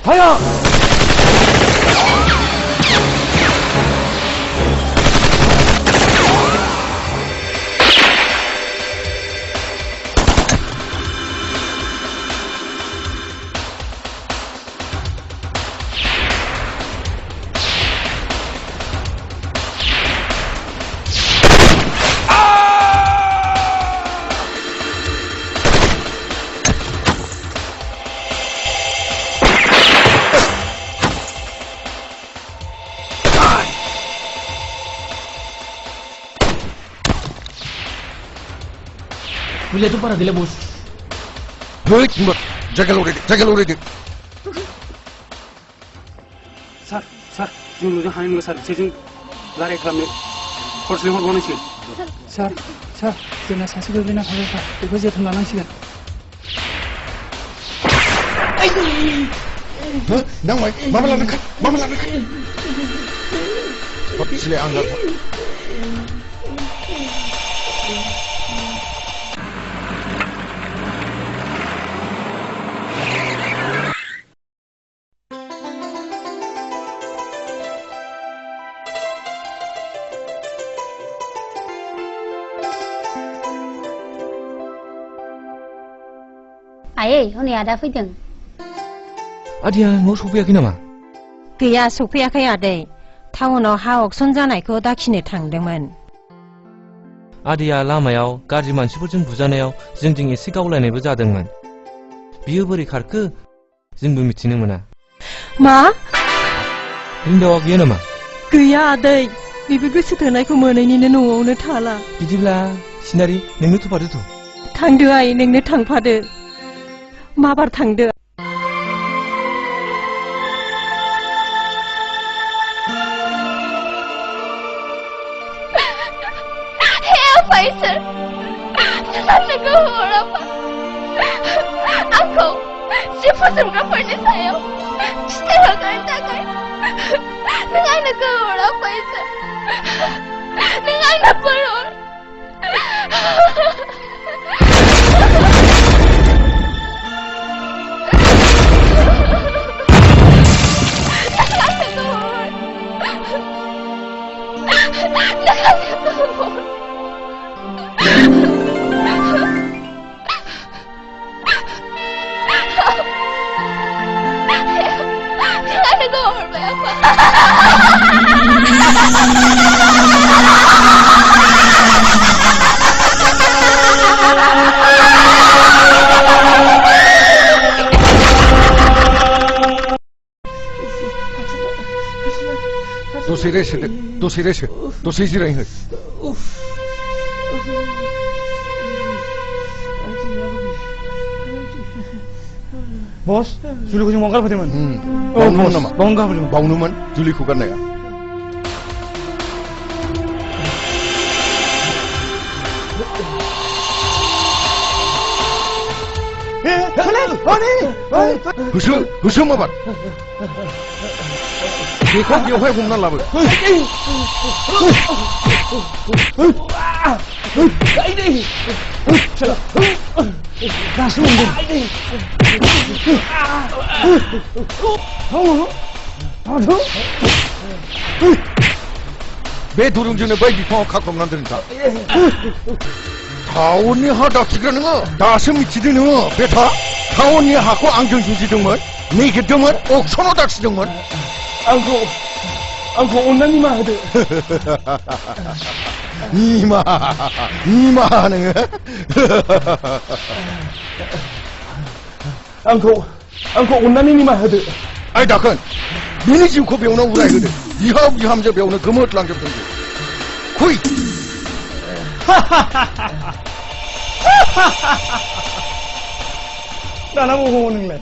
Fire! Boleh tu para dile bos. Hei, jaga lo ready. Sir, जों नुजों हानाय नङा सार बिसोरजों रायलाय खालामनो हरसे हरबावनांसिगोन सार 자, जोंना सासे गोग्लैना थाबायफा बेखौ जोथोन लानांसिगोन नांबाय माबा लाबोखाय सिलाय आं आयै हनै आदा फैदों आदैया न'आव सफैयाखै नामा गैया सफैयाखै आदै टाउनाव हा अक्सन जानायखौ दाखिनो थांदोंमोन आदैया लामायाव गाज्रि मानसिफोरजों बुजानायाव जोंजों एसे गावलायनायबो जादोंमोन बियो बोरै खारखो जोंबो मिथिनो मोना मा रिन्दावा गैया नामा गैया आदै बेबो गोसो थोनायखौ मोनैनिनो न'आवनो थाला बिदिब्ला सिनारि नोंनो थुफादोथ' थांदो आइ नोंनो थांफादो माबार थांदो Faisal, sasaja kau orang apa? Aku siapa semua pernah saya, saya akan takai. Dengan kau orang Faisal, dengan apa orang? दसे जिरायहो बस जुलिखौ जों बावनो गारबोदोंमोन बावनोमोन नामा बावनो गारबोदोंमोन बावनोमोन जुलिखौ गारनाया होसो माबार बेखौ बेवहाय हमना लाबो दासो मोनदों बे दुरुंजोंनो बै बिफाङाव खाख्रबनानै दोनखा टाउननि हा दाखिग्रा नोङो दासो मिथिदों नोङो बेथा टाउननि हाखौ आंजों जुजिदोंमोन नेगिरदोंमोन अक्सनाव दाखिदोंमोन आंखौ अननानै निमाहा होदो निमाहा नोङो आंखौ अननानै निमाहा होदो आइ दाखोन बिनि जिउखौ बेयावनो उराय होदो बिहाव बिहामजो बेयावनो गोमोरलांजोबदों खुइ दाना बबाव नोंलाय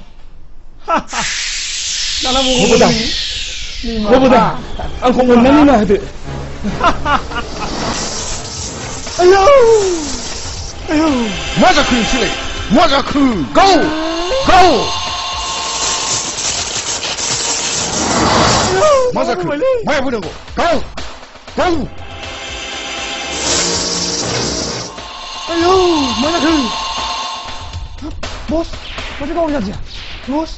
दाना बबाव आंखौ अननानै निमाहा होदो आयौ मा जाखो नोंसोरलाय मा जाखो गाव मा जाखो माया फैनांगौ गाव आयौ मा जाखो बस माथो गाव जादिया बस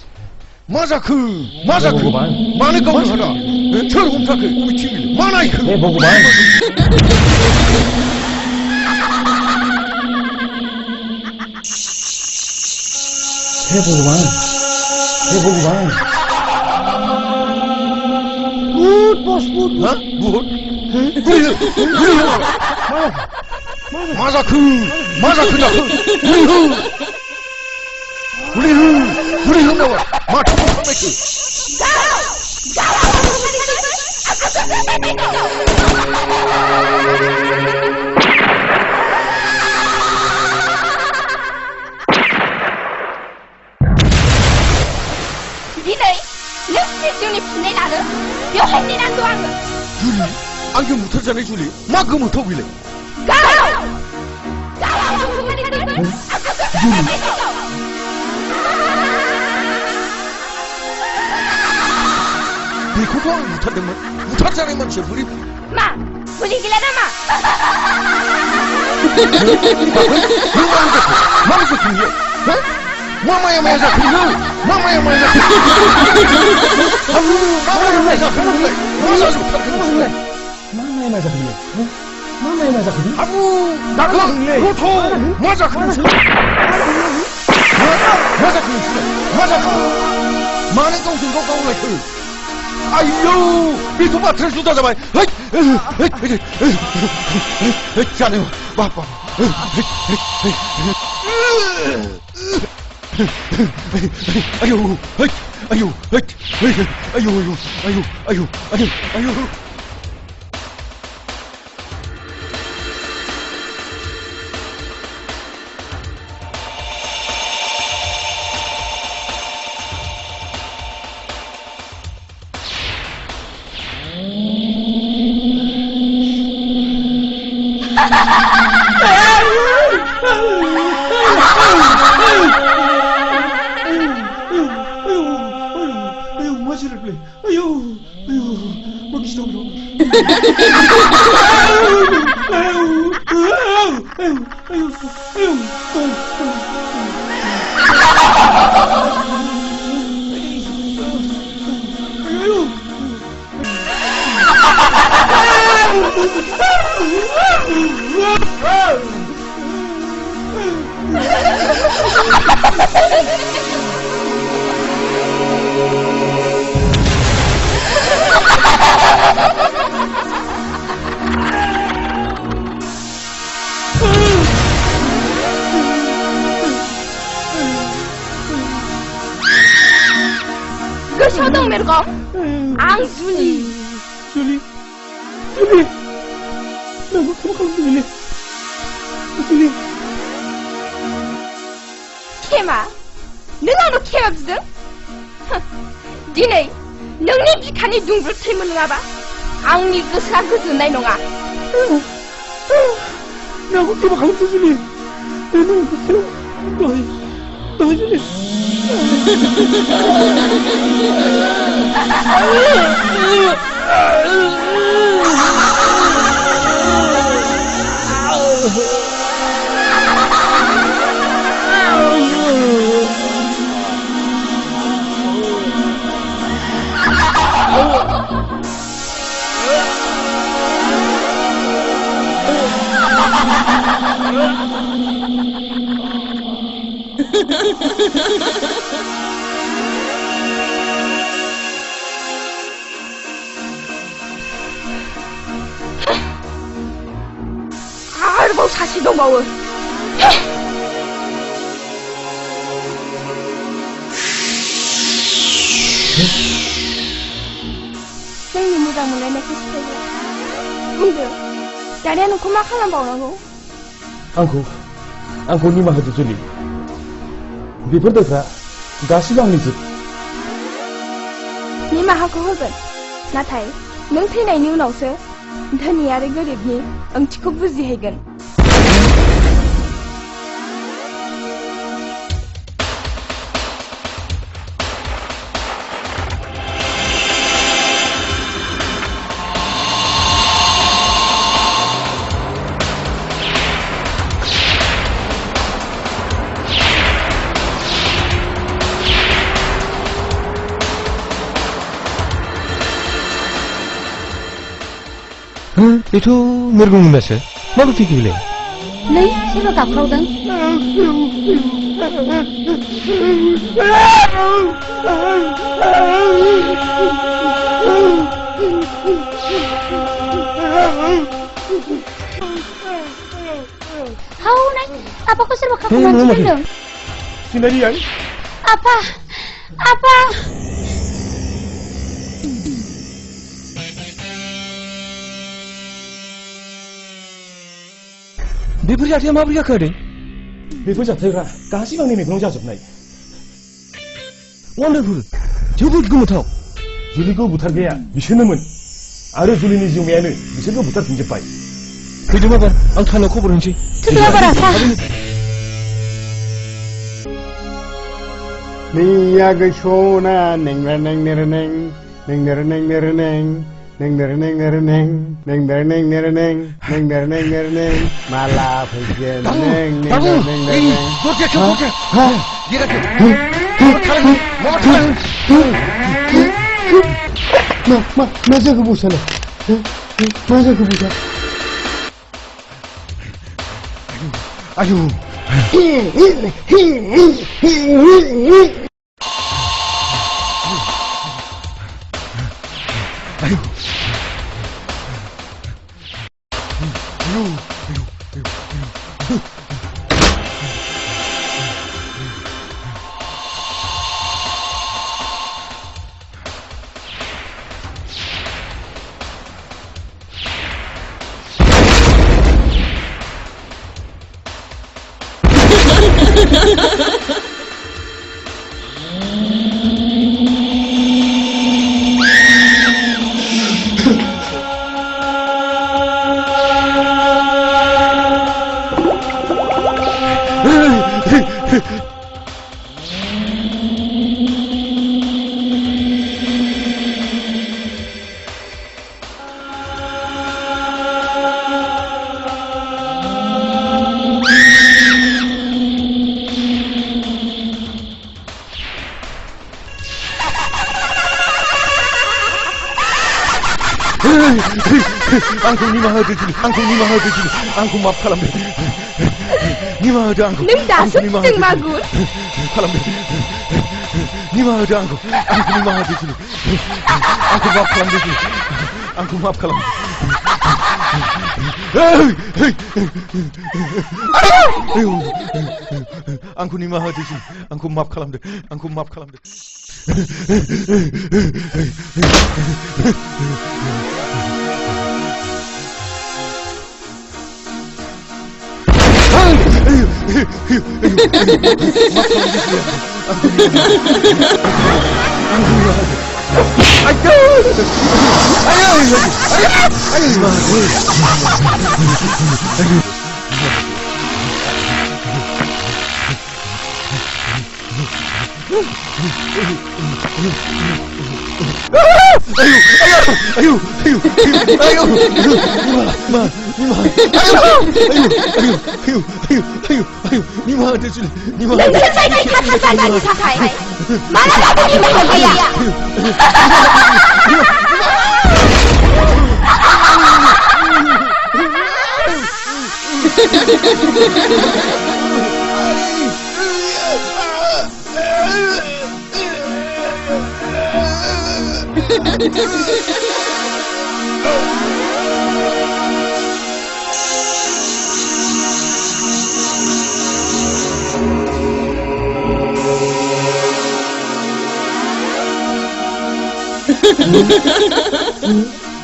मा जाखो मानो गावनो हादा सोर हमथाखो मिथिं मा नायखो हे भगवान भूत बस भूत हाँ भूत मा जाखो उरि हो नामा माथो खालामनायखो दिनै नों जिउनि फिननाय लानो बेवहाय नेनांगौ आङो जुलि आंजों बुथारजानाय जुलि मा गोमोथाव बिलाय बेखौथ' आं बुथारदोंमोन बुथारजानाय मानसिया बोरै मा बुलि गैला नामा मा जाखो बियो मा माया जाखो बियो मा माया जाखो मा माया जाखो नोंलाय मा जाजोबथारखो नोंलाय मा माया जाखो बियो मा माया जाखो बियो आबु दाखो गथ' मा जाखो नोंसोर मा जाखो नोंसोर मा जाखो मानो गावजों गाव गावलायखो आयौ बेथ' बाथ्राया जुदा जाबाय जानो बाबा आयौ आयौ आयौ आयौ आयौ गोसोआव दं मेरगौ आं जुलि नोंखौ खम खालामदोंलै जुलि खेमा नों आंनाव खेमा बिदों दिनै नोंनि बिखानि दुंब्रुद थै मोनलोङाबा आंनि गोसोआ गोजोननाय नङा नोंखौ खेमा खालामदों जुलि नोंखौ दहाय जुलि आरोबाव सासे दंबावो जोंनि मोजां मोनलायनायखौ सिफायग्रा बुंदो दानिया नोंखौ मा खालामबावनांगौ आंखौ निमाहा होदो जुलि बेफोर दायफ्रा गासिबो आंनि जोब निमाहाखौ होगोन नाथाय नों थैनायनि उनावसो धोनि आरो गोरिबनि ओंथिखौ बुजिहैगोन बेथ' मिरगुंमोनसो माबोरै फैखो नै सोरबा गाबख्रावदों हाउनाय आपाखौ सोरबा खाखुमानो दोनदों सिनारि आं आपा बेफोर जाथाया माबोरै जाखो आदै बेफोर जाथायफ्रा गासिबो आंनि मेगनाव जाजोबनाय वान्डारफुल जोबोद गोमोथाव जुलिखौ बुथारग्राया बिसोरनोमोन आरो जुलिनि जिउमायानो बिसोरखौ बुथारफिनजोब्बाय फैदो बाबा आं थानायाव खबर होनोसै Niya gashona neng neng neng neng neng neng neng neng neng neng neng neng neng neng neng neng neng neng neng malah pergi neng neng neng neng masa kebusan masa kebusan ayo Angku nimaha dulu, angku nimaha dulu, angku maaf kalam deh. Nimaha deh angku. Neng dasar ceng bagus. Kalam deh. Nimaha deh angku nimaha dulu. Angku maaf kalam deh. Angku maaf kalam. Angku nimaha dulu, angku maaf kalam deh. Angku maaf kalam deh.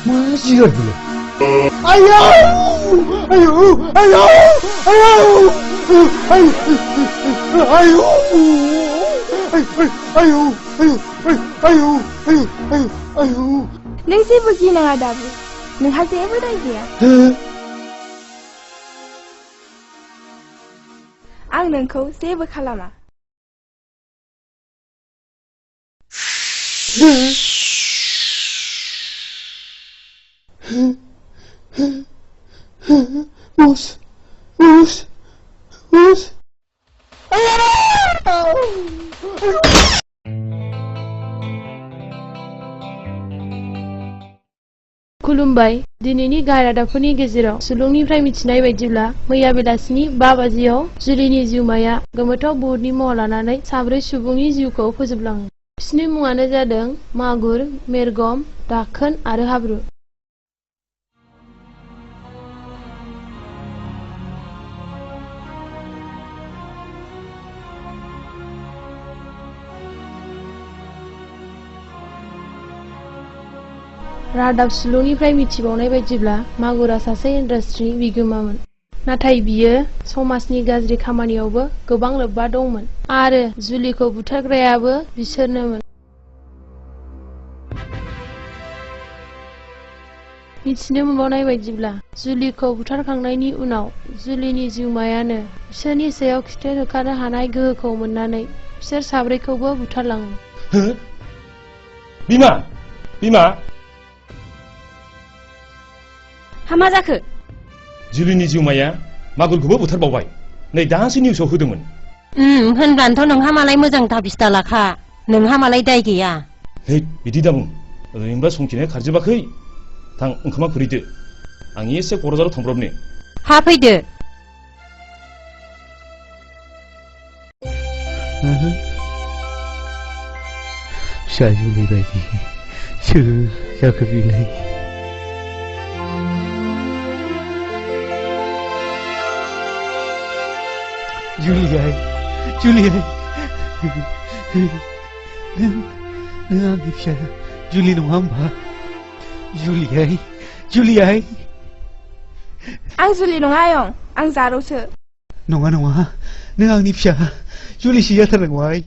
Masih ada. Ayo, ayo, ayo, ayo, ayo, ayo, ayo, ayo, ayo, ayo. Neng sih begini RADAB. Neng hasil apa lagi ya? Ang nengkau sih berkalama. Bos, bos, bos. खुलुमबाय दिनैनि गाहाय रादाबफोरनि गेजेराव सुलुंनिफ्राय मिथिनाय बायदिब्ला मैया बेलासिनि 5 बाजियाव जुलिनि जिउमाया गोमोथाव बुहुतनि महर लानानै साब्रै सुबुंनि जिउखौ फोजोबलाङो। बिसोरनि मुङानो जादों मागुर, मेरगम, दाखोन आरो हाब्रु। रादाब सुलुंनिफ्राय मिथिबावनाय बायदिब्ला मागुरा सासे इन्डास्ट्रिनि बिगोमामोन, नाथाय बियो समाजनि गाज्रि खामानियावबो गोबां लोब्बा दंमोन आरो जुलिखौ बुथारग्रायाबो बिसोरनोमोन। मिथिनो मोनबावनाय बायदिब्ला जुलिखौ बुथारखांनायनि उनाव जुलिनि जिउमायानो बिसोरनि सायाव खिथेर होखारनो हानाय गोहोखौ मोननानै बिसोर साब्रैखौबो बुथारलाङो। हो? बिमा बिमा हामा जाखो? जुलिनि जिउमाया मागुरखौबो बुथारबावबाय। नै दासो निउसाव होदोंमोन। होनब्लानोथ' नोंहा मालाय मोजां थाबिस दालाखा। नोंहा मालाय दाय गैया। है बिदि दाबुं। ओरैनोबा संखिनाया खारजोबाखै। थां ओंखामा खुरैदो। आं एसे क'क्राझाराव थांब्रबनि। हा फैदो। फिसा जुलि बायदि सोर जाखो बेलाय? जुलियाय जुलियाय नों आंनि फिसा जुलि नङा होमबा? जुलियाय जुलियाय आं जुलि नङा आयं, आं जारौसो। नङा नङा नों आंनि फिसा जुलिसो जाथारनांगौहाय।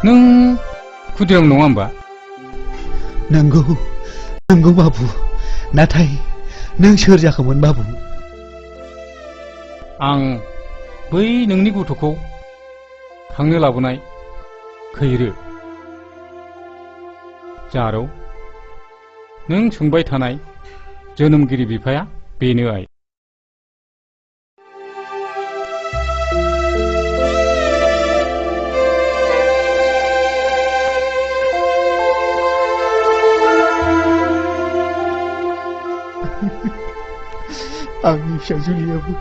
नों खुदिराम नङा होमबा? नंगौ नंगौ बाबु, नाथाय नों सोर जाखोमोन बाबु? आं बै नोंनि गथ'खौ खांनो लाबोनाय खैरो। जारौ, नों सोंबाय थानाय जोनोमगिरि बिफाया बेनो आइ। आंनि फिसा जुलियाबो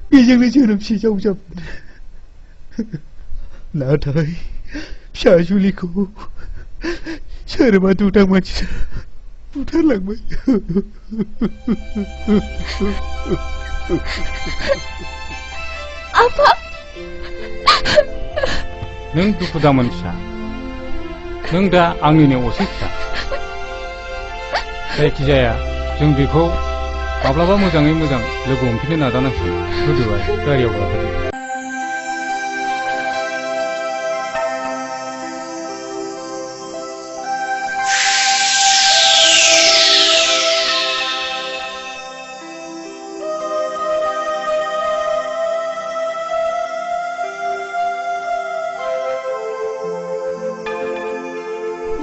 बेजोंनो जोनोमसे जावजाबोन। नाथाय फिसा जुलिखौ सोरबा दुथां मानसिया बुथारलांबाय। आफा नों दुखु दामोन फिसा। नों दा आंनिनो असे फिसा। जायखिजाया जों बेखौ माब्लाबा मोजाङै मोजां लोगो हमफिननो नाजानांसिगोन। गोदोहाय गारियाव गाखोदो।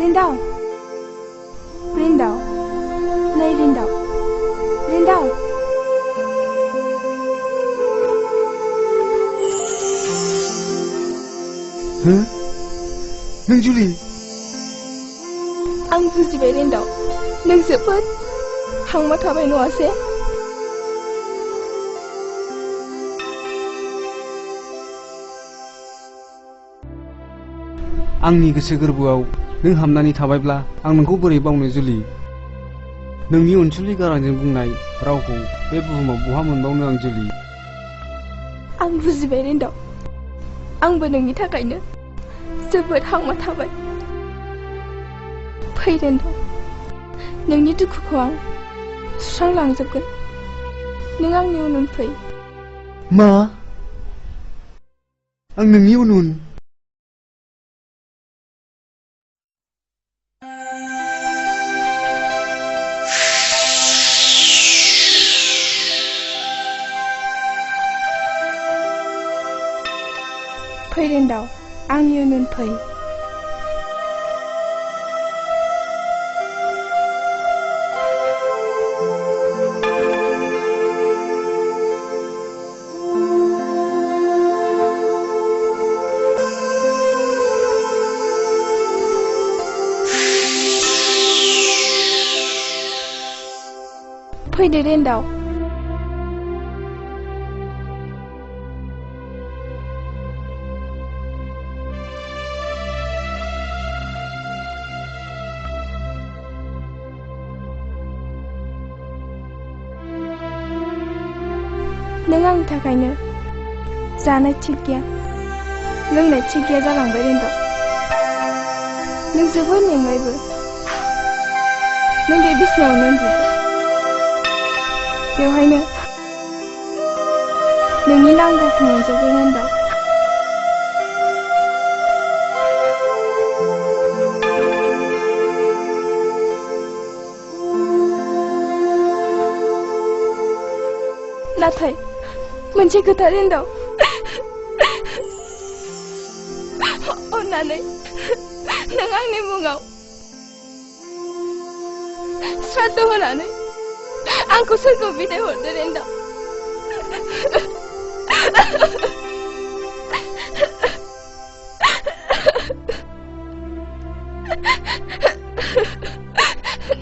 Rindaw, Rindaw, नै Rindaw, Rindaw. नों जुलि? आं बुजिबाय Rindaw, नों जोबोद हांमा थाबाय नङासे? आंनि गोसो गोरबोआव नों हाबनानै थाबायब्ला आं नोंखौ बोरै बावनो जुलि? नोंनि अनसुलि गारांजों बुंनाय रावखौ बे बुहुमाव बहा मोनबावनो आं जुलि? आं बुजिबाय Rindaw, आंबो नोंनि थाखायनो जोबोद हांमा थाबाय। फै Rindaw, नोंनि दुखुखौ आं सुस्रांलांजोबगोन। नों आंनि उन उन फै। मा? आं नोंनि उन उन? फै Rindaw, आंनि उन उन फै। फैदो Rindaw। नों आंनि थाखायनो जानाय थिग गैया, लोंनाय थिग गैया जालांबाय Rindaw। नों जोबोद मेंबायबो। नों बे बिसिनायावनो उन्दुदो। बेवहायनो नोंनि नांगौखौ मोनजोबगोन Rindaw। नाथाय मोनसे खोथा रेन्दाव अन्नानै नों आंनि मुङाव श्राद्ध होनानै आंखौ सोरगोआव बिदाय हरदो रेन्दाव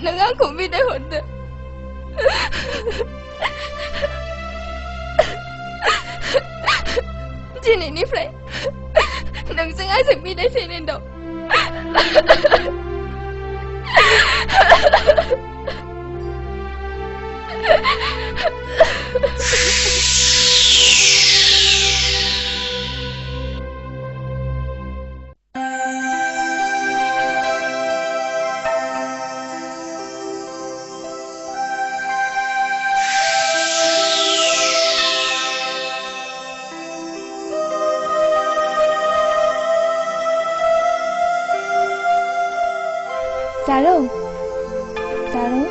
नों आंखौ बिदाय हरदो दिनैनिफ्राय नोंजों आंजों बिदायसै रेन्दाव Zaro, Zaro.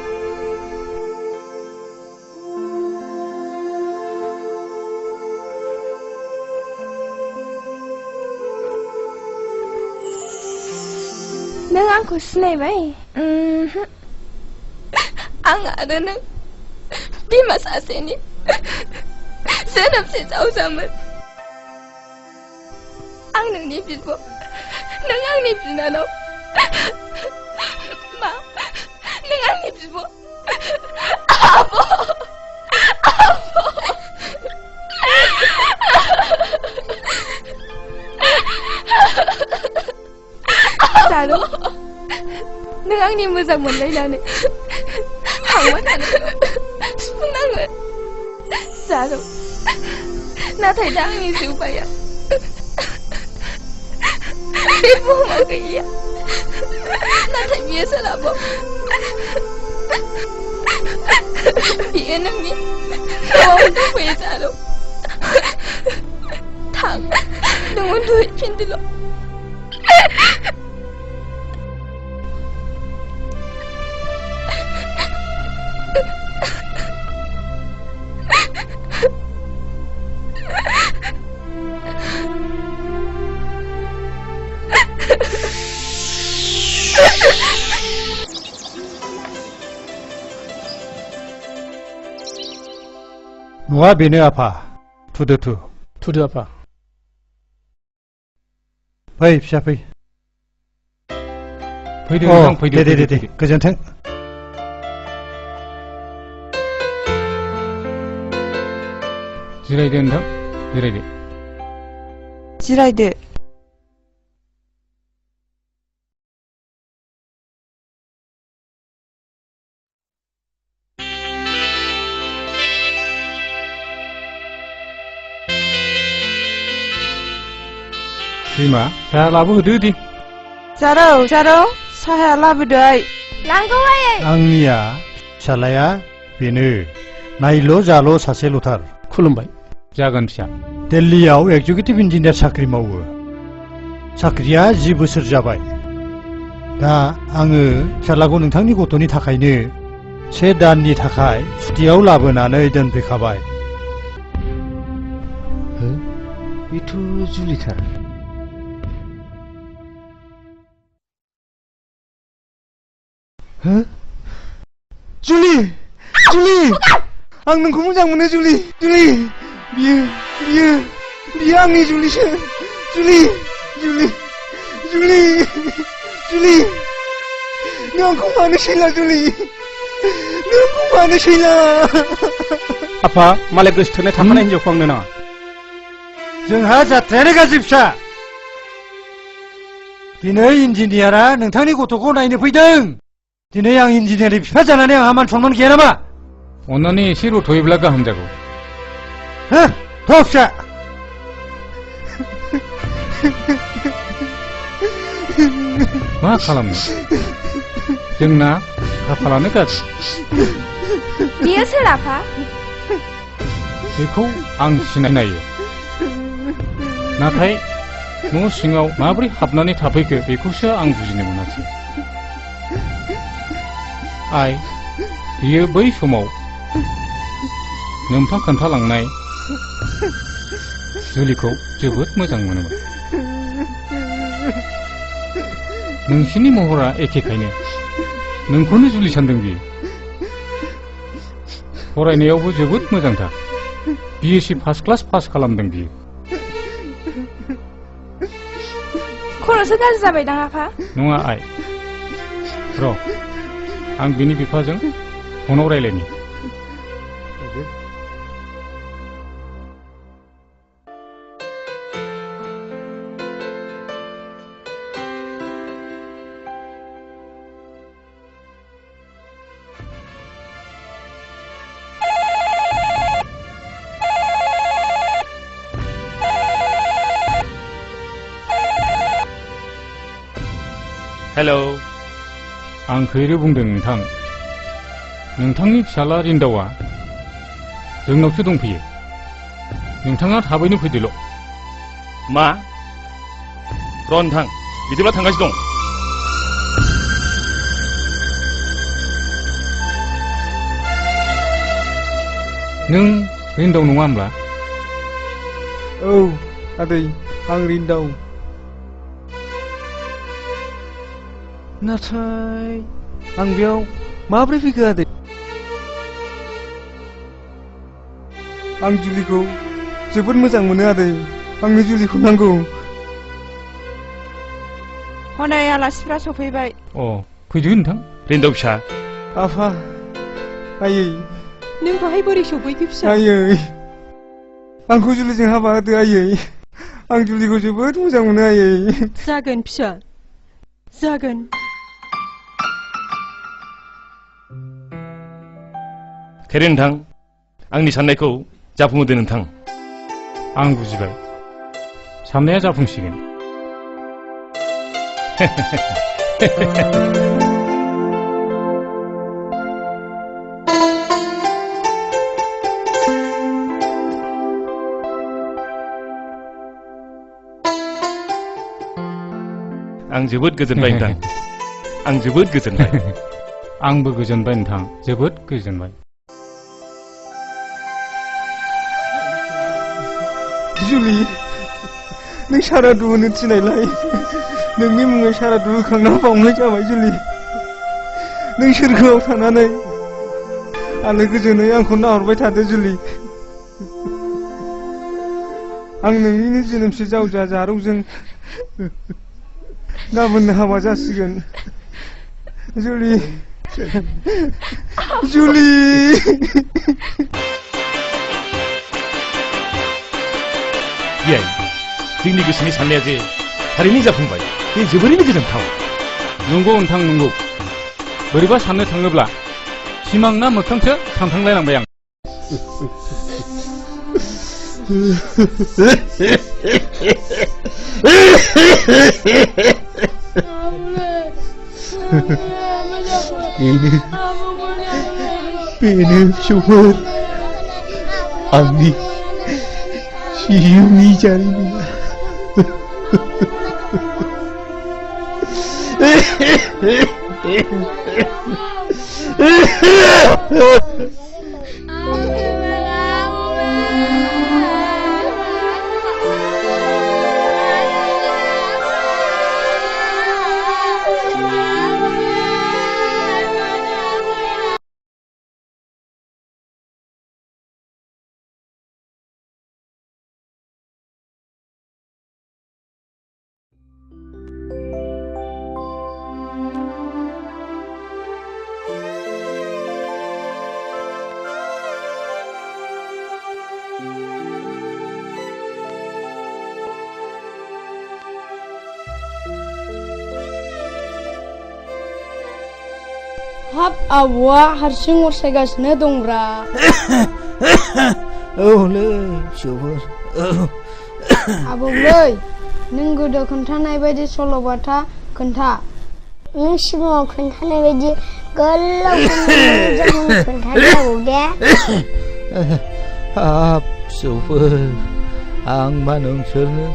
नों आंखौ सिनायबाय आं आरो नों बिमा सासेनि जोनोमसे जावजामोन आं नोंनि बिब' नों आंनि बिनानाव मा नों आंनि बिब' आब' जारो नों आंनि मोजां मोनलायनानै हांमा थानो सुफुंनांगोन जारो नाथाय दा आंनि जोबाया बे बुहुमाव गैया नाथाय बियो सोलाबाव बियो नोंनि न'आव उन्दुफैयो जारो थां नों उन्दुहैफिनदोल' नङा बेनो आफा थुदो आफा फै फिसा फै फैदो नोंथां फैदो दे गोजोन्थों जिरायदो नोंथां जिरायदो जिरायदो बिमा साहा लाबोहोदो दे जारौ साहाया लाबोदै लांगौ आयै आंनिया फिसालाया बेनो नायल' जाल' सासेल'थार खुलुमबाय जागोन फिसा दिल्लीयाव एक्जिकिउटिभ इन्जिनियार साख्रि मावो साख्रिया 10 बोसोर जाबाय दा आङो फिसालाखौ नोंथांनि गथ'नि थाखायनो 1 दाननि थाखाय सुटियाव लाबोनानै दोनफैखाबाय बेथ' जुलिथार जुलि आं नोंखौ मोजां मोनो जुलि बियो आंनि जुलिसो जुलि नों आंखौ मानो सैला जुलि नों आंखौ मानो सैला आफा मालाय गोसो थोनाय थाखानाय हिनजावखौ आंनो नाङा जोंहा जाथ्रायानो गाज्रि फिसा दिनै इन्जिनियारा नोंथांनि गथ'खौ नायनो फैदों दिनै आं इन्जिनियारनि बिफा जानानै आंहा मान सनमान गैया नामा अन्नानै एसे रथ'योब्ला गाहाम जागौ थ' फिसा मा खालामनो जोंना खाफालानो गाज्रि बियो सोर आफा बेखौ आं सिनायो नाथाय न' सिङाव माबोरै हाबनानै थाफैखो बेखौसो आं बुजिनो मोनासै आइ बियो बै समाव नोंथां खोन्थालांनाय जुलिखौ जोबोद मोजां मोनोमोन। नोंसिनि महरा एखेखायनो नोंखौनो जुलि सानदों बियो। फरायनायावबो जोबोद मोजांथार। BSc फार्स्ट क्लास पास खालामदों बियो। खर'सो गाज्रि जाबाय दां आफा। नङा आइ, र' आं बिनि बिफाजों फनाव रायलायनि। हेलौ, आं खैरो बुंदों नोंथां। नोंथांनि फिसाला रिन्दावा जोंनावसो दंफैयो। नोंथाङा थाबैनो फैदोल'। मा? र' नोंथां, बिदिब्ला थांगासिनो दं। नों रिन्दाव नङा होमब्ला? औ आदै, आं रिन्दाव। नाथाय आं बेयाव माब्रै फैखो आदै? आं जुलिखौ जोबोद मोजां मोनो आदै। आंनो जुलिखौ नांगौ। हनै आलासिफ्रा सफैबाय। अ, फैदो नोंथां। रिन्दाव फिसा। आफा, आयै। नों बाहाय बोरै सफैखो फिसा? आयै, आंखौ जुलिजों हाबा होदो आयै। आं जुलिखौ जोबोद मोजां मोनो आयै। जागोन फिसा, जागोन। खेरे नोंथां, आंनि साननायखौ जाफुंहोदो नोंथां। आं बुजिबाय। साननाया जाफुंसिगोन। आं जोबोद गोजोनबाय नोंथां। आं जोबोद गोजोनबाय। आंबो गोजोनबाय नोंथां, जोबोद गोजोनबाय। जुलि, नों सारादु होनो थिननायलाय नोंनि मुङै सारादु होखांना बावनाय जाबाय जुलि। नों सोरगोआव थानानै आलो गोजोनै आंखौ नाहरबाय थादो जुलि। आं नोंनिनो जोनोमसे जावजा जारौजों गाबोननो हाबा जासिगोन। जुलि, जुलि। बियाय, जोंनि गोसोनि साननाया जे थारैनो जाफुंबाय, बे जोबोरैनो गोजोनथाव। नंगौ नोंथां, नंगौ। बोरैबा साननो थाङोब्ला सिमां ना मोखांसो सानफ्लांलायलांबाय आं। बेनो फिसौफोर, आंनि जिउनि जारिमिना। हाब, आबौआ हारसिं अर सायगासिनो दंब्रा। औलै फिसौफोर, औ। आबौलै, नों गोदो खोन्थानाय बायदि सल'बाथा खोन्था। नों सिगाङाव खोन्थानाय बायदि गोलाव खोन्थादो आबौ दे। हाब फिसौफोर, आं मा नोंसोरनो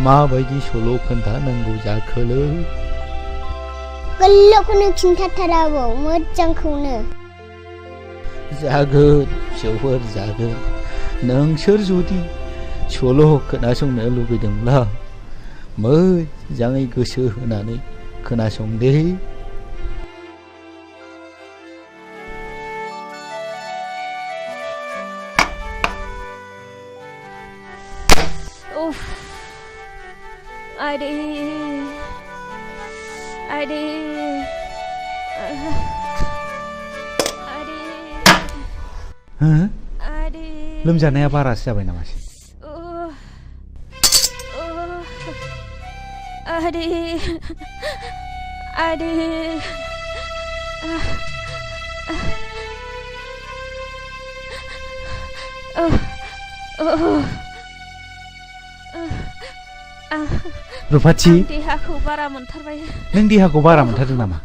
माबायदि सल' खोन्थानांगौ जाखोलै? गोलावखौनो खिन्थाथार आबौ, मोजांखौनो। जागोन फिसौफोर जागोन नोंसोर जुदि सल' खोनासंनो लुबैदोंब्ला मोजाङै गोसो होनानै खोनासंदे Ade, ade, ade, लोमजानाया बारासो जाबाय नामासै ade, ade, रुफाथि देहाखौ बारा मोनथारबाय नों देहाखौ बारा मोनथारदों नामा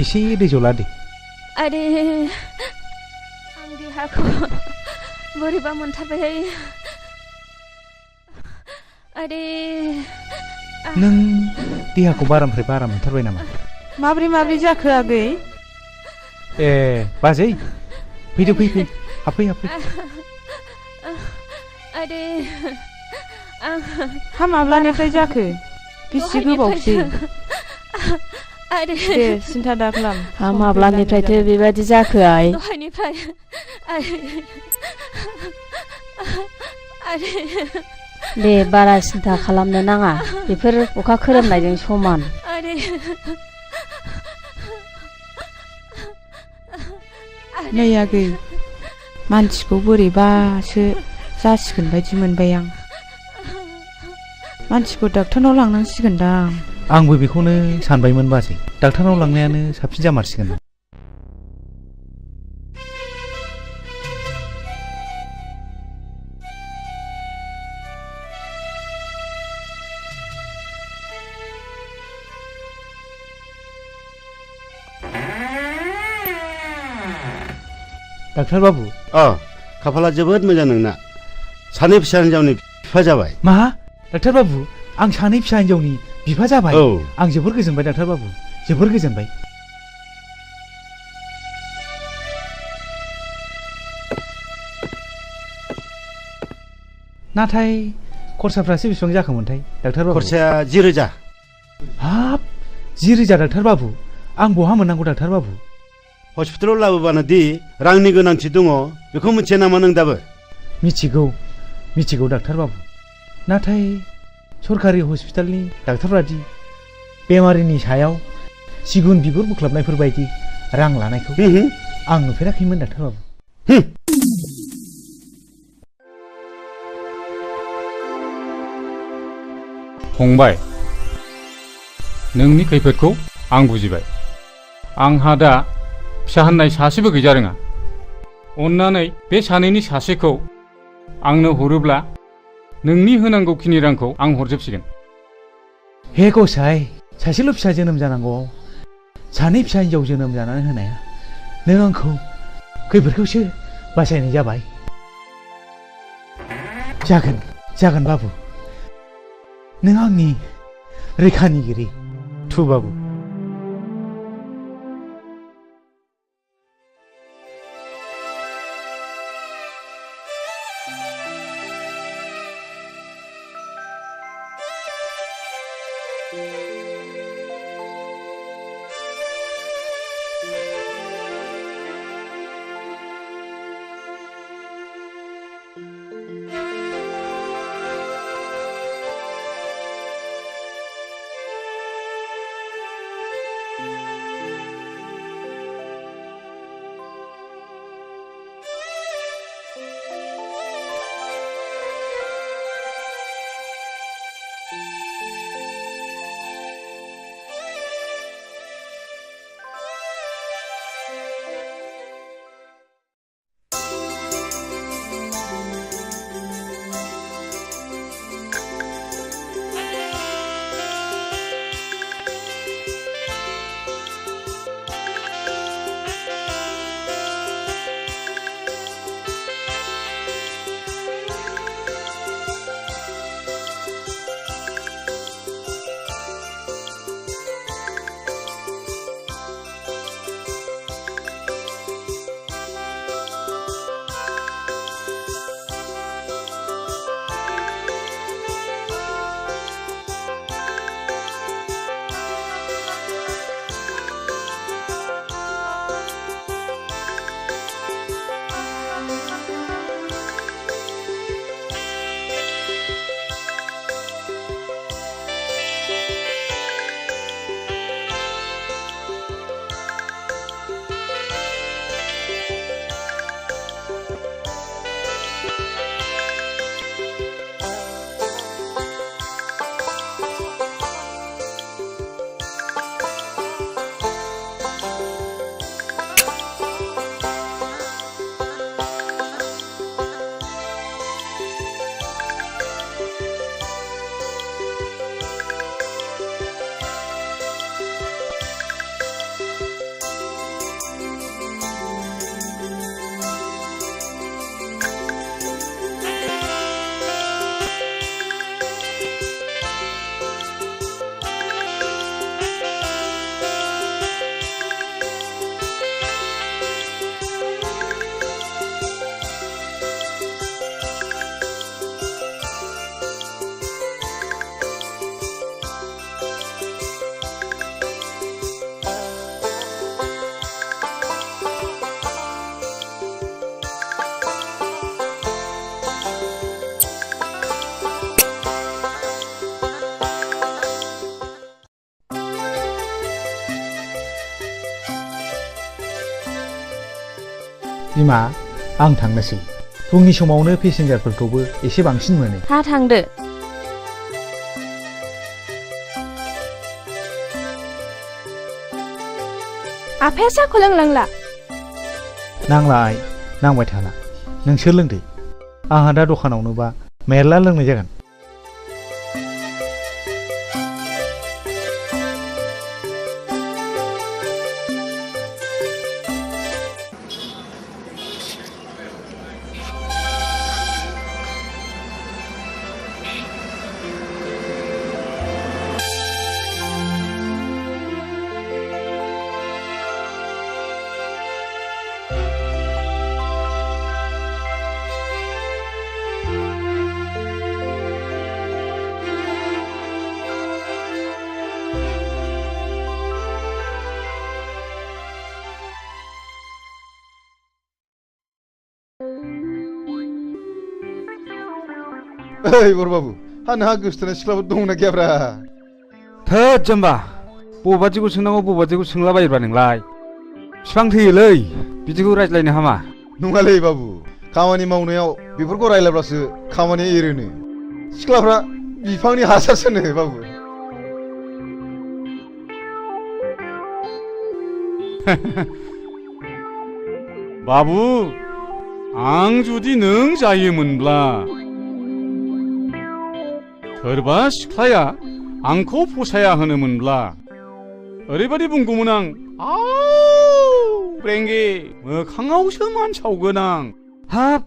एसे दै जला दे आदे आं देहाखौ बोरैबा मोनथारबाय आदे नों देहाखौ बारानिफ्राय बारा मोनथारबाय नामा माब्रै जाखो आगै ए बाजै फैदो फै हाबफै आदे हा माब्लानिफ्राय जाखो बेसे गोबावसै दे सिन्था दाखालाम हा माब्लानिफ्रायथो बेबायदि जाखो आइ दहायनिफ्राय दे बारा सिन्था खालामनो नाङा बेफोर अखा खोरोमनायजों समान नै आगै मानसिखौ बोरैबासो जासिगोन बायदि मोनबाय आं मानसिखौ डाक्टारनाव लांनांसिगोनदां आंबो बेखौनो सानबायमोन बाजै डाक्टारनाव लांनायानो साबसिन जामारसिगोन डाक्टार बाबु खाफाला जोबोद मोजां नोंना सानै फिसा हिनजावनि बिफा जाबाय मा डाक्टार बाबु आं सानै फिसा हिनजावनि बिफा जाबाय आं जोबोर गोजोनबाय डाक्टार बाबु जोबोर गोजोनबाय नाथाय खरसाफ्रासो बेसेबां जाखोमोनथाय डाक्टार बाबु खरसाया 10,000 हाब 10,000 डाक्टार बाबु आं बहा मोननांगौ डाक्टार बाबु हस्पिटालाव लाबोबानो दि रांनि गोनांथि दङ बेखौ मिथिया नामा नों दाबो मिथिगौ डाक्टार बाबु नाथाय सरकारि हस्पिटालनि डाक्टारफ्रादि बेमारिनि सायाव सिगुन बिगुर बोख्लाबनायफोर बायदि रां लानायखौ आं नुफेराखैमोन डाक्टार बाबु फंबाय नोंनि खैफोदखौ आं बुजिबाय आंहा दा फिसा होननाय सासेबो गैजा रोङा अन्नानै बे सानैनि सासेखौ आंनो हरोब्ला नोंनि होनांगौखिनि रांखौ आं हरजोबसिगोन हे गसाइ सासेल' फिसा जोनोम जानांगौ सानै फिसा हिनजाव जोनोम जानानै होनाया नों आंखौ खैफोदखौसो बासायनाय जाबाय जागोन बाबु नों आंनि रैखानिगिरि थु बाबु बिमा आं थांनोसै फुंनि समावनो पेसेन्जारफोरखौबो एसे बांसिन मोनो हा थांदो आफाया साखौ लोंलांला नांला आइ नांबाय थाला नोंसोर लोंदो आंहा दा दखानावनोबा मेरला लोंनाय जागोन ओइ बरबाबु हा नोंहा गोसोथोनाय सिख्लाफोर दंना गैयाब्रा थोद जाम्बा बबादिखौ सोंनांगौ बबादिखौ सोंलाबायोब्रा नोंलाय बिफां थैयोलै बिदिखौ रायज्लायनो हामा नङालै बाबु खामानि मावनायाव बेफोरखौ रायलायब्लासो खामानिया एरोनो सिख्लाफ्रा बिफांनि हासारसोनो बाबु बाबु आं जुदि नों जायोमोनब्ला सोरबा सिख्लाया आंखौ फसाया होनोमोनब्ला ओरैबादि बुंगौमोन आं आव ब्रेंगे मोखाङावसो मानसावगोन आं हाब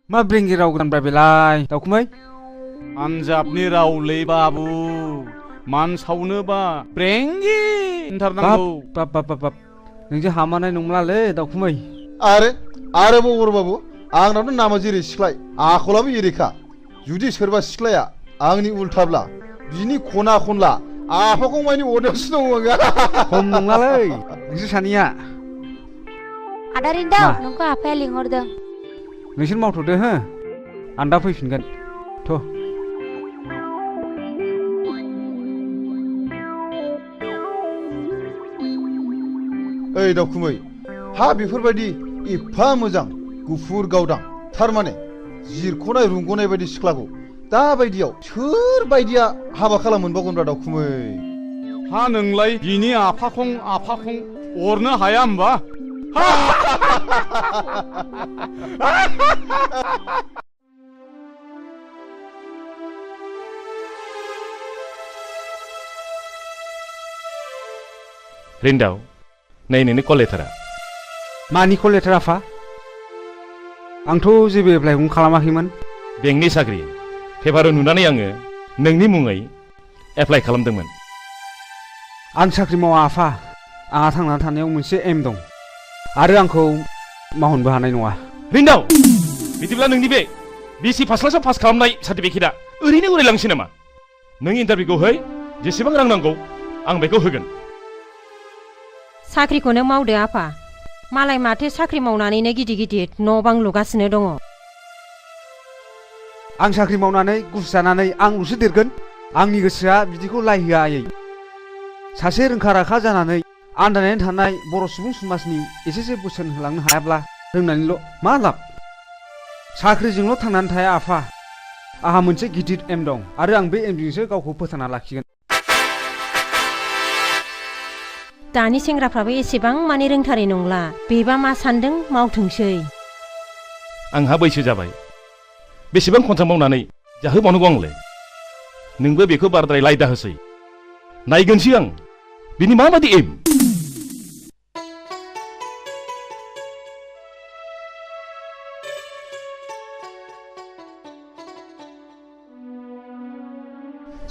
मा ब्रेंगे राव गानब्रा बेलाय दावखुमै पान्जाबनि रावलै बाबु मानसावनोबा ब्रेंगे होनथारनांगौ बाब बाब बाब नोंजों हामानाय नंलालै दावखुमै आरोबाव बरबाबु आंनावथ' नामा जेरै सिख्लाय आखलाबो एरैखा जुदि सोरबा सिख्लाया आंनि उल्थाब्ला बिनि खना खनला आफाखौ मानि अरनायावसो दङ आं खम नंलालै नोंसोर सानैया आदा रिन्दाव नोंखौ आफाया लिंहरदों नोंसोर मावथ'दो हो आं दा फैफिनगोन थ' ओइ दावखुमै हा बेफोरबायदि एफा मोजां गुफुर गावदां थारमाने जिरख'नाय रुंग'नाय बायदि सिख्लाखौ दा बायदियाव सोर बायदिया हाबा खालामोनबावगोनब्रा दावखुमै हा नोंलाय बिनि आफाखं अरनो हाया होमबा रिन्दाव नै नोंनि कल लेटारा मानि कल लेटार आफा आंथ' जेबो एप्लाइखौनो खालामाखैमोन बेंकनि साख्रि पेपाराव नुनानै आङो नोंनि मुङै एप्लाइ खालामदोंमोन आं साख्रि मावा आफा आंहा थांनानै थानायाव मोनसे एम दं आरो आंखौ मावहोनबो हानाय नङा रिन्दाव बिदिब्ला नोंनि बे बिसि फार्स्ट क्लासाव पास खालामनाय सार्टिफिकेटआ ओरैनो उरायलांसै नामा नों इन्टारभिउखौ है जेसेबां रां नांगौ आं बेखौ होगोन साख्रिखौनो मावदो आफा मालाय माथो साख्रि मावनानैनो गिदिर गिदिर न' बां लुगासिनो दङ आं साख्रि मावनानै गुस जानानै आंल'सो देरगोन आंनि गोसोआ बिदिखौ लायहोआ आयै सासे रोंखा राखा जानानै आन्दायनानै थानाय बर' सुबुं समाजनि एसेसो बोसोन होलांनो हायाब्ला रोंनानैल' मा लाब साख्रिजोंल' थांनानै थाया आफा आंहा मोनसे गिदिर एम दं आरो आं बे एमजोंसो गावखौ फोथांना लाखिगोन दानि सेंग्राफ्राबो एसेबां माने रोंथारै नंला बेबा मा सान्दों मावथोंसै आंहा बैसो जाबाय बेसेबां खनथाम मावनानै जाहोबावनांगौ आंलाय नोंबो बेखौ बाराद्राय लायदा होसै नायगोनसै आं बिनि माबादि एम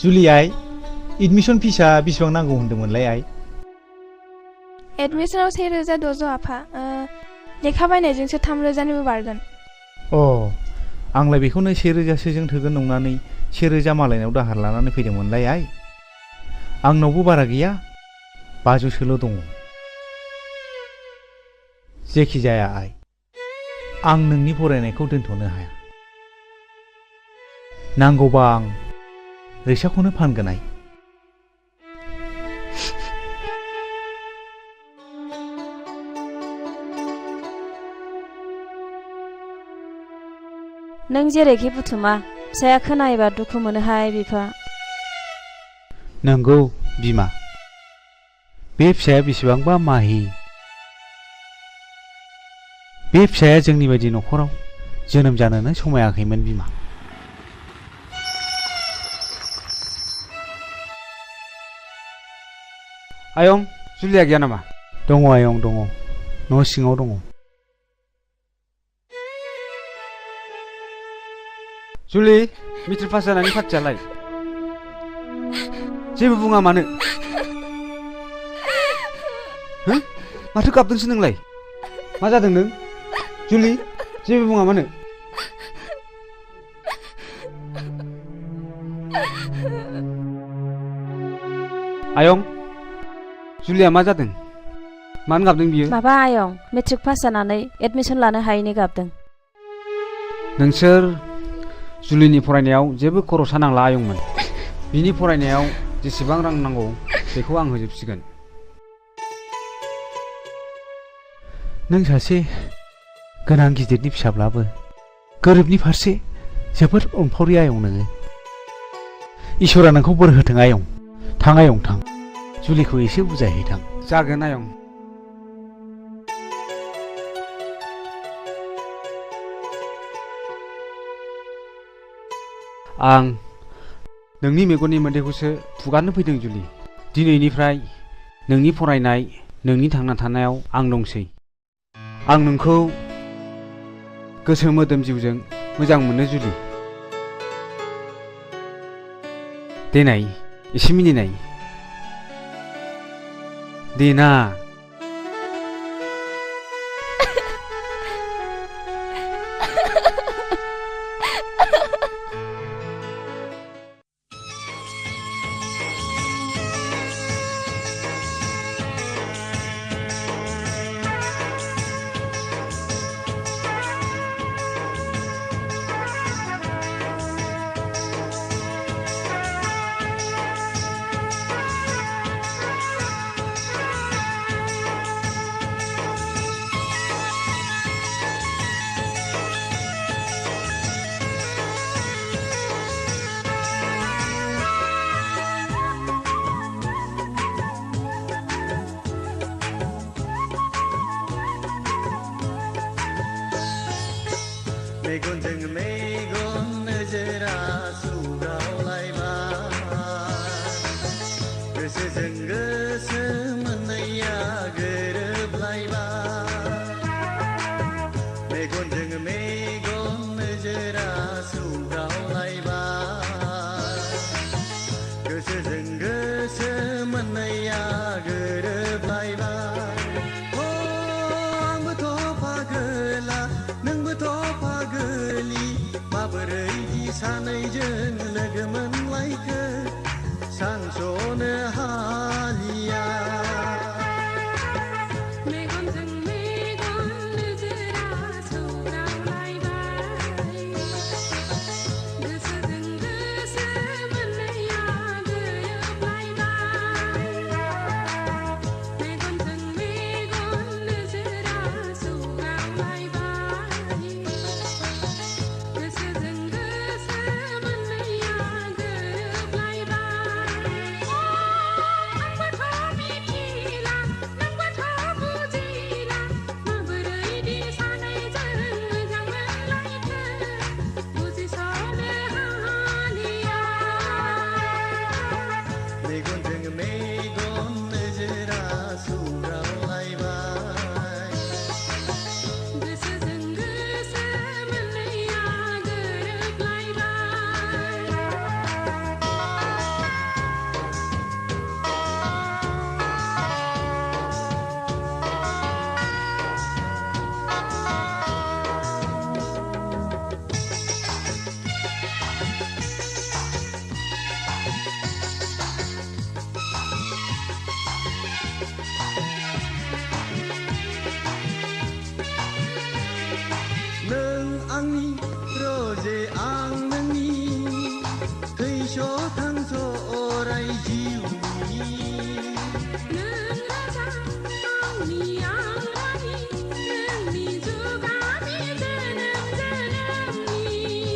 जुलि आइ एडमिसन फिसा बेसेबां नांगौ होनदोंमोनलाय आइ एडमिसनाव 1600 आफा लेखा बायनायजोंसो 3000निबो बारगोन अ आंलाय बेखौनो 1000सोजों थोगोन नंनानै 1000 मालायनाव दाहार लानानै फैदोंमोनलाय आइ आंनावबो बारा गैया 500सोल' दङ जेखि जाया आइ आं नोंनि फरायनायखौ दोनथ'नो हाया नांगौबा आं रिक्साखौनो फानगोन आइ नों जेरैखि बुथुमा फिसाया खोनायोबा दुखु मोनोहाय बिफा। नंगौ बिमा, बे फिसाया बेसेबांबा माहि। बे फिसाया जोंनि बायदि न'खराव जोनोम जानोनो समायाखैमोन बिमा। आयं, जुलिया गैया नामा? दङ आयं दङ, न' सिङाव दङ। जुलि, मेट्रिक पास जानायनि पार्टियालाय? जेबो बुङा मानो? हो? माथो गाबदोंसो नोंलाय? मा जादों नों? जुलि, जेबो बुङा मानो? आयं, जुलिया मा जादों? मानो गाबदों बियो? माबा आयं, मेट्रिक पास जानानै एडमिसन लानो हायैनि गाबदों। नोंसोर जुलिनि फरायनायाव जेबो खरसा नांला आयंमोन। बिनि फरायनायाव जेसेबां रां नांगौ बेखौ आं होजोबसिगोन। नों सासे गोनां गिदिरनि फिसाब्लाबो गोरिबनि फारसे जोबोद अनफावरि आयं नोङो। इसोरा नोंखौ बोर होथों आयं। थां आयं थां, जुलिखौ एसे बुजायहैथां। जागोन आयं। आं नोंनि मेगननि मोदैखौसो फुगारनो फैदों जुलि। दिनैनिफ्राय नोंनि फरायनाय, नोंनि थांना थानायाव आं दंसै। आं नोंखौ गोसो मोदोम जिउजों मोजां मोनो जुलि। देनाय एसे मिनिनाय। देना। मेगनजों मेगन नोजोरा सौदावलायबाय, गोसोजों गोसो मोननैया गोरोबलायबाय। मेगनजों मेगन नोजोरा सौदावलायबाय, गोसोजों गोसो मोननैया गोरोबलायबाय। आंबोथ' पागोला नोंबोथ' पागोलि, माबोरै दि सानैजों लोगो मोनलायखो सानस'नो हालिया। मेगनजों मेगन नोजोरा सौदावलायबाय, गोसोजों गोसो मोननैया गोरोबलायबाय। मेगनजों मेगन नोजोरा सौदावलायबाय, गोसोजों गोसो मोननैया गोरोबलायबाय। आंबोथ' मिथिला नोंबोथ' बुजिला, माबोरै दि सानैजों मोजां मोनलायखो बुजिस'नो हालिया। मेगनजों मेगन नोजोरा सौदावलायबाय, गोसोजों गोसो मोननैया नों आंनि रजे आं नोंनि, थैस' थांस' अराय जिउनि। नों राजा आंनि आं रानि, नोंनि जुगानि जोनोम जोनोमनि।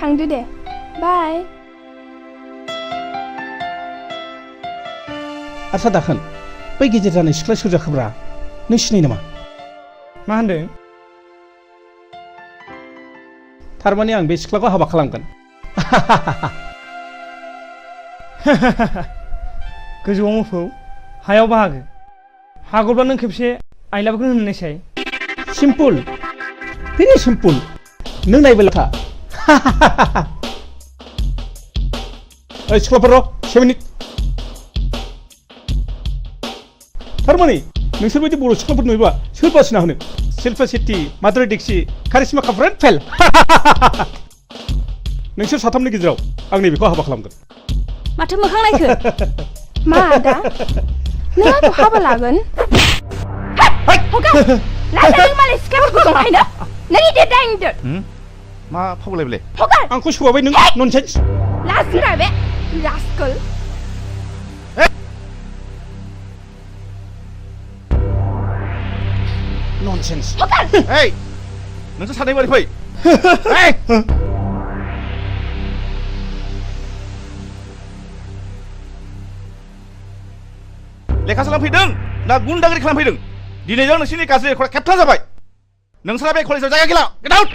थांदो दे बाय आच्छा दाखोन बै गेजेर जानाय सिख्ला सोर जाखोब्रा नों सिनायो नामा मा होनदों थारमाने आं बे सिख्लाखौ हाबा खालामगोन गोजौआव मोफौ हायाव बाहागो हागौब्ला नों खेबसे आइलाबखौनो होननायसाय सिम्पोल भेरि सिम्पोल नों नायबाय था ओइ सिख्लाफोर र' 7 मिनिट थारमाने नोंसोर बायदि बर' सिख्लाफोर नुयोबा सोर बासिना होनो शिल्पा शेट्टी माधुरी दीक्षित कारिश्मा कापुर फेल नोंसोर साथामनि गेजेराव आं नैबेखौ हाबा खालामगोन माथो मोखां नायखो मा आदा नों आंखौ हाबा लागोन हगा लाजा नों मालाय सिख्लाफोरखौ दंखायनो नों इदि दाइंदो मा फावलाय बेलाय हगा आंखौ सौबाय नों ननसेन्स लाजिरा बे रास्कल ननसेन्स ओइ नोंसोर सानै बारै फै लेखा सोलोंफैदों ना गुन्दागिरि खालामफैदों दिनैजों नोंसोरनि गाज्रि रेकर्ड खेबथा जाबाय नोंसोरा बे कलेजाव जायगा गैला गेट आउट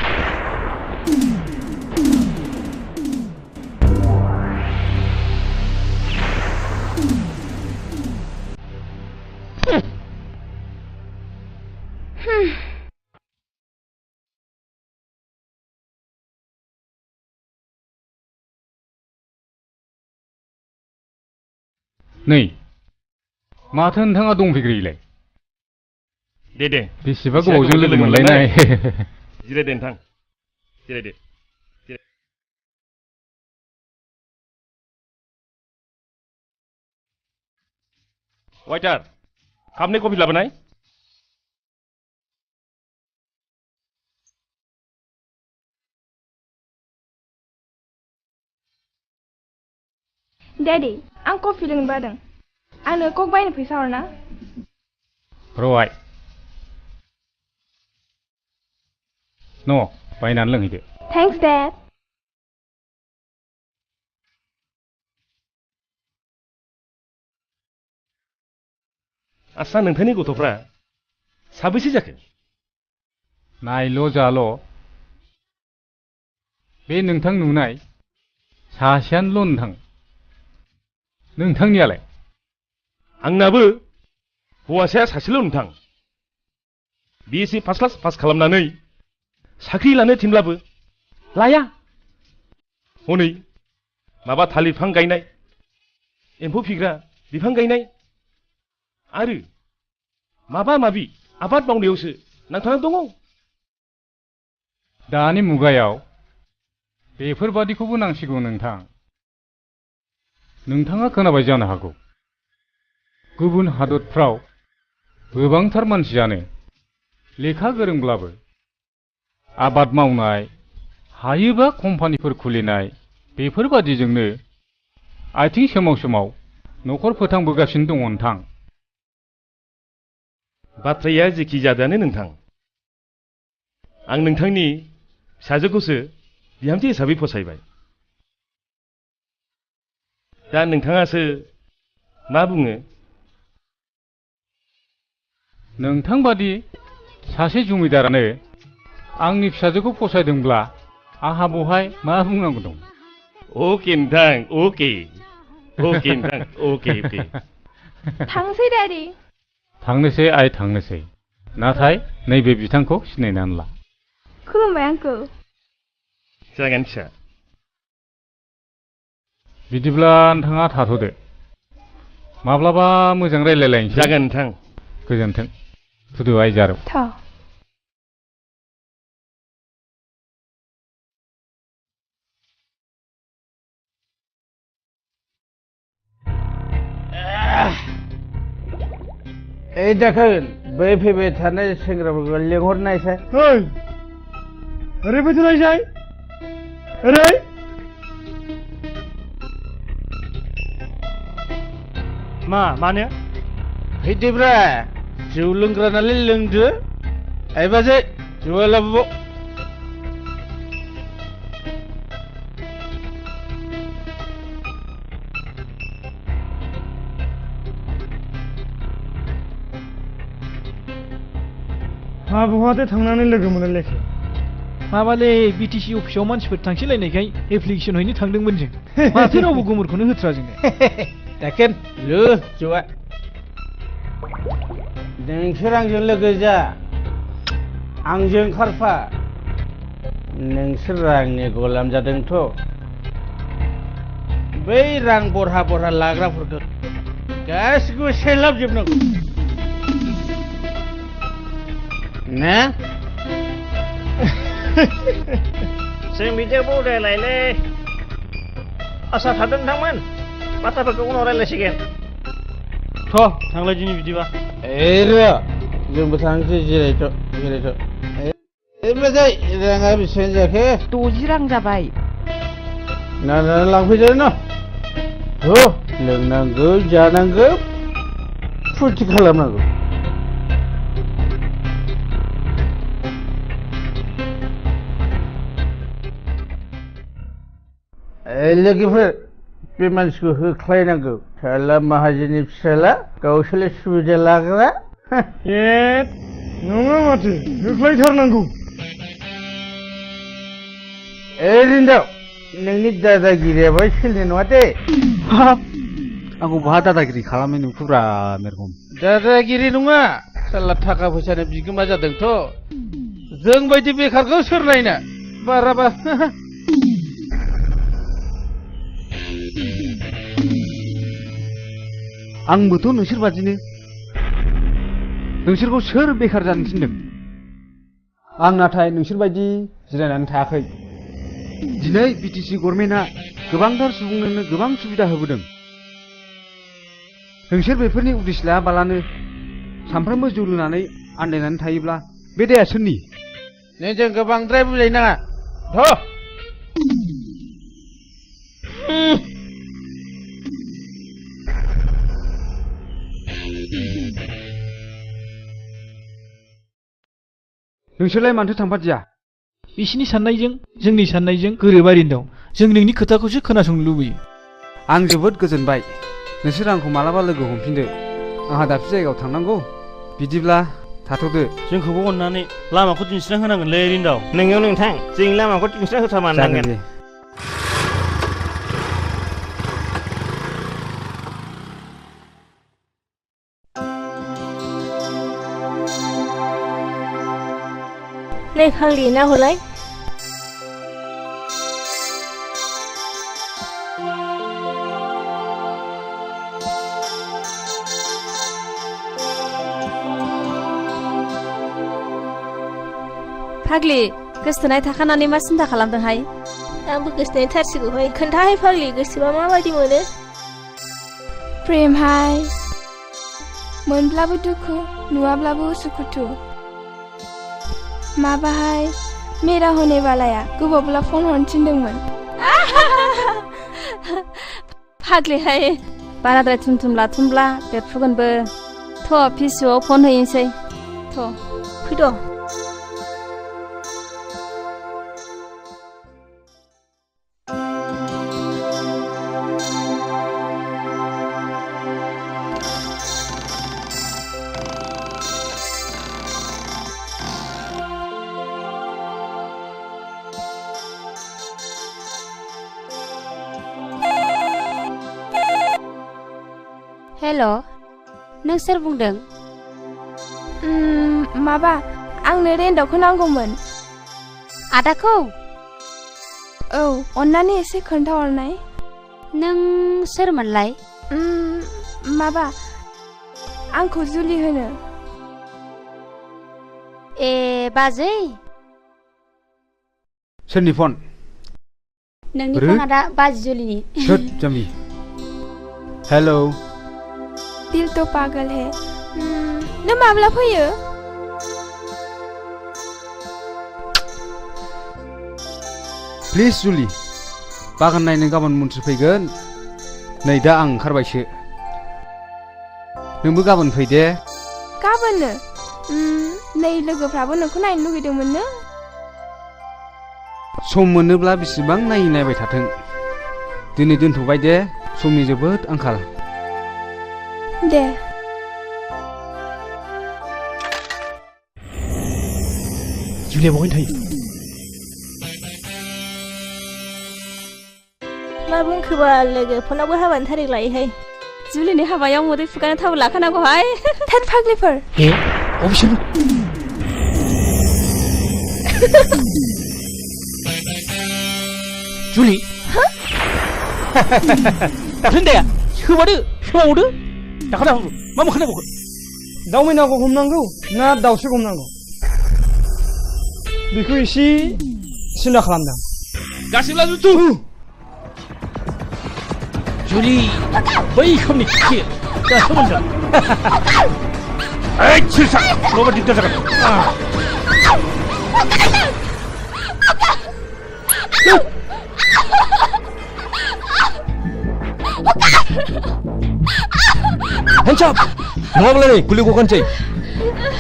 नै माथो नोंथाङा दंफैग्रोयोलाय दे बेसेबा गोबावजों लोगो मोनलायनाय जिरायदो नोंथां जिरायदो वाइटार कापनै कफि लाबोनाय डैडी आं कफि लोंनो बादों आंनो कक बायनो फैसा हरना र'आइ न' बायनानै लोंहैदो थेंक्स डैड आस्सा नोंथांनि गथ'फ्रा साबैसे जाखो नायल' जाल' बे नोंथां नुनाय सासेयानोल' नोंथांनियालाय आंनाबो हौवासाया सासेल' नोंथां BSc फार्स्ट क्लास पास खालामनानै साख्रि लानो थिनब्लाबो लाया हनै माबा थालिर बिफां गायनाय एम्फौ फिग्रा बिफां गायनाय आरो माबा माबि आबाद मावनायावसो नांथाना दङ दानि मुगायाव बेफोरबादिखौबो नांसिगौ नोंथां नोंथाङा खोनाबाय जानो हागौ गुबुन हादरफ्राव गोबांथार मानसियानो लेखा गोरोंब्लाबो आबाद मावनाय हायोबा कम्पानिफोर खुलिनाय बेफोरबादिजोंनो आथिं सोमाव सोमाव न'खर फोथांबोगासिनो दङ नोंथां बाथ्राया जेखि जादोआनो नोंथां आं नोंथांनि फिसाजोखौसो बिहामजो हिसाबै फसायबाय दा नोंथाङासो मा बुङो नोंथां बादि सासे जमिदारानो आंनि फिसाजोखौ फसायदोंब्ला आहा बहाय मा बुंनांगौ दं अके नोंथां अके नोंथां अके थांसै डैडी थांनोसै आइ थांनोसै नाथाय नैबे बिथांखौ सिनायनानै ला खुलुमबाय आंखौ जागोन फिसा बिदिब्ला नोंथाङा थाथ'दो माब्लाबा मोजां रायलायलायनोसै जागोन नोंथां गोजोन्थों थुदु आइ जारौ ओइ दाखोन बै फैबाय थानाय सेंग्राफोरखौ लेंहरनायसाय ओरै फैथ'नायसाय ओरै मानो फैदोब्रा जौ लोंग्रा नालाय लोंदो आइ बाजै जौआ लाबोबाव हा बहाथो थांनानै लोगो मोनलायखो माबालै बिटिसि अफिसाव मानसिफोर थांसैलायनायखाय एप्लिकेसन हैनो थांदोंमोन जों माथो रावबो गुमुरखौनो होथ्रा जोंनो दाकेन लो जौआ नोंसोर आंजों लोगो जा आंजों ओंखारफा नोंसोर रांनि गलाम जादोंथ' बै रां बरहा बरहा लाग्राफोरखौ गासिखौबो सेलाबजोबनांगौ ना जों बिदियाव बौदायलायलै आसा थादों नोंथांमोन बाथ्राफोरखौ उनाव रायज्लायसिगोन थ' थांलाय दिनै बिदिबा र' जोंबो थांसै जिरायथ' ओमफ्राय राङा बेसेबां जाखो 60 रां जाबाय ना लांफैदो न' लोंनांगौ जानांगौ फुरथि खालामनांगौ लोगोफोर बे मानसिखौ होख्लायनांगौ फिसाला माहाजोननि फिसाला गावसोरलाय सुबिदा लाग्रा नङा माथो होख्लायथारनांगौ रिन्दाव नोंनि दादागिरियाबो सोलिनाय नङा दे आंखौ बहा दादागिरि खालामनाय नुखोब्रा मेरगम दादागिरि नङा साला थाखा फैसानि बिगोमा जादोंथ' जों बायदि बेखारखौ सोर नायना बाराबा आंबोथ' नोंसोर बादिनो नोंसोरखौ सोर बेखार जानो थिनदों आं नाथाय नोंसोर बायदि जिरायनानै थायाखै दिनै बिटिसि गभर्नमेन्टआ गोबांथार सुबुंनो गोबां सुबिदा होबोदों नोंसोर बेफोरनि उदिस लायाबालानो सानफ्रोमबो जौ लोंनानै आन्दायनानै थायोब्ला बे दाया सोरनि नोंजों गोबांद्राय बुजायनाङा नोंसोरलाय मानोथो थांफादिया बिसिनि साननायजों जोंनि साननायजों गोरोबारिनो दं जों नोंनि खोथाखौसो खोनासंनो लुबैयो आं जोबोद गोजोनबाय नोंसोर आंखौ मालाबा लोगो हमफिनदो आंहा दाबसे जायगायाव थांनांगौ बिदिब्ला थाथ'दो जोंखौबो अननानै लामाखौ दिन्थिना होनांगोनलै रिन्दाव नोंगौ नोंथां जों लामाखौ दिन्थिना होथारनांगोन नै फाग्लि ना हलाय फाग्लि गोसथोनाय थाखानानै मा सिन्था खालामदोंहाय आंबो गोसथोनाय थारसिगौहाय खोन्थाहाय फाग्लि गोसोबा माबायदि मोनो प्रेमहाय मोनब्लाबो दुखु नुवाब्लाबो उसुखुथु माबाहाय मेरा होने वालाया गोबावब्ला फन हरनो थिनदोंमोन फाग्लिहाय बाराद्राय थुमथुम लाथुमब्ला बेरफुगोनबो थ' फिसौआव फन हैनोसै थ' फैद' हेल' नों सोर बुंदों माबा आंनो रेन्टआवखौ नांगौमोन आदाखौ औ अन्नानै एसे खोन्थाहरनाय नों सोरमोनलाय माबा आंखौ जुलि होनो ए बाजै सोरनि फन नोंनि फन आदा बाजै जुलिनि सोद जामि हेलौ दिल तो पागल है नों माब्ला फैयो प्लिज जुलि बागान नायनो गाबोन मन्थ्रि फैगोन नै दा आं ओंखारबायसो नोंबो गाबोन फै दे गाबोननो नै लोगोफ्राबो नोंखौ नायनो लुगैदोंमोननो सम मोनोब्ला बेसेबां नायबाय थाथों दिनै दोनथ'बाय दे समनि जोबोद आंखाल दे जुलिया बहायनो थायो मा बुंखोबा लोगो फनावबो हाबानि थारिख लायोहाय जुलिनि हाबायाव मोदै फुगानो थाव लाखानांगौहाय थेन फाग्लिफोर ए अबेसिम जुलि दाख्लैनि सोबावदो दाखा दाखा मा मोखांनांगौ दाउ मैनाखौ हमनांगौ ना दाउस्रि हमनांगौ बेखौ एसे सिन्था खालामदों गासिबो लाजोबथु जुलि बै खोमनि खि दा सोमोन्दो ओइ सिरसा नङाबा दिगदार जागोन Hands up! नङाब्लालाय गुलि गगानसै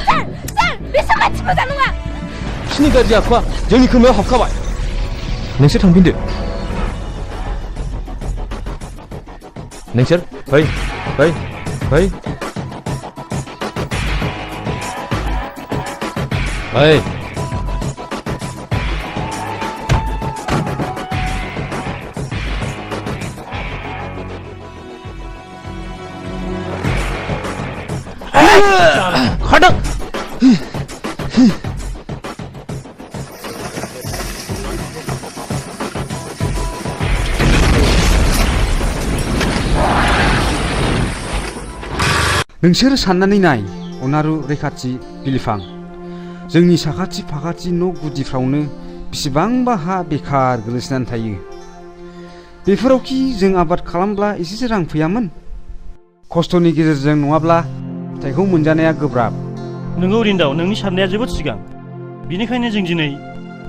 सार बेसोर मानसि मोजां नङा बिसिनि गाज्रि आखुआ जोंनि खोमायाव हाबखाबाय नोंसोर थांफिनदो नोंसोर फै फै फै फै खडक नोंसोर साननानै नाय अनारु रैखाथि बिलिफां जोंनि साखाथि फाखाथि न' गुदिफ्रावनो बेसेबांबा हा बेखार गोलैसोनानै थायो बेफोरावखि जों आबाद खालामब्ला एसेसो रां फैयामोन खस्थ'नि गेजेरजों नङाब्ला फिथाइखौ मोनजानाया गोब्राब नोंगौ रिन्दाव नोंनि साननाया जोबोद सिगां बिनिखायनो जों दिनै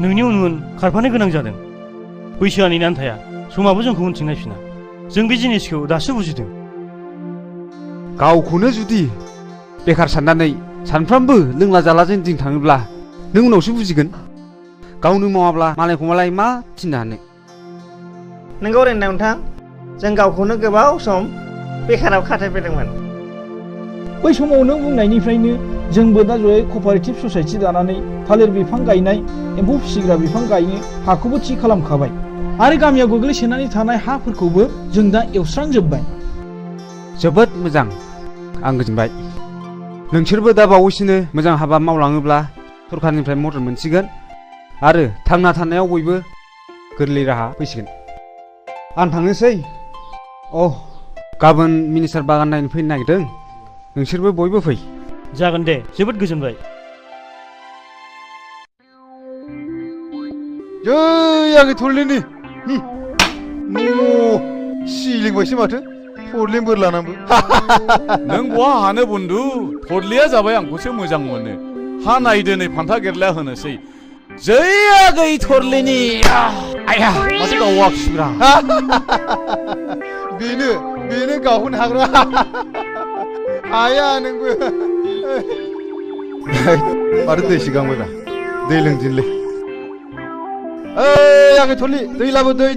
नोंनि उन उन खारफानो गोनां जादों बैसोआ नेनानै थाया समाबो जोंखौ उनथिं नायफिना जों बे जिनिसखौ दासो बुजिदों गावखौनो जुदि बेखार साननानै सानफ्रामबो लोंला जालाजों दिन थाङोब्ला नों उनावसो बुजिगोन गावनो मावाब्ला मालायखौ मालाय मा थिननो हानो नोंगौ रेन्दा नोंथां जों गावखौनो गोबाव सम बेखाराव खाथायफैदोंमोन बै समाव नों बुंनायनिफ्रायनो जोंबो दा जयै कपारेटिभ ससाइटि दानानै थालिर बिफां गायनाय एम्फौ फिसिग्रा बिफां गायनो हाखौबो थि खालामखाबाय आरो गामियाव गोग्लैसोनानै थानाय हाफोरखौबो जों दा एवस्रांजोब्बाय जोबोद मोजां आं गोजोनबाय नोंसोरबो दा बावैसोनो मोजां हाबा मावलाङोब्ला सरखारनिफ्राय मदद मोनसिगोन आरो थांना थानायाव बयबो गोरलै राहा फैसिगोन आं थांनोसै गाबोन मिनिस्टार बागान नायनो फैनो नागिरदों नोंसोरबो बयबो फै जागोन दे जोबोद गोजोनबाय जै आंनि थरलिनि सिलिंबायसो माथो थरलिन बोर लानांबो नों बहा हानो बुन्दु थरलिया जाबाय आंखौसो मोजां मोनो हा नायदो नै फान्था गेरला होनोसै जै आगै थरलिनि आया माथो गावाखिब्रा बेनो गावखौनो हाग्रा हाया नोंबो माथो दै सिगांबायब्रा दै लोंदिनलै ओइ आगै थरलि दै लाबो दै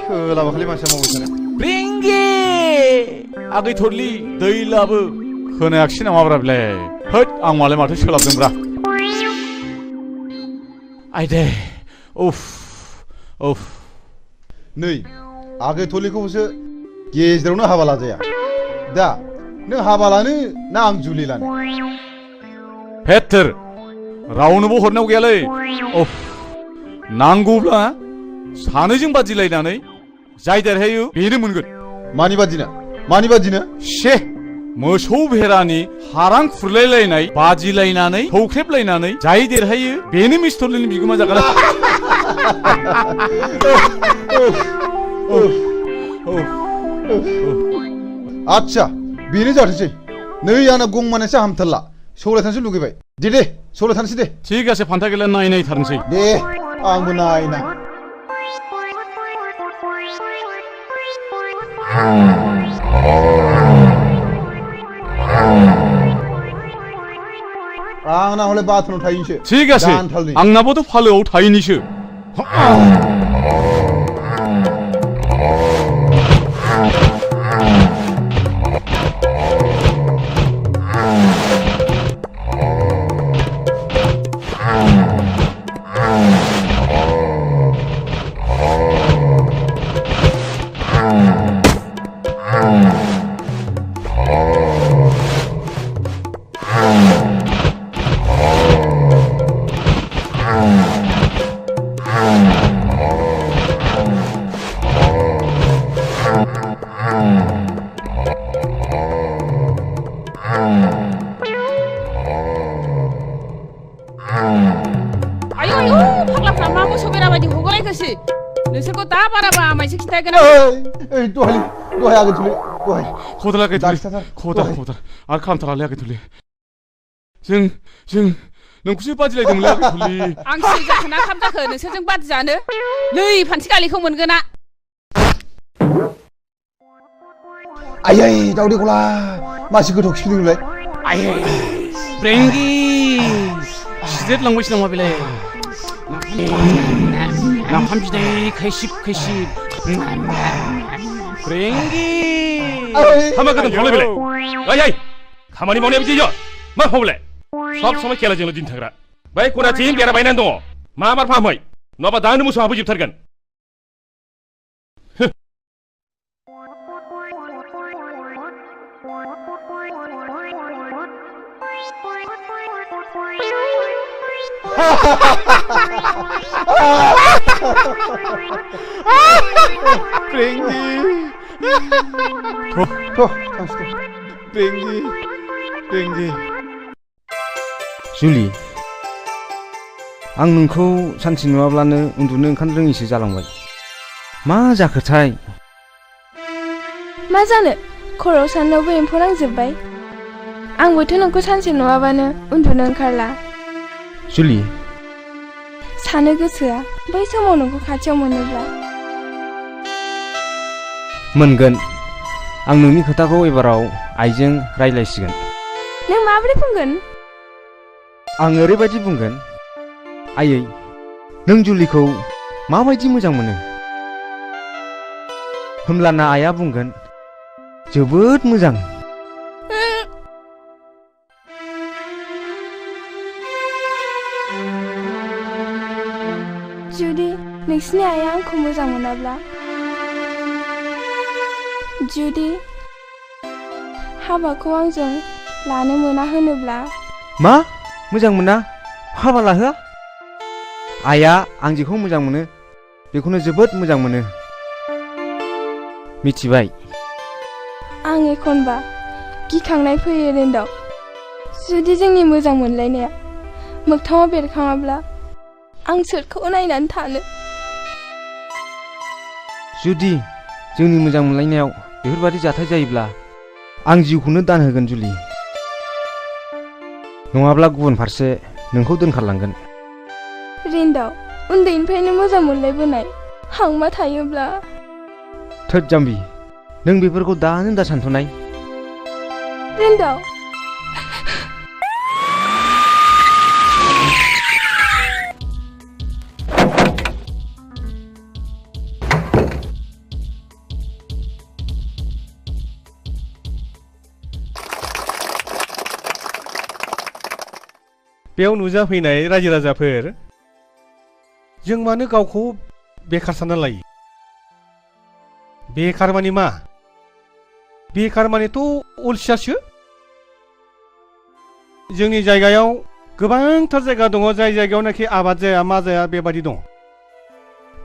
सोलाबाखलै मानसिया मावबाय थानो ब्रिंगि आगै थरलि दै लाबो खोनायाखिसै नामाब्रा बेलाय होद आं मालाय माथो सोलाबदोंब्रा आयदे उफ नै आगै थरलिखौसो गेजेरावनो हाबा लाजाया दा नों हाबा लानो ना आं जुलि लानो फेत्तर रावनोबो हरनायाव गैयालै नांगौब्ला सानैजों बादिलायनानै जाय देरहायो बेनो मोनगोन मानि बादिनो शे मोसौ भेरानि हारां खुरलायलायनाय बादिलायनानै सौख्रेबलायनानै जाय देरहायो बेनो मिस्टरलिनि बिगोमा जागोन आच्छा बेनो जाथोंसै नै आंना गंमानैसो हामथारला सौलायथानसो लुगैबाय दे सौलायथानसै दे थिग आसे फान्था गेला नायथारनोसै दे आंबो नायना आंना हले बाथरुनाव थाहैनोसो थिग आसे आंनाबोथ' फालोआव थाहैनोसो बुंनोसै नोंसोरखौ दा बाराबा आमायसो खिथागोन दहाय आगै थुलि दहाय खदालाखै थुलि खदा आरो खालामथारालै आगै थुलि जों नोंखौसो बादिलायदोंमोनलै आगै थुलि आं सिरि जाखो ना खाम जाखो नोंसोरजों बादि जानो नै फान्थि गालिखौ मोनगोना आयै दावदै गला मासे गोथाव खिफिदोंलाय आयै ब्रेंगि सिदेर लांबायसो नामा बेलाय नाफाम बिदै खैसिब ब्रेंगि हामा गोदों थावलाय बेलाय ओइ खामानि मावनाया बिदियो मा फावलाय सब समय खेलाजोंल' दिन थाग्रा बै खनाथिं बेरा बायनानै दङ मा मार फाहामै नङाबा दानो मोसौ हाबोजोबथारगोन जुलि आं नोंखौ सानसे नुवाब्लानो उन्दुनो ओंखारनो रोङिसो जालांबाय मा जाखोथाय मा जानो खर'आव साननायावबो एम्फौ नांजोब्बाय आंबोथ' नोंखौ सानसे नुवाबानो उन्दुनो ओंखारला जुलि सानो गोसोआ बै समाव नोंखौ खाथियाव मोनोब्ला मोनगोन आं नोंनि खोथाखौ एबाराव आइजों रायज्लायसिगोन नों माबोरै बुंगोन आं ओरैबायदि बुंगोन आयै नों जुलिखौ माबायदि मोजां मोनो होमब्लाना आइया बुंगोन जोबोद मोजां जुदि नोंसिनि आइया आंखौ मोजां मोनाब्ला जुदि हाबाखौ आंजों लानो मोना होनोब्ला मा मोजां मोना हाबा लाहोआ आइया आं जेखौ मोजां मोनो बेखौनो जोबोद मोजां मोनो मिथिबाय आं एखनबा गिखांनाय फैयो रेन्दाव जुदि जोंनि मोजां मोनलायनाया मोगथाङाव बेरखाङाब्ला आं सोरखौ नायनानै थानो जुदि जोंनि मोजां मोनलायनायाव बेफोरबादि जाथाय जायोब्ला आं जिउखौनो दान होगोन जुलि नङाब्ला गुबुन फारसे नोंखौ दोनखारलांगोन रेन्दाव उन्दैनिफ्रायनो मोजां मोनलायबोनाय हांमा थायोब्ला थोद जाम्बि नों बेफोरखौ दानो दा सानथ'नाय रेन्दाव बेयाव नुजाफैनाय रायजो राजाफोर जों मानो गावखौ बेकार सानना लायो बेकार माने मा बेकार मानेथ' अलसियासो जोंनि जायगायाव गोबांथार जायगा दङ जाय जायगायावनाखि आबाद जाया मा जाया बेबादि दं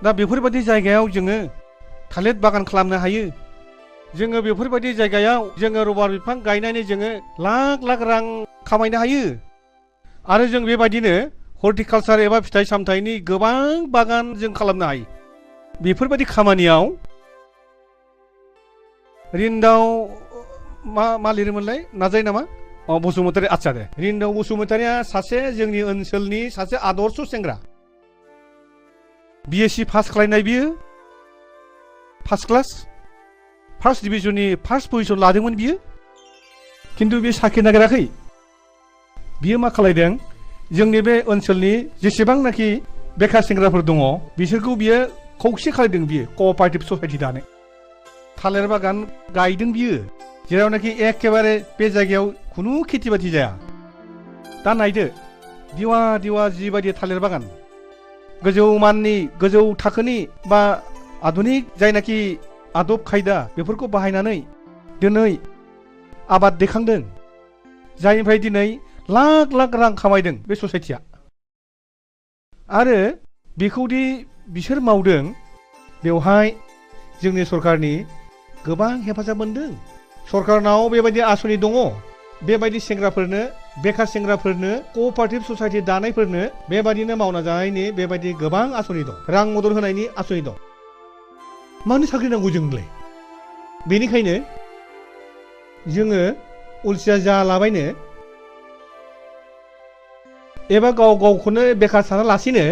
दा बेफोरबादि जायगायाव जोङो थालिर बागान खालामनो हायो जोङो बेफोरबादि जायगायाव जोङो रबार बिफां गायनानै जोङो लाख लाख रां खामायनो हायो आरो जों बेबायदिनो हर्टिकालचार एबा फिथाइ सामथाइनि गोबां बागान जों खालामनो हायो बेफोरबायदि खामानियाव रिन्दाव मा लिरोमोनलाय नाजायो नामा बसुमतारी आच्छा दे रिन्दाव बसुमतारीया सासे जोंनि ओनसोलनि सासे आदर्श सेंग्रा BSc पास खालामनाय बियो फार्स्ट क्लास फार्स्ट डिभिजननि फार्स्ट पजिशन लादोंमोन बियो खिन्थु बे साख्रि नागिराखै बियो मा खालायदों जोंनि बे ओनसोलनि जेसेबांनाखि बेकार सेंग्राफोर दङ बिसोरखौ बियो खौसे खालायदों बियो कअपारेटिभ ससाइटि दानो थालिर बागान गायदों बियो जेरावनाखि एखेबारे बे जायगायाव खुनु खेथि बाथि जाया दा नायदो दिवा दिवा जिबायदि थालिर बागान गोजौ माननि गोजौ थाखोनि बा आधुनिक जायनाखि आदब खायदा बेफोरखौ बाहायनानै दिनै आबाद दैखांदों जायनिफ्राय दिनै लाख लाख रां खामायदों बे ससाइटिया आरो बेखौदि बिसोर मावदों बेवहाय जोंनि सरकारनि गोबां हेफाजाब मोनदों सरकारनाव बेबायदि आसनि दङ बेबायदि सेंग्राफोरनो बेखार सेंग्राफोरनो कअपारेटिभ ससाइटि दानायफोरनो बेबायदिनो मावना जानायनि बेबायदि गोबां आसनि दं रां मदद होनायनि आसनि दं मानो साख्रि नांगौ जोंनोलाय बेनिखायनो जोङो अलसिया जालाबायनो एबा गाव गावखौनो बेखार सानालासिनो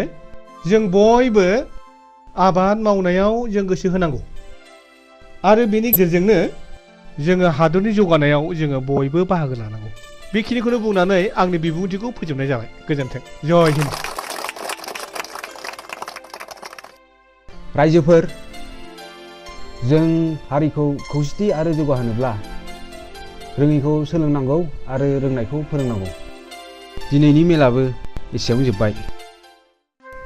जों बयबो आबाद मावनायाव जों गोसो होनांगौ आरो बेनि गेजेरजोंनो जोङो हादरनि जौगानायाव जोङो बयबो बाहागो लानांगौ बेखिनिखौनो बुंनानै आंनि बिबुंथिखौ फोजोबनाय जाबाय गोजोन्थों जय हिन्द रायजोफोर जों हारिखौ खौसेथि आरो जौगाहोनोब्ला रोङैखौ सोलोंनांगौ आरो रोंनायखौ फोरोंनांगौ दिनैनि मेलाबो एसेयावनो जोब्बाय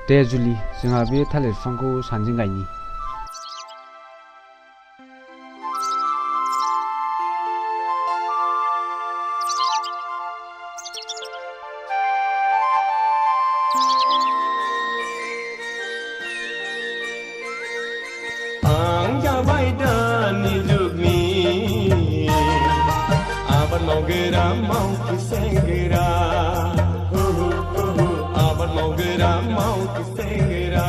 दे जुलि जोंहा बे थालिर बिफांखौ सानैजों गायनि आं जाबाय दानि जुगनि आबाद मावग्रा मावथि सेंग्रा आबाद मावग्रा मावथि सेंग्रा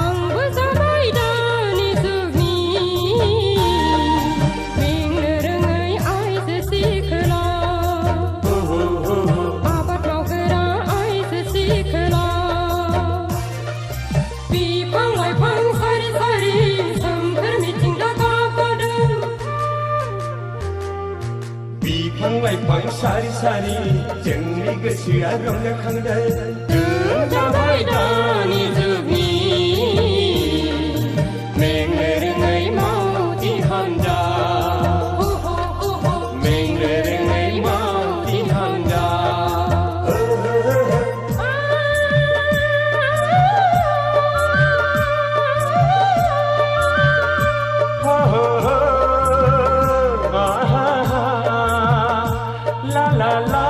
आंबो जाबाय दानि जुगनि बेंनो रोङै आइजो सिख्ला आबाद मावग्रा आइजो सिख्ला बिफां लाइफां सारि सारि सोमखोर मिथिंगा गाबगादों बिफां लाइफां सारि सारि जोंनि गोसोआ रंजाखांदों जों जाबाय दानि जुगनि मेंनो रोङै मावथि हान्जा मेंनो रोङै मावथि हान्जा La la la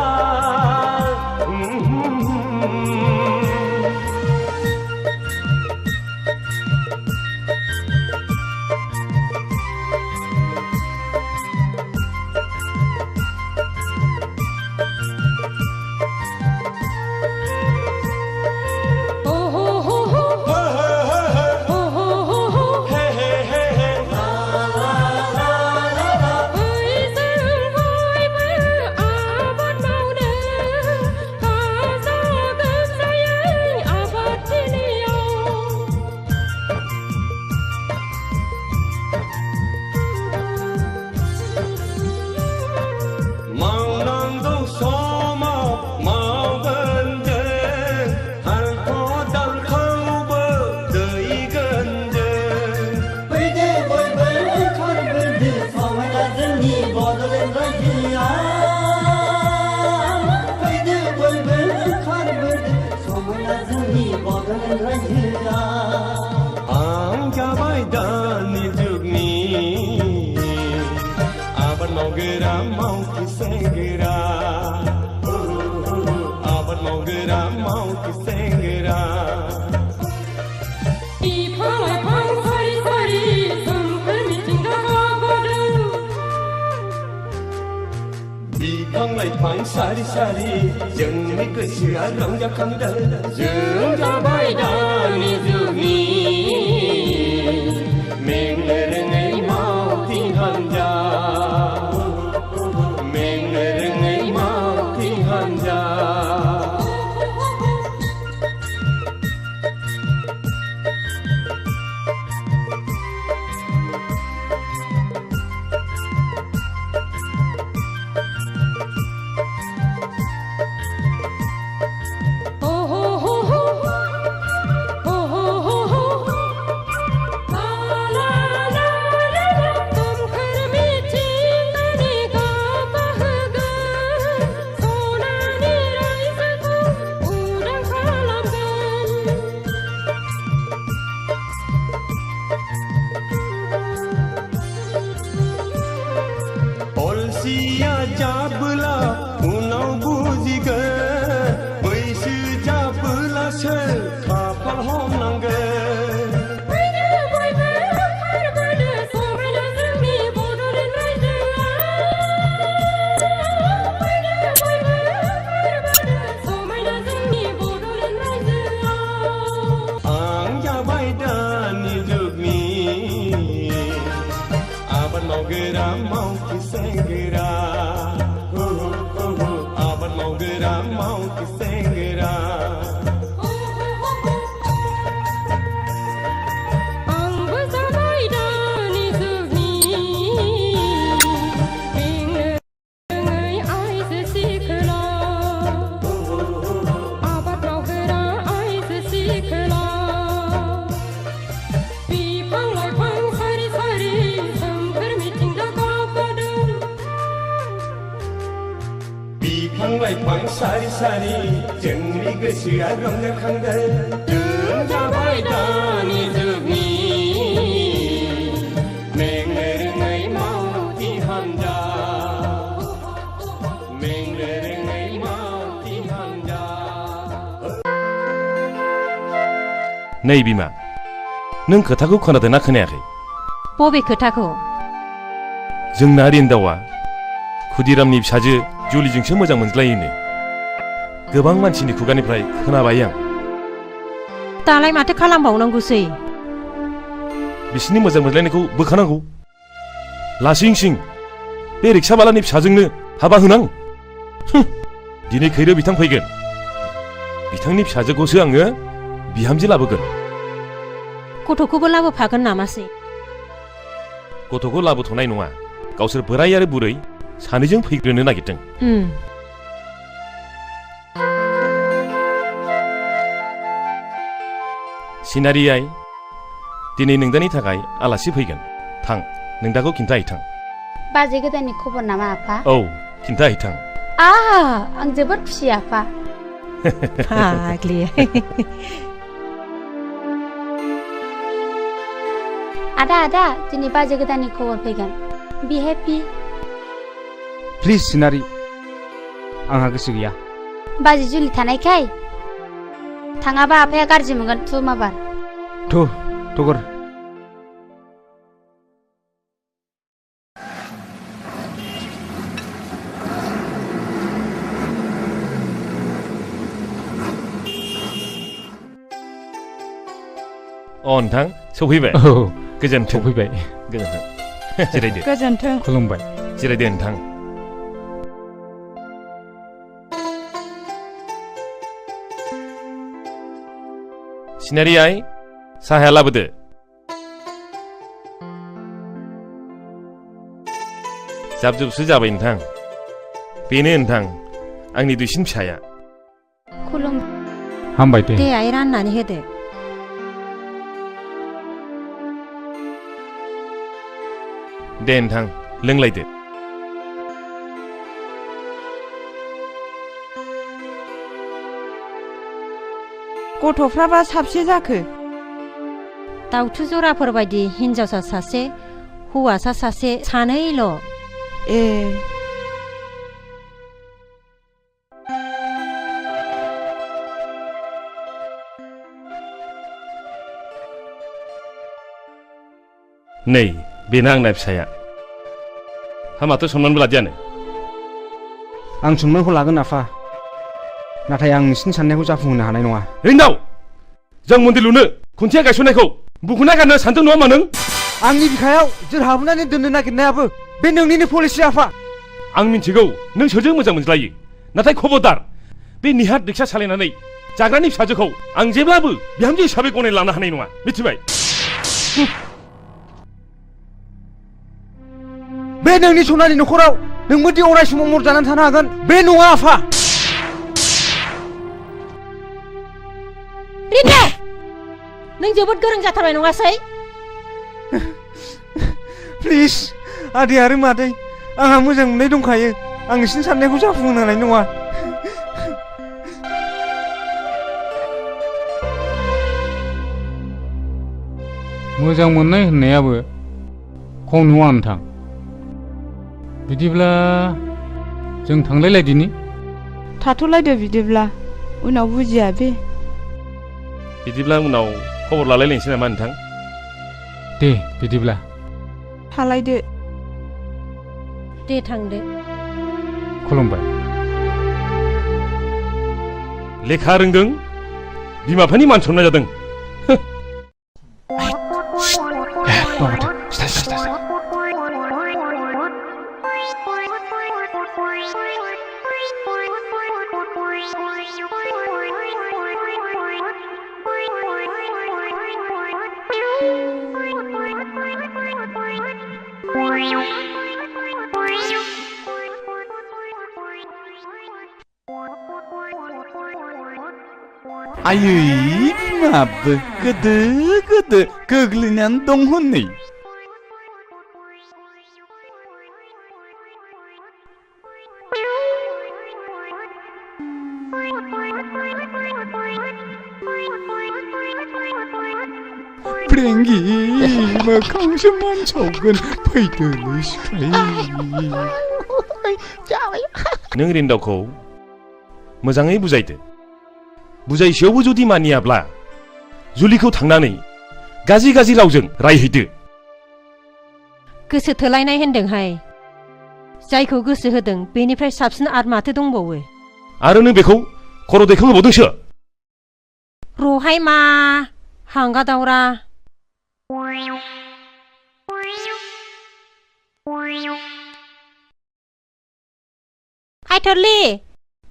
मावनांगौ समाव मावगोन जों हालखौ दालखौबो दैगोन जों फैदो बयबो ओंखारबोदो समायना जोंनि बड'लेण्ड रायजोआ फैदो बयबो ओंखारबोदो समायना जोंनि बड'लेण्ड रायजोआ आं जाबाय दानि जुगनि आबाद मावग्रा मावथि सेंग्रा आबाद मावग्रा मावथि सेंग्रा बिफां लाइफां सारि सारि सोमखोर मिथिंगा गाबगादों बिफां लाइफां सारि सारि जोंनि गोसोआ रंजाखांदों जों जाबाय दानि जुगनि मेंनो रोङै मावथि हान्जा मेंनो रोङै मावथि हान्जा अलसिया जाबोला उनाव बुजिगोन बैसो जाबोलासो खाफाल हमनांगोन फैदो बयबो ओंखारबोदो समायना जोंनि मावथि सेंग्रा आबाद मावग्रा मावथि सेंग्रा लाइफां सारि सारि जोंनि गोसोआ रंजाखांदों जों जाबाय दानि जुगनि मेंनो रोङै मावथि हानजा मेंनो रोङै मावथि हानजा नै बिमा नों खोथाखौ खोनादोंना खोनायाखै बबे खोथाखौ जोंना रिन्दावा खुदिरामनि फिसाजो जुलिजोंसो मोजां मोनज्लायोनो गोबां मानसिनि खुगानिफ्राय खोनाबाय आं दालाय माथो खालामबावनांगौसै बिसिनि मोजां मोनलायनायखौ बोखानांगौ लासिं सिं बे रिक्साबालानि फिसाजोंनो हाबा होनां दिनै खैरो बिथां फैगोन बिथांनि फिसाजोखौसो आङो बिहामजो लाबोगोन गथ'खौबो लाबोफागोन नामासै गथ'खौ लाबोथ'नाय नङा गावसोर बोराय आरो बुरै सानैजों फैग्रोनो नागिरदों सिनारि आइ दिनै नोंदानि थाखाय आलासि फैगोन थां नोंदाखौ खिन्थाहैथां बाजै गोदाननि खबर नामा आफा औ खिन्थाहैथां आं जोबोद खुसि आफा फाग्लि आदा दिनै बाजै गोदाननि खबर फैगोन बि हेपि प्लिज सिनारि आंहा गोसो गैया बाजै जुलि थानायखाय थाङाबा आफाया गाज्रि मोनगोन थु माबार थगर नोंथां सफैबाय गोजोन्थों सफैबाय गोजोन्थों जिरायदो गोजोन्थों खुलुमबाय जिरायदो नोंथां सिनारि आइ साहाया लाबोदो जाब जुबसो जाबाय नोंथां बेनो नोंथां आंनि दुइसिन फिसाया खुलुम हामबाय दे आइ राननानै होदो दे नोंथां लोंलायदो गथ'फ्राबा साबसे जाखो दाउथु जराफोर बायदि हिनजावसा सासे हौवासा सासे सानैल' ए नै बेनो आंना फिसाया हामाथ' सनमानबो लादियानो आं सनमानखौ लागोन आफा नाथाय आं नोंसिनि साननायखौ जाफुंहोनो हानाय नङा रिन्दाव जों मन्दिर लुनो खुन्थिया गायसननायखौ बुखुना गारनो सानदों नङा होमबा नों आंनि बिखायाव जोर हाबनानै दोननो नागिरनायाबो बे नोंनिनो पलिसि आफा आं मिन्थिगौ नों सोरजों मोजां मोनज्लायो नाथाय खबरदार बे निहाथ रिक्सा सालायनानै जाग्रानि फिसाजोखौ आं जेब्लाबो बिहामजो हिसाबै गनायना लानो हानाय नङा मिथिबाय बे नोंनि सनानि न'खराव नोंबो दि अराय समाव मर जानानै थानो हागोन बे नङा आफा रिन्दा नों जोबोद गोरों जाथारबाय नङासै प्लिज आदै आरो मादै आंहा मोजां मोननाय दंखायो आं नोंसिनि साननायखौ जाफुंहोनो हानाय नङा मोजां मोननाय होननायाबो खम नङा नोंथां बिदिब्ला जों थांलायलायदिनि थाथ'लायदो बिदिब्ला उनाव बुजिया बे बिदिब्ला उनाव खबर लालायलायनोसै नामा नोंथां दे बिदिब्ला थालायदो दे थांदो खुलुमबाय लेखा रोंदों बिमा बिफानि मान सनमान जादों आयै बिमाबो गोदो गोदो गोग्लैनानै दं हनै 프랭기 मोखांसो मानसावगोन फैदोलै सिख्लाय नों रिन्दावखौ मोजाङै बुजायदो बुजायसेयावबो जुदि मानियाब्ला जुलिखौ थांनानै गाज्रि गाज्रि रावजों रायहैदो गोसो थोलायनाय होनदोंहाय जायखौ गोसो होदों बेनिफ्राय साबसिन आरो माथो दंबावो आरो नों बेखौ खर' दैखांहोबावदोंसो रहाय मा हांगा दावरा हाय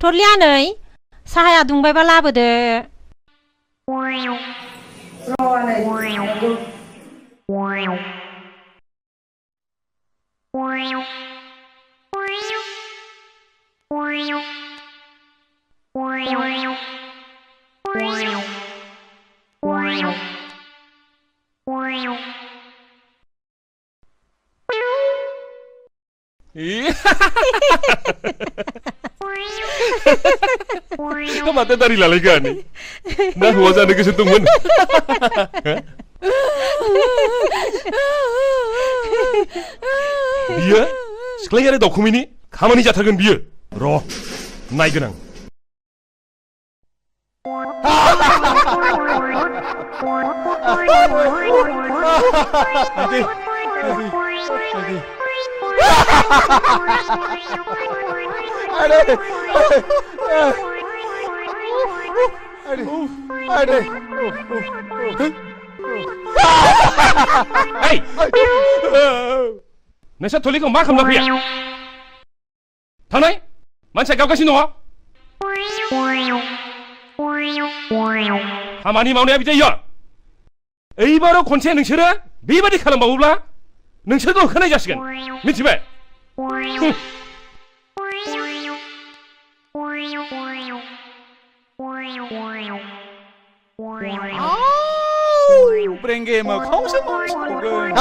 थरलि आनै साहाया दुंबायबा लाबोदो Kok mata dari lalagan nih? Nah, wajahnya kesentuhan. Dia, sekali ada dokumen ini, kamu nih jatakan dia. Roh, naik genang. Hei, nasa tulik kau makam nak ya? Tanai, mana kau kasih noa? Hamani mau ni abis ya? Baru konsen nengshira, bebadi kalam baubla, nengshira tu kena jaskan, mesti be. Brengge mokhang se mansaugen.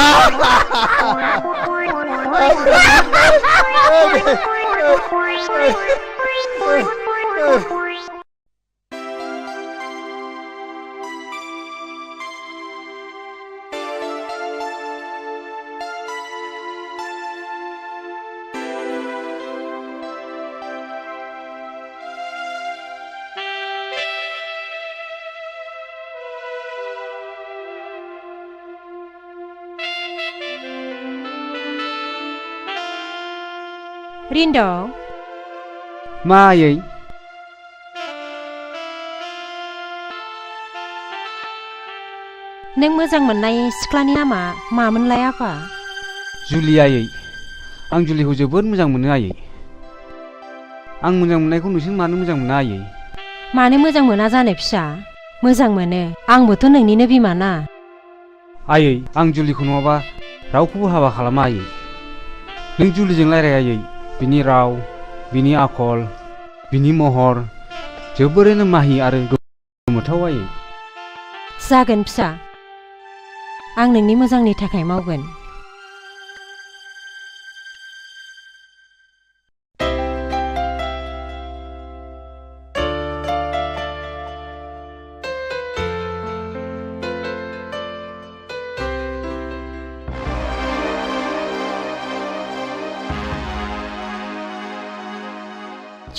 Rindo मा आयै नों मोजां मोननाय सिख्लानि नामा मामोनलाय आफा जुलि आयै आं जुलिखौ जोबोद मोजां मोनो आयै आं मोजां मोननायखौ नोंसोर मानो मोजां मोना आयै मानो मोजां मोना जानो फिसा मोजां मोनो आंबोथ' नोंनिनो बिमा ना आयै आं जुलिखौ नङाबा रावखौबो हाबा खालामा आयै नों जुलिजों रायलाय आयै बिनि राव बिनि आखल बिनि महर जोबोरैनो माहि आरो गोमोथाव आयै जागोन फिसा आं नोंनि मोजांनि थाखाय मावगोन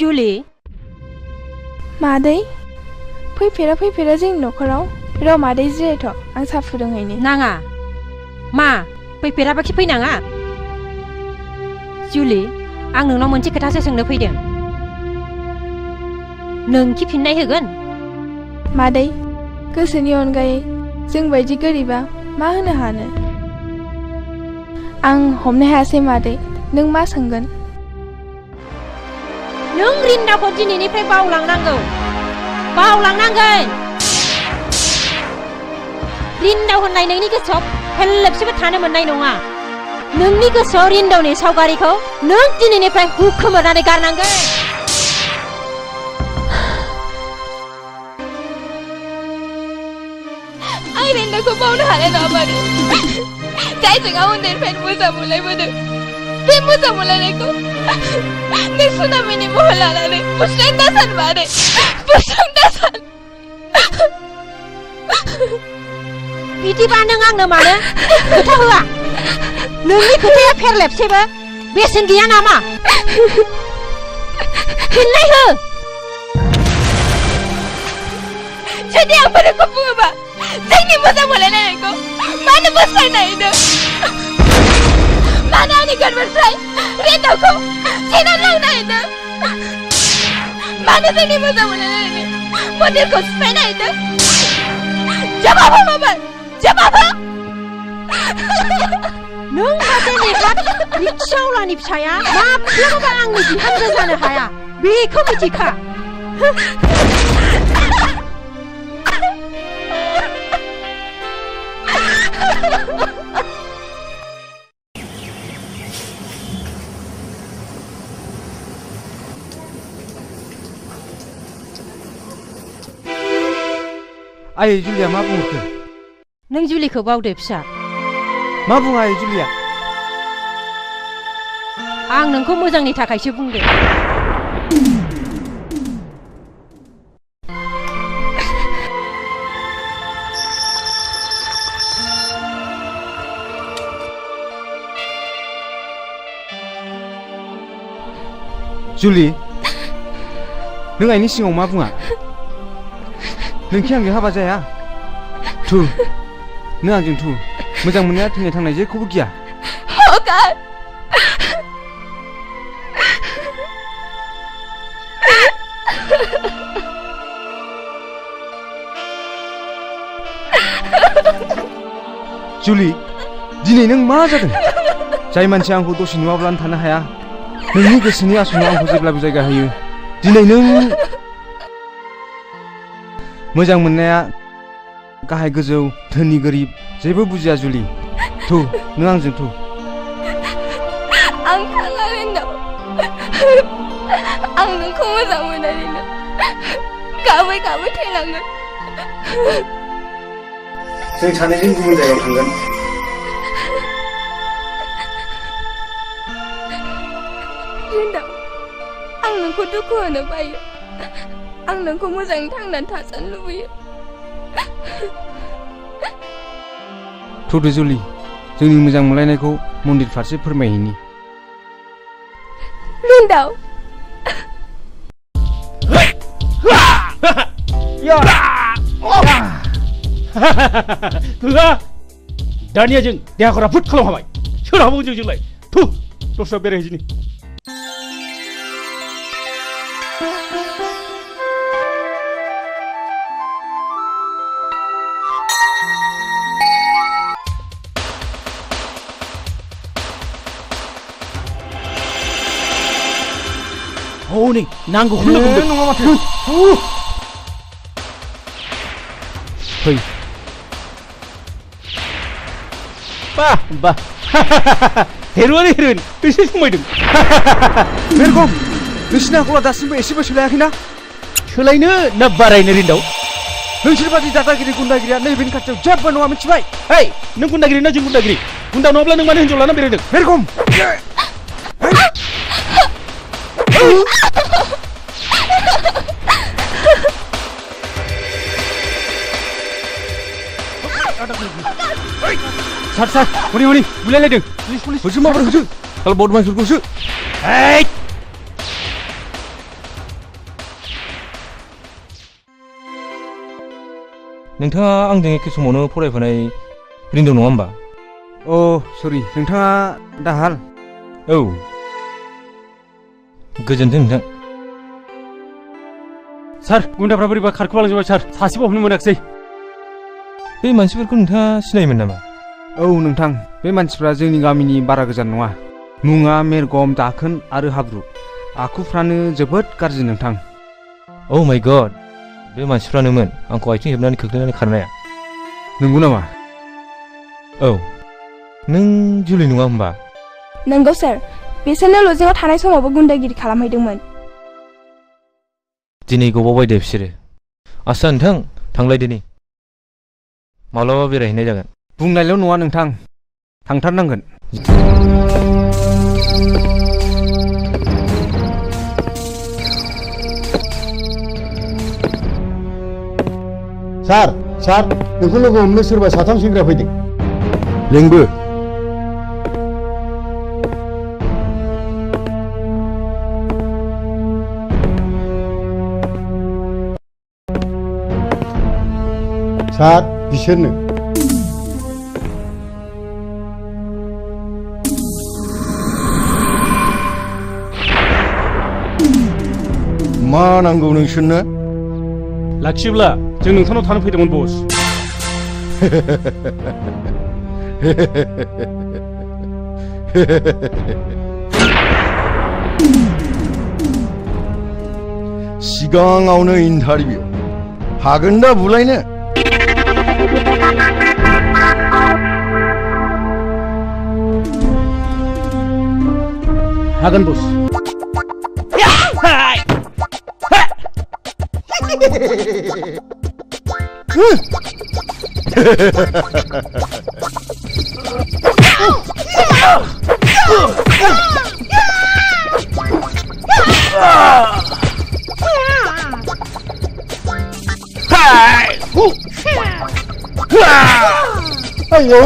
जुलि मादै फैफेरा जोंनि न'खराव र' मादै जिरायथ' आं साहा फुदुंहैनि नाङा मा फैफेराबाखि फैनाङा जुलि आं नोंनाव मोनसे खोथासो सोंनो फैदों नोंखि फिननाय होगोन मादै गोसोनि अनगायै जों बायदि गोरिबा मा होनो हानो आं हमनो हायासै मादै नों मा सोंगोन नों रिन्दाखौ दिनैनिफ्राय बावलांनांगोन रिन्दाव होननाय नोंनि गोसोआव फेरलेबसेबो थानो मोननाय नङा नोंनि गोसोआव रिन्दावनि सावगारिखौ नों दिनैनिफ्राय हुखोमोरनानै गारनांगोन। आं रिन्दावखौ बावनो हानाय नङा मानो जायजों आं उन्दैनिफ्रायनो मोजां मोनलायबोदों बे मोजां मोनलायनायखौ नों सुनामिनि महर लानानै बुस्रां दासान मानो बुस्रां दासान। बिदिबा नों आंनो मानो खोथा होआ? नोंनि खोथाया फेरलेबसेबो बेसेन गैया नामा? फिननाय हो। जुदि आं बेखौ बुङोबा जोंनि मोजां मोनलायनायखौ मानो बोस्रांनो हैदों? मानो आंनि गोरबोनिफ्राय रिन्दावखौ सेनानै लांनो हैदों? मानो जोंनि मोजां मोनलायनायनि मन्दिरखौ सिफायनो हैदों? जवाब हो मामोन? जवाब हो। नों सासे नेहाद रिक्सावालानि फिसाया माब्लाबाबो आंनि बिहामजो जानो हाया बेखौ मिथिखा। आयै जुलिया मा बुंहरखो? नों जुलिखौ बावदो फिसा। मा बुङा आयै जुलिया? आं नोंखौ मोजांनि थाखायसो बुंदों। जुलि नों आइनि सिगाङाव मा बुङा? नोंखि आंजों हाबा जाया? थु नों आंजों थु मोजां मोननाया थैनाय थांनाय जेखौबो गिया। हगार जुलि दिनै नों मा जादों? जाय मानसिया आंखौ दसे नुवाब्लानो थानो हाया नोंनि गोसोनि आसनाव आंखौ जेब्लाबो जायगा होयो दिनै नों मोजां मोननाया गाहाय गोजौ धोनि गोरिब जेबो बुजिया जुलि। थु नों आंजों थु। आं थाला रिन्दाव आं नोंखौ मोजां मोननानैनो गाबै गाबै थैनांगोन। जों सानैजों गुबुन जायगायाव थांगोन। रिन्दाव आं नोंखौ दुखु होनो बायो। आं नोंखौ मोजाङै थांनानै थाजानो लुबैयो। थुदो जुलि जोंनि मोजां मोनलायनायखौ मन्दिर फारसे फोरमायहैनि। रिन्दाव दानिया जों देहाखौ राफोद खालाम हाबाय। सोर हाबावो जोंलाय? थु दस्रायाव बेरायहैदिनि। हनै नांगौखौनो बुंदों। नङा माथो। फै बा हेर'आनो हेर'इन बेसे समायदों। मेरगम नोंसिनि आखला दासिमबो एसेबो सोलायाखैना? सोलायनो ना बारायनो रिन्दाव? नोंसोर बादि दादागिरि गुन्दागिरिया नैबेनि खाथियाव जेबो नङा मिथिबाय? हेइ नों गुन्दागिरि ना जों गुन्दागिरि? गुन्दा नङाब्ला नों मानो हिन्जाव लाना बेरायदों? मेरगम सार हनै हनै बुलायलायदों। होसो माबोरै होसो kalau बदमासफोरखौसो। हेइ नोंथाङा आंजों एखे समावनो फरायफानाय रिन्दाव नङा होमबा? अ सरि नोंथाङा दाहाल? औ गोजोन्थों नोंथां। सार गुन्दाफ्रा बोरैबा खारखोमालांजोबबाय सार सासेबो हमनो मोनाखिसै। बे मानसिफोरखौ नोंथाङा सिनायोमोन नामा? औ नोंथां बे मानसिफ्रा जोंनि गामिनि बारा गोजान नङा। मुङा मेरगम दाखोन आरो हाब्रु आखुफ्रानो जोबोद गाज्रि नोंथां। औ माय गड बे मानसिफ्रानोमोन आंखौ आथिं हेबनानै खोख्लैनानै खारनाया। नंगौ नामा? औ नों जुलि नङा होमबा? नंगौ सार बिसोरनो लजिंआव थानाय समावबो गुन्दागिरि खालामहैदोंमोन। दिनै गबावबाय दे बिसोरो। आस्सा नोंथां थांलायदो नै माब्लाबा बेरायहैनाय जागोन। बुंनायल' नङा नोंथां थांथारनांगोन। सार सार नोंखौ लोगो हमनो सोरबा साथाम सेंग्रा फैदों। लेंबो। सार बिसोरनो। मा नांगौ नोंसोरनो? लाखियोब्ला जों नोंथांनाव थानो फैदोंमोन बस। सिगाङावनो इन्टारभिउ हागोन दा बुलायनो? हागोन बस। Ayo.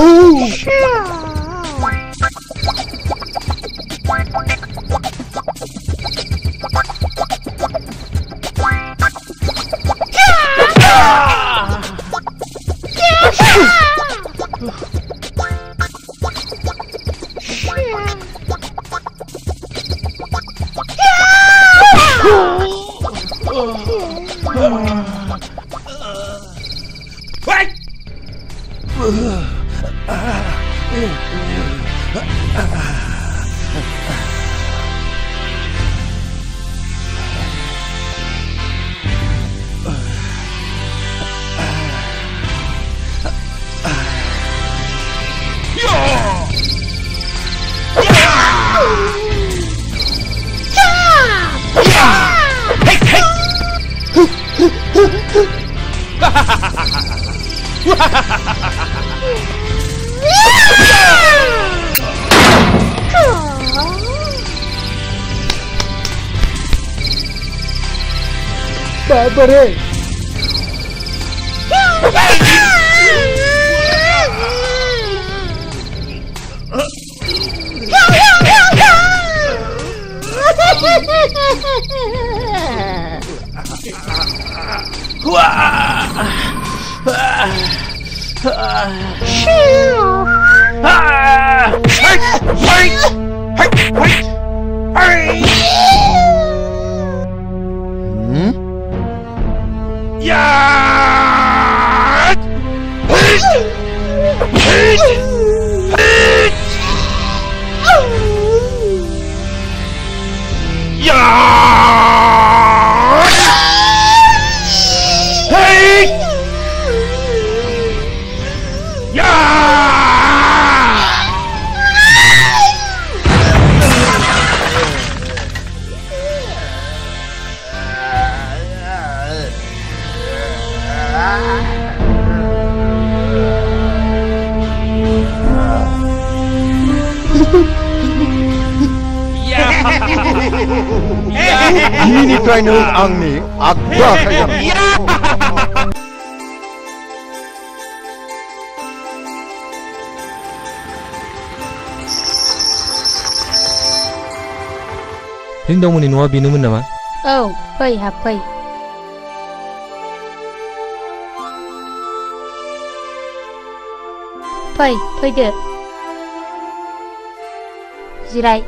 Barbare! Diनिफ्राय नों आंनि आगदा आखाइ जानांगौ। रिंदावमोननि न'आ बेनोमोन नामा? औ फै हाबफै। फै फैदो जिराय।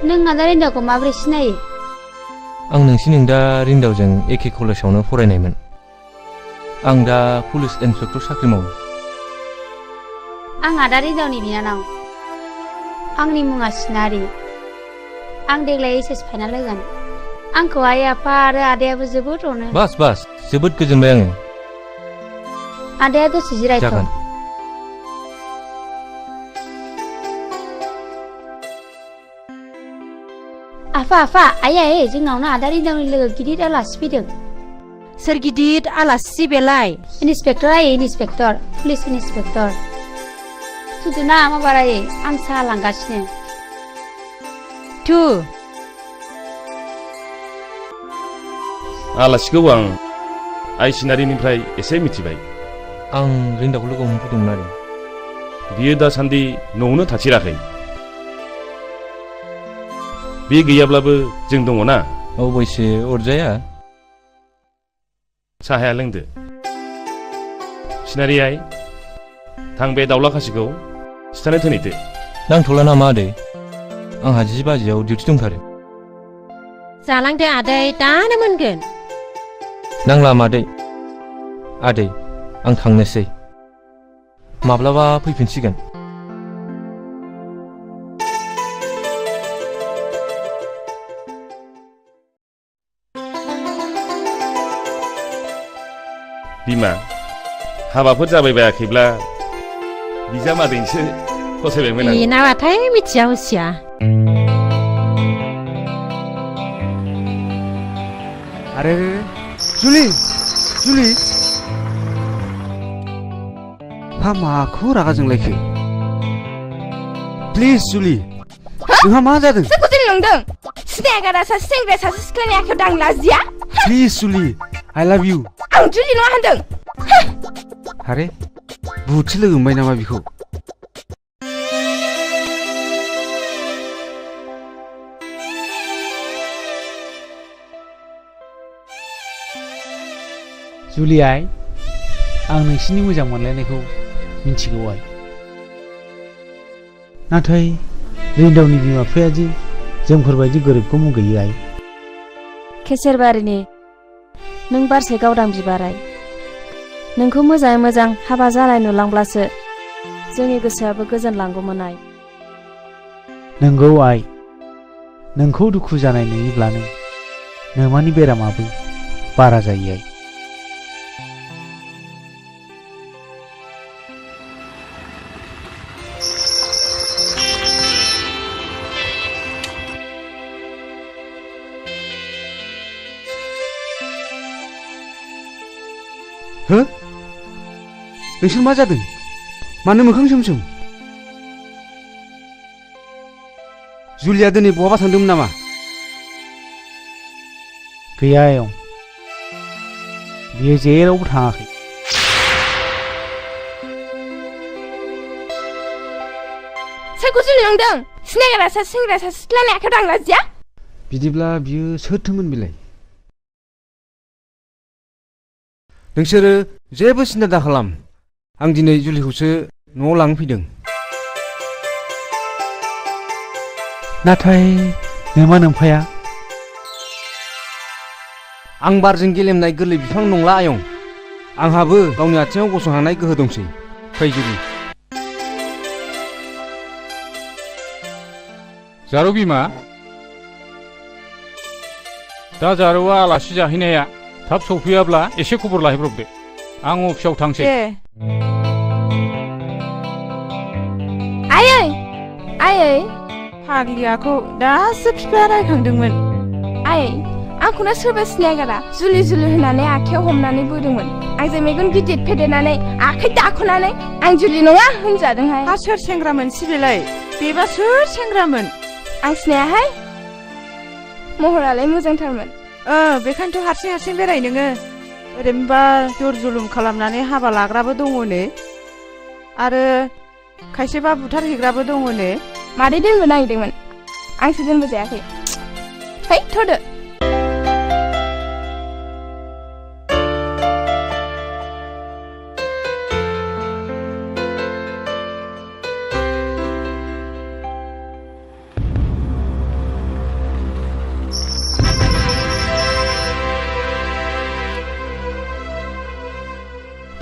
नों आदा रिन्दावखौ माबोरै सिनायो? आं नोंसिनि दा रिन्दावजों एखे कलेजावनो फरायनायमोन। आं दा पुलिस इन्सपेक्टर साख्रि मावो। आं आदा रिन्दावनि बिनानाव। आंनि मुङा सिनारि। आं देग्लाय एचएस फाइनाल होगोन। आंखौहाय आफा आरो आदायाबो जोबोद अनो। बास बास जोबोद गोजोनबाय आङो आदाया दसे जिरायथ' जागोन आफा आयै जोंनावनो आदा रिदावनि लोगो गिदिर आलासि फैदों सोर गिदिर आलासि बेलाय इन्सपेक्टर आयै इन्सपेक्टर पुलिस इन्सपेक्टर थुदोना माबारायै आं साहा लांगासिनो थु आलासिखौ आं आइ सिनारिनिफ्राय एसे मिथिबाय आं रिन्दावखौ लोगो हमफैदोंमोन आरो बियो दासान्दि न'आवनो थाथिराखै बे गैयाब्लाबो जों दङ ना अबयसे अरजाया साहाया लोंदो सिनारि आइ थां बे दाउला खासिखौ सिथानो थोनैदो नांथ'ला नामा आदै आंहा 10 बाजियाव डिउटि दंथारो जालांदो आदै दानो मोनगोन नांला मादै आदै आं थांनोसै माब्लाबा फैफिनसिगोन बिमा हाबाफोर जाबाय बायाखैब्ला बिजामादैसो फसायबायमोन आं बेनाबाथाय मिथिया हसिया अरे जुलि जुलि हा माखौ रागा जोंलायखो प्लिज जुलि नोंहा मा जादों सोरखौ जों नंदों सिनायगारा सासे सेंग्रा सासे सिख्लानि आखायाव दांलाजिया प्लिज जुलि आइ लाभ इउ आं जुलि नङा होनदों अरे बुहुदसो लोगो मोनबाय नामा बिखौ जुलि आइ आं नोंसिनि मोजां मोनलायनायखौ मिन्थिगौ आइ नाथाय रिन्दावनि बिमा बिफाया दि जोंफोरबायदि गोरिबखौ मुगैयो आइ केसेरबारिनि नों बारसे गावदां बिबाराय नोंखौ मोजाङै मोजां हाबा जानाय नुलांब्लासो जोंनि गोसोआबो गोजोनलांगौमोन आइ नंगौ आइ नोंखौ दुखु जानाय नुयोब्लानो नोमानि बेरामाबो बारा जायो आइ हो नोंसोर मा जादों मानो मोखां सोमसोम जुलिया दिनै बहाबा थांदोंमोन नामा गैया आयं बियो जेरावबो थाङाखै सोरखौ जुलि नंदों सिनायगारा सासे सेंग्रा सासे सिख्लानि आखायाव दांलाजिया बिदिब्ला बियो सोरथोमोन बिलाय नोंसोरो जेबो सिन्था दाखालाम आं दिनै जुलिखौसो न'आव लांनो फैदों नाथाय नोमा नोम्फाया आं बारजों गेलेमनाय गोरलै बिफां नंला आयं आंहाबो गावनि आथिङाव गसंहानाय गोहो दंसै फै जुलि जारौ बिमा दा जारौआ आलासि जाहैनाया थाब सौफैयाब्ला एसे खबर लाहैब्रबदो आं अफिसाव थांसै आयै आयै फाग्लियाखौ दासो बिफाया रायखांदोंमोन आयै आंखौनो सोरबा सिनायगारा जुलि होनानै आखायाव हमनानै बोदोंमोन आंजों मेगन गिदिर फेदेरनानै आखाइ दाख'नानै आं जुलि नङा होनजादोंहाय हा सोर सेंग्रामोन सिबिलाय बेबा सोर सेंग्रामोन आं सिनायाहाय महरालाय मोजांथारमोन बेखायनोथ' हारसिं बेराय नोङो ओरैनोबा जर जुलुम खालामनानै हाबा लाग्राबो दङनो आरो खायसेबा बुथारहैग्राबो दङनो मादै दोनबो नागिरदोंमोन आंसो दोनबो जायाखै है थ'दो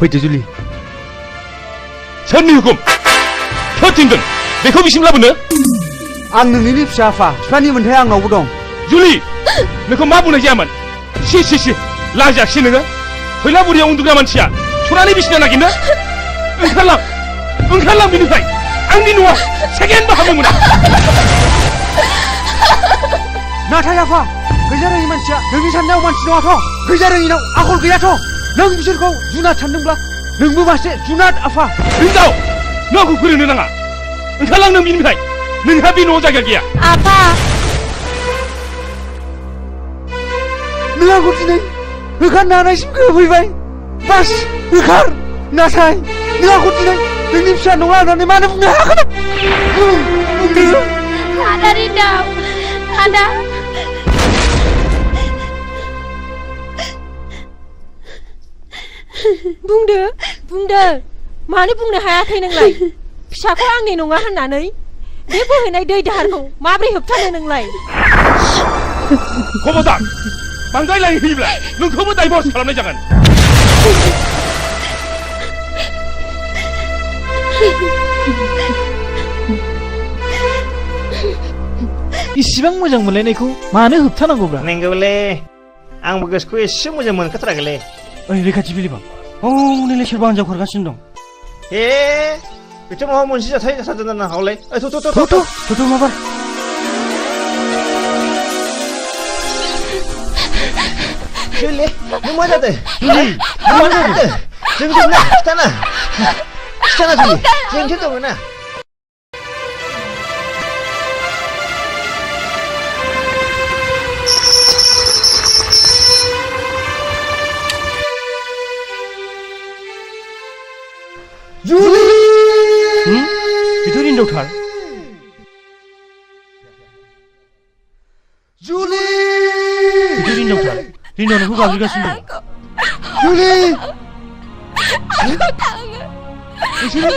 फैदो जुलि सोरनि हुकुम सोर थिनदों बेखौ बिसिम लाबोनो आं नोंनि फिसा आफा बिफानि मोन्थाय आंनावबो दं जुलि नोंखौ मा बुंनाय जायामोन सि लाजाखिसै नोङो खैला बुरियाव उन्दुग्रा मानसिया सुनानै बिसिना नागिरनो ओंखारलां बिनिफ्राय आंनि न'आव सेकेन्डबो हाबनो मोना नाथाय आफा गैजारोङि मानसिया नोंनि साननायाव मानसि नङाथ' गैजारोङिनाव आखल गैयाथ' नों बिसोरखौ जुनाद सानदोंब्ला नोंबो मासे जुनाद आफा हिनजाव नों आंखौ फोरोंनो नाङा ओंखारलां नों बिनिफ्राय नोंहा बे न'आव जायगा गैया आफा नों आंखौ दिनै होखारनो हानायसिम गोहोफैबाय बास होखार नाथाय नों आंखौ दिनै नोंनि फिसा नङा होननानै मानो बुंनो हायाखै आदा रिन्दाव आदा बुंदो मानो बुंनो हायाखै नोंलाय फिसाखौ आंनि नङा होननानै बे बोहैनाय दै दाहारखौ माबोरै होबथानो नोंलाय खबरदार बांद्राय लाइन होयोब्ला नोंखौबो डाइभर्स खालामनाय जागोन इसिबां मोजां मोनलायनायखौ मानो होबथानांगौब्रा नंगौलै आंबो गोसोखौ एसे मोजां मोनखाथाराखैलै ओइ रैखाथि बिलिबां नोंलाय सोरबा हिनजाव खारगासिनो दं बेथ' माबा मोनसे जाथाय जाथारदों जानो हागौलै थ' माबार जुलि नों मा जादों जोंजों ना खिथाना जुलि जोंथ' दङ ना जुलि बेथ' रिन्दावथार जुलि बेथ' रिन्दावथार रिन्दाव नोंखौ गाबज्रिगासिनो दं जुलि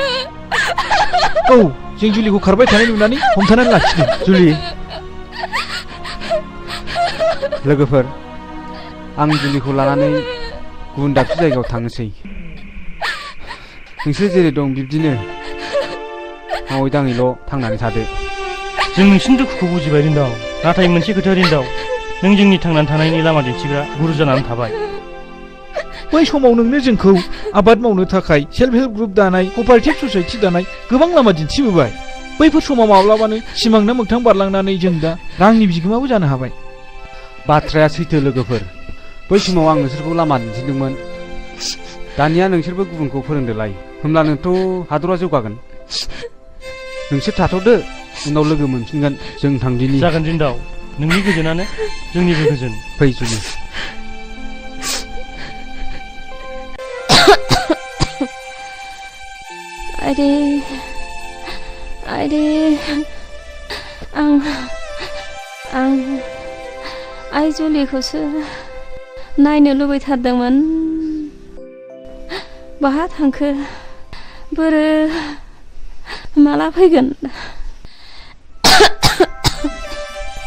औ जों जुलिखौ खारबाय थानाय नुनानै हमथानानै लाखिदों जुलि लोगोफोर आं जुलिखौ लानानै गुबुन दाबसे जायगायाव थांनोसै नोंसोर जेरै दं बिब्दिनो मावै दाङैल' थांनानै थादो जों नोंसिनि दुखुखौ बुजिबाय रिन्दाव नाथाय मोनसे खोथा रिन्दाव नों जोंनि थांनानै थानायनि लामा दिन्थिग्रा गुरु जानानै थाबाय बै समाव नोंनो जोंखौ आबाद मावनो थाखाय सेल्फ हेल्प ग्रुप दानाय क'पारेटिभ ससाइटि दानाय गोबां लामा दिन्थिबोबाय बैफोर समाव माब्लाबानो सिमांना मोगथां बारलांनानै जों दा रांनि बिगोमाबो जानो हाबाय बाथ्राया सैथो लोगोफोर बै समाव आं नोंसोरखौ लामा दिन्थिदोंमोन दानिया नोंसोरबो गुबुनखौ फोरोंदोलाय होमब्लानोथ' हादरा जौगागोन नोंसोर थाथ'दो उनाव लोगो मोनफिनगोन जों थांदिनि जागोन रिन्दाव नोंनि गोजोनानो जोंनिबो गोजोन फै जुलि आइदे आं आइ जुलिखौसो नायनो लुबैथारदोंमोन बहा थांखो बोरो माला फैगोन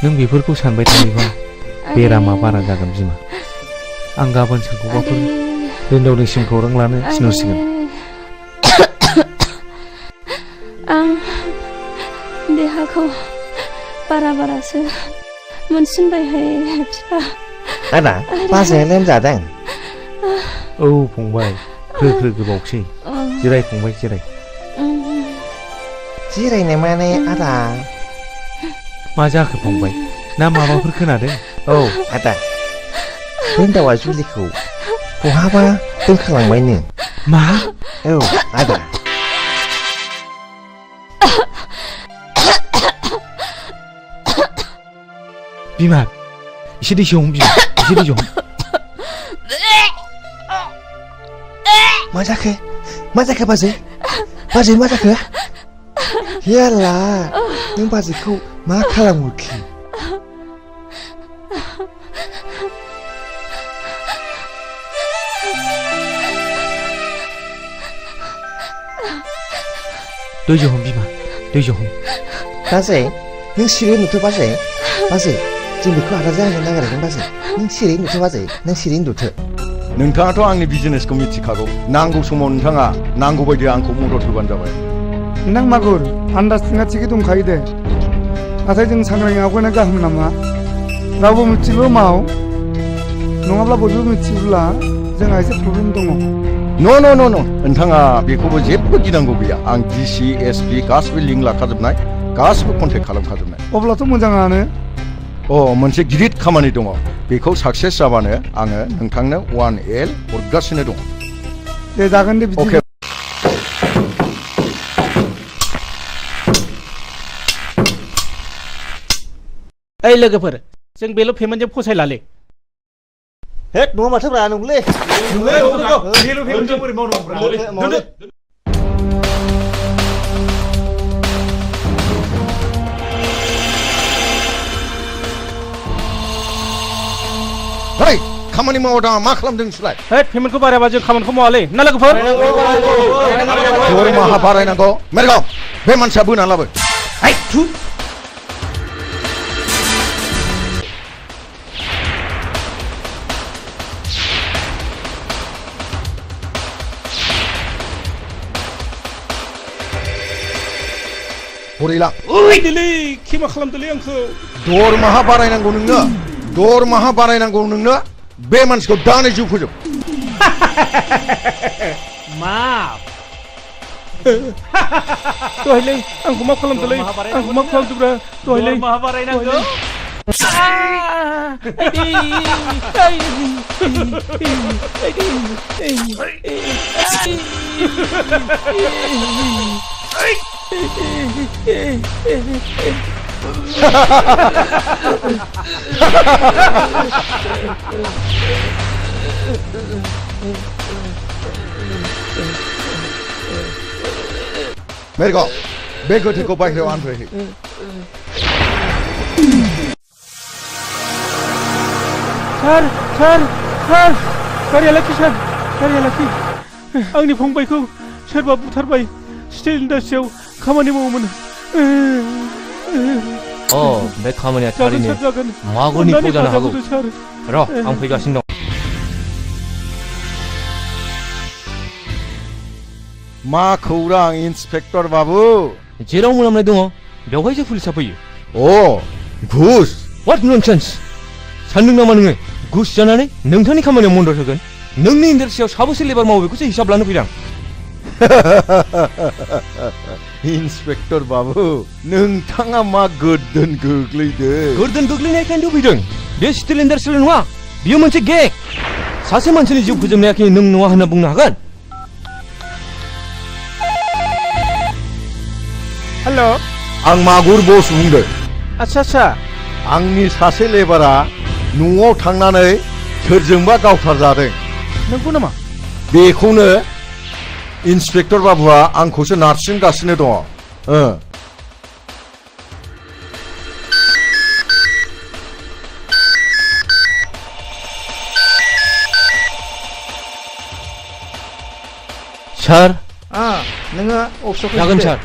नों बेफोरखौ सानबाय थायोबा बेरामा बारा जागोन बिमा आं गाबोन सोरखौबाफोर रिन्दावनिसिम खौरां लानो थिनहरसिगोन आं देहाखौ बारासो मोनसिनबायहाय बिफा आदा बाजैया लोमजादों औ फंबाय ख्रो गोबावसै जिराय फंबाय जिराय जिरायनो माने आदा मा जाखो फंबाय ना माबाफोर खोनादों औ आदा रिन्दावा जुलिखौ बहाबा दोनखालांबायनो मा औ आदा बिमा एसे दैसो हम बिमा एसे दैसो हम मा जाखो बाजै मा जाखो याला नों बाजैखौ मा खालामहरखो दैसो हम बिमा दैसो हम बाजै नों सिरि नुथो बाजै जों बेखौ आदा जाहोनो नागिरदों बाजै नों सिरि नुथो बाजै नों सिरि नुथो नोंथाङाथ' आंनि बिजनेसखौ मिथिखागौ नांगौ समाव नोंथाङा नांगौ बायदि आंखौ मदद होबानो जाबाय नों मागुर आन्दाजथिङा थिगै दंखायो दे नाथाय जों सांग्राङै आवगायनाया गाहाम नामा रावबो मिथिगौ माव नङाब्ला बयबो मिथियोब्ला जोंहा एसे प्रब्लेम दङ न नोंथाङा बेखौबो जेबो गिनांगौ गैया आं डिसि एसपि गासिबो लिंक लाखाजोबनाय गासिबो कन्टेक्ट खालामखाजोबनाय अब्लाथ' मोजाङानो मोनसे गिदिर खामानि दङ बेखौ साक्सेस जाबानो आङो नोंथांनो 1L हरगासिनो दङ दे जागोन दे बिदिब्ला ओइ लोगोफोर जों बेल' पेमेन्टजों फसायलालै हेट नङा माथोब्रा नंलै बेल' पेमेन्टजों बोरै मावनांगौब्रा Hei, खामानि मावो दा मा खालामदों नोंसोरलाय? हेट पेमेन्टखौ बारायबा जों खामानिखौ मावालै ना लोगोफोर दरमाहा बारायनांगौ मेरगाव बे मानसिया बोनानै लाबो हाय थु हरैला ओइ दिलै खेमा खालामदोलै आंखौ दरमाहा बारायनांगौ नोंनो दरमाहा बारायनांगौ नोंनो बे मानसिखौ दानो जिउ फोजोब मा दहायलै आंखौ मा खालामदोलै आंखौ मा खालामदोब्रा दहायलै दरमाहा बारायनांगौ मेरगाव बे गोथैखौ बाहेरायाव आनफैहै सार गारिया लाखि सार गारिया लाखि आंनि फंबायखौ सोरबा बुथारबाय स्टिल इन्डास्ट्रियाव खामानि मावोमोन बे खामानिया थारैनो मागुरनि फाव जानो हागौ र' आं फैगासिनो दं मा खौरां इन्सपेक्टर बाबु जेराव मोनामनाय दङ बेवहायसो पुलिसा फैयो घुस व्हाट ननसेन्स सानदों नामा नोङो घुस जानानै नोंथांनि खामानियाव मदद होगोन नोंनि इन्डास्ट्रियाव साबेसे लेबार मावो बेखौसो हिसाब लानो फैदों इन्सपेक्टर बाबु नोंथाङा मा गोर्दोन गोग्लैदों गोर्दोन गोग्लैनायखायनोथ' फैदों बे स्टिल इन्डास्ट्रियल नङा बेयो मोनसे गें सासे मानसिनि जिउ फोजोबनायाखि नों नङा होनना बुंनो हागोन हेल' आं मागुर बस बुंदों आच्छा आंनि सासे लेबारा न'आव थांनानै सोरजोंबा गावथारजादों नंगौ नामा बेखौनो इन्सपेक्टर बाबुआ आंखौसो नारसिनगासिनो दङ सार नोङो अफिसाव जागोन सार